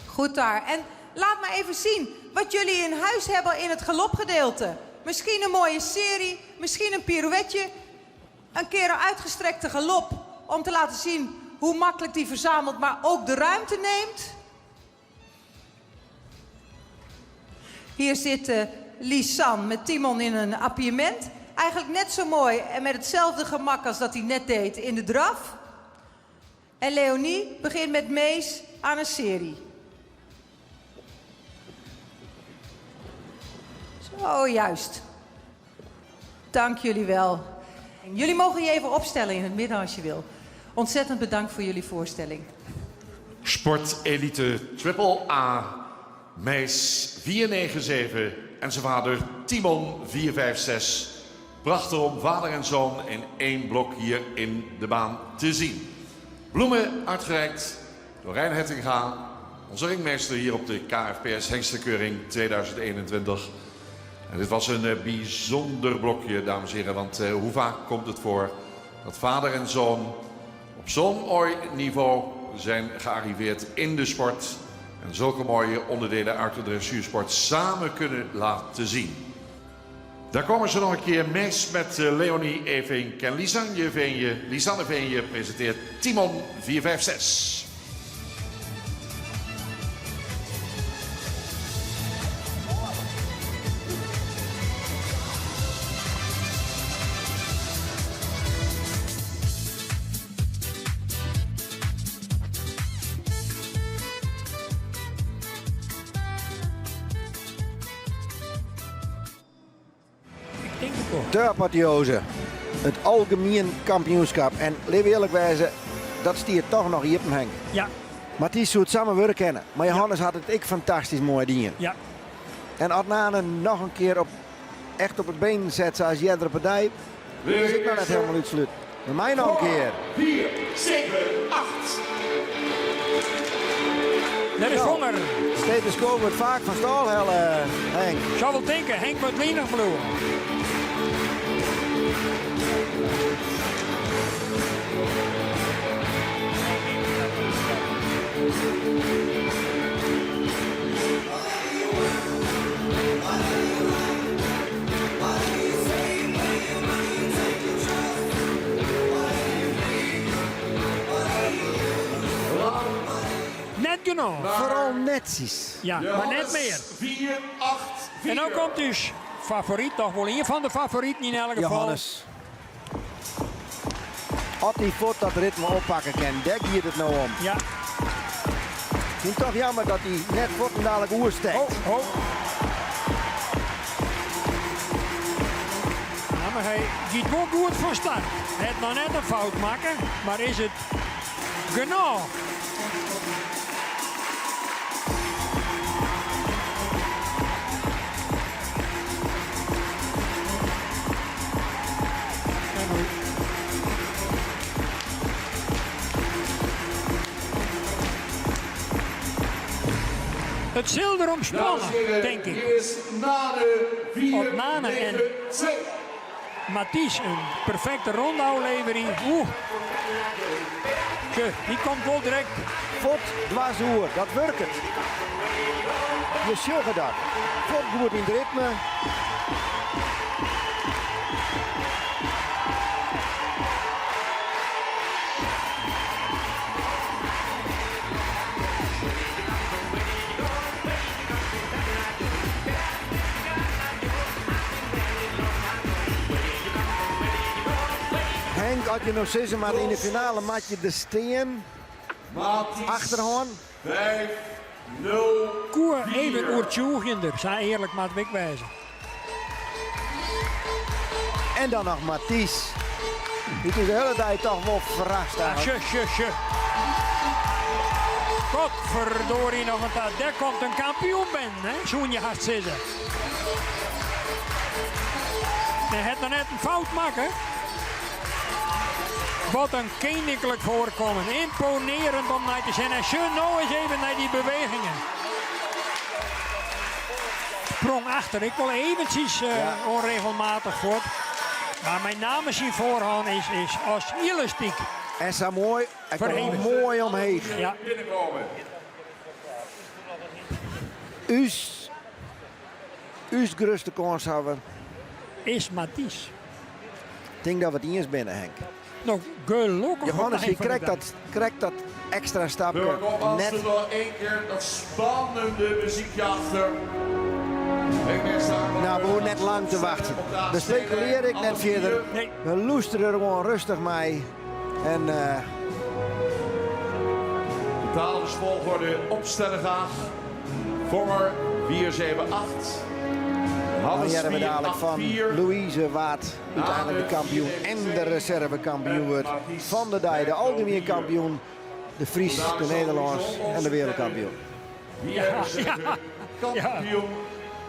Goed daar. En laat me even zien wat jullie in huis hebben in het galopgedeelte. Misschien een mooie serie, misschien een pirouetje. Een keer een uitgestrekte galop om te laten zien hoe makkelijk die verzamelt, maar ook de ruimte neemt. Hier zit Lisanne met Timon in een appiëment. Eigenlijk net zo mooi en met hetzelfde gemak als dat hij net deed in de draf. En Leonie begint met Mees aan een serie. Zo, juist. Dank jullie wel. Jullie mogen je even opstellen in het midden als je wil. Ontzettend bedankt voor jullie voorstelling. Sportelite Triple A. Meis 497 en zijn vader Timon 456 brachten om vader en zoon in één blok hier in de baan te zien. Bloemen uitgereikt door Rijn Hettinga, onze ringmeester hier op de KFPS Hengstenkeuring 2021. En dit was een bijzonder blokje, dames en heren, want hoe vaak komt het voor dat vader en zoon op zo'n mooi niveau zijn gearriveerd in de sport en zulke mooie onderdelen uit de dressuursport samen kunnen laten zien. Daar komen ze nog een keer mis met Leonie Evink en Lisanne Veenje presenteert Timon 456. De apotheose. Het algemeen kampioenschap. En leef eerlijk wijzen, dat stiert toch nog hier op Henk. Ja. Maar die zou het samen willen kennen. Maar Johannes had het ik fantastisch mooi dingen. Ja. En Adnane nog een keer echt op het been zet zoals Jedre partij. Is ik nog net helemaal uitsluit. Maar mij nog een keer. 4, 7, 8. Dat is honger. Stethoscoop wordt vaak van stal, Henk. Ik zou wel denken, Henk wordt lenig verloren. Net genoeg. Vooral netjes. Ja, maar net meer. 4, 8, 4. En nu komt dus favoriet, toch wel een van de favorieten in elk geval. Johannes. Als hij voet dat ritme oppakken kan, daar gaat het nou om. Ja. Ik vind het toch jammer dat hij net voet en dadelijk oersteekt. Oh. Ja, maar hij gaat wel goed voor start. Hij heeft nog net een fout maken, maar is het genoeg? Het zal erom spannen, denk ik. Hier is Nane Op Nane en Mathies een perfecte rondouwlevering. Die komt wel direct. Voet dwars oer, dat werkt. Je zegt dat. Voet goed in het ritme. Henk, als je nog steeds maar in de finale maak je de steen. Achterhoorn. 5-0. Koer even oertjoegender, zei eerlijk maar het wegwijzen. En dan nog Mathies. Die is de hele tijd toch wel verrast. Sjö. Godverdorie nog een tijd. Daar komt een kampioen ben, hè? Zo'n je gaat zitten. Hij had nog net een fout maken. Wat een koninklijk voorkomen. Imponerend om naar te zien. En schön nou eens even naar die bewegingen. Sprong achter. Ik wil eventjes onregelmatig voort. Maar mijn naam is hier voorhand is als elastiek. En zo mooi. Hij komt mooi omheen. Ja. Uw grootste kans hebben. Is Mathies. Ik denk dat we het eens binnen, Henk. Nou, gelukkig. Johannes, je krijgt dat extra stapje net. Er nog één keer dat spannende muziekje achter. Nou, we hoeven net lang te wachten. Dan speculeer ik net verder. Nee. We loesteren er gewoon rustig mee. En de talensvolgorde opstellen gaan. Vonger 478. dan hebben we dadelijk van Louise Waard uiteindelijk de kampioen en de reservekampioen wordt. Van der Dij, de algemeen kampioen, de Fries, de Nederlands en de wereldkampioen.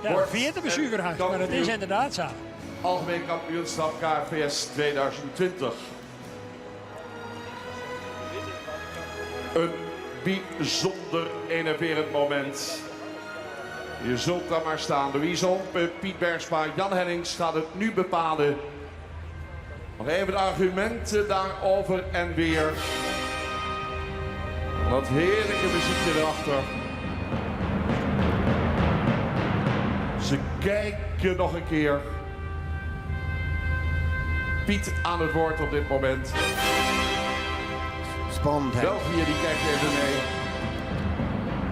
Ja, vierde bezuigerhuis, maar dat is inderdaad zo. Algemeen kampioenschap KFPS 2020. Een bijzonder enerverend moment. Je zult daar maar staan. Louise Hompen, Piet Bergsma, Jan Hennings gaat het nu bepalen. Nog even de argumenten daarover en weer. Wat heerlijke muziekje erachter. Ze kijken nog een keer. Piet aan het woord op dit moment. Spannend, hè? België die kijkt even mee.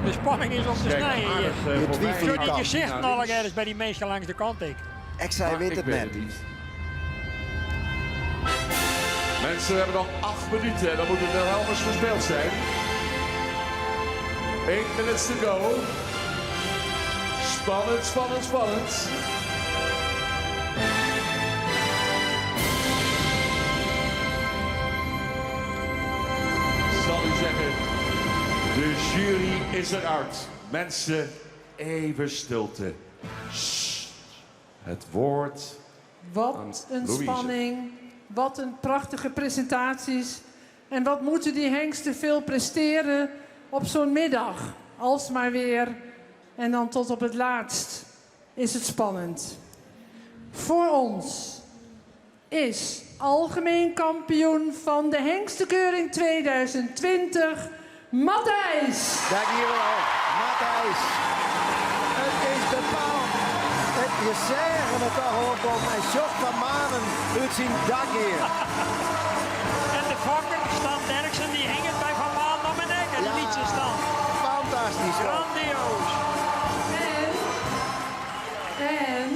De spanning is op de snij hier. Je twijfelt Die al. gezicht nog ergens bij die meesten langs de kant. Ik zei, weet het net. Mensen, we hebben nog 8 minuten en dan moet het wel helemaal gespeeld zijn. 8 minutes to go. Spannend, spannend, spannend. Zal u zeggen, de jury is eruit. Mensen, even stilte. Sst. Het woord Wat aan een Louise. spanning, wat een prachtige presentaties. En wat moeten die hengsten veel presteren op zo'n middag. Alsmaar weer. En dan tot op het laatst is het spannend. Voor ons is algemeen kampioen van de hengstenkeuring 2020, Matthijs. Dankjewel, Matthijs. Het is bepaald. Je zeggen het al hoor, en Joch van Manen uit zijn dak hier. En de fokker, Stan Derksen, die hing het bij Van Maan naar beneden. Die liet ze staan. Fantastisch. Hoor. Grandioos. En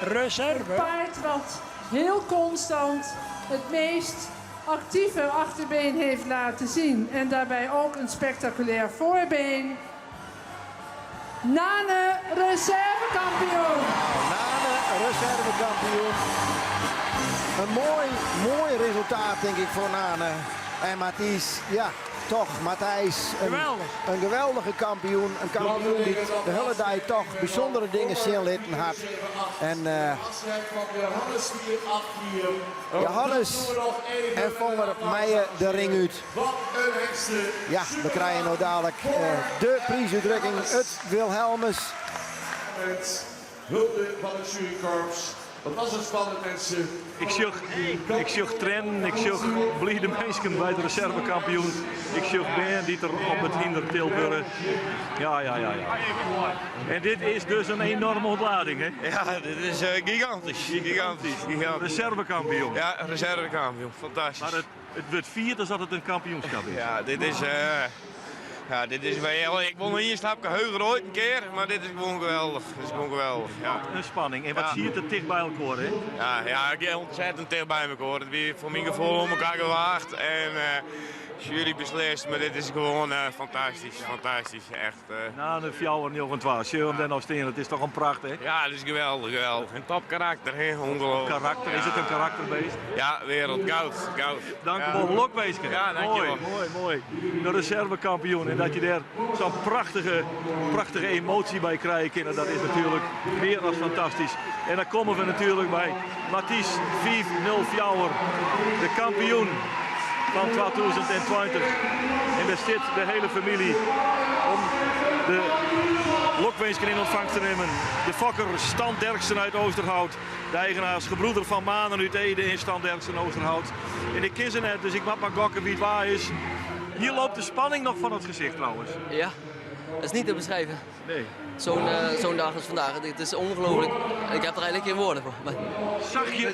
reserve. Het paard wat heel constant het meest actieve achterbeen heeft laten zien. En daarbij ook een spectaculair voorbeen. Nane, reservekampioen. Nane, reservekampioen. Een mooi resultaat denk ik voor Nane. En Matthijs, ja, toch, Matthijs, een geweldige kampioen. Een kampioen die de hele dag toch bijzondere dingen zien litten had. En Johannes en Vonger Meijer de ring uit. Ja, we krijgen nou dadelijk de prijsuitreiking, het Wilhelmus. Met hulde van het jurykorps. Wat was het spannend, mensen? Ik zag trainen, ik zag blije mensen bij de reservekampioen. Ik zag Ben die er op het hinder Tilburg. Ja. En dit is dus een enorme ontlading, hè? Ja, dit is gigantisch. Reservekampioen. Ja, reservekampioen. Fantastisch. Maar het wordt vierd als dat het een kampioenschap is. Ja, dit is wel. Ik won hier een stapje heuger ooit een keer, maar dit is gewoon geweldig. Ja. Een spanning. En wat zie je er dicht bij elkaar, hè? Ja, ik ben ontzettend dicht bij elkaar. Het weer voor mijn gevoel om elkaar gewaagd. En jury beslist, maar dit is gewoon fantastisch. Fantastisch, echt. Na de Fjouwer 0-2, Sjøren Den Oosteen, het is toch een pracht, hè? Ja, het is geweldig, geweldig. Een top karakter, hè? Ongelooflijk. Karakter, is het een karakterbeest? Ja, wereld, goud. Dank u wel, Lokbeeske. Ja, dankjewel. Mooi. De reservekampioen. En dat je daar zo'n prachtige emotie bij krijgt, dat is natuurlijk meer dan fantastisch. En dan komen we natuurlijk bij Mathies 5-0 Fjouwer, de kampioen van 2020. En daar zit de hele familie om de Lokbeesken in ontvangst te nemen. De fokker Stan Derksen uit Oosterhout. De eigenaarsgebroeder van Manen uit Ede in Stan Derksen Oosterhout. En ik ken ze net, dus ik mag maar gokken wie het waar is. Hier loopt de spanning nog van het gezicht trouwens. Ja, dat is niet te beschrijven. Nee. Zo'n dag als vandaag. Het is ongelooflijk. Ik heb er eigenlijk geen woorden voor. Maar...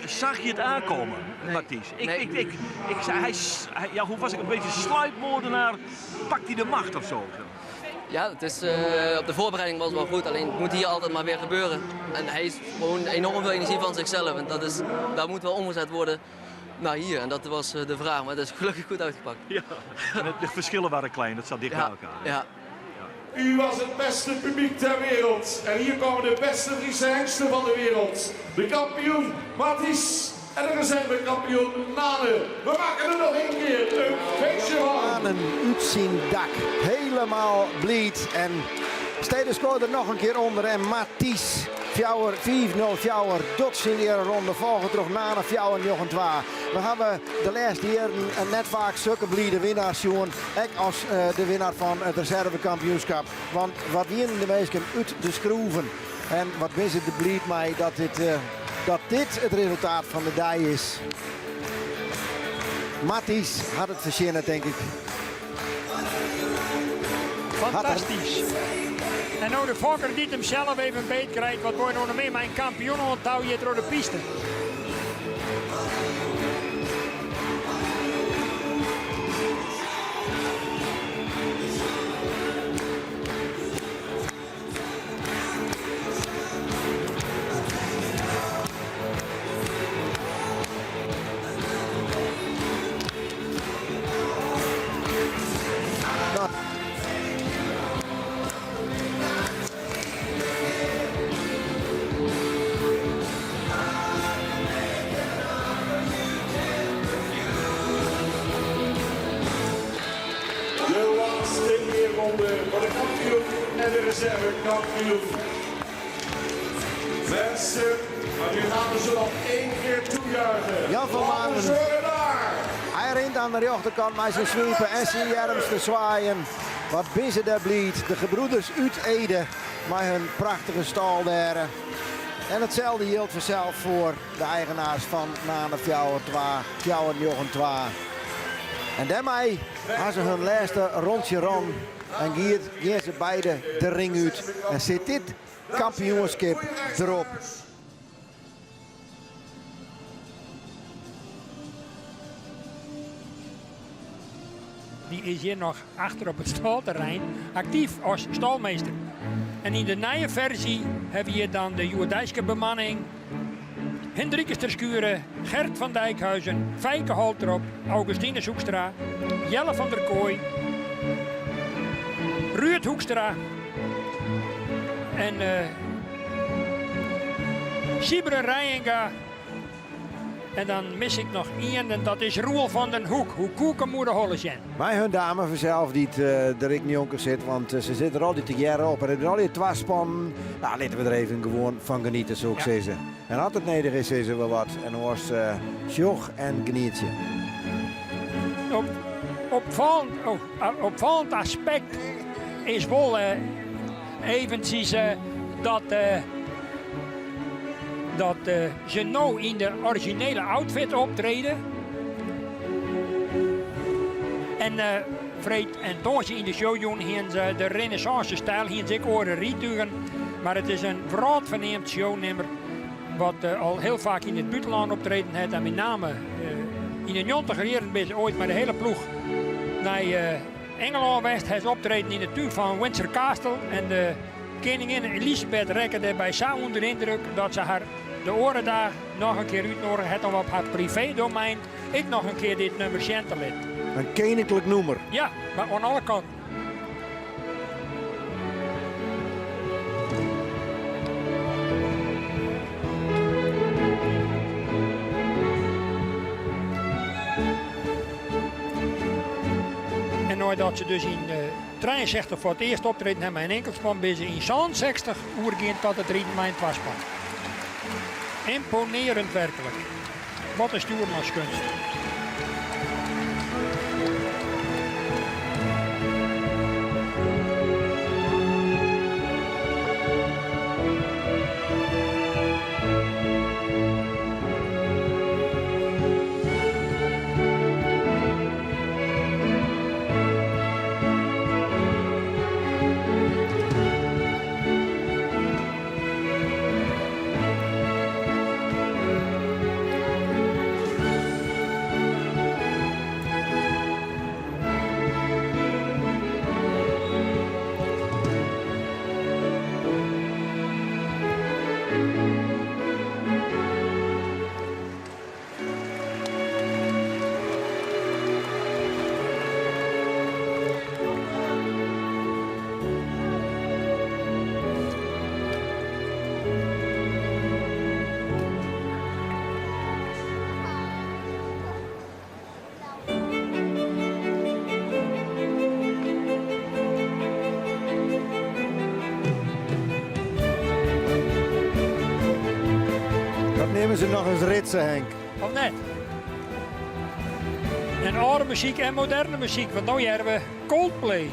Zag je het aankomen, nee. Mathies? Nee. Ik zei, ja, hoe was ik? Een beetje sluipmoordenaar. Pakt hij de macht of zo? Ja, het is, op de voorbereiding was het wel goed. Alleen het moet hier altijd maar weer gebeuren. En hij is gewoon enorm veel energie van zichzelf. En dat moet wel omgezet worden naar hier. En dat was de vraag. Maar het is gelukkig goed uitgepakt. Ja. En de verschillen waren klein. Dat zat dicht bij elkaar. Ja. U was het beste publiek ter wereld. En hier komen de beste Friese hengsten van de wereld. De kampioen Mathies en de reservekampioen Nane. We maken er nog een keer een feestje van. Nanen uit zijn dak. Helemaal bleed. En Steden scoorde er nog een keer onder. En Mathies Fjouwer 5-0 Fjouwer. Tot zijn eerste ronde. Volgen terug Nane Fjouwer 0-2. We hebben de laatste jaren net vaak zulke bliede winnaars zien. Ook als de winnaar van het reservekampioenschap. Want wat winnen de meesten uit de schroeven. En wat wist het de blied mij dat dit het resultaat van de dag is. Mathies had het verzinnen, denk ik. Fantastisch. En nou de fokker die hem zelf even beet krijgt. Wat wordt nog mee? Mijn kampioen onthoudt je door de piste. Voor de kampioen en de reservekampioen. Mensen, maar nu gaan we ze nog één keer toejuichen. Jan van Manen. Hij rent aan de rechterkant met zijn sweepen en zijn jerms te zwaaien. Wat binnen daar blied. De gebroeders uit Ede met hun prachtige stal daar. En hetzelfde geldt vanzelf voor de eigenaars van Nane Fjouwer 2, Fjouwer 2. En daarmee gaan ze hun laatste rondje rond. En gaan ze beide de ring uit. En zit dit kampioenschap erop. Die is hier nog achter op het stalterrein actief als stalmeester. En in de nieuwe versie hebben we hier dan de Joerdijkse bemanning. Hendrikus ter Schuren, Gert van Dijkhuizen, Fijke Holtrop, Augustine Zoekstra, Jelle van der Kooi, Ruud Hoekstra en Sibre Rijenga. En dan mis ik nog één en dat is Roel van den Hoek. Hoe koeken moeder Hollesjen. Bij hun dame vanzelf die de Rick Jonker zit, want ze zitten er altijd te jaren op. En er zijn altijd twee spannen. Nou, laten we er even gewoon van genieten, zo ik zeggen. En als het nederig is, is er wel wat. En dan was sjog en genietje. Opvallend aspect is wel eventjes dat ze nou in de originele outfit optreden. En Freed en Doosje in de show doen ze de renaissance stijl, hier ik horen rietuigen. Maar het is een vrolijk verneemd shownummer wat al heel vaak in het buitenland optreden heeft. En met name in de 90 jaren ben ze ooit met de hele ploeg naar Engeland West. Hij is optreden in de tuin van Windsor Castle. En de koningin Elisabeth rekende bij zo onder de indruk dat ze haar de oren daar nog een keer uitnodigen heeft om op haar privédomein ik nog een keer dit nummer chantelet. Een koninklijk noemer. Ja, maar aan alle kanten. En nadat ze dus in 63 voor het eerst optreden hebben met een enkelspan, ben ze in 60 oergeend tot het rijden met een twaspan. Imponerend werkelijk. Wat een stuurmanskunst. Nemen ze nog eens ritsen, Henk. Of net? En oude muziek en moderne muziek, want nu hebben we Coldplay.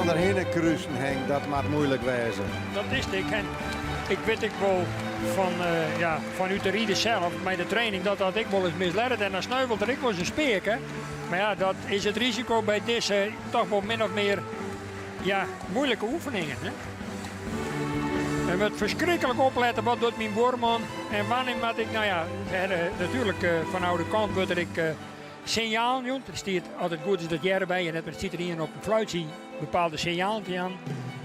Erheen kruisen, Henk, dat maakt moeilijk wezen. Dat is het. En ik weet ik wel vanuit de rieden zelf, met de training, dat ik wel eens misleid. En dan sneuvelt er ik wel eens een speer. Maar ja, dat is het risico bij deze toch wel min of meer moeilijke oefeningen. Hè? En met verschrikkelijk opletten wat doet mijn boorman. En wanneer moet ik, natuurlijk van oude kant wordt ik signaal. Er staat altijd goed is dat jij bij en het zit er hier op een fluitje bepaalde signalen aan.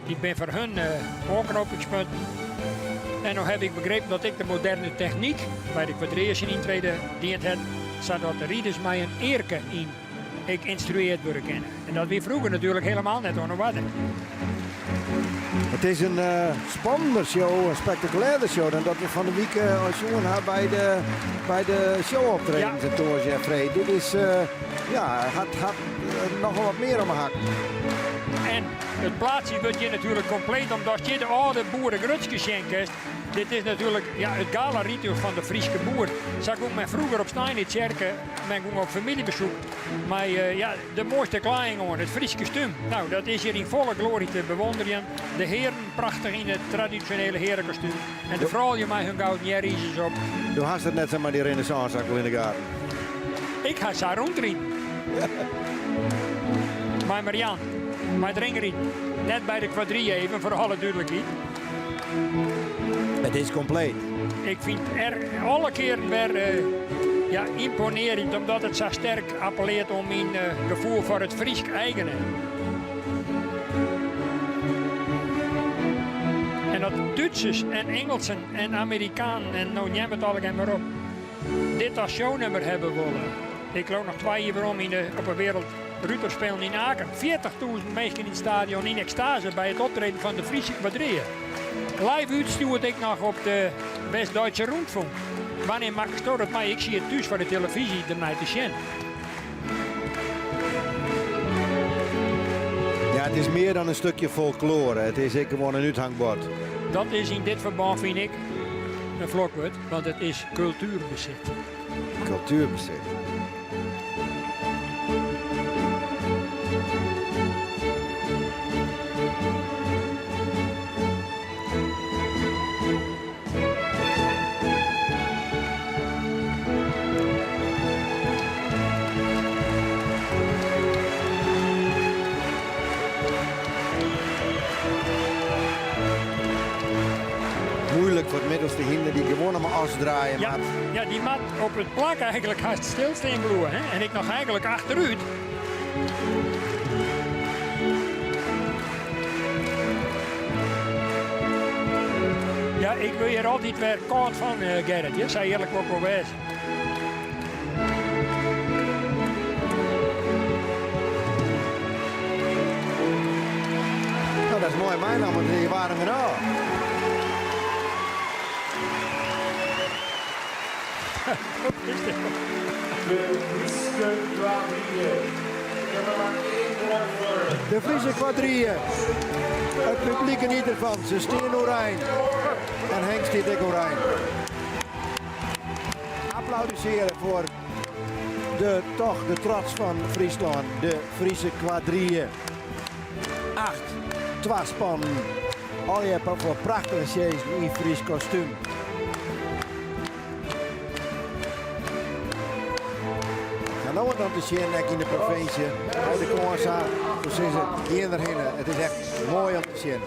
Die ben voor hun aanknopingspunt. En nu heb ik begrepen dat ik de moderne techniek bij de quadreers in intreden dient heb, zodat de rieders mij een eerke in ik instrueerd worden kennen. En dat weer vroeger natuurlijk helemaal net onder wat. Het is een spannender show, een spectaculaire show dan dat we van de week als jongen bij de showoptredens in Toors Jeffrey. Dit is, had nogal wat meer om mijn hak. En het plaatsje wordt je natuurlijk compleet omdat je de oude boerengrutskes schenkt. dit is natuurlijk het gala-ritueel van de Friese boer. Zag ik ook met vroeger op Steinitz-Kerken, ben ik ook op familiebezoek. Maar de mooiste kleding, het Friese kostuum. Nou, dat is hier in volle glorie te bewonderen. De heren prachtig in het traditionele herenkostuum. En de vrouwen met hun gouden jerry's op. Du hast het net maar die renaissance in de gaten. Ik ga ze rondrijden. Maar Marian, maar dringerie. Net bij de quadrille even, voor alle duidelijkheid. Het is compleet. Ik vind er alle keren weer imponerend, omdat het zo sterk appelleert om mijn gevoel voor het Fries eigene. En dat Duitsers en Engelsen en Amerikanen en nou neem het allemaal maar op. Dit als shownummer hebben willen. Ik loop nog 2 jaar om op een wereld Ruter spelen in Aken. 40.000 mensen in het stadion in extase bij het optreden van de Friese quadrille. Live uitstuurde ik nog op de West-Duitse Rundfunk. Wanneer mag ik storen? Maar ik zie het thuis voor de televisie ernaar te zien. Ja, het is meer dan een stukje folklore. Het is gewoon een uithangbord. Dat is in dit verband, vind ik, een vlokwoord, want het is cultuurbezit. Cultuurbezit. Moeilijk voor het middelste hinder die gewoon maar afdraaien. Ja, die mat op het plak eigenlijk haast stilstaan bloeien. En ik nog eigenlijk achteruit. Ja, ik wil hier altijd weer koud van, Gerrit. Je zei eerlijk ook wel wezen. Nou, dat is mooi, mijn naam, want die waren er al. De Friese quadrille. Het publiek geniet ervan. Ze staan oranje. En Henk staat ook oranje. Applaudisseren voor de trots van Friesland. De Friese quadrille. 8 twaalfspannen. Al je hebt ook voor prachtige sjees in Fries kostuum. En dan wordt het te zien in de provincie. Uit de Koorsa. Dus is het hier erheen. Het is echt mooi om te zien.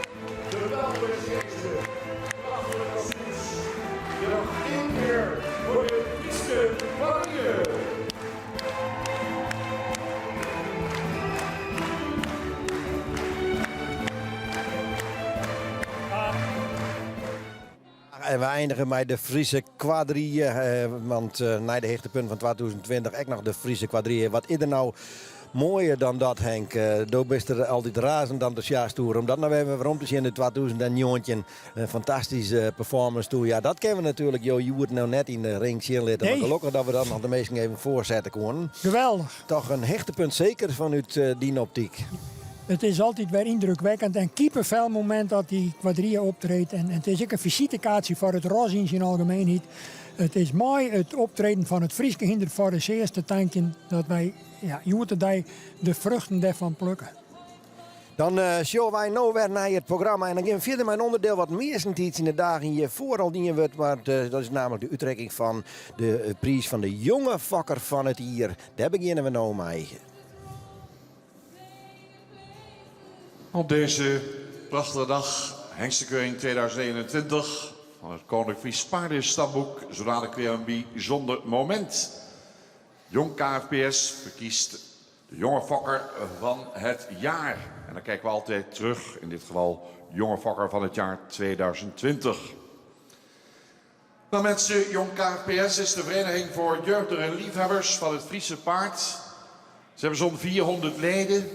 En we eindigen met de Friese quadrille, want na de hoogtepunt van 2020 echt nog de Friese quadrille. Wat is er nou mooier dan dat, Henk? Daar bist er altijd razend enthousiast over. Omdat nou weer waarom te zien in de 2009 een fantastische performance toe. Ja, dat kennen we natuurlijk. Je wordt nou net in de ring zien laten. Nee. Maar gelukkig dat we dan nog de meesten even voorzetten konden. Geweldig. Toch een hoogtepunt zeker vanuit die optiek. Het is altijd weer indrukwekkend en kiepenvel moment dat die quadrille optreedt. En het is ook een visitekaartje voor het Rosins in algemeenheid. Het is mooi het optreden van het Frieske hinder voor de eerste tanken dat wij de vruchten daarvan plukken. Dan showen wij nou weer naar het programma en dan gaan we verder met een onderdeel wat meestens in de dagen je vooral dienen wordt. Maar dat is namelijk de uitreiking van de prijs van de jonge fokker van het jaar. Daar beginnen we nou mee. Op deze prachtige dag, Hengstenkeuring 2021 van het Koninklijk Fries Paardenstamboek, zo dadelijk weer een bijzonder moment. Jong KFPS verkiest de jonge fokker van het jaar. En dan kijken we altijd terug, in dit geval jonge fokker van het jaar 2020. Nou mensen, Jong KFPS is de vereniging voor jeugdige liefhebbers van het Friese paard. Ze hebben zo'n 400 leden.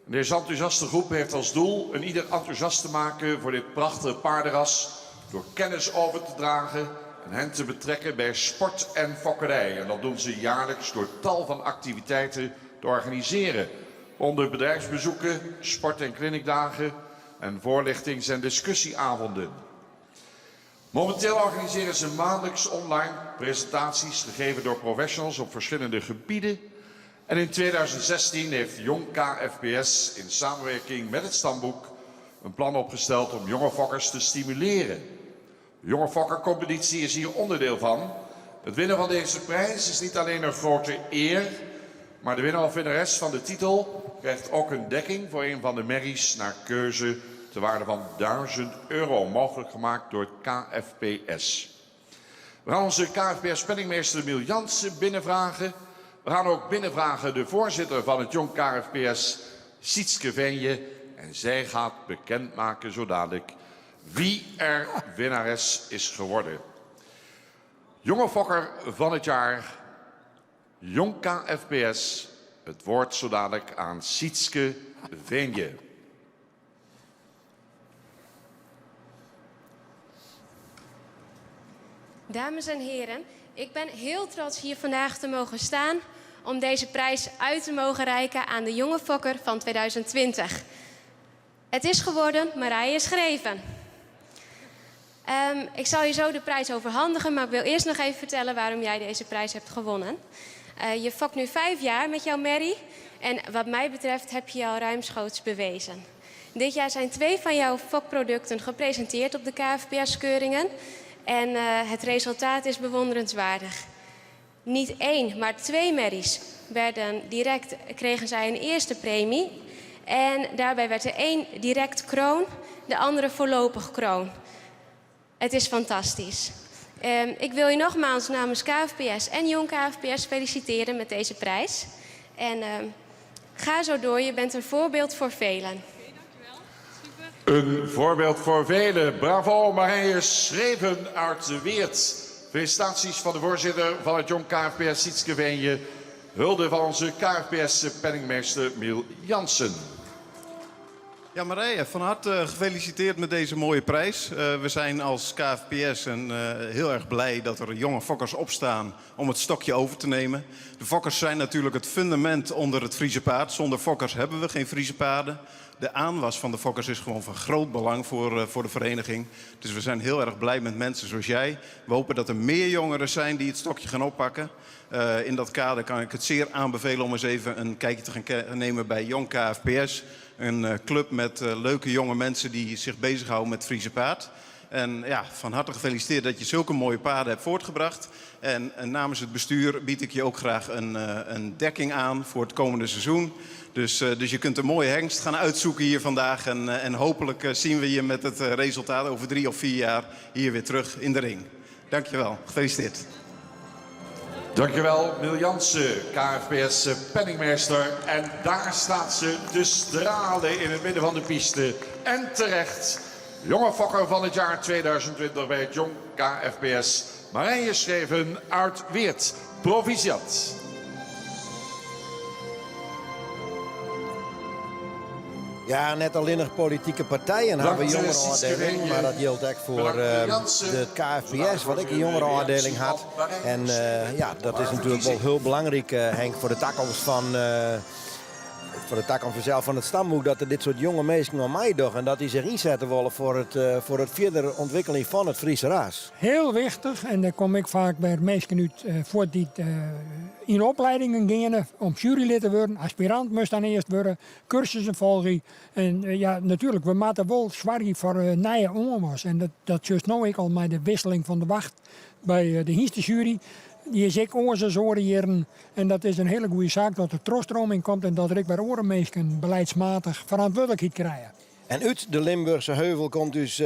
Deze enthousiaste groep heeft als doel een ieder enthousiast te maken voor dit prachtige paardenras door kennis over te dragen en hen te betrekken bij sport en fokkerij. En dat doen ze jaarlijks door tal van activiteiten te organiseren. Onder bedrijfsbezoeken, sport- en clinicdagen en voorlichtings- en discussieavonden. Momenteel organiseren ze maandelijks online presentaties gegeven door professionals op verschillende gebieden. En in 2016 heeft Jong KFPS in samenwerking met het Stamboek een plan opgesteld om jonge fokkers te stimuleren. De Jonge Fokkercompetitie is hier onderdeel van. Het winnen van deze prijs is niet alleen een grote eer, maar de winnaar of winnares van de titel krijgt ook een dekking voor een van de merries naar keuze ter waarde van €1000, mogelijk gemaakt door het KFPS. We gaan onze KFPS-penningmeester Miel Jansen binnenvragen. We gaan ook binnenvragen de voorzitter van het Jong KFPS, Sietske Venje. En zij gaat bekendmaken zo dadelijk wie er winnares is geworden. Jonge Fokker van het jaar, Jong KFPS. Het woord zo dadelijk aan Sietske Venje. Dames en heren, ik ben heel trots hier vandaag te mogen staan om deze prijs uit te mogen reiken aan de Jonge Fokker van 2020. Het is geworden Marije Schreven. Ik zal je zo de prijs overhandigen, maar ik wil eerst nog even vertellen waarom jij deze prijs hebt gewonnen. Je fokt nu 5 jaar met jouw merrie en wat mij betreft heb je je al ruimschoots bewezen. Dit jaar zijn 2 van jouw fokproducten gepresenteerd op de KFPS-keuringen en het resultaat is bewonderenswaardig. Niet 1, maar 2 merries kregen zij een eerste premie en daarbij werd er 1 direct kroon, de andere voorlopig kroon. Het is fantastisch. Ik wil je nogmaals namens KFPS en Jong KFPS feliciteren met deze prijs. En ga zo door, je bent een voorbeeld voor velen. Een voorbeeld voor velen. Bravo Marije Schreven uit de Weert. Felicitaties van de voorzitter van het Jong KFPS, Sietske Venje. Hulde van onze KFPS-penningmeester Miel Jansen. Ja, Marije, van harte gefeliciteerd met deze mooie prijs. We zijn als KFPS heel erg blij dat er jonge fokkers opstaan om het stokje over te nemen. De fokkers zijn natuurlijk het fundament onder het Friese paard. Zonder fokkers hebben we geen Friese paarden. De aanwas van de fokkers is gewoon van groot belang voor de vereniging. Dus we zijn heel erg blij met mensen zoals jij. We hopen dat er meer jongeren zijn die het stokje gaan oppakken. In dat kader kan ik het zeer aanbevelen om eens even een kijkje te gaan nemen bij Jong KFPS. Een club met leuke jonge mensen die zich bezighouden met Friese paard. En ja, van harte gefeliciteerd dat je zulke mooie paarden hebt voortgebracht. En namens het bestuur bied ik je ook graag een dekking aan voor het komende seizoen. Dus je kunt een mooie hengst gaan uitzoeken hier vandaag. En hopelijk zien we je met het resultaat over 3 of 4 jaar hier weer terug in de ring. Dankjewel, gefeliciteerd. Dankjewel, Miel Jansen, KFPS penningmeester. En daar staat ze te stralen in het midden van de piste. En terecht, jonge fokker van het jaar 2020 bij het Jong KFPS. Marije Schreven uit Weert, proficiat. Ja, net alleen nog politieke partijen hebben jongerenafdeling, maar dat geldt ook voor de KFPS, wat ik een jongerenafdeling had. En ja, dat is natuurlijk wel heel belangrijk, Henk, voor de toekomst van het Stamboek, dat er dit soort jonge mensen aan mij doen en dat die zich inzetten willen voor het verdere ontwikkeling van het Friese raas. Heel wichtig, en daar kom ik vaak bij mensen uit voor die in opleidingen gaan om jurylid te worden. Aspirant moest dan eerst worden, cursussen volgen. En ja, natuurlijk, we moeten wel zwaar voor nieuwe onwas. En dat juist nou ik al met de wisseling van de wacht bij de Hienstejury. Die is ik oorzaak hier. En dat is een hele goede zaak dat er trooststroming komt en dat er ook bij orenmeesken beleidsmatig verantwoordelijkheid krijgen. En uit de Limburgse heuvel komt dus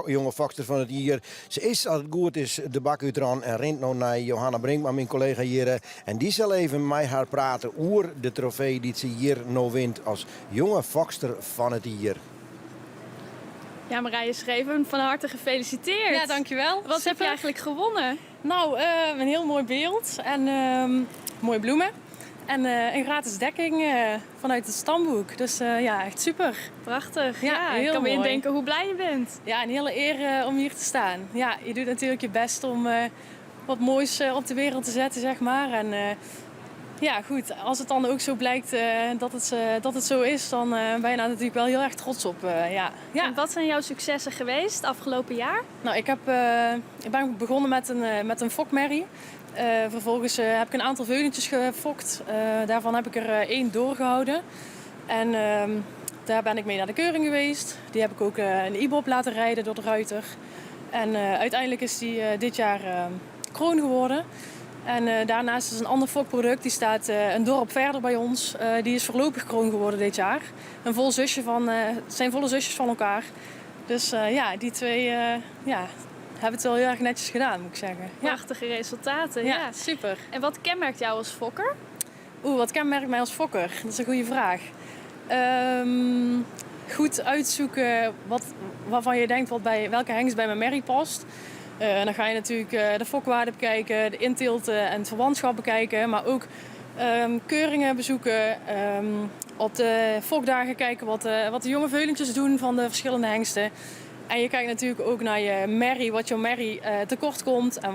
jonge fokster van het hier. Ze is, als het goed is, de bak uit en rent nou naar Johanna Brinkman, mijn collega hier. En die zal even met haar praten over de trofee die ze hier nou wint als jonge fokster van het hier. Ja, Marije Schreven, van harte gefeliciteerd. Ja, dankjewel. Wat heb je eigenlijk gewonnen? Nou, een heel mooi beeld en mooie bloemen. En een gratis dekking vanuit het Stamboek. Dus ja, echt super. Prachtig. Ja, heel ik kan me mooi. indenken hoe blij je bent. Ja, een hele eer om hier te staan. Ja, je doet natuurlijk je best om wat moois op de wereld te zetten, zeg maar. En ja, goed, als het dan ook zo blijkt dat het zo is, dan ben je daar natuurlijk wel heel erg trots op. Ja. En wat zijn jouw successen geweest afgelopen jaar? Nou, ik ben begonnen met een fokmerrie. Vervolgens heb ik een aantal veulentjes gefokt. Daarvan heb ik er 1 doorgehouden. En daar ben ik mee naar de keuring geweest. Die heb ik ook een IBOP laten rijden door de ruiter. En uiteindelijk is die dit jaar kroon geworden. En daarnaast is een ander fokproduct, die staat een dorp verder bij ons. Die is voorlopig kroon geworden dit jaar. Het zijn volle zusjes van elkaar. Dus ja, die twee hebben het wel heel erg netjes gedaan, moet ik zeggen. Prachtige resultaten. Ja, super. En wat kenmerkt jou als fokker? Wat kenmerkt mij als fokker? Dat is een goede vraag. Goed uitzoeken waarvan je denkt welke hengst bij mijn merrie past. En dan ga je natuurlijk de fokwaarde bekijken, de inteelt en het verwantschap bekijken. Maar ook keuringen bezoeken. Op de fokdagen kijken wat de jonge veulentjes doen van de verschillende hengsten. En je kijkt natuurlijk ook naar je merrie, wat je merrie tekort komt. En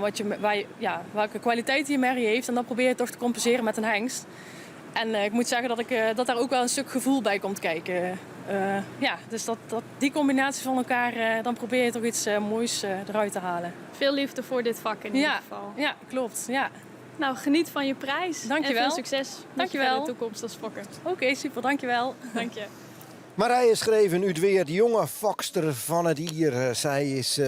welke kwaliteit je merrie heeft. En dat probeer je toch te compenseren met een hengst. En ik moet zeggen dat daar ook wel een stuk gevoel bij komt kijken. Dus die combinatie van elkaar, dan probeer je toch iets moois eruit te halen. Veel liefde voor dit vak in ieder geval. Ja, klopt. Ja. Nou, geniet van je prijs. Dankjewel. En veel succes met Dankjewel. de toekomst als fokker. Oké, super. Dankjewel. Dank je. Marije schreven uit weer de jonge fokster van het hier. Zij is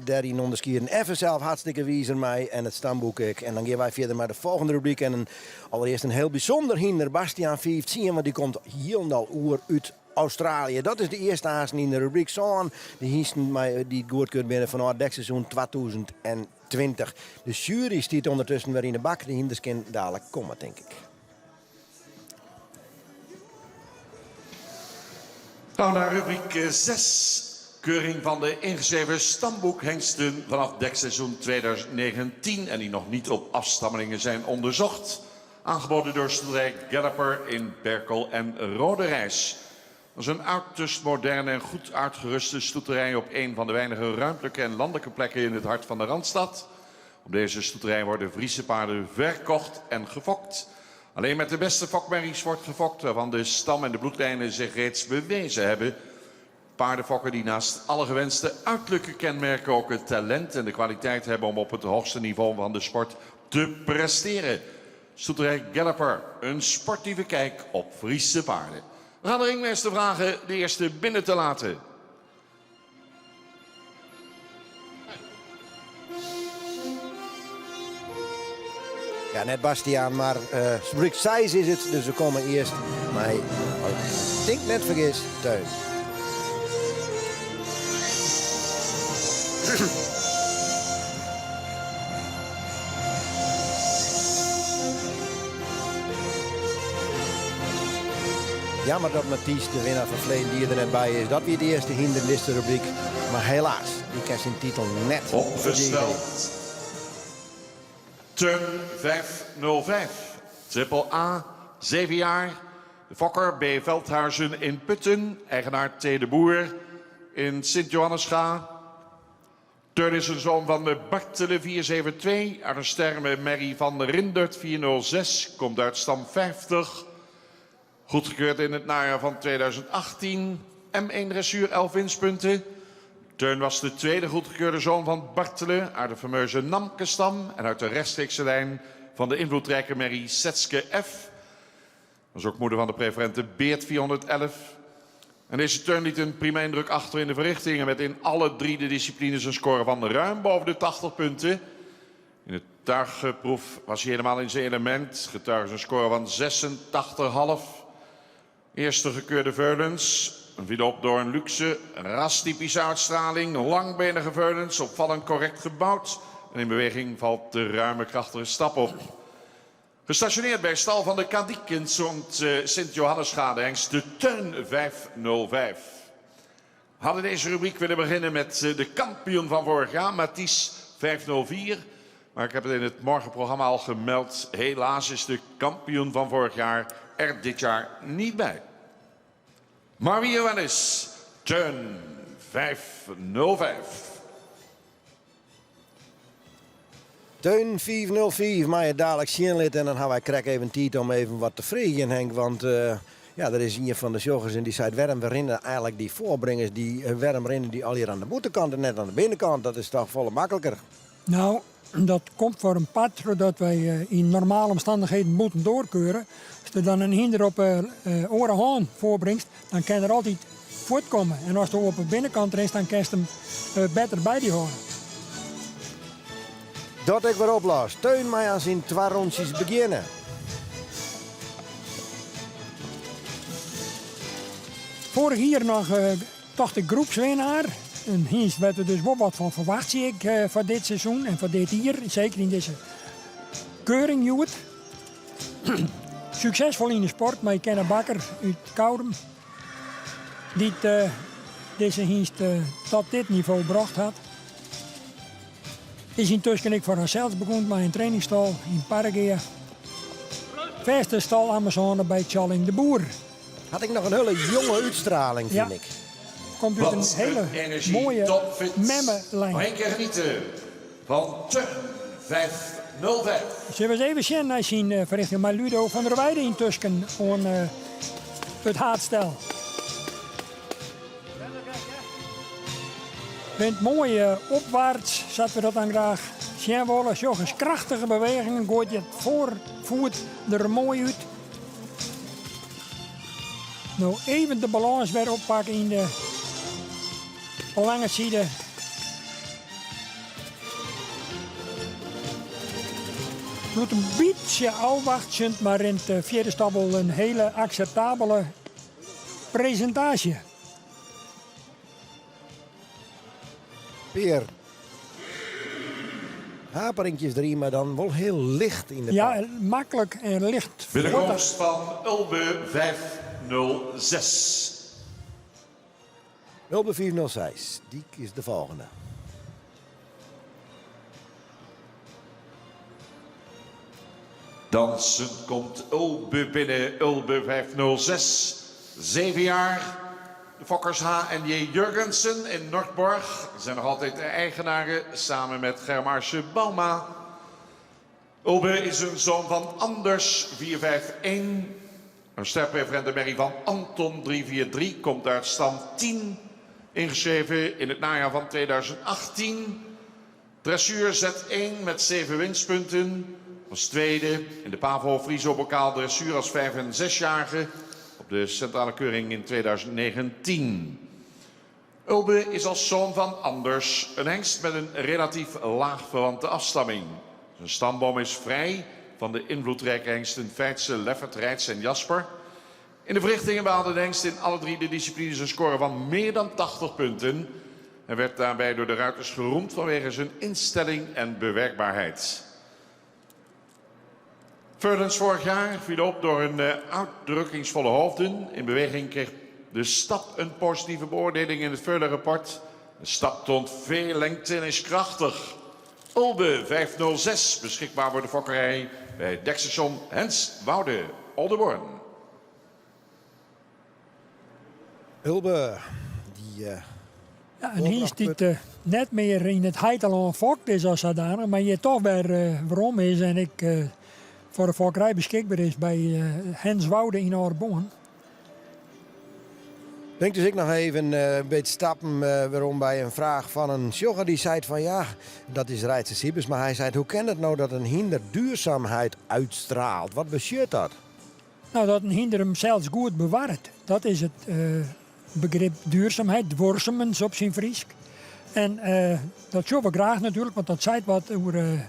daarin onderskieren. Even zelf hartstikke wiezer mij en het stamboek ik. En dan gaan wij verder naar de volgende rubriek. En allereerst een heel bijzonder hinder. Bastiaan 15, want die komt heel oer uit Australië. Dat is de eerste hazen in de rubriek. Zo'n de hiesten die goedkeurd binnen van het dekseizoen 2020. De jury staat ondertussen weer in de bak. De hinders kan dadelijk komen, denk ik. Nou, naar rubriek 6. Keuring van de ingeschreven stamboekhengsten vanaf dekseizoen 2019 en die nog niet op afstammelingen zijn onderzocht. Aangeboden door stoerij Galloper in Berkel en Roderijs. Dat is een uiterst moderne en goed uitgeruste stoeterij op een van de weinige ruimtelijke en landelijke plekken in het hart van de Randstad. Op deze stoeterij worden Friese paarden verkocht en gefokt. Alleen met de beste fokmerries wordt gefokt, waarvan de stam en de bloedlijnen zich reeds bewezen hebben. Paardenfokken die naast alle gewenste uiterlijke kenmerken ook het talent en de kwaliteit hebben om op het hoogste niveau van de sport te presteren. Stoeterij Galloper, een sportieve kijk op Friese paarden. We gaan de ringmeester vragen de eerste binnen te laten. Ja, net Bastiaan, maar rubriek 6 is het, dus we komen eerst. Maar ik denk net vergis, Teun. Jammer dat Mathies, de winnaar van verleden die er net bij is. Dat weer de eerste hinderlistenrubriek. Maar helaas, die kan zijn titel net opgesteld. Turn 505. Triple A, 7 jaar. De fokker B. Veldhuizen in Putten. Eigenaar T. de Boer in Sint-Johannesga. Turn is een zoon van de Bartele 472. Uit een sterme merrie van de Rindert 406. Komt uit stam 50. Goedgekeurd in het najaar van 2018. M1 dressuur 11 winstpunten. Teun was de tweede goedgekeurde zoon van Bartele uit de fameuze Namke-stam en uit de rechtstreekse lijn van de invloedrijke merrie Setske F. Was ook moeder van de preferente Beert 411. En deze Teun liet een prima indruk achter in de verrichtingen met in alle 3 de disciplines een score van ruim boven de 80 punten. In het tuigproef was hij helemaal in zijn element. Getuige een score van 86,5. Eerste gekeurde veulens. Viel op door een luxe, rastypische uitstraling, langbenige veulens, opvallend correct gebouwd. En in beweging valt de ruime, krachtige stap op. Gestationeerd bij stal van de Kadiek in Sint-Johannesga, de hengst de Teun 505. We hadden deze rubriek willen beginnen met de kampioen van vorig jaar, Mathies 504. Maar ik heb het in het morgenprogramma al gemeld. Helaas is de kampioen van vorig jaar er dit jaar niet bij. Maar wie er wel is, Teun 505. Teun 505, maar je dadelijk zien lid en dan gaan wij krek even tijd om even wat te vregen, Henk. Want ja, er is een van de joggers en die zei waarom we rennen eigenlijk die voorbrengers, waarom rennen die al hier aan de boetenkant en net aan de binnenkant. Dat is toch volle makkelijker. Nou, dat komt voor een pad zodat wij in normale omstandigheden moeten doorkeuren. Als er dan een hinder op oren haan voorbrengt, dan kan er altijd voortkomen. En als er op de binnenkant is, dan kan je hem beter bij die horen. Dat ik weer oplost. Teun mij aan zijn 2 rondjes beginnen. Vorig jaar nog toch de groepswinnaar. En hier werd er dus wel wat van verwacht, zie ik, voor dit seizoen en voor dit jaar. Zeker in deze keuring. Succesvol in de sport, maar ik ken een bakker uit Koudem. Die deze hingst tot dit niveau gebracht had. Is intussen ik voor haarzelf begonnen met een trainingsstal in Paraguay. Verste stal Amazone bij Tjalling de Boer. Had ik nog een hele jonge uitstraling, vind ik. Komt uit een hele mooie memmelijn. Nog 1 keer genieten van Teun 505. Zullen we eens even zien naar zijn verrichting. Maar Ludo van der Weijden intussen aan het haatstel. Bent mooi opwaarts, zaten we dat dan graag zien willen. Jochens krachtige bewegingen, gooit je het voorvoet er mooi uit. Nou, even de balans weer oppakken in de lange zijde. Doet een beetje afwachten, maar in het vierde stabbel een hele acceptabele presentatie. Peer. Haperingjes erin, maar dan wel heel licht in de Ja, makkelijk en licht. Binnenkomst van Ulbe 506. Ulbe 406, die is de volgende. Dansen komt Ulbe binnen, Ulbe 506. 7 jaar. De fokkers H. en J. Jurgensen in Noordborg zijn nog altijd de eigenaren samen met Germarsje Bauma. Ulbe is een zoon van Anders 451. Een sterpreferentenmerrie van Anton 343 komt uit stam 10. Ingeschreven in het najaar van 2018. Dressuur Z1 met 7 winstpunten. Als tweede in de Pavo Friso bokaal dressuur als 5- en 6-jarige. Op de centrale keuring in 2019. Ulbe is als zoon van Anders een hengst met een relatief laag verwante afstamming. Zijn stamboom is vrij van de invloedrijke hengsten Feitse, Leffert, Rijts en Jasper. In de verrichtingen behaalde de hengst in alle 3 de disciplines een score van meer dan 80 punten. En werd daarbij door de ruiters geroemd vanwege zijn instelling en bewerkbaarheid. Ferdens vorig jaar viel op door een uitdrukkingsvolle hoofden. In beweging kreeg de stap een positieve beoordeling in het Veulen-rapport. De stap toont veel lengte en is krachtig. Ulbe 506, beschikbaar voor de fokkerij bij Dekstation Hens Woude, Oldenborn. Ulbe, die... Ja, en hier zit net meer in het heitelon fokt is als zodanig, maar je toch weer waarom is en ik voor de fokkerij beschikbaar is bij Hens Woude in Oldenborn. Denk dus ik nog even een beetje stappen waarom bij een vraag van een jogger die zei van ja, dat is Rijtse Sibus, maar hij zei hoe kan het nou dat een hinder duurzaamheid uitstraalt? Wat bescheurt dat? Nou, dat een hinder hem zelfs goed bewaart. Dat is het begrip duurzaamheid, dworsemens op zijn Fries. En dat zullen we graag natuurlijk, want dat zei wat over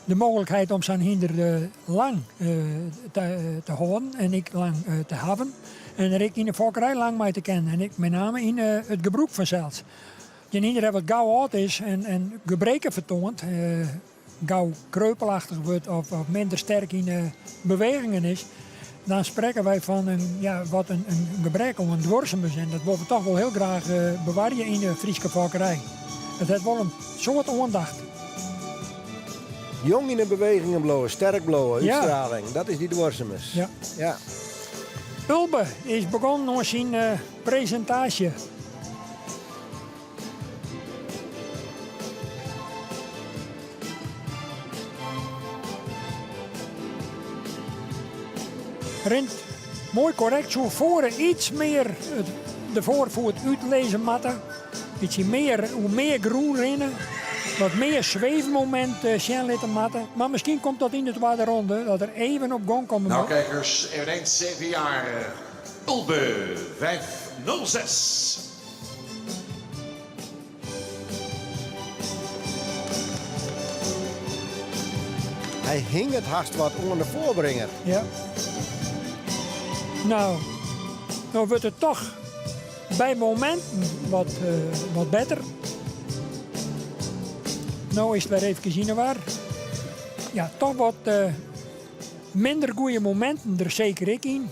de mogelijkheid om zijn hinder lang te houden en ik lang te hebben. En er ik in de fokkerij lang mee te kennen. En ik met name in het gebruik vanzelfs. Je hinder wat gauw oud is en gebreken vertoont, gauw kreupelachtig wordt of minder sterk in bewegingen is. Dan spreken wij van een gebrek om een dworsemus. En dat willen we toch wel heel graag bewaren in de Friese fokkerij. Het heeft wel een soort aandacht. Jong in de bewegingen blowen, sterk blowen, uitstraling. Dat is die dworsemus. Ja. Ulbe is begonnen met zijn presentatie. Rent mooi correct, zo voor iets meer de voorvoet uitlezen matten. Ietsje meer, hoe meer groen rennen. Wat meer zweefmoment zien laten matten. Maar misschien komt dat in de tweede ronde, dat er even op gang komt. Nou kijkers, eveneens 7 jaar. Ulbe 506. Hij hing het haast wat onder de voorbrenger. Ja. Nou wordt het toch bij momenten wat beter. Nou is het weer even zien waar. Ja, toch wat minder goede momenten, er zeker ik in.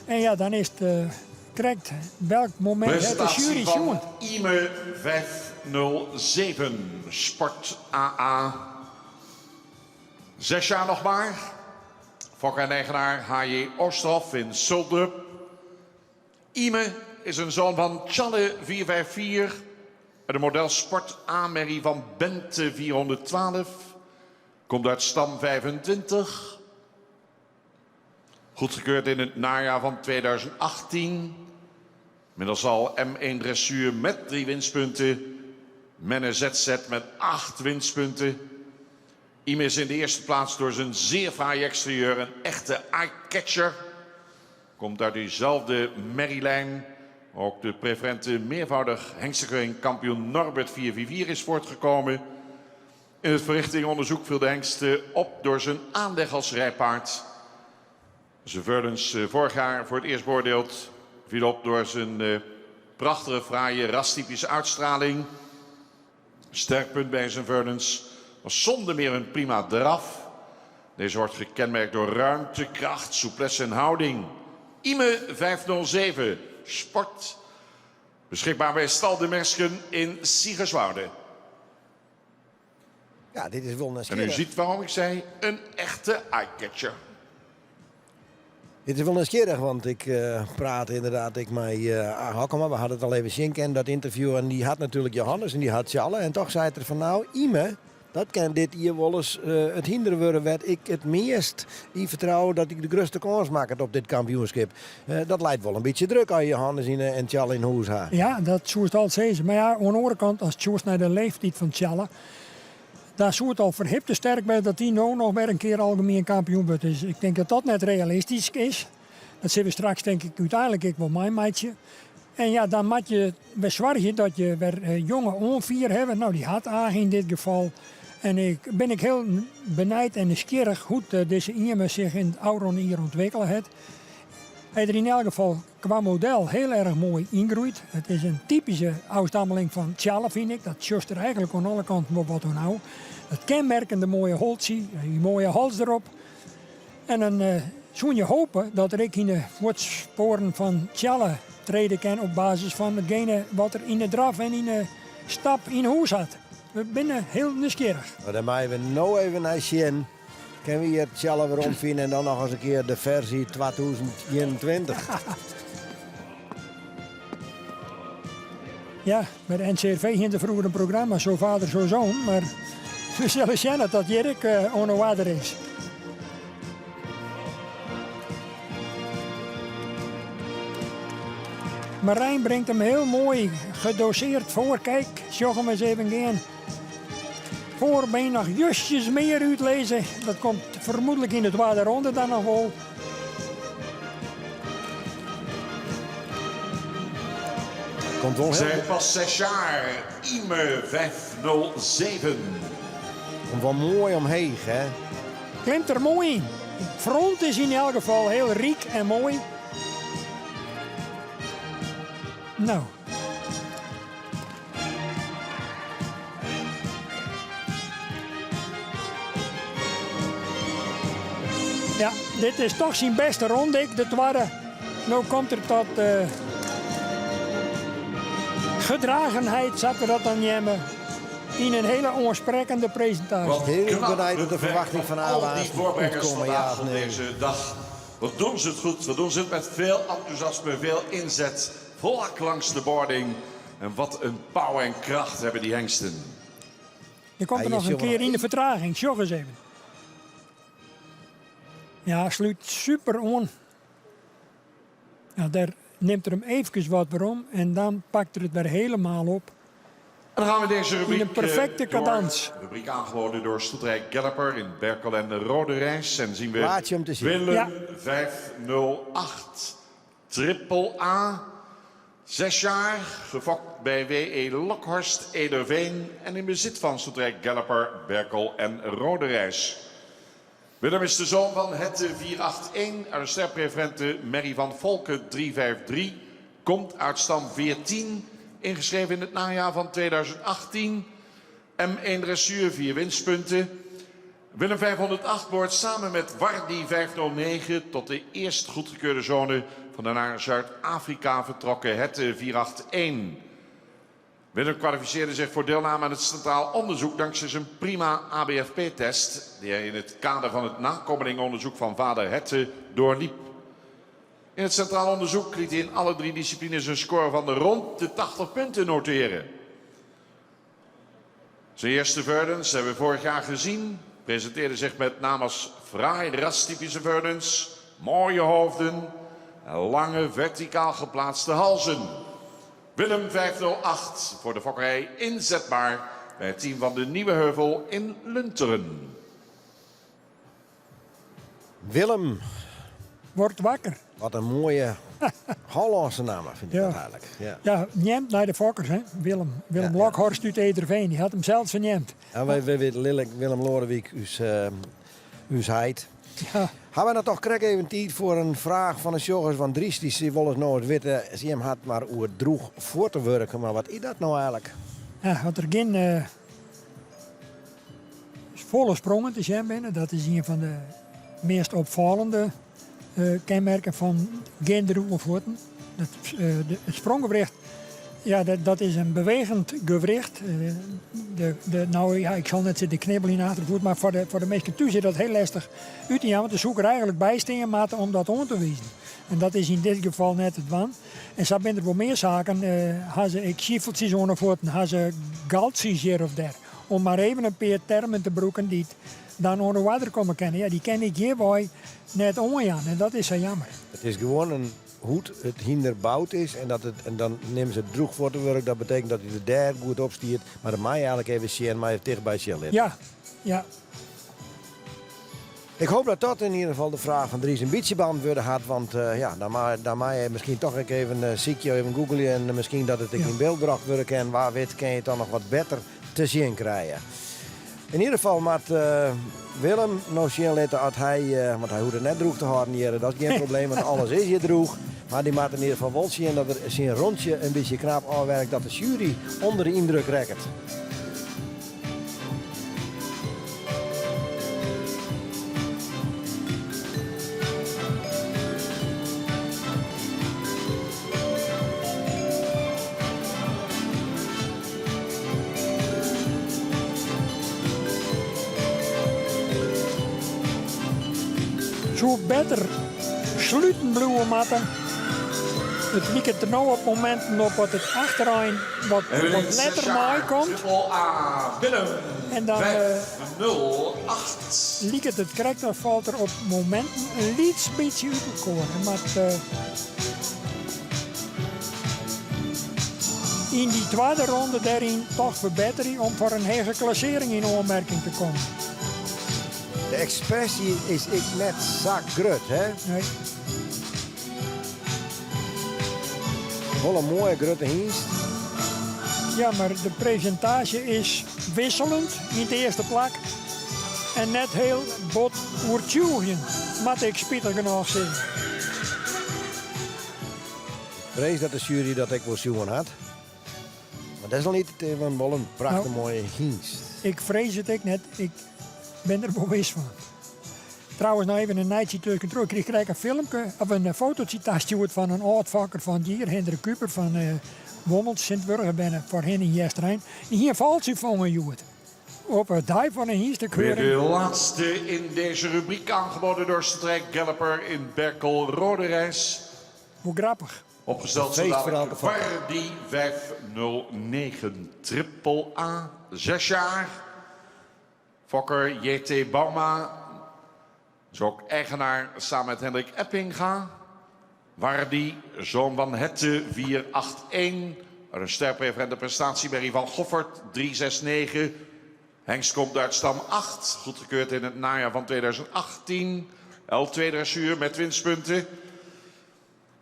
En ja, dan is het correct welk moment het de jury van zoekt. IME 507, Sport AA. 6 jaar nog maar. Fokker en eigenaar H.J. Oosterhof in Suldrup. IME is een zoon van Tjalle 454. En de model Sport A-merrie van Bente 412. Komt uit stam 25. Goedgekeurd in het najaar van 2018. Inmiddels al M1 dressuur met 3 winstpunten. Menne ZZ met 8 winstpunten. IME is in de eerste plaats door zijn zeer fraai exterieur een echte eye-catcher. Komt uit diezelfde merrielijn. Ook de preferente meervoudig hengstenkeuring kampioen Norbert 444 is voortgekomen. In het verrichtingonderzoek viel de hengst op door zijn aanleg als rijpaard. Zijn Verdens vorig jaar voor het eerst beoordeeld viel op door zijn prachtige, fraaie, rastypische uitstraling. Sterkpunt bij zijn Verdens was zonder meer een prima draf. Deze wordt gekenmerkt door ruimte, kracht, souplesse en houding. IME 507, Sport. Beschikbaar bij Stal de Mersken in Siegerswoude. Ja, dit is wel En nieuwsgierig. u ziet waarom ik zei, een echte eye-catcher. Dit is wel nieuwsgierig, want ik praat inderdaad met Hakkema. We hadden het al even zien in dat interview. En die had natuurlijk Johannes en die had Tjalle. En toch zei het er van nou, IME, dat kan dit hier wel eens het hinderen worden. Werd ik het meest in vertrouwen dat ik de grootste kans maak op dit kampioenschap. Dat leidt wel een beetje druk aan Johannes en Tjalle in huis haar. Ja, dat zou het al zeggen. Maar ja, aan de andere kant, als je naar de leeftijd van Tjalle, daar zou het al verhipte sterk bij dat hij nou nog weer een keer algemeen kampioen wordt. Dus ik denk dat dat net realistisch is. Dat zien we straks denk ik uiteindelijk ik wel mijn maatje. En ja, dan moet je bezorgen dat je weer jonge onvier hebben. Nou, die had A in dit geval. En ik ben heel benijd en nieuwsgierig hoe deze IME zich in het Auron hier ontwikkelen heeft. Hij is er in elk geval qua model heel erg mooi ingroeit. Het is een typische afstammeling van Tjalle, vind ik. Dat just er eigenlijk aan alle kanten op wat we nou. Het kenmerkende mooie holtje, die mooie hals erop. En dan zou je hopen dat er ik in de voetsporen van Tjalle treden kan op basis van hetgene wat er in de draf en in de stap in huis had. We zijn heel nieuwsgierig. Maar dan maken we nou even naar Sjen. Kunnen we hier Tjalle weer omvinden en dan nog eens een keer de versie 2021. Ja, met de NCRV ging er vroeger een programma, Zo Vader, Zo Zoon. Maar we zullen zien dat dat Jerk onder water is. Marijn brengt hem heel mooi gedoseerd voor. Kijk, zag hem eens even gaan. Voor ben je nog justjes meer uitlezen. Dat komt vermoedelijk in de tweede ronde dan nog wel. Komt wel heel Zij pas 6 jaar, IME 507. Komt wel mooi omheen, hè? Klimt er mooi in. Het front is in elk geval heel riek en mooi. Nou. Ja, dit is toch zijn beste ronde, de tweede. Nu komt er tot gedragenheid, zat we dat dan nemen. In een hele onsprekende presentatie. Wat Heel knap benijd op de het werk verwachting van al Awa. die voorbrengers Uitkomen, vandaag ja, op nee. deze dag. Wat doen ze het goed. Wat doen ze het met veel enthousiasme, veel inzet. Vlak langs de boarding. En wat een power en kracht hebben die hengsten. Je komt er Ja, nog je een ziet keer wel- in de vertraging. Sjog eens even. Ja, sluit super aan. Ja, daar neemt er hem even wat waarom en dan pakt er het weer helemaal op. En dan gaan we deze rubriek in een perfecte cadans. Rubriek aangeboden door Stoetrijk Galloper in Berkel en Rode Reis. En zien we Plaatje om te zien. Willem Ja. 508. Triple A. 6 jaar, gefokt bij W.E. Lokhorst, Ederveen en in bezit van Stoetrijk Galloper, Berkel en Rode Reis. Willem is de zoon van Hette 481 uit de sterpreferente Merrie van Volken 353. Komt uit stam 14, ingeschreven in het najaar van 2018. M1 dressuur 4 winstpunten. Willem 508 wordt samen met Wardi 509 tot de eerst goedgekeurde zone van de naar Zuid-Afrika vertrokken Hette 481. Willem kwalificeerde zich voor deelname aan het centraal onderzoek dankzij zijn prima ABFP-test die hij in het kader van het nakomelingonderzoek van vader Hette doorliep. In het centraal onderzoek liet hij in alle 3 disciplines een score van rond de 80 punten noteren. Zijn eerste verdens hebben we vorig jaar gezien. Presenteerde zich met name als fraai rastypische verdens, mooie hoofden en lange verticaal geplaatste halzen. Willem 508 voor de fokkerij inzetbaar bij het team van de Nieuwe Heuvel in Lunteren. Willem. Wordt wakker. Wat een mooie Hollandse naam vind ik Ja. dat eigenlijk. Ja. Ja, neemt naar de fokkers, hè. Willem Lokhorst uit Ederveen, die had hem zelfs verneemd. En wij weten Willem Lorewijk, uw heid. Ja. Hebben we dan toch krijg even tijd voor een vraag van een jongens van Dries. Die wil eens nou eens weten, ze hem had maar hoe het droeg voor te werken. Maar wat is dat nou eigenlijk? Ja, had er geen volle sprongen te zijn binnen. Dat is een van de meest opvallende kenmerken van geen droege Het spronggewricht, ja, dat is een bewegend gewricht. Nou ja, ik zal net zitten knibbelen in achtervoet, maar voor de meeste toe zit dat heel lastig uit te gaan. Want de zoeker eigenlijk bijstingen maten om dat aan te wijzen. En dat is in dit geval net het wan. En zo zijn er wel meer zaken. Ik schiefelt ze naar voren, hebben ze galtjes hier of daar. Om maar even een paar termen te broeken die dan onder water komen kennen. Ja, die ken ik hierbij net omgaan. En dat is zo jammer. Het is gewoon een hoed, het hinderbouwd is en dan nemen ze het droeg voor te werk. Dat betekent dat hij er daar goed op stiert. Maar dat mag je eigenlijk even zien, maar even tegen bij Shell ligt. Ja, ja. Ik hoop dat dat in ieder geval de vraag van Dries een beetje beantwoord had. Want dan mag je misschien toch even ziekje even googlen en misschien dat het in beeld gebracht wordt. En waar weet kan je het dan nog wat beter te zien krijgen. In ieder geval met Willem nog zien laten als hij, want hij hoeft het net droeg te houden hier. Dat is geen probleem, want alles is hier droeg. Maar die maakt in ieder geval wel zien dat er zijn rondje een beetje knap aanwerkt dat de jury onder de indruk rekt. Zo beter sluiten blijven matten. Het lijkt er nou op momenten op wat het achterin wat letter mij komt. Willem En dan 508. lijkt het correct, dan valt er op momenten een beetje uit elkaar. Maar in die tweede ronde daarin toch verbeteren om voor een hege klassering in aanmerking te komen. De expressie is ik net zakgrut, hè? Nee. Wel een mooie grote hingst. Ja, maar de presentatie is wisselend in de eerste plak. En net heel bot oertjoegen, moet ik spietig genoeg zeggen. Vrees dat de jury dat ik wel zien had. Maar dat is nog niet wel een prachtig mooie hingst. Ik vrees het ik net, ik ben er bewust van. Trouwens, nou even een nightje terug. Ik kreeg een filmpje, of een fotocitatie van een oud-vakker van hier, Hendrik Kuper van Wommels, Sint-Wurgen, ben voor hen in Jesterijn. En hier valt ze van een joet. Op het duif van een hierstuk. Weer de laatste in deze rubriek aangeboden door Stoetrijk Galloper in Berkel Rode Reis. Hoe grappig. Opgesteld zo dadelijk Wardi 509 Triple A, 6 jaar. Fokker J.T. Bauma, Is ook eigenaar samen met Hendrik Eppinga. Wardy, zoon van Hette, 481. Een sterpreferente prestatie Berry van Goffert, 369. Hengst komt uit stam 8, goedgekeurd in het najaar van 2018. L2 dressuur met winstpunten.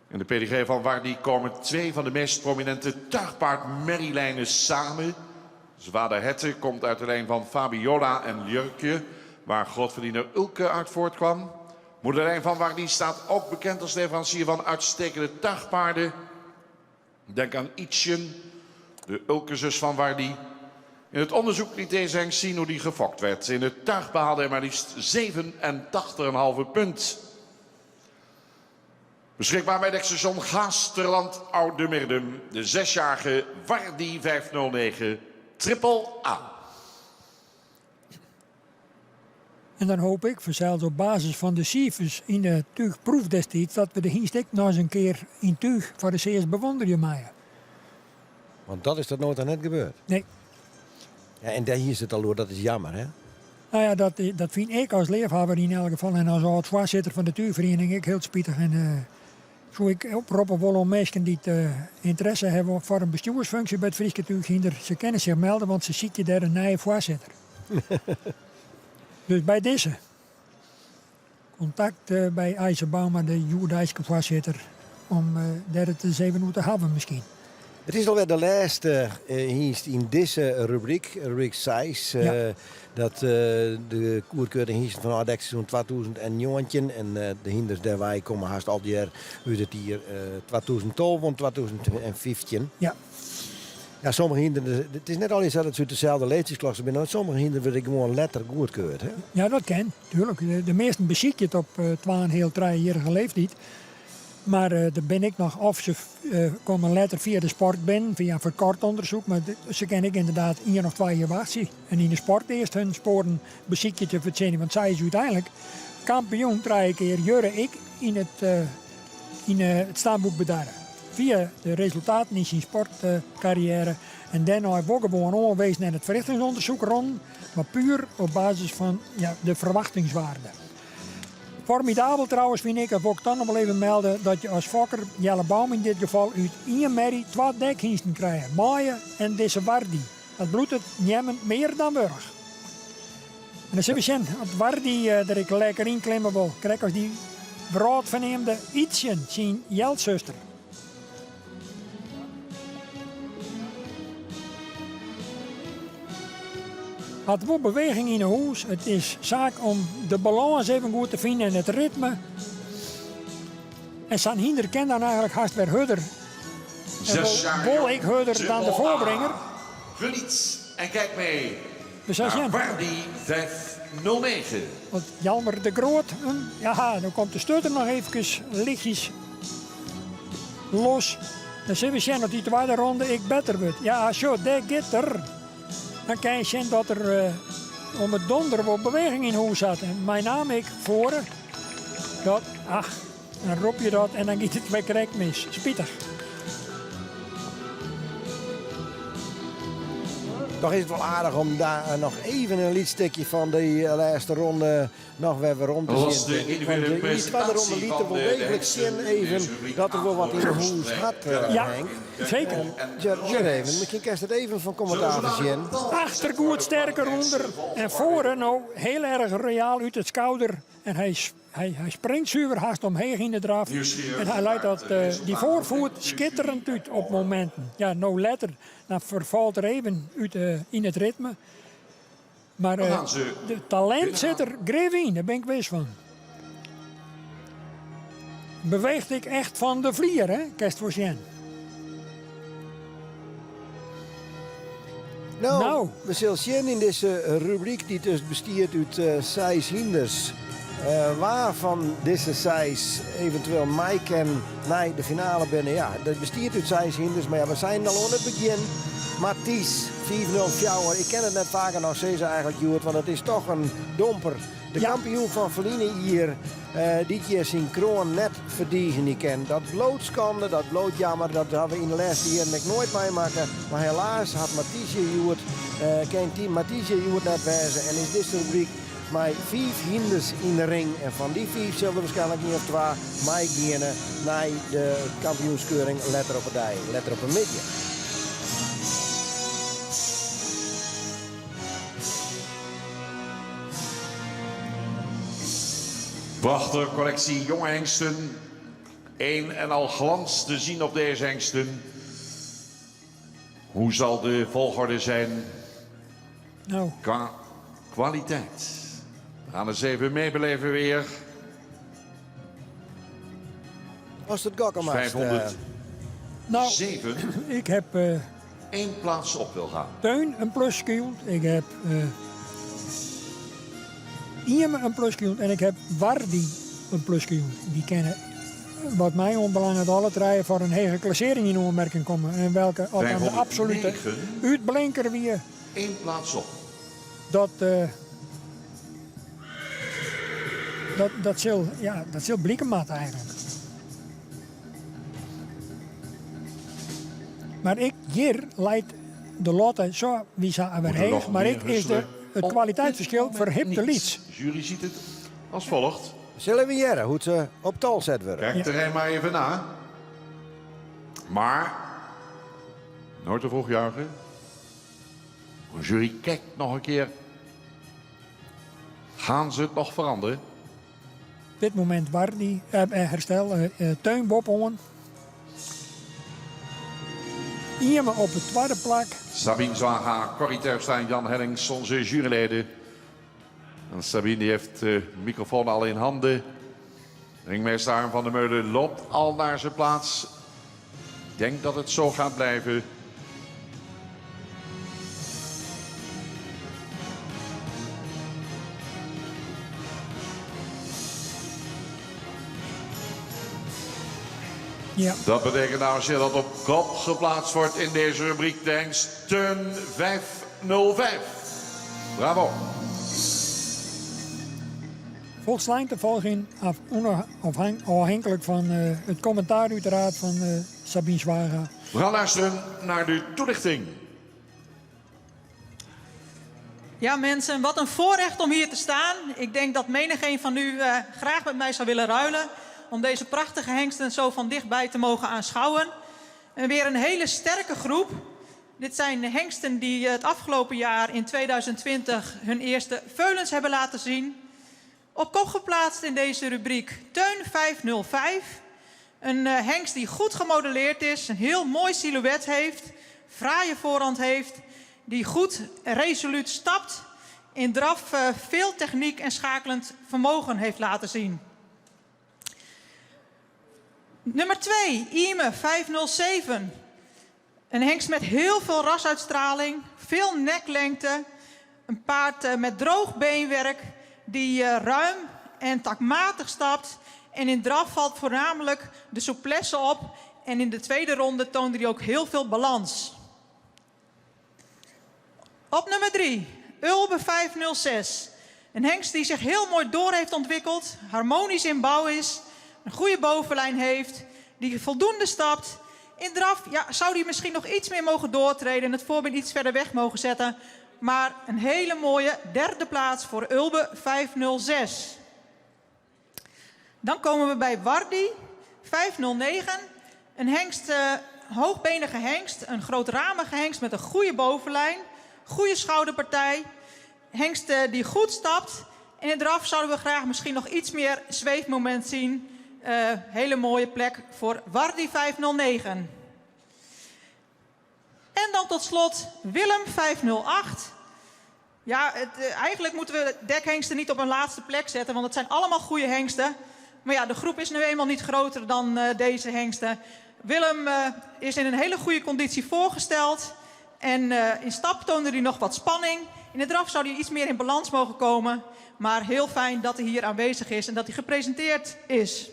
In de pedigree van Wardy komen 2 van de meest prominente tuigpaard-merrielijnen samen. Zijn vader Hette komt uit de lijn van Fabiola en Jurkje, waar grootverdiener Ulke uit voortkwam. Moederlijn van Wardy staat ook bekend als leverancier van uitstekende tuigpaarden. Denk aan Ietsjen, de Ulke-zus van Wardy. In het onderzoek liet deze hengst zien hoe die gefokt werd. In het tuig behaalde hij maar liefst 87,5 punt. Beschikbaar bij het station Gaasterland Oude Mirdum. De 6-jarige Wardy 509 Triple A. En dan hoop ik, zelfs op basis van de cijfers in de tuigproef destijds, dat we de hinstek nog eens een keer in tuig voor de CS bewonderen maken. Want dat is tot nooit net gebeurd. Nee. Ja, en daar hier is het al door, dat is jammer, hè? Nou ja, dat vind ik als leefhouder in elk geval en als oud-voorzitter van de tuigvereniging ik heel spietig. En zo ik oproepen wil om mensen die interesse hebben voor een bestuursfunctie bij het Frieske Tuighinder, ze kunnen zich melden, want ze ziet je daar een nieuwe voorzitter. Dus bij deze contact bij IJzerbauma, de Joerdijske voorzitter, om daar het eens even te hebben misschien. Het is alweer de laatste in deze rubriek 6. Dat de koerkeuring hier van het seizoen 2019 en de hinders daarbij komen haast al die jaar uit het hier 2012 en 2015. Ja. Ja, sommige hinderen, het is net al eens dat het zo dezelfde leeftijdsklasse zijn, maar sommige hinderen worden gewoon letterlijk goedkeurd. Hè? Ja, dat kan, tuurlijk. De meesten beziek je het op 2,5-3-jarige leeftijd. Maar daar ben ik nog, of ze komen later via de sport binnen, via een verkort onderzoek. Maar ze kan ik inderdaad 1 of 2 jaar wachten. En in de sport eerst hun sporen beziek je te verzinnen. Want zij is uiteindelijk kampioen 3 keer jure ik in het staanboek bedaren. Via de resultaten in zijn sportcarrière. En daarna heb ik gewoon aangewezen naar het verrichtingsonderzoek rond. Maar puur op basis van de verwachtingswaarde. Formidabel trouwens vind ik, heb ik dan nog wel even melden, dat je als fokker, Jelle Baum in dit geval, uit 1 merrie 2 dekhiensten krijgt. Maaien en deze Wardy. Dat bloedt het nemen meer dan burg. En dan zullen we zien, als Wardy er ik lekker in klimmen wil, krijg als die brood verneemde Ietsjen, zijn Jeltzuster. Het wordt beweging in een huis. Het is zaak om de balans even goed te vinden en het ritme. En zijn hinder kent dan eigenlijk haast weer hudder. Wol ik hudder dan de voorbrenger. Geniet en kijk mee Dus naar Wardy 509. Want Jalmer de Groot, ja, dan komt de stutter nog even lichtjes los. Dan zullen we zien dat die tweede ronde ik beter wordt. Ja, als je dat gitter. Dan kan je zien dat er om het donder wat beweging in huis zat. En mijn naam ik voor dat, dan roep je dat en dan gaat het weer correct mis. Spietig. Toch is het wel aardig om daar nog even een lietstukje van de laatste ronde nog weer rond te zien. Die tweede ronde liet er wel degelijk zien even dat er wel wat in de hoes had, Henk. Zeker. Even, misschien kan je het even van commentaar zien. Achter goed sterker onder en voren nou heel erg royaal uit het schouder. En hij springt zuiver haast omheen in de draf. En hij leidt dat die voorvoet schitterend uit op momenten. Ja, nou letter, dan vervalt er even uit in het ritme. Maar de talent zit er grev in, daar ben ik wist van. Beweegt ik echt van de vlier, hè, kerst voor zien. Nou, we zullen zien in deze rubriek die dus bestaat uit 6 hinders. Waarvan deze 6 eventueel mij kan naar de finale binnen. Ja, dat bestaat uit 6 hinders, maar ja, we zijn al aan het begin. Mathies, 404. Ik ken het net vaker nog steeds eigenlijk, Joert, want het is toch een domper. De kampioen van Verline hier, dit jaar zijn kroon net verdienen die ken. Dat blootschande, dat blootjammer, dat hebben we in de laatste jaren nooit meemaken. Maar helaas had Mathiesje Joert, geen team Mathiesje Joert net wezen. En is deze rubriek met 5 hinders in de ring. En van die 5 zullen er waarschijnlijk niet of 2 meegaan naar de kampioenskeuring letter op een dij, letter op een midje. Prachtige collectie jonge hengsten. Een en al glans te zien op deze hengsten. Hoe zal de volgorde zijn nou, qua kwaliteit? We gaan eens even meebeleven weer. Als het gokken mag. 507. Nou, ik heb 1 plaats op wil gaan. Teun een pluskiel. Ik heb Ieme een pluskiel. En ik heb Wardi een pluskiel. Die kennen wat mij onbelangrijk alle drie voor een hege klassering in aanmerking komen. En welke ook aan de absolute uitblinker weer. 1 plaats op. Dat zal Bliekemat eigenlijk. Maar ik hier leidt de lotte zo wie ze weer heeg. Maar ik is het kwaliteitsverschil verhip de lieds. De jury ziet het als volgt. Zullen we jaren hoe ze op tal zet worden? Kijk er maar even na. Maar, nooit te vroeg juichen. De jury kijkt nog een keer. Gaan ze het nog veranderen? Op dit moment Wardi herstel Teun Bophongen. Ieme op de tweede plek. Sabine Zwaga, Corrie Terpstra en Jan Hellings, onze juryleden. En Sabine die heeft de microfoon al in handen. Ringmeester Harm van der Meulen loopt al naar zijn plaats. Ik denk dat het zo gaat blijven. Ja. Dat betekent dames en heren dat op kop geplaatst wordt in deze rubriek de hengst Teun 505. Bravo. Volgens de volging afhankelijk van het commentaar uiteraard van Sabine Zwaga. We gaan luisteren naar de toelichting. Ja mensen, wat een voorrecht om hier te staan. Ik denk dat menigeen van u graag met mij zou willen ruilen. Om deze prachtige hengsten zo van dichtbij te mogen aanschouwen. En weer een hele sterke groep. Dit zijn de hengsten die het afgelopen jaar in 2020 hun eerste veulens hebben laten zien. Op kop geplaatst in deze rubriek Teun 505. Een hengst die goed gemodelleerd is, een heel mooi silhouet heeft, fraaie voorhand heeft, die goed resoluut stapt, in draf veel techniek en schakelend vermogen heeft laten zien. Nummer 2, Ieme 507. Een hengst met heel veel rasuitstraling, veel neklengte, een paard met droog beenwerk die ruim en takmatig stapt. En in draf valt voornamelijk de souplesse op. En in de tweede ronde toonde hij ook heel veel balans. Op nummer 3, Ulbe 506. Een hengst die zich heel mooi door heeft ontwikkeld, harmonisch in bouw is, een goede bovenlijn heeft, die voldoende stapt. In draf zou hij misschien nog iets meer mogen doortreden en het voorbeeld iets verder weg mogen zetten. Maar een hele mooie derde plaats voor Ulbe 506. Dan komen we bij Wardi 509. Een hengst, hoogbenige hengst, een grootramige hengst met een goede bovenlijn, goede schouderpartij. Hengst die goed stapt. En in draf zouden we graag misschien nog iets meer zweefmoment zien. Hele mooie plek voor Wardi 509. En dan tot slot Willem 508. Ja, eigenlijk moeten we dekhengsten niet op een laatste plek zetten, want het zijn allemaal goede hengsten. Maar ja, de groep is nu eenmaal niet groter dan deze hengsten. Willem is in een hele goede conditie voorgesteld. En in stap toonde hij nog wat spanning. In de draf zou hij iets meer in balans mogen komen. Maar heel fijn dat hij hier aanwezig is en dat hij gepresenteerd is.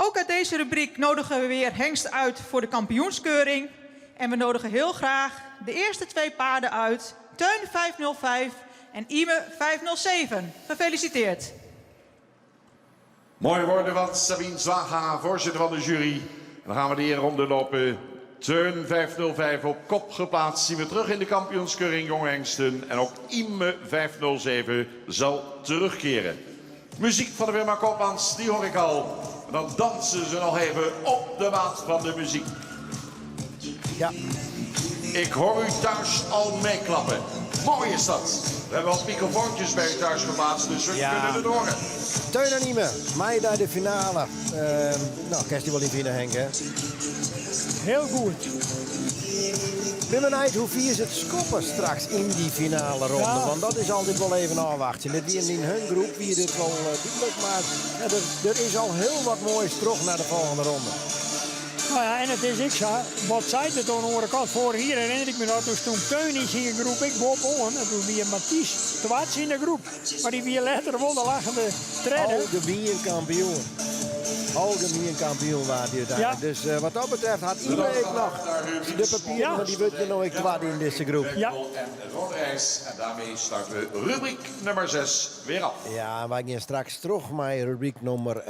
Ook uit deze rubriek nodigen we weer hengsten uit voor de kampioenskeuring. En we nodigen heel graag de eerste 2 paarden uit. Teun 505 en Ieme 507. Gefeliciteerd. Mooi woorden van Sabine Zwaga, voorzitter van de jury. En dan gaan we de eerronde lopen. Teun 505 op kop geplaatst. Zien we terug in de kampioenskeuring jonge hengsten. En ook Ime 507 zal terugkeren. Muziek van de firma Koopmans, die hoor ik al. En dan dansen ze nog even op de maat van de muziek. Ja. Ik hoor u thuis al meeklappen. Mooi is dat. We hebben wat microfoontjes bij u thuis geplaatst, dus we kunnen het horen. Teun en Ime, mij naar de finale. Nou, kerst die wel in winnen, Henk, hè? Heel goed. Ik ben benieuwd hoe vier ze het skoppen straks in die finale ronde. Ja. Want dat is altijd wel even afwachten. Het weer in hun groep wie dit wel duidelijk, maar er is al heel wat moois terug naar de volgende ronde. Nou ja, en het is ik zo, wat zei het aan de andere kant voor hier herinner ik me dat toen Teun is in de groep, ik Bob Owen, en toen weer Mathies Twats in de groep. Maar die weer later won de lachende treden. Algemeen kampioen. Algemeen kampioen waren die uiteindelijk. Ja. Dus wat dat betreft had iedereen nog de papieren, maar die wordt je nooit kwaad in deze groep. Ja. En Roderijs. En daarmee starten we rubriek nummer 6 weer af. Ja, wij gaan straks terug met rubriek nummer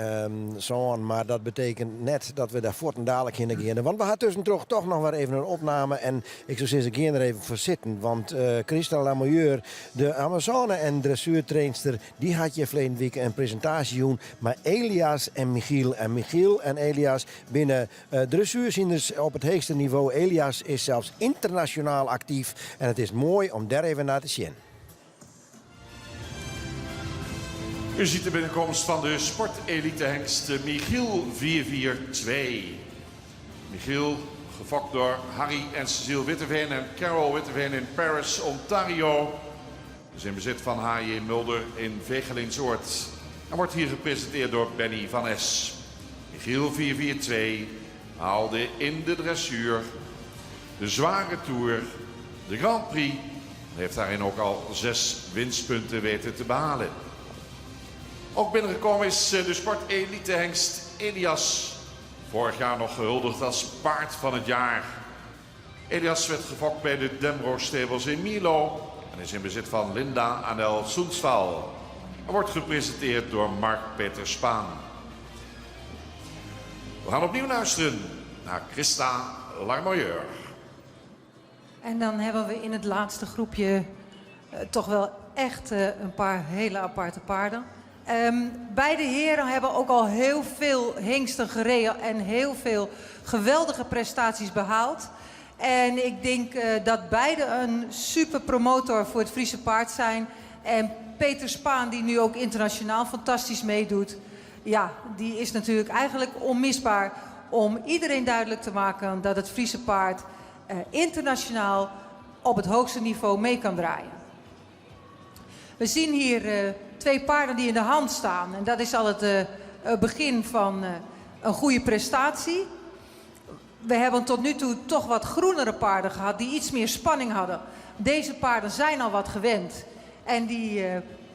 zo'n. Maar dat betekent net dat we daar voort en dadelijk in gaan. Want we hadden tussen toch nog weer even een opname. En ik zou zeggen, ik ga er even voor zitten. Want Christa Lamoyeur, de Amazone en dressuurtrainster, die had je verleden week een presentatie doen met Elias en Michiel. En Michiel en Elias binnen dressuurzienders op het hoogste niveau. Elias is zelfs internationaal actief. En het is mooi om daar even naar te zien. U ziet de binnenkomst van de sportelite-hengst Michiel 442. Michiel, gefokt door Harry en Cecile Witteveen en Carol Witteveen in Paris, Ontario. Dus in bezit van H.J. Mulder in Vegelinsoord. En wordt hier gepresenteerd door Benny van Es. Michiel 442 haalde in de dressuur de zware Tour, de Grand Prix. Heeft daarin ook al 6 winstpunten weten te behalen. Ook binnengekomen is de sportelite-hengst Elias. Vorig jaar nog gehuldigd als paard van het jaar. Elias werd gefokt bij de Demro Stables in Milo. En is in bezit van Linda Anel Soensval. En wordt gepresenteerd door Mark-Peter Spaan. We gaan opnieuw luisteren naar Christa Larmoyeur. En dan hebben we in het laatste groepje toch wel echt een paar hele aparte paarden. Beide heren hebben ook al heel veel hengsten gereden en heel veel geweldige prestaties behaald. En ik denk dat beide een super promotor voor het Friese paard zijn. En Peter Spaan, die nu ook internationaal fantastisch meedoet, ja, die is natuurlijk eigenlijk onmisbaar om iedereen duidelijk te maken dat het Friese paard internationaal op het hoogste niveau mee kan draaien. We zien hier 2 paarden die in de hand staan. En dat is al het begin van een goede prestatie. We hebben tot nu toe toch wat groenere paarden gehad die iets meer spanning hadden. Deze paarden zijn al wat gewend. En die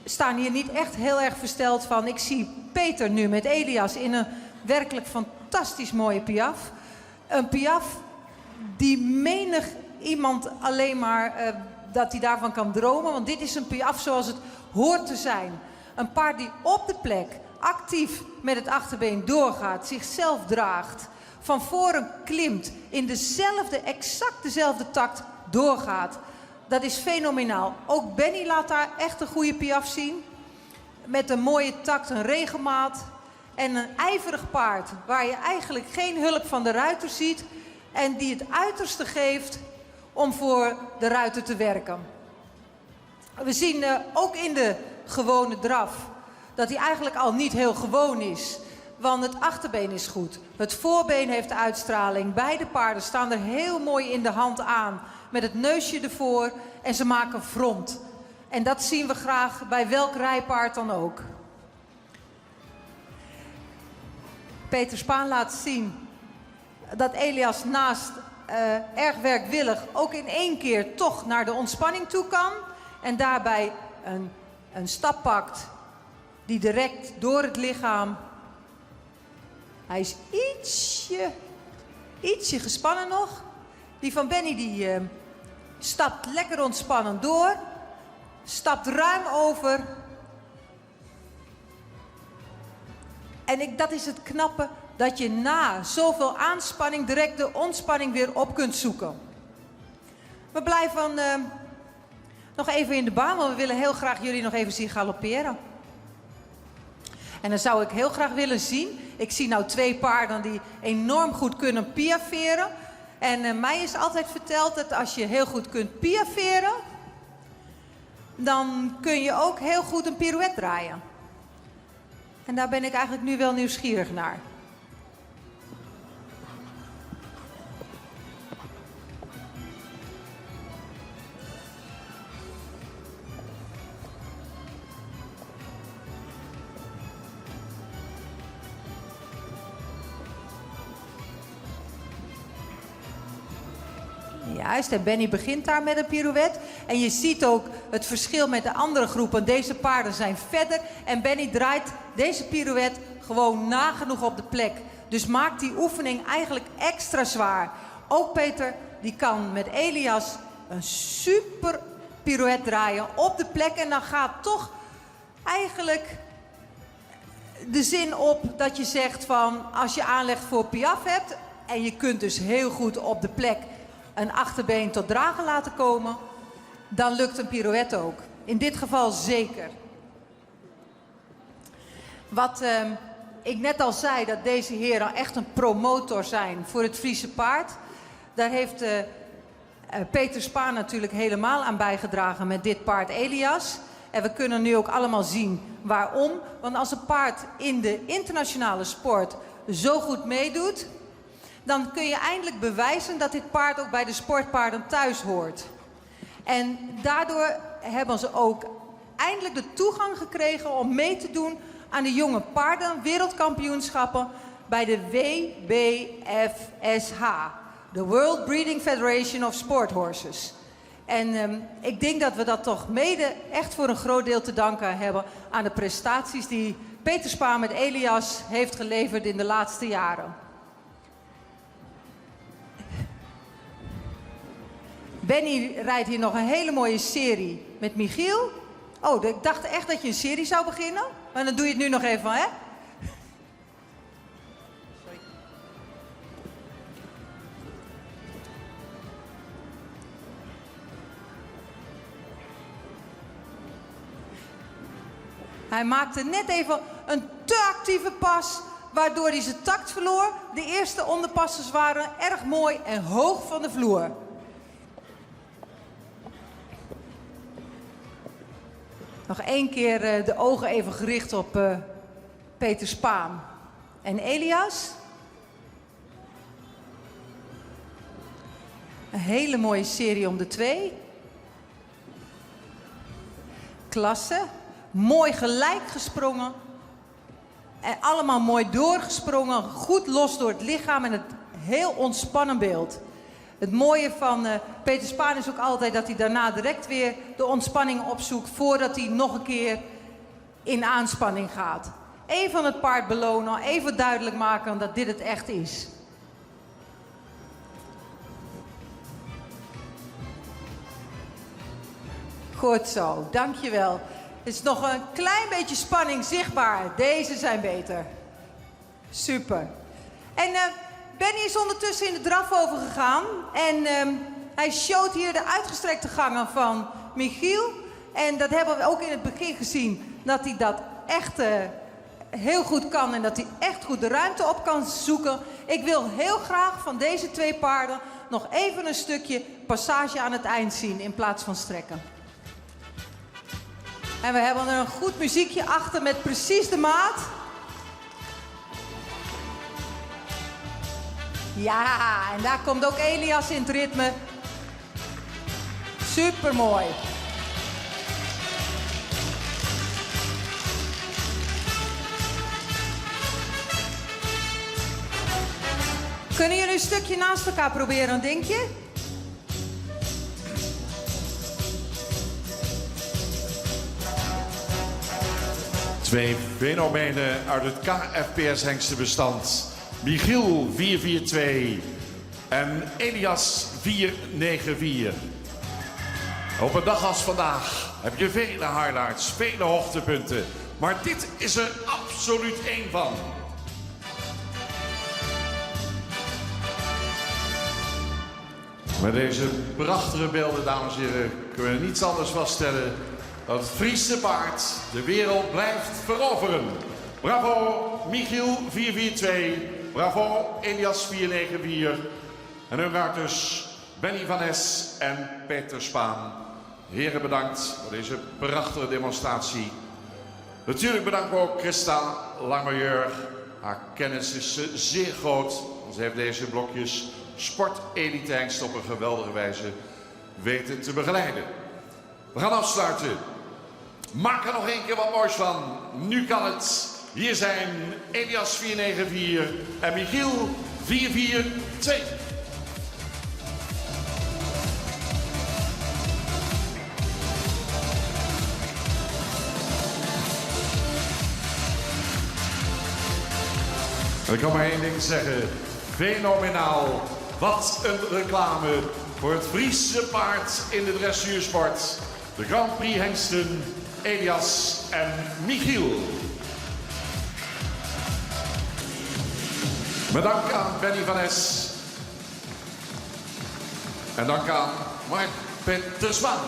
staan hier niet echt heel erg versteld van. Ik zie Peter nu met Elias in een werkelijk fantastisch mooie piaf. Een piaf die menig iemand alleen maar dat hij daarvan kan dromen. Want dit is een piaf zoals het hoort te zijn. Een paard die op de plek actief met het achterbeen doorgaat, zichzelf draagt, van voren klimt, in exact dezelfde takt doorgaat. Dat is fenomenaal. Ook Benny laat daar echt een goede piaf zien. Met een mooie takt, een regelmaat. En een ijverig paard waar je eigenlijk geen hulp van de ruiter ziet. En die het uiterste geeft om voor de ruiter te werken. We zien ook in de gewone draf dat hij eigenlijk al niet heel gewoon is. Want het achterbeen is goed. Het voorbeen heeft uitstraling. Beide paarden staan er heel mooi in de hand aan. Met het neusje ervoor. En ze maken front. En dat zien we graag bij welk rijpaard dan ook. Peter Spaan laat zien dat Elias naast erg werkwillig ook in één keer toch naar de ontspanning toe kan. En daarbij een stap pakt die direct door het lichaam. Hij is ietsje gespannen nog. Die van Benny die stapt lekker ontspannen door. Stapt ruim over. En dat is het knappe dat je na zoveel aanspanning direct de ontspanning weer op kunt zoeken. We blijven nog even in de baan, want we willen heel graag jullie nog even zien galopperen. En dan zou ik heel graag willen zien, ik zie nou 2 paarden die enorm goed kunnen piafferen. En mij is altijd verteld dat als je heel goed kunt piafferen, dan kun je ook heel goed een pirouette draaien. En daar ben ik eigenlijk nu wel nieuwsgierig naar. Juist, en Benny begint daar met een pirouette. En je ziet ook het verschil met de andere groepen. Deze paarden zijn verder. En Benny draait deze pirouette gewoon nagenoeg op de plek. Dus maakt die oefening eigenlijk extra zwaar. Ook Peter, die kan met Elias een super pirouette draaien op de plek. En dan gaat toch eigenlijk de zin op dat je zegt van als je aanleg voor piaf hebt en je kunt dus heel goed op de plek een achterbeen tot dragen laten komen, dan lukt een pirouette ook. In dit geval zeker. Wat ik net al zei, dat deze heren echt een promotor zijn voor het Friese paard. Daar heeft Peter Spaan natuurlijk helemaal aan bijgedragen met dit paard Elias. En we kunnen nu ook allemaal zien waarom. Want als een paard in de internationale sport zo goed meedoet, dan kun je eindelijk bewijzen dat dit paard ook bij de sportpaarden thuis hoort. En daardoor hebben ze ook eindelijk de toegang gekregen om mee te doen aan de jonge paarden wereldkampioenschappen bij de WBFSH, de World Breeding Federation of Sport Horses. En ik denk dat we dat toch mede echt voor een groot deel te danken hebben aan de prestaties die Peter Spaan met Elias heeft geleverd in de laatste jaren. Benny rijdt hier nog een hele mooie serie met Michiel. Oh, ik dacht echt dat je een serie zou beginnen. Maar dan doe je het nu nog even, hè? Hij maakte net even een te actieve pas, waardoor hij zijn tact verloor. De eerste onderpassers waren erg mooi en hoog van de vloer. Nog één keer de ogen even gericht op Peter Spaan en Elias. Een hele mooie serie om de 2. Klasse. Mooi gelijk gesprongen. En allemaal mooi doorgesprongen. Goed los door het lichaam en het heel ontspannen beeld. Het mooie van Peter Spaan is ook altijd dat hij daarna direct weer de ontspanning opzoekt voordat hij nog een keer in aanspanning gaat. Even het paard belonen, even duidelijk maken dat dit het echt is. Goed zo, dankjewel. Er is nog een klein beetje spanning zichtbaar. Deze zijn beter. Super. En Benny is ondertussen in de draf overgegaan. En hij showt hier de uitgestrekte gangen van Michiel. En dat hebben we ook in het begin gezien. Dat hij dat echt heel goed kan. En dat hij echt goed de ruimte op kan zoeken. Ik wil heel graag van deze 2 paarden nog even een stukje passage aan het eind zien. In plaats van strekken. En we hebben er een goed muziekje achter met precies de maat. Ja, en daar komt ook Elias in het ritme. Supermooi. Kunnen jullie een stukje naast elkaar proberen, denk je? Twee fenomenen uit het KFPS hengstenbestand. Michiel 442 en Elias 494. Op een dag als vandaag heb je vele highlights, vele hoogtepunten. Maar dit is er absoluut één van. Met deze prachtige beelden, dames en heren, kunnen we niets anders vaststellen. Dat het Friese paard de wereld blijft veroveren. Bravo Michiel 442. Bravo Elias 494. En hun ruiters Benny van Es en Peter Spaan. Heren, bedankt voor deze prachtige demonstratie. Natuurlijk bedanken we ook Christa Langmajeur. Haar kennis is zeer groot. Ze heeft deze blokjes sportelite hengst op een geweldige wijze weten te begeleiden. We gaan afsluiten. Maak er nog één keer wat moois van. Nu kan het. Hier zijn Elias 494 en Michiel 442. Ik kan maar één ding zeggen. Fenomenaal. Wat een reclame voor het Friese paard in de dressuursport. De Grand Prix hengsten Elias en Michiel. Met dank aan Benny van Es. En dank aan Mark Peter Spaan.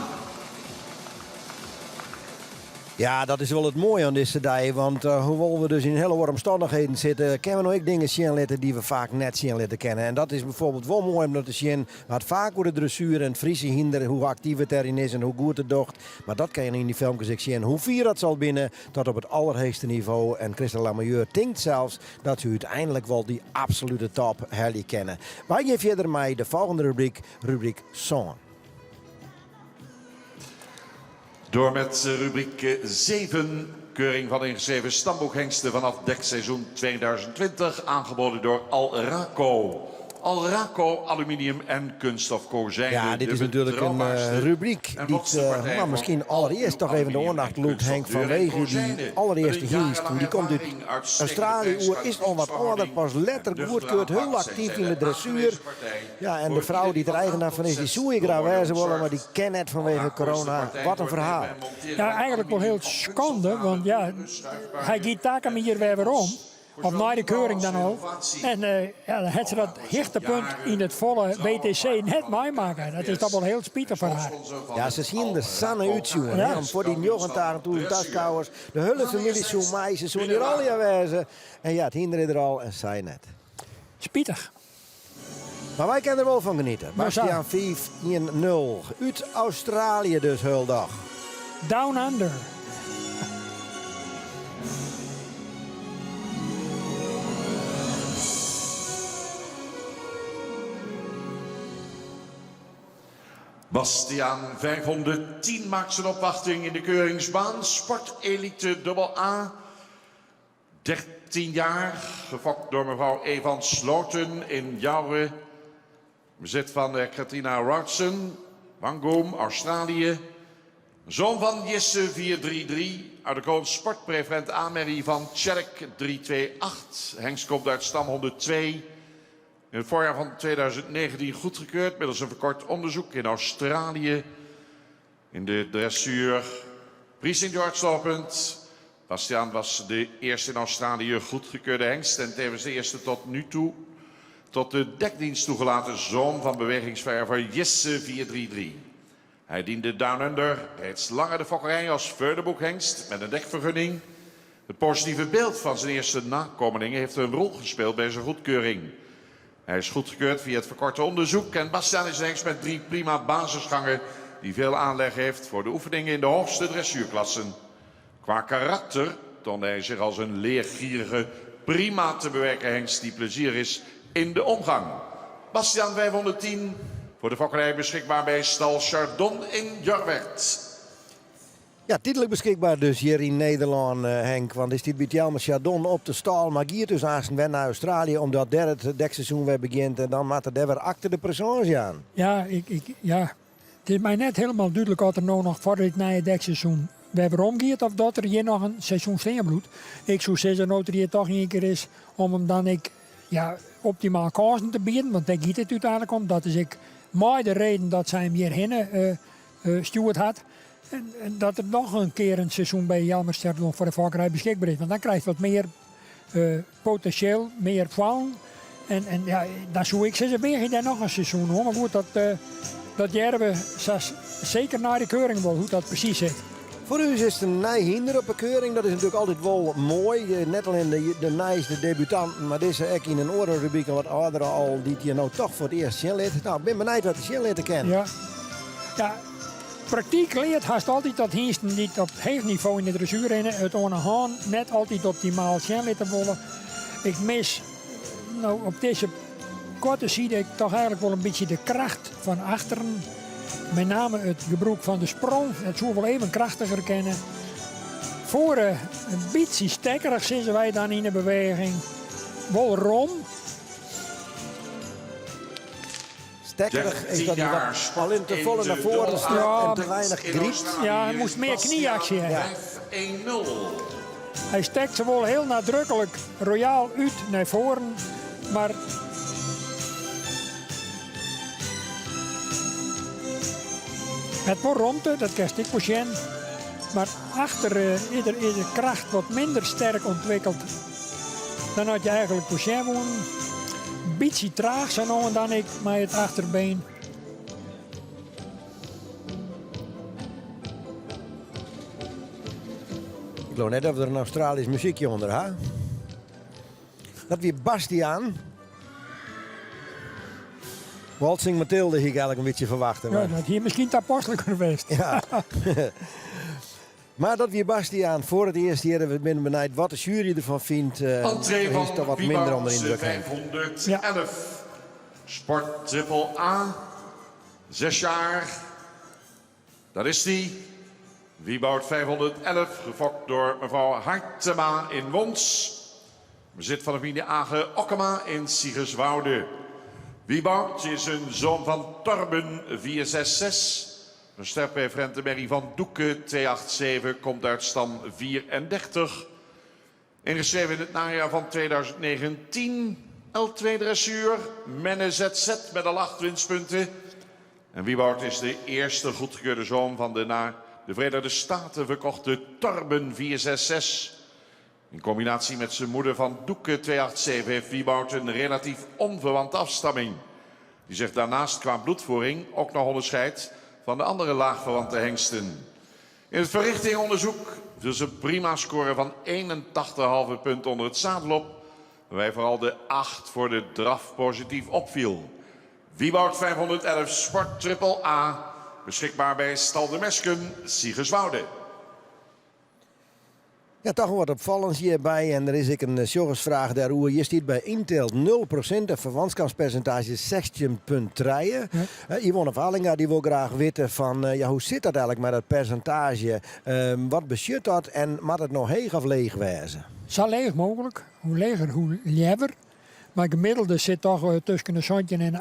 Ja, dat is wel het mooie aan deze dag. Want hoewel we dus in hele warme omstandigheden zitten, kunnen we nog ook dingen zien laten die we vaak net zien laten kennen. En dat is bijvoorbeeld wel mooi om te zien wat vaak over de dressuur en het Friese hinder, hoe actief het erin is en hoe goed het docht. Maar dat kan je in die filmpjes ook zien. Hoe vier dat zal binnen tot op het allerhoogste niveau. En Christa Langmajeur denkt zelfs dat ze uiteindelijk wel die absolute top herlie kennen. Wij gaan verder met de volgende rubriek Song. Door met rubriek 7, keuring van ingeschreven stamboekhengsten vanaf dekseizoen 2020, aangeboden door Alraco. Alraco Aluminium en Kunststof Kozijnen. Ja, dit is natuurlijk een rubriek die misschien allereerst toch even de aandacht loekt, Henk, vanwege die allereerste hengst. Die komt uit Australië, is al wat ouder, pas letterlijk goedkeurd, heel actief in de dressuur. Ja, en de vrouw die er eigenaar van is, die zou ik graag wijzen willen, maar die ken het vanwege corona. Wat een verhaal. Ja, eigenlijk wel heel schande, want ja, hij gaat taken hier weer om. Of na de keuring dan al. En dan had ze dat hichtepunt in het volle WTC net meemaken. Dat is toch wel heel spietig voor haar. Ja, ze zien er sanne uitzoeken. Ja. Voor die 90.000 toeschouwers. De hele familie zo mij, ze zo hier al wijzen. En ja, het hinderde er al en zij net. Spietig. Maar wij kunnen er wel van genieten. Bastiaan 5-0. Uit Australië dus heel dag. Down Under. Bastiaan 510 maakt zijn opwachting in de keuringsbaan. Sportelite AA. 13 jaar, gefokt door mevrouw Evan Sloten in Jouwe. Bezit van Katrina Routsen, Wangoom, Australië. Zoon van Jesse 433. Uit de koon sportpreferent aanmerrie van Tjerk 328. Hengst komt uit stam 102. In het voorjaar van 2019 goedgekeurd middels een verkort onderzoek in Australië. In de dressuur Prix St. George loopend. Bastiaan was de eerste in Australië goedgekeurde hengst en tevens de eerste tot nu toe tot de dekdienst toegelaten zoon van bewegingsverver Jesse 433. Hij diende Down Under reeds langer de fokkerij als Veurdenboekhengst met een dekvergunning. Het positieve beeld van zijn eerste nakomelingen heeft een rol gespeeld bij zijn goedkeuring. Hij is goedgekeurd via het verkorte onderzoek en Bastiaan is een hengst met 3 prima basisgangen die veel aanleg heeft voor de oefeningen in de hoogste dressuurklassen. Qua karakter toonde hij zich als een leergierige, prima te bewerken hengst die plezier is in de omgang. Bastiaan 510 voor de fokkerij beschikbaar bij stal Chardon in Jorwert. Ja, tijdelijk beschikbaar dus hier in Nederland, Henk. Want is dit bij jou met Chardon op de stal. Maar hier dus aan zijn naar Australië, omdat daar het dekseizoen weer begint. En dan maakt het weer achter de persoons aan. Ja, ja, het is mij net helemaal duidelijk wat er nou nog voor het nieuwe dekseizoen weer omgeeft. Of dat er hier nog een seizoen steenbloed. Ik zou zeggen dat er hier toch een keer is om hem dan optimaal kansen te bieden. Want daar gaat het uiteindelijk om. Dat is maar de reden dat zij hem hierheen stuurd had. En dat er nog een keer een seizoen bij Jelmer voor de fokkerij beschikbaar is. Want dan krijg je wat meer potentieel, meer vallen. En ja, dan zou ik zeggen, ben je daar nog een seizoen hoor. Maar goed, dat Jerwe zeker naar de keuring wil, hoe dat precies zit. Voor u is het een nijhinder op een keuring. Dat is natuurlijk altijd wel mooi. Net alleen de nijste debutanten, maar deze ook in een orenrubriek en wat oudere al, die je nou toch voor het eerst zien lid. Nou, ik ben benieuwd wat de zien lid kennen. Ja, praktiek leert haast altijd dat hingsten niet op het hoog niveau in de dressuur rennen. Het onderhaan net altijd optimaal zien litten willen. Ik mis nou op deze korte zijde toch eigenlijk wel een beetje de kracht van achteren. Met name het gebruik van de sprong. Het zou wel even krachtiger kennen. Voor een beetje stekkerig zitten wij dan in de beweging. Wel rom. Stekkerig is dat hij wat alleen te volle naar voren staat en te weinig griept. Ja, hij moest meer knieactie hebben. Ja. 5-1-0. Hij stekt ze wel heel nadrukkelijk royaal uit naar voren. Maar het wordt romte, dat kan ik wel. Maar achter is de kracht wat minder sterk ontwikkeld. Dan had je eigenlijk Pochen wonen. Een beetje traag zo nou en dan ik met het achterbeen. Ik geloof net of er een Australisch muziekje onder ha. Dat weer Bastiaan. Waltzing Mathilde hier eigenlijk een beetje verwachten. Ja, dat hier misschien te apostelijk geweest. Ja. Maar dat weer Bastiaan voor het eerst hier hebben we binnen benijd wat de jury ervan vindt. Entree van is toch wat minder onder de indruk. 511. Sport triple A. 6 jaar. Dat is die. Wieboud 511, gefokt door mevrouw Hartema in Wons. Bezit van de familie Age Okkema in Siegerswoude. Wieboud is een zoon van Torben 466. Een sterpreferente Merrie van Doeken 287 komt uit stam 34. Ingeschreven in het najaar van 2019. L2 dressuur. Menne ZZ met al 8 winstpunten. En Wieboud is de eerste goedgekeurde zoon van de naar de Verenigde Staten verkochte Torben 466. In combinatie met zijn moeder van Doeken 287 heeft Wieboud een relatief onverwante afstamming. Die zich daarnaast qua bloedvoering ook nog onderscheidt van de andere laagverwante hengsten. In het verrichtingonderzoek viel ze prima score van 81,5 punten onder het zadel op. Waarbij vooral de 8 voor de draf positief opviel. Wieboud 511 Sport Triple A. Beschikbaar bij Stal de Mesken, Siegerswoude. Ja, toch wat opvallends hierbij. En er is ook een jongensvraag daarover. Je stiet bij Intel 0% en verwantschapspercentage 16,3. Yvonne Valinga die wil graag weten van hoe zit dat eigenlijk met dat percentage? Wat besjut dat en mag het nog heeg of leeg wezen? Zo leeg mogelijk. Hoe leger, hoe liever. Maar gemiddelde zit toch tussen de 17 en de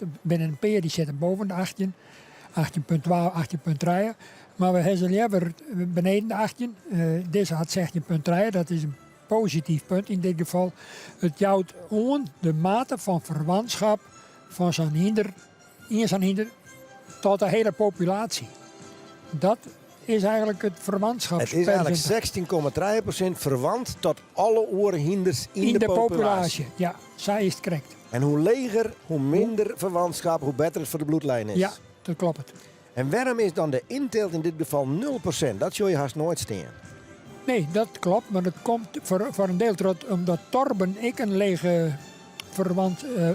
18%. Binnen een peer die zit boven de 18. 18,12, 18,3. Maar we hebben ze liever beneden de 18. Deze had 16,3. Dat is een positief punt in dit geval. Het jouwt aan de mate van verwantschap van zo'n hinder tot de hele populatie. Dat is eigenlijk het verwantschapspercentage. Het is eigenlijk 16,3% verwant tot alle oorhinders in de populatie. Ja, zij is het correct. En hoe leger, hoe minder verwantschap, hoe beter het voor de bloedlijn is. Ja, dat klopt. En waarom is dan de inteelt in dit geval 0%? Dat zul je haast nooit staan. Nee, dat klopt. Maar dat komt voor een deel omdat Torben ik een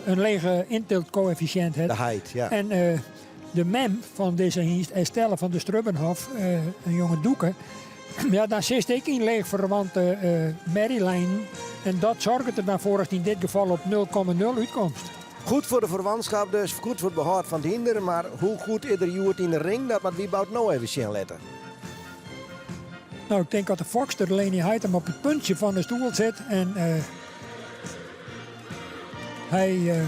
lege inteeltcoëfficiënt heeft. De height, ja. En de mem van deze hingst, Estelle van de Strubbenhof, een jonge doeken, ja, daar zit ik in leeg verwante merrielijnen. En dat zorgt er dan voor dat in dit geval op 0,0 uitkomt. Goed voor de verwantschap dus, goed voor het behoud van het hinderen. Maar hoe goed is er Joert in de ring? Dat moet Wieboud nou even zien letten. Nou, ik denk dat de Foxter Leni Heid hem op het puntje van de stoel zit. En hij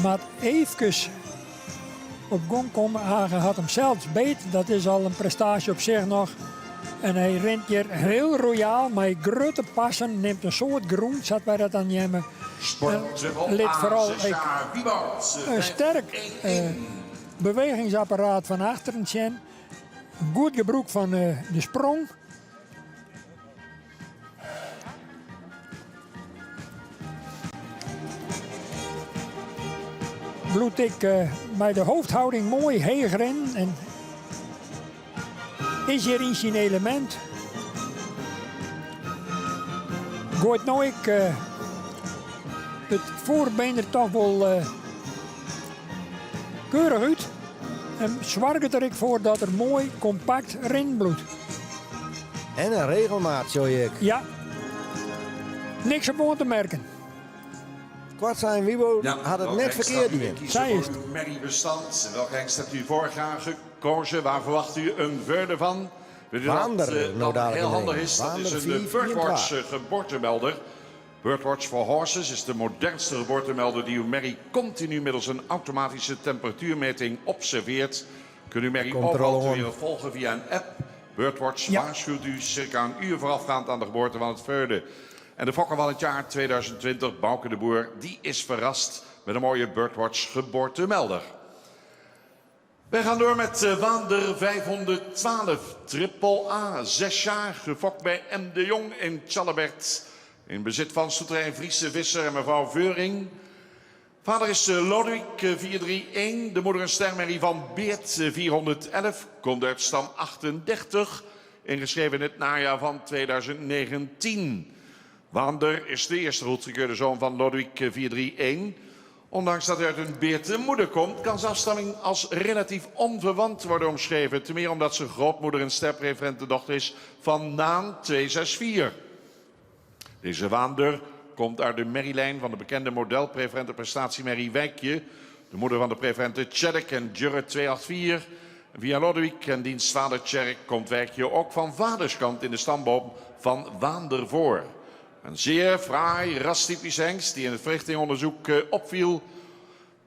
moet even op gang komen. Hagen had hem zelfs beet. Dat is al een prestatie op zich nog. En hij rent hier heel royaal, met grote passen. Neemt een soort groen, zat wij dat aan nemen. Lid vooral een sterk bewegingsapparaat van achteren zien. Goed gebruik van de sprong. bloed ik bij de hoofdhouding mooi heen rennen. En is hier in zijn element. Gooit nou ik het voorbeen er toch wel keurig uit. En zorg er ik voor dat er mooi compact rinbloed. En een regelmaat, zo ik. Ja. Niks op aan te merken. Kwart zijn Wiebo had het net verkeerd hier. Zij is het. Uw merriebestand. Welke hengst hebt u vorig jaar gekozen? Waar verwacht u een veurde van? Waanderen, dat heel handig is. Dat is een Birdwatch geboortemelder. Birdwatch for Horses is de modernste geboortemelder die uw merrie continu middels een automatische temperatuurmeting observeert. Kunt uw merrie overal ter wereld volgen via een app. Birdwatch waarschuwt u circa een uur voorafgaand aan de geboorte van het veurde. En de fokker van het jaar 2020, Bouke de Boer, die is verrast met een mooie Birdwatch geboortemelder. Wij gaan door met Waander 512, triple A, 6 jaar, gefokt bij M. de Jong in Tjallebert. In bezit van stoeterij Friese Visser en mevrouw Veuring. Vader is Lodewijk 431, de moeder een stermerrie van Beert 411, komt uit stam 38, ingeschreven in het najaar van 2019. Waander is de eerste goedgekeurde zoon van Lodewijk 431. Ondanks dat hij uit een Beerte moeder komt, kan zijn afstamming als relatief onverwant worden omschreven. Ten meer omdat zijn grootmoeder een sterpreferente dochter is van Naan 264. Deze Waander komt uit de merrielijn van de bekende modelpreferente prestatiemerrie Wijkje. De moeder van de preferente Tjerk en Jurre 284. Via Lodewijk en diens vader Tjerk komt Wijkje ook van vaderskant in de stamboom van Waander voor. Een zeer fraai, rastypisch hengst die in het verrichtingonderzoek opviel.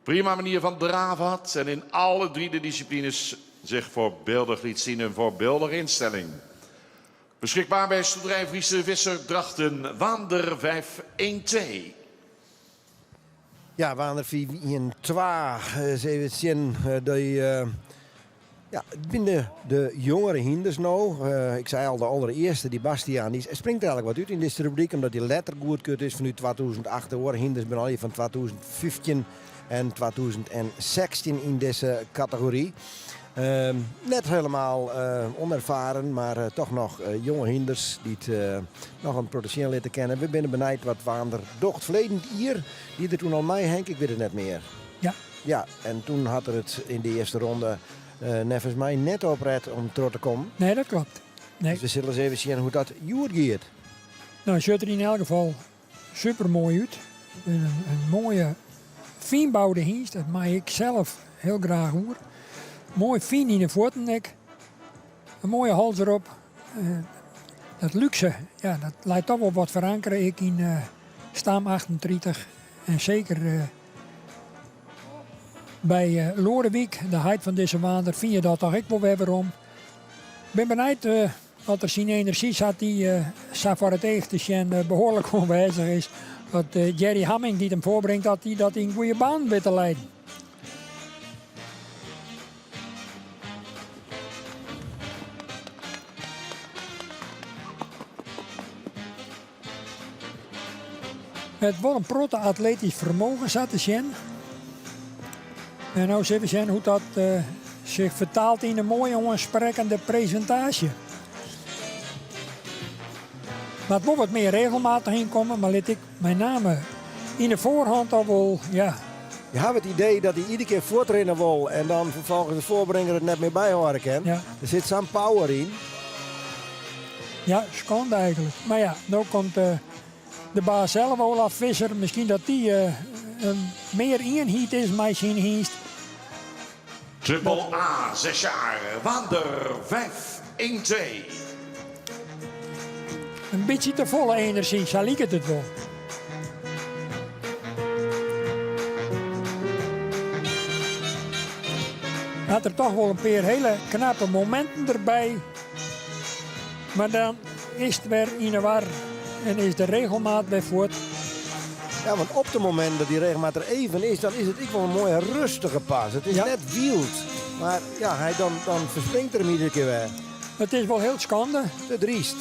Prima manier van draven had en in alle 3 de disciplines zich voorbeeldig liet zien. Een voorbeeldige instelling. Beschikbaar bij stoeterij Friese Visser Drachten, Waander 512. Ja, Waander 412. Ze zien dat binnen de jongere hinders nou. Ik zei al, de allereerste, die Bastiaan, die springt er eigenlijk wat uit in deze rubriek. Omdat die letter goedkeurd is van nu 2008. De hinders ben al van 2015 en 2016 in deze categorie. Net helemaal onervaren, maar toch nog jonge hinders die het nog een potentieel leren kennen. We zijn benieuwd wat Waander docht verleden hier. Die er toen al mee, Henk, ik weet het net meer. Ja. Ja, en toen had er het in de eerste ronde nevens mij net op red om terug te komen. Nee, dat klopt. Nee. Dus we zullen eens even zien hoe dat Joert gaat. Nou, het ziet er in elk geval super mooi uit. Een mooie, fienbouwde hengst, dat maak ik zelf heel graag hoor. Mooi fien in de voetennek. Een mooie hals erop. Dat luxe, ja, dat lijkt toch wel wat verankeren ik in stam 38. En zeker bij Lodewijk, de heid van deze Waander, vind je dat toch ik wel weer om. Ik ben benieuwd wat er zijn energie zat die voor het tegen behoorlijk onwijzig is. Dat Jerry Hamming die hem voorbrengt, dat hij dat in goede baan weet te leiden. Het wordt een protte atletisch vermogen zat te zien. En nou zullen we zien hoe dat zich vertaalt in een mooie onsprekende presentatie. Maar het moet wat meer regelmatig inkomen, maar let ik met name in de voorhand al wel, ja. Je hebt het idee dat hij iedere keer voortrennen wil en dan vervolgens de voorbrenger het net meer bijhouden kan. Ja. Er zit zo'n power in. Ja, schande eigenlijk. Maar ja, nu komt de baas zelf, Olaf Visser, misschien dat die meer eenheid is met zijn hengst. Triple A, 6 jaar, Waander 512. Een beetje te volle energie, zal ik het wel. Had er toch wel een paar hele knappe momenten erbij. Maar dan is het weer in de war en is de regelmaat weer voort. Ja, want op het moment dat die regelmaat er even is, dan is het wel een mooie rustige pas. Het is net wild. Maar ja, hij dan verspringt er hem iedere keer weer. Het is wel heel schande. Te driest.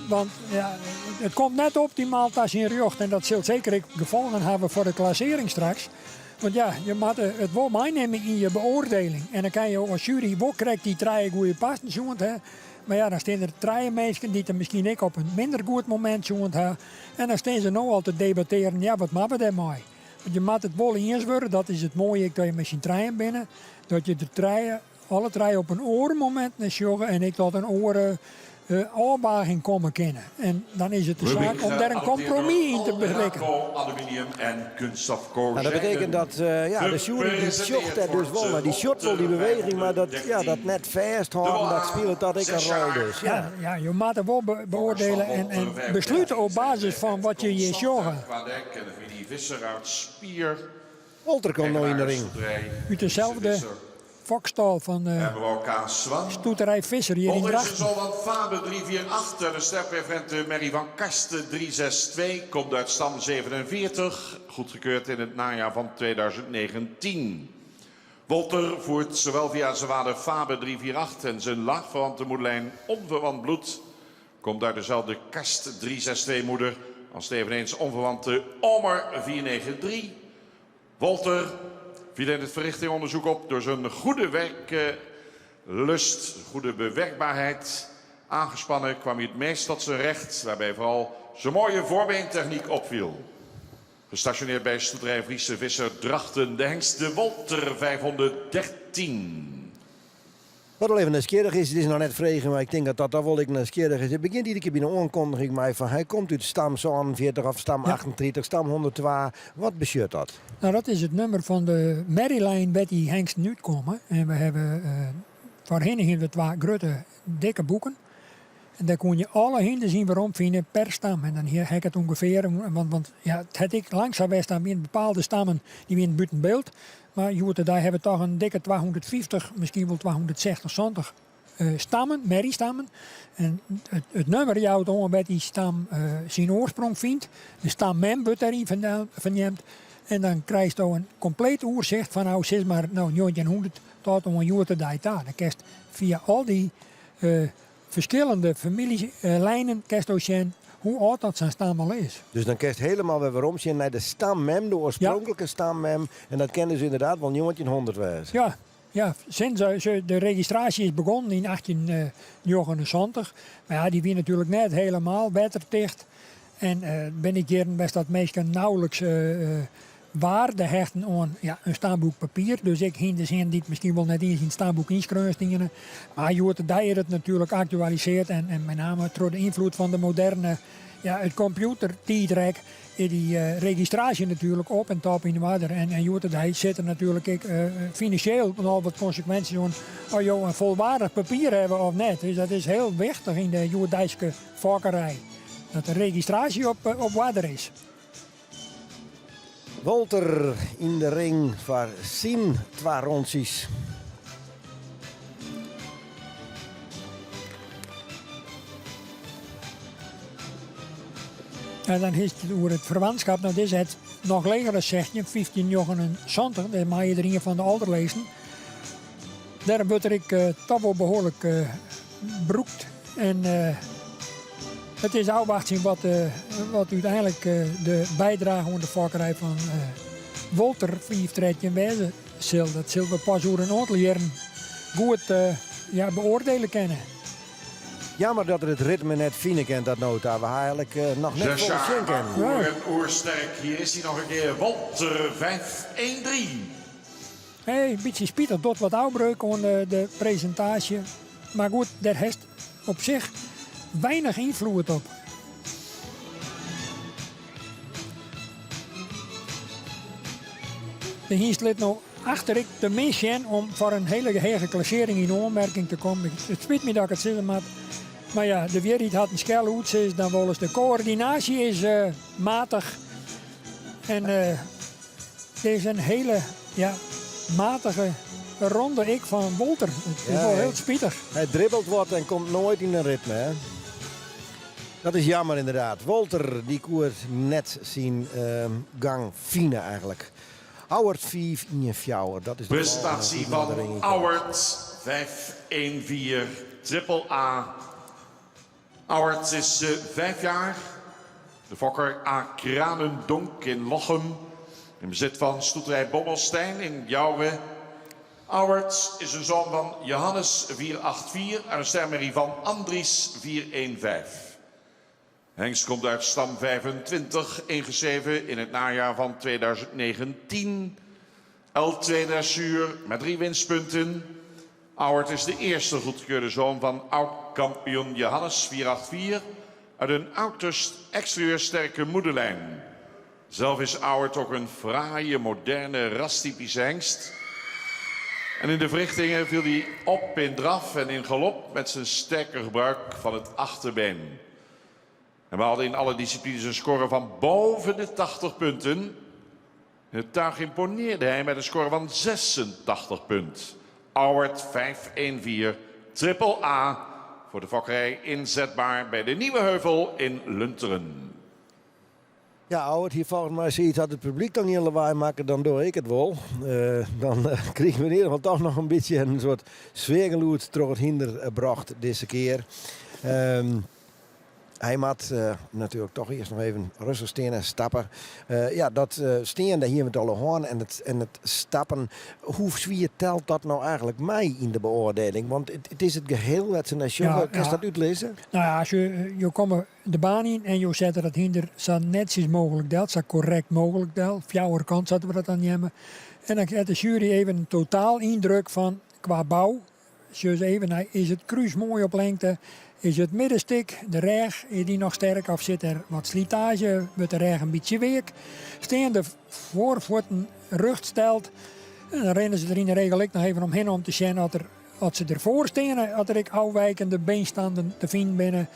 Want ja, het komt net optimaal als in rjocht. En dat zult zeker gevolgen hebben voor de klassering straks. Want ja, je moet het wel meenemen in je beoordeling. En dan kan je als jury, wat krijgt die 3 goede passen zoend, hè? Maar ja, dan staan er 3 mensen die er misschien ook op een minder goed moment zoend hebben. En dan staan ze nou al te debatteren, ja, wat maken we daarmee? Want je moet het wel eens worden, dat is het mooie, dat je met z'n 3 binnen. Dat je de alle 3 op een orenmoment joggen en ik tot een oren afwaging komen kennen. En dan is het de zaak om daar een compromis in te bereiken. Aluminium en kunststof kozijnen. Nou, dat betekent dat de jury die zocht het dus wel, maar die shot wel die beweging, maar dat net vasthouden, dat speelt dat ik een rol dus. Ja, je moet het wel beoordelen en besluiten op basis van wat je hier joggen. Visser uit Spier. Wolter komt nog in de ring. Uit dezelfde fokstal van stoeterij Visser hier in Drachten. Zo van Faber 348 en de sterpreferente Merrie van Karsten 362 komt uit stam 47. Goedgekeurd in het najaar van 2019. Wolter voert zowel via zijn vader Faber 348 en zijn laagverwante moederlijn Onverwant Bloed. Komt uit dezelfde Karst 362 moeder als eveneens onverwante Omer 493. Wolter viel in het verrichtingonderzoek op door zijn goede werklust, goede bewerkbaarheid. Aangespannen kwam hij het meest tot zijn recht, waarbij vooral zijn mooie voorbeentechniek opviel. Gestationeerd bij stoeterij Friese Visser Drachten, de hengst de Wolter 513. Wat wel even nieuwsgierig is, het is nog net vregen, maar ik denk dat dat wel nieuwsgierig is. Het begint iedere keer bij een aankondiging mij van hij komt uit stam 47 of stam 38, stam 102. Wat bescheurt dat? Nou, dat is het nummer van de Merrylijn waar die hengsten uitkomen. En we hebben voorheen hebben we 2 grote, dikke boeken. En daar kon je alle hinden zien waarom vinden per stam. En dan hier heb ik het ongeveer, want ja, het had ik langzaam bij staan in bepaalde stammen die weer buiten beeld. Maar daar hebben we toch een dikke 250, misschien wel 260 stammen, merriestammen. En het nummer jouwt om bij die stam zijn oorsprong vindt. De stam mem wordt daarin verneemt. En dan krijg je een compleet oorzicht van nou, zeg maar, 1900 tot een jaar daar. Dan kerst via al die verschillende familielijnen kerst ook zien hoe oud dat zijn stam al is. Dus dan kerst helemaal weer waarom zien naar de stammem, de oorspronkelijke stammem. En dat kennen ze inderdaad wel 1900 was. Ja, sinds de registratie is begonnen in 1879. Maar ja, die wie natuurlijk net helemaal waterdicht. En ben ik hier best dat meestal nauwelijks waarde hechten aan een stamboek papier. Dus ik hing dus die misschien wel net eens in het stamboek inschreeuwingen. Maar je wordt het natuurlijk actualiseerd en met name door de invloed van de moderne het computertijdrek die registratie natuurlijk op en top in de water. En hij zit er natuurlijk financieel al wat consequenties aan of je een volwaardig papier hebben of net. Dus dat is heel wichtig in de Joerdijkse vakkerij. Dat de registratie op water is. Wolter in de ring voor zijn 2 rondes. En dan is het over het verwantschap. Nou, dit is het nog legere zegje, 1579. Dat mag je er een van de ouder lezen. Daar word ik toch wel behoorlijk broekt. En het is afwachten wat uiteindelijk de bijdrage aan de vakkerij van Wolter 513 wezen zal. Dat zullen we pas over een aantal jaren goed beoordelen kennen. Jammer dat er het ritme net vinden kent dat nota. We eigenlijk nog net voor de zin kennen. En oersterk. Hier is hij nog een keer. Wolter 513. Een beetje spietig tot wat uitbreuk aan de presentatie. Maar goed, daar heeft op zich weinig invloed op. De Hienst liet nou achter ik de mensen om voor een hele hege klassering in aanmerking te komen. Het spijt me dat ik het zeggen maar ja, de wereld had een schel uit is dan wel eens de coördinatie is matig. En er is een hele matige ronde van Wolter. Het is wel heel spietig. Hij dribbelt wat en komt nooit in een ritme. Hè? Dat is jammer inderdaad. Wolter die koert net zien gang fine eigenlijk. Auwert 5 in je fjouwer. Dat is de presentatie van Auwert 514 triple A. Auwert is 5 jaar. De fokker A. Kranendonk in Lochem. In bezit van stoeterij Bommelstein in Jouwen. Auwert is een zoon van Johannes 484 en een stermerrie van Andries 415. Hengst komt uit stam 25, ingeschreven in het najaar van 2019. L2 dressuur met 3 winstpunten. Auwert is de eerste goedgekeurde zoon van oud-kampioen Johannes 484 uit een uiterst exterieursterke moederlijn. Zelf is Auwert ook een fraaie, moderne, rastypische hengst. En in de verrichtingen viel hij op in draf en in galop met zijn sterke gebruik van het achterbeen. En we hadden in alle disciplines een score van boven de 80 punten. In het tuig imponeerde hij met een score van 86 punten. Auwert 514, triple A voor de fokkerij inzetbaar bij de Nieuwe Heuvel in Lunteren. Ja, Auwert, hier volgens mij ziet dat het publiek dan niet lawaai maken, dan doe ik het wel. Dan kregen we in ieder geval toch nog een beetje een soort sfeergeluid door het hinder bracht deze keer. Hij moet natuurlijk toch eerst nog even rustig staan en stappen. Ja, dat staan, daar hier met alle hoorn en het stappen. Hoe zwier telt dat nou eigenlijk mij in de beoordeling? Want het is het geheel dat ze naar joggen. Kan je dat uitlezen? Nou ja, als je komt de baan in en je zet dat hinder zo netjes mogelijk deelt, zo correct mogelijk deelt. Fjouwer kant zetten we dat aan nemen. En dan krijgt de jury even een totaal indruk van qua bouw. Dus even, is het kruis mooi op lengte? Is het middenstuk, de reg, is die nog sterk of zit er wat slijtage, wordt de reg een beetje week. Steen de voorvoeten rug stelt, en dan rennen ze er in de regel nog even omheen om te zien dat ze ervoor staan, dat er afwijkende beenstanden te vinden binnen.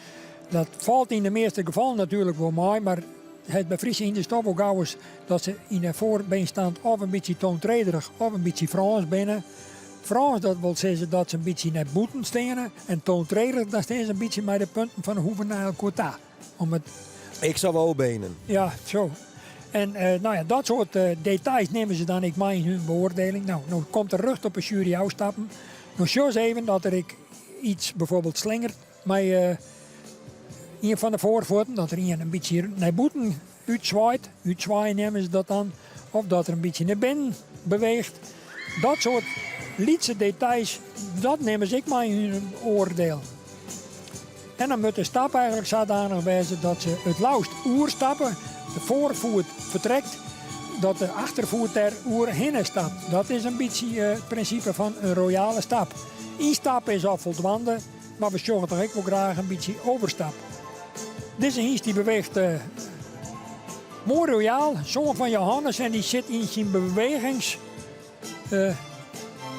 Dat valt in de meeste gevallen natuurlijk wel mooi, maar het bevriezen in de stof ook gauw is dat ze in de voorbeenstand of een beetje toontrederig of een beetje Frans binnen. Frans, dat wil zeggen dat ze een beetje naar boeten staan. En toontredig, dat staan ze een beetje bij de punten van Hoevenaal Quota. Ik zou wel benen. Ja, zo. En nou ja, dat soort details nemen ze dan mee in hun beoordeling. Nou komt er rug op een jury uitstappen. Nou, zo even dat er iets bijvoorbeeld slingert met een van de voorvoeten. Dat er een beetje naar boeten uitzwaait. Uitzwaaien nemen ze dat dan. Of dat er een beetje naar binnen beweegt. Dat soort lietse details, dat nemen ze mee in hun oordeel. En dan moet de stap eigenlijk zodanig wezen dat ze het lauwst oerstappen, de voorvoet vertrekt, dat de achtervoet er oerheen stapt. Dat is een beetje het principe van een royale stap. Instappen is al voldoende, maar we zorgen toch ook wel graag een beetje overstap. Deze hies die beweegt mooi royaal, zoon van Johannes, en die zit in zijn bewegings...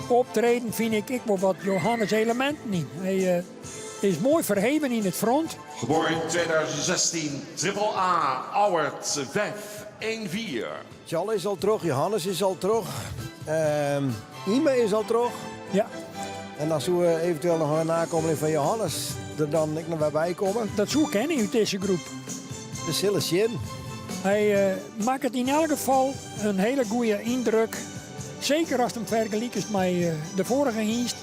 optreden vind ik wel wat Johannes elementen in. Hij is mooi verheven in het front. Geboren in 2016, triple A, Auwert 514. Charles is al terug, Johannes is al terug. Ime is al terug. Ja. En als we eventueel nog een nakomeling van Johannes er dan ik nog weer bij komen. Dat zou kennen uit deze groep. De Silesien. Hij maakt het in elk geval een hele goede indruk. Zeker als het vergelijkt is met de vorige hiest.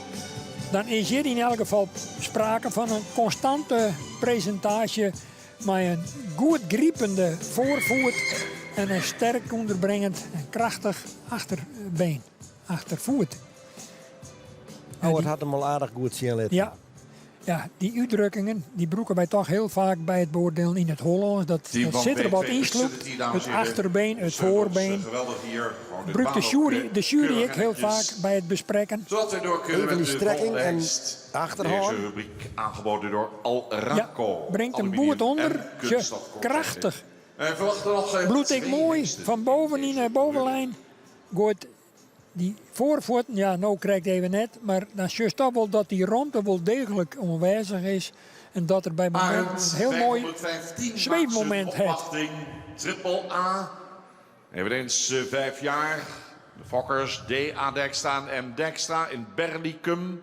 Dan is hier in elk geval sprake van een constante presentatie. Met een goed griepende voorvoet. En een sterk onderbrengend en krachtig achterbeen. Achtervoet. Het had hem al aardig goed zien. Ja, die uitdrukkingen die broeken wij toch heel vaak bij het beoordelen in het Hollands. Dat zit er wat insloept. Het achterbeen, het voorbeen. Gebruikt de jury ik heel vaak bij het bespreken. Zodat we door kunnen even die strekking en achterhoorn. Deze rubriek aangeboden door Alraco. Ja, brengt een boert onder. Krachtig. Bloed ik mooi van boven in de bovenlijn. Gooit die voorvoeten, ja, nou krijgt even net, maar dan zie je toch wel dat die ronde wel degelijk onwijzig is. En dat er bij mij een heel mooi zweefmoment heeft. Triple A. Eveneens 5 jaar. De fokkers D.A. Dijkstra en M. Dijkstra in Berlicum.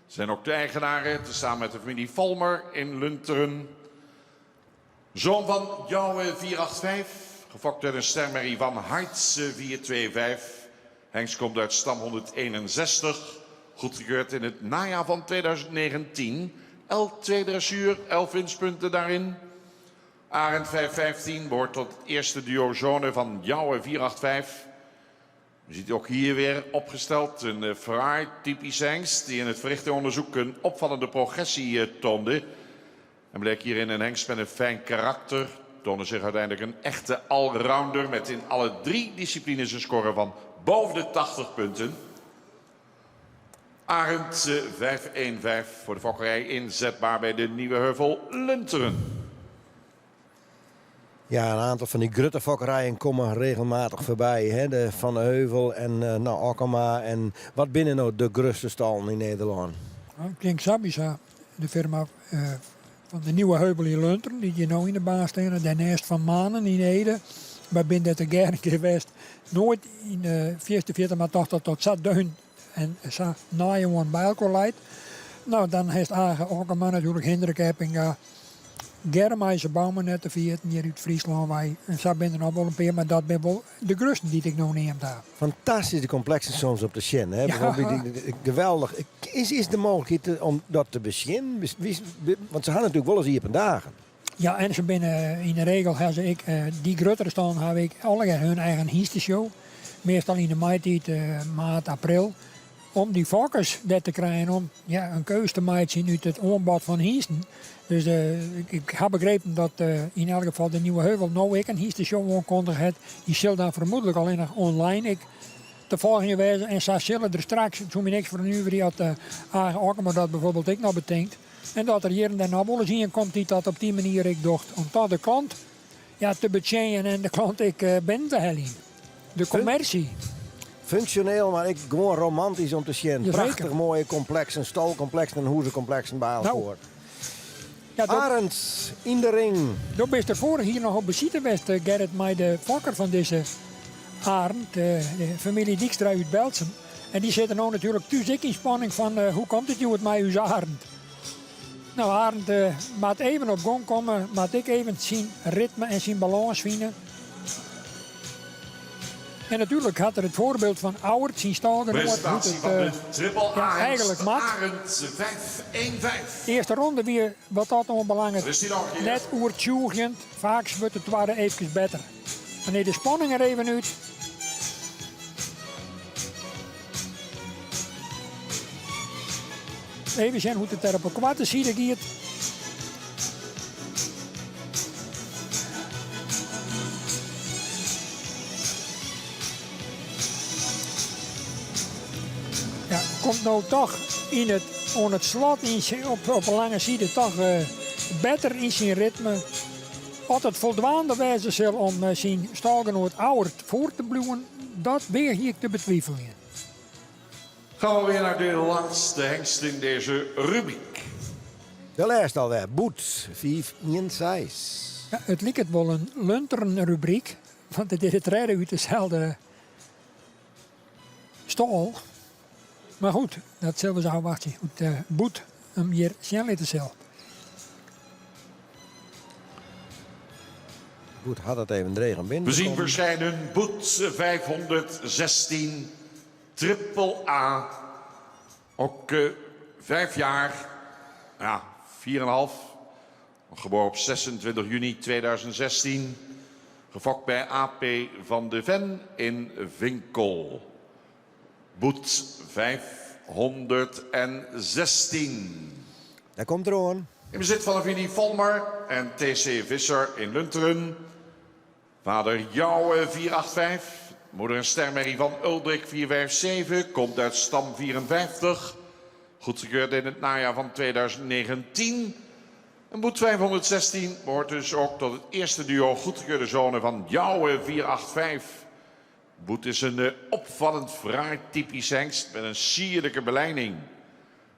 Zijn ook de eigenaren, tezamen met de familie Valmer in Lunteren. Zoon van Jouwe 485, gefokt uit een stermerrie van Harts 425. Hengst komt uit stam 161, goedgekeurd in het najaar van 2019. L2 dressuur, 11 winstpunten daarin. Arend 515 behoort tot het eerste duo zone van Jouwe 485. Je ziet ook hier weer opgesteld een fraai typisch hengst die in het verrichtingonderzoek een opvallende progressie toonde. En bleek hierin een hengst met een fijn karakter. Toonde zich uiteindelijk een echte allrounder met in alle 3 disciplines een score van boven de 80 punten. Arend 515 voor de fokkerij inzetbaar bij de Nieuwe Heuvel Lunteren. Ja, een aantal van die gruttefokkerijen komen regelmatig voorbij. Hè? De Van de Heuvel en Okkema en wat binnen nou de grootste stallen in Nederland? Ik denk Sabisa, de firma van de Nieuwe Heuvel in Lunteren, die je nou in de baan staan. Daarnaast van Manen in Ede. Maar ben dat er gerne geweest. Nooit in de 44, maar toch tot Zaddeun en zo naaien bij elkaar leidt. Nou, dan heeft Okkema natuurlijk Hendrik Eppinga. Germeise bouwen net te 14 hier uit Friesland. Wij. En zo ben er nog wel een paar, maar dat ben wel de grootste die ik nog neem daar. Fantastisch de complexen soms op de Sjen. Hè? Ja. Bijvoorbeeld geweldig. Is de mogelijkheid om dat te beginnen? Want ze hadden natuurlijk wel eens hier op een dagen. Ja, en ze binnen in de regel hebben ik die grotere staan heb ik alle hun eigen hiestenshow. Meestal in de maitijd, maart, april. Om die fokkers dat te krijgen om een keuze te maken uit het aanbod van hiesten. Dus ik heb begrepen dat in elk geval de Nieuwe Heuvel nou ik een hiestenshow aankondigd heeft. Die zal dan vermoedelijk alleen nog online te volgen wezen. En zo zullen er straks, zo niks voor een uur, had Okkema dat bijvoorbeeld ik nog bedenkt. En dat er hier en daar nog wel eens in komt die dat op die manier ik dacht. Om tot de klant te betjenen en de klant ik ben te hellen. De commercie. Functioneel, maar ik gewoon romantisch om te zien. Ja, Prachtig zeker. mooie complexen, stalcomplexen en hoezencomplexen bij Amersfoort. Arends in de ring. Toen ben je vorig hier nog op bezoek geweest, Gerrit, met de fokker van deze Arend, de familie Dijkstra uit Belsen. En die zitten nou natuurlijk thuis ik in spanning van hoe komt het nu met mij uw Arend? Nou, Arend moet even op gang komen, moet ik even zien ritme en zien balans vinden. En natuurlijk had er het voorbeeld van Auwert zien stalgen. Presentatie van de triple Arend. Eigenlijk mat. Arend 515. De eerste ronde weer wat dat onbelangrijk. Net oertjoegend, vaak wordt het waren even beter. Wanneer de spanning er even uit. Even zien hoe het er op een kwarte zijde gaat. Ja, komt nou toch aan het slot op een lange zijde toch beter in zijn ritme. Als het voldoende wijze zal om zijn stalgenoot Auwert voor te bloeien, dat weer hier te betwijfelen. Gaan we weer naar de laatste hengst in deze rubriek. De laatste alweer, Boet, 516. Ja, het lijkt het wel een Lunteren rubriek, want het is het rijden uit dezelfde stal. Maar goed, dat zullen we zo wachten. Goed, Boet hem hier snel te zelf. Boet had het even regen binnen. We zien verschijnen Boet 516, triple A. Ook 5 jaar, ja, 4,5. Geboren op 26 juni 2016. Gefokt bij AP van de Ven in Vinkel. Boet 516. Daar komt er aan. In bezit van Vinnie Volmer en TC Visser in Lunteren. Vader Jouwe 485. Moeder en stermerrie van Uldrik 457. Komt uit stam 54. Goedgekeurd in het najaar van 2019. En Boet 516 behoort dus ook tot het eerste duo goedgekeurde zonen van Jouwe 485. Boet is een opvallend fraai typisch hengst met een sierlijke belijning.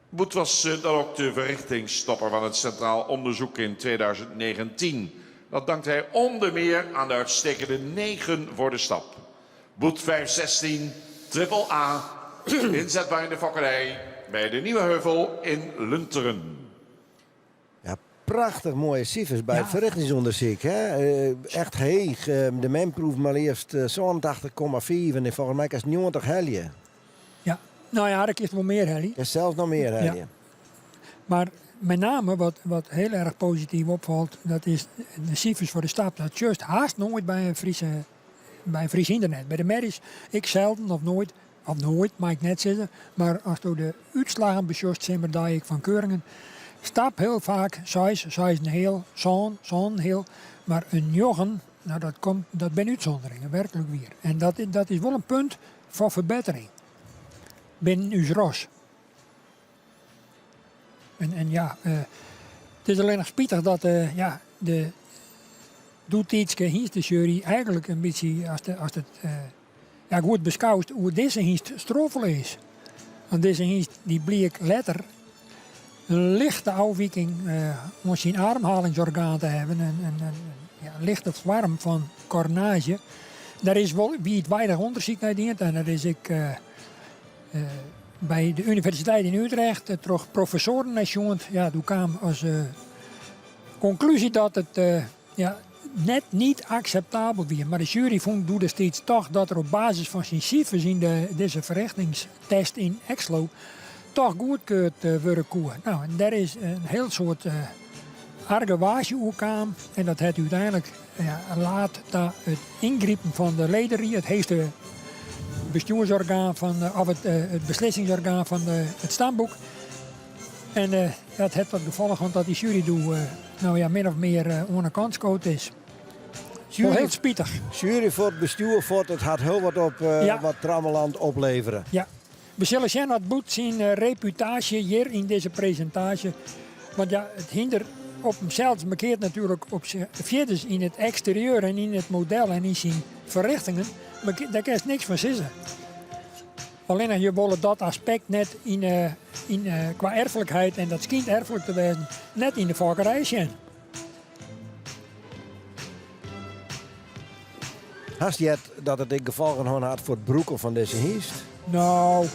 Boet was dan ook de verrichtingsstopper van het Centraal Onderzoek in 2019. Dat dankt hij onder meer aan de uitstekende 9 voor de stap. Boet 516, triple A, inzetbaar in de fokkerij bij de Nieuwe Heuvel in Lunteren. Ja, prachtig mooie cijfers bij het verrichtingsonderzoek. Echt heeg. De menproef maar liefst 87,4 en volgens mij is 90 helje. Ja, nou ja, dat is wel meer helly. Ja, zelfs nog meer helje. Ja. Maar met name wat heel erg positief opvalt, dat is de cijfers voor de stap. Dat juist haast nooit bij een Fries internet. Bij de merries, ik zelden of nooit, mag ik net zeggen. Maar als door de uitslagen besjost zijn, dat ik van Keuringen, stap heel vaak 6 een heel, zo'n heel. Maar een jochen, nou dat ben uitzonderingen, werkelijk weer. En dat is wel een punt van verbetering binnen uw ros. En ja, het is alleen nog spietig dat de doetietske hienstjury eigenlijk een beetje, als het goed beschouwt, hoe deze hienst strofel is. Want deze hienst die bleek letter een lichte afwijking om zijn ademhalingsorgaan te hebben. Een lichte vorm van coronage. Daar is wel wie het weinig onderzoek naar dient. En dat is ik bij de Universiteit in Utrecht toch professoren naar jongen. Ja, toen kwam als conclusie dat het net niet acceptabel was. Maar de jury vond steeds toch dat er op basis van zijn cijfers in deze verrichtingstest in Exlo toch goedkeurd worden kon. Nou, en daar is een heel soort argwage over kwam. En dat het uiteindelijk laat dat het ingrijpen van de lederie, het heeste bestuursorgaan of het beslissingsorgaan van het stamboek. En dat heeft tot gevolg dat die jury min of meer onderkant scoot is. Wel heel spietig. Jury voor het bestuur het had heel wat op wat Trammeland opleveren. Ja, we zullen zien wat boet zijn reputatie hier in deze presentatie. Want ja, het hinder op hemzelf markeert natuurlijk op zich in het exterieur en in het model en in zijn verrichtingen. Maar daar kan je niks van zeggen. Alleen als je willen dat aspect net qua erfelijkheid, en dat schijnt erfelijk te wezen, net in de valkerij zien. Hast je het dat het in gevolgen had voor het broeken van deze hiest? Nou, 4,5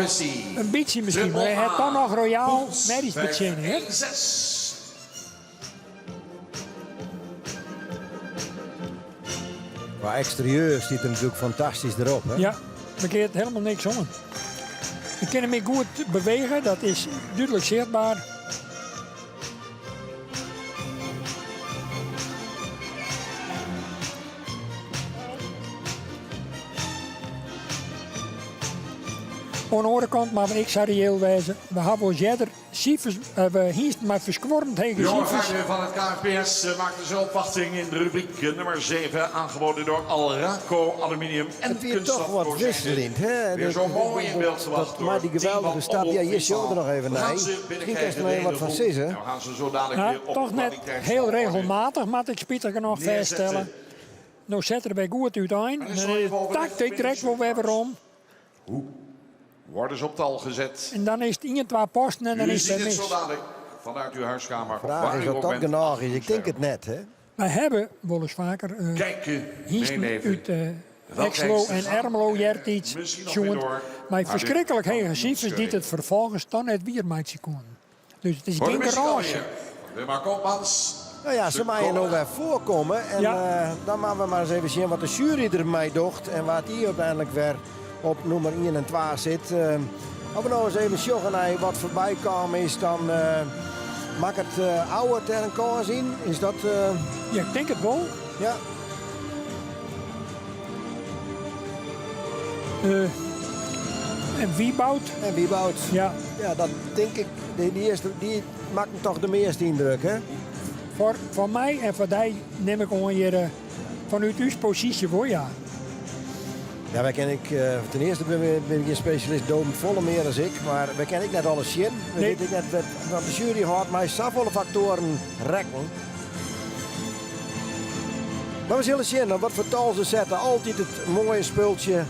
is hij. Een beetje misschien, maar hij heeft dan nog royaal medisch betjening. Qua exterieur ziet er natuurlijk fantastisch erop. Hè? Ja, verkeert helemaal niks om. Je kan hem goed bewegen, dat is duidelijk zichtbaar. Aan de andere kant, maar ik zou reëel wijzen, we hebben ons jeder cijfers, we hiest maar verskworrend tegen De cijfers. jonge van het KFPS maakte zijn opwachting in de rubriek nummer 7, aangeboden door Alraco Aluminium en Het weer toch wat wisselend, hè? Weer zo mooi in beeld gebracht door maar die geweldige stap, ja, je ziet er nog even naar. Misschien kan je er wat van zeggen. Nou gaan ze zo dadelijk Nou, weer op toch net heel regelmatig, maar ik spietig nog vaststellen. Nou zetten we goed uitein. Tak, tik, trek we weer om. Worden ze op tal gezet. En dan is het 1, 2 posten en dan U is ziet het het mis. zo dadelijk vanuit uw huiskamer. Vraag waar is u of ook dat bent. genoeg is. Ik denk het net, hè? Wij hebben wel eens vaker Kijken, hiesten meenemen. uit Exlo en Ermelo jertiets jongen. Maar verschrikkelijk hege cijfers die het vervolgens dan het wiermaatje kon. Dus het is Voor de geen garage. Wimma Koopmans. Nou ja, ze mogen nog weer voorkomen. En dan moeten we maar eens even zien wat de jury ermee docht. En wat die uiteindelijk weer op nummer 1 en 2 zit. Als we nou eens even zoeken naar wat voorbij kwam is, dan mag het oude tegen elkaar zien. Is dat... Ja, ik denk het wel. Ja. En Wieboud. En Wieboud. Ja. Ja, dat denk ik. Die maakt toch de meeste indruk, hè? Voor mij en voor die neem ik gewoon hier vanuit uw positie voor, ja. Ja, wij ken ik, ten eerste ben ik een specialist Dome volle meer dan ik, maar wij ken ik net alles zien. We weten net wat de jury had, maar zoveel factoren rekken. Maar we zullen zien wat voor tal ze zetten. Altijd het mooie spultje,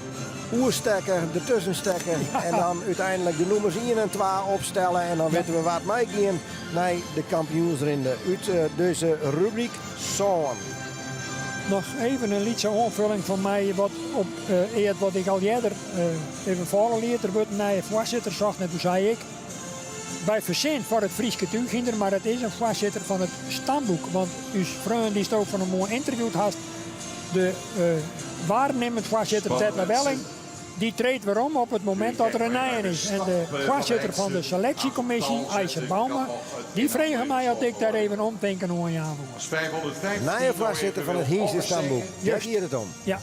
oerstekken, ertussen stekken en dan uiteindelijk de nummers 1 en 2 opstellen. En dan weten we wat mij gaan naar de kampioensrinde uit deze rubriek Zoon. Nog even een liedje aanvulling van mij wat ik al eerder even voorgeleerd. Er wordt naar je voorzitter zocht en toen zei ik bij verzin voor het Frieske Tuighinder, maar het is een voorzitter van het stamboek. Want uw vriend die ook van een mooi interview had, de waarnemend voorzitter Ted Welling, die treedt weer om op het moment dat er een nijen is. En de voorzitter van de selectiecommissie, IJzer Bauma, die vregen mij of ik daar even omdenken aan jou. Nije voorzitter van het Hingste Stamboek. Daar hier het om. Ja.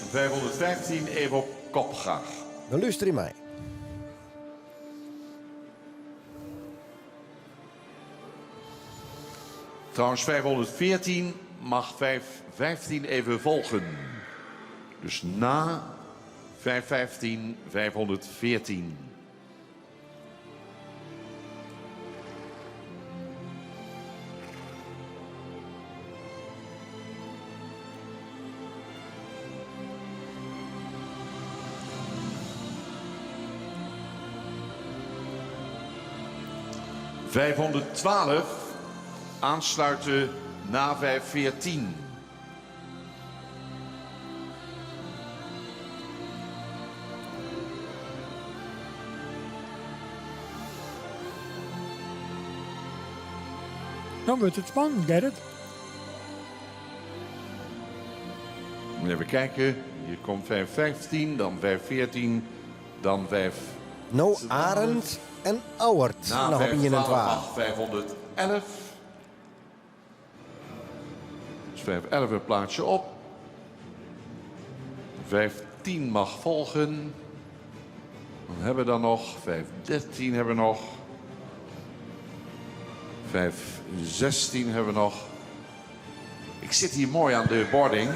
515 even op kop graag. Dan luister je mij. Trouwens 514 mag 515 even volgen. Dus na 515, 514. ...512 aansluiten na 514. Dan wordt het spannend, Gerrit. Even kijken. Hier komt 515, dan 514, dan 5... Nou, Arend en Auwert. Na Nog op 1 en 12. mag 511. Dus 511 een plaatsje op. 510 mag volgen. Dan hebben we dan nog 513 hebben we nog. 516 hebben we nog. Ik zit hier mooi aan de boarding.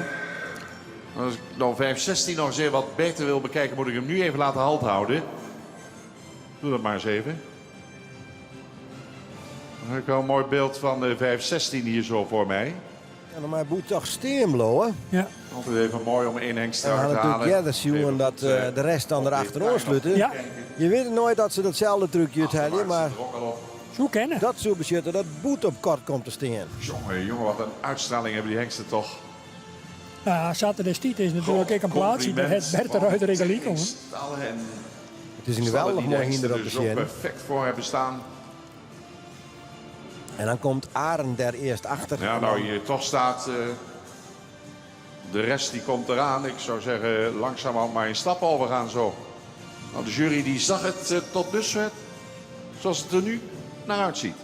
Als ik nou 516 nog eens even wat beter wil bekijken, moet ik hem nu even laten halt houden. Doe dat maar eens even. Dan heb ik wel een mooi beeld van de 516 hier zo voor mij. Ja, dan maar moet toch steenblowen. Ja. Altijd even mooi om één hengst En we te hadden halen. natuurlijk eerder zien dat de rest dan erachter sluiten. Ja. Je weet nooit dat ze datzelfde trucje hebben, maar zo kennen. Dat zo beschutten dat Boet op kort komt te staan. Jongen, wat een uitstraling hebben die hengsten toch. Nou, Saturday Stiet is natuurlijk ook een plaatsje. Daar heeft Bert eruit de regelie komen. Het is een geweldig mooi hinder op de dus scène. perfect voor hebben staan. En dan komt Arend daar eerst achter. Ja, nou hier toch staat... de rest die komt eraan. Ik zou zeggen, langzamerhand maar in stappen overgaan zo. Nou, de jury die zag het tot dusver, zoals het er nu naar uitziet.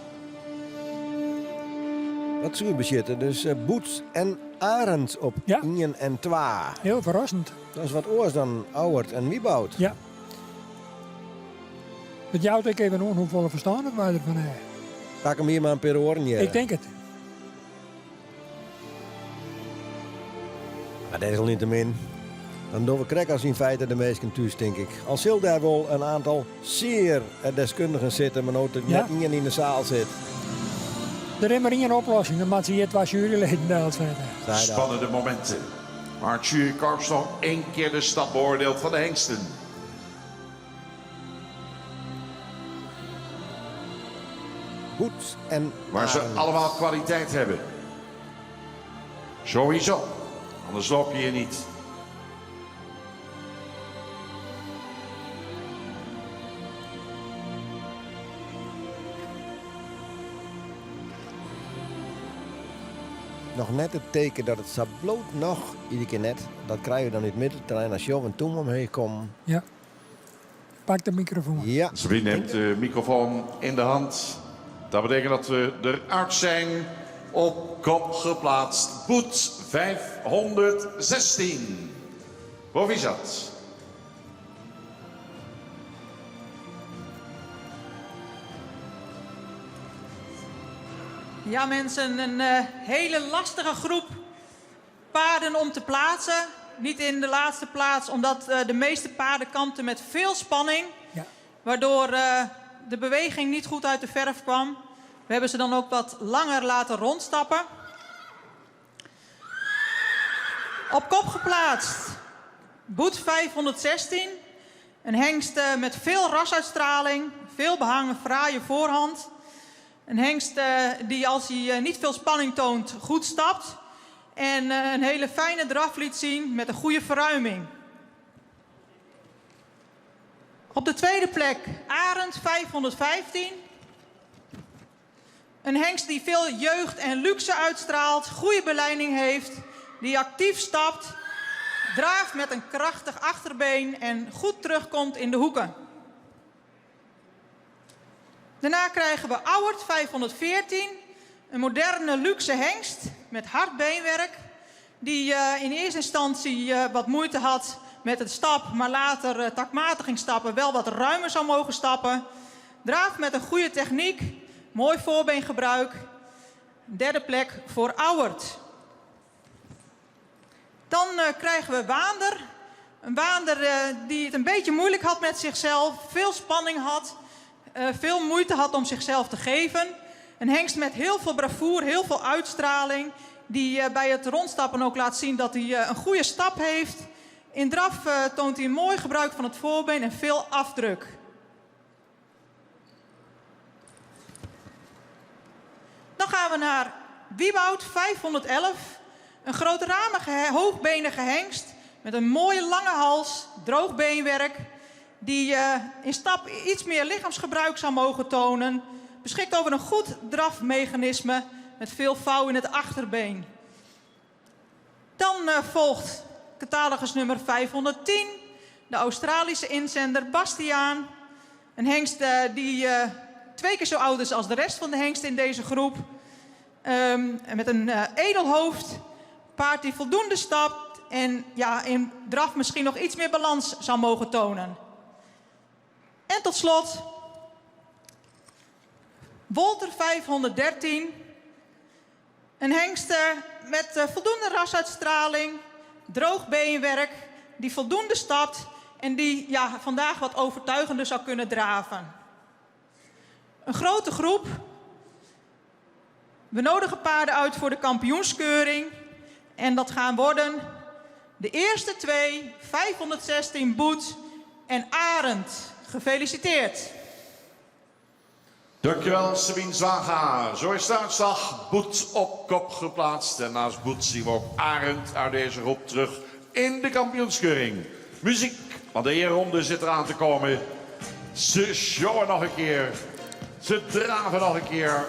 Dat zou je beschutten. Dus Boet en Arend op 1 en 2. Heel verrassend. Dat is wat oors dan Auwert en Wieboud. Ja. Met jou ik even aan hoeveel verstaan het wij ervan hebben. Pak hem hier maar een per oren. Ik denk het. Maar desalniettemin, dan doen we krekkers in feite de meesten thuis, denk ik. Al zult daar wel een aantal zeer deskundigen zitten, maar nooit net niet in de zaal zit. Er is maar één oplossing, dan moet ze hier 2 juryleden deelt verder. Spannende momenten. Maar het jurykorps nog 1 keer de stap beoordeeld van de hengsten. Boet en Waar ze allemaal kwaliteit hebben. Sowieso. Anders loop je hier niet. nog net het teken dat het sabloot nog, iedere keer net, dat krijgen we dan in het middenterrein als Job en Toem omheen komen. Ja. Pak de microfoon. Ja. Sabine neemt de microfoon in de hand. Dat betekent dat we eruit zijn. Op kop geplaatst. Boet 516. Proficiat. Ja mensen, een hele lastige groep paarden om te plaatsen. Niet in de laatste plaats, omdat de meeste paarden kampten met veel spanning. Ja. Waardoor de beweging niet goed uit de verf kwam. We hebben ze dan ook wat langer laten rondstappen. Op kop geplaatst. Boet 516. Een hengst met veel rasuitstraling. Veel behangen, fraaie voorhand. Een hengst die als hij niet veel spanning toont goed stapt. En een hele fijne draf liet zien met een goede verruiming. Op de tweede plek Arend 515. Een hengst die veel jeugd en luxe uitstraalt. Goede beleiding heeft. Die actief stapt. draaft met een krachtig achterbeen en goed terugkomt in de hoeken. Daarna krijgen we Auwert 514, een moderne luxe hengst met hard beenwerk. Die in eerste instantie wat moeite had met het stap, maar later takmatig ging stappen, wel wat ruimer zou mogen stappen. Draaft met een goede techniek, mooi voorbeengebruik. Derde plek voor Auwert. Dan krijgen we Waander. Een Waander die het een beetje moeilijk had met zichzelf, veel spanning had, veel moeite had om zichzelf te geven. Een hengst met heel veel bravoure, heel veel uitstraling, die bij het rondstappen ook laat zien dat hij een goede stap heeft. In draf toont hij een mooi gebruik van het voorbeen en veel afdruk. Dan gaan we naar Wieboud 511. Een grootramige, hoogbenige hengst met een mooie lange hals, droog beenwerk. Die in stap iets meer lichaamsgebruik zou mogen tonen. Beschikt over een goed drafmechanisme met veel vouw in het achterbeen. Dan volgt catalogus nummer 510. De Australische inzender Bastiaan. Een hengst die 2 keer zo oud is als de rest van de hengsten in deze groep. Met een edelhoofd. Paard die voldoende stapt. En ja, in draf misschien nog iets meer balans zou mogen tonen. En tot slot Wolter 513. Een hengst met voldoende rasuitstraling, droog beenwerk, die voldoende stapt en die vandaag wat overtuigender zou kunnen draven. Een grote groep. We nodigen paarden uit voor de kampioenskeuring. En dat gaan worden de eerste 2, 516 Boet en Arend. Gefeliciteerd. Dankjewel Sabine Zwaga. Zo is de uitslag. Boet op kop geplaatst. En naast Boet zien we ook Arend uit deze groep terug in de kampioenskeuring. Muziek, want de eerronde zit eraan te komen. Ze showen nog een keer. Ze draven nog een keer.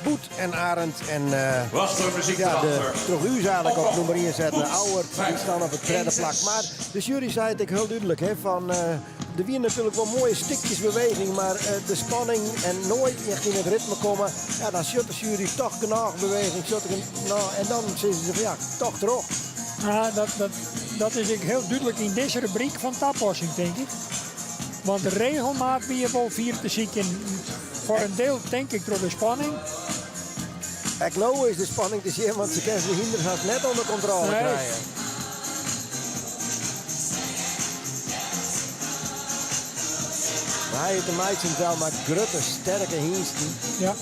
Boet en Arend en was er muziek de Troguus eigenlijk op nummer 1 zetten. Auwert, die staan op het derde plak. Maar de jury zei het heel duidelijk. Hè, van, er waren natuurlijk wel mooie stukjes beweging. Maar de spanning en nooit in het ritme komen. Ja, dan zit de jury toch genoeg beweging. En dan zeggen ze van ja, toch terug. Ja, dat is heel duidelijk in deze rubriek van taplossing, denk ik. Want de regelmaat wie je wel 4 te ziek in. Voor een deel denk ik door de spanning. Ik nou is de spanning te zien, want ze kunnen de hinderhaast net onder controle krijgen. Maar hij heeft de meidjes wel maar grote, sterke hingsten. Ja.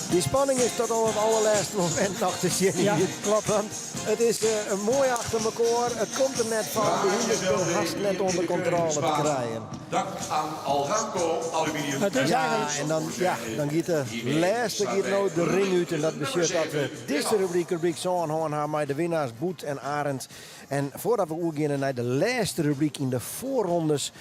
Die spanning is tot op het allerlaatste moment nog te zien. Ja, klopt. Want het is mooi achter elkaar. Het komt er net van. De hinders kunnen haast net onder controle te krijgen. Dank aan Alranco Aluminium. Ja, en dan gaat de laatste nou de ring uit. En dat betekent dat we deze rubriek zo aanhouden met de winnaars Boet en Arend. En voordat we beginnen naar de laatste rubriek in de voorrondes,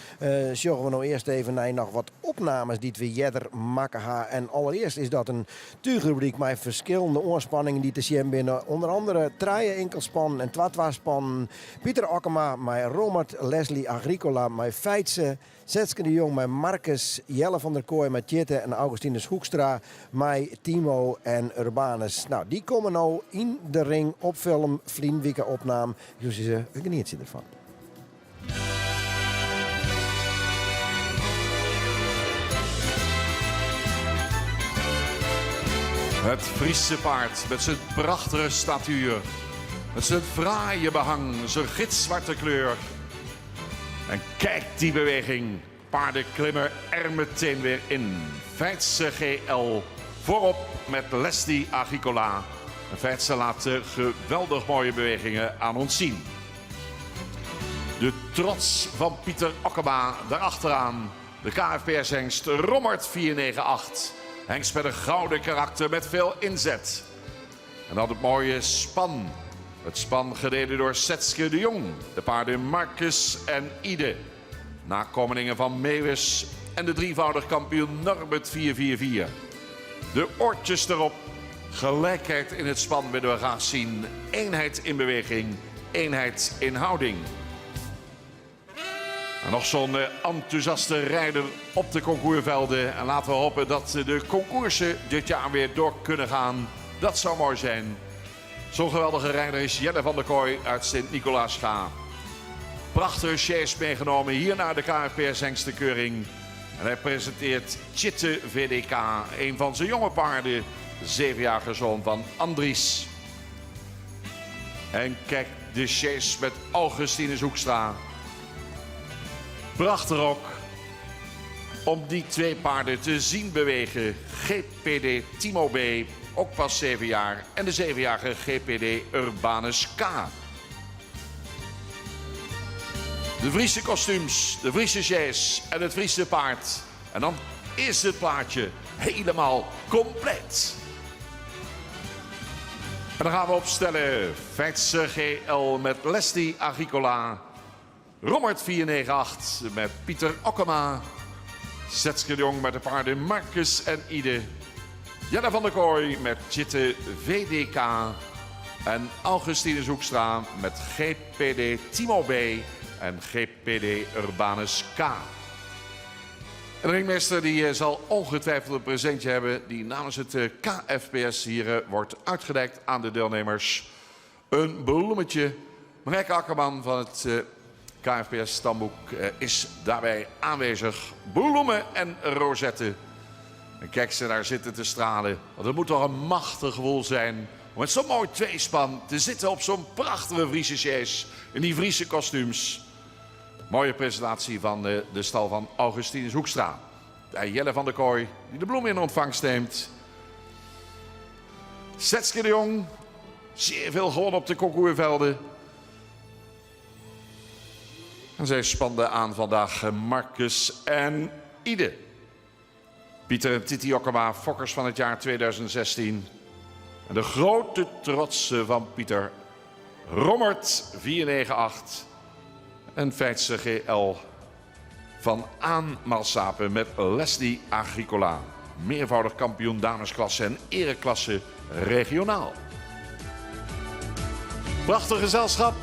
zorgen we nou eerst even naar nog wat opnames die we jeder maken gaan. En allereerst is dat een tuigrubriek met verschillende oorspanningen die te zien binnen. Onder andere Treien Enkelspan en Twatwaspan. Pieter Okkema met Romert, Leslie Agricola met Feitse. Zetske de Jong met Marcus, Jelle van der Kooi met Tjitte en Augustinus Hoekstra met Timo en Urbanus. Nou, die komen nou in de ring op film, vriendelijke opname. Dus ze geniet je ervan. Het Friese paard met zijn prachtige statuur. Met zijn fraaie behang, zijn gitzwarte kleur. En kijk die beweging. Paarden klimmen er meteen weer in. Feitse GL voorop met Leslie Agricola. En Feitse laat geweldig mooie bewegingen aan ons zien. De trots van Pieter Okkema daarachteraan. De KFPS-hengst Rommert 498. Hengst met een gouden karakter met veel inzet. En dan het mooie span. Het span gereden door Zetske de Jong. De paarden Marcus en Ide. Nakomelingen van Meeuwis en de drievoudig kampioen Norbert 444. De oortjes erop. Gelijkheid in het span willen we graag zien. Eenheid in beweging, eenheid in houding. En nog zo'n enthousiaste rijder op de concoursvelden. En laten we hopen dat de concoursen dit jaar weer door kunnen gaan. Dat zou mooi zijn. Zo'n geweldige rijder is Jelle van der Kooi uit Sint-Nicolaasga. Prachtige chase meegenomen hier naar de KFPS Hengstenkeuring. En hij presenteert Chitte VDK, een van zijn jonge paarden. De 7-jarige zoon van Andries. En kijk de chase met Augustinus Hoekstra. Prachtig ook om die twee paarden te zien bewegen. GPD Timo B, ook pas 7 jaar. En de 7-jarige GPD Urbanus K. De Friese kostuums, de Friese chase en het Friese paard. En dan is het plaatje helemaal compleet. En dan gaan we opstellen. Feitse GL met Leslie Agricola. Rommert 498 met Pieter Okkema. Setske de Jong met de paarden Marcus en Ide. Jelle van der Kooi met Chitte VDK. En Augustinus Hoekstra met GPD Timo B en GPD Urbanus K. En de ringmeester die zal ongetwijfeld een presentje hebben die namens het KFPS hier wordt uitgereikt aan de deelnemers. Een bloemetje. Marijke Akkerman van het KFPS stamboek is daarbij aanwezig. Bloemen en rozetten. En kijk ze daar zitten te stralen. Want het moet toch een machtig gevoel zijn om met zo'n mooi tweespan te zitten op zo'n prachtige Friese chase. In die Friese kostuums. Mooie presentatie van de stal van Augustinus Hoekstra. Bij Jelle van der Kooi, die de bloem in ontvangst neemt. Setske de Jong, zeer veel gewonnen op de concoursvelden. En zij spanden aan vandaag Marcus en Ide. Pieter en Titi Okkema, fokkers van het jaar 2016. En de grote trots van Pieter, Rommert 498. En Feitse GL van Aan Malsapen met Leslie Agricola. Meervoudig kampioen damesklasse en ereklasse regionaal. Prachtig gezelschap.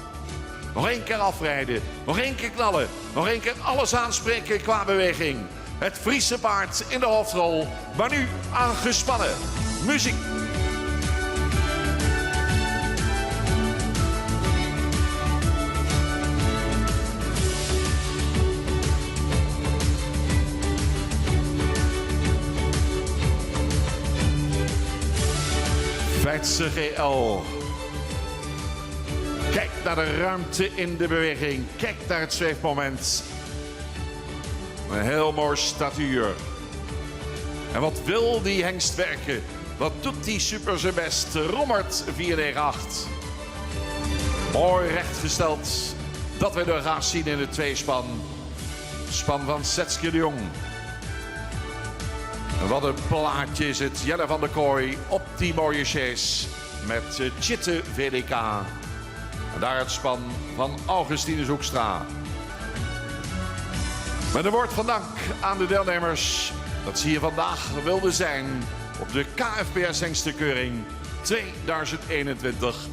Nog 1 keer afrijden. Nog 1 keer knallen. Nog 1 keer alles aanspreken qua beweging. Het Friese paard in de hoofdrol. Maar nu aangespannen. Muziek. Feitse GL. Kijk naar de ruimte in de beweging. Kijk naar het zweefmoment. Een heel mooi statuur. En wat wil die hengst werken? Wat doet die super zijn best? Rommert 498. Mooi rechtgesteld. Dat willen we graag zien in het tweespan. Span van Setske de Jong. En wat een plaatje is het. Jelle van der Kooi op die mooie chase. Met Chitte VDK. En daar het span van Augustinus Hoekstra. Met een woord van dank aan de deelnemers dat ze hier vandaag wilden zijn op de KFPS Hengstenkeuring 2021.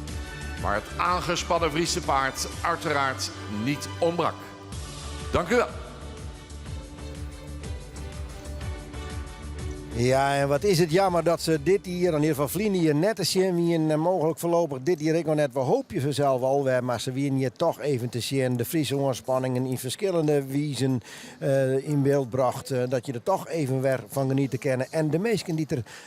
Waar het aangespannen Friese paard uiteraard niet ontbrak. Dank u wel. Ja, en wat is het jammer dat ze dit hier, in ieder geval Vlien hier net te zien, wie een mogelijk voorlopig dit hier ik nog net, we hoop je vanzelf al, maar ze weer hier toch even te zien, de Friese oorspanningen in verschillende wijzen in beeld bracht, dat je er toch even weer van genieten kennen. En de meesten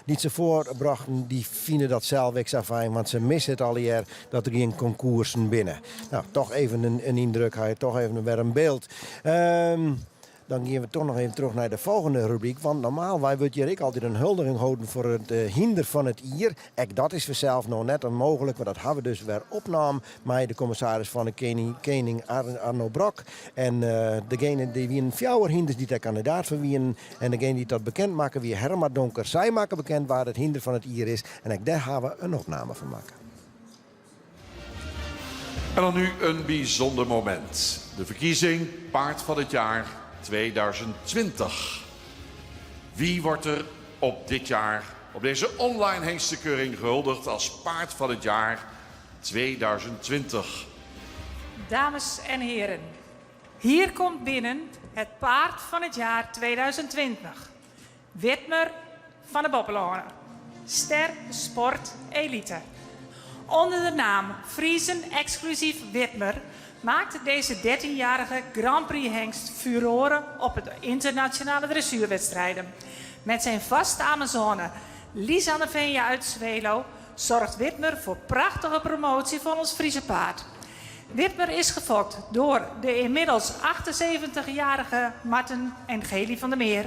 die ze voorbrachten, die vinden dat zelf ik zo fijn, want ze missen het al hier dat er geen concoursen binnen. Nou, toch even een indruk, toch even weer een beeld. Dan gaan we toch nog even terug naar de volgende rubriek. Want normaal, wij willen hier altijd een huldiging houden voor het hinder van het ier. Dat is vanzelf nog net onmogelijk, maar dat hebben we dus weer opname met de commissaris van de koning Arno Brok. En degene die wie een fjouwer hinders die daar kandidaat voor wie en degene die dat bekend maken wie Herma Donker. Zij maken bekend waar het hinder van het ier is. En daar gaan we een opname van maken. En dan nu een bijzonder moment. De verkiezing Paard van het Jaar 2020. Wie wordt er op dit jaar, op deze online hengstenkeuring gehuldigd als Paard van het Jaar 2020? Dames en heren, hier komt binnen het Paard van het Jaar 2020. Witmer van de Boppelone. Ster Sport Elite. Onder de naam Friesen Exclusief Witmer maakt deze 13-jarige Grand Prix hengst furoren op het internationale dressuurwedstrijden. Met zijn vaste Amazone Lisanne Venja uit Zwelo zorgt Witmer voor prachtige promotie van ons Friese paard. Witmer is gefokt door de inmiddels 78-jarige Marten en Geli van der Meer,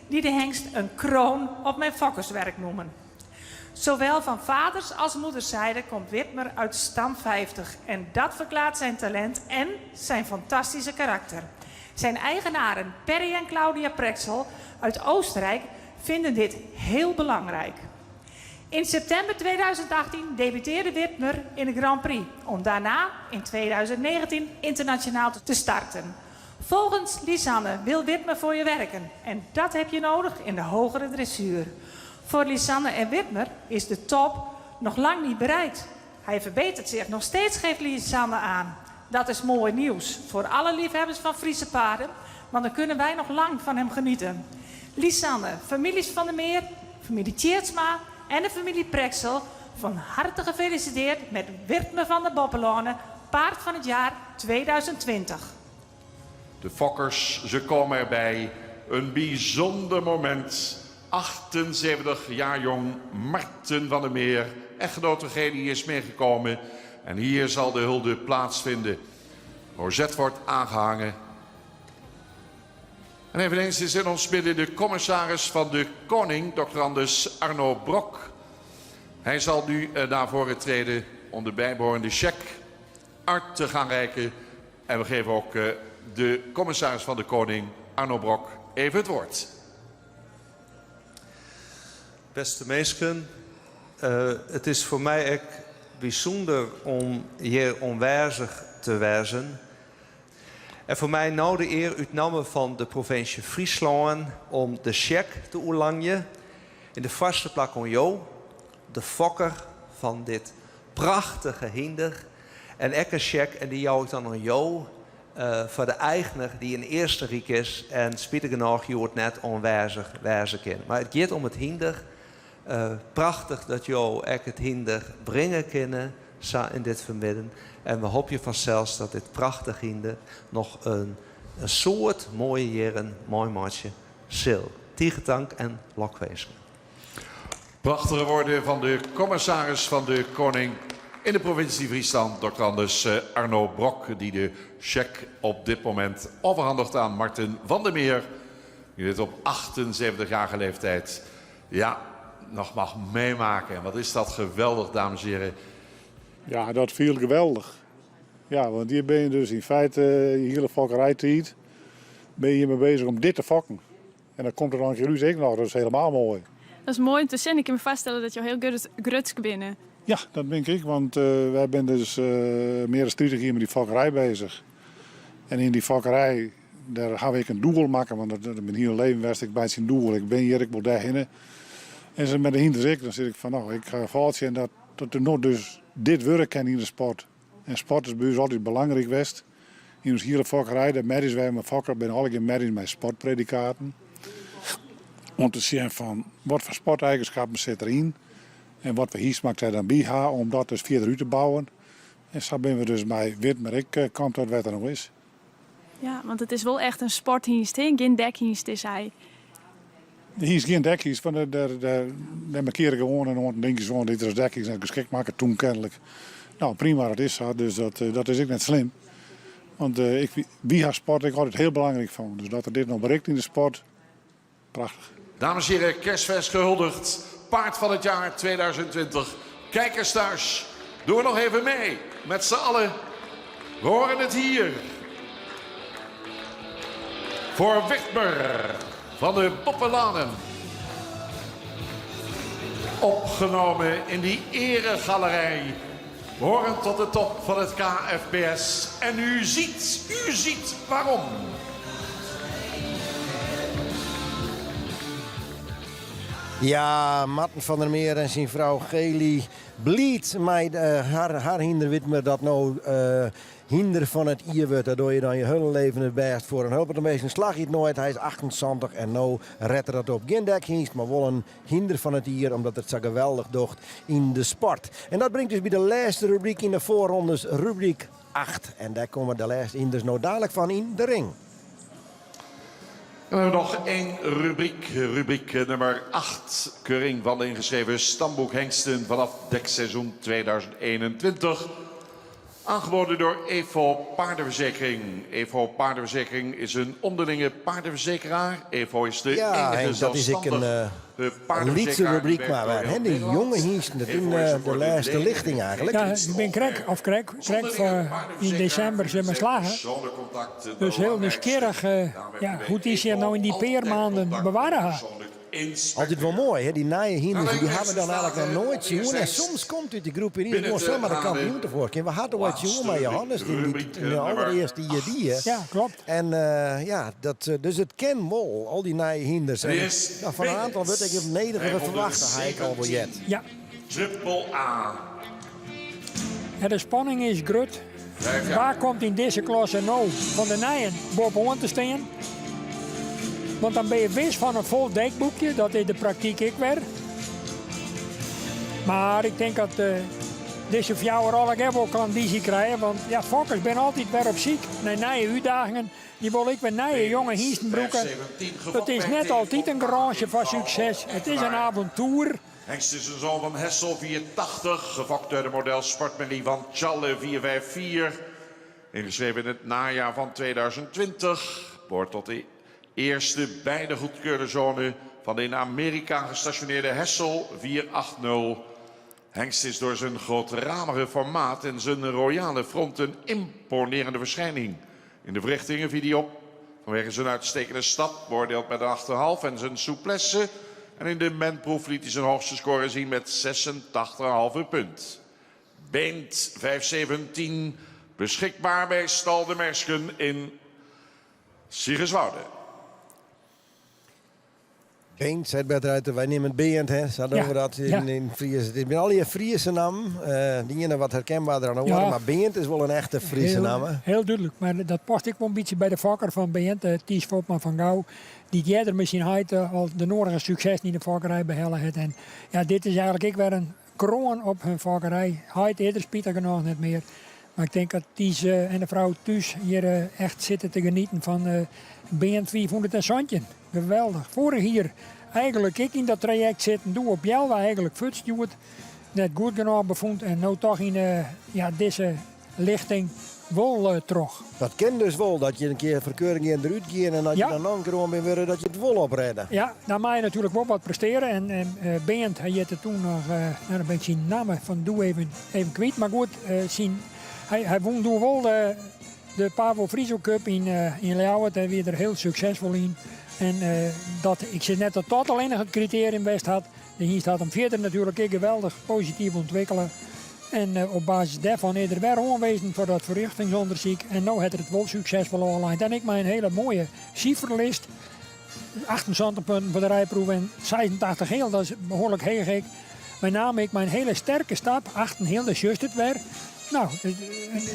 die de hengst een kroon op mijn fokkerswerk noemen. Zowel van vaders als moederszijde komt Witmer uit stam 50 en dat verklaart zijn talent en zijn fantastische karakter. Zijn eigenaren Perry en Claudia Prexel uit Oostenrijk vinden dit heel belangrijk. In september 2018 debuteerde Witmer in de Grand Prix, om daarna in 2019 internationaal te starten. Volgens Lisanne wil Witmer voor je werken en dat heb je nodig in de hogere dressuur. Voor Lisanne en Witmer is de top nog lang niet bereikt. Hij verbetert zich nog steeds, geeft Lisanne aan. Dat is mooi nieuws voor alle liefhebbers van Friese paarden, want dan kunnen wij nog lang van hem genieten. Lisanne, families van der Meer, familie Tjeertsma en de familie Prexel, van harte gefeliciteerd met Witmer van de Boppelone, Paard van het Jaar 2020. De fokkers, ze komen erbij. Een bijzonder moment. 78 jaar jong Marten van der Meer, echtgenote Geli, is meegekomen. En hier zal de hulde plaatsvinden. Rozet wordt aangehangen. En eveneens is in ons midden de commissaris van de Koning, Dr. Anders Arno Brok. Hij zal nu naar voren treden om de bijbehorende cheque uit te gaan reiken. En we geven ook de commissaris van de Koning, Arno Brok, even het woord. Beste mensen, het is voor mij ook bijzonder om hier aanwezig te wezen. En voor mij nou de eer uit namen van de provincie Friesland om de cheque te oerlangen. In de vaste plak aan jou, de fokker van dit prachtige hinder. En ook een cheque, en die jou ik dan aan jou, voor de eigenaar die een eerste riek is. En spietig genoeg, je wordt net aanwezig wezen kan. Maar het gaat om het hinder. Prachtig dat jou ook het hinder brengen kunnen in dit vermidden. En we hopen vanzelfs dat dit prachtig hinder nog een soort mooie jaren, mooi maatje, zal. Tiegetank en lokwezen. Prachtige woorden van de commissaris van de Koning in de provincie Friesland, Dr. Anders Arno Brok, die de cheque op dit moment overhandigt aan Marten van der Meer. Die dit op 78-jarige leeftijd nog mag meemaken. En wat is dat geweldig, dames en heren. Ja, dat viel geweldig. Ja, want hier ben je dus in feite je hele fokkerijtijd ben je hiermee bezig om dit te fokken. En dan komt er dan Gerus ook nog, dat is helemaal mooi. Dat is mooi om te zien. Ik kan me vaststellen dat je heel grutsk bent. Ja, dat denk ik, want wij zijn dus meer dan 30 jaar met die fokkerij bezig. En in die fokkerij, daar ga ik een doel maken, want dat ben hier leven west ik bij zijn doel. Ik ben hier, ik wil daarheen. En ze met de hinders dan zit ik van, nou, ik ga voortje en dat er nog dus dit werk kan in de sport. En sport is bij ons altijd belangrijk geweest. In ons hele fokkerij, de merries wij met fokker, ben alle keer merries met sportpredicaten. Om te zien van, wat voor sporteigenschappen zit erin. En wat voor hies maakt hij dan bij haar om dat dus verder uit te bouwen. En zo zijn we dus bij Witmer, ik komt uit wat er nog is. Ja, want het is wel echt een sporthiest, geen dekhiest is hij. Hier is geen dekjes, want daar markeer ik gewoon en dan denk je zo, dit is dekjes en geschikt maken toen kennelijk. Nou prima, dat is zo, dus dat is ook net slim. Want wie haar sport ik altijd heel belangrijk van. Dus dat er dit nog bereikt in de sport, prachtig. Dames en heren, kerstvers gehuldigd, Paard van het Jaar 2020. Kijkers thuis, doen we nog even mee met z'n allen. We horen het hier. Voor Witmer van de Boppelanen. Opgenomen in die eregalerij Behoren tot de top van het KFPS. En u ziet waarom. Ja, Marten van der Meer en zijn vrouw Geli blied met haar hinder weet me dat nou hinder van het ier wordt. Daardoor je dan je hele leven het best voor een hulp. Een slag je het nooit. Hij is 28 en nou redt dat op geen dekhiest, maar wel een hinder van het ier omdat het zo geweldig docht in de sport. En dat brengt dus bij de laatste rubriek in de voorrondes, rubriek 8. En daar komen de laatste hinders nou dadelijk van in de ring. En we hebben nog één rubriek, rubriek nummer 8. Keuring van de ingeschreven stamboek hengsten vanaf dekseizoen 2021. Aangeboden door Evo Paardenverzekering. Evo Paardenverzekering is een onderlinge paardenverzekeraar. Evo is de enige zelfstandige een liedse rubriek maar hè, die jonge hiesten, dat in de laatste lichting eigenlijk. Ja, ik ben krek voor in december zijn we slagen. Dus heel nieuwsgierig hoe die zich nou in die peermaanden bewaren. Altijd wel mooi, hè? Die naaie hinders die hebben we dan eigenlijk nog nooit zien. En soms komt uit die groep hier gewoon zomaar de kampioen tevoorschijn. We hadden wat jongen met Johannes in de allereerste die. Ja, klopt. En dus het ken wel, al die naaie hinders. En, van een aantal wordt ik het nederige verwachten, hij ik al wel jet. Ja. Triple A. En de spanning is groot. Waar komt in deze klasse nou van de naaien bovenaan te staan? Want dan ben je wist van een vol dekboekje, dat is de praktijk ik weer. Maar ik denk dat deze vrouwen al wel klandizie krijgen. Want ja, fokkers ben altijd weer op ziek. Naar nieuwe uitdagingen. Die wil ik met nieuwe jonge hiestenbroeken. Het is net altijd een garage van succes. Het is een avontuur. Hengst is een zoon van Hessel 480. Gefokt door de model Sportmerrie van Challe 454. Ingeschreven in het najaar van 2020. Behoort tot de eerste beide goedkeurde zone van de in Amerika gestationeerde Hessel 480. Hengst is door zijn grootramige formaat en zijn royale front een imponerende verschijning. In de verrichtingen viel hij op vanwege zijn uitstekende stap, beoordeeld met een 8,5 en zijn souplesse. En in de menproef liet hij zijn hoogste score zien met 86,5 punt. Beent 517, beschikbaar bij Stal de Mersken in Sigerswoude. Beent, zei het uit, wij nemen het beent, hè. Ze hadden over dat in Fries. Het is al die Friese naam, die ene wat herkenbaarder aan worden, maar beent is wel een echte Friese naam. Heel duidelijk, maar dat past ik wel een beetje bij de fokker van beent, Ties Vopman van Gouw. Die jij er misschien al de nodige succes in de fokkerij behellen heeft. En ja, dit is eigenlijk ik weer een kroon op hun fokkerij. Hij eerder Pieter genoeg niet meer. Maar ik denk dat Ties en de vrouw thuis hier echt zitten te genieten van beent 400 en Santje. Geweldig. Vorig hier eigenlijk ik in dat traject zitten, doe op jou eigenlijk futstuurt. Net goed genoeg bevond en nu toch in deze lichting wel terug. Dat kent dus wel, dat je een keer verkeuring in eruit gaat en dat je dan nog een keer bent weer dat je het wel opredden. Ja, dan mag je natuurlijk wel wat presteren. En Beent, hij had er toen nog, dan ben ik zijn naam van Doe even kwijt. Maar goed, hij won toen wel de Pavo Friso Cup in Leeuwarden. Daar weer er heel succesvol in. En ik zit net dat alleen nog het criterium best had. Hier staat hem verder natuurlijk geweldig positief ontwikkelen. En op basis daarvan is er weer aanwezig voor dat verrichtingsonderzoek. En nu heeft het wel succesvol online. Dan heb ik mijn hele mooie cijferlist. 28 punten voor de rijproef en 86 heel, dat is behoorlijk heel gek. Met name ik mijn hele sterke stap, 8 heel, dat is juist het weer. Nou,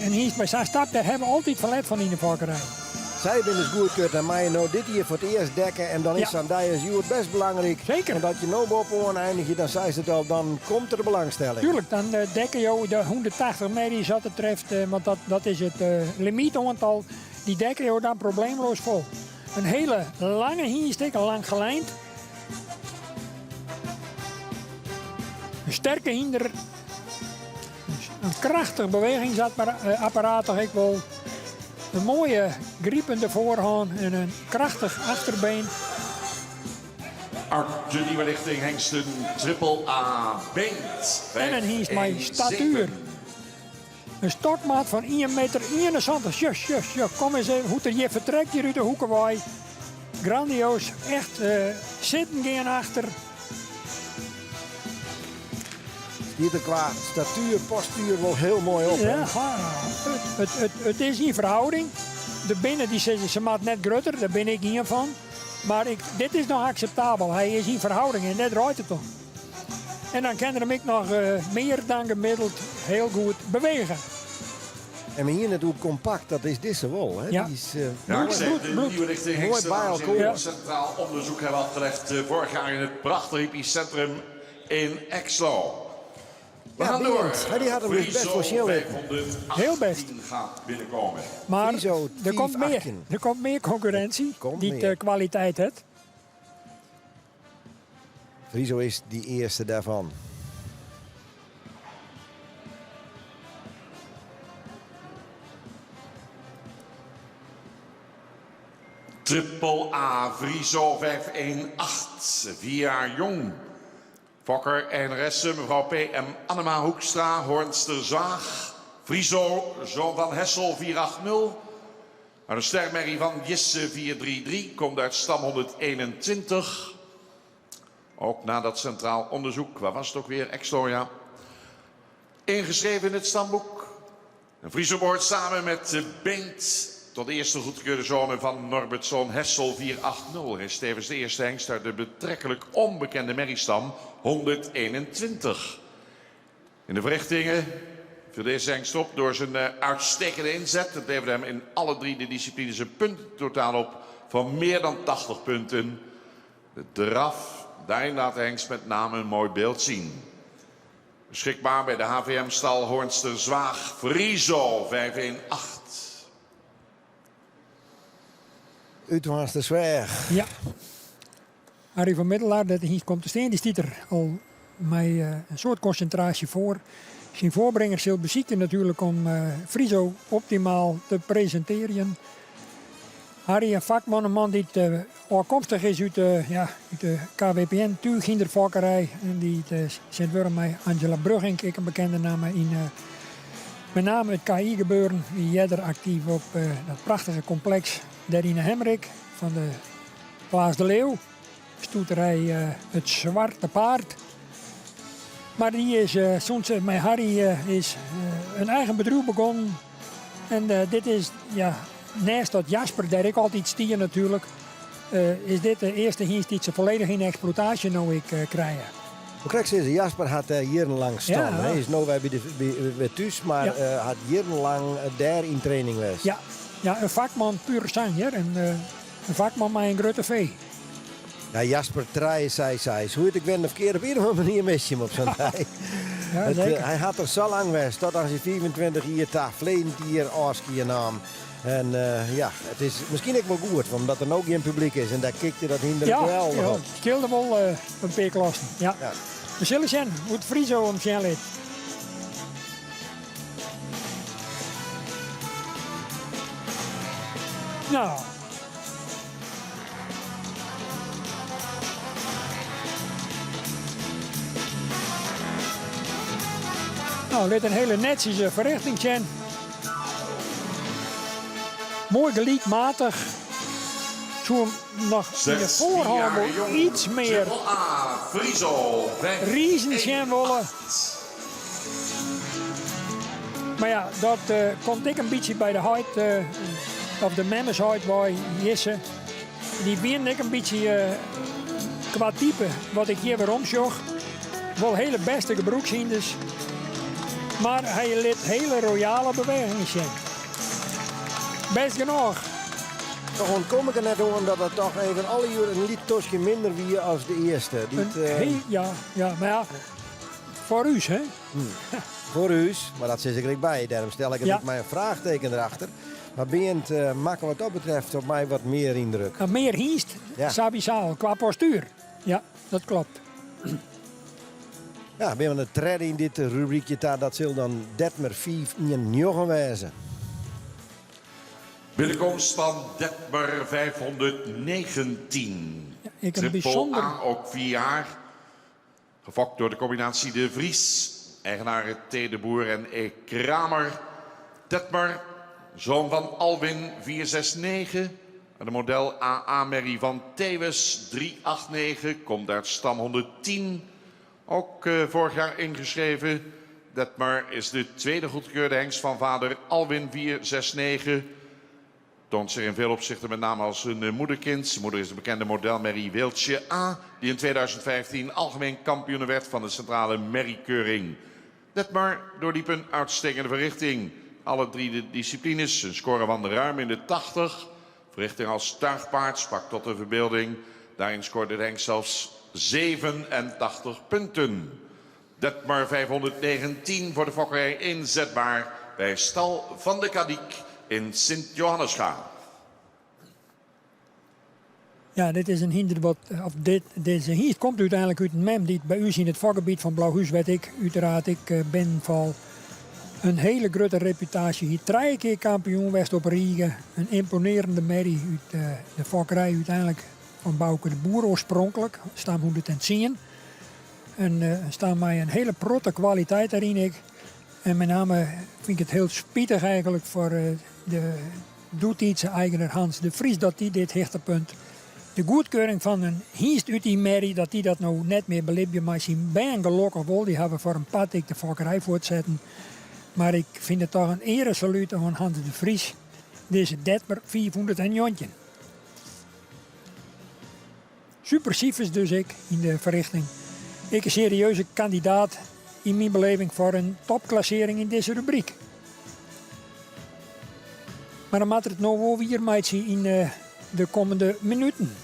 en hier is bij zo'n stap, daar hebben we altijd verlet van in de varkerij. Zij zijn dus goedkeurd en mij nou dit hier voor het eerst dekken en dan is dan het best belangrijk. Zeker. En dat je nou bovenaan eindigt, dan zei ze het al, dan komt er de belangstelling. Tuurlijk, dan dekken je de 180 meter wat het betreft, want dat is het limietontal, die dekken je dan probleemloos vol. Een hele lange hierstik, lang gelijnd. Een sterke hinder. Een krachtig bewegingsapparaat, toch ik wel. Een mooie griepende voorhand en een krachtig achterbeen. De nieuwe lichting hengsten Triple A Beent. En een hingst met statuur. Een stokmaat van 1,71 meter. Kom eens even, hoe er je vertrekt hier uit de hoekenwaai. Grandioos, echt zitten gaan achter. Die er qua statuur, postuur wel heel mooi op. Ja, het is in verhouding. De binnen die zeggen ze maakt net groter, daar ben ik niet van. Maar dit is nog acceptabel. Hij is in verhouding en net draait het om. En dan kan er hem ook nog meer dan gemiddeld heel goed bewegen. En hier natuurlijk compact, dat is deze wol. Hè? Ja. Die is, Ja, ik zeg, de nieuwe richting mooi Hengsten bij elkaar. een centraal onderzoek hebben afgelegd vorig jaar in het prachtige hippie-centrum in Exlo. We gaan door. Ja, die hadden we best wel snel. Heel best. Gaat binnenkomen. Maar Friso, er komt meer. 18. Er komt meer concurrentie die meer. de kwaliteit heeft. Friso is die eerste daarvan. Triple A, Friso 518, 4 jaar jong. Fokker en Ressen, mevrouw P. en Annema Hoekstra, Hoornster Zwaag. Friso, zoon van Hessel 480. Maar een stermerrie van Jisse 433 komt uit stam 121. Ook na dat centraal onderzoek, waar was het ook weer? Exlo, ja. Ingeschreven in het stamboek. Een Friso behoort samen met Beent tot de eerste goedgekeurde zonen van Norbertzoon Hessel 480. Hij is tevens de eerste hengst uit de betrekkelijk onbekende merriestam 121. In de verrichtingen viel deze hengst op door zijn uitstekende inzet. Het leverde hem in alle 3 de disciplines een puntentotaal op van meer dan 80 punten. De draf, daarin laat de hengst met name een mooi beeld zien. Beschikbaar bij de HVM-stal Hoornster Zwaag, Friso 518. Uitwaarste Zwaag. Ja. Harry van Middelaar, dat hier komt te staan, die stiet er al met een soort concentratie voor. Zijn voorbrenger zult bezieken natuurlijk om Friso optimaal te presenteren. Harry een vakman, een man die afkomstig is uit de KWPN, tuurginderfokkerij. En die zit weer met Angela Bruggink, ik een bekende naam met name het KI gebeuren. Die jeder actief op dat prachtige complex daar in Hemrik van de Klaas de Leeuw. Stoeterij het Zwarte Paard. Maar die is soms met Harry is een eigen bedrijf begonnen. En dit is naast dat Jasper, daar ik altijd stier natuurlijk, is dit de eerste hengst die ze volledig in exploitatie nou ik krijgen. Hoe krijg je ze? Jasper had jarenlang staan. Ja. Hij is nu bij thuis, maar had jarenlang daar in training geweest. Ja, een vakman puur zanger en een vakman met een grote vee. Ja, Jasper Treij zei. Hoe het ik ben of keer op iedere manier mis je hem op zo'n tijd. Ja, zeker. Hij had er zo lang geweest, tot als hij 24 jaar vleend hier Oski nam. En het is misschien ook wel goed, omdat er ook geen publiek is. En daar kijkt hij dat hinderlijk wel op. Ja, het scheelde wel een paar klassen. Ja. We zullen zien hoe het Friso om zijn lid. Nou. Nou, dit een hele netjes verrichting zijn. Mooi geliedmatig. Zo nog in de voorhandel iets meer riezen zijn willen. Maar ja, dat komt ik een beetje bij de huid, of de memmershuid bij Jesse. Die ben ik een beetje qua type, wat ik hier weer omzocht. Wel hele beste gebroekshinders. Maar hij liet hele royale bewegingen zien. Best genoeg. Gewoon kom ik er net over dat het toch even alle jaren een liedtosje minder wie als de eerste. Maar ja, voor u, hè? Voor u, maar dat zit ik er bij. Daarom stel ik het met mijn vraagteken erachter. Maar Beent maken wat dat betreft op mij wat meer indruk. Meer hiest, sabisaal, qua postuur. Ja, dat klopt. Ja, we hebben een treden in dit rubriekje daar. Dat zal dan Detmer 5 in Jochen wezen. Binnenkomst van Detmer 519. Ja, ik een Triple bijzonder... A, ook 4 jaar. Gefokt door de combinatie De Vries. Eigenaren T. de Boer en E. Kramer. Detmer, zoon van Alwin 469. En de model AA Merrie van Thewes 389. Komt uit stam 110. Ook vorig jaar ingeschreven. Detmer is de tweede goedgekeurde hengst van vader Alwin 469. Toont zich in veel opzichten met name als een moederkind. Zijn moeder is de bekende modelmerrie Weeltje A, die in 2015 algemeen kampioen werd van de centrale merriekeuring. Detmer doorliep een uitstekende verrichting. Alle drie de disciplines, een score van ruim in de 80. Verrichting als tuigpaard sprak tot de verbeelding. Daarin scoorde de hengst zelfs 87 punten. Detmer 519 voor de fokkerij inzetbaar bij Stal van de Kadiek in Sint-Johannesga. Ja, dit is een hinderbod. Deze hingst komt uiteindelijk uit een mem die bij u in het vakgebied van Blauwhuis weet ik. Uiteraard, ik ben van een hele grote reputatie hier. 3 keer kampioen West op Riegen. Een imponerende merrie uit de fokkerij uiteindelijk van Bouke de Boer oorspronkelijk. Staan 110. En staan mij een hele protte kwaliteit daarin. En met name vind ik het heel spietig eigenlijk voor de doetietse eigenaar Hans de Vries dat die dit hechtepunt, de goedkeuring van een hingst uit die merrie, dat die dat nou net meer belibje, maar zijn ben gelukkig wel. Die hebben voor een pad ik de fokkerij voortzetten. Maar ik vind het toch een eresaluut aan Hans de Vries. Deze Detmer 400 en jontje. Super cijfers dus ik in de verrichting. Ik een serieuze kandidaat in mijn beleving voor een topklassering in deze rubriek. Maar dan moet het nou wel weer meidje in de komende minuten.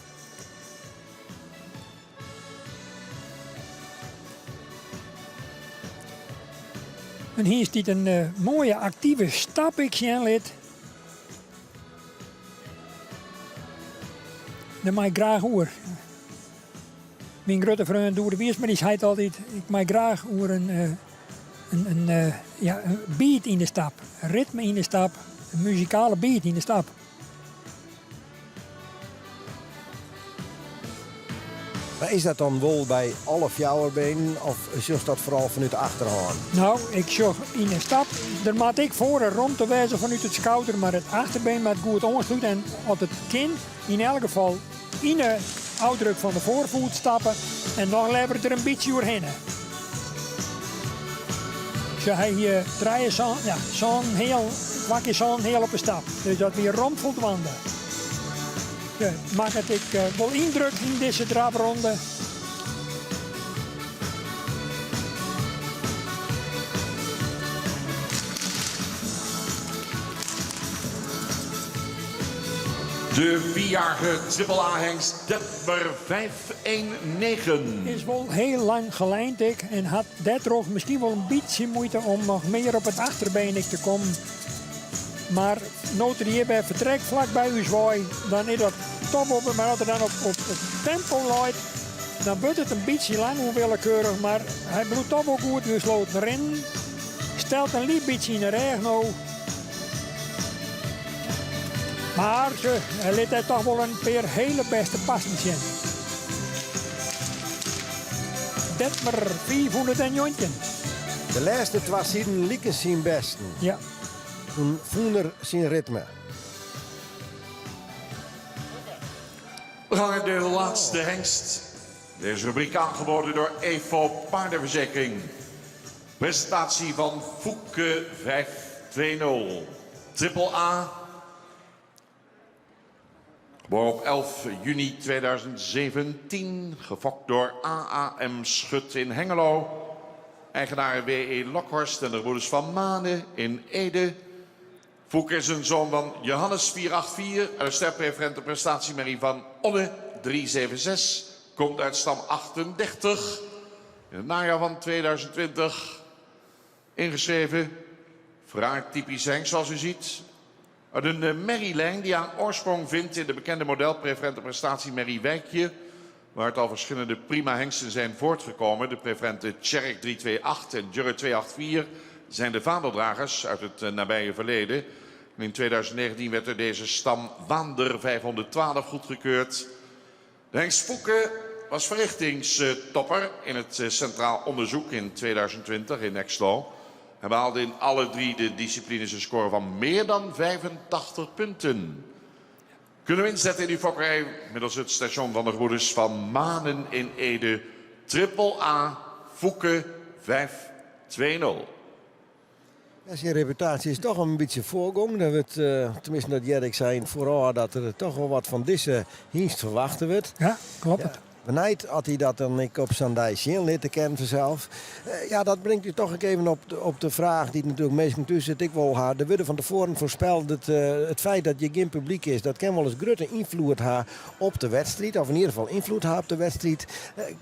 En hier is dit een mooie actieve stap ik zie lid. Daar mag ik graag hoor. Mijn grote vriend Doer de Wiers, maar die zei altijd, ik mag graag hoor een beat in de stap. Een ritme in de stap. Een muzikale beat in de stap. Maar is dat dan wel bij alle fjouwerbenen of is dat vooral vanuit de achterhand? Nou, ik zag in de stap, daar moet ik voor en rond te wijzen vanuit het schouder, maar het achterbeen met goed ongesloed en op het kin in elk geval in de uitdruk van de voorvoet stappen en dan levert er een beetje doorheen. Zo hij draaien zo'n heel op een stap. Dus dat weer rondvoelt wandelen. Ja, maak het ik wel indruk in deze drafronde. De 4-jarige AAA-hengst Detmer 519. Is wel heel lang gelijnd ik en had Detroch misschien wel een beetje moeite om nog meer op het achterbeen te komen. Maar noten hier bij vertrek vlak bij uw zwaai, dan is dat top op. Maar als er dan op het tempo loopt, dan wordt het een beetje lang onwillekeurig. Maar hij bloedt toch ook goed gesloten erin. Stelt een lief beetje in de regen nou. Maar hij liet hij toch wel een paar hele beste passen zien. Detmer 400 en jontje. De laatste 2 zitten lieken zijn besten. Ja. Toen voelde zijn ritme. We gaan naar de laatste hengst. Deze rubriek aangeboden door EFO Paardenverzekering. Presentatie van Fouke 520. AAA. Geboren op 11 juni 2017. Gefokt door AAM Schut in Hengelo. Eigenaar W.E. Lokhorst en de broeders van Manen in Ede. Fouke is een zoon van Johannes 484 en een sterpreferente prestatiemerrie van Onne 376. Komt uit stam 38. In het najaar van 2020 ingeschreven. Fraai typisch hengst zoals u ziet. Uit een merrielijn die aan oorsprong vindt in de bekende modelpreferente prestatiemerrie Wijkje. Waaruit al verschillende prima hengsten zijn voortgekomen. De preferente Tjerk 328 en Jurre 284 zijn de vaandeldragers uit het nabije verleden. En in 2019 werd er deze stam Wander 512 goedgekeurd. De hengst Fouke was verrichtingstopper in het Centraal Onderzoek in 2020 in Exlo. Hij behaalde in alle 3 de disciplines een score van meer dan 85 punten. Kunnen we inzetten in die fokkerij middels het station van de gebroeders van Manen in Ede. AAA Fouke 5-2-0. Ja, zijn reputatie is toch een beetje voorgang. Dat wordt, tenminste dat Jerk zei vooral dat er toch wel wat van deze dienst verwachten wordt. Ja, klopt. Ja. Benijd had hij dat dan ik op Sandai zien litten kennen vanzelf. Ja, dat brengt u toch even op de vraag die natuurlijk meestal tussen zit. Ik wil haar. Er worden van tevoren voorspeld dat het feit dat je geen publiek is, dat kan wel eens grote invloed haar op de wedstrijd. Of in ieder geval invloed haar op de wedstrijd.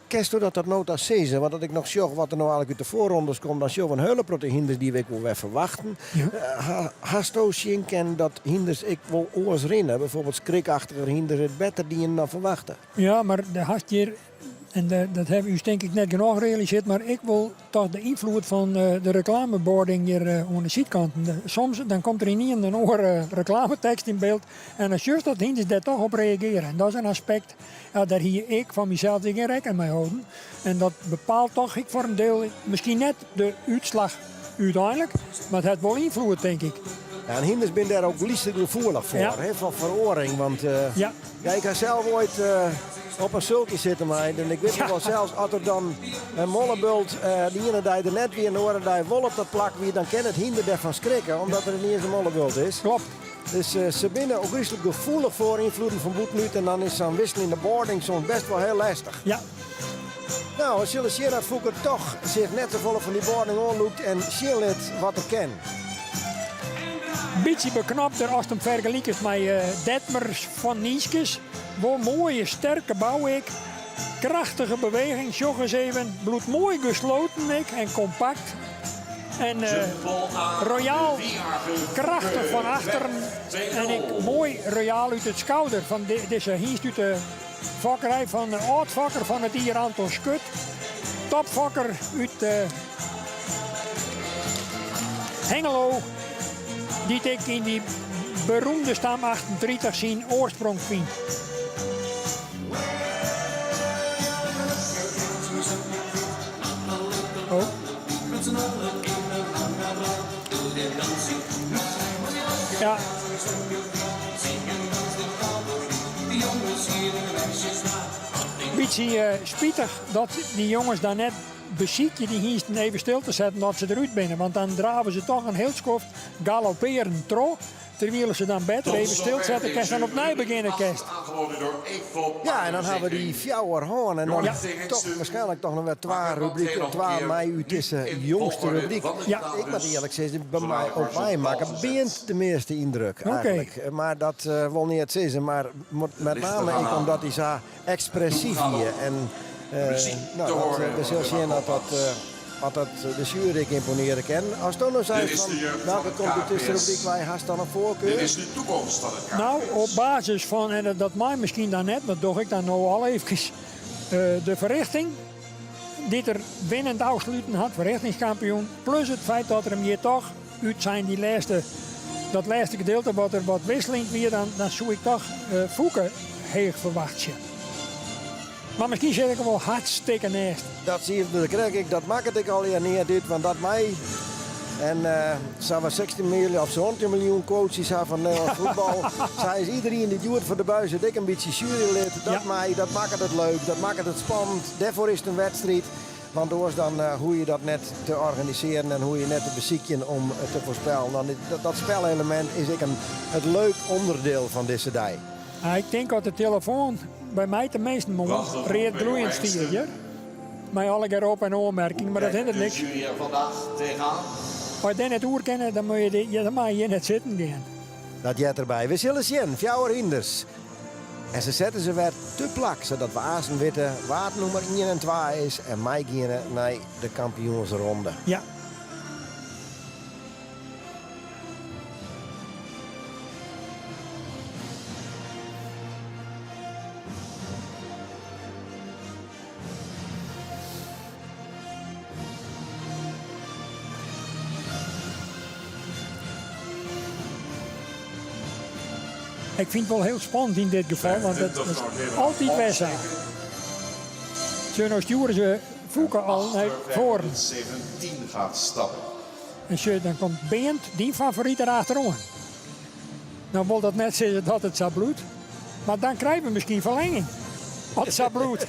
Kerst u dat nota season? Want dat ik nog zag wat er nou eigenlijk uit de voorrondes komt, dan show van hulpprotehinders die ik wel weer verwachten. Ja. Hasto zien ken dat hinders ik wel oors rennen. Bijvoorbeeld skrikachtige hinders het beter die je dan verwachten. Ja, maar de hast hier, en dat hebben u denk ik net genoeg gerealiseerd, maar ik wil toch de invloed van de reclamebording hier aan de zijkant. Soms dan komt er in een oor reclametekst in beeld en als juist dat hinders daar toch op reageren. En dat is een aspect, daar hier ik van mezelf geen rekening mee houden. En dat bepaalt toch, ik voor een deel, misschien net de uitslag uiteindelijk, maar het heeft wel invloed denk ik. Ja, en hinders ben daar ook liefst gevoelig voor, van veroring. Want ja, ik heb zelf ooit op een sulky zitten, en ik weet wel zelfs als er dan een mollebult, die ene die er net weer en de andere die wol op dat plak weer, dan kan het hinder daarvan schrikken, omdat er niet eens een mollebult is. Klopt. Dus ze binnen ook rustig gevoelig voor invloeden van boetnuut en dan is zo'n wisseling in de boarding soms best wel heel lastig. Ja. Nou, we zullen zien dat Fouke toch zich net zo vol van die boarding aanloekt en zien wat er kan. Een beetje beknapter als het vergelijkt is met Detmers van Nieskes. Wel mooie, sterke bouw ik. Krachtige beweging, jog eens even. Bloed mooi gesloten ik en compact. En royaal, krachtig van achteren. En ik mooi royaal uit het schouder. Van deze hier uit de vakkerij van de oud-vakker van het hier Anton Skut. Topvakker uit Hengelo. Die ik in die beroemde stam 38 zien oorsprong vind. Oh. Ja. Beetje spietig dat die jongens daar net beziekje die hier even stil te zetten dat ze eruit binnen. Want dan draven ze toch een heel schoft galopperen tro. Terwijl ze dan beter even stilzetten kerst en opnieuw beginnen kerst. Ja, en dan hebben we die fjouwer hoorn. En dan toch waarschijnlijk toch nog weer 2 rubrieken. 2 mei uit deze jongste rubriek. Ja, ik moet eerlijk zeggen, bij mij op mij maken begint de meeste indruk eigenlijk. Maar dat wil niet het zeggen, maar met name ik omdat hij zo expressief hier. En we zullen zien dat de jury ik imponeren kan. Als het nog zijn van welke competitierubriek wij haast dan een voorkeur? Dit is de toekomst van het Nou, op basis van, en dat mij misschien dan net, dat doe ik dan nou al even, de verrichting die er winnend afsluiten had, verrichtingskampioen, plus het feit dat er hem hier toch uit zijn dat laatste gedeelte wat er wat wisseling weer, dan zou ik toch Fouke heel verwachten. Maar misschien zit ik er wel hartstikke naast. Dat zie je, dat krijg ik, dat maak ik al hier neer dit, want dat mij. En ze hebben 16 miljoen of 20 miljoen coaches van Nederlands voetbal. Zij is iedereen die duurt voor de buis, dat ik een beetje jurylid. Dat maakt het leuk, dat maakt het spannend. Daarvoor is het een wedstrijd. Want door is dan hoe je dat net te organiseren en hoe je net te bezieken om te voorspellen. Dan, dat spelelement is het leuk onderdeel van deze dag. Ik denk dat de telefoon bij mij de meeste momenten reed gloeiend stier. Met alle keer op- en aanmerkingen, maar dat hindert niks. Als je dit oer kennen, dan moet je hier net zitten gaan. Dat jij erbij. We zullen zien, fjouwer hinders. En ze zetten ze weer te plak, zodat we azen weten waar het nummer 1 en 2 is. En mij gaan naar de kampioensronde. Ja. Ik vind het wel heel spannend in dit geval, want het is altijd wedstrijd. Zo sturen ze Fouke al naar voren. 17 gaat stappen. En dan komt Beent, die favoriet erachterom. Nou wil dat net zeggen dat het zo bloedt. Maar dan krijgen we misschien verlenging. Wat zo bloedt.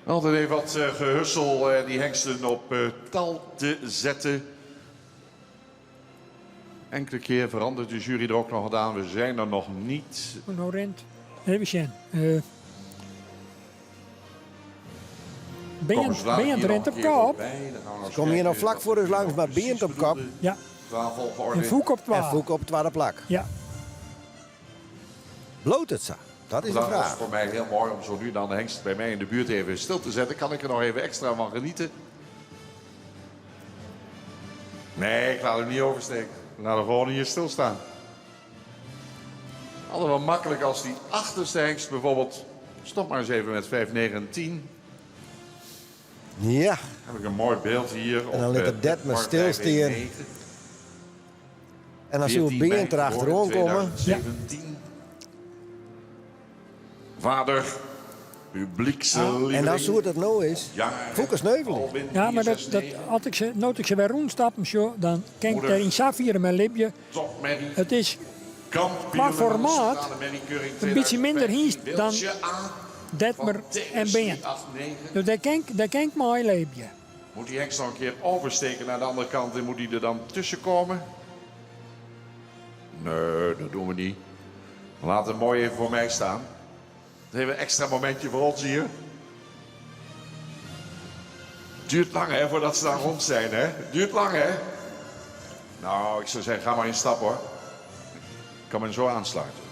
Altijd even wat gehussel die hengsten op tal te zetten. Enkele keer verandert de jury er ook nog wat aan. We zijn er nog niet. Nou rent. Even zien. Beent rent op kop. Kom hier nog vlak voor ons langs, maar Beent op kop. Ja. Volgorde. En Fouk op 12. En Fouk op 12e plak. Ja. Bloot het zo? Dat is de Dat was vraag. voor mij heel mooi om zo nu dan de hengst bij mij in de buurt even stil te zetten. Kan ik er nog even extra van genieten? Nee, ik laat hem niet oversteken. Laat hem gewoon hier stilstaan. Altijd wel makkelijk als die achterste hengst bijvoorbeeld... Stop maar eens even met 5, 9 en 10. Ja. Dan heb ik een mooi beeld hier. En dan ligt er Detmer stilstaan. En dan zullen we Beent erachteraan komen. Ja. Vader, publiekse En dan zo het nou is, Fouk Sneuveling. Ja, maar als ik ze weer rondstappen, zo, dan kan ik er in Safir mijn lipje. Het is qua formaat een beetje minder hiest dan Detmer en Beent. Dus daar kan ik mooi lipje. Moet die hengst nog een keer oversteken naar de andere kant en moet die er dan tussen komen? Nee, dat doen we niet. Laat hem mooi even voor mij staan. Even een extra momentje voor ons hier. Duurt lang hè, voordat ze dan rond zijn hè. Duurt lang hè. Nou, ik zou zeggen, ga maar in stap hoor. Ik kan me zo aansluiten.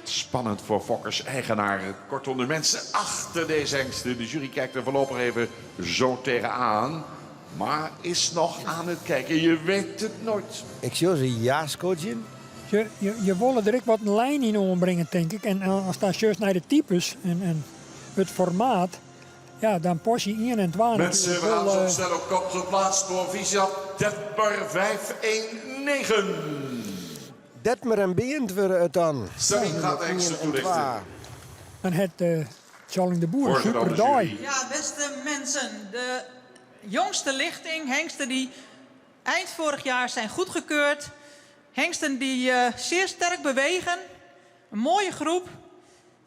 Spannend voor Fokkers eigenaren. Kortom, de mensen achter deze hengsten. De jury kijkt er voorlopig even zo tegenaan. Maar is nog aan het kijken. Je weet het nooit. Ik zie ze ja, Scotje. Je wil er ook wat een lijn in ombrengen, denk ik. En als dat juist naar de types en het formaat, ja, dan pas je 1 en 12. Mensen, we gaan zo snel op kop geplaatst voor Visiat Detmer 519. Detmer en Beent weer het dan. Sabine gaat de hengsten toelichten. Dan het Charling de Boer, super dag. Ja, beste mensen, de jongste lichting, hengsten die eind vorig jaar zijn goedgekeurd. Hengsten die zeer sterk bewegen. Een mooie groep.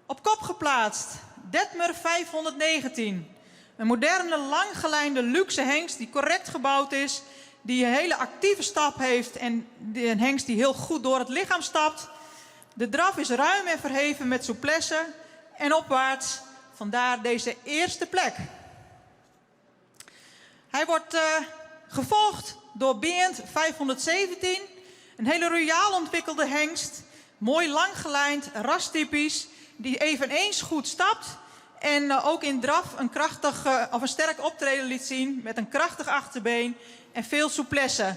Op kop geplaatst. Detmer 519. Een moderne, langgelijnde, luxe hengst die correct gebouwd is. Die een hele actieve stap heeft. En een hengst die heel goed door het lichaam stapt. De draf is ruim en verheven met souplesse. En opwaarts. Vandaar deze eerste plek. Hij wordt gevolgd door Beent 517. Een hele royaal ontwikkelde hengst. Mooi langgelijnd, rastypisch. Die eveneens goed stapt. En ook in draf een sterk optreden liet zien. Met een krachtig achterbeen en veel souplesse.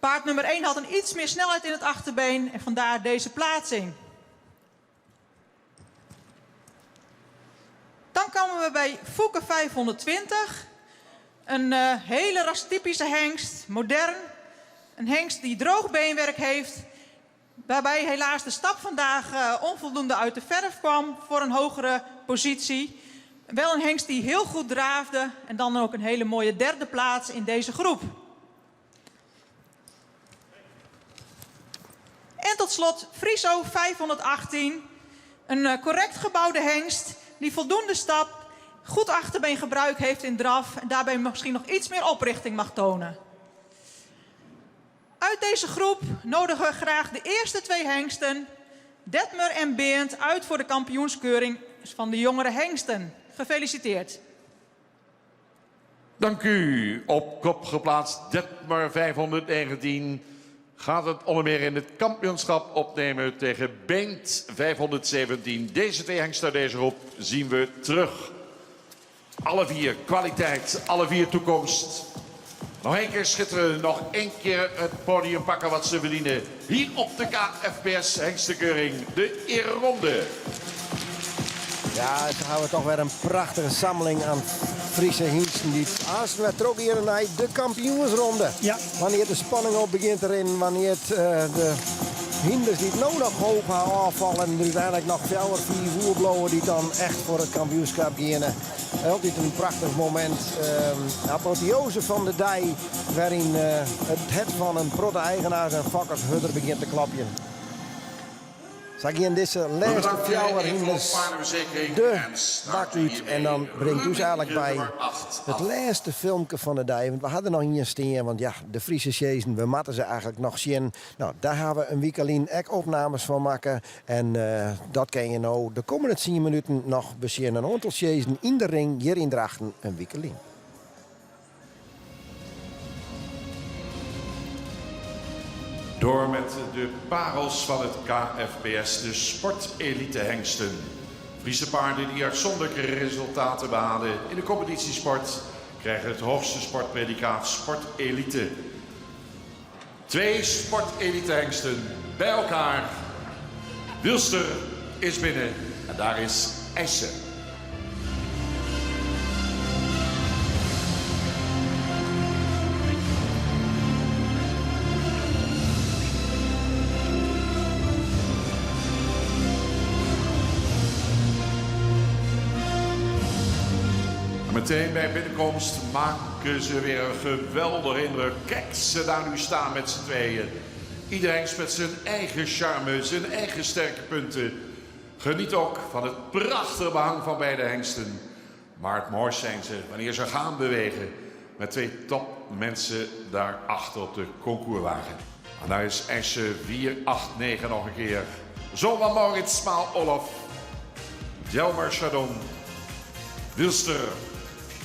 Paard nummer 1 had een iets meer snelheid in het achterbeen. En vandaar deze plaatsing. Dan komen we bij Fouke 520. Een hele rastypische hengst. Modern. Een hengst die droog beenwerk heeft. Waarbij helaas de stap vandaag onvoldoende uit de verf kwam voor een hogere positie. Wel een hengst die heel goed draafde. En dan ook een hele mooie derde plaats in deze groep. En tot slot Friso 518. Een correct gebouwde hengst die voldoende stap, goed achterbeengebruik heeft in draf. En daarbij misschien nog iets meer oprichting mag tonen. Uit deze groep nodigen we graag de eerste 2 hengsten, Detmer en Beent, uit voor de kampioenskeuring van de jongere hengsten. Gefeliciteerd. Dank u. Op kop geplaatst Detmer 519 gaat het onder meer in het kampioenschap opnemen tegen Beent 517. Deze 2 hengsten uit deze groep zien we terug. Alle 4 kwaliteit, alle 4 toekomst. Nog 1 keer schitteren, nog 1 keer het podium pakken wat ze verdienen. Hier op de KFPS hengstenkeuring, de eerronde. Ja, dan gaan we toch weer een prachtige sammeling aan Friese hengsten. Die aansluit er ook hier naar de kampioensronde. Ja. Wanneer de spanning op begint erin, wanneer de hinders die het nou nog hoog gaan afvallen. En er uiteindelijk nog 4 voerblowen die dan echt voor het kampioenschap beginnen. Altijd een prachtig moment. Apotheose van de dij, waarin het van een protte eigenaar en Fokkers Hudder begint te klapjen. Zag je in deze laatste fjouwer in de bak uit. En dan brengt u eigenlijk bij het laatste filmpje van de dag. Want we hadden nog hier staan, want ja, de Friese season, we matten ze eigenlijk nog zien. Nou, daar gaan we een weekelin ook opnames van maken. En dat kan je nou de komende 10 minuten nog bezien. Een aantal season in de ring, hier in Drachten, een weekelin. Door met de parels van het KFPS, de sportelite hengsten. Friese paarden die uitzonderlijke resultaten behalen in de competitiesport krijgen het hoogste sportpredicaat sportelite. 2 sportelite hengsten bij elkaar. Wilster is binnen en daar is Essen. Meteen bij binnenkomst maken ze weer een geweldige indruk. Kijk ze daar nu staan met z'n tweeën. Iedereen met zijn eigen charme, zijn eigen sterke punten. Geniet ook van het prachtige behang van beide hengsten. Maar het mooist zijn ze wanneer ze gaan bewegen. Met 2 topmensen daarachter op de concourswagen. En daar is Essen 4-8-9 nog een keer. Zoon van Maurits Smaal-Olof. Jelmer Chardon. Wilster.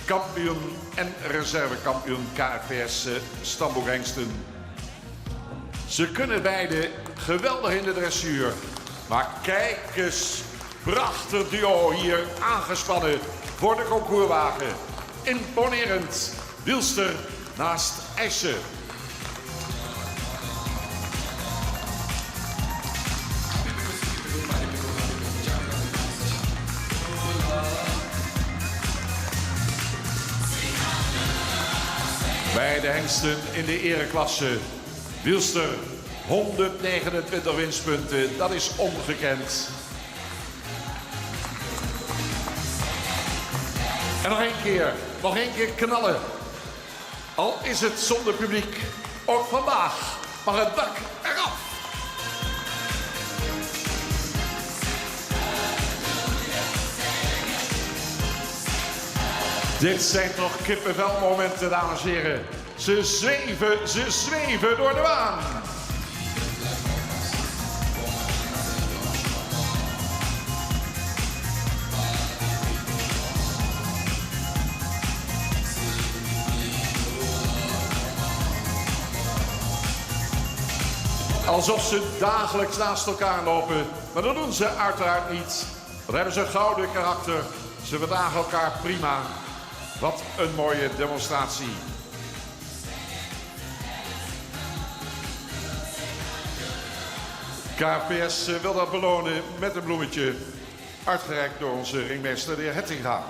Kampioen en reservekampioen KFPS stamboekhengsten. Ze kunnen beide geweldig in de dressuur. Maar kijk eens, prachtig duo hier aangespannen voor de concourswagen. Imponerend. Wilster naast Essen. Beide hengsten in de ereklasse. Wilster, 129 winstpunten. Dat is ongekend. En nog één keer knallen. Al is het zonder publiek. Ook vandaag mag het dak eraf. Dit zijn toch kippenvelmomenten, dames en heren. Ze zweven door de baan. Alsof ze dagelijks naast elkaar lopen. Maar dat doen ze uiteraard niet. Dan hebben ze een gouden karakter. Ze verdragen elkaar prima. Wat een mooie demonstratie. KFPS wil dat belonen met een bloemetje. Uitgereikt door onze ringmeester, de heer Hettinga.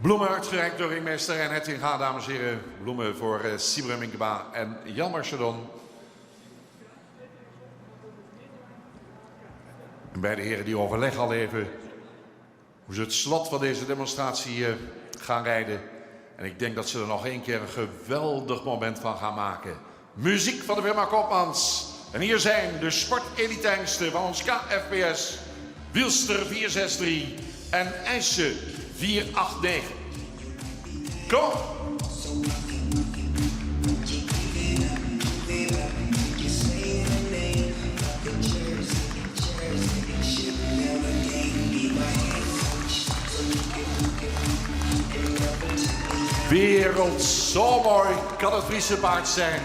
Bloemen uitgereikt door ringmeester en Hettinga, dames en heren. Bloemen voor Sibrem Minkeba en Jelmer Chardon. En beide heren die overleggen al even hoe ze het slot van deze demonstratie gaan rijden. En ik denk dat ze er nog één keer een geweldig moment van gaan maken. Muziek van de firma Koopmans. En hier zijn de sportelitehengsten van ons KFPS. Wilster 463 en Essen 489. Kom! Wereld, zo mooi kan het Friese paard zijn.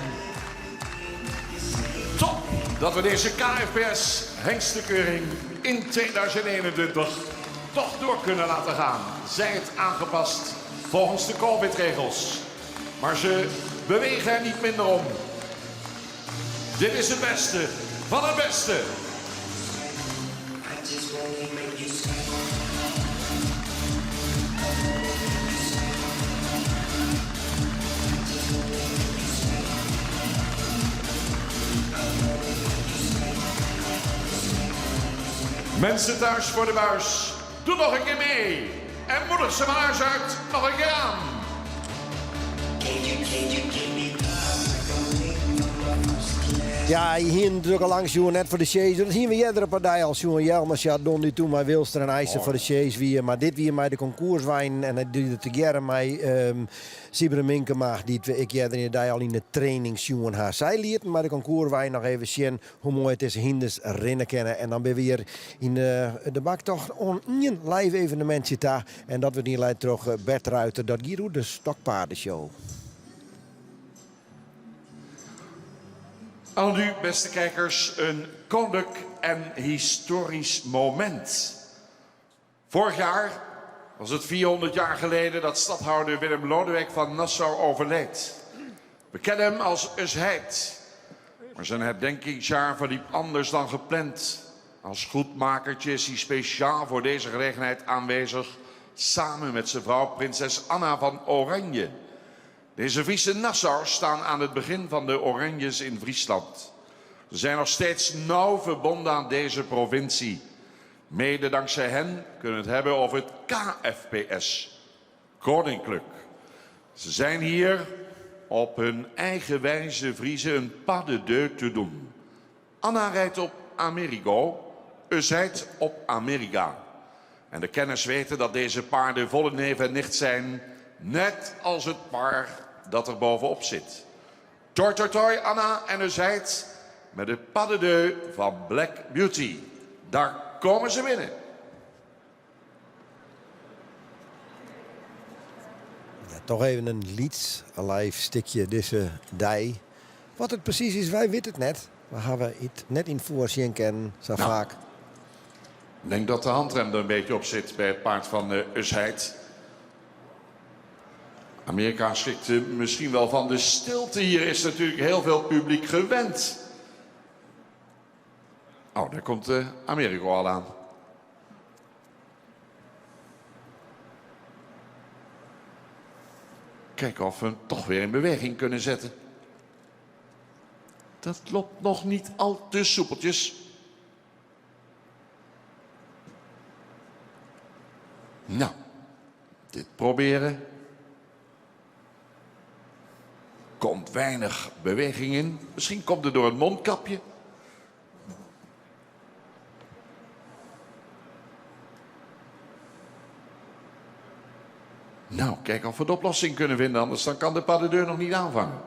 Top dat we deze KFPS hengstenkeuring in 2021 toch door kunnen laten gaan. Zij het aangepast volgens de COVID-regels. Maar ze bewegen er niet minder om. Dit is het beste van het beste. Mensen thuis voor de buis, doe nog een keer mee. En moedig ze maar huis uit, nog een keer aan. Ja, hier natuurlijk al langs jongen, net voor de chase. Dat zien we iedere partij als jongen Jelmers, ja, Don die toen maar Wilster en IJzer voor de chase weer. Maar dit weer mij de concourswijn en het doet het together mij Sibere Minkema, die ik jeder al in de trainingsjongen haar. Zij leert maar de concourswijn nog even zien hoe mooi het is hinders rennen kennen. En dan ben we weer in de bak toch een live evenementje daar. En dat we hier leidt terug Bert Ruiter, dat Giro de Stokpaardenshow. Al nu, beste kijkers, een koninklijk en historisch moment. Vorig jaar was het 400 jaar geleden dat stadhouder Willem Lodewijk van Nassau overleed. We kennen hem als Usheid, maar zijn herdenkingsjaar verliep anders dan gepland. Als goedmakertje is hij speciaal voor deze gelegenheid aanwezig, samen met zijn vrouw prinses Anna van Oranje. Deze Friese Nassauers staan aan het begin van de Oranjes in Friesland. Ze zijn nog steeds nauw verbonden aan deze provincie. Mede dankzij hen kunnen we het hebben over het KFPS, Koninklijk. Ze zijn hier op hun eigen wijze Friese een pas de deux te doen. Anna rijdt op Amerigo, Usheid op Amerika. En de kenners weten dat deze paarden volle neef en nicht zijn, net als het paar dat er bovenop zit. Toi, toi, toi, Anna en Usheid met de pas de deux van Black Beauty. Daar komen ze binnen. Ja, toch even een lied, een live stukje deze dij. Wat het precies is, wij weten het net. We hebben het net in voorzien kennen, zo vaak. Ik denk dat de handrem er een beetje op zit bij het paard van Usheid. Amerika schrikt misschien wel van de stilte. Hier is natuurlijk heel veel publiek gewend. Oh, daar komt Amerigo al aan. Kijken of we hem toch weer in beweging kunnen zetten. Dat loopt nog niet al te soepeltjes. Nou, dit proberen. Komt weinig beweging in. Misschien komt het door het mondkapje. Nou, kijk of we de oplossing kunnen vinden, anders dan kan de pas de deux nog niet aanvangen.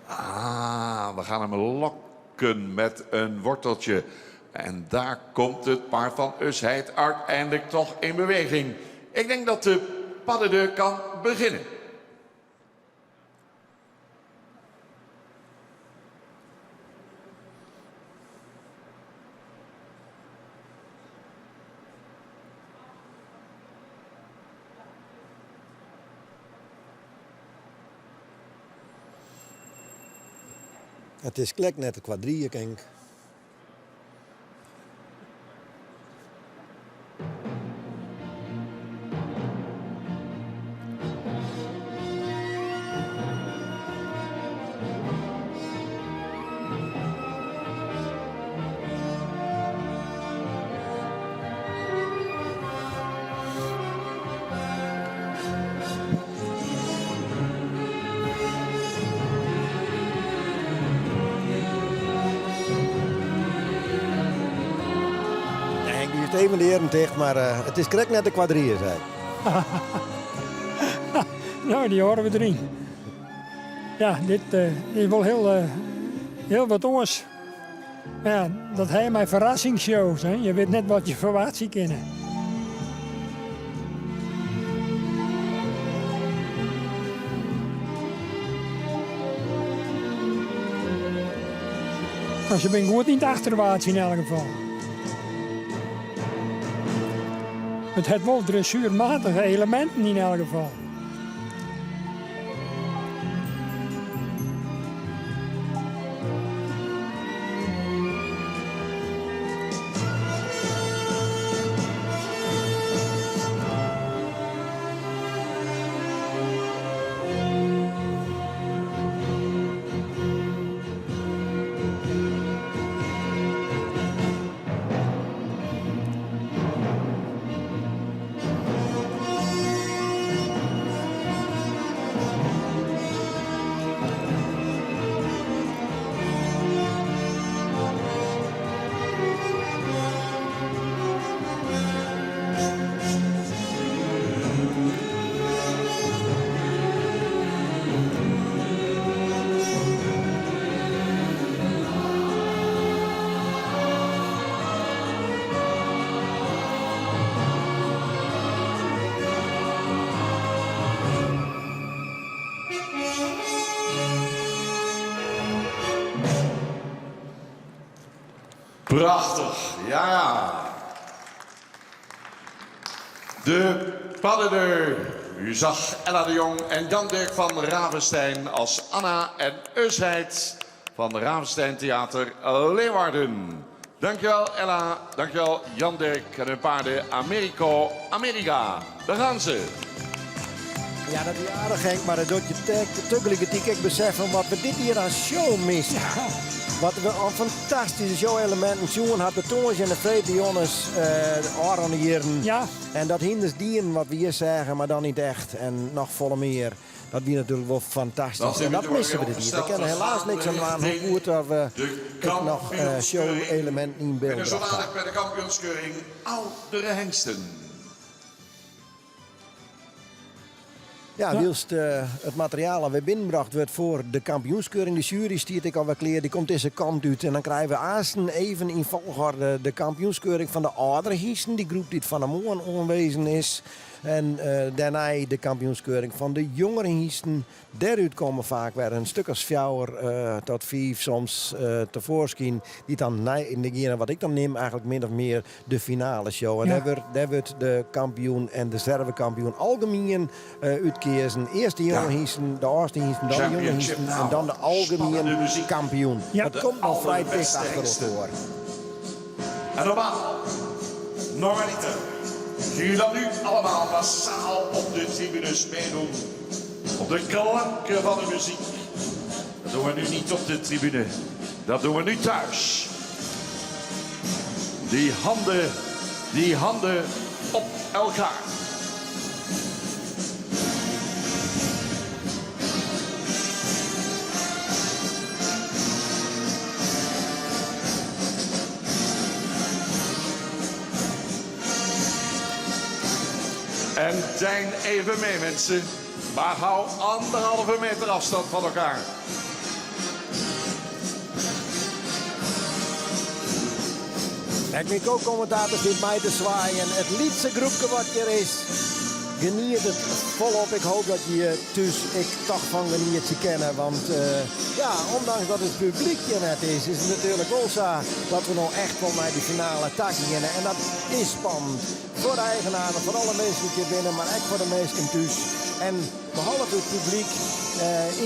Ah, we gaan hem lokken met een worteltje. En daar komt het paard van Usheid uiteindelijk toch in beweging. Ik denk dat de pas de deux kan beginnen. Het is klek net een kwadrieën, denk ik. Even de heren tegen, maar het is correct net de kwadrieën, zei. Nou, die horen we erin. Ja, dit is wel heel wat anders. Ja, dat hij mijn verrassingsshows, hè. Je weet net wat je verwacht ziet kennen. Nou, ze ben goed in het achterwaarts in elk geval. Het heeft wel dressuurmatige elementen in elk geval. Prachtig, ja. De paddeneur. U zag Ella de Jong en Jan-Dirk van Ravenstein als Anna en Eusheid van de Ravenstein Theater Leeuwarden. Dankjewel Ella, dankjewel Jan-Dirk en hun paarden Amerika. Daar gaan ze. Ja, dat is aardig Henk, maar dat doet je tegelijkertijd ik beseffen wat we dit hier aan show missen. Wat we een fantastische show-elementen zien had de Toons en de Vrede Jonnes organiseren. Ja. En dat hindert dieren wat we hier zeggen, maar dan niet echt. En nog volle meer. Dat is natuurlijk wel fantastisch. En dat missen we dit hier. We kennen helaas niks aan hoe goed dat we nog show-elementen in beeld En zo brachten. dadelijk bij de kampioenskeuring oudere hengsten. Ja, wilst het materiaal dat weer binnenbracht wordt voor de kampioenskeuring. De jury stiert ik al wel kleer, die komt deze kant uit. En dan krijgen we aanstaan even in volgorde de kampioenskeuring van de oudere hiesten. Die groep die van de morgen aanwezig is. En daarna de kampioenskeuring van de jongere hiesten. Daaruit komen vaak weer een stuk als 4 tot 5 soms tevoorschijn. Die dan in degene wat ik dan neem eigenlijk min of meer de finale show. En daar wordt de kampioen en de reservekampioen algemeen uitkiezen. Eerst de jonge hiesten, de oudste hiesten, dan de jonge hiesten en dan de algemeen kampioen. Ja. Dat komt nog vrij dicht achter ons door. En normaal, normaliter. Jullie dan nu allemaal massaal op de tribunes meedoen. Op de klanken van de muziek. Dat doen we nu niet op de tribune. Dat doen we nu thuis. Die handen op elkaar. En dein even mee mensen. Maar hou 1,5 meter afstand van elkaar. Ik ben ook commentators dit mij te zwaaien. Het liefste groepje wat er is. Geniet het volop. Ik hoop dat je dus ik toch van geniet te kennen. Want ja, ondanks dat het publiekje net is het natuurlijk wel zo dat we nog echt wel naar die finale tak beginnen. En dat is spannend. Voor de eigenaren, voor alle mensen die binnen, maar ook voor de mensen thuis. En behalve het publiek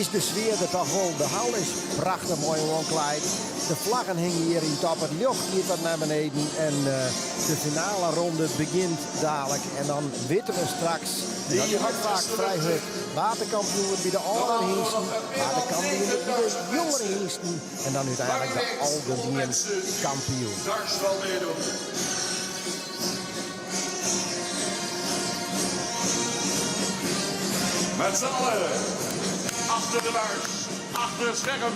is de sfeer er toch wel. De hal is prachtig mooi omkleid. De vlaggen hingen hier in top. Het licht hier wat naar beneden. En de finale ronde begint dadelijk. En dan weten we straks. Dat je ook vaak vrij hut. Waterkampioen bij de oudere hiesten. Waterkampioen bij de jongere hiesten. En dan uiteindelijk de algemeen kampioen. Daar zal meedoen. Met z'n allen. Achter de buis. Achter het scherm.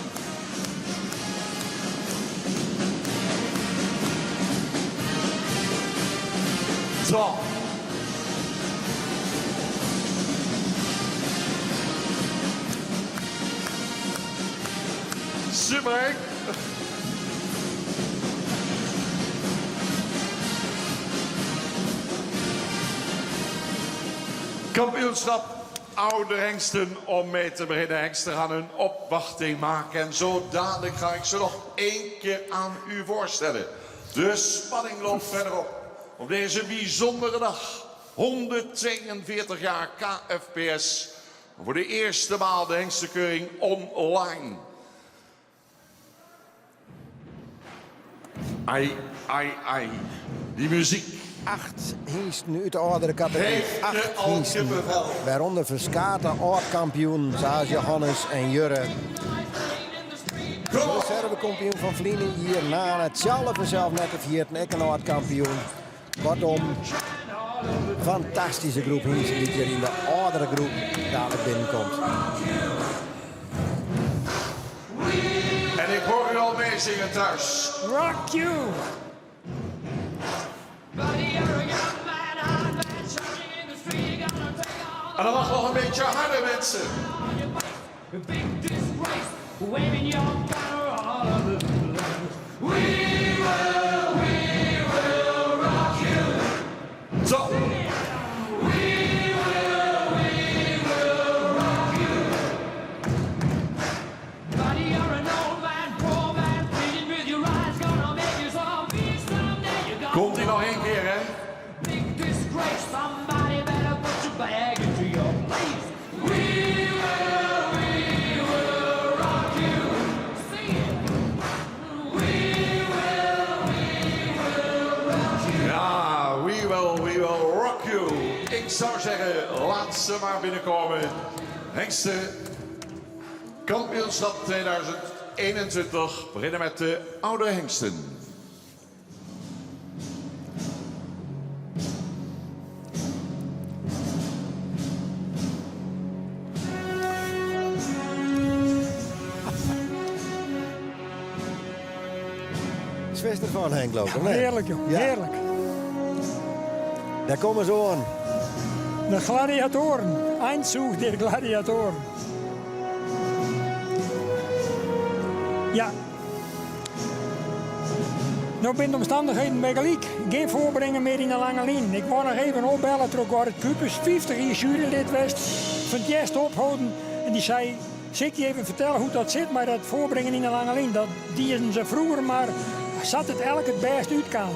Zo. Super. Kampioenschap oude hengsten om mee te beginnen. Hengsten gaan hun opwachting maken. En zo dadelijk ga ik ze nog 1 keer aan u voorstellen. De spanning loopt verder op. Op deze bijzondere dag. 142 jaar KFPS. Voor de eerste maal de hengstenkeuring online. Ai, ai, ai. Die muziek. 8 hiesten uit de oudere categorie. 8 hiesten. Waaronder Verskaten, oud-kampioen, zoals Johannes en Jurre. De reservekampioen van Vlienen hier na hetzelfde zelf net de vierde en een oud-kampioen. Kortom, fantastische groep hiesten die hier in de oudere groep dadelijk binnenkomt. En ik hoor u al meezingen thuis. Rock you! En dan mag nog een beetje harder, mensen. Zo. zeggen, laat ze maar binnenkomen. Hengsten, kampioenschap 2021. We beginnen met de oude hengsten. Zwister van Henk lopen. Ja, heerlijk joh, heerlijk. Daar komen ze aan. De gladiatoren, Einzug der gladiatoren. Ja. Nou ben de omstandigheden bij gelijk. Geen voorbrengen meer in de lange lijn. Ik wou nog even opbellen terug waar het Kupus 50 jaar jurylid was. Van het eerst ophouden. En die zei, zit je even vertellen hoe dat zit, maar dat voorbrengen in de lange lijn. Dat deden ze vroeger, maar zat het elk het best uit kan.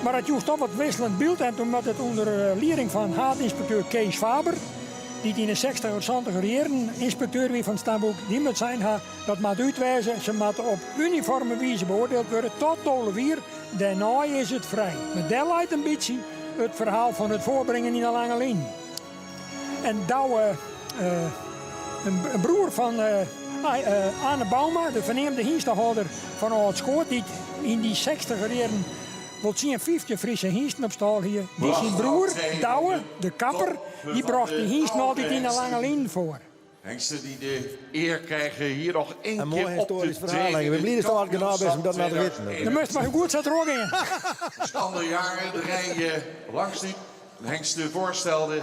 Maar het juist toch wat wisselend beeld. En toen werd het onder leiding van haardinspecteur Kees Faber, die in de 60 of 70 jaren inspecteur weer van het stamboek, die moet zijn, dat moet uitwijzen. Ze moeten op uniforme wijze beoordeeld worden tot tolevier. Daarna is het vrij. Maar daar leidt een beetje het verhaal van het voorbrengen in de lange lijn. En Douwe, een broer van Anne Bauma, de verneemde hingstenhouder van Oud-Schoot, die in die 60 jaren wat zien 50 Friese hingsten op stal hier. Die zijn broer, Douwe, de kapper, die bracht die hingsten altijd in de lange lijn voor. Hengsten die de eer krijgen hier nog één Een keer mooi op de historisch verhaal. training. We blijven toch altijd gedaan om dat naar te weten. Dan moest maar goed zetten ook in. Dus andere jaren de rij langs die hengsten voorstelde.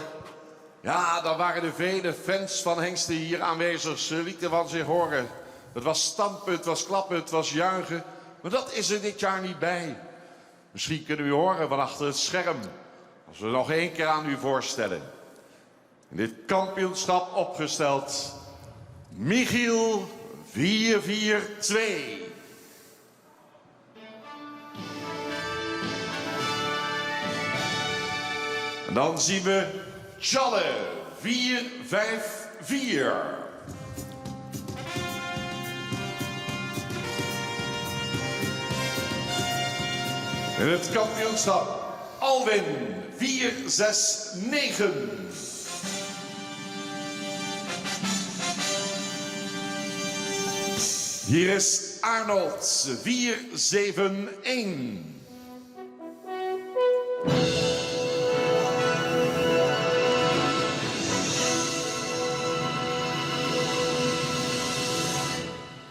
Ja, dan waren er vele fans van hengsten hier aanwezig. Ze lieten van zich horen. Het was stampen, het was klappen, het was juichen. Maar dat is er dit jaar niet bij. Misschien kunnen u horen van achter het scherm. Als we nog één keer aan u voorstellen. In dit kampioenschap opgesteld. Michiel 442. En dan zien we Tjalle 454. In het kampioenschap Alwin 469. Hier is Arnold 471.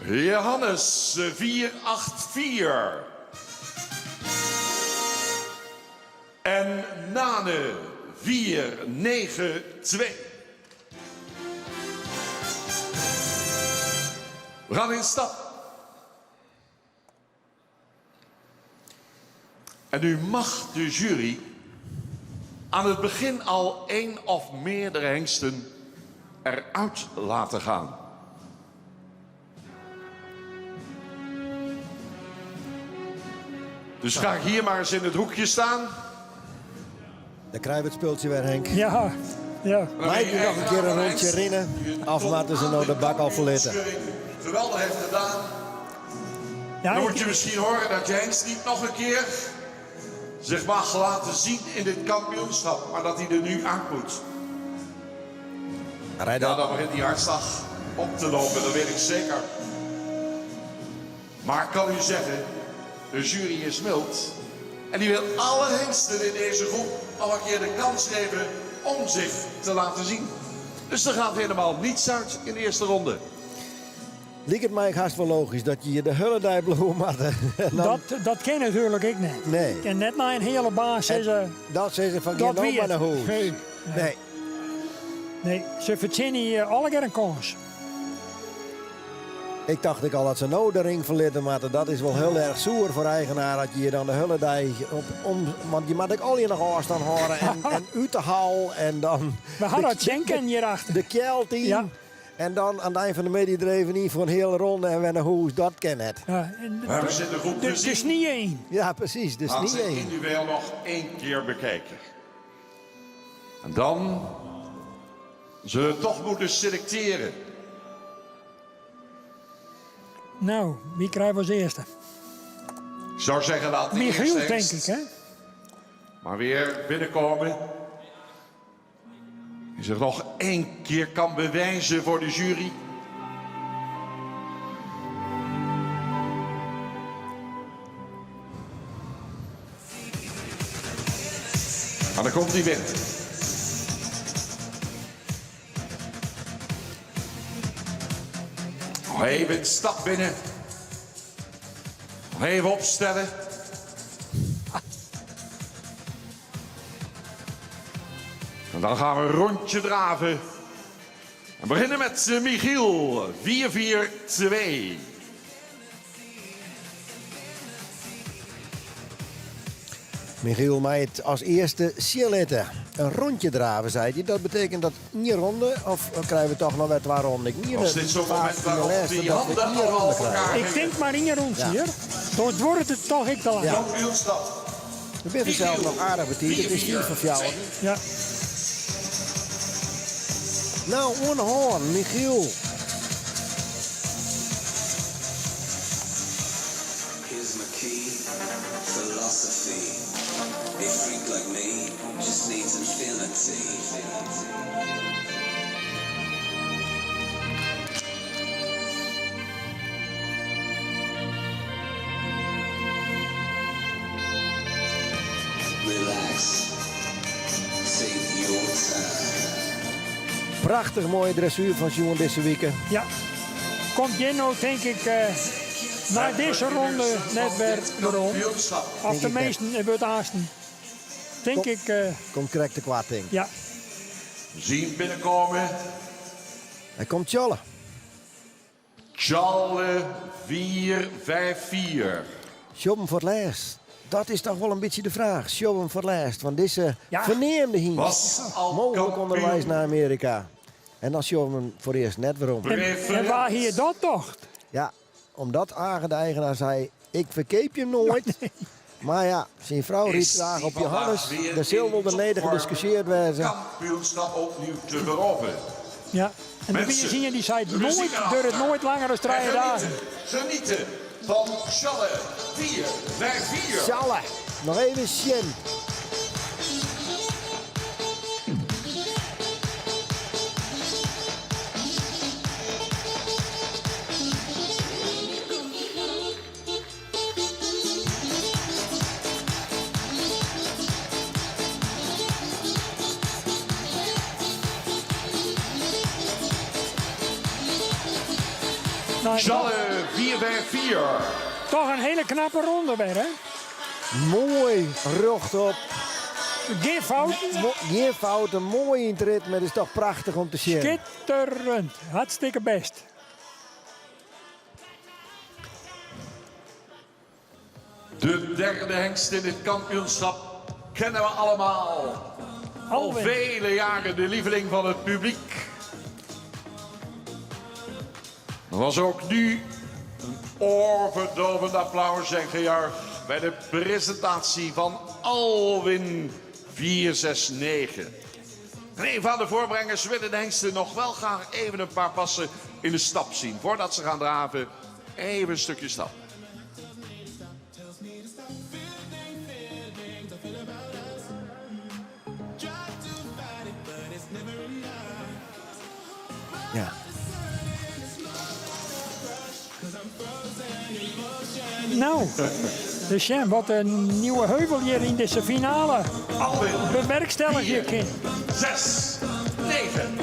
Johannes 484. En Nane 492. We gaan in stap. En nu mag de jury aan het begin al één of meerdere hengsten eruit laten gaan. Dus ga hier maar eens in het hoekje staan. Dan krijgen we het speeltje weer, Henk. Ja, ja. Lijkt je nog een keer een rondje rennen. Of laten ze nou de bak al verlitten. Geweldig heeft gedaan. Ja, dan moet je misschien horen dat je hengst niet nog een keer zich mag laten zien in dit kampioenschap. Maar dat hij er nu uit moet. Ja, dan begint die hartslag op te lopen, dat weet ik zeker. Maar ik kan u zeggen, de jury is mild. En die wil alle hengsten in deze groep nog een keer de kans geven om zich te laten zien. Dus er gaat helemaal niets uit in de eerste ronde. Lijkt het mij haast wel logisch dat je de Hulledij bloem had. Dat ken natuurlijk ik niet. Nee. En net na een hele baan zeggen dat ze van dat geen naar de hoes. Nee. Nee, ze verzinnen hier alle keer een kans. Ik dacht al dat ze nou de ring verlitten, maar dat is wel heel erg zoer voor eigenaar dat je hier dan de Hulledij want je moet ook al je nog afstand horen en uit de hal en dan. We hadden het Schenken hierachter. De kjeld in. Ja. En dan aan het eind van de mediedreven in voor een hele ronde en weer naar hoes, dat ken het. Ja, we zitten goed dus het is niet één. Ja, precies. Dus laat niet ze één. individueel nog één keer bekijken. En dan zullen we toch moeten selecteren. Nou, wie krijgen we als eerste? Ik zou zeggen, laat de Michiel, eerste denk hengst ik, hè? maar weer binnenkomen. Die zich nog 1 keer kan bewijzen voor de jury. Maar dan komt hij binnen. Nog even een stap binnen. Nog even opstellen. En dan gaan we een rondje draven. We beginnen met Michiel. 4-4-2. Michiel Meijt als eerste Cialette. Een rondje draven, zei hij. Dat betekent dat 1 ronde, of krijgen we toch nog weer 2 ronden? Was dit zo'n moment waarop die handen allemaal elkaar Ik denk maar 1 rondje hier. Dan wordt het toch ik te lang. Ja. We zijn zelf nog aardig betiet. Het is 4 voor jou. Ja. Nou, onhoorn, Michiel. Here's my key, philosophy. A freak like me just needs infinity. Relax. Take your time. Prachtig mooie dressuur van Simon deze week. Ja. Komt Jenno, denk ik, na deze ronde net weer erom. Of de meesten wordt aasten. Denk ik. Komt correct de kwaad, denk ik. Ja. Zien binnenkomen. Hij komt Tjalle. Tjalle 4-5-4. Show hem voor het laatst. Dat is toch wel een beetje de vraag. Show hem voor het laatst. Want deze verneemde hier. Mogelijk onderwijs naar Amerika. En dan show hem voor eerst net waarom. En waar hier dat toch? Ja, omdat Agen de eigenaar zei, ik verkeep je nooit. Maar ja, zijn vrouw riep graag op Johannes. Er zal wel beneden gediscussieerd werden. Kampioenschap opnieuw te veroveren. Ja, en de Bier die zei nooit, duurt het nooit langer dan 3 dagen. Genieten van Tjalle 4-5-4. Tjalle, nog even Sjen. Tjalle 4-5-4. Toch een hele knappe ronde weer, hè? Mooi, rocht op. Geen fout. Geen fout, een mooi in het ritme. Het is toch prachtig om te zien. Schitterend. Hartstikke best. De derde hengst in dit kampioenschap kennen we allemaal. Al vele jaren de lieveling van het publiek. Er was ook nu een oorverdovend applaus en gejuich bij de presentatie van Alwin 469. En een van de voorbrengers willen de hengsten nog wel graag even een paar passen in de stap zien. Voordat ze gaan draven, even een stukje stap. Ja. Nou, dus ja, wat een nieuwe heuvel hier in deze finale. Bewerkstellig je kind. 6, 9.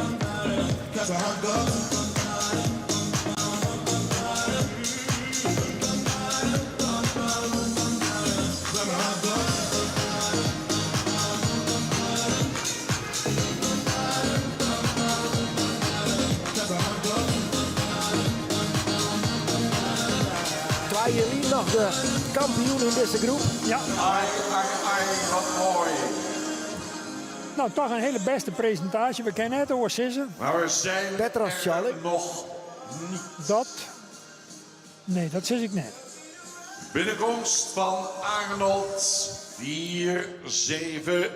Jullie nog de kampioen in deze groep? Ja. Ai, wat mooi. Nou, toch een hele beste presentatie. We kennen het over Sissen. Maar we zijn Petros Tjalle nog niet. Dat? Nee, dat zeg ik net. Binnenkomst van Arnold 471.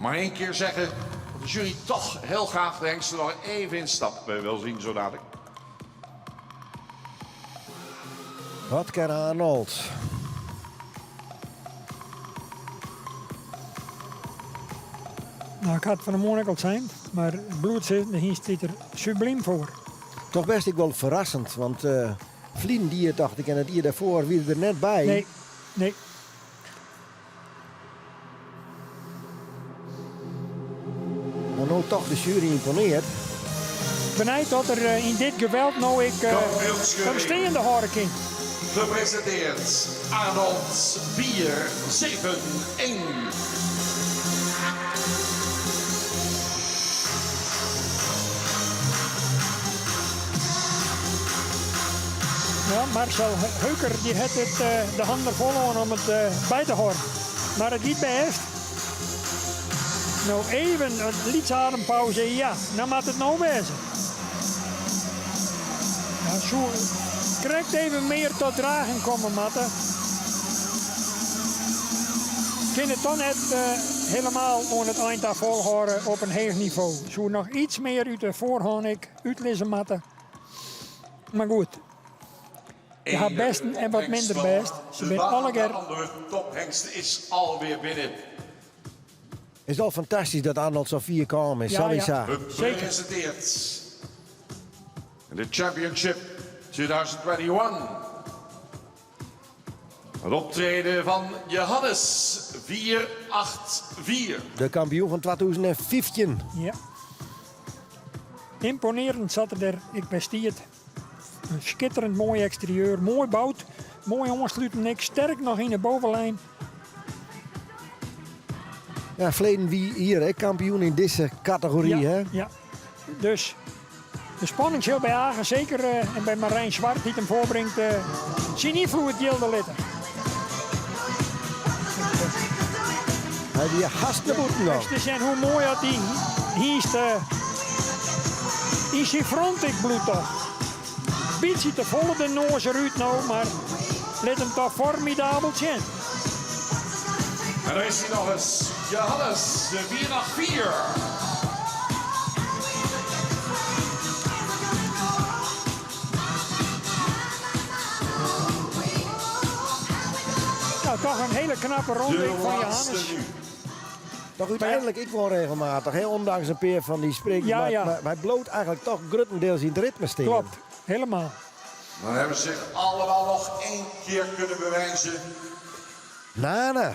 Maar 1 keer zeggen dat de jury toch heel graag de hengsten nog even in stap wil zien zo dadelijk. Wat kan Arnold? Nou, ik had het van de morgen al zijn, maar bloedzitten, hier staat er subliem voor. Toch best ik wel verrassend, want Vlien die dacht ik en het hier daarvoor wie er net bij. Nee. Maar nou toch de jury imponeert. Benijd dat er in dit geweld nou ik een steende horen kan. Gepresenteerd Arnold 4-7-1. Ja, Marcel Heuker die heeft de handen vol om het bij te horen. Maar het gaat best. Nou even een liedsadempauze, ja. Nou moet het nou wezen. Ja, zo krijgt even meer tot dragen komen, Matte. Kan het dan net helemaal aan het eind af volhouden op een hoog niveau. Zo nog iets meer uit de voorhand ik uitlezen, Matte. Maar goed. Je hebt best en wat minder best. Ze zijn alle keer. De tophengst is alweer binnen. Het is al fantastisch dat Arnold zo 4 kwam is. Ja, Gepresenteerd. De Championship 2021. Het optreden van Johannes 484. De kampioen van 2015. Ja. Imponerend zat er, ik bestiert. Een schitterend mooi exterieur, mooi bouwd, mooi aansluiten niks, sterk nog in de bovenlijn. Ja, verleden wie hier, hè, kampioen in deze categorie. Ja, hè? ja. Dus de spanning zal bij Hagen, zeker en bij Marijn Zwart die hem voorbrengt, zie niet voor het gilde litten. Hij die haast de boeten nog. Dus en hoe mooi dat die hier is zijn front ik bloed toch. Beetje te volle de noos eruit nou, maar let hem toch formidabel zien. En daar is hij nog eens. Johannes, de 484. Nou, toch een hele knappe ronde van Johannes. Toch uiteindelijk, ik word regelmatig, heel ondanks een peer van die spreekt, Ja, maar, ja. maar hij bloot eigenlijk toch gruttendeels in het ritme steken. Klopt, helemaal. Dan hebben ze zich allemaal nog 1 keer kunnen bewijzen. Nana.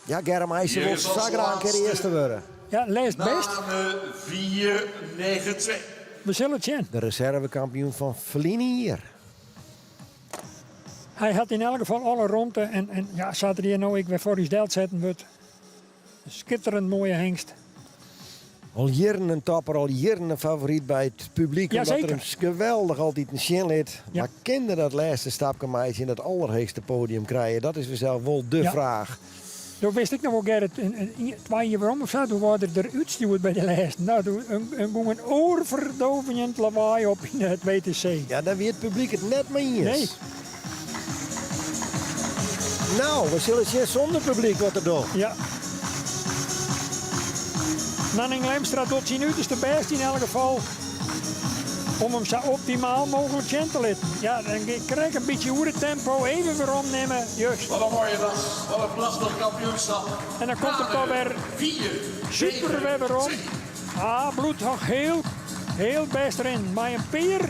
Ja, Germ Eijsen Hier wil is als zagra een keer de laatste. eerste worden. Ja, leest best. Name 492. We zullen het zien. De reservekampioen van Fellini hier. Hij had in elk geval alle ronde en ja, zat er hier nou ik weer voor die delt zetten wordt. Schitterend mooie hengst. Al jaren een topper, al jaren een favoriet bij het publiek. Ja, omdat zeker. er hem geweldig altijd een zin lid. Ja. Maar kende dat laatste stapje meisje in het allerhoogste podium krijgen? Dat is zelf wel de Ja. vraag. Toen wist ik nog wel Gerrit, 2 jaar waarom of zo, toen waren er uitstuurd bij de lijst. Nou, toen ging een oorverdovend lawaai op in het WTC. Ja, dan weet het publiek het net mee eens. Nee. Nou, we zullen zien zonder publiek wat er doet. Ja. Nanning Lemstra doet zijn uiterste best in elk geval. Om hem zo optimaal mogelijk in te letten. Ja, dan krijg ik een beetje hoe het tempo even weer omnemen. Juist. Wat een mooie dag. Wat een prachtig kampioenschap. En dan komt er toch weer 4, super weer om. Ah, bloed nog heel best erin. Maar een peer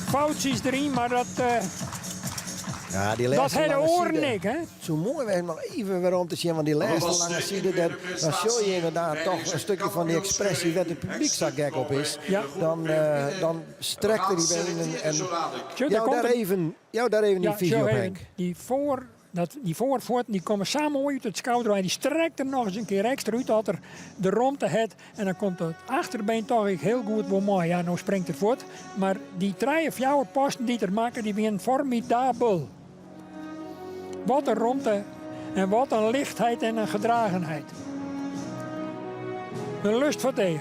foutjes erin, maar dat... Ja, die dat laatste hele lange oren zijde. ik, hè? Zo mooi weer nog even weer om te zien, want die laatste was lange de zijde, dan show je inderdaad toch een stukje van die expressie wat het publiek zo gek op is. Ja. Dan strekt hij die benen en Tjo, jou daar even die Ja, visie zo op, even. Henk. Die voorvoeten die komen samen mooi uit het schouder. Die strekt er nog eens een keer extra uit dat er de romte het. En dan komt het achterbeen toch heel goed wel mooi. Ja, nou springt het voort. Maar die 3 of 4 posten die er maken, die zijn formidabel. Wat een romte en wat een lichtheid en een gedragenheid. Een lust voor deze.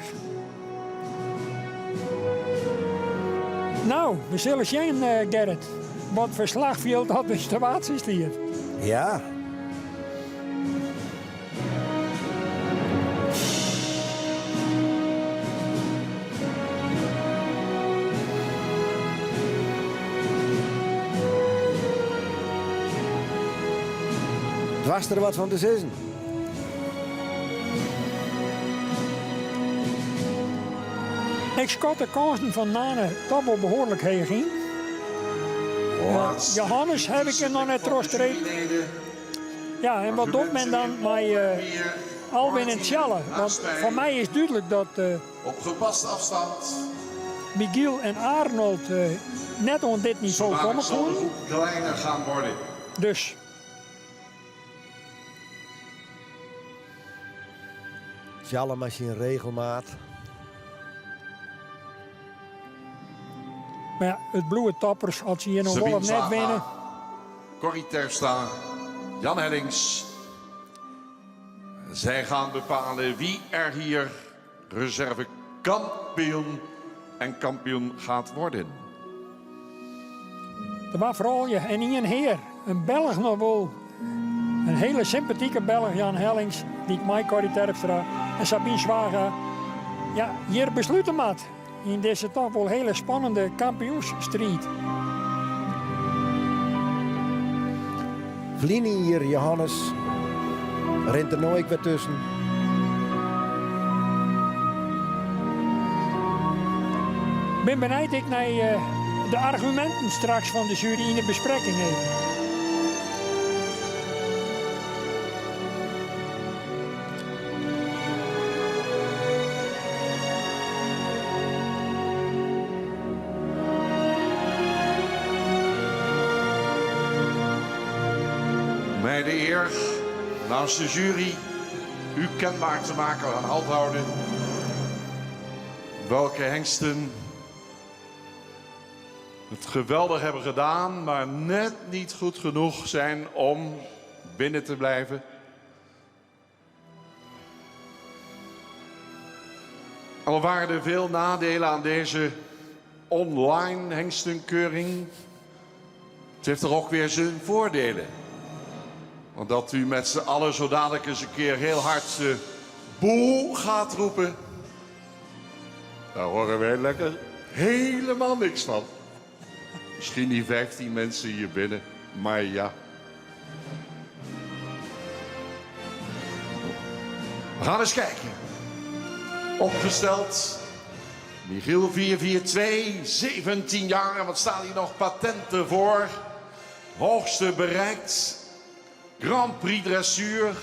Nou, we zullen zien, Gerrit. Wat voor slagveld dat de situatie is hier. Ja. Was er wat van te zeggen? Ik schat de kansen van Nane toch wel behoorlijk heeg in. Johannes heb ik er nog net troostreden. Ja, en wat doet men dan met Alwin en Tjalle? Want voor mij is duidelijk dat op gepaste afstand Michiel en Arnold net op dit niveau komen. Zal de groep kleiner gaan worden. Dus. Tjalle machine regelmaat. Maar ja, het bloeie toppers, als ze hier nog wel op net winnen. Corrie Terpstra, Jan Hellings. Zij gaan bepalen wie er hier reservekampioen en kampioen gaat worden. Er was vooral je en een heer, een Belg nog wel. Een hele sympathieke Belg, Jan Hellings, die mij Corrie Terpstra en Sabine Zwaga. Ja, hier besluiten maat. In deze toch wel hele spannende kampioensstrijd. Vlini hier, Johannes. Rent er nooit weer tussen. Ik ben benieuwd ik naar de argumenten straks van de jury in de bespreking even. Mij de eer namens de jury u kenbaar te maken aan hand houden welke hengsten het geweldig hebben gedaan, maar net niet goed genoeg zijn om binnen te blijven. Al waren er veel nadelen aan deze online hengstenkeuring, het heeft er ook weer zijn voordelen. Want dat u met z'n allen zo dadelijk eens een keer heel hard boe gaat roepen, daar horen wij lekker helemaal niks van. Misschien die 15 mensen hier binnen, maar ja. We gaan eens kijken. Opgesteld. Michiel 442, 17 jaar. En wat staan hier nog patenten voor? Hoogste bereikt. Grand Prix dressuur.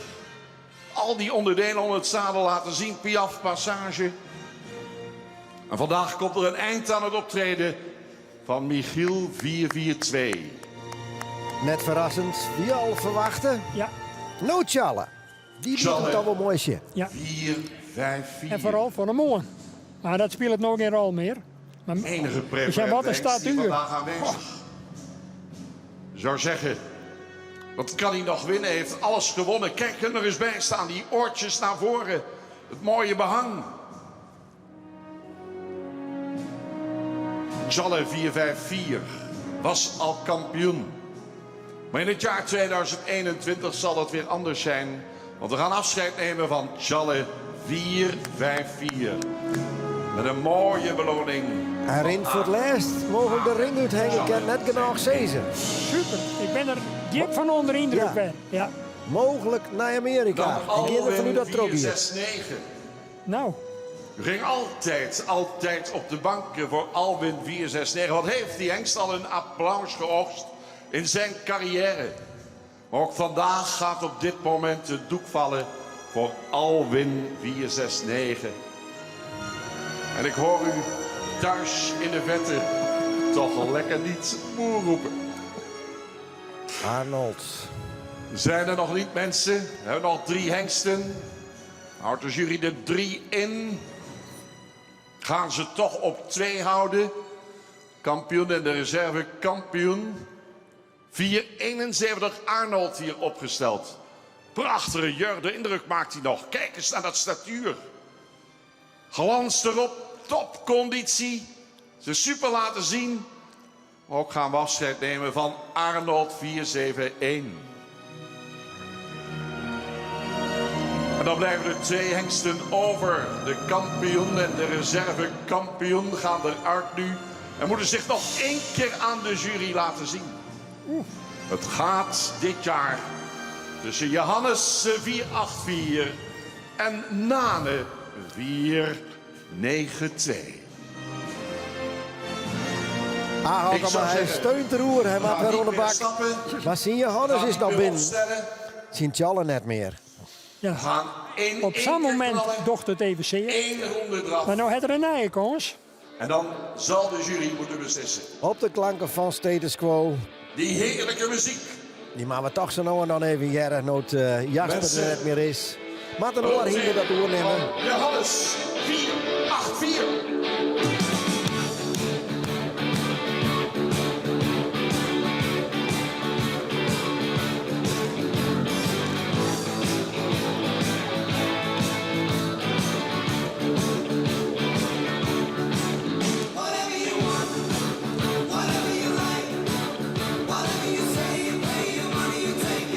Al die onderdelen onder het zadel laten zien. Piaf passage. En vandaag komt er een eind aan het optreden van Michiel 442. Net verrassend, wie al verwachten? Ja. No Tjalle. Die doet het al wel mooi shit. Ja. 4-5-4. En vooral voor de moon. Maar dat speelt nog geen rol meer. Maar enige we zijn wat een statuur. vandaag aanwezig. Zou zeggen, wat kan hij nog winnen? Hij heeft alles gewonnen. Kijk er nog eens bij staan. Die oortjes naar voren. Het mooie behang. Tjalle 454 was al kampioen. Maar in het jaar 2021 zal dat weer anders zijn. Want we gaan afscheid nemen van Tjalle 454. Met een mooie beloning. Erin voor het laatst mogen we de ring uithangen. Ik kan net genoeg zezen. Super, ik ben er diep van onder indruk bij. Ja. Mogelijk naar Amerika. Ik ken van u dat trok hier. 469. Nou. U ging altijd op de banken voor Alwin 469. Wat heeft die hengst al een applaus geoogst in zijn carrière. Maar ook vandaag gaat op dit moment het doek vallen voor Alwin 469. En ik hoor u thuis in de vette toch lekker niet moe roepen. Arnold. Zijn er nog niet mensen? We hebben nog 3 hengsten. Houdt de jury er 3 in? Gaan ze toch op 2 houden? Kampioen en de reserve kampioen. 471 Arnold hier opgesteld. Prachtige jurk, de indruk maakt hij nog. Kijk eens naar dat statuur. Glans erop, topconditie. Ze super laten zien. Ook gaan we afscheid nemen van Arnold 471. En dan blijven er 2 hengsten over. De kampioen en de reserve kampioen gaan eruit nu. En moeten zich nog 1 keer aan de jury laten zien. Het gaat dit jaar tussen Johannes 484 en Nane 492. Maar hij steunt de roer. Hij maakt weer onder bak. Maar zie je, Hannes is nog binnen. Zien Tjallen net meer. Ja. Op zo'n moment docht het even zeer. 1 ronde draf. Maar nou heeft er een eigen kans. En dan zal de jury moeten beslissen. Op de klanken van Status Quo. Die heerlijke muziek. Die maken we toch zo nou en dan even jaren. Nood Jasper er net meer is. Maar dan hoor hier dat doornemen. Johannes 484.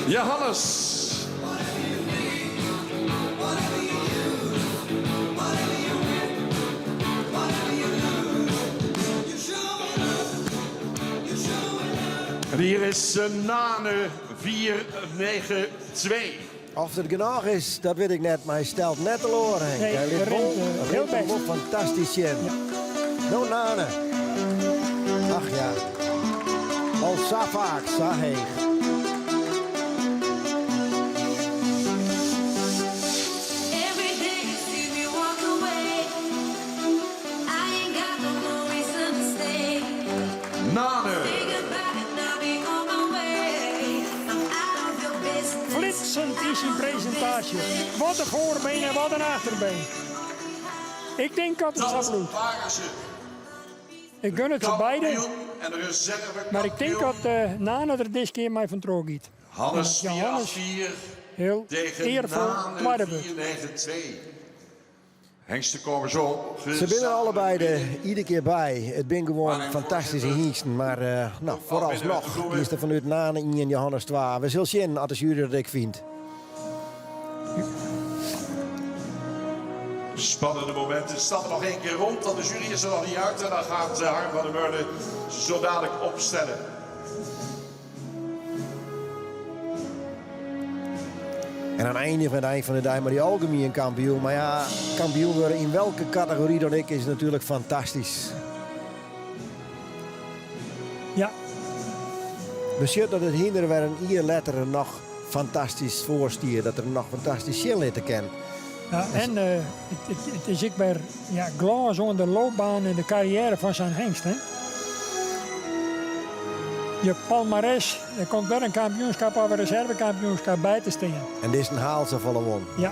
Johannes. En hier is Nane 492. Of het genoeg is, dat weet ik net, maar hij stelt net te loren, Henk. Nee, hij ligt heel best. Fantastisch in. Ja. Nou, Nane. Ach ja. Al zo vaak, zo heeg. Nane. Flitsend is zijn presentatie. Wat een voorbeen en wat een achterbeen. Ik denk dat het zo bloed. Ik gun het ze beiden. Maar ik denk dat Nane er deze keer mij van trouw giet. Hannes 484 heel tegen eervol Nane 492. Hengsten komen zo. Ze binnen allebei iedere keer bij. Het ben gewoon fantastische hingsten. Maar nou, vooralsnog is er vanuit Nane en Johannes 2. We zullen zien als de jury dat ik vind. Spannende momenten. Het staat er nog 1 keer rond. Dan de jury is er nog niet uit. En dan gaat Harm van der Meulen zo dadelijk opstellen. En aan het einde van de dag maar die algemeen kampioen. Maar ja, kampioen worden in welke categorie dan ik is natuurlijk fantastisch. Ja. We zien dat het hinder weer een ier letter nog fantastisch voorstier. Dat er nog fantastisch shit te kennen. Ja, en het is ik weer glas onder de loopbaan en de carrière van zijn hengst. Hè? Je palmares, er komt weer een kampioenschap of een reservekampioenschap bij te staan. En dit is een haalsevolle won. Ja.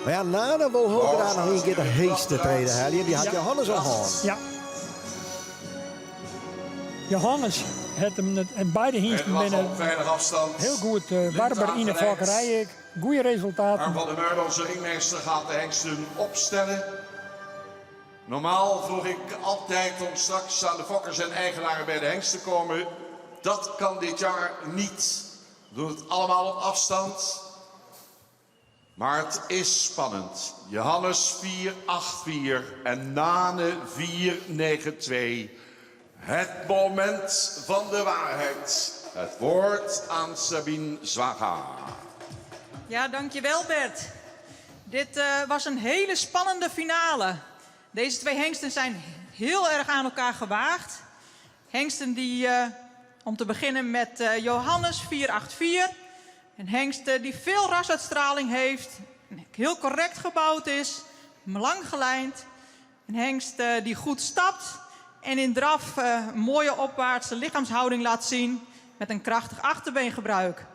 Maar ja, Nane wil hoger aan nog een keer de heeste treden. Hè? Die had Johannes al gehad. Ja. Johannes heeft hem en beide hingsten binnen heel goed. Barber in de valkerij, goede resultaten. Harm van der Meulen, onze ringmeester, gaat de hengsten opstellen. Normaal vroeg ik altijd om straks aan de fokkers en eigenaren bij de hengst te komen. Dat kan dit jaar niet. We doen het allemaal op afstand. Maar het is spannend. Johannes 484 en Nane 492. Het moment van de waarheid. Het woord aan Sabine Zwaga. Ja, dankjewel Bert. Dit was een hele spannende finale. Deze 2 hengsten zijn heel erg aan elkaar gewaagd. Hengsten die, om te beginnen met Johannes 484. Een hengst die veel rasuitstraling heeft. Heel correct gebouwd is. Lang gelijnd. Een hengst die goed stapt. En in draf een mooie opwaartse lichaamshouding laat zien. Met een krachtig achterbeengebruik.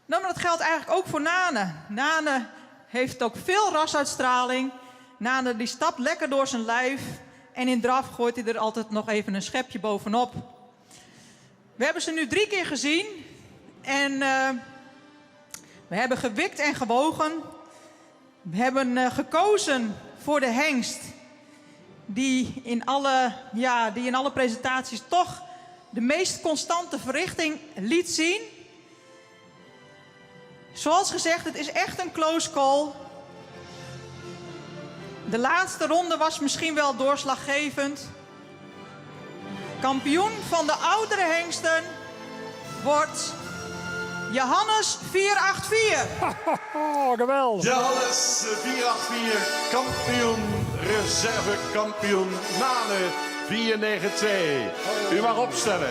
Nou, maar dat geldt eigenlijk ook voor Nane. Nane heeft ook veel rasuitstraling. Nane die stapt lekker door zijn lijf. En in draf gooit hij er altijd nog even een schepje bovenop. We hebben ze nu 3 keer gezien. En we hebben gewikt en gewogen. We hebben gekozen voor de hengst. Die in alle presentaties toch de meest constante verrichting liet zien. Zoals gezegd, het is echt een close call. De laatste ronde was misschien wel doorslaggevend. Kampioen van de oudere hengsten wordt Johannes 484. Oh, geweldig. Johannes 484, kampioen, reservekampioen Nane 492. U mag opstellen.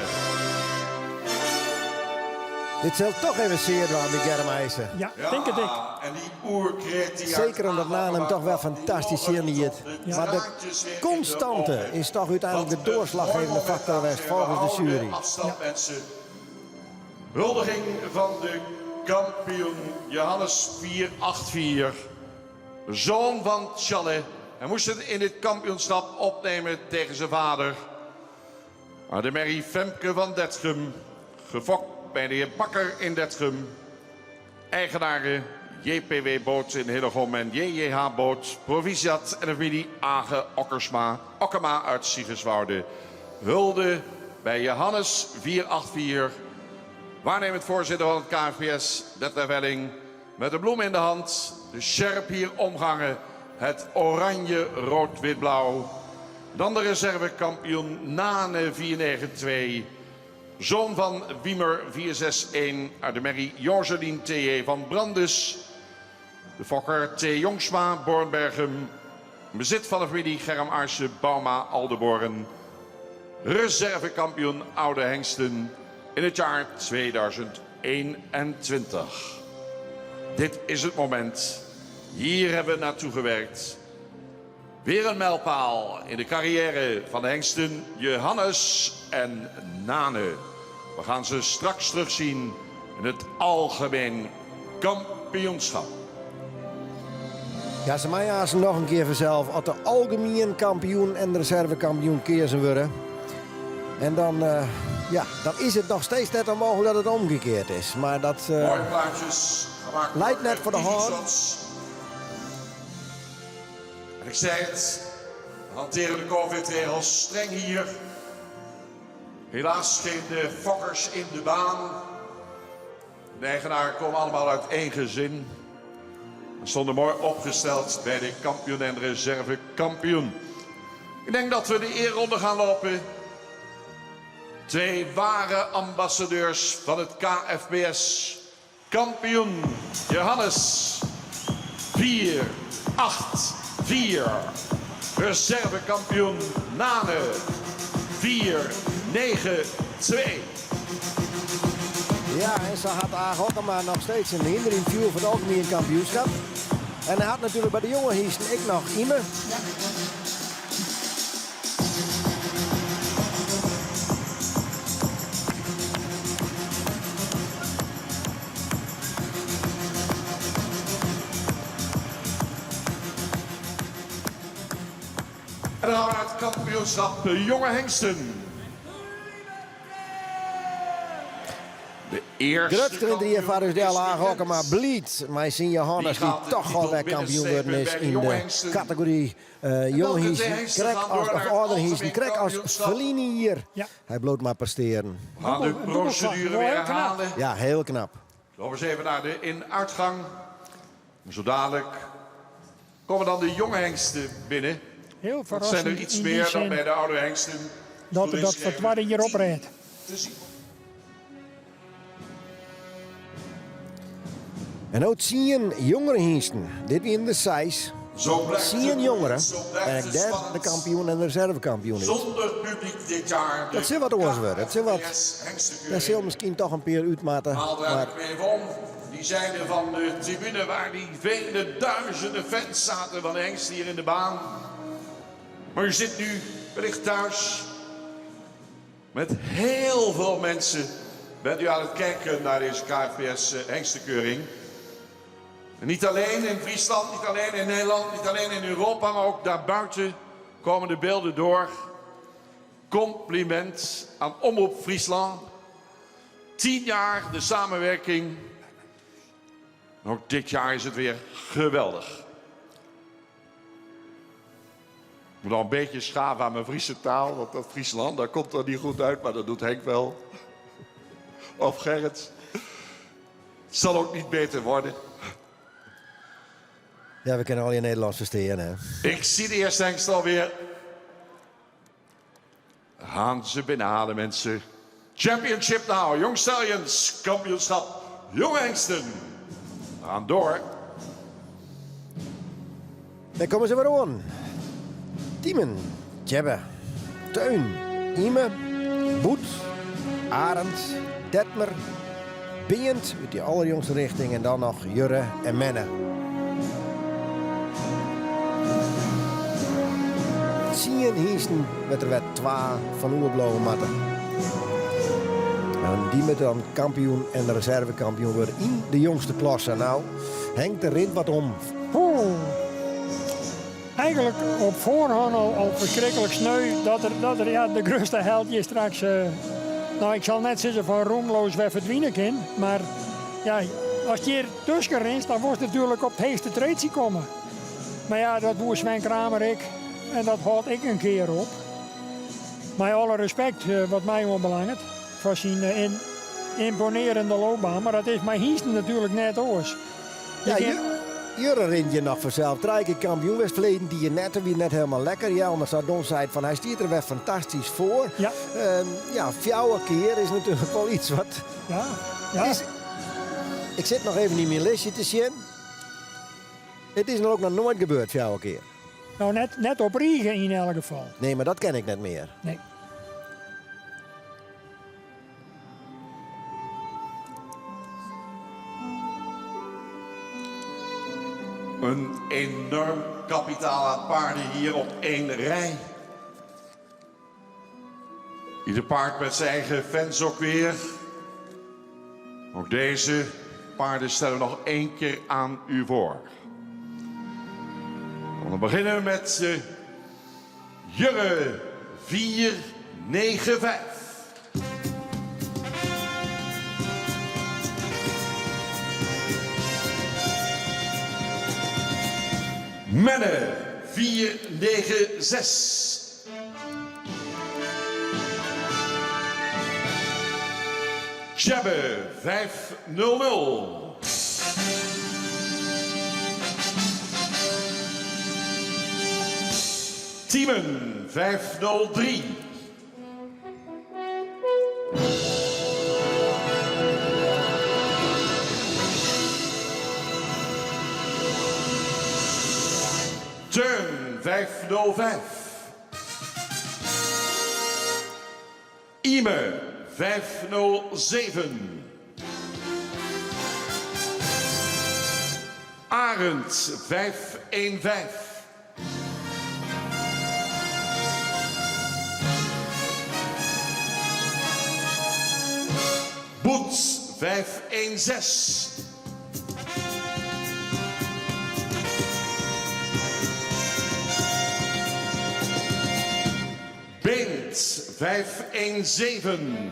Dit zal toch even zeer doen bij Germeisen. Ja, denk het ik. En die oerkreet die Zeker omdat Naan hem toch wel fantastisch hier. Maar de constante is toch uiteindelijk de doorslaggevende factor geweest volgens de jury. Mensen. Huldiging van de kampioen Johannes 484. Zoon van Tjalle. Hij moest het in dit kampioenschap opnemen tegen zijn vader. Maar de merrie Femke van Detgem. Gefokt bij de heer Bakker in Detgem. Eigenaren JPW Boot in Hillegom en JJH Boot. Proficiat en de familie Age Okkema uit Siegerswoude. Hulde bij Johannes 484. Waarnemend voorzitter van het KFPS, Detlef Welling. Met de bloem in de hand. De sjerp hier omgangen. Het oranje, rood, wit, blauw. Dan de reservekampioen Nane 492. Zoon van Wiemer 461 uit de merrie Joselien T.J. van Brandes. De fokker T. Jongsma, Bornbergem. Bezit van de familie Germ Aarse, Bauma, Aldeborn. Reservekampioen Oude Hengsten in het jaar 2021. Dit is het moment. Hier hebben we naartoe gewerkt. Weer een mijlpaal in de carrière van de hengsten Johannes en Nane. We gaan ze straks terugzien in het algemeen kampioenschap. Ja, ze mij ze nog een keer vanzelf als de algemeen kampioen en de reservekampioen kiezen worden. En dan, dan is het nog steeds net onmogelijk dat het omgekeerd is. Maar dat Mooie plaatjes gemaakt lijkt net voor de hand. En ik zei het, we hanteren de COVID-regels streng hier. Helaas geen fokkers in de baan. De eigenaren komen allemaal uit één gezin. We stonden mooi opgesteld bij de kampioen en reservekampioen. Ik denk dat we de eerronde gaan lopen. Twee ware ambassadeurs van het KFPS. Kampioen Johannes 484. Reservekampioen Nane 492. Ja, en ze had Age Okkema nog steeds een hinderinview voor het algemeen kampioenschap. En hij had natuurlijk bij de jonge hiesten ik nog Ime. En dan gaan we naar het kampioenschap jonge hengsten. De eerste Grutske in de ervaring del Age Okkema blied. Maar zien Johannes die toch al weer kampioen worden is in de categorie jonge hiesten. Krek als of ouder hiesten. Krek als Fellini hier. Ja. Hij bloot maar presteren. We gaan de procedure weer herhalen. Ja, heel knap. Lopen we eens even naar de in-uitgang. Zo dadelijk komen dan de jonge hengsten binnen. Heel Dat verrassend. zijn er iets meer dan bij de oude hengsten. Dat Vertwarde hier oprijdt. Te zien. En ook 10 jongere hiesten. Dit in de 6. 10 jongeren. En ik denk de kampioen en de reservekampioen is. Zonder publiek dit jaar. Dat zal wat oors worden. Dat zal misschien toch een peer uitmaten. Haal er even om. Die zijde van de tribune waar die vele duizenden fans zaten van de hengsten hier in de baan. Maar u zit nu wellicht thuis. Met heel veel mensen bent u aan het kijken naar deze KFPS hengstenkeuring. En niet alleen in Friesland, niet alleen in Nederland, niet alleen in Europa, maar ook daarbuiten komen de beelden door. Compliment aan Omroep Friesland. 10 jaar de samenwerking. Ook dit jaar is het weer geweldig. Ik moet al een beetje schaven aan mijn Friese taal, want dat Friesland, daar komt er niet goed uit, maar dat doet Henk wel. Of Gerrit. Het zal ook niet beter worden. Ja, we kunnen al je Nederlands verstaan, hè. Ik zie de eerste hengst alweer. Gaan ze binnenhalen, mensen. Championship nou, Young Stallions, kampioenschap, jonge hengsten. We gaan door. Daar komen ze weer aan. Tiemen, Tjebbe. Teun, Ime, Boet, Arend, Detmer, Beent uit die allerjongste richting en dan nog Jurre en Menne. Zien hiesten met er werd 2 van Oerbloven matten. En die met dan kampioen en de reservekampioen worden in de jongste klasse. Nou, Henk, er rint wat om. Eigenlijk op voorhand al verschrikkelijk sneu dat er ja, de grootste heldje straks... nou, ik zal net zeggen van roemloos weer verdwijnen kan. Maar ja, als je hier tussen rent, dan wordt het natuurlijk op het heegste treedje komen. Maar ja, dat doet Sven Kramer ik. En dat houdt ik een keer op. Met alle respect, wat mij onbelangrijk. Voor zijn imponerende loopbaan. Maar dat is mijn hiesten natuurlijk net oors. Ja, Jurre rint je nog vanzelf. 3 keer kampioen was verleden die je net weer net helemaal lekker. Ja, anders had Don zei van hij stiert er weer fantastisch voor. Ja. Ja, 4 keer is natuurlijk wel iets wat... Ja. Ik zit nog even in mijn listje te zien. Het is nog ook nog nooit gebeurd, 4 keer. Nou, net op Riegen in elk geval. Nee, maar dat ken ik net meer. Nee. Een enorm kapitaal aan paarden hier op 1 rij. Ieder paard met zijn eigen fans ook weer. Ook deze paarden stellen we nog 1 keer aan u voor. We beginnen met Jurre 495. Menne 496. Tjebbe 500. Tiemen 503. Turn 505. Ime 507. Arend 515. Boets 516. Beent 517.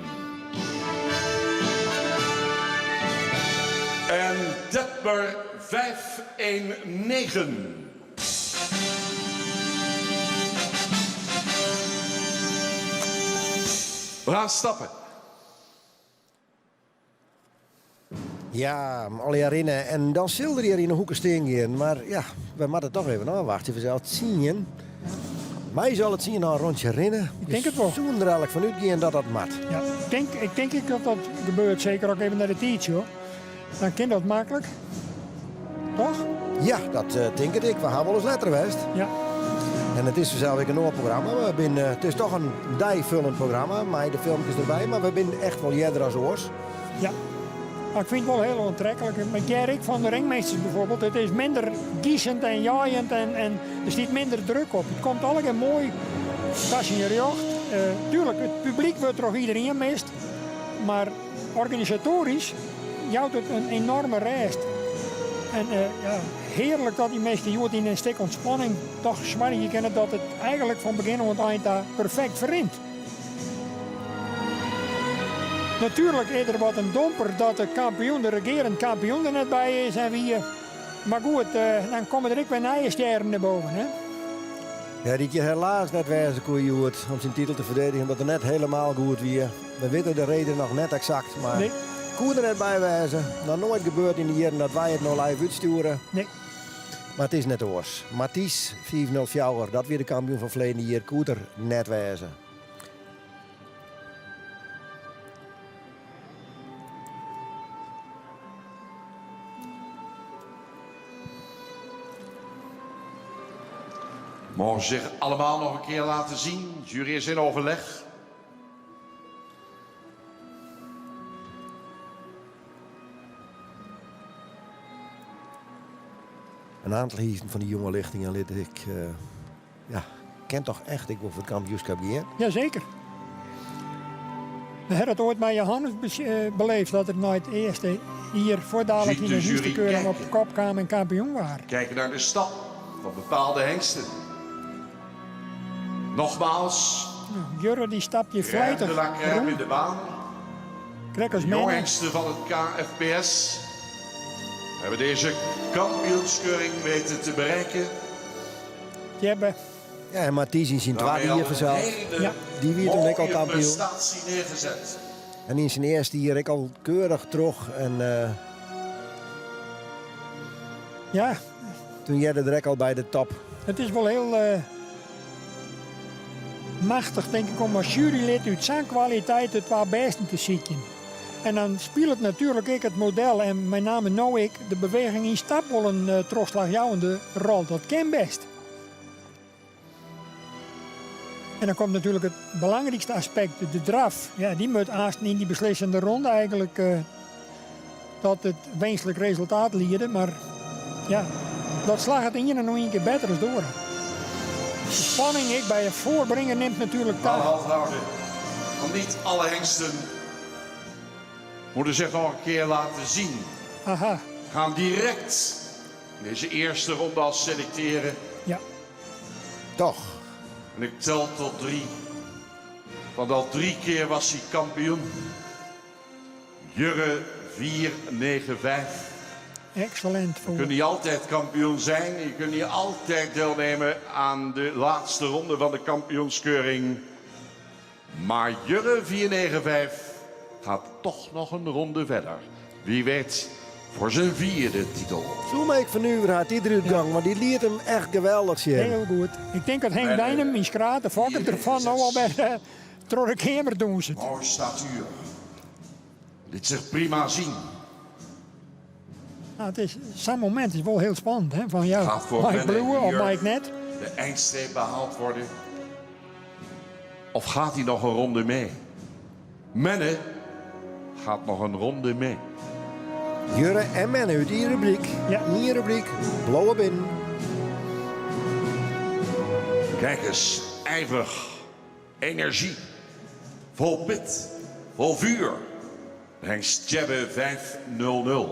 En Detmer 519. We gaan stappen. Ja, alle herinneren. En dan zullen er hier in de hoeken steen. Maar ja, we moeten toch even afwachten. We zullen het zien. Mij zal het zien naar een rondje rennen. Ik denk het wel. Toen er eigenlijk van uitgaan dat dat mat. Ja, ik denk dat dat gebeurt. Zeker ook even naar de teach, hoor. Dan kan dat makkelijk. Toch? Ja, dat denk ik. We gaan wel eens letter geweest. Ja. En het is zelf een oor programma. Het is toch een dijvullend programma. Met de filmpjes erbij. Maar we zijn echt wel eerder als oors. Ja. Maar ik vind het wel heel aantrekkelijk. Met Gerrit van de Ringmeesters bijvoorbeeld. Het is minder giezend en jaaiend. En er zit minder druk op. Het komt allemaal mooi. Dat in je jocht. Tuurlijk, het publiek wordt er nog iedereen mist. Maar organisatorisch jouwt het een enorme reis. En ja, heerlijk dat die meeste jood in een stuk ontspanning toch zwaar je kennen dat het eigenlijk van begin tot eind daar perfect verrint. Natuurlijk is er wat een domper dat de regerend kampioen er net bij is en wie. Maar goed, dan komen er ook weer nieuwe sterren naar boven. Hè? Ja, die je helaas net wijzen kon om zijn titel te verdedigen, omdat er net helemaal goed weer. We weten de reden nog net exact, maar nee. Koen er net bij wijzen. Nog nooit gebeurd in de jaren dat wij het nog live uitsturen. Nee. Maar het is net oors. Mathies 404, dat weer de kampioen van verleden jaar. Koen er net wijzen. Mogen ze zich allemaal nog een keer laten zien. De jury is in overleg. Een aantal hiezen van die jonge lichtingen lid ik ken toch echt ik wil voor het kampioenschap gaan. Jazeker. We hebben het ooit met Johannes beleefd dat er nooit het eerste hier voor dadelijk in de hiestekeuring op de kop kwam en kampioen waren. Kijken naar de stap van bepaalde hengsten. Nogmaals. Jurre die stapje vlijtig. De la crème in de baan. De jonghengsten van het KFPS hebben deze kampioenskeuring weten te bereiken. Die hebben... Ja, en Mathies in zijn tweede hier vanzelf. Ja. Die werd toen ook al kampioen. Prestatie neergezet. En in zijn eerste hier ik al keurig terug. En ja. Toen jij er al bij de top. Het is wel heel machtig, denk ik, om als jurylid uit zijn kwaliteit het waar besten te zien. En dan speelt het natuurlijk ik het model en met name nou ik de beweging in stap wel een terugslagjouwende rol. Dat ken best. En dan komt natuurlijk het belangrijkste aspect, de draf. Ja, die moet aasten in die beslissende ronde eigenlijk tot het wenselijk resultaat leiden. Maar ja, dat slag het in en nog een keer beter als door. De spanning ik bij een voorbrenger neemt natuurlijk tijd. Houden. Want niet alle hengsten moeten zich nog een keer laten zien. Aha. Gaan direct deze eerste ronde al selecteren. Ja. Toch. En ik tel tot 3. Want al 3 keer was hij kampioen. Jurre 495. Excellent. Je kunt niet altijd kampioen zijn. Je kunt niet altijd deelnemen aan de laatste ronde van de kampioenskeuring. Maar Jurre 495 gaat toch nog een ronde verder. Wie weet voor zijn 4e titel. Zo maak van nu gaat iedere gang, want die liet hem echt geweldig zien. Heel goed. Ik denk dat Henk Dijnem in Schraten fokken ervan nou al bij de Kamer doen ze. Mooi statuur. Dit zich prima zien. Nou, het is, zo'n moment is wel heel spannend. Hè? Van jou, gaat voor Mike Bluwe of Mike Net. De eindstreep behaald worden. Of gaat hij nog een ronde mee? Menne gaat nog een ronde mee. Jurre en Menne uit die rubriek. Ja. Die rubriek. Blauwe bin. Kijk eens, ijverig. Energie. Vol pit. Vol vuur. Hengst Tjebbe 500.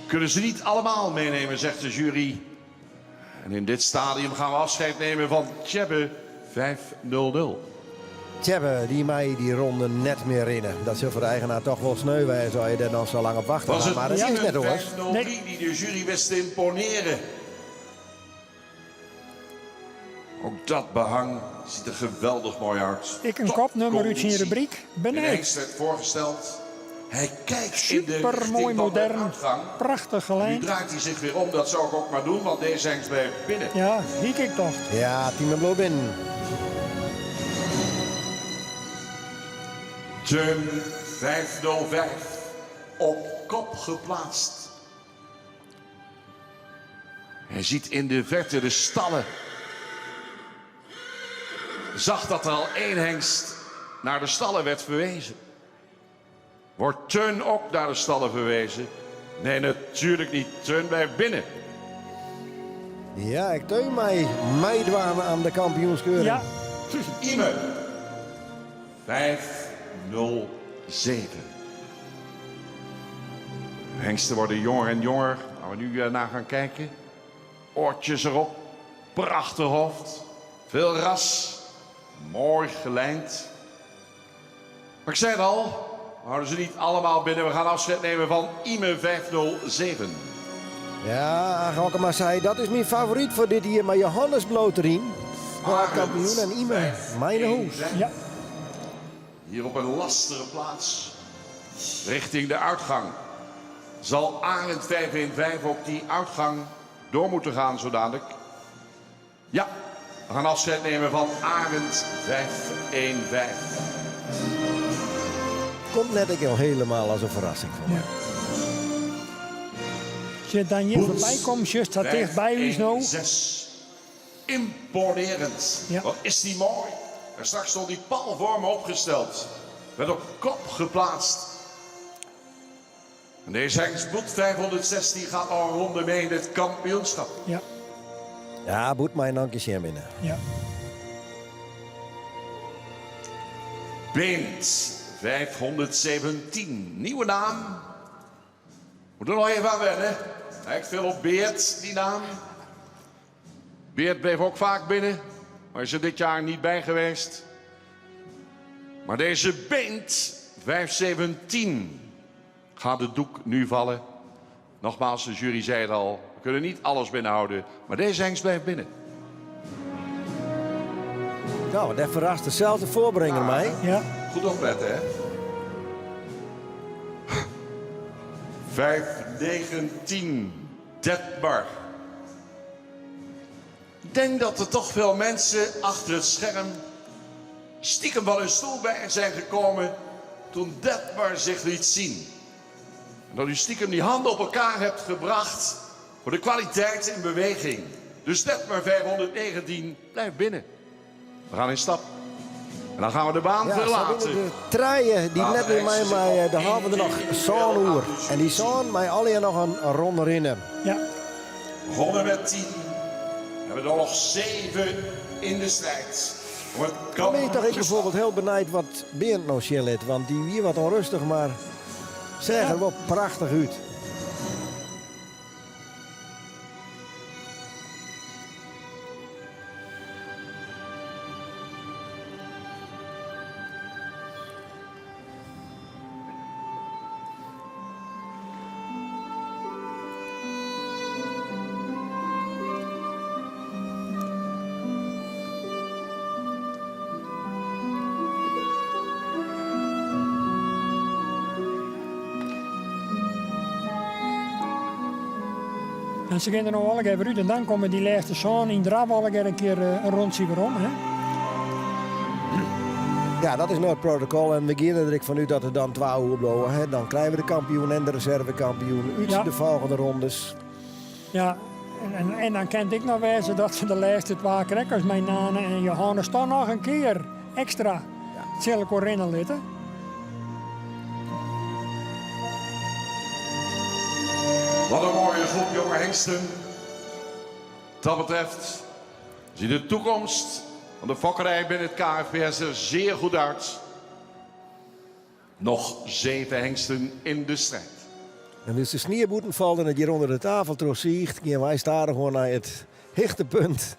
Kunnen ze niet allemaal meenemen, zegt de jury. En in dit stadium gaan we afscheid nemen van Tjebbe 500. Tjebbe, die mij die ronde net meer rennen. Dat zou voor de eigenaar toch wel sneu zijn, zou je er dan zo lang op wachten. Was het maar dat is net hoor. 503 die de jury wist te imponeren. Ook dat behang ziet er geweldig mooi uit. Ik een kopnummer uit zijn rubriek. De hengst werd voorgesteld. Hij kijkt in de super mooi modern, uitgang. prachtig gelijk. Nu draait hij zich weer om, dat zou ik ook maar doen, want deze hengst blijft binnen. Ja, die kijk toch. Ja, team blauw bin. Turn 505 op kop geplaatst. Hij ziet in de verte de stallen. Zag dat er al 1 hengst naar de stallen werd verwezen. Wordt Turn ook naar de stallen verwezen? Nee, natuurlijk niet. Turn blijft binnen. Ja, ik teun mij meedwanen aan de kampioenskeuring. Ja. Ime 507. Hengsten worden jonger en jonger. Gaan we nu naar gaan kijken. Oortjes erop. Prachtig hoofd. Veel ras. Mooi gelijnd. Maar ik zei het al, we houden ze niet allemaal binnen. We gaan afscheid nemen van Ime 507. Ja, Galkema zei, dat is mijn favoriet voor dit hier. Maar Johannes Bloterien, kampioen en Ime, mijn hoes. Ja. Hier op een lastige plaats. Richting de uitgang. Zal Arend 515 ook die uitgang door moeten gaan zo dadelijk? Ja. We gaan afscheid nemen van Arend 515. Komt net ik al helemaal als een verrassing voor mij. Als je dan hier voorbij komt, juist dat dichtbij is nou. 6. Imponerend. Ja. Wat is die mooi. En straks stond die pal voor me opgesteld. Werd op kop geplaatst. En deze hengst Boet 516 gaat al een ronde mee in het kampioenschap. Ja. Ja, Boet mij nog een keer binnen. Ja. Beent 517. Nieuwe naam. Moet er nog even aan wennen. Lijkt veel op Beert, die naam. Beert bleef ook vaak binnen. Maar is er dit jaar niet bij geweest. Maar deze Beent 517 gaat de doek nu vallen. Nogmaals, de jury zei het al. We kunnen niet alles binnenhouden. Maar deze hengst blijft binnen. Nou, dat verrast dezelfde voorbrenger mij. Ja. Goed opletten, hè? 519. Detmar. Ik denk dat er toch veel mensen achter het scherm stiekem van hun stoel bij zijn gekomen toen Detmar zich liet zien. En dat u stiekem die handen op elkaar hebt gebracht voor de kwaliteit in beweging. Dus Detmar 519 blijft binnen. We gaan in stap. En dan gaan we de baan verlaten. De treien die net bij mij, daar hadden we er nog zo'n uur. En die zo'n mij alleen nog een ronde rennen. Ja. Begonnen met 10. We hebben er nog 7 in de strijd. Dan ben je toch ik bijvoorbeeld heel benijd wat Beent nou chillet. Want die hier wat onrustig, maar zeg er wel prachtig uit. En ze gaan er nog wel even uit en dan komen die laatste zoon in draf al een keer een rondje weer om. Hè? Ja, dat is nou het protocol. En we gaan er vanuit dat er dan 2 uur blowen. Hè? Dan krijgen we de kampioen en de reservekampioen uit de volgende rondes. Ja, en dan kan ik nog wijzen dat ze de laatste 2 krekkers, mijn Nane en Johannes, toch nog een keer extra hetzelfde rennen laten. Wat een mooie groep jonge hengsten. Wat dat betreft ziet de toekomst van de fokkerij binnen het KFPS er zeer goed uit. Nog 7 hengsten in de strijd. En dus de sneeuwboeten valt en het hier onder de tafel terugziet. En wij staan gewoon naar het hichtepunt.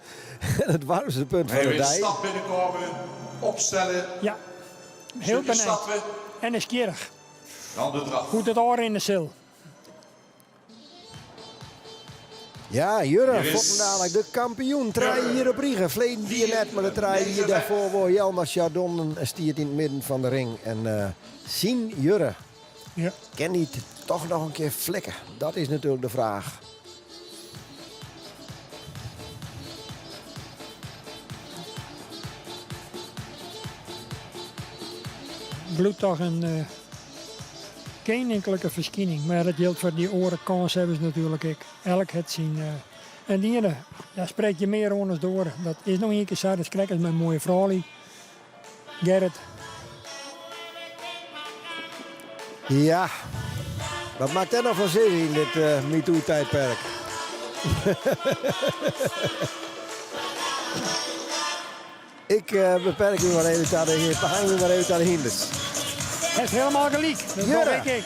Het warmste punt van de Even in dij. stap binnenkomen, opstellen. Ja, heel benieuwd. Stappen. En is kierig. Dan de draf. Goed het oor in de sil. Ja, Jurre, Hier is- dadelijk de kampioen. Trein hier op Riegen. Verleden die net, maar de trein hier daarvoor wordt Jelma Chardon stiert in het midden van de ring. En zien Jurre, ja. Kan hij het toch nog een keer flikken? Dat is natuurlijk de vraag. Bloed toch een geen enkele verschijning. Maar dat geldt voor die orenkans hebben ze natuurlijk ook. Elk het zien. En die ene, daar spreek je meer oners door. Dat is nog een keer zo. Dat krijg ik met mooie vrouwlie. Gerrit. Ja, wat maakt dat nog van zin in dit MeToo-tijdperk? Ik beperk me maar even aan de behang me maar even aan de hinders. Het is helemaal gelijk. Dat Jurre. denk ik.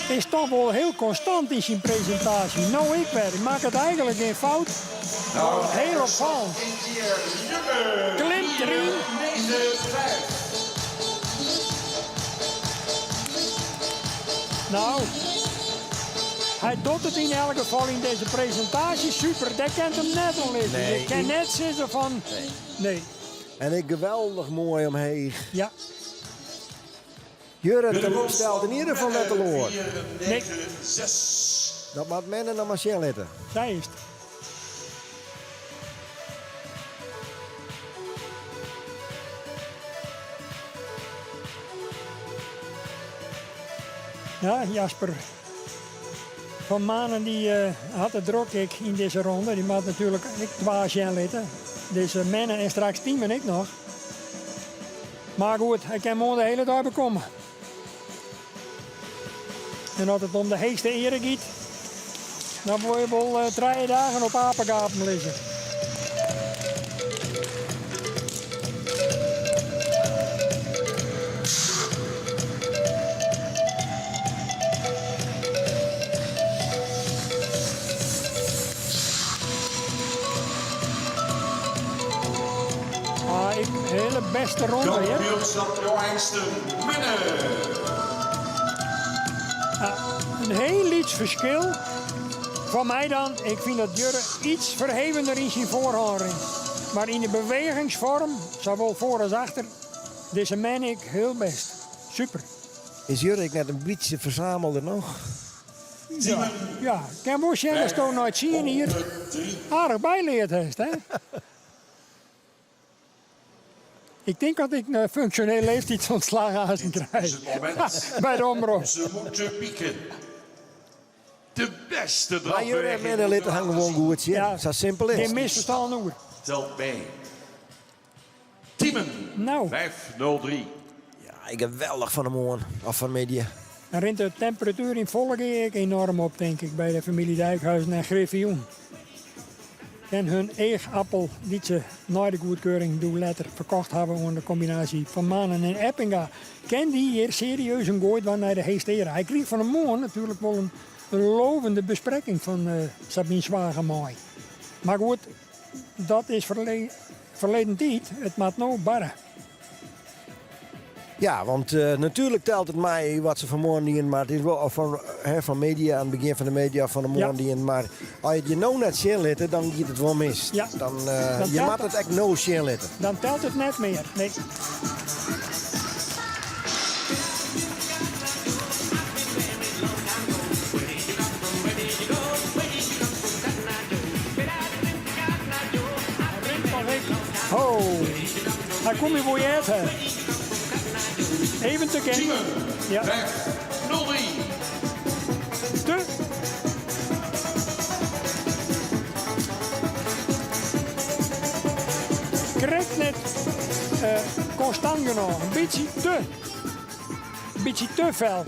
Is toch wel heel constant in zijn presentatie. Nou, ik maak het eigenlijk geen fout. Heel opvallend. Klimt erin. Nou, hij doet het in elk geval in deze presentatie super. Dat kent hem net al liggen. Nee, Je kan net zeggen van... Nee. En ik geweldig mooi omheen. Ja. Jurre stelt in ieder geval net al hoor. Nee. Dat maakt men en dan maar zien letten. Zij is het. Ja, Jasper van Manen die had het druk in deze ronde. Die maakt natuurlijk ik 12 jaar litten. Deze mannen en straks team en ik nog. Maar goed, hij kan morgen de hele dag bekomen. En als het om de heeste ere gaat, dan word je wel 3 dagen op apengapen liggen. Hele beste ronde, hè? Kampioenschap Johannesten Mannen. Een heel iets verschil. Van mij dan, ik vind dat Jurre iets verhevender in zijn voorhand. Maar in de bewegingsvorm, zowel voor als achter, deze man ik heel best. Super. Is Jurre net een beetje verzamelde nog? Ja, ja. Ik kan wel zeggen dat je nooit zien hier. Aardig bijleerd heeft, hè? Ik denk dat ik een functioneel leeftijdsontslag aan ze krijg. Bij de omroep. Ze moeten pieken. De beste Maar drafweging. Jurre en middenlitten hangen gewoon goed. Ja, zo simpel is Geen het. misverstand over. Telt mee. Tiemen. Nou. 503. Ja, ik geweldig van de morgen. Of van media. En rint de temperatuur in volle ik enorm op, denk ik, bij de familie Dijkhuizen en Griffioen. En hun eegappel, die ze na de goedkeuring door letter verkocht hebben onder de combinatie van Manen en Eppinga, kan die hier serieus een gooit naar de Heesteren. Hij kreeg van de morgen natuurlijk wel een lovende bespreking van Sabine Zwagemooi. Maar goed, dat is verleden tijd. Het maakt nou barren. Ja, want natuurlijk telt het mij wat ze vanmorgen dienen, maar het is wel van media aan het begin van de media van de morgen dienen. Maar als je het je nou net zien laten, dan gaat het wel mis. Ja. Dan je mag het echt no zien laten. Dan telt het net meer. Nee. Oh, daar kom je voor je eten. Even te kennen. Ja. 503. Te. Correct net constant genomen. Een beetje te. Een beetje te fel.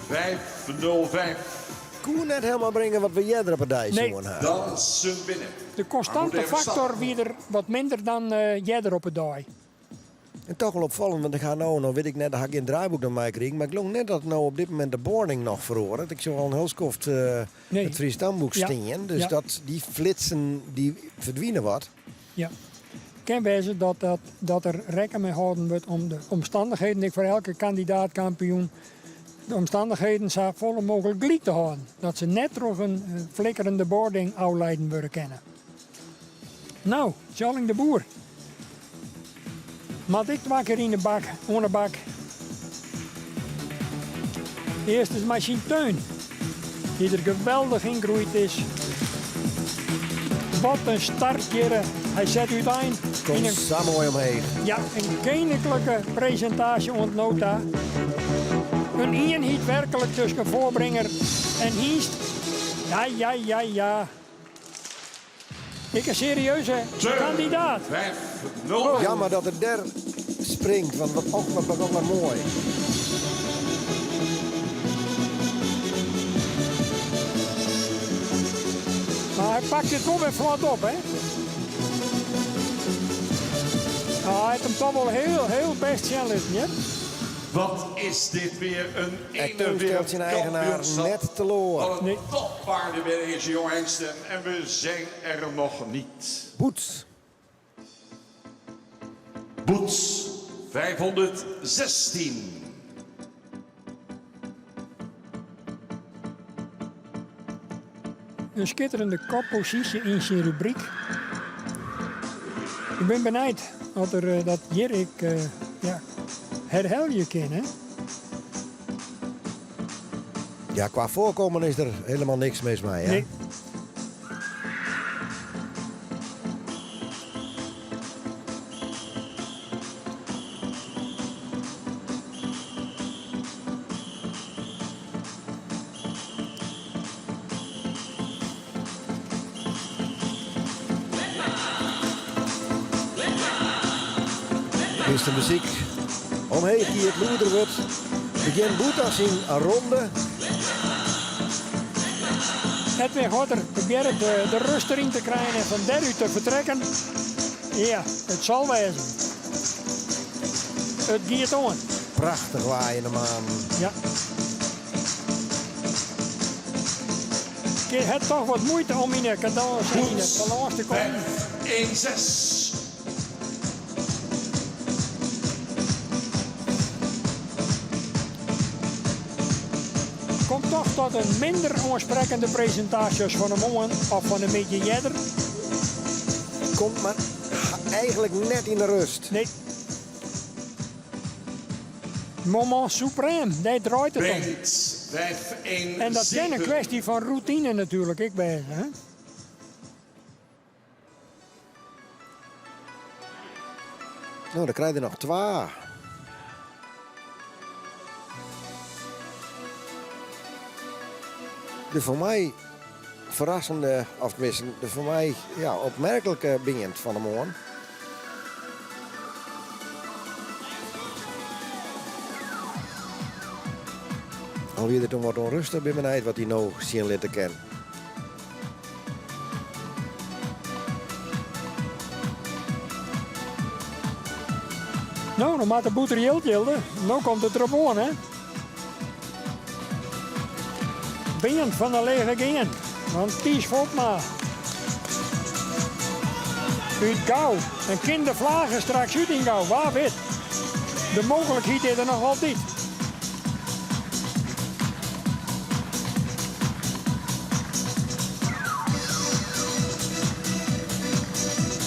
505. Koen net helemaal brengen wat we jeder op het dij Nee. zongen. Dan zijn binnen. De constante factor wie er wat minder dan jij op het dag. En toch wel opvallend, want ik ga nou weet ik net, dat ik geen draaiboek naar mij kreeg. Maar ik geloof net dat nou op dit moment de boarding nog verhoort. Ik zou al een heel skoft het Fries stamboek stingen. Dus dat die flitsen die verdwijnen wat. Ja. Kan wezen dat er rekening mee houden wordt om de omstandigheden, ik voor elke kandidaat kampioen, de omstandigheden zo vol mogelijk gelijk te houden. Dat ze net nog een flikkerende boarding uitleiden worden kennen. Nou, Jalling de Boer. Maar ik 2 keer in de bak, onder bak. Eerst is machine Teun, die er geweldig ingroeid is. Wat een startje. Hij zet uiteindelijk Komt samen mooi omheen. Ja, een koninklijke presentatie ontnota. Een eenheid werkelijk tussen voorbringer en Hiest. Ja. Ik een serieuze kandidaat. 5-0. Jammer dat het der springt, want wat mooi. Maar hij pakt het wel weer vlot op, hè? Hij heeft hem toch wel heel best zien liggen, hè? Wat is dit weer een Teun stelt zijn eigenaar net te loor. Van een toppaarden bij deze Johannesten. En we zijn er nog niet. Boets. Boets 516. Een schitterende koppositie in zijn rubriek. Ik ben benieuwd dat er dat Jirik herhel je kan, hè? Ja, qua voorkomen is er helemaal niks mis mee, hè? Nee. Is de muziek omheen die het loeder wordt. Begin Boetas in een ronde. Edwin Gotter probeert de rust erin te krijgen en van daaruit te vertrekken. Ja, het zal wezen. Het gaat on. Prachtig waaien de maan. Ja. Je hebt toch wat moeite om in de cadans in het balans te komen. 1-6. Komt toch tot een minder aansprekende presentaties van een man of van een beetje jeder. Komt maar eigenlijk net in de rust. Nee. Moment suprême, daar draait het om. 5-1-7. En dat is een kwestie van routine natuurlijk, ik ben. Hè? Nou, dan krijg je nog 2. De voor mij verrassende, of tenminste, de voor mij opmerkelijke band van de morgen. Alweer er toen wat onrustig bij mij wat hij nou zien laten kennen. Nou, dan maakt de boeter heel gilde. Nou komt het erop aan, hè. Band van de lege geen. Want Ties Votma. Uit Gauw. En kindervlagen straks uit in Gauw. Waar weet. De mogelijkheid is er nog altijd.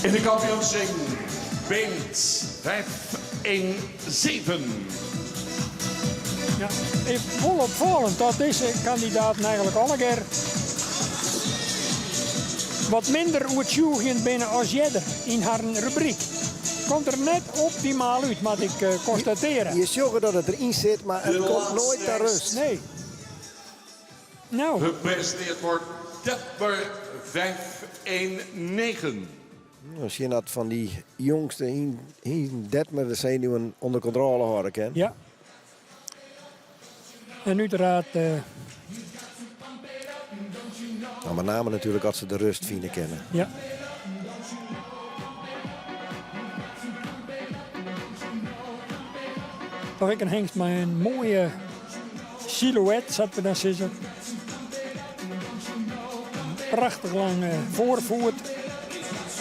In de kampioensing Beent 5-1-7. Ja, vol opvallend dat deze kandidaten eigenlijk alle keer wat minder uitzoekend binnen als jeder in haar rubriek. Komt er net optimaal uit, moet ik constateren. Je zorgt dat het erin zit, maar het komt nooit ter rust. Nee. Nou. Gepresenteerd wordt Detmer 5-1-9. Als je dat van die jongste in Detmer de zenuwen onder controle houden kan. Ja. En uiteraard... Nou, met name natuurlijk als ze de rust vinden kennen. Ja. Toch ik een hengst met een mooie silhouet, zat we dan zeggen. Prachtig lang voorvoet.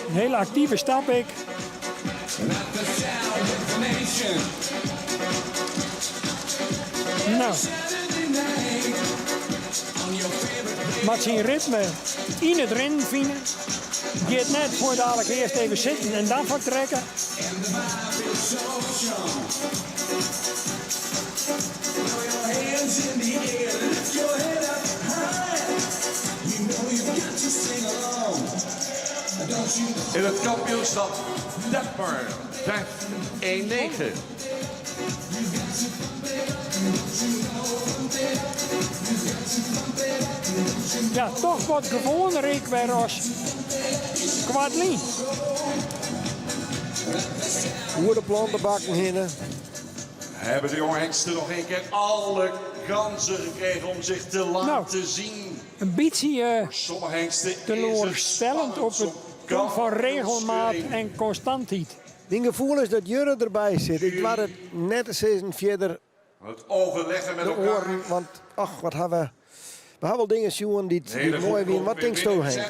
Een hele actieve stap ik. Nou. Maar zijn ritme in het rennen vinden. Gaat net voor dadelijk eerst even zitten en dan vertrekken. In het kampioenschap Detmer 5-1-9. Ja, toch wat gewoner ik weer als Kwadlien. Hoe de plantenbakken hinnen. Hebben de jonge hengsten nog een keer alle kansen gekregen om zich te laten zien. Een beetje sommige hengsten teleurstellend op het punt van regelmaat en constantheid. Mijn gevoel is dat Jurre erbij zit. Ik laat het net eens verder het overleggen met de elkaar. oren. Want ach, wat hebben we. We hebben wel dingen zien die mooi zijn. Wat denk je, Henk?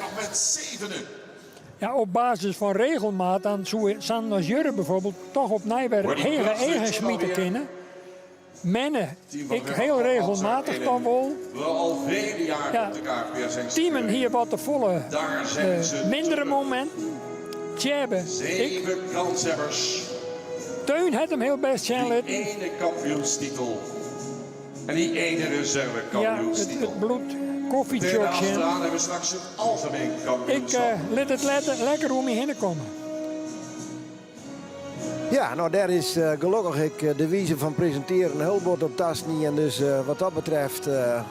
Ja, op basis van regelmaat dan zou San als Jurre bijvoorbeeld toch op Nijberg hele eigen smieten kennen. Mennen, ik heel regelmatig dan wel. We al vele jaren Ja, op de KVPS teamen hier wat te volle mindere momenten. Tjebbe, 7 kanshebbers. Teun had hem heel best zijn lid. Die ene kampioenstitel. En die ene reserve Ja, kampioenstitel. het bloed Tweede koffiejokje. achteraan hebben we straks een algemeen Ik kampioenschap. liet het lekker om je heen komen. Ja, nou daar is gelukkig ik de wijze van presenteren heel bord op tas niet. En dus wat dat betreft kunnen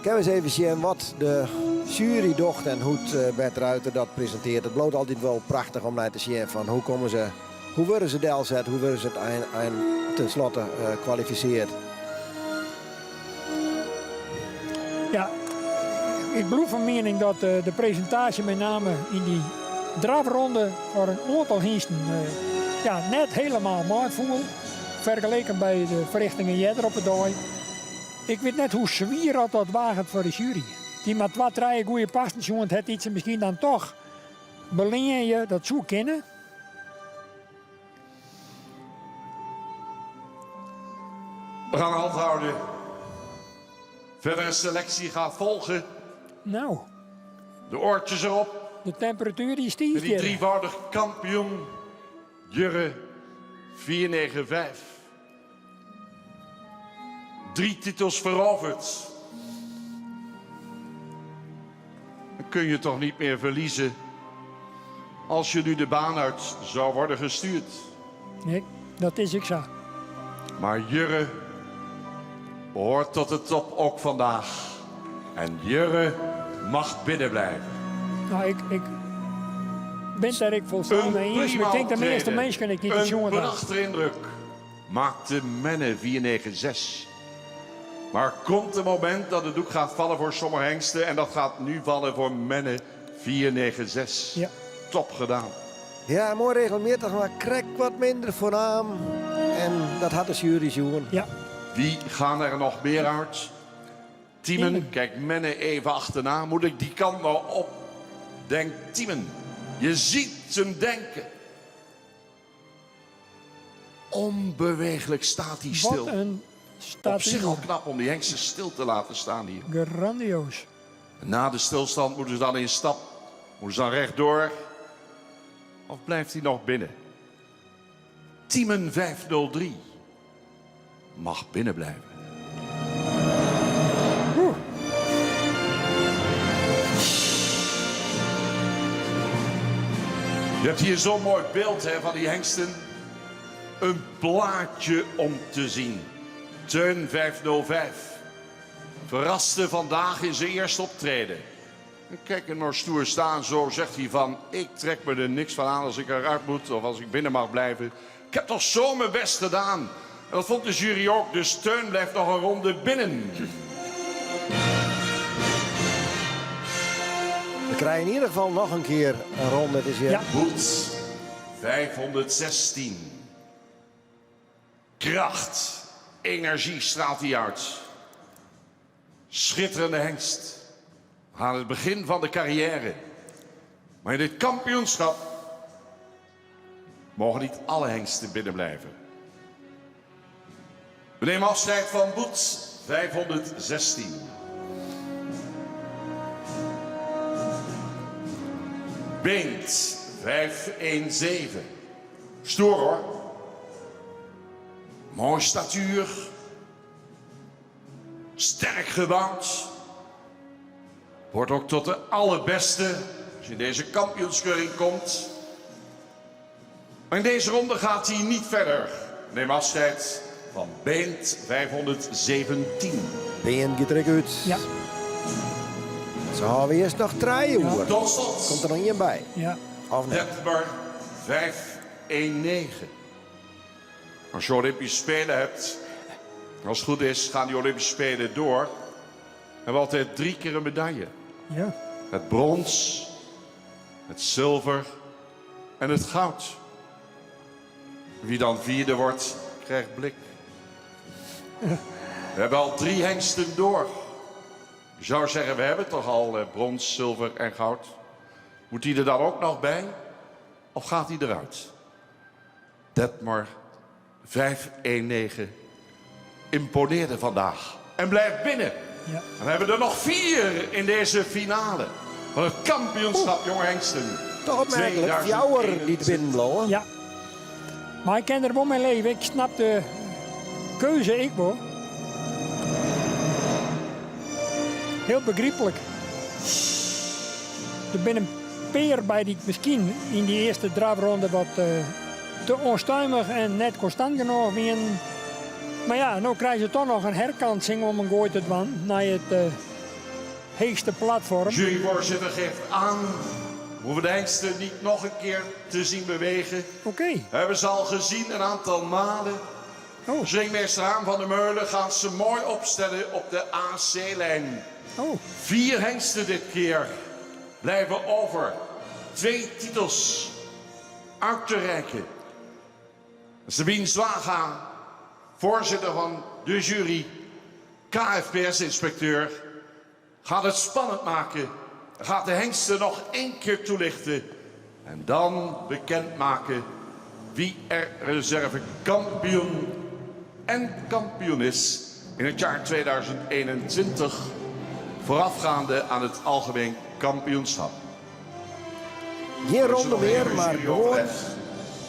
we eens even zien wat de jury docht en hoe het Bert Ruiter dat presenteert. Het bloot altijd wel prachtig om naar te zien van hoe Hoe worden ze delzet? Hoe worden ze het tenslotte kwalificeerd? Ja, ik blijf van mening dat de presentatie met name in die drafronde voor een aantal hengsten net helemaal mooi voel. Vergeleken bij de verrichtingen eerder op het dag. Ik weet net hoe zwier dat waagt voor de jury. Die met 2-3 goede passen, jongen, het iets misschien dan toch beleen je dat zo kennen. We gaan hand houden. Verdere selectie gaat volgen. Nou. De oortjes erop. De temperatuur die stiert. Met die drievoudig kampioen Jurre 495. 3 titels veroverd. Dan kun je toch niet meer verliezen als je nu de baan uit zou worden gestuurd. Nee, dat is ik zo. Maar Jurre behoort tot de top ook vandaag. En Jurre mag binnen blijven. Nou, ik ben daar ik volstaan mee eens. Maar ik denk de meeste mensen kan ik niet jongen. Een prachtige indruk maakte Menne 496. Maar komt het moment dat het doek gaat vallen voor sommige hengsten. En dat gaat nu vallen voor Menne 496. Ja. Top gedaan. Ja, mooi regelmatig, maar krek wat minder voornaam. En dat had de jury zoen. Ja. Wie gaan er nog meer uit? Tiemen, kijk Menne even achterna. Moet ik die kant nou op? Denk Tiemen. Je ziet hem denken. Onbeweeglijk staat hij stil. Wat een Op zich al knap om die hengsten stil te laten staan hier. Grandioos. Na de stilstand moeten ze dan in stap. Moeten ze dan rechtdoor. Of blijft hij nog binnen? Tiemen 503 mag binnen blijven. Je hebt hier zo'n mooi beeld van die hengsten. Een plaatje om te zien. Teun 505. Verraste vandaag in zijn eerste optreden. Kijk hem maar stoer staan, zo zegt hij van... ik trek me er niks van aan als ik eruit moet of als ik binnen mag blijven. Ik heb toch zo mijn best gedaan. En dat vond de jury ook, dus Teun blijft nog een ronde binnen. We krijgen in ieder geval nog een keer een ronde te zien. Ja. Boets 516. Kracht, energie straalt hij uit. Schitterende hengst. Aan het begin van de carrière. Maar in dit kampioenschap mogen niet alle hengsten binnen blijven. We nemen afscheid van Boets 516. Beent 517. Stoer hoor. Mooi statuur. Sterk gebouwd. Hoort ook tot de allerbeste als je in deze kampioenskeuring komt. Maar in deze ronde gaat hij niet verder. Neem afscheid van Beent 517. Beent gaat er uit. Ja. Zo gaan we eerst nog draaien hoor. Tot slot. Komt er nog één bij? Ja. Of niet? Detmer 519. Als je Olympische Spelen hebt, als het goed is, gaan die Olympische Spelen door. We hebben altijd 3 keer een medaille. Ja. Het brons, het zilver en het goud. Wie dan 4e wordt, krijgt blik. We hebben al 3 hengsten door. Je zou zeggen, we hebben toch al brons, zilver en goud. Moet die er dan ook nog bij? Of gaat hij eruit? Detmer 519 imponeerde vandaag. En blijft binnen. Ja. En we hebben er nog 4 in deze finale. Van het kampioenschap jonge hengsten. Toch opmerkelijk, Fjouwer niet binnenblowen. Ja. Maar ik ken er wel mijn leven. Ik snap de keuze ik wel. Heel begrijpelijk. Er ben een peer bij die misschien in die eerste drafronde wat te onstuimig en net constant genoeg waren. Maar ja, nu krijgen ze toch nog een herkansing om een gooi te doen naar het hoogste platform. Juryvoorzitter geeft aan We hoeven de hengsten niet nog een keer te zien bewegen. Oké. Hebben ze al gezien een aantal malen. Zwingmeester Haan van der Meulen gaat ze mooi opstellen op de AC-lijn. 4 hengsten dit keer blijven over. 2 titels uit te reiken. Sabine Zwaga, voorzitter van de jury, KFPS-inspecteur, gaat het spannend maken. Gaat de hengsten nog 1 keer toelichten. En dan bekendmaken wie er reservekampioen en kampioen is in het jaar 2021. Voorafgaande aan het algemeen kampioenschap. Geen ronde meer, maar gewoon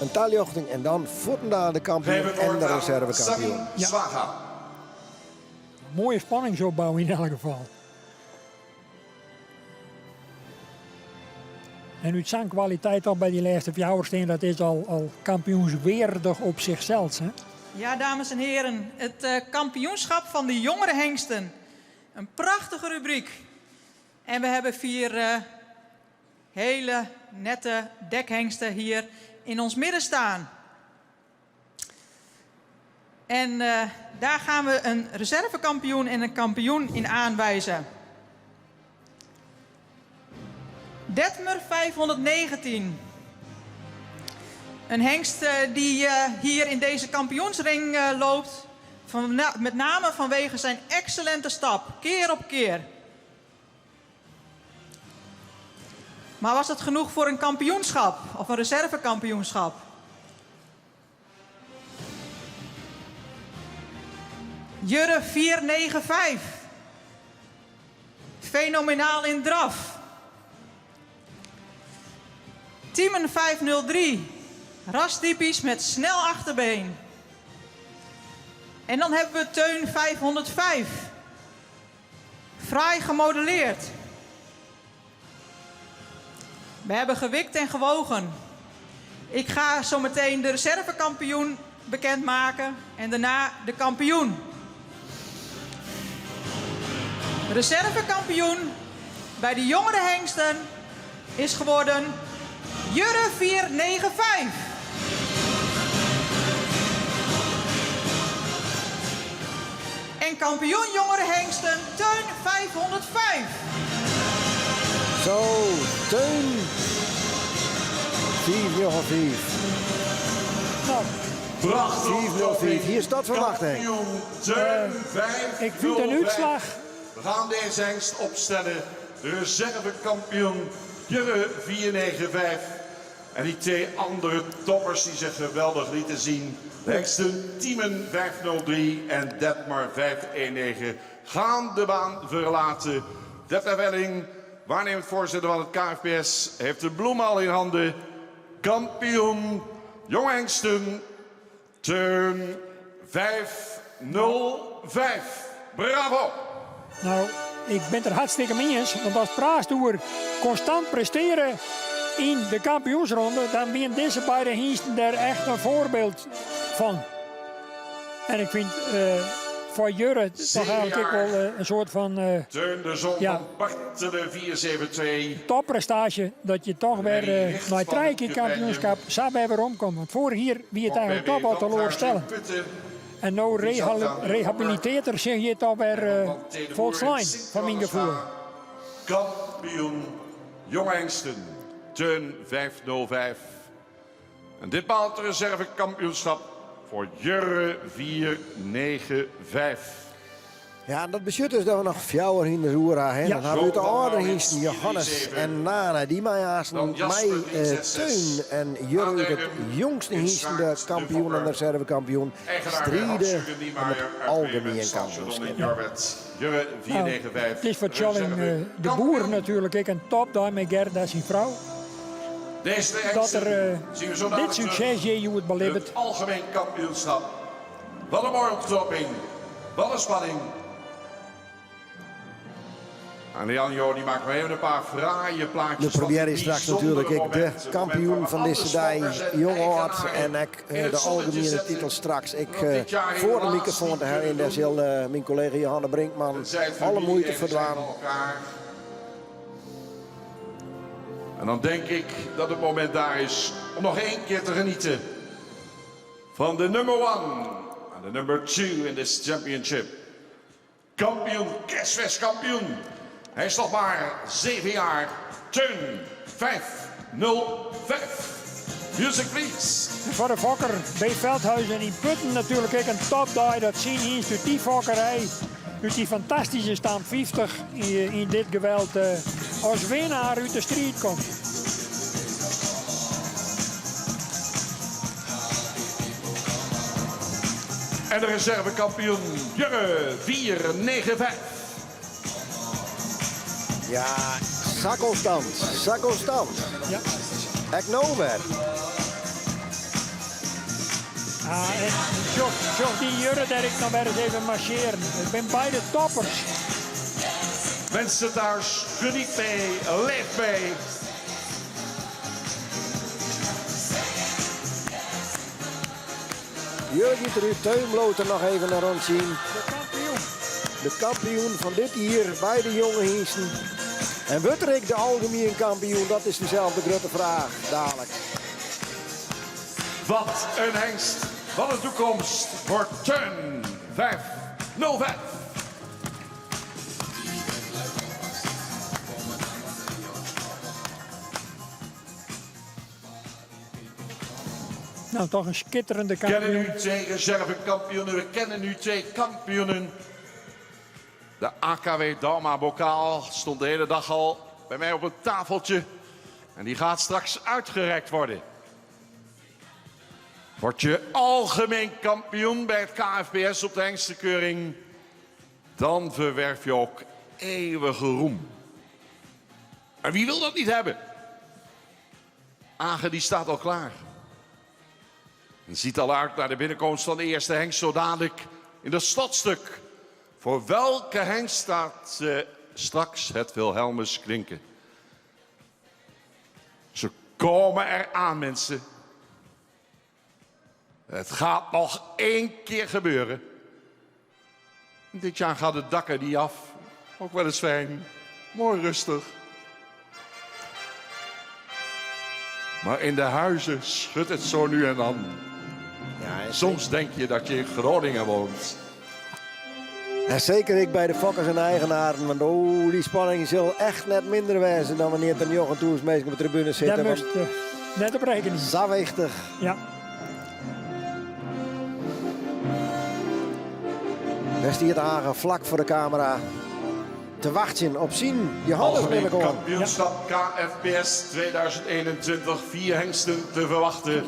een taaljochting en dan voetende de kampioen en de reservekampioen. Ja. Mooie spanningsopbouw in elk geval. En uw zangkwaliteit al bij die laatste fjouwersteen, dat is al kampioenswaardig op zichzelf. Hè? Ja, dames en heren, het kampioenschap van de jongere hengsten. Een prachtige rubriek. En we hebben 4 hele nette dekhengsten hier in ons midden staan. En daar gaan we een reservekampioen en een kampioen in aanwijzen. Detmer 519. Een hengst die hier in deze kampioensring loopt. Met name vanwege zijn excellente stap, keer op keer. Maar was het genoeg voor een kampioenschap of een reservekampioenschap? Jurre 495. Fenomenaal in draf. Tiemen 503. Rastypisch met snel achterbeen. En dan hebben we Teun 505. Fraai gemodelleerd. We hebben gewikt en gewogen. Ik ga zo meteen de reservekampioen bekendmaken en daarna de kampioen. Reservekampioen bij de jongere hengsten is geworden Jurre 495. En kampioen jongere hengsten Teun 505. Zo, Teun 405. Nou, prachtig. 405. Hier staat verwachting. Teun 505. Ik vind een uitslag. We gaan deze hengst opstellen. De reservekampioen Jurre 495. En die 2 andere toppers die zich geweldig lieten zien. De hengsten Tiemen 503 en Detmar 519 gaan de baan verlaten. Defna Welling, waarnemend voorzitter van het KFPS, heeft de bloem al in handen. Kampioen jonge hengsten Teun 505. Bravo! Nou, ik ben er hartstikke mee eens, want als Praastoer constant presteren in de kampioensronde, dan zijn deze beide hengsten daar echt een voorbeeld van. En ik vind voor Jurre toch eigenlijk wel een soort van Teun de Zon van Bartelen 472. topprestatie dat je toch weer naar 3 keer kampioenschap zou bij weer omkomt. Want vorig jaar wie het eigenlijk toch wel teleurstellend. En nu rehabiliteert er zich je toch weer volslijn van mijn gevoel. Kampioen jonge hengsten Teun 505. En dit behaalt de reservekampioenschap voor Jurre 495. Ja, dat beschut is dat we nog fjouwer in de Roera hebben. Dan hebben we de oude hengsten Johannes en Nana. Die mij haasten mij Teun en Jurre het jongste hengsten, de kampioen en de reservekampioen. Strijden om het algemeen kampioenschap. Jurre 495. Het is voor Tjalling de boer natuurlijk. Ik een top daar met Gerda zijn vrouw. Dat er dit succes je het beleeft. Het algemeen kampioenschap. Wat een mooie ontknoping. Wat een spanning. En Janjo die maakt nog even een paar fraaie plaatjes. De première is straks natuurlijk ik de kampioen van deze dag, Jong Oud en ik de algemene titel straks. Ik voor de microfoon te herinneren, zal mijn collega Johanna Brinkman alle moeite verdwaan. En dan denk ik dat het moment daar is om nog 1 keer te genieten van de number 1 en de number 2 in this championship. Kampioen, Kersfest kampioen. Hij is nog maar 7 jaar. Teun 505. Music please. Voor de fokker bij Veldhuizen in Putten natuurlijk ook een topdag. Dat zien hier uit die fokkerij. Uit die fantastische stand 50 in dit geweld als winnaar uit de strijd komt. En de reservekampioen Jurre 495. Ja, zakkelstand. Zakkelstand. Ja. Ik know weer. En zocht die Jurre dat ik nog weer eens even marcheren. Ik ben beide toppers. Mensen thuis, geniet mee, leef mee. Jurgen Teun Teunbloot er nog even naar rond zien. De kampioen. De kampioen van dit hier bij de jonge hingsten. En wordt er de algemeen kampioen? Dat is dezelfde grote vraag dadelijk. Wat een hengst. Wat een toekomst voor Teun 505. Nou, toch een schitterende We kennen kampioen. nu 2 reservekampioenen. We kennen nu 2 kampioenen. De AKW Dalma bokaal stond de hele dag al bij mij op het tafeltje. En die gaat straks uitgereikt worden. Word je algemeen kampioen bij het KFPS op de hengstenkeuring, dan verwerf je ook eeuwige roem. En wie wil dat niet hebben? Agen die staat al klaar. En ziet al uit naar de binnenkomst van de eerste hengst zo dadelijk in het slotstuk. Voor welke hengst staat straks het Wilhelmus klinken? Ze komen eraan, mensen. Het gaat nog 1 keer gebeuren. Dit jaar gaat het dak er niet af. Ook wel eens fijn. Mooi rustig. Maar in de huizen schudt het zo nu en dan. Ja, en soms denk je dat je in Groningen woont. En zeker ik bij de fokkers en eigenaren. Want die spanning zal echt net minder wezen dan wanneer het een Jochen Toers meestal op de tribune zit. Dat moest net op rekening. Zawichtig. Ja. Best hier het Hagen vlak voor de camera. Te wachten op zien. Johannes neem ik Algemeen op. kampioenschap KFPS 2021. 4 hengsten te verwachten.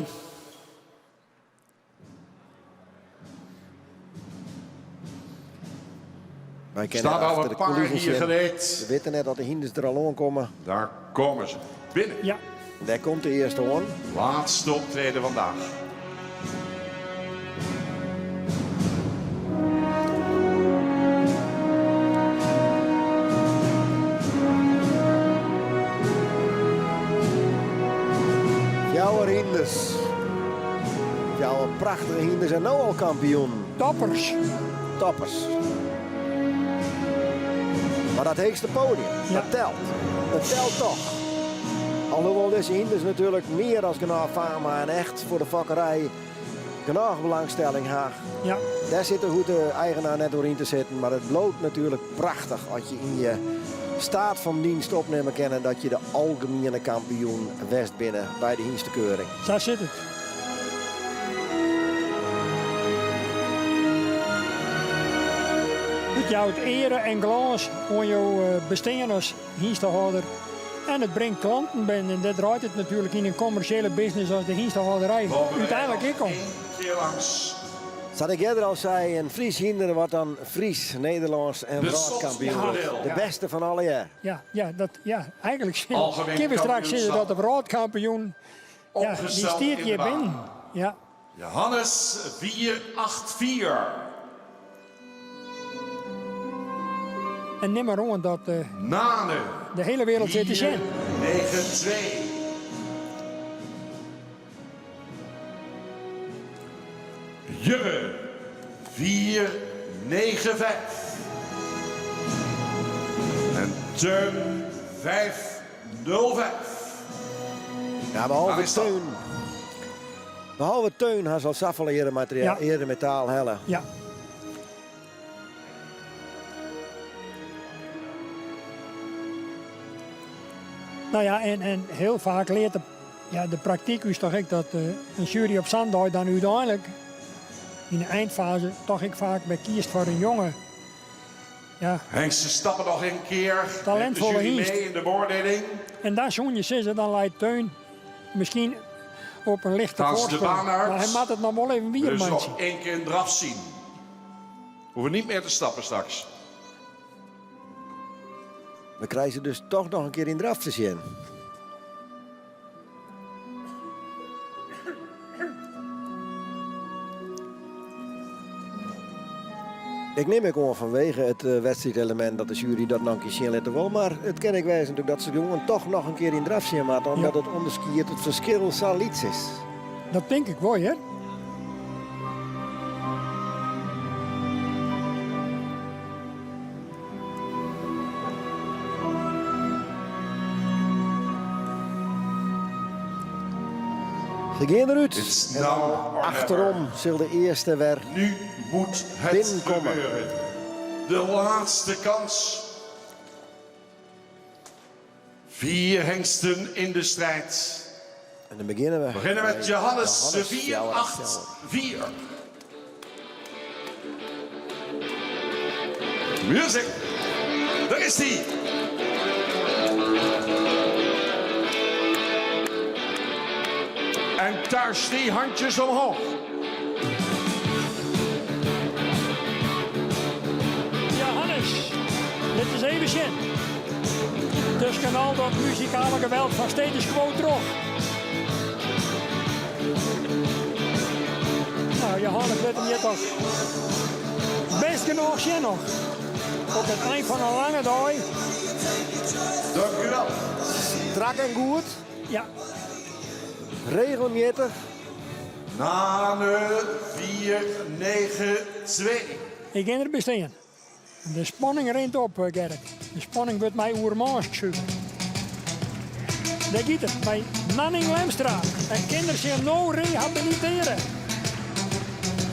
Wij kennen Staan al achter een de paar coulissen. hier gereed. We weten net dat de hinders er al aankomen. Daar komen ze. Binnen. Ja. Daar komt de eerste hoorn. Laatste optreden vandaag. Jouw hinders. Jouw prachtige hinders en nou al kampioen. Toppers. Toppers. Maar dat heetste podium, dat telt. Dat telt toch. Alhoewel deze hinders natuurlijk meer dan genoeg fama en echt voor de fokkerij genoeg belangstelling hebben. Ja. Daar zit de goede eigenaar net doorheen te zitten. Maar het bloot natuurlijk prachtig als je in je staat van dienst opnemen kennen dat je de algemene kampioen West binnen bij de hienstekeuring. Zo zit het. Het jouwt ere en glans aan jouw bestaan als hienstehouder. En het brengt klanten binnen. En dat draait het natuurlijk in een commerciële business als de hienstehouderij. Uiteindelijk ik om. Keer langs. Zat ik eerder al zei, een Fries hinder wordt dan Fries, Nederlands en De wereldkampioen. slotonderdeel. De beste van alle jaar. Eigenlijk Algemeen kunnen we straks zien kampioenschap. dat de wereldkampioen, die Opgesteld stiert in hier de baan. binnen. Ja. Johannes 484. En neem maar aan dat Nane de hele wereld zit te zien. 492. Jurre 495. En Teun 505. Ja, behalve Teun had ze al zoveel eerder metaal hellen. Ja. Nou ja, en heel vaak leert de praktijk is toch dat een jury op zondag dan uiteindelijk in de eindfase toch vaak bij kiest voor een jongen. Ja. Hengsten stappen nog een keer. Talentvolle met de jury hengst. mee in de beoordeling. En daar zo'n je zitten, dan leidt Teun misschien op een lichte Gaan ze de voorsprong. baan uit. Maar hij moet het nog wel even weer Dus manchen. nog één keer een draf zien. Hoeven niet meer te stappen straks. We krijgen ze dus toch nog een keer in draf te zien. Ik neem ook gewoon vanwege het wedstrijdelement dat de jury dat nog een keer zien laten wel. Maar het ken ik wijzen natuurlijk dat ze de jongen toch nog een keer in draf zien maken. Omdat het onderskiert het verschil zal iets is. Dat denk ik wel, hè? Ze gaan eruit. It's En now or achterom zal de eerste weer Nu moet het binnenkomen. gebeuren. De laatste kans. 4 hengsten in de strijd. En dan beginnen we. We beginnen met Johannes, de 4-8-4. 4-8-4. Music. Daar is hij. En thuis die handjes omhoog. Johannes, dit is even zin. Dus kan al dat muzikale geweld van steeds gewoon terug. Nou, Johannes, let hem je toch. Best genoeg zin nog. Op het eind van een lange dag. Dank u wel. Strak en goed. Ja. Regelmatig. Nane 4-9-2. Ik ga er bestaan. De spanning rent op, Gerrit. De spanning wordt mij oermaas geschoven. Daar gaat het bij Nanning Lemstra. En kinderen zijn nou rehabiliteren.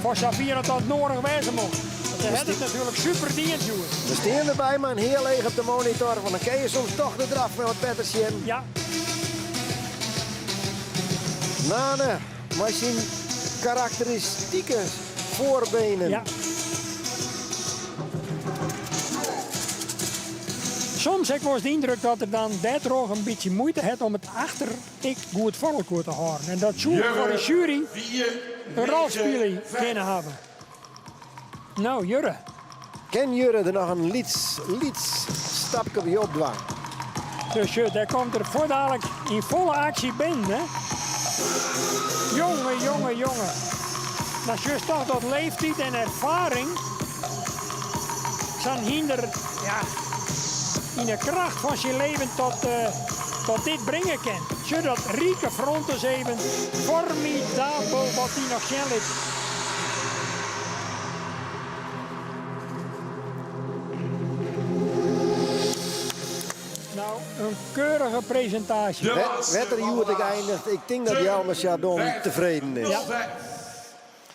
Voor Safira dat nodig wijzen mocht. Ze hebben het natuurlijk super dienst, jongen. We staan erbij, maar een heel leeg op de monitor. Want dan kan je soms toch de draf met wat Pettersjen. Ja. Nane, maar zijn karakteristieke voorbenen. Ja. Soms heb ik wel eens de indruk dat er dan daardoor een beetje moeite heeft om het achter ik goed volk te houden. En dat zou voor de jury een rolspeler kunnen hebben. Nou, Jurre. Ken Jurre er nog een lieds stapje bij opdwang? Dus daar komt er voor dadelijk in volle actie binnen. Hè? Jongen. Dat is toch dat leeftijd en ervaring zijn hinder in de kracht van zijn leven tot dit brengen kan. Zodat Rieke Frontes even formidabel wat hij nog snel is. Nou, een keurige presentatie. Wetter Joert geëindigd. Ik denk dat Jelmer Chardon tevreden is. Ja.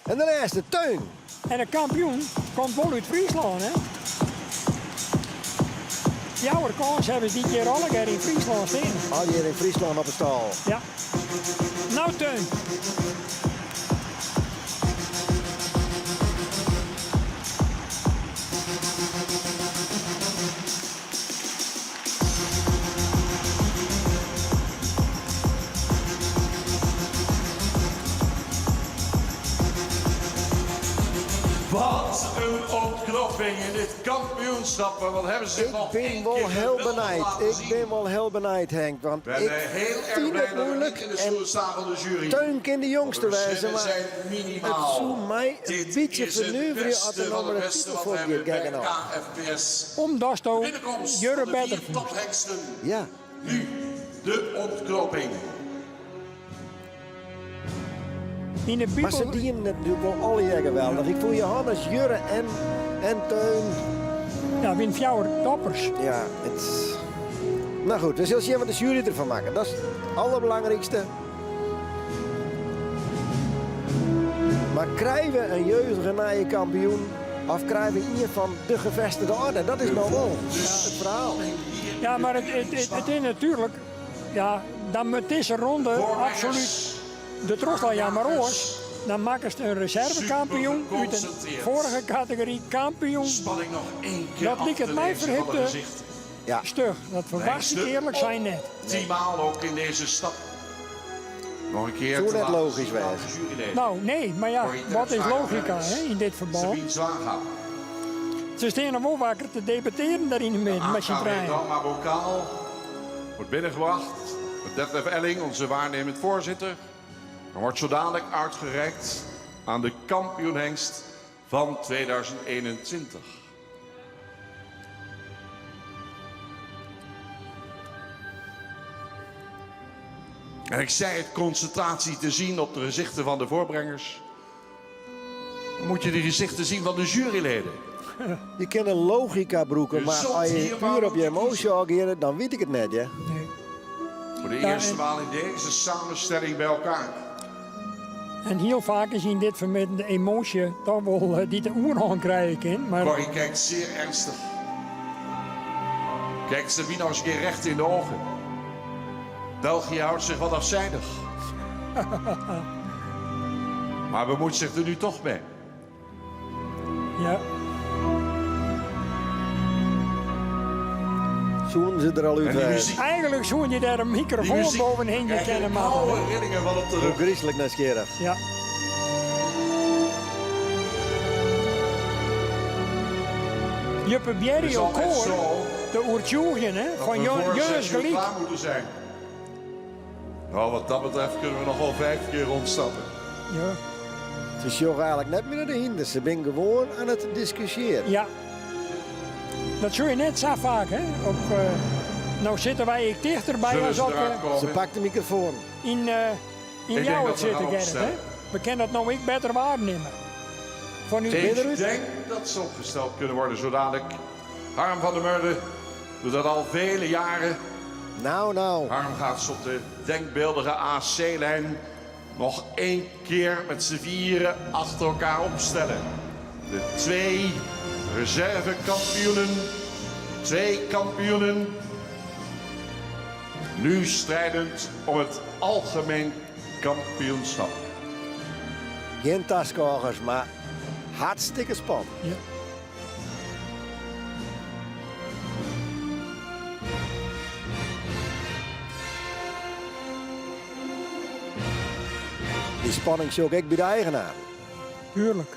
En de laatste, Teun. En de kampioen komt wel uit Friesland, hè? Jouw kans hebben ze dit keer alle keer in Friesland staan. Al hier in Friesland op het stal. Ja. Nou, Teun. Wat een ontknopping in dit kampioenschap. Wat hebben ze nog Ik ben wel heel benijd, Henk. Want We ik zijn heel erg vind blij het dat we moeilijk. niet in de stoel staan van de jury. Teun kan de jongste De wijzen, verschillen maar zijn het minimaal. zou mij een Dit beetje is het vernuiveren als beste er van nog het maar een beste titel wat voor we je hebben bij kijken. KFPS. Omdat je Binnenkomst Jurre van de beter 4 vindt. tophengsten. Ja. Nu de ontknoping. In de Maar ze dienen natuurlijk wel alle jaar geweldig. Ik voel Johannes, Jurre en Teun. Ja, win 4 toppers. Ja, het... Nou goed, we zullen zien wat de jury ervan maken. Dat is het allerbelangrijkste. Maar krijgen we een jeugdige nieuwe kampioen? Of krijgen we hier van de gevestigde orde? Dat is nou wel het verhaal. Ja, maar het is natuurlijk... Ja, dan met deze ronde absoluut de trostel jammer oors. Dan maken ze een reservekampioen uit de vorige categorie kampioen. Dat liep het mij verhipte stug. Dat verwacht ik eerlijk zijn net. 10 maal ook in deze stap. Nog een keer. Zo net logisch wijs. Nou, nee, maar ja, wat is logica hè, in dit verband? Ze staan wel wakker te debatteren daar in de midden met je trein. Maar bokaal wordt binnengebracht. Detlef Elling, onze waarnemend voorzitter. Er wordt zo dadelijk uitgereikt aan de kampioenhengst van 2021. En ik zei het, concentratie te zien op de gezichten van de voorbrengers. Dan moet je de gezichten zien van de juryleden. Je kent een logica broeken, maar als je puur op je emotie ageert, dan weet ik het net, hè? Voor de eerste maal in deze samenstelling bij elkaar. En heel vaak is in dit vermidden de emotie toch wel die te oerhand krijgen. Maar... Corrie kijkt zeer ernstig. Kijk Sabine nog eens een keer recht in de ogen. België houdt zich wat afzijdig. Maar bemoeit zich er nu toch mee. Ja. Zoen ze er al uit. Eigenlijk zoen je daar een microfoon bovenheen je kennen maken. Rillingen van op de rug. Griezelig nieuwsgierig. Ja. Juppe Bjerry ook hoor. De oertjoegen hè, van Jeus Geliek. Klaar moeten zijn. Nou, wat dat betreft kunnen we nog wel 5 keer rondstappen. Ja. Ze is eigenlijk net meer naar de hinder. Ze zijn gewoon aan het discussiëren. Ja. Dat zul je net zo vaak, hè? Nou zitten wij dichterbij als ook... Ze pakt de microfoon. In jou het zitten, Gerrit, hè? We kunnen dat nou ik beter waarnemen. Van uw Ik denk dat ze opgesteld kunnen worden zo dadelijk. Harm van der Meulen doet dat al vele jaren. Nou. Harm gaat ze op de denkbeeldige AC-lijn nog 1 keer met z'n vieren achter elkaar opstellen. De 2 reservekampioenen. 2 kampioenen. Nu strijdend om het algemeen kampioenschap. Geen taskogers, maar hartstikke spannend. Ja. Die spanning zie ik bij de eigenaar. Tuurlijk.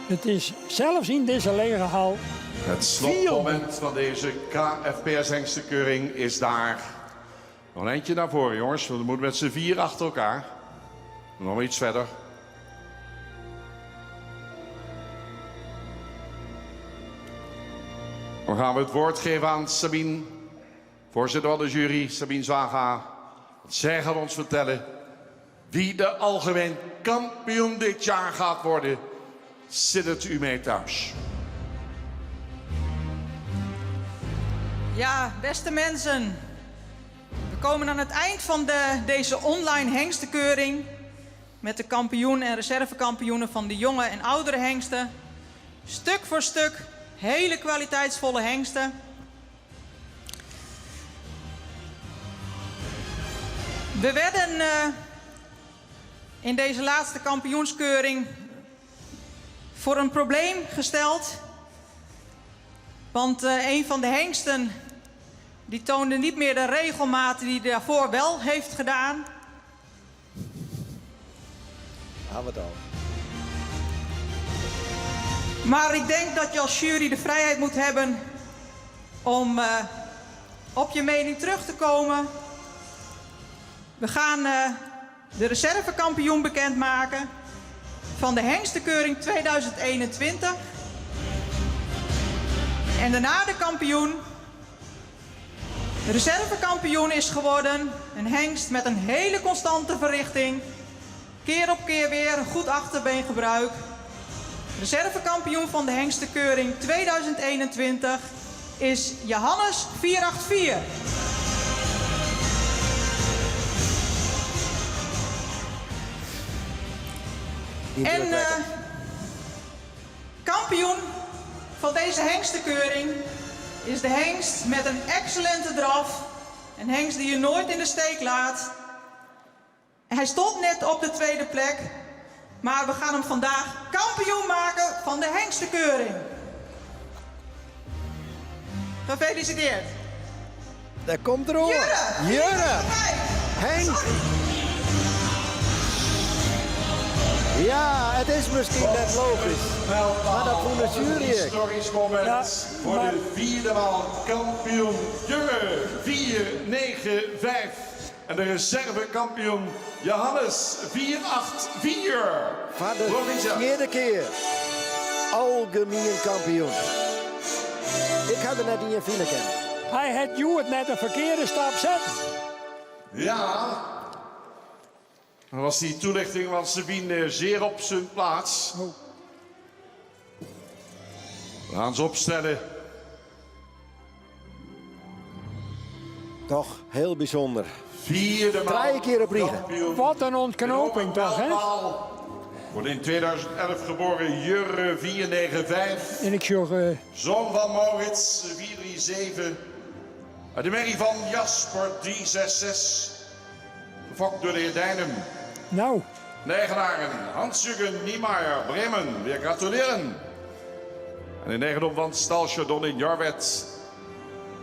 Het is zelfs in deze lege hal. Het slotmoment van deze KFPS-hengstekeuring is daar. Nog een eindje naar voren, jongens. We moeten met z'n 4 achter elkaar. Nog iets verder. Dan gaan we het woord geven aan Sabine, voorzitter van de jury, Sabine Zwaga. Zij gaat ons vertellen wie de algemeen kampioen dit jaar gaat worden. Zit het u mee thuis? Ja, beste mensen. We komen aan het eind van deze online hengstenkeuring. Met de kampioen en reservekampioenen van de jonge en oudere hengsten. Stuk voor stuk hele kwaliteitsvolle hengsten. We werden in deze laatste kampioenskeuring voor een probleem gesteld. Want een van de hengsten die toonde niet meer de regelmaat die hij daarvoor wel heeft gedaan. Gaan we het al. Maar ik denk dat je als jury de vrijheid moet hebben om op je mening terug te komen. We gaan de reservekampioen bekendmaken van de hengstenkeuring 2021. En daarna de kampioen. De reservekampioen is geworden een hengst met een hele constante verrichting. Keer op keer weer een goed achterbeengebruik. Reservekampioen van de hengstenkeuring 2021 is Johannes 484. En kampioen van deze hengstenkeuring is de hengst met een excellente draf. Een hengst die je nooit in de steek laat. Hij stond net op de tweede plek. Maar we gaan hem vandaag kampioen maken van de hengstenkeuring. Gefeliciteerd. Daar komt er hoor. Jurre. Henk. Ja, het is misschien net logisch. Maar dat vond de jury. Historisch moment voor de vierde maal kampioen Jurre 495. En de reservekampioen Johannes 484. Voor de vierde keer. Algemeen kampioen. Ik had er net in je vinden kennen. Hij had Joert net een verkeerde stap zetten. Ja. Dan was die toelichting van Sabine zeer op zijn plaats. We gaan ze opstellen. Toch heel bijzonder. Vierde maal 3 keer op regen. kampioen. Wat een ontknoping toch, hè? Wordt in 2011 geboren Jurre 495. En ik zag... Zoon van Maurits 437. Uit de merrie van Jasper 366. Gefokt door de heer Dijnem. Nou. De eigenaren Hans-Jürgen Niemeyer, Bremen. Weer gratuleren. En in eigendom van Stalchardon in Jarwet.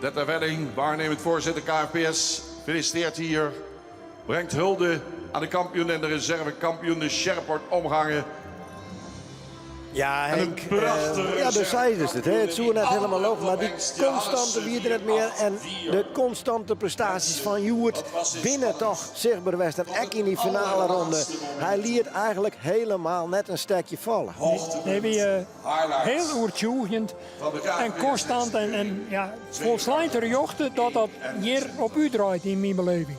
Detta Welling, waarnemend voorzitter KFPS, feliciteert hier. Brengt hulde aan de kampioen en de reservekampioen, de Sherport omgangen. Ja, Henk. Prachtige Ja, dus zei dus het. Hè. Het zoer net helemaal lopen, maar die constante wie er net meer en de constante prestaties van Joert binnen toch zichtbaar was. En ook in die finale ronde. Hij liet eigenlijk helemaal net een stekje vallen. Nee, wie heel oertjoegend en constant en ja, volslijnt er jochten dat dat hier op u draait in mijn beleving.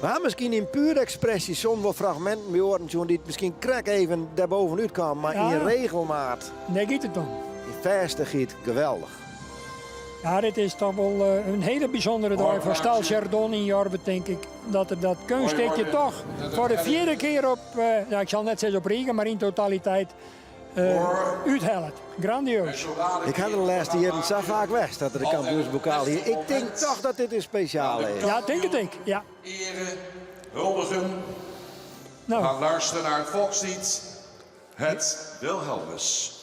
Maar misschien in pure expressie soms wel fragmenten bij horen die het misschien krek even daarbovenuit kwam, maar in regelmaat. Nee, giet het dan. In verste giet geweldig. Ja, dit is toch wel een hele bijzondere dag voor Stalchardon in Jarwet, denk ik. Dat er dat kunststukje toch voor de vierde keer op, ja, ik zal net zeggen op regen, maar in totaliteit uithelt. Grandioos. Ik had de laatste jaren zo vaak weg dat er de kampioensbokaal hier. Ik denk toch dat dit een speciale is. Ja, denk het. Ja. Ere, huldigen. Nou. We gaan luisteren naar het volkslied. Het Wilhelmus.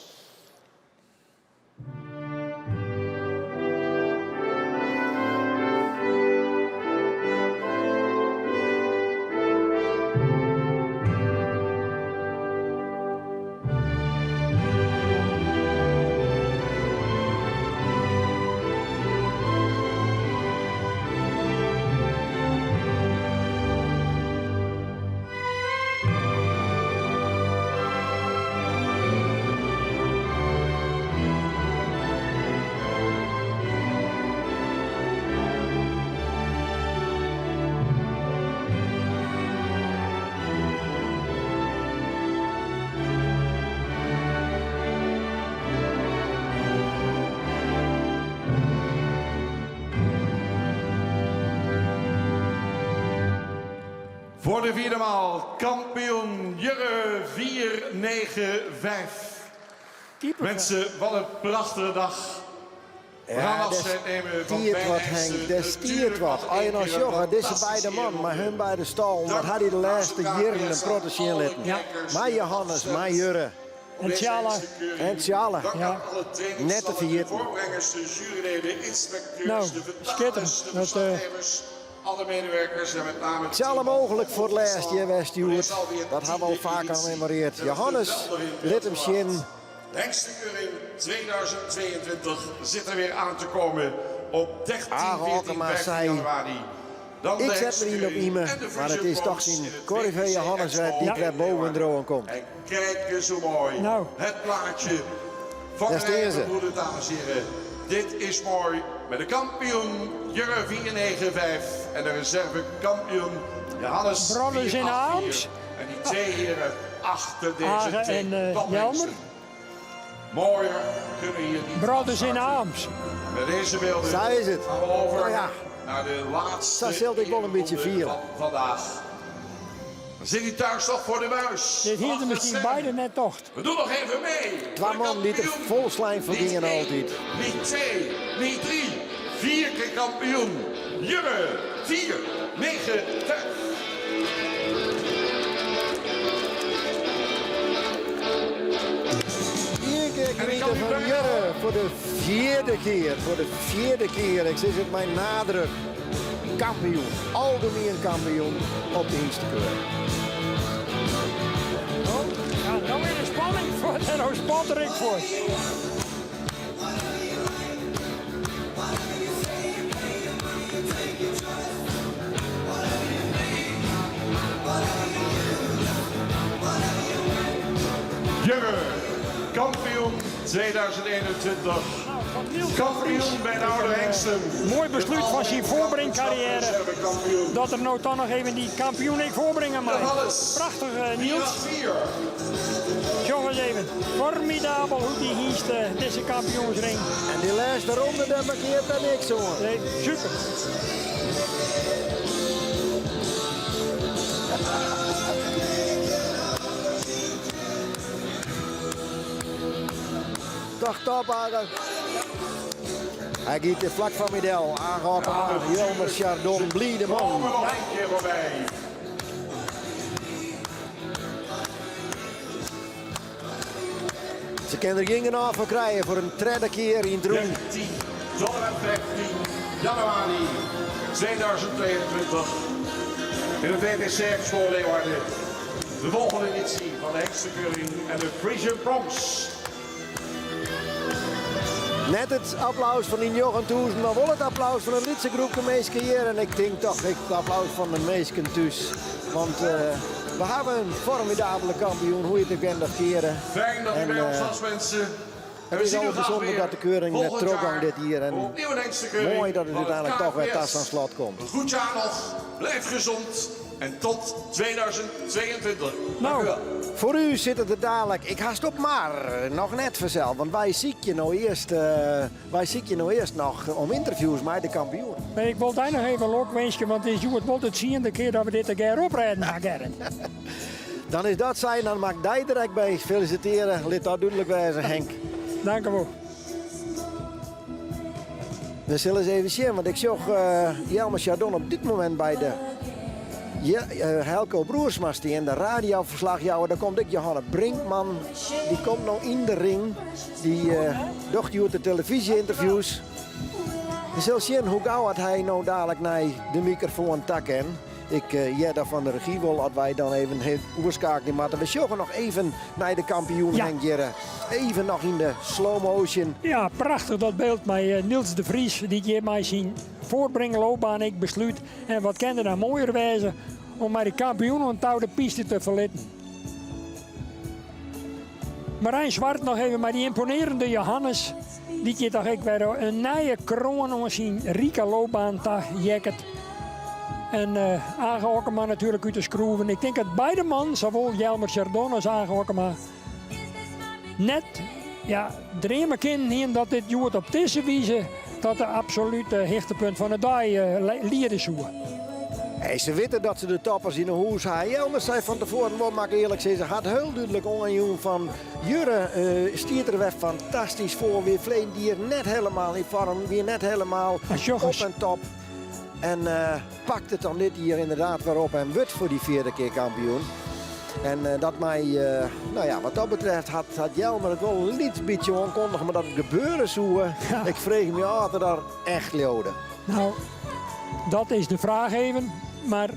Voor de vierde maal kampioen Jurre 495. Mensen, wat een prachtige dag. We gaan afscheid nemen van Henk, dat stiert wat. Als je nou zegt, deze beide man, maar hun beide stal, wat had hij de laatste jaren een protégé litten. Ja. Maar Johannes, maar Jurre. En Tjalla. En Tjalla. Ja. Net te vergeten. Voorbrengers, de juryleden, inspecteurs, nou, de vertalers, de verslaggevers, alle medewerkers en met name... Tjalla mogelijk voor het laatste jaar West Joert. Dat hebben we al vaak aan memoreerd. Johannes, Littemshin. De hengstenkeuring 2022 zit er weer aan te komen op 13, 14, 15 januari. Dan ik zet me niet op Ime, maar het is toch zijn corrivee Johannes die er boven droom komt. En kijk eens hoe mooi. Nou. Het plaatje van de rijdenbroeder, dames en heren. Dit is mooi met de kampioen Jurre 495 en de reservekampioen Johannes 484. Brothers in Arms. En die twee heren achter deze Hagen twee en tophengsten. Jelmer. Mooier kunnen we hier niet. Brothers in Arms. Met deze beelden Zo is het. gaan we over Nou ja. naar de laatste Dat zult ik wel een beetje vieren. van vandaag. Dan zit hij thuis toch voor de buis. Dit hielden misschien beide net toch. We doen nog even mee. Twee man die er vol slijm vergingen altijd. Niet 2, niet 3, 4 keer kampioen. Jurre, 4, 9, 10. Genieten van Jurre voor de vierde keer. Voor de vierde keer. Ik zeg het mijn nadruk. Kampioen. Algemeen kampioen op de Hingstekeur. Ja, nou weer de spanning voor en nou spot er ik voor. Jurre, kampioen 2021. Kampioen bij de oude hengsten. Mooi besluit van zijn voorbrengcarrière. Dat er nou toch nog even die kampioen ik voorbrengen maar. Prachtig Niels. Jongens even, formidabel hoe die hiest deze kampioensring. En die laatste ronde, daar markeert er niks hoor. Nee, super. Toch top Arend. Hij giet de vlak van Midel. Aangehouden aan Jelmer Chardon. Bliede man. Komen nog een keer voorbij. Ze kunnen er geen af voor krijgen voor een derde keer in Droen. 13 tot en met 15 januari 2022 in het WTC Expo Leeuwarden. De volgende editie van de Hengstenkeuring en de Frisian Bronx. Net het applaus van die Jochen Toesen, maar wel het applaus van een Lidse groep de meesten hier. En ik denk toch het applaus van de meesten thuis. Want we hebben een formidabele kampioen, hoe je het ook bent dat keren. Fijn dat u bij ons was, mensen. Het is al bijzonder dat de keuring met teruggang dit hier. En mooi dat het uiteindelijk toch weer tas aan slot komt. Een goed jaar nog, blijf gezond en tot 2022. Dank u wel. Voor u zit het er dadelijk. Ik haast op maar nog net vanzelf. Want wij zieken je nou eerst nog om interviews met de kampioen. Nee, ik wil daar nog even ook wensen, want het is wel het ziende keer dat we dit een keer oprijden, Gerrit. Dan is dat zijn, dan mag ik daar direct bij feliciteren. Laat dat duidelijk wijzen, Henk. Dank u wel. We zullen eens even zien, want ik zag Jelmer Chardon op dit moment bij de Helco Broersmas die in de radioverslagjouwer. Daar komt ook Johanne Brinkman. Die komt nou in de ring. Die docht hier de televisie-interviews. We zullen zien hoe gauw hij nou dadelijk naar de microfoon takken. Ik daar van de regie wil dat wij dan even oerskakelen. Maar we zoeken nog even naar de kampioen Henk Jerre. Even nog in de slow motion. Ja, prachtig dat beeld met Niels de Vries. Die hier mij zien voorbrengen loopbaan. Ik besluit. En wat kan er dan mooier wijzen om maar de kampioen aan touw de piste te verlitten. Marijn Zwart nog even met die imponerende Johannes. Die keer toch ik weer een nieuwe kroon om zijn rieke loopbaan te jekken. En Aangehokkema natuurlijk uit de schroeven. Ik denk dat beide man, zowel Jelmer Chardon als Aangehokkema, net dreamen kunnen dat dit joert op deze wijze dat de absolute hoogtepunt van de dag leren zoeken. Hey, ze weten dat ze de toppers in de huis hebben. Jelmer zei van tevoren, wat mag ik eerlijk zeggen, ze had heel duidelijk ongejoen van Jurre stiert er weer fantastisch voor. Weer vleen die er net helemaal in vorm, weer net helemaal op en top. En pakt het dan dit hier inderdaad weer op en wordt voor die vierde keer kampioen. En dat mij, wat dat betreft, had Jelmer het wel een beetje onkondig, maar dat het gebeuren zou. Ik vreeg me af dat daar echt leeuwde. Nou, dat is de vraag even. Maar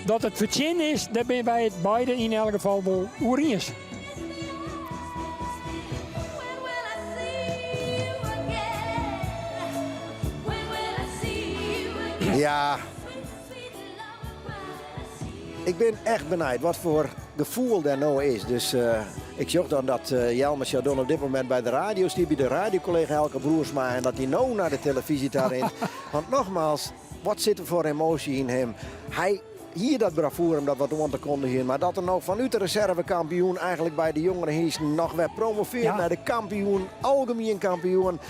dat het verzin is, daar ben wij het beide in elk geval wel oeriens. Ja, ik ben echt benieuwd wat voor gevoel daar nou is. Dus ik zag dan dat Jelmer Chardon op dit moment bij de radio stiet, bij de radiocollega Helke Broersma. En dat hij nou naar de televisie daarin. Want nogmaals, wat zit er voor emotie in hem? Hij hier dat bravoure om dat wat aan te kondigen. Maar dat er nou vanuit de reservekampioen eigenlijk bij de jongere hiesten nog weer promoveert naar de kampioen, algemeen kampioen.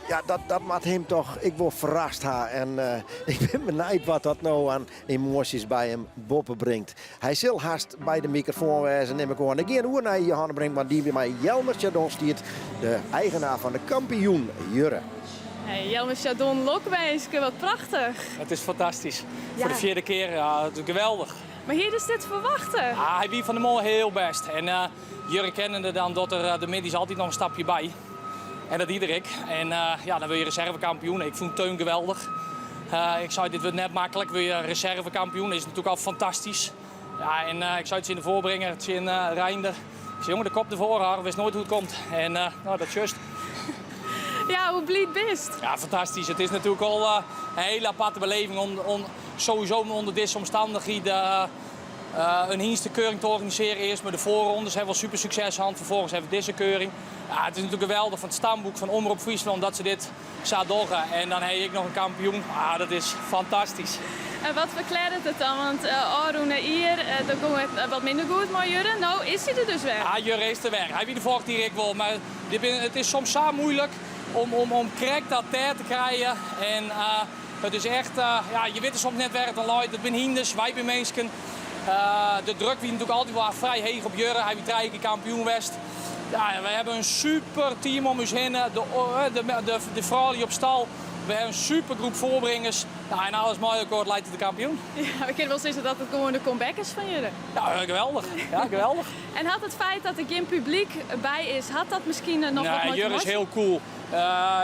Ja, dat maakt hem toch, ik word verrast haar. En ik ben benieuwd wat dat nou aan emoties bij hem boppen brengt. Hij zal haast bij de microfoon wijzen, neem ik aan. Ik ga een oer naar Johanne brengen, want die bij mij Jelmer Chardon stiert, de eigenaar van de kampioen, Jurre. Hey, Jelmer Chardon, Lokwijske, wat prachtig. Het is fantastisch. Voor de 4e keer, ja, het is geweldig. Maar hier is dit verwachten? Ah, hij wie van de mol heel best. En Jurre kennende dan dat er de middies altijd nog een stapje bij. En dat ieder ik. En ja, dan wil je reservekampioen. Ik vond Teun geweldig. Ik zei, dit wordt net makkelijk. Wil je reservekampioen? Dat is natuurlijk al fantastisch. Ja, en ik zou het zien de voorbrenger, het zien Reinder. Ik zei, jongen, de kop ervoor, haar, wist nooit hoe het komt. En nou, dat is juist. Ja, hoe blied bist? Ja, fantastisch. Het is natuurlijk al een hele aparte beleving om sowieso onder deze omstandigheden een hienstekeuring te organiseren. Eerst met de voorrondes hebben we super succes gehad. Vervolgens hebben we deze keuring. Ja, het is natuurlijk geweldig van het stamboek van Omroep Friesland dat ze dit zou doorgaan. En dan heb ik nog een kampioen. Ah, dat is fantastisch. En wat verklaart het dan? Want Arun en hier, dan komt het wat minder goed, maar Jurre, nou is hij er dus weg. Ja, Jurre is er weg. Hij wie de volgende die ik wil. Maar het is soms zo moeilijk om correct dat tijd te krijgen. En het is echt, ja, je weet er soms net werkt dan luid. Het zijn hinders, wij zijn mensen. De druk wie natuurlijk altijd wel vrij heeg op Jurre. Hij wie 3 keer kampioen west. Ja, we hebben een super team om ons heen. De vrouw die op stal. We hebben een super groep voorbrengers. Ja, en alles mooi akkoord leidt tot de kampioen. Ja, we kunnen wel zeggen dat het gewoon de comeback is van jullie. Ja, geweldig. Ja, geweldig. En had het feit dat er geen publiek bij is, had dat misschien nog wat mooi? Jurre is heel cool.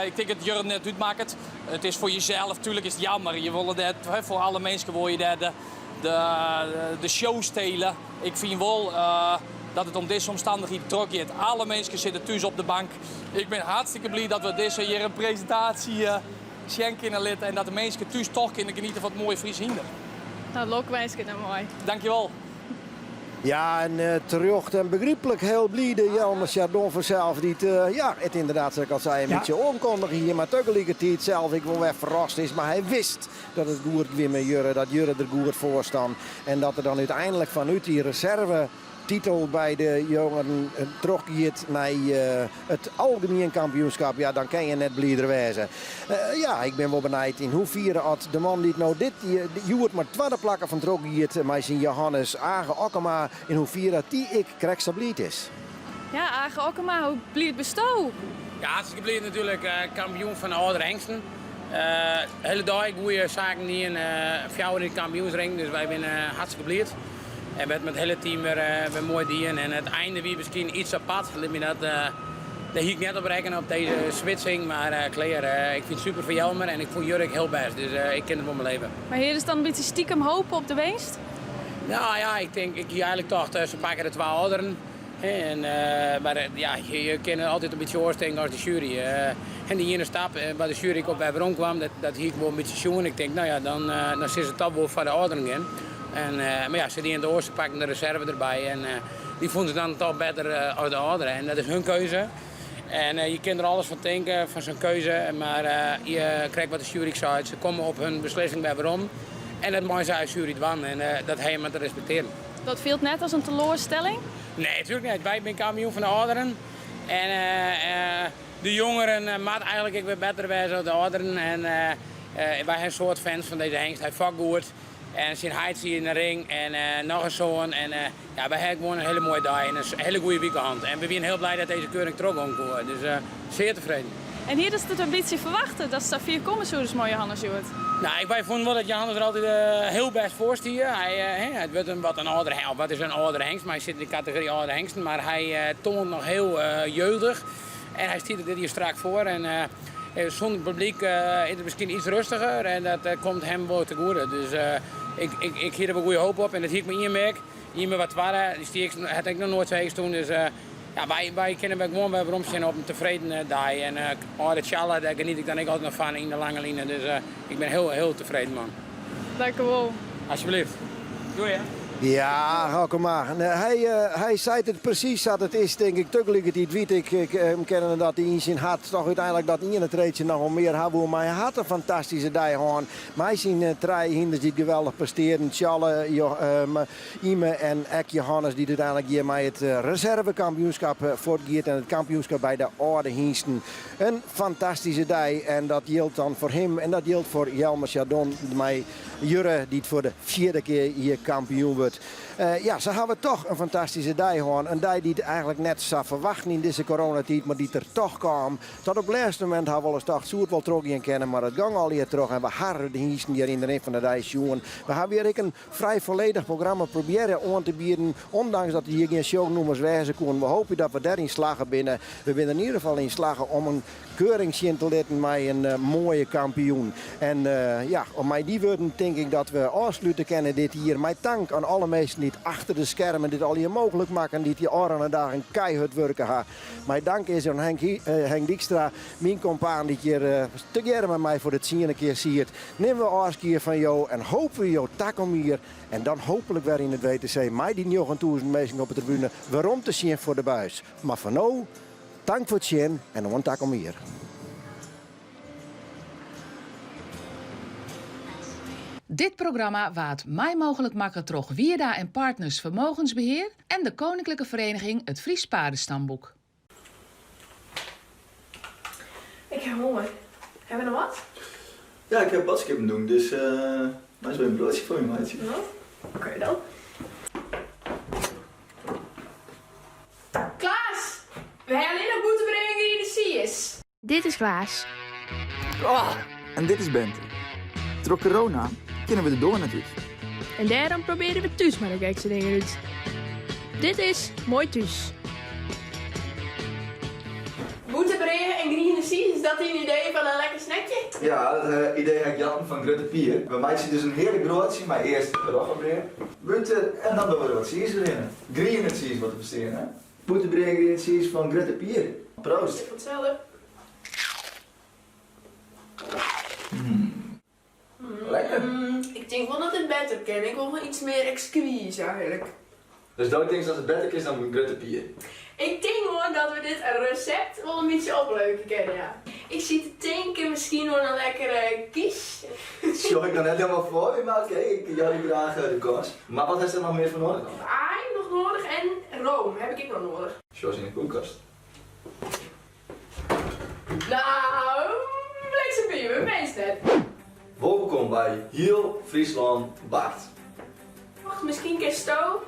Ik denk dat Jurre net uitmaakt. Het is voor jezelf, natuurlijk is het jammer. Je wil dat, voor alle mensen wil je de show stelen. Ik vind wel dat het om deze omstandigheden trok is. Alle mensen zitten thuis op de bank. Ik ben hartstikke blij dat we deze hier een presentatie schenken lid en dat de mensen thuis toch kunnen genieten van het mooie Fries hinder. Nou, Lokwijske dan mooi. Dankjewel. Ja, en terug en begrijpelijk heel blij de Jelmer Chardon vanzelf. Die het inderdaad, zoals ik al zei, een beetje onkondig hier. Maar tegelijkertijd zelf, ik wel weer verrast is. Maar hij wist dat het goed weer met Jurre, dat Jurre er goed voor stond. En dat er dan uiteindelijk vanuit die reserve titel bij de jongeren teruggeeft naar het algemeen kampioenschap, ja, dan kan je net blieder wezen. Ja, ik ben wel benieuwd in hoeverre had de man die nou dit joert maar tweede plakken van teruggeeft, maar zijn Johannes Age Okkema, in hoeverre die ik krijg stabiel is. Ja, Age Okkema, hoe blied bestow? Ja, hartstikke blied natuurlijk, kampioen van de oude hengsten. Hele dag goede zaken die in fjouwer in de kampioensring, dus wij zijn hartstikke blied. En met het hele team weer mooi dieren. En het einde wie misschien iets apart. Daar hiek ik net op rekenen op deze switching. Maar Claire, ik vind het super voor Jelmer en ik vond Jurk heel best. Dus ik ken het voor mijn leven. Maar hier is dan een beetje stiekem hopen op de winst? Nou ja, ik denk eigenlijk toch. Ze pakken de 2 ouderen. Maar ja, je kent altijd een beetje oorsteken als de jury. En die ene stap bij de jury op bij Bron kwam, dat hiek wel een beetje zoen. Ik denk, nou ja, dan zit het toch wel voor de ouderen in. Maar ja, ze die in de oosten pakken de reserve erbij en die vonden ze dan toch beter als de ouderen. En dat is hun keuze. En je kunt er alles van denken, van zijn keuze. Maar je krijgt wat de jury zei. Ze komen op hun beslissing bij waarom. En dat mooie zij de jury dwan en dat heb je maar te respecteren. Dat viel net als een teleurstelling? Nee, natuurlijk niet. Wij zijn kampioen van de ouderen. En de jongeren maakt eigenlijk weer beter wijzen dan de ouderen. En wij zijn een soort fans van deze hengst. Hij vak goed. En zijn heid zie je in de ring en nog een zoon. En ja, wij hebben gewoon een hele mooie dag en een hele goede weekend. En we zijn heel blij dat deze keuring terug komt. Dus zeer tevreden. En hier is het een beetje verwachten dat ze 4 komen zo dus mooi Johannes Joert. Nou, wij vonden wel dat Johannes er altijd heel best voor stier. Hij wordt een oude hengst. Wat is een oude hengst? Maar hij zit in de categorie oude hengsten. Maar hij toont nog heel jeugdig. En hij stiert er hier strak voor. En zonder publiek is het misschien iets rustiger. En dat komt hem wel te goede. Dus ik hier heb een goede hoop op. En dat zie ik me hier merk. Hier met wat waren. Die had ik nog nooit zo toen. Dus ja, wij kennen gewoon bij waarom zijn op een tevreden dag. En de tjallen, daar geniet ik dan altijd nog van in de lange lijnen. Dus ik ben heel, heel tevreden, man. Dank u wel. Alsjeblieft. Doei, hè. Ja, kom maar. Nee, hij zei het precies dat het is, denk ik. Tegelijkertijd weet ik kennen dat hij in zijn hart toch uiteindelijk dat in het reetje nog wel meer hebben. Maar hij had een fantastische dag gewoon. Maar hij zien drie hinders die geweldig presteren. Tjalle, Ime en Ek Johannes die uiteindelijk hier met het reservekampioenschap voortgeeft. En het kampioenschap bij de oude hingsten. Een fantastische dag. En dat geldt dan voor hem en dat geldt voor Jelmer Chardon. Met Jurre die het voor de 4e keer hier kampioen wordt. Ja, ze hebben toch een fantastische dag gewoon. Een dag die het eigenlijk net zou verwachten in deze coronatijd, maar die er toch kwam. Tot op het laatste moment hebben we wel eens gedacht, zo het wel terug in kennen, maar het ging al hier terug. En we hadden de hiesten hier in de een van de dag jongen. We hebben hier een vrij volledig programma proberen aan te bieden, ondanks dat hier geen shownummers wijzen konden. We hopen dat we daarin slagen binnen. We zijn in ieder geval in slagen om een keuringsje te laten met een mooie kampioen. En ja, met die woorden denk ik dat we afsluiten kennen dit hier. Mijn dank aan alle mensen die achter de schermen dit al hier mogelijk maken, die hier oren en dagen keihard werken gaan. Mijn dank is aan Henk Dijkstra, mijn compaan die hier together met mij voor het 10e keer ziet. Nemen we afscheid van jou en hopen we jou takom hier. En dan hopelijk weer in het WTC met die 9.000 mensen op de tribune waarom te zien voor de buis. Maar voor nu, dank voor het zien en dan takom hier. Dit programma waard mij mogelijk maken door Wierda en Partners Vermogensbeheer en de Koninklijke Vereniging Het Fries Paardenstamboek. Ik heb honger. Hebben we nog wat? Ja, ik heb badskippen doen, dus maar is wel een broodje voor je, maatje. Ja. Oké dan. Klaas! We hebben alleen nog moeten brengen die in de zee is. Dit is Klaas. Oh, en dit is Bente. Door corona kennen we de door natuurlijk. En daarom proberen we thuis maar de gekste dingen uit. Dit is Mooi Thuis. Moeten brengen en green in de zee, is dat een idee van een lekker snackje? Ja, dat idee heb ik Jan van Grutte Pier. Bij mij zit dus een heerlijk broodje, maar eerst roggebreed, butter en dan doen we er wat cheese erin. Green het cheese wat we besteden, hè? Boeterbreed green cheese van Grutte Pier. Proost. Voor hetzelfde. Lekker. Ik denk wel dat het beter kan. Ik wil wel iets meer exquise eigenlijk. Dus dat denk dat het beter is dan Grutte Pier. Ik denk gewoon dat we dit recept wel een beetje opleuken kunnen, ja. Ik zie te denken misschien wel een lekkere kies. Zo, ik kan net helemaal voor je, maar oké, ik jou graag de kans. Maar wat is er nog meer voor nodig dan? Aai nog nodig en room heb ik nog nodig. Zoals in de koelkast. Nou, bliksempier, meester. Welkom bij Heel Friesland Bakt. Wacht, misschien kerststoof?